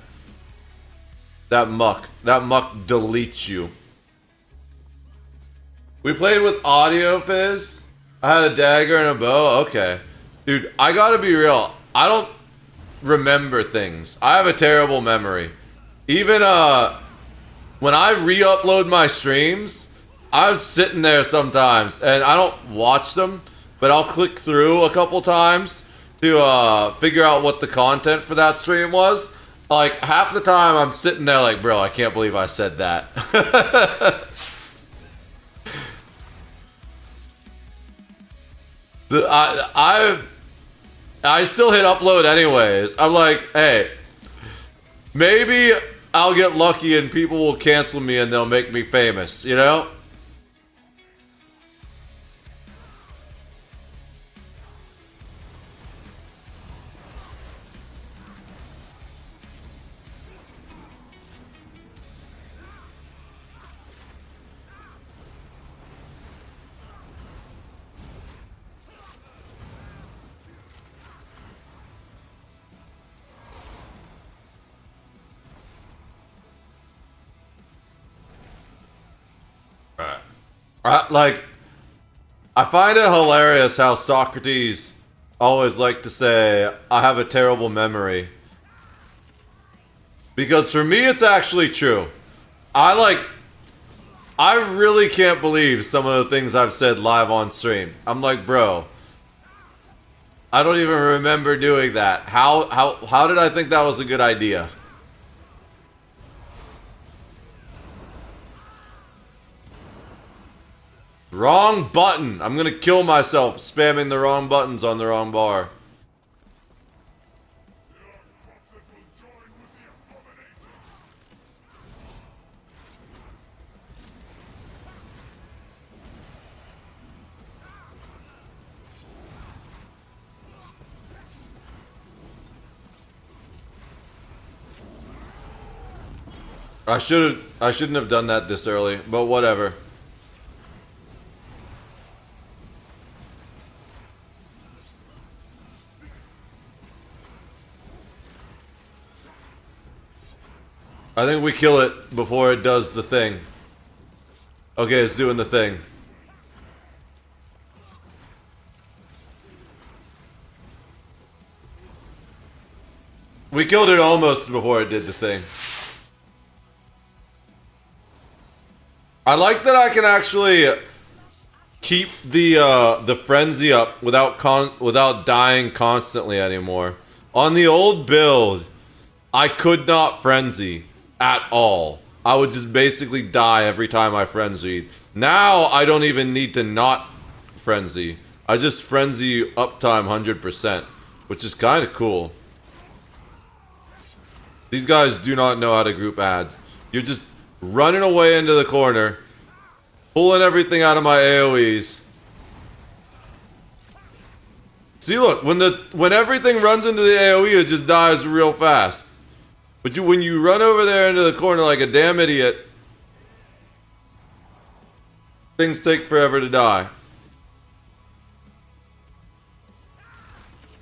muck. That muck deletes you. We played with audio fizz. I had a dagger and a bow. Okay. Dude, I gotta be real. I don't remember things. I have a terrible memory. Even when I re-upload my streams, I'm sitting there sometimes and I don't watch them, but I'll click through a couple times to figure out what the content for that stream was. Like half the time I'm sitting there like, bro, I can't believe I said that. I still hit upload anyways. I'm like, hey, maybe I'll get lucky and people will cancel me and they'll make me famous, you know? Like, I find it hilarious how Socrates always liked to say, I have a terrible memory. Because for me, it's actually true. I really can't believe some of the things I've said live on stream. I'm like, bro, I don't even remember doing that. How did I think that was a good idea? Wrong button. I'm gonna kill myself spamming the wrong buttons on the wrong bar. I shouldn't have done that this early, but whatever. I think we kill it before it does the thing. Okay, it's doing the thing. We killed it almost before it did the thing. I like that I can actually keep the frenzy up without dying constantly anymore. On the old build, I could not frenzy at all. I would just basically die every time I frenzied. Now I don't even need to not frenzy. I just frenzy uptime 100%, which is kind of cool. These guys do not know how to group ads. You're just running away into the corner, pulling everything out of my AoEs. See, look, when everything runs into the AoE, it just dies real fast. But when you run over there into the corner like a damn idiot, things take forever to die.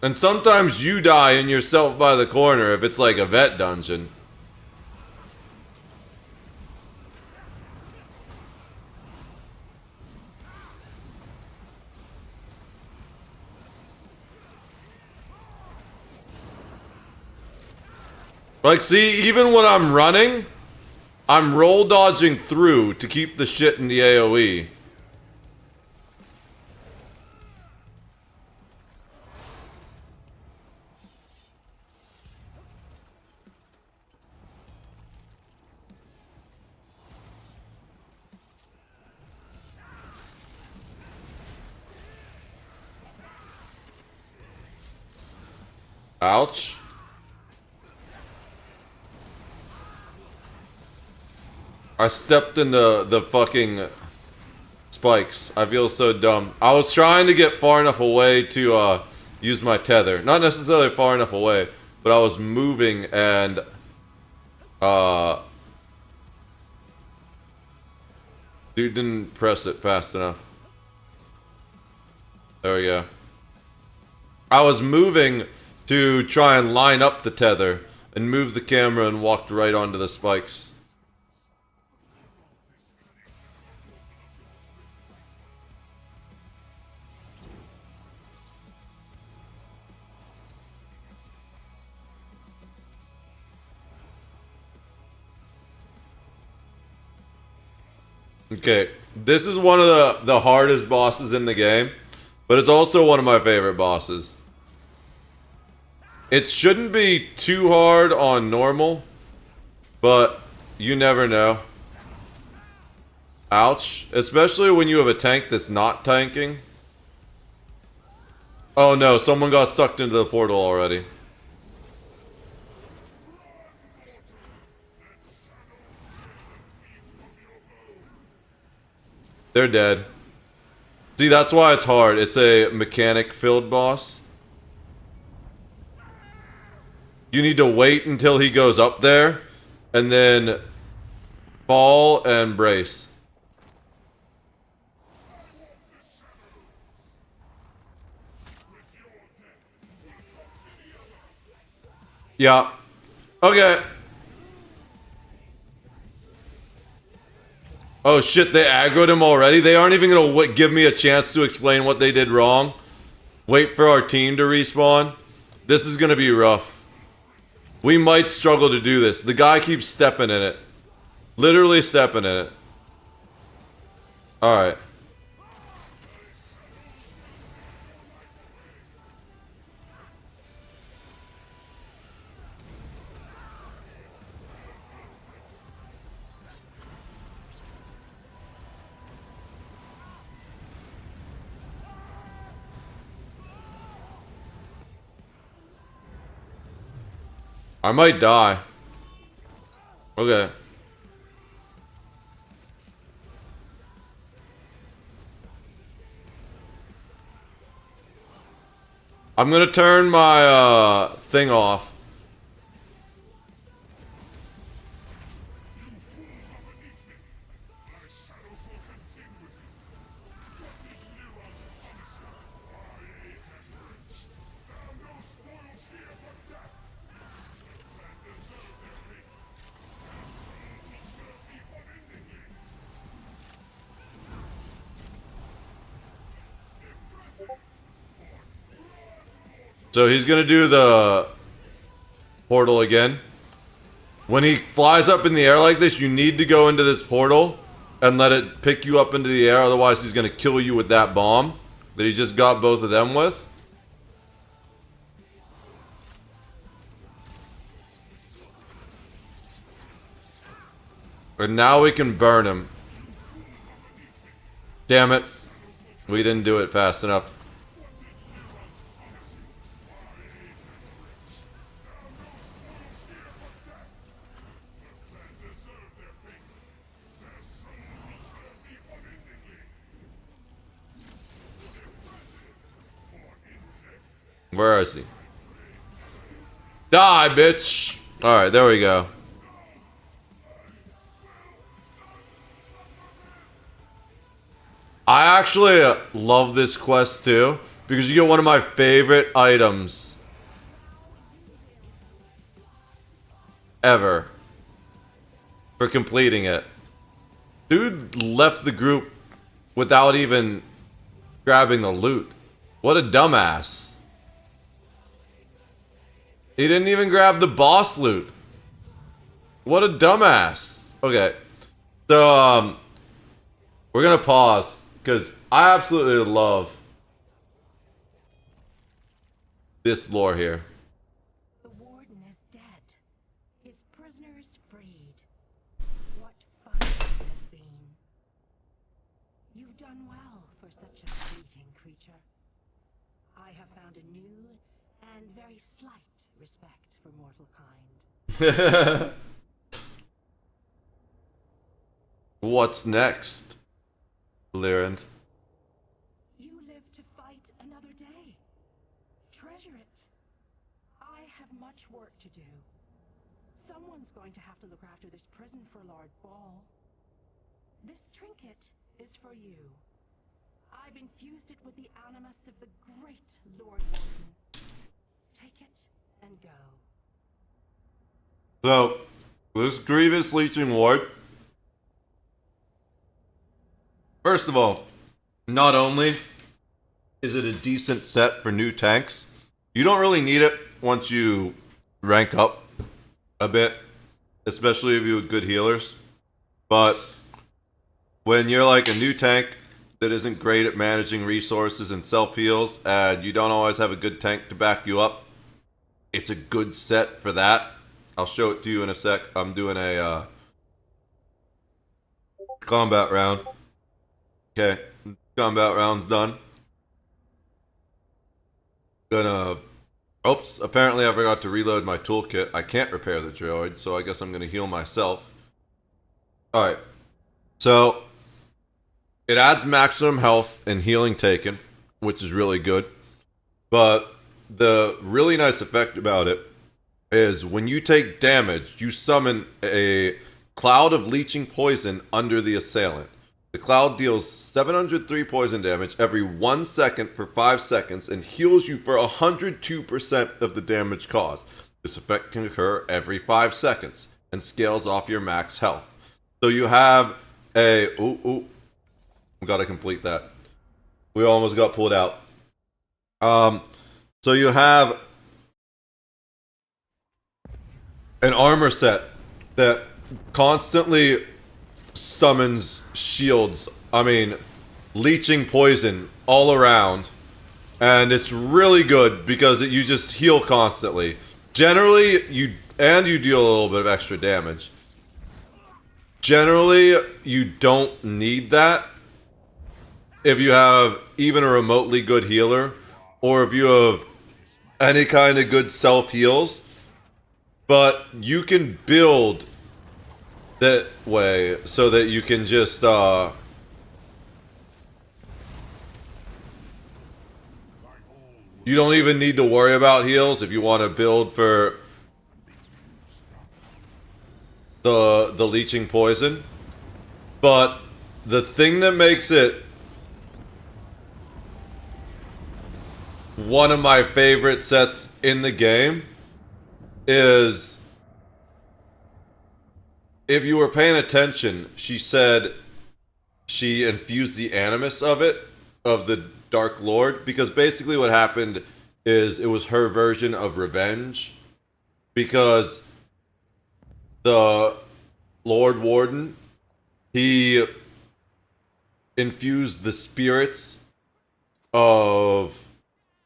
And sometimes you die in yourself by the corner if it's like a vet dungeon. Like, see, even when I'm running, I'm roll dodging through to keep the shit in the AoE. Ouch. I stepped in the fucking spikes. I feel so dumb. I was trying to get far enough away to use my tether. Not necessarily far enough away, but I was moving and dude didn't press it fast enough. There we go. I was moving to try and line up the tether and move the camera and walked right onto the spikes. Okay, this is one of the hardest bosses in the game, but it's also one of my favorite bosses. It shouldn't be too hard on normal, but you never know. Ouch. Especially when you have a tank that's not tanking. Oh no, someone got sucked into the portal already. They're dead. See, that's why it's hard. It's a mechanic-filled boss. You need to wait until he goes up there, and then fall and brace. Yeah. Okay. Oh shit, they aggroed him already? They aren't even gonna give me a chance to explain what they did wrong? Wait for our team to respawn? This is gonna be rough. We might struggle to do this. The guy keeps stepping in it. Literally stepping in it. Alright. I might die. Okay. I'm gonna turn my thing off. So he's gonna do the portal again. When he flies up in the air like this, you need to go into this portal and let it pick you up into the air, otherwise he's gonna kill you with that bomb that he just got both of them with. And now we can burn him. Damn it. We didn't do it fast enough. Where is he? Die, bitch! Alright, there we go. I actually love this quest too, because you get one of my favorite items ever for completing it. Dude left the group without even grabbing the loot. What a dumbass. He didn't even grab the boss loot. What a dumbass. Okay. So, we're gonna pause, because I absolutely love this lore here. The warden is dead. His prisoners freed. What fun this has been. You've done well for such a fleeting creature. I have found a new and very slight respect for mortal kind. What's next, Lyrant? You live to fight another day. Treasure it. I have much work to do. Someone's going to have to look after this prison for Lord Ball. This trinket is for you. I've infused it with the animus of the great Lord Warden. Take it and go. So, this Grievous Leeching Ward, first of all, not only is it a decent set for new tanks, you don't really need it once you rank up a bit, especially if you have good healers. But when you're like a new tank that isn't great at managing resources and self-heals, and you don't always have a good tank to back you up, it's a good set for that. I'll show it to you in a sec. I'm doing a combat round. Okay, combat round's done. Gonna... Oops, apparently I forgot to reload my toolkit. I can't repair the droid, so I guess I'm gonna heal myself. Alright, so it adds maximum health and healing taken, which is really good. But the really nice effect about it is when you take damage, you summon a cloud of leeching poison under the assailant. The cloud deals 703 poison damage every 1 second for 5 seconds and heals you for 102% of the damage caused. This effect can occur every 5 seconds and scales off your max health. So you have a... Ooh. Gotta complete that. We almost got pulled out. So you have an armor set that constantly summons shields. I mean, leeching poison all around. And it's really good because you just heal constantly. Generally, you deal a little bit of extra damage. Generally, you don't need that if you have even a remotely good healer, or if you have any kind of good self-heals. But you can build that way so that you can just you don't even need to worry about heals if you want to build for the leeching poison. But the thing that makes it one of my favorite sets in the game is, if you were paying attention, she said she infused the animus of it, of the Dark Lord, because basically what happened is it was her version of revenge, because the Lord Warden, he infused the spirits of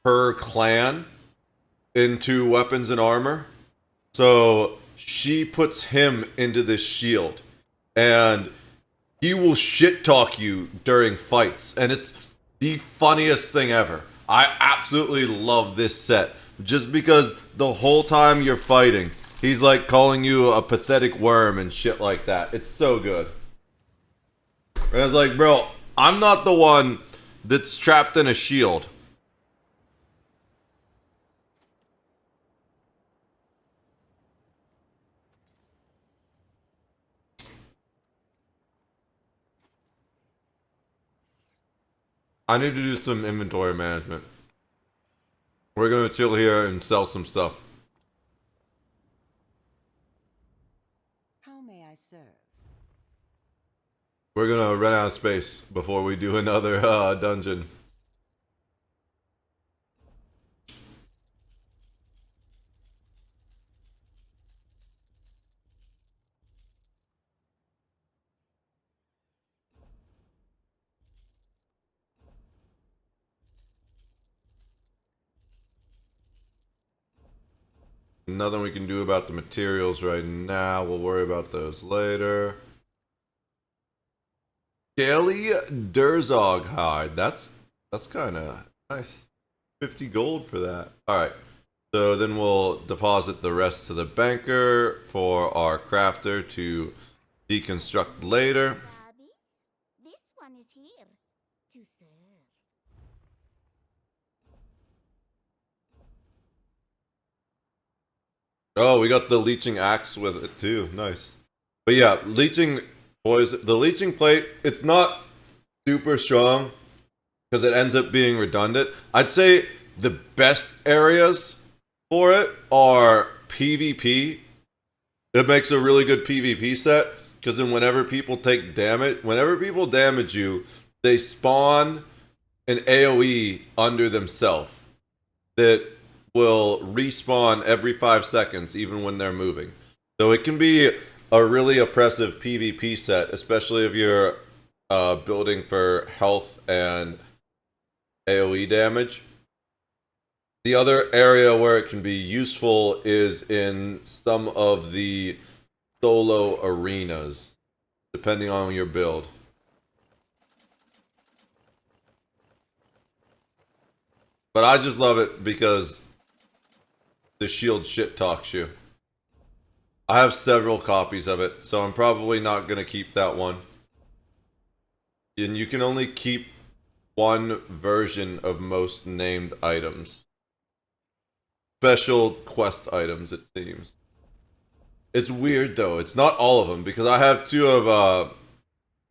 her clan into weapons and armor. So she puts him into this shield, and he will shit talk you during fights, and it's the funniest thing ever. I absolutely love this set just because the whole time you're fighting, he's like calling you a pathetic worm and shit like that. It's so good. And it's like, bro, I'm not the one that's trapped in a shield. I need to do some inventory management. We're gonna chill here and sell some stuff. How may I serve? We're gonna run out of space before we do another dungeon. Nothing we can do about the materials right now. We'll worry about those later. Scaly Durzog hide. That's kind of nice. 50 gold for that. All right. So then we'll deposit the rest to the banker for our crafter to deconstruct later. Bobby, this one is here to serve. Oh, we got the leeching axe with it too. Nice. But yeah, leeching poison. The leeching plate, it's not super strong, because it ends up being redundant. I'd say the best areas for it are PvP. It makes a really good PvP set, because then whenever people damage you, they spawn an AoE under themselves that will respawn every 5 seconds, even when they're moving. So it can be a really oppressive PvP set, especially if you're building for health and AoE damage. The other area where it can be useful is in some of the solo arenas, depending on your build. But I just love it because the shield shit talks you. I have several copies of it, so I'm probably not going to keep that one. And you can only keep one version of most named items. Special quest items, it seems. It's weird though. It's not all of them, because I have two of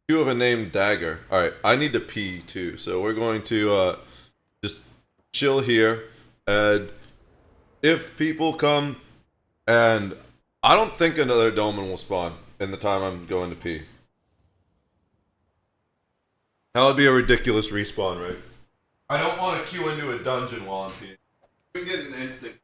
a named dagger. Alright, I need to pee too, so we're going to just chill here. And if people come, and I don't think another Dolmen will spawn in the time I'm going to pee. That would be a ridiculous respawn, right? I don't want to queue into a dungeon while I'm peeing. We get an instant.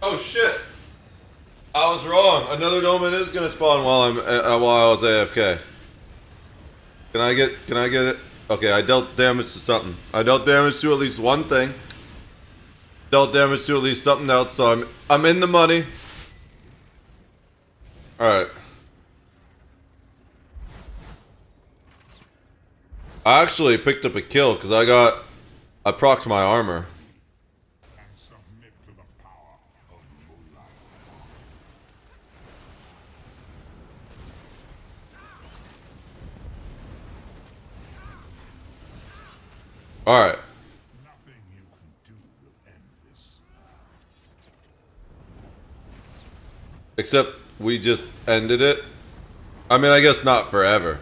Oh shit! I was wrong. Another Dolmen is gonna spawn while I was AFK. Can I get it? Okay, I dealt damage to something. I dealt damage to at least one thing. Dealt damage to at least something else, so I'm in the money. Alright. I actually picked up a kill because I procced my armor. Alright. Except we just ended it. I mean, I guess not forever.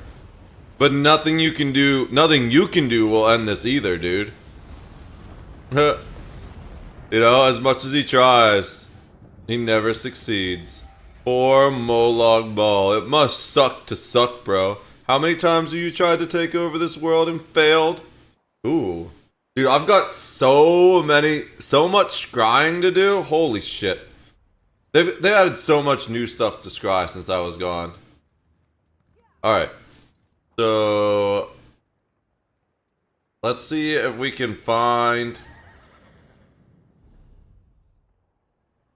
But nothing you can do will end this either, dude. You know, as much as he tries, he never succeeds. Poor Molag Bal. It must suck to suck, bro. How many times have you tried to take over this world and failed? Ooh. Dude, I've got so much scrying to do. Holy shit. They added so much new stuff to scry since I was gone. Alright. So let's see if we can find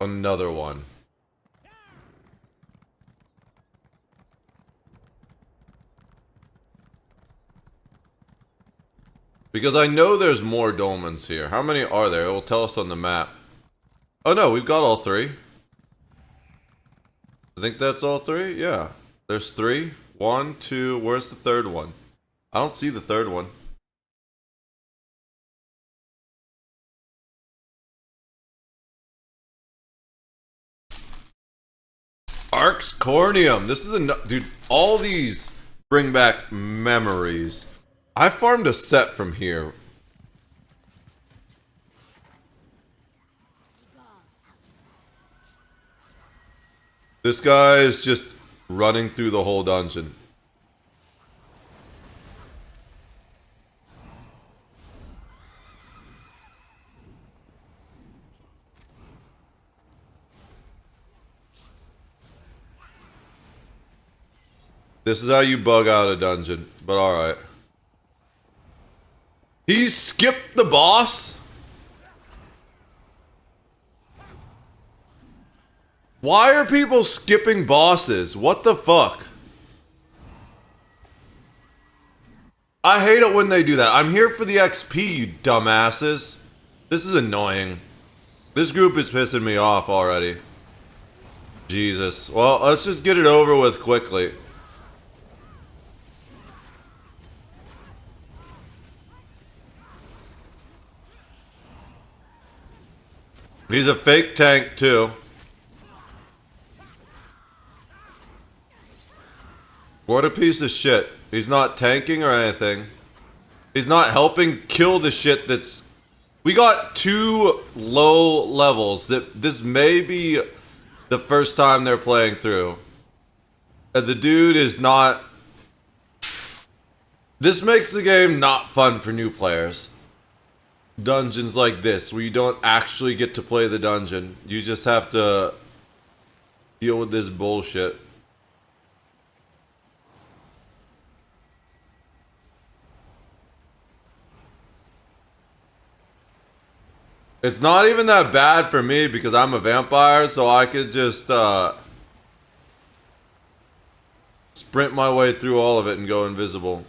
another one. Because I know there's more dolmens here. How many are there? It will tell us on the map. Oh no, we've got all three. I think that's all three? Yeah. There's three. 1, 2, where's the third one? I don't see the third one. Arx Cornium. This is dude, all these bring back memories. I farmed a set from here. This guy is just running through the whole dungeon. This is how you bug out a dungeon, but alright. He skipped the boss? Why are people skipping bosses? What the fuck? I hate it when they do that. I'm here for the XP, you dumbasses. This is annoying. This group is pissing me off already. Jesus. Well, let's just get it over with quickly. He's a fake tank, too. What a piece of shit. He's not tanking or anything. He's not helping kill the shit that's... We got 2 low levels. This may be the first time they're playing through. And the dude is not... This makes the game not fun for new players. Dungeons like this, where you don't actually get to play the dungeon. You just have to deal with this bullshit. It's not even that bad for me because I'm a vampire, so I could just sprint my way through all of it and go invisible.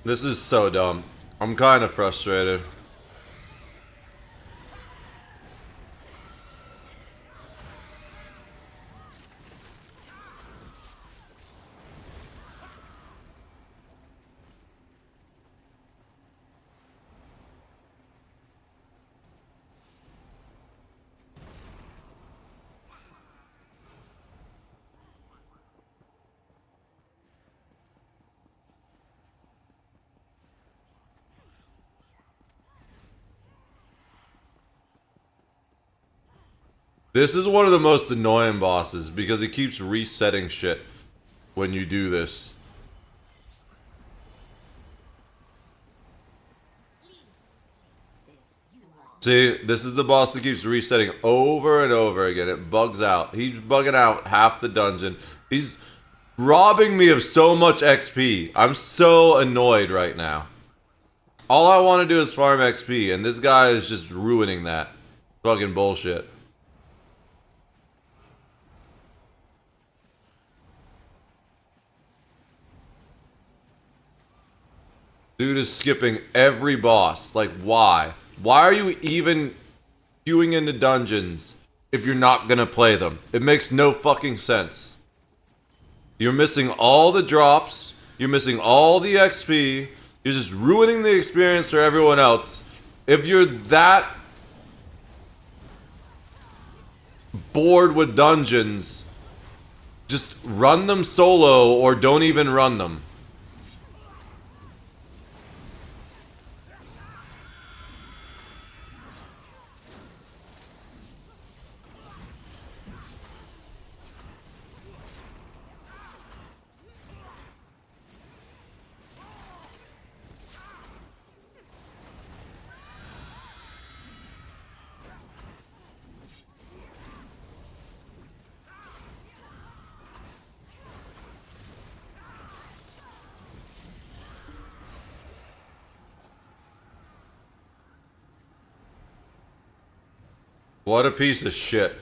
This is so dumb. I'm kind of frustrated. This is one of the most annoying bosses because it keeps resetting shit when you do this. See, this is the boss that keeps resetting over and over again. It bugs out. He's bugging out half the dungeon. He's robbing me of so much XP. I'm so annoyed right now. All I want to do is farm XP, and this guy is just ruining that. Fucking bullshit. Dude is skipping every boss. Like, why? Why are you even queuing into dungeons if you're not gonna play them? It makes no fucking sense. You're missing all the drops. You're missing all the XP. You're just ruining the experience for everyone else. If you're that bored with dungeons, just run them solo or don't even run them. What a piece of shit.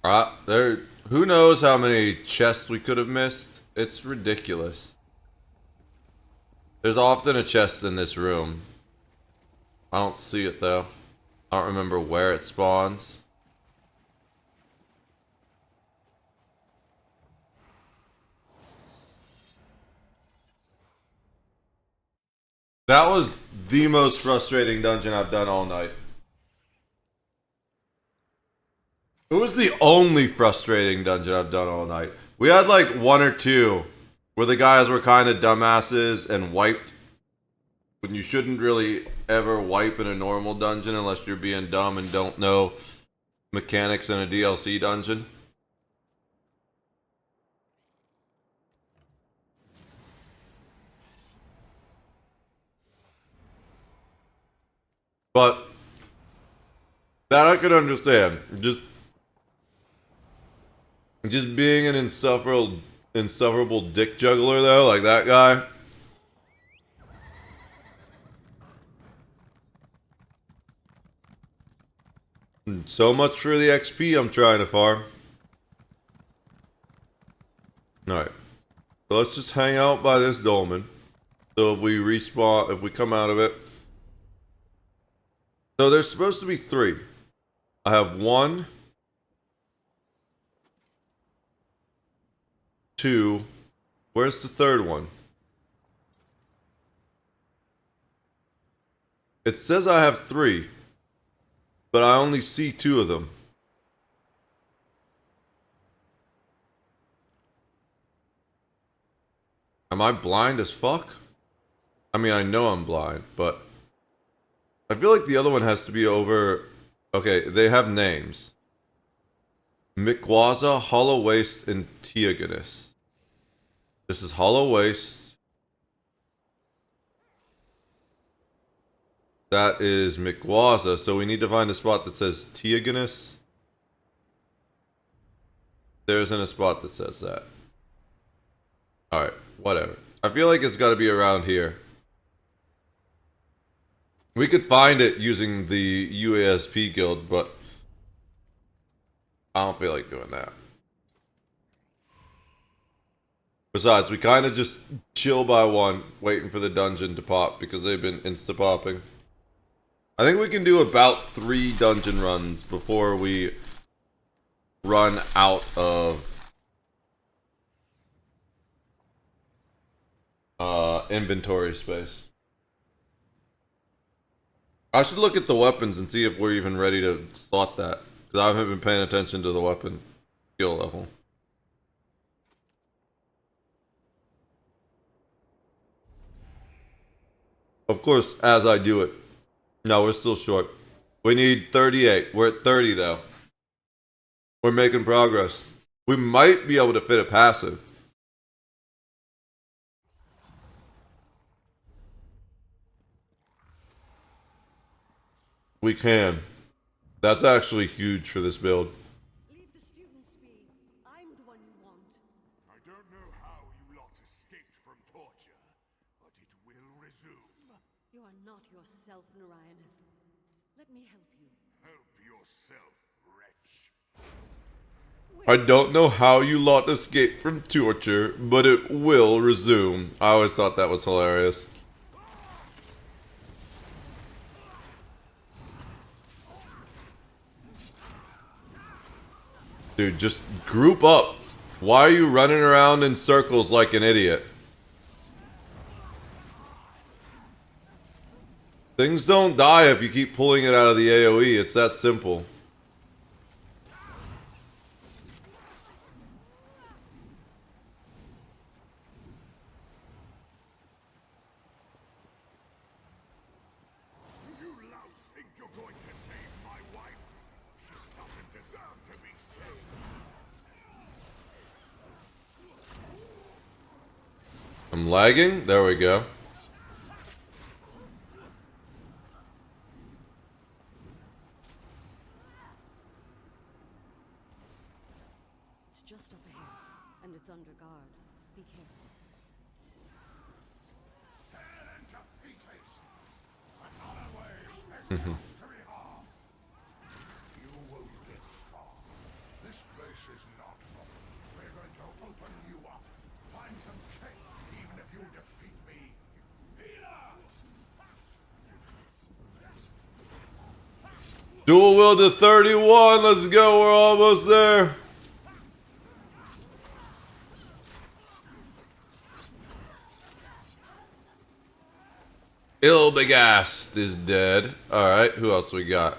Who knows how many chests we could have missed? It's ridiculous. There's often a chest in this room. I don't see it though. I don't remember where it spawns. That was the most frustrating dungeon I've done all night. It was the only frustrating dungeon I've done all night. We had like one or two where the guys were kind of dumbasses and wiped when you shouldn't really ever wipe in a normal dungeon unless you're being dumb and don't know mechanics in a DLC dungeon. But that I could understand. Just being an insufferable dick juggler though, like that guy. So much for the XP I'm trying to farm. Alright. So let's just hang out by this dolmen. So if we respawn, if we come out of it. So there's supposed to be 3. I have 1, 2. Where's the third one? It says I have 3, but I only see 2 of them. Am I blind as fuck? I mean, I know I'm blind, but I feel like the other one has to be over. Okay, they have names. Mikwaza, Hollow Waste, and Tieganus. This is Hollow Waste. That is Mikwaza, so we need to find a spot that says Tieganus. There isn't a spot that says that. Alright, whatever. I feel like it's got to be around here. We could find it using the UASP guild, but I don't feel like doing that. Besides, we kind of just chill by one, waiting for the dungeon to pop, because they've been insta-popping. I think we can do about 3 dungeon runs before we run out of inventory space. I should look at the weapons and see if we're even ready to slot that, because I haven't been paying attention to the weapon skill level. Of course, as I do it. No, we're still short. We need 38. We're at 30 though. We're making progress. We might be able to fit a passive. We can. That's actually huge for this build. Leave the students be. I'm the one you want. I don't know how you lot escaped from torture, but it will resume. You are not yourself, Narayaneth. Let me help you. Help yourself, wretch. I don't know how you lot escaped from torture, but it will resume. I always thought that was hilarious. Dude, just group up. Why are you running around in circles like an idiot? Things don't die if you keep pulling it out of the AoE. It's that simple. Do you louts think you're going to save my wife? She doesn't deserve to be saved. I'm lagging? There we go. It's just up ahead, and it's under guard. Be careful. Mhm. You won't get far. This place is not far. We're going to open you up. Find some change, even if you defeat me. Dual wield to 31. Let's go. We're almost there. Ilbegast is dead. Alright, who else we got?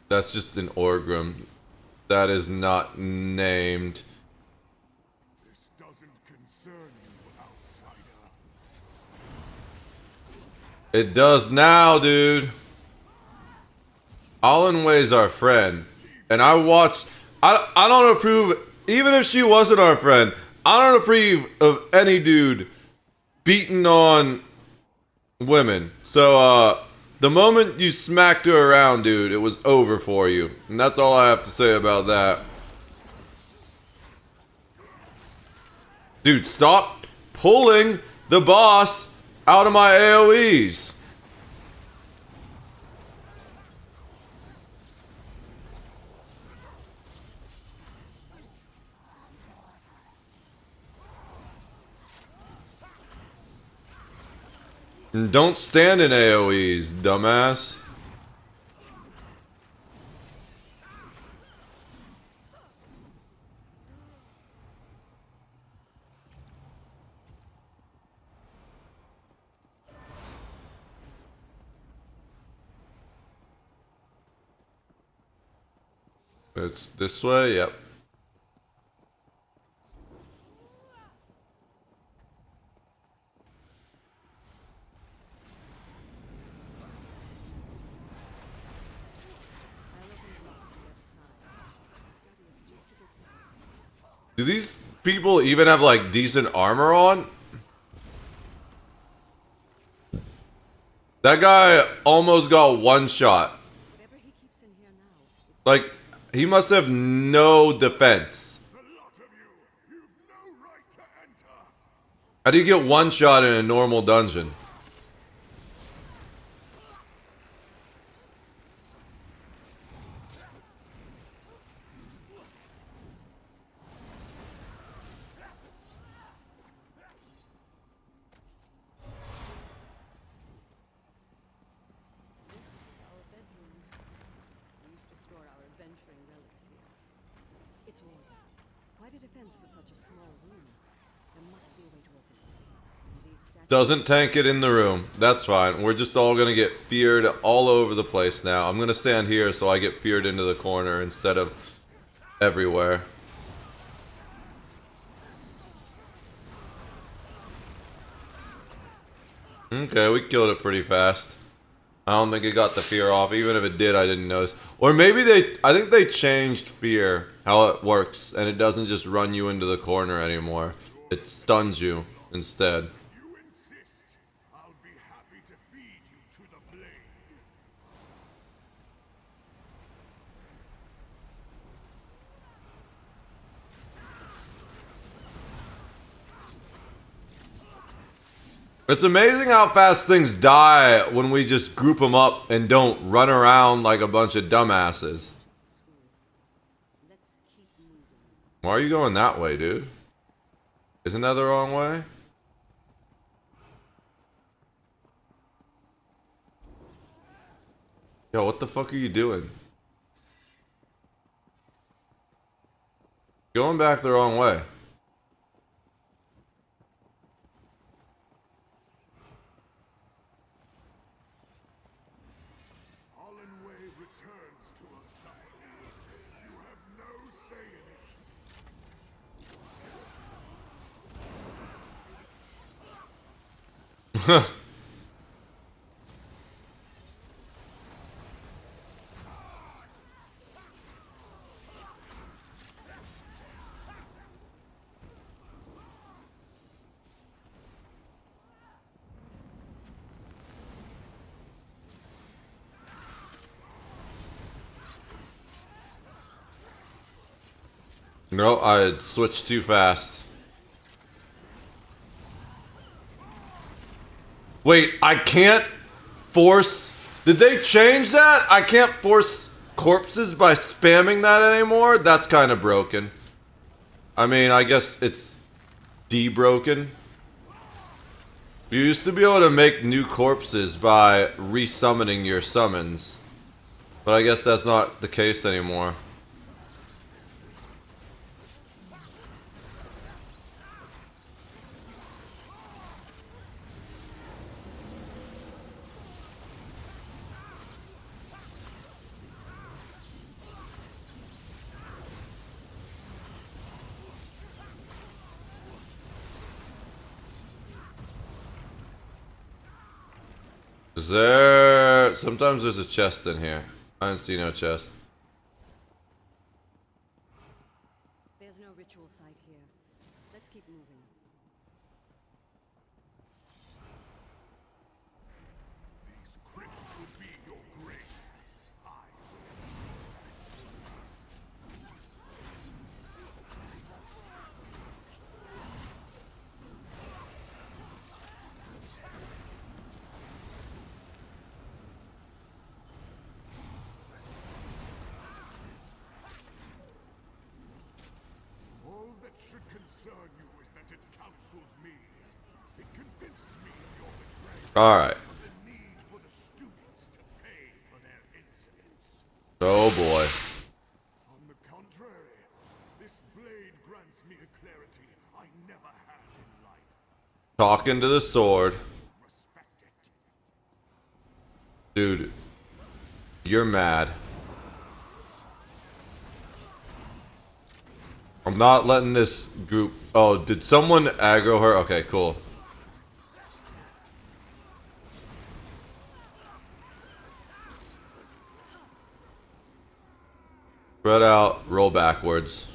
That's just an Orgrim. That is not named. This doesn't concern you, outsider. It does now, dude. Allenway's our friend. And I watched... I don't approve... Even if she wasn't our friend, I don't approve of any dude beating on women. So, the moment you smacked her around, dude, it was over for you. And that's all I have to say about that. Dude, stop pulling the boss out of my AoEs. And don't stand in AoEs, dumbass. It's this way, yep. Do these people even have like decent armor on? That guy almost got one shot. Like, he must have no defense. How do you get one shot in a normal dungeon? Doesn't tank it in the room. That's fine. We're just all gonna get feared all over the place now. I'm gonna stand here so I get feared into the corner instead of everywhere. Okay, we killed it pretty fast. I don't think it got the fear off. Even if it did, I didn't notice. Or maybe I think they changed fear, how it works, and it doesn't just run you into the corner anymore. It stuns you instead. It's amazing how fast things die when we just group them up and don't run around like a bunch of dumbasses. Why are you going that way, dude? Isn't that the wrong way? Yo, what the fuck are you doing? Going back the wrong way. No, I had switched too fast. Wait, I can't force... Did they change that? I can't force corpses by spamming that anymore? That's kind of broken. I mean, I guess it's de-broken. You used to be able to make new corpses by resummoning your summons. But I guess that's not the case anymore. Is there... Sometimes there's a chest in here. I didn't see no chest. There's no ritual site here. Let's keep moving. These crypts will be your grave. All that should concern you is that it counsels me. It convinced me of your betrayal. Alright. The need for the students to pay for their insolence. Oh boy. On the contrary, this blade grants me a clarity I never had in life. Talking to the sword. Respect it. Dude. You're mad. I'm not letting this group... Oh, did someone aggro her? Okay, cool. Spread out, roll backwards.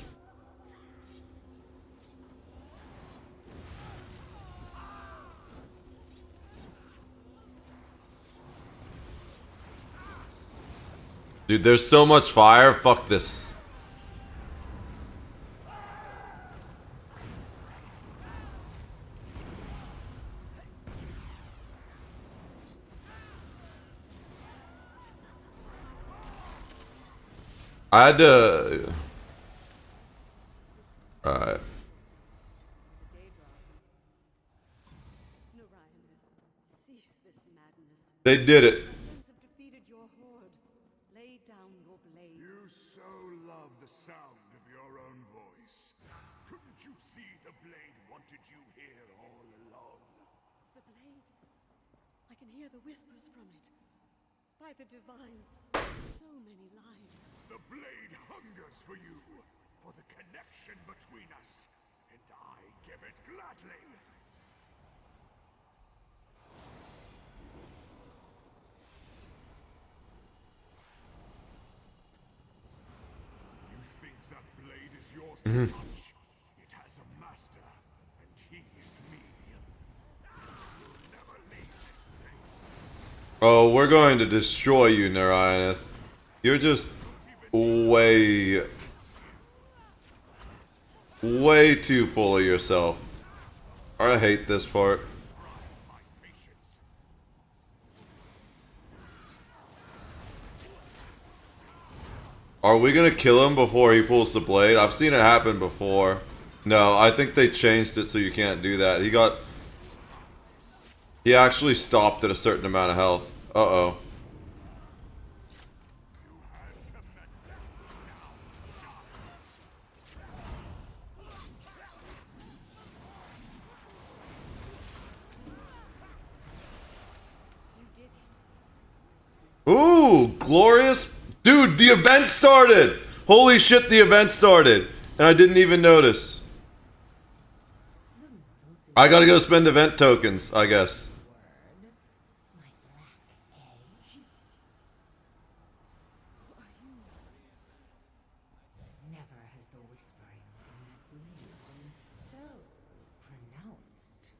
Dude, there's so much fire. Fuck this. I had to... Alright. Cease this madness. They did it. Friends have defeated your horde. Lay down your blade. You so love the sound of your own voice. Couldn't you see the blade wanted you here all along? The blade. I can hear the whispers from it. By the divines, so many lives. The blade hungers for you, for the connection between us, and I give it gladly. You think that blade is yours to touch? It has a master, and he is me. You'll never leave this place. Oh, we're going to destroy you, Narayanth. You're just way too full of yourself. I hate this part. Are we gonna kill him before he pulls the blade? I've seen it happen before. No, I think they changed it so you can't do that. He actually stopped at a certain amount of health. Uh-oh. Ooh, glorious. Dude, the event started. Holy shit, the event started. And I didn't even notice. I gotta go spend event tokens, I guess. Never has the whispering from that blade been so pronounced.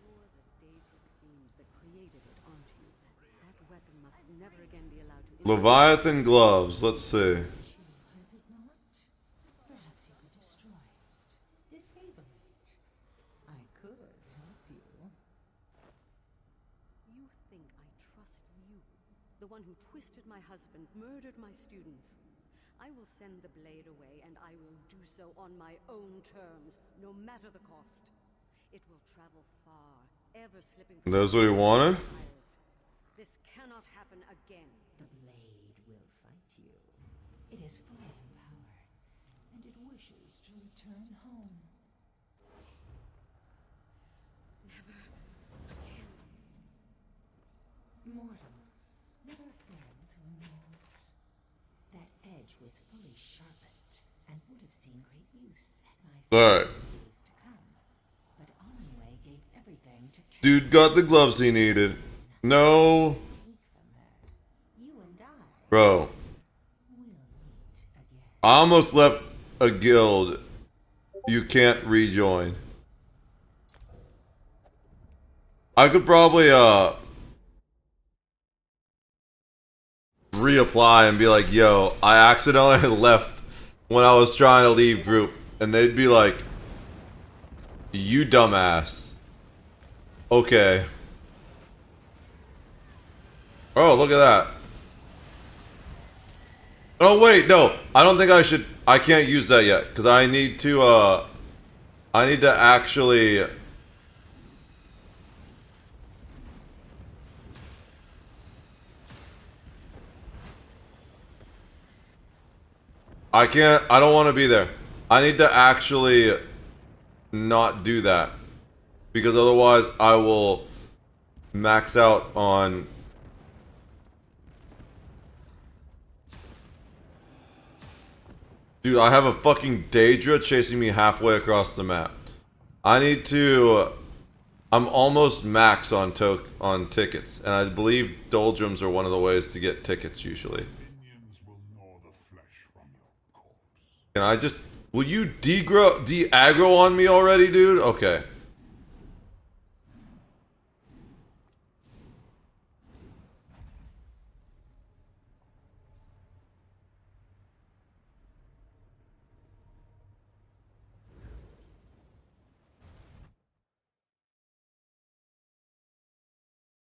You're the Daedric fiend that created it, aren't you? That weapon must never again be allowed to... Leviathan gloves, let's see. Has it not? Perhaps you could destroy it. Disable it. I could help you. You think I trust you? The one who twisted my husband, murdered my students. I will send the blade away, and I will do so on my own terms, no matter the cost. It will travel far, ever slipping from... That's what he wanted? This cannot happen again. The blade will fight you. It is fully empowered, and it wishes to return home. Never again. Mortals never fail to amuse. That edge was fully sharpened, and would have seen great use at my Alright. days to come. But Onway gave everything to Dude got the gloves he needed. No. Bro. I almost left a guild. You can't rejoin. I could probably reapply and be like, yo, I accidentally left when I was trying to leave group. And they'd be like, you dumbass. Okay. Oh, look at that. Oh, wait, no. I don't think I should. I can't use that yet. Because I need to actually... I can't. I don't want to be there. I need to actually not do that. Because otherwise I will max out on... Dude, I have a fucking Daedra chasing me halfway across the map. I need to... I'm almost max on tickets, and I believe doldrums are one of the ways to get tickets usually. Can I just... Will you de-aggro on me already, dude? Okay.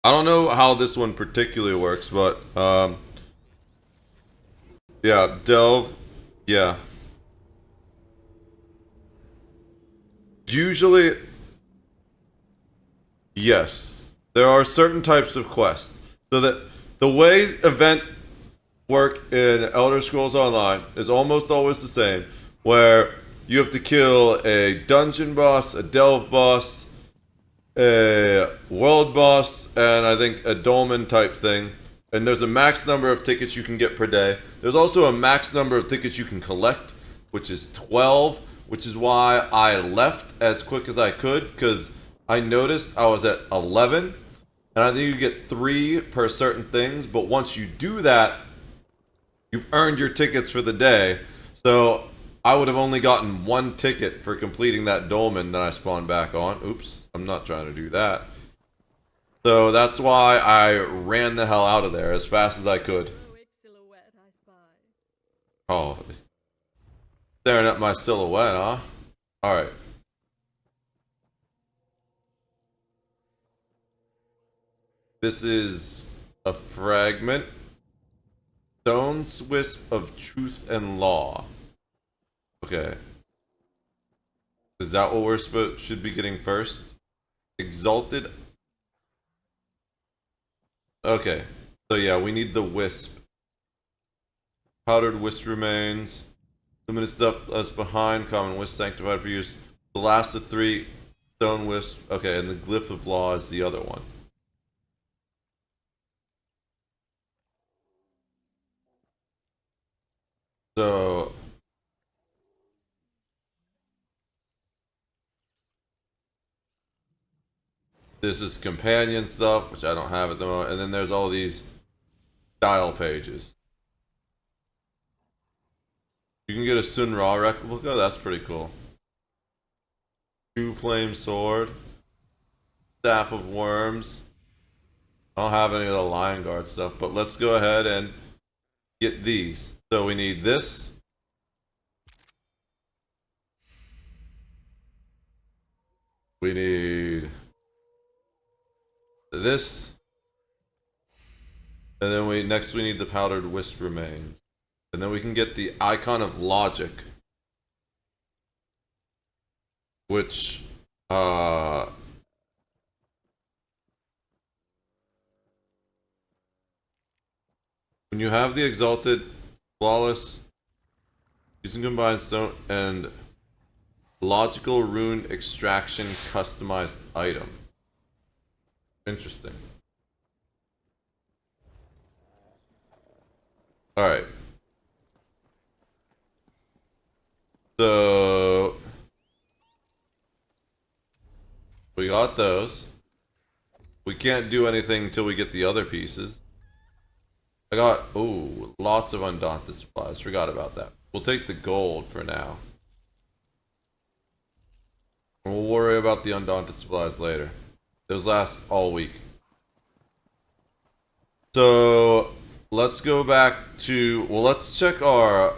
I don't know how this one particularly works, but yeah, delve, yeah. Usually, yes. There are certain types of quests. So that the way event work in Elder Scrolls Online is almost always the same, where you have to kill a dungeon boss, a delve boss, a world boss, and I think a dolmen type thing. And there's a max number of tickets you can get per day. There's also a max number of tickets you can collect, which is 12, which is why I left as quick as I could, because I noticed I was at 11, and I think you get 3 per certain things, but once you do that, you've earned your tickets for the day. So I would have only gotten 1 ticket for completing that dolmen that I spawned back on. Oops, I'm not trying to do that. So that's why I ran the hell out of there as fast as I could. Oh, staring at my silhouette, huh? Alright. This is a fragment. Stone's Wisp of Truth and Law. Okay. Is that what we're should be getting first? Exalted. Okay. So yeah, we need the wisp. Powdered wisp remains. Limited stuff that's behind. Common wisp sanctified for use. The last of 3 stone wisp. Okay, and the glyph of law is the other one. So this is companion stuff, which I don't have at the moment, and then there's all these style pages. You can get a Sun Ra replica, that's pretty cool. True Flame Sword. Staff of Worms. I don't have any of the Lion Guard stuff, but let's go ahead and get these. So we need this. We need this. And then we need the Powdered Wisp Remains. And then we can get the Icon of Logic. Which when you have the Exalted Flawless using combined stone and logical rune extraction customized item. Interesting. Alright. So we got those. We can't do anything until we get the other pieces. I got, ooh, lots of Undaunted supplies. Forgot about that. We'll take the gold for now. We'll worry about the Undaunted supplies later. Those last all week. So, let's go back to, well, let's check our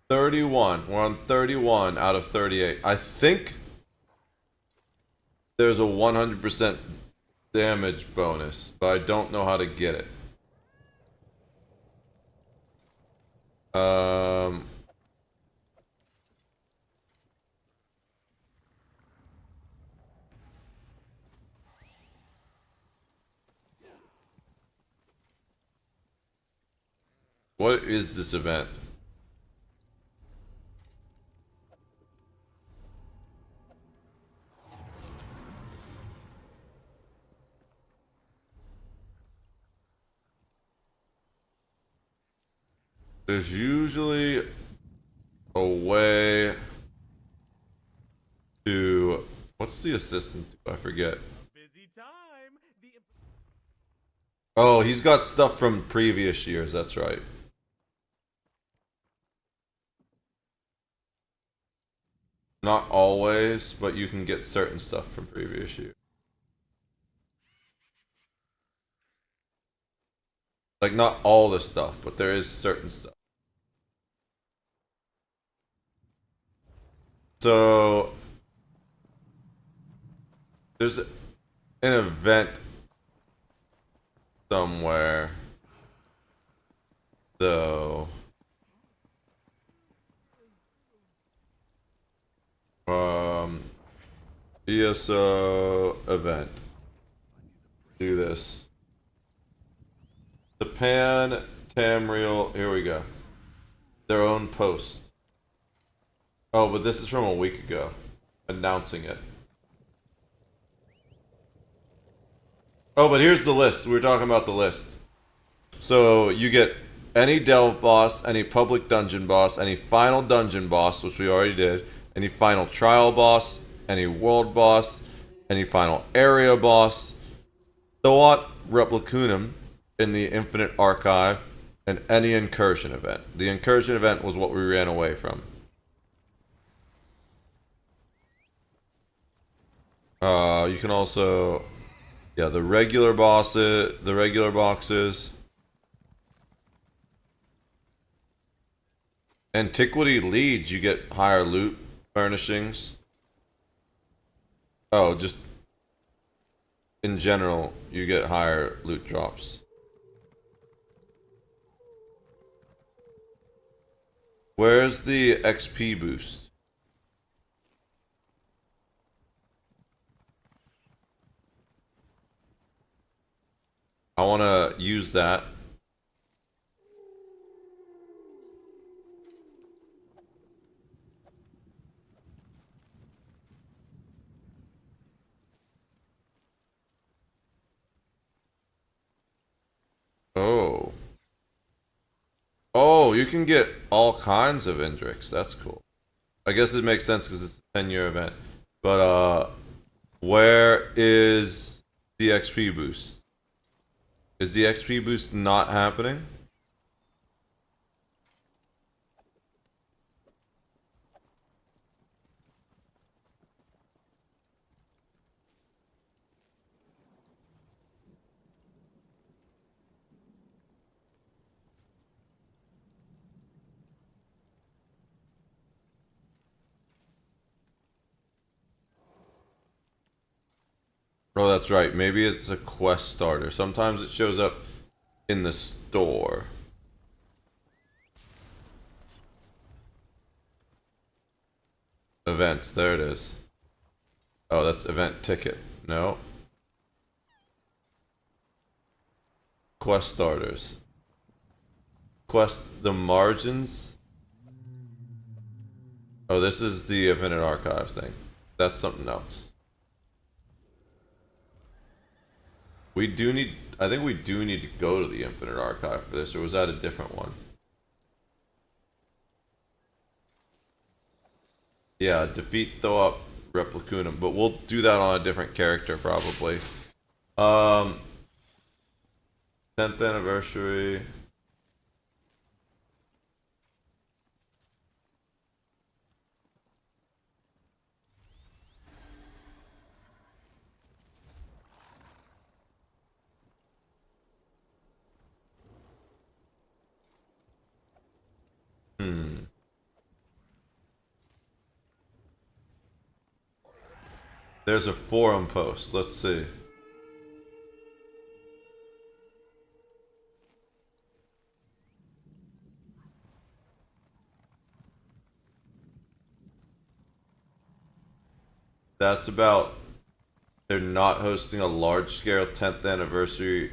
31. We're on 31 out of 38. I think there's a 100% damage bonus, but I don't know how to get it. What is this event? There's usually a way to... What's the assistant do? I forget. Oh, he's got stuff from previous years, that's right. Not always, but you can get certain stuff from previous years. Like, not all the stuff, but there is certain stuff. So, there's an event somewhere, though. ESO event. Do this. Japan, Tamriel, here we go. Their own post. Oh, but this is from a week ago. Announcing it. Oh, but here's the list. We were talking about the list. So, you get any delve boss, any public dungeon boss, any final dungeon boss, which we already did, any final trial boss, any world boss, any final area boss, Thoat Replicunum in the Infinite Archive, and any incursion event. The incursion event was what we ran away from. You can also, yeah, the regular boxes. Antiquity leads, you get higher loot furnishings. Oh, just in general, you get higher loot drops. Where's the XP boost? I want to use that. Oh. Oh, you can get all kinds of Indrix. That's cool. I guess it makes sense because it's a 10-year event. But, where is the XP boost? Is the XP boost not happening? Oh, that's right. Maybe it's a quest starter. Sometimes it shows up in the store. Events. There it is. Oh, that's event ticket. No. Quest starters. Quest the margins. Oh, this is the Infinite Archive thing. That's something else. We do need, I think we do need to go to the Infinite Archive for this, or was that a different one? Yeah, defeat Thoat Replicunum, but we'll do that on a different character probably. 10th anniversary. There's a forum post. Let's see. That's about they're not hosting a large scale 10th anniversary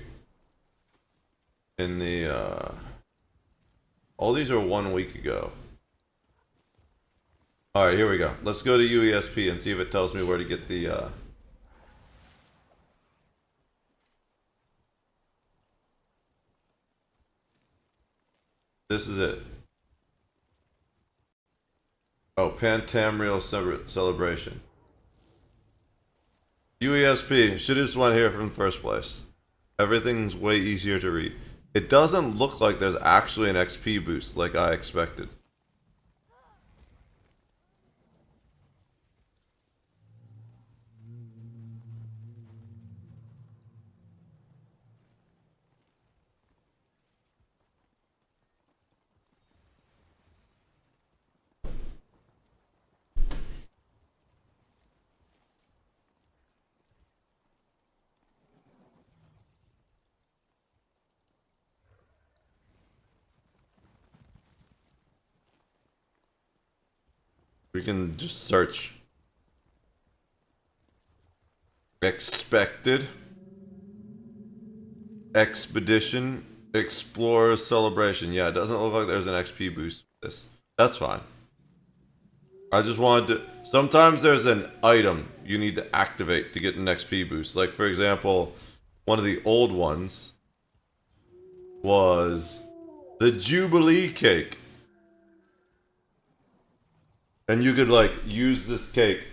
in the all these are 1 week ago. Alright, here we go. Let's go to UESP and see if it tells me where to get the this is it. Oh, Pantamriel celebration. UESP. Should have just went here from the first place. Everything's way easier to read. It doesn't look like there's actually an XP boost like I expected. We can just search. Expected. Expedition. Explorer celebration. Yeah, it doesn't look like there's an XP boost for this. That's fine. I just wanted to... Sometimes there's an item you need to activate to get an XP boost. Like, for example, one of the old ones was the Jubilee cake. And you could, like, use this cake.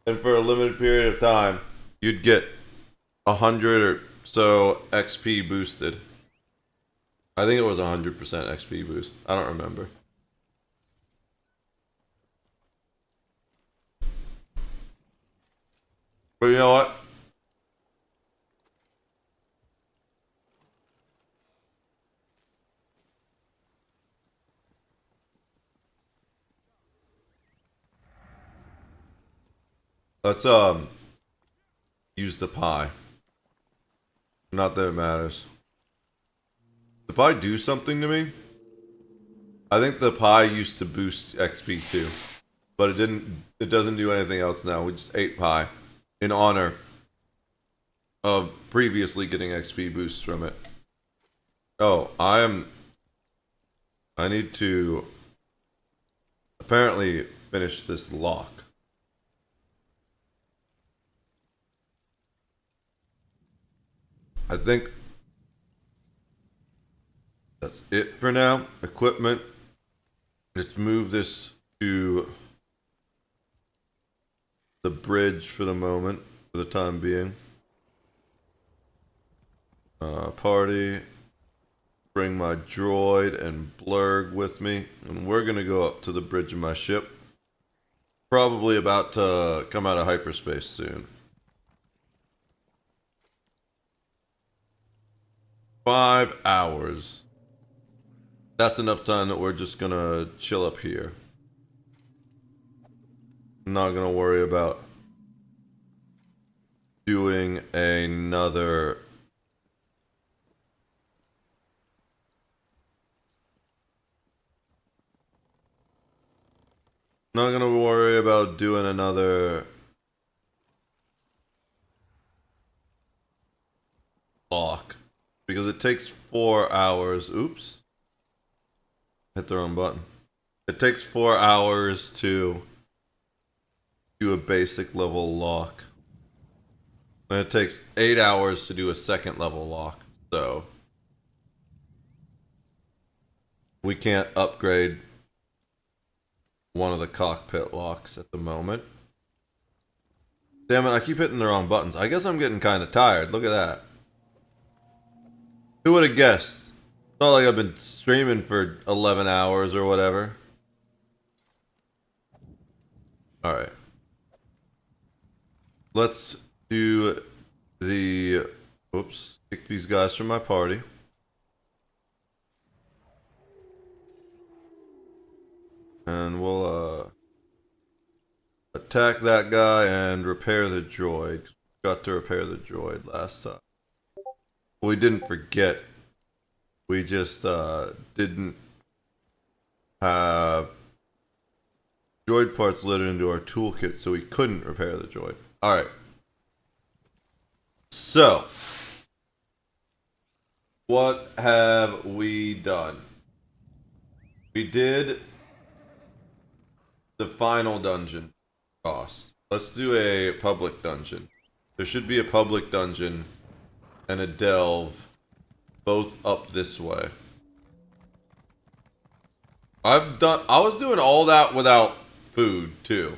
And for a limited period of time, you'd get 100 or so XP boosted. I think it was 100% XP boost. I don't remember. But you know what? Let's use the pie. Not that it matters. Did the pie do something to me? I think the pie used to boost XP too. But it doesn't do anything else now. We just ate pie in honor of previously getting XP boosts from it. Oh, I need to apparently finish this lock. I think that's it for now. Equipment. Let's move this to the bridge for the moment, for the time being. Party. Bring my droid and Blurg with me. And we're going to go up to the bridge of my ship. Probably about to come out of hyperspace soon. 5 hours. That's enough time that we're just gonna chill up here. I'm not gonna worry about doing another lock. Because it takes 4 hours. Oops. Hit the wrong button. It takes 4 hours to do a basic level lock. And it takes 8 hours to do a second level lock. So we can't upgrade one of the cockpit locks at the moment. Damn it, I keep hitting the wrong buttons. I guess I'm getting kind of tired. Look at that. Who would have guessed? It's not like I've been streaming for 11 hours or whatever. Alright. Let's do the... Oops. Kick these guys from my party. And we'll, attack that guy and repair the droid. Got to repair the droid last time. We didn't forget. We just, didn't have droid parts loaded into our toolkit, so we couldn't repair the droid. Alright. So, what have we done? We did the final dungeon boss. Let's do a public dungeon. There should be a public dungeon and a delve both up this way. I was doing all that without food too.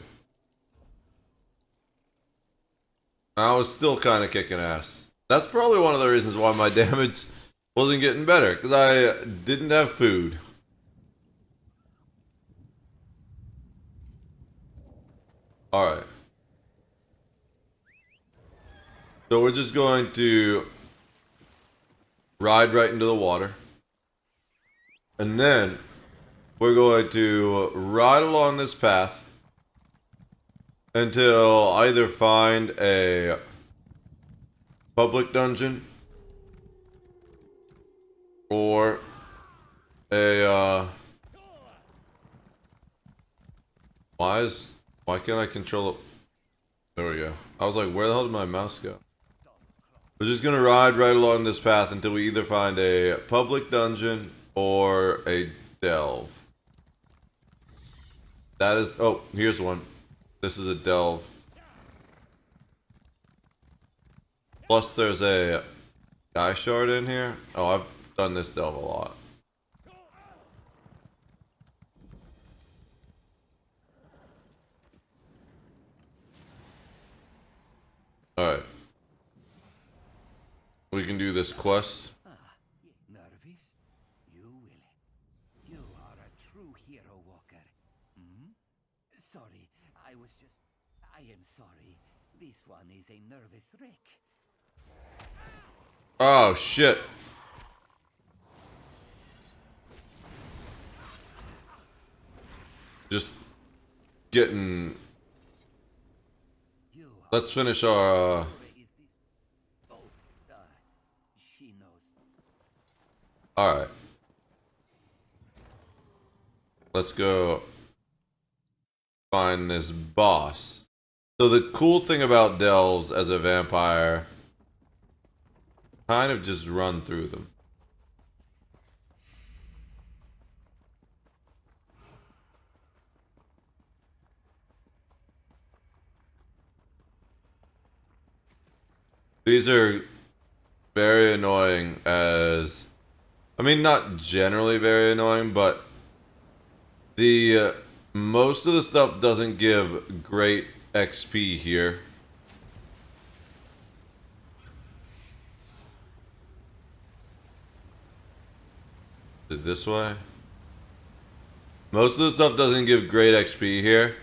I was still kind of kicking ass. That's probably one of the reasons why my damage wasn't getting better, because I didn't have food. Alright. So we're just going to ride right into the water. And then we're going to ride along this path until either find a public dungeon or a why can't I control it? There we go. I was like, where the hell did my mouse go? We're just gonna ride right along this path until we either find a public dungeon or a delve. That is, oh, here's one. This is a delve. Plus there's a sky shard in here. Oh, I've done this delve a lot. Alright. We can do this quest. Nervous? You will. You are a true hero, Walker. Hmm? Sorry, I am sorry. This one is a nervous wreck. Oh, shit. Just getting... Let's finish our, Alright. Let's go find this boss. So the cool thing about delves as a vampire, kind of just run through them. These are very annoying as... I mean, not generally very annoying, but the most of the stuff doesn't give great XP here. Is it this way? Most of the stuff doesn't give great XP here,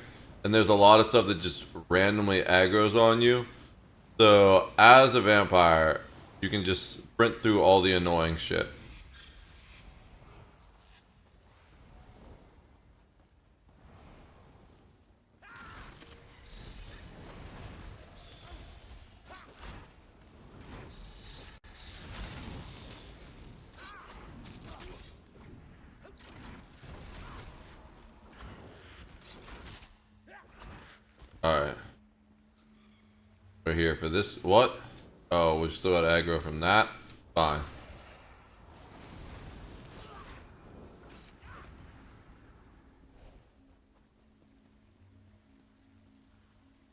and there's a lot of stuff that just randomly aggroes on you. So, as a vampire, you can just sprint through all the annoying shit. Alright. We're here for this. What? Oh, we still got aggro from that? Fine.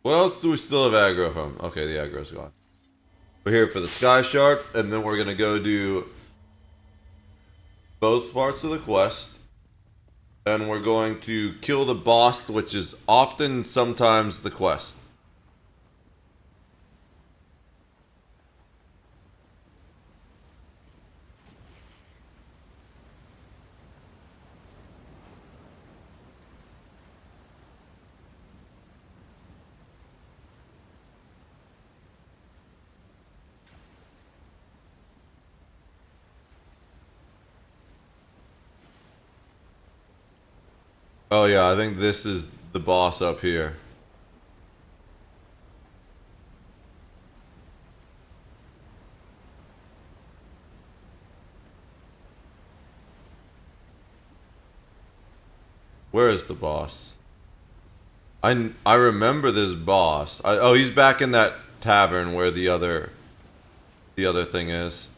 What else do we still have aggro from? Okay, the aggro's gone. We're here for the Sky Shard, and then we're gonna go do both parts of the quest. And we're going to kill the boss, which is often sometimes the quest. Oh yeah, I think this is the boss up here. Where is the boss? I remember this boss. Oh, he's back in that tavern where the other thing is.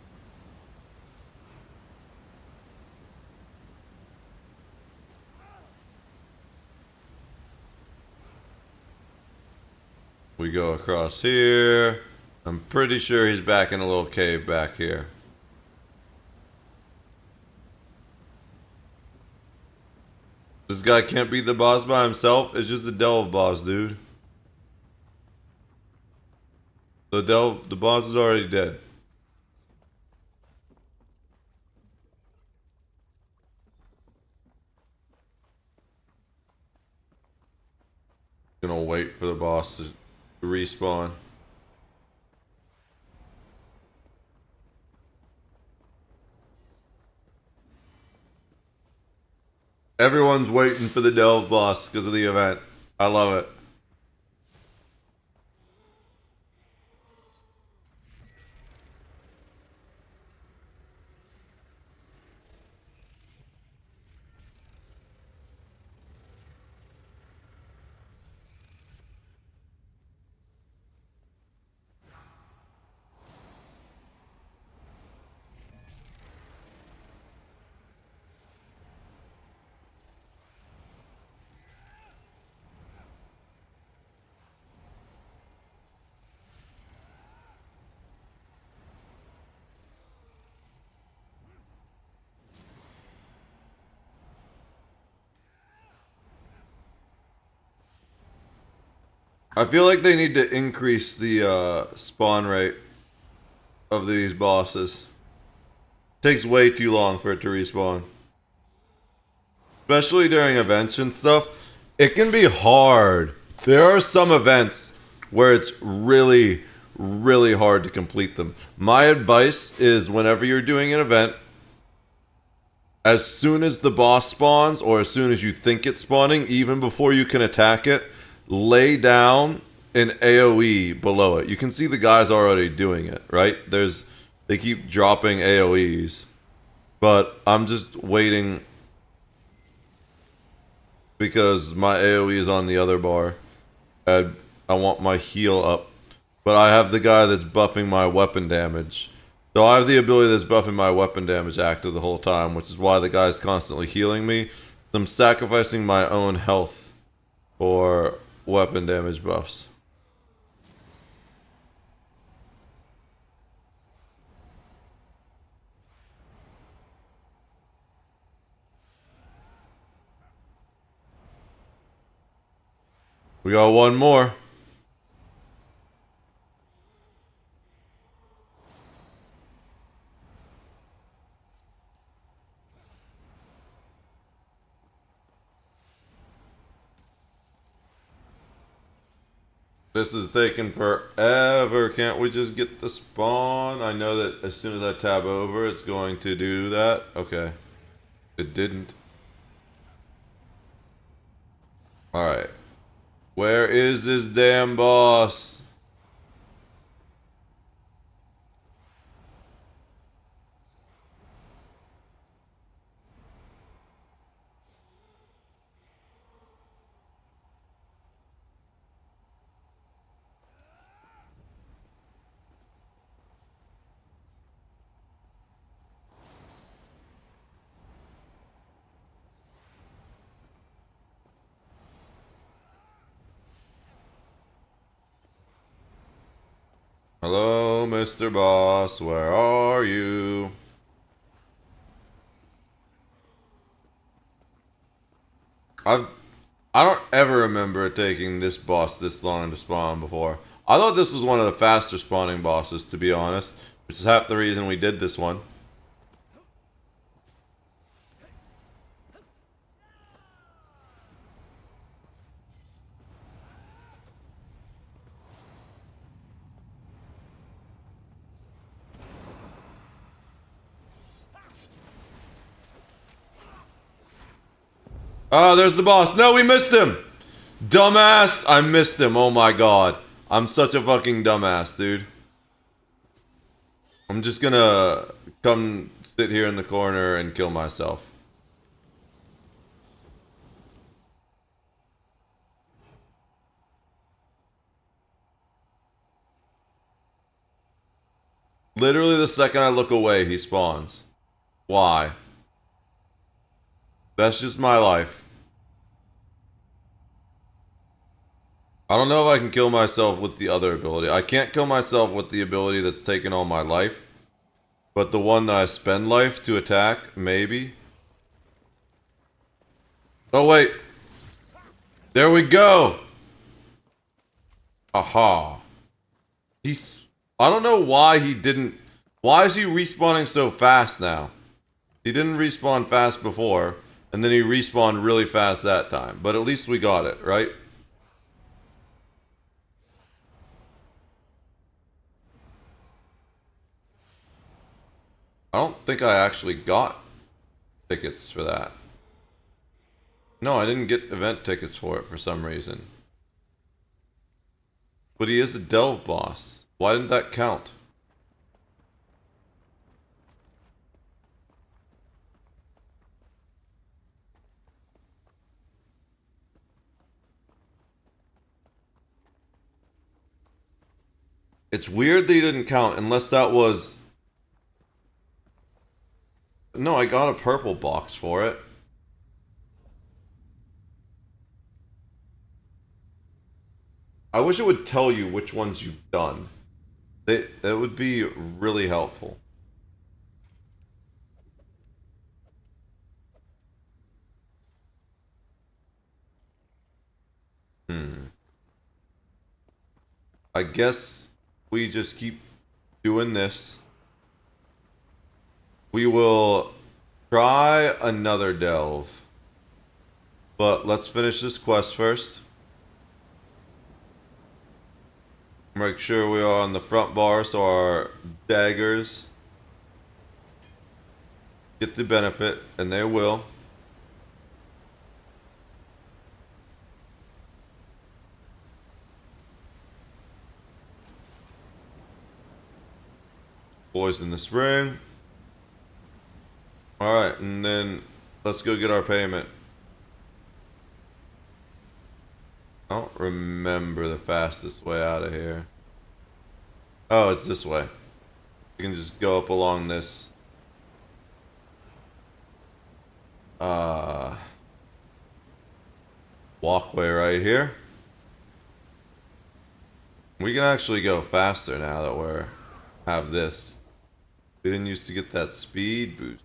We go across here. I'm pretty sure he's back in a little cave back here. This guy can't beat the boss by himself. It's just a delve boss, dude. The boss is already dead. Gonna wait for the boss to respawn. Everyone's waiting for the delve boss because of the event. I love it. I feel like they need to increase the spawn rate of these bosses. Takes way too long for it to respawn. Especially during events and stuff. It can be hard. There are some events where it's really, really hard to complete them. My advice is whenever you're doing an event, as soon as the boss spawns, or as soon as you think it's spawning, even before you can attack it, lay down an AoE below it. You can see the guys already doing it, right? They keep dropping AoEs. But I'm just waiting because my AoE is on the other bar. And I want my heal up. But I have the guy that's buffing my weapon damage. So I have the ability that's buffing my weapon damage active the whole time, which is why the guy's constantly healing me. I'm sacrificing my own health for weapon damage buffs. We got one more. This is taking forever. Can't we just get the spawn? I know that as soon as I tab over, it's going to do that. Okay. It didn't. Alright. Where is this damn boss? Hello, Mr. Boss. Where are you? I don't ever remember it taking this boss this long to spawn before. I thought this was one of the faster spawning bosses, to be honest, which is half the reason we did this one. Oh, there's the boss. No, we missed him. Dumbass. I missed him. Oh my god. I'm such a fucking dumbass, dude. I'm just gonna come sit here in the corner and kill myself. Literally the second I look away, he spawns. Why? That's just my life. I don't know if I can kill myself with the other ability. I can't kill myself with the ability that's taken all my life. But the one that I spend life to attack, maybe. Oh, wait. There we go. Aha. I don't know why he didn't... Why is he respawning so fast now? He didn't respawn fast before, and then he respawned really fast that time. But at least we got it, right? I don't think I actually got tickets for that. No, I didn't get event tickets for it for some reason. But he is the Delve boss. Why didn't that count? It's weird that he didn't count unless that was... No, I got a purple box for it. I wish it would tell you which ones you've done. It would be really helpful. I guess we just keep doing this. We will try another delve. But let's finish this quest first. Make sure we are on the front bar so our daggers get the benefit, and they will. Poison the spring. Alright, and then let's go get our payment. I don't remember the fastest way out of here. Oh, it's this way. You can just go up along this walkway right here. We can actually go faster now that we're have this. We didn't used to get that speed boost.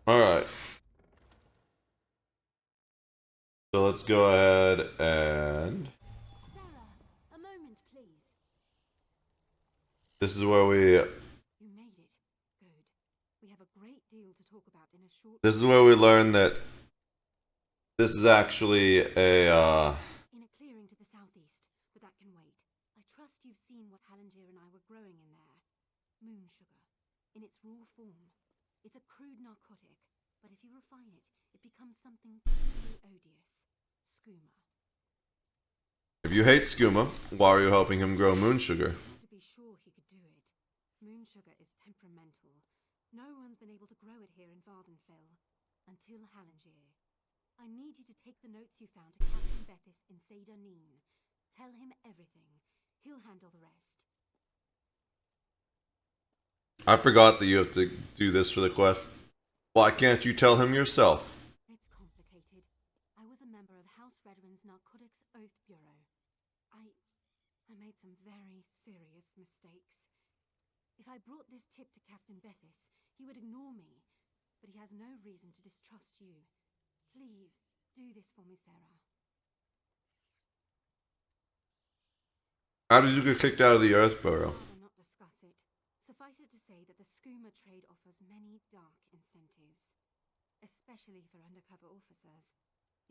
Alright. So let's go ahead and... Sarah, a moment, please. This is where we... You made it. Good. We have a great deal to talk about in a short... This is where we learn that this is actually a, In a clearing to the southeast, but that can wait. I trust you've seen what Hallengier and I were growing in there. Moon sugar. In its raw form. It's a crude narcotic, but if you refine it, it becomes something truly odious. Skooma. If you hate skooma, why are you helping him grow moon sugar? To be sure he could do it. Moon sugar is temperamental. No one's been able to grow it here in Vardenfell. Until Hallengier. I need you to take the notes you found to Captain Bethis in Seder Neen. Tell him everything. He'll handle the rest. I forgot that you have to do this for the quest. Why can't you tell him yourself? It's complicated. I was a member of House Redwin's Narcotics Oath Bureau. I made some very serious mistakes. If I brought this tip to Captain Bethis, he would ignore me. But he has no reason to distrust you. Please, do this for me, Sarah. How did you get kicked out of the Earth Burrow? Rather not discuss it. Suffice it to say that the skooma trade offers many dark incentives, especially for undercover officers.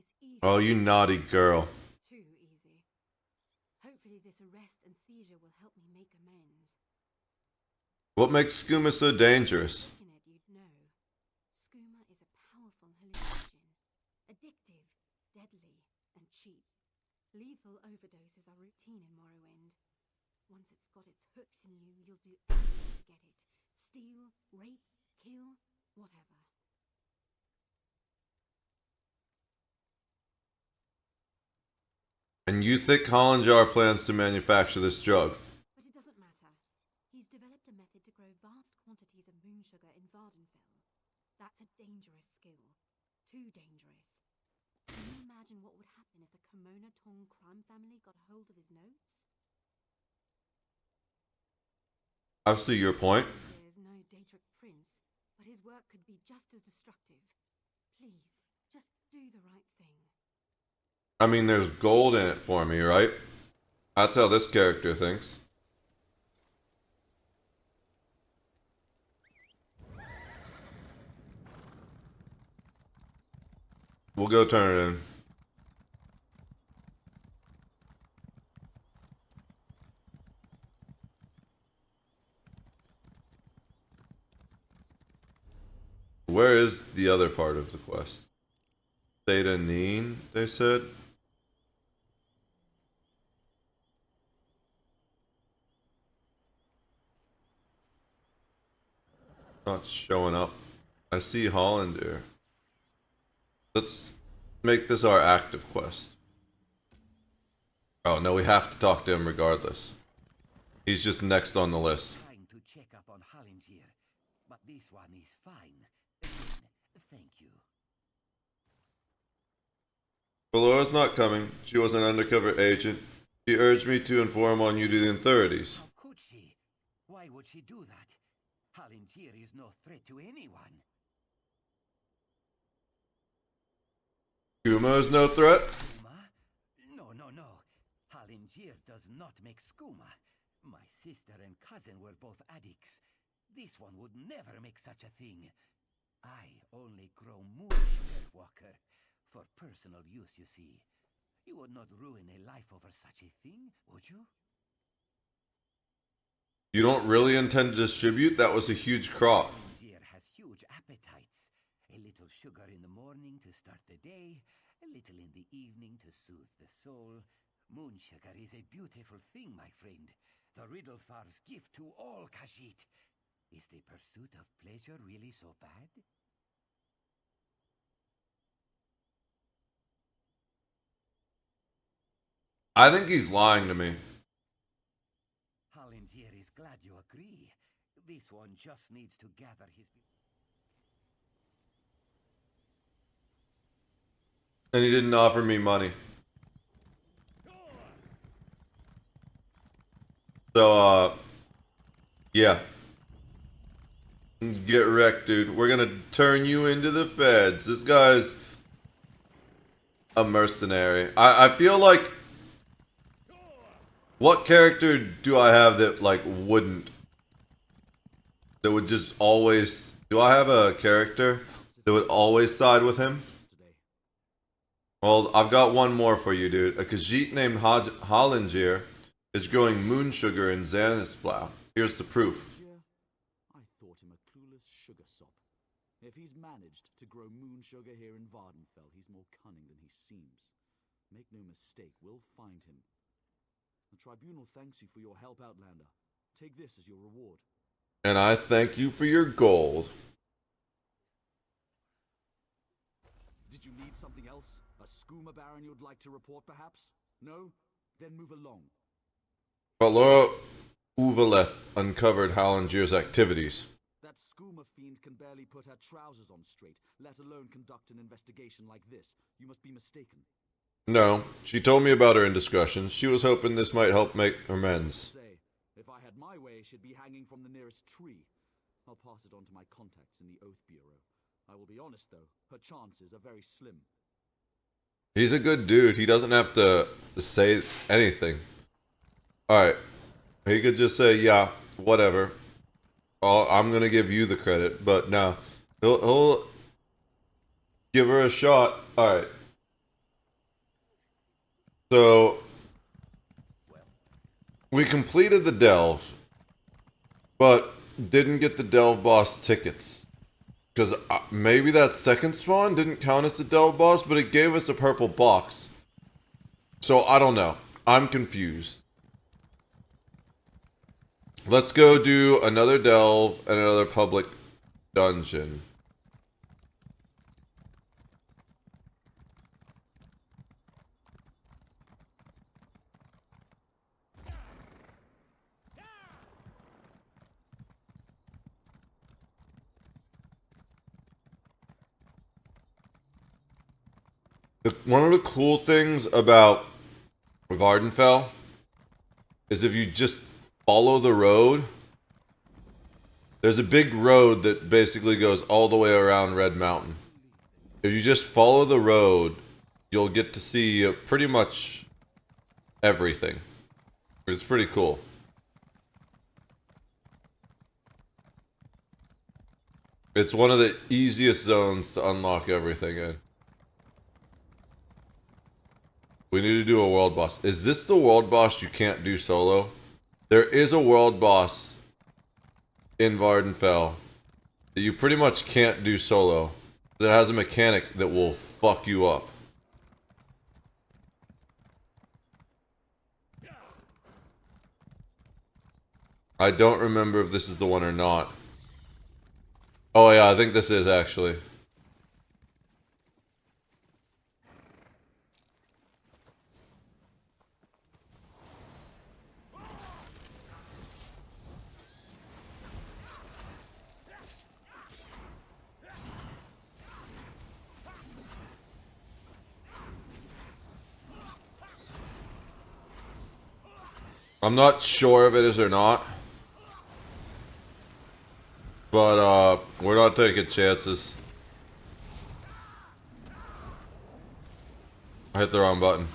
It's easy. Oh, you naughty girl. Too easy. Hopefully this arrest and seizure will help me make amends. What makes skooma so dangerous? Looking at you'd know. Skooma is a powerful hallucinogen. Addictive, deadly, and cheap. Lethal overdoses are routine in Morrowind. Once it's got its hooks in you, you'll do anything to get it. Steal, rape, kill, whatever. And you think Hollanjar plans to manufacture this drug? But it doesn't matter. He's developed a method to grow vast quantities of moon sugar in Vardenfell. That's a dangerous skill. Too dangerous. Can you imagine what would happen if the Kimona Tong crime family got hold of his notes? I see your point. There's no Daedric prince, but his work could be just as destructive. Please, just do the right thing. I mean, there's gold in it for me, right? That's how this character thinks. We'll go turn it in. Where is the other part of the quest? Theta Neen, they said? Not showing up. I see Hollander. Let's make this our active quest. Oh no, we have to talk to him regardless. He's just next on the list. Trying to check up on Hallingier, but this one is fine. Again, thank you. Valora's not coming. She was an undercover agent. She urged me to inform on you to the authorities. How could she? Why would she do that? Hallingier is no threat to anyone. Skooma is no threat? Skooma? No. Hallingier does not make skooma. My sister and cousin were both addicts. This one would never make such a thing. I only grow moon sugar, Walker. For personal use, you see. You would not ruin a life over such a thing, would you? You don't really intend to distribute? That was a huge crop. Hallingier has huge appetites. A little sugar in the morning to start the day, a little in the evening to soothe the soul. Moon sugar is a beautiful thing, my friend. The Riddlethar's gift to all Khajiit. Is the pursuit of pleasure really so bad? I think he's lying to me. Hallingier is glad you agree. This one just needs to gather his... And he didn't offer me money. So, yeah. Get wrecked, dude. We're gonna turn you into the feds. This guy's a mercenary. I feel like... What character do I have that, like, wouldn't? That would just always... Do I have a character that would always side with him? Well, I've got one more for you, dude. A Khajiit named Hallingier is growing moon sugar in Xanasplau. Here's the proof. I thought him a clueless sugar sop. If he's managed to grow moon sugar here in Vardenfell, he's more cunning than he seems. Make no mistake, we'll find him. The tribunal thanks you for your help, Outlander. Take this as your reward. And I thank you for your gold. Did you need something else? A skooma baron you'd like to report, perhaps? No? Then move along. Valora Uvaleth uncovered Hallingier's activities. That skooma fiend can barely put her trousers on straight, let alone conduct an investigation like this. You must be mistaken. No, she told me about her indiscretions. She was hoping this might help make amends. Say, if I had my way, she'd be hanging from the nearest tree. I'll pass it on to my contacts in the Oath Bureau. I will be honest, though, her chances are very slim. He's a good dude. He doesn't have to say anything. Alright. He could just say, yeah, whatever. I'm gonna give you the credit, but no. He'll give her a shot. Alright. So, we completed the delve, but didn't get the delve boss tickets. Because maybe that second spawn didn't count as the delve boss, but it gave us a purple box. So, I don't know. I'm confused. Let's go do another delve and another public dungeon. One of the cool things about Vardenfell is if you just follow the road, there's a big road that basically goes all the way around Red Mountain. If you just follow the road, you'll get to see pretty much everything. It's pretty cool. It's one of the easiest zones to unlock everything in. We need to do a world boss. Is this the world boss you can't do solo? There is a world boss in Vardenfell that you pretty much can't do solo. That has a mechanic that will fuck you up. I don't remember if this is the one or not. Oh yeah, I think this is actually. I'm not sure if it is or not. But, we're not taking chances. I hit the wrong button.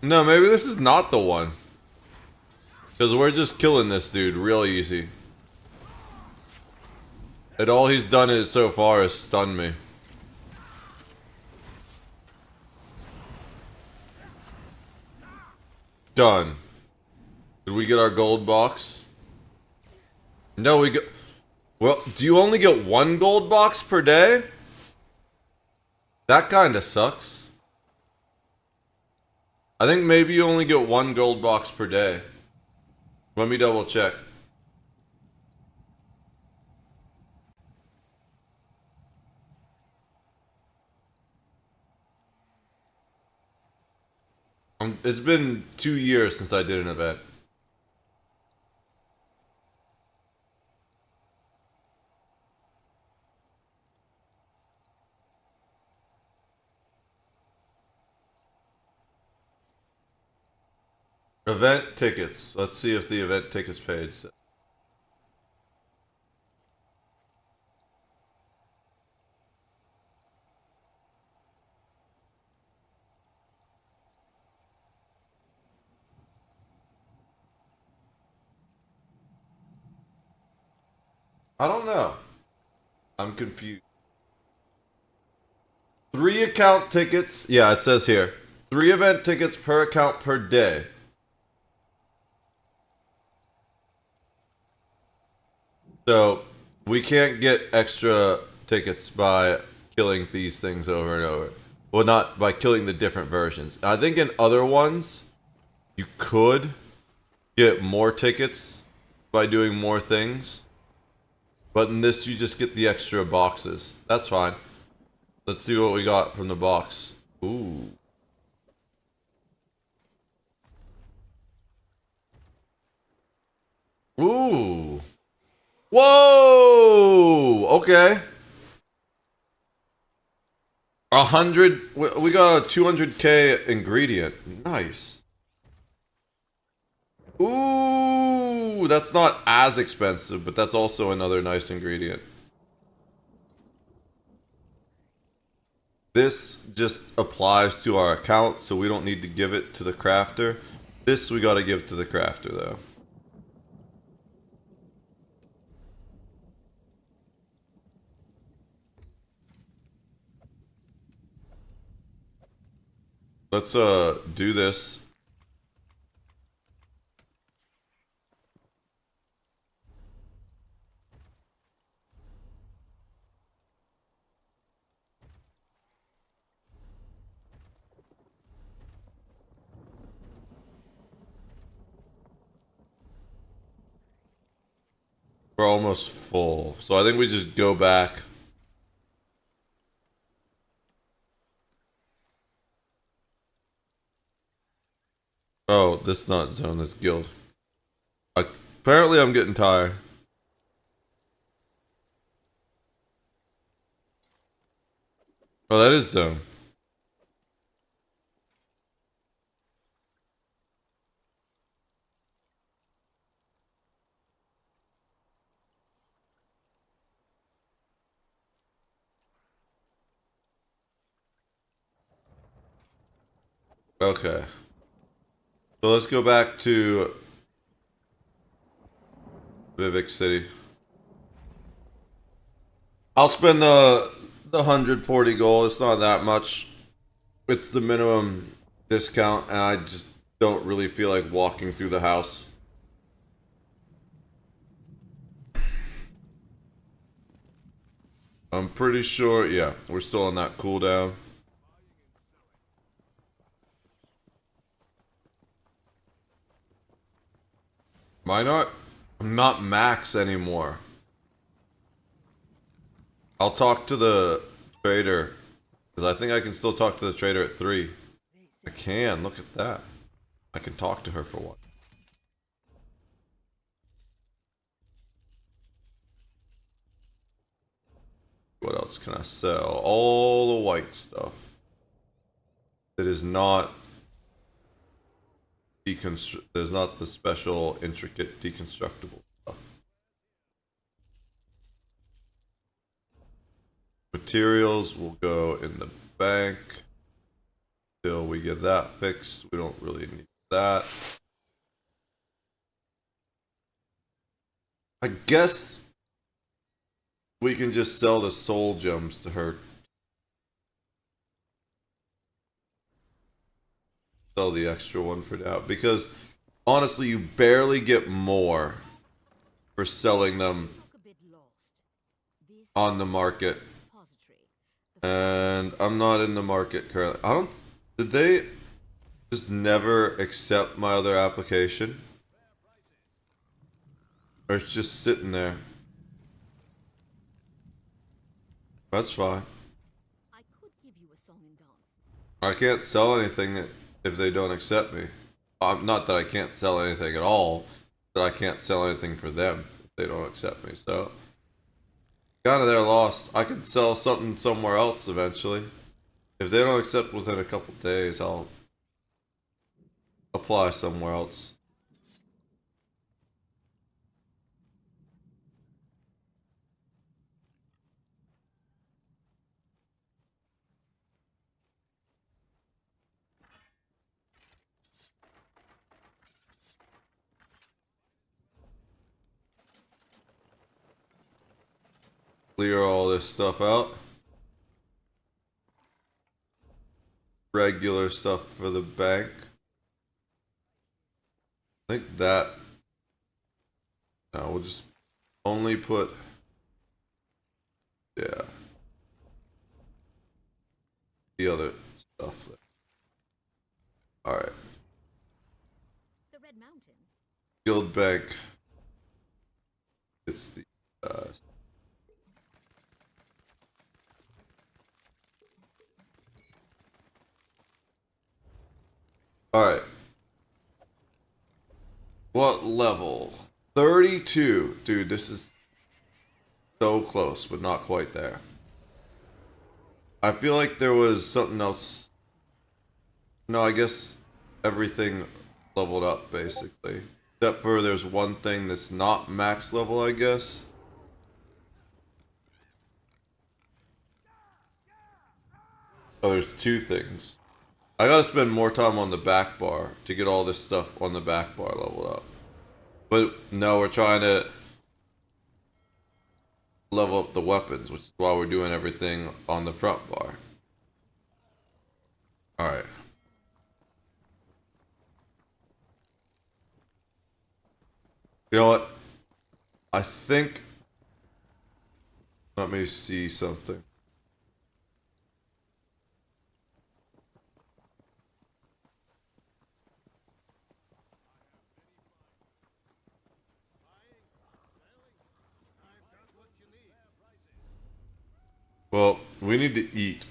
No, maybe this is not the one. Because we're just killing this dude real easy. And all he's done is so far is stun me. Done. Did we get our gold box? No, we got... Well, do you only get one gold box per day? That kinda sucks. I think maybe you only get one gold box per day. Let me double check. It's been 2 years since I did an event. Event tickets. Let's see if the event tickets paid. I don't know. I'm confused. 3 account tickets. Yeah, it says here. 3 event tickets per account per day. So, we can't get extra tickets by killing these things over and over. Well, not by killing the different versions. I think in other ones, you could get more tickets by doing more things. But in this, you just get the extra boxes. That's fine. Let's see what we got from the box. Ooh. Ooh. Whoa! Okay. 100. We got a 200k ingredient. Nice. Ooh, that's not as expensive, but that's also another nice ingredient. This just applies to our account, so we don't need to give it to the crafter. This we gotta give to the crafter, though. Let's do this. We're almost full, so I think we just go back. Oh, this is not zone, this guild. Apparently I'm getting tired. Oh, that is zone. Okay. So let's go back to Vivek City. I'll spend the 140 gold. It's not that much. It's the minimum discount, and I just don't really feel like walking through the house. I'm pretty sure, yeah, we're still on that cooldown. Why not? I'm not max anymore. I'll talk to the trader, because I think I can still talk to the trader at 3. I can, look at that. I can talk to her for one. What else can I sell? All the white stuff. It is not there's not the special intricate deconstructible stuff. Materials will go in the bank till we get that fixed. We don't really need that. I guess we can just sell the soul gems to her. Sell the extra one for now, because honestly you barely get more for selling them on the market, and I'm not in the market currently. Did they just never accept my other application, or it's just sitting there? That's fine. I can't sell anything if they don't accept me. Not that I can't sell anything at all, that I can't sell anything for them if they don't accept me. So, kind of their loss. I could sell something somewhere else eventually. If they don't accept within a couple days, I'll apply somewhere else. Clear all this stuff out. Regular stuff for the bank. I think that. No, we'll just only put. Yeah. The other stuff there. Alright. The Red Mountain. Guild bank. It's the. Alright. What level? 32. Dude, this is so close, but not quite there. I feel like there was something else. No, I guess everything leveled up, basically. Except for there's one thing that's not max level, I guess. Oh, there's two things. I gotta spend more time on the back bar to get all this stuff on the back bar leveled up. But no, we're trying to level up the weapons, which is why we're doing everything on the front bar. Alright. You know what? I think... Let me see something. Well, we need to eat.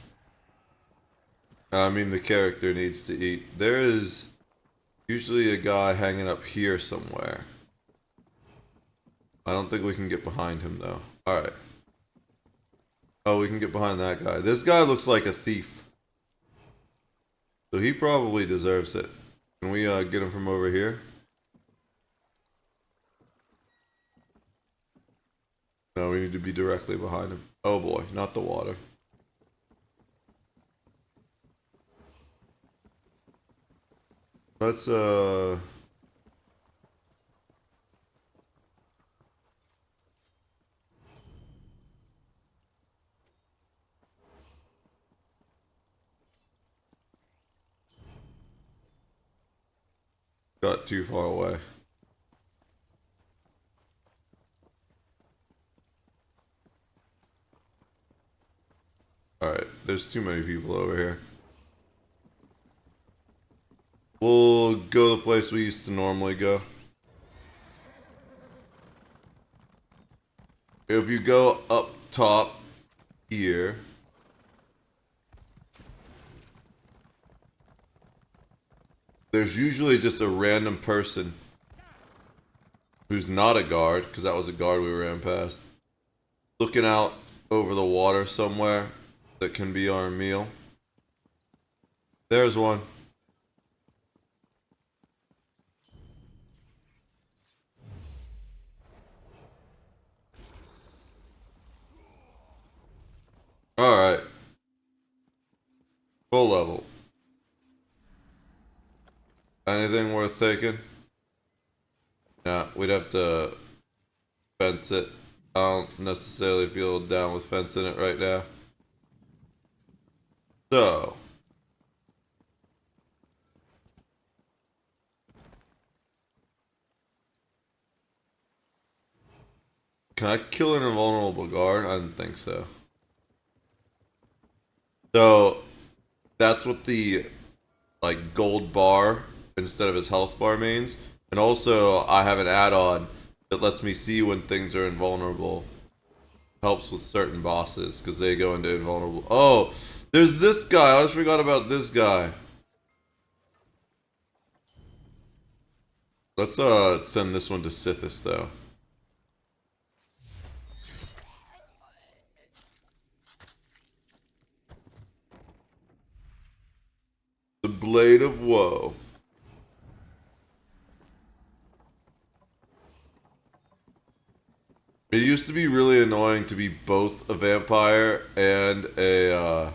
I mean, the character needs to eat. There is usually a guy hanging up here somewhere. I don't think we can get behind him, though. Alright. Oh, we can get behind that guy. This guy looks like a thief. So he probably deserves it. Can we get him from over here? No, we need to be directly behind him. Oh boy, not the water. Let's got too far away. Alright, there's too many people over here. We'll go the place we used to normally go. If you go up top here, there's usually just a random person who's not a guard, because that was a guard we ran past, looking out over the water somewhere that can be our meal. There's one. Alright. Full level. Anything worth taking? Nah, we'd have to fence it. I don't necessarily feel down with fencing it right now. So. Can I kill an invulnerable guard? I didn't think so. So, that's what the, like, gold bar instead of his health bar means. And also, I have an add-on that lets me see when things are invulnerable. Helps with certain bosses, because they go into invulnerable. Oh, there's this guy. I always forgot about this guy. Let's send this one to Sithis, though. The Blade of Woe. It used to be really annoying to be both a vampire and a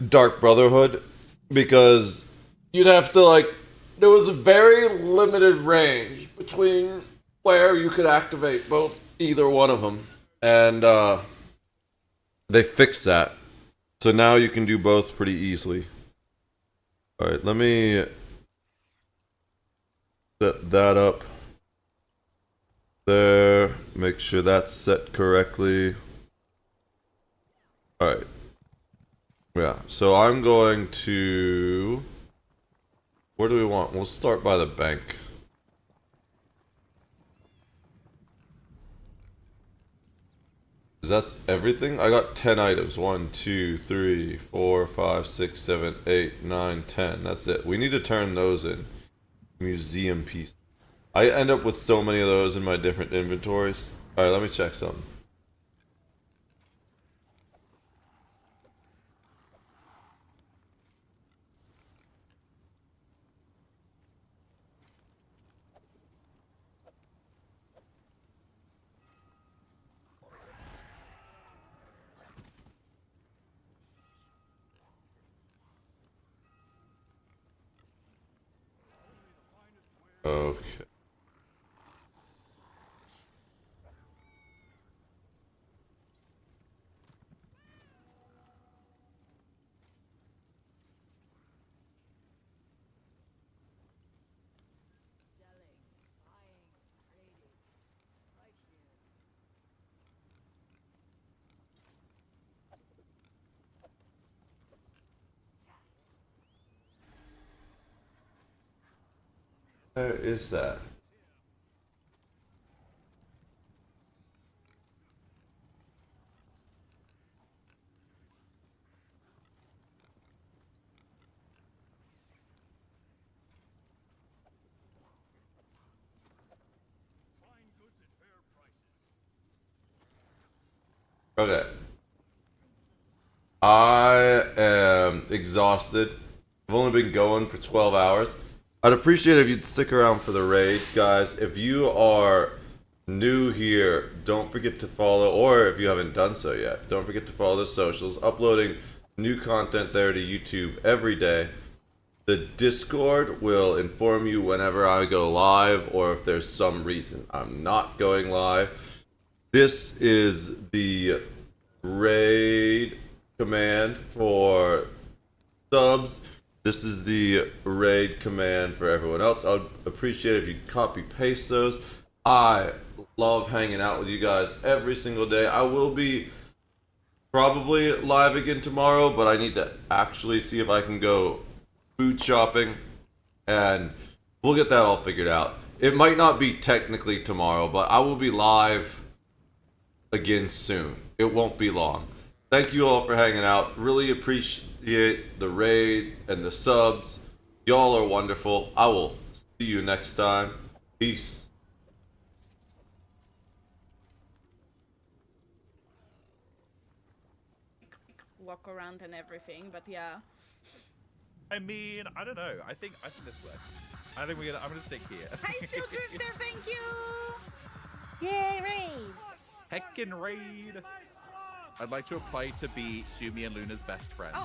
Dark Brotherhood, because you'd have to, like, there was a very limited range between where you could activate either one of them. And they fixed that. So now you can do both pretty easily. Alright, let me set that up there. Make sure that's set correctly. Alright. Yeah, so I'm going to... Where do we want? We'll start by the bank. That's everything? I got 10 items. 1, 2, 3, 4, 5, 6, 7, 8, 9, 10. That's it. We need to turn those in. museum piece. I end up with so many of those in my different inventories. Alright, let me check something. Okay. Where is that? Okay. I am exhausted. I've only been going for 12 hours. I'd appreciate it if you'd stick around for the raid, guys. If you are new here, don't forget to follow, or if you haven't done so yet, don't forget to follow the socials. Uploading new content there to YouTube every day. The Discord will inform you whenever I go live, or if there's some reason I'm not going live. This is the raid command for subs. This is the raid command for everyone else. I'd appreciate it if you copy paste those. I love hanging out with you guys every single day. I will be probably live again tomorrow, but I need to actually see if I can go food shopping, and we'll get that all figured out. It might not be technically tomorrow, but I will be live again soon. It won't be long. Thank you all for hanging out. Really appreciate the raid and the subs. Y'all are wonderful. I will see you next time. Peace. Walk around and everything, but yeah. I mean, I don't know. I think this works. I'm gonna stick here. Hi, Still Drifter, thank you! Yay, raid! Heckin' raid! I'd like to apply to be Sumi and Luna's best friend.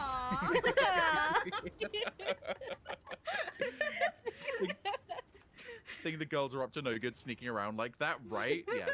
Think the girls are up to no good sneaking around like that, right? Yeah,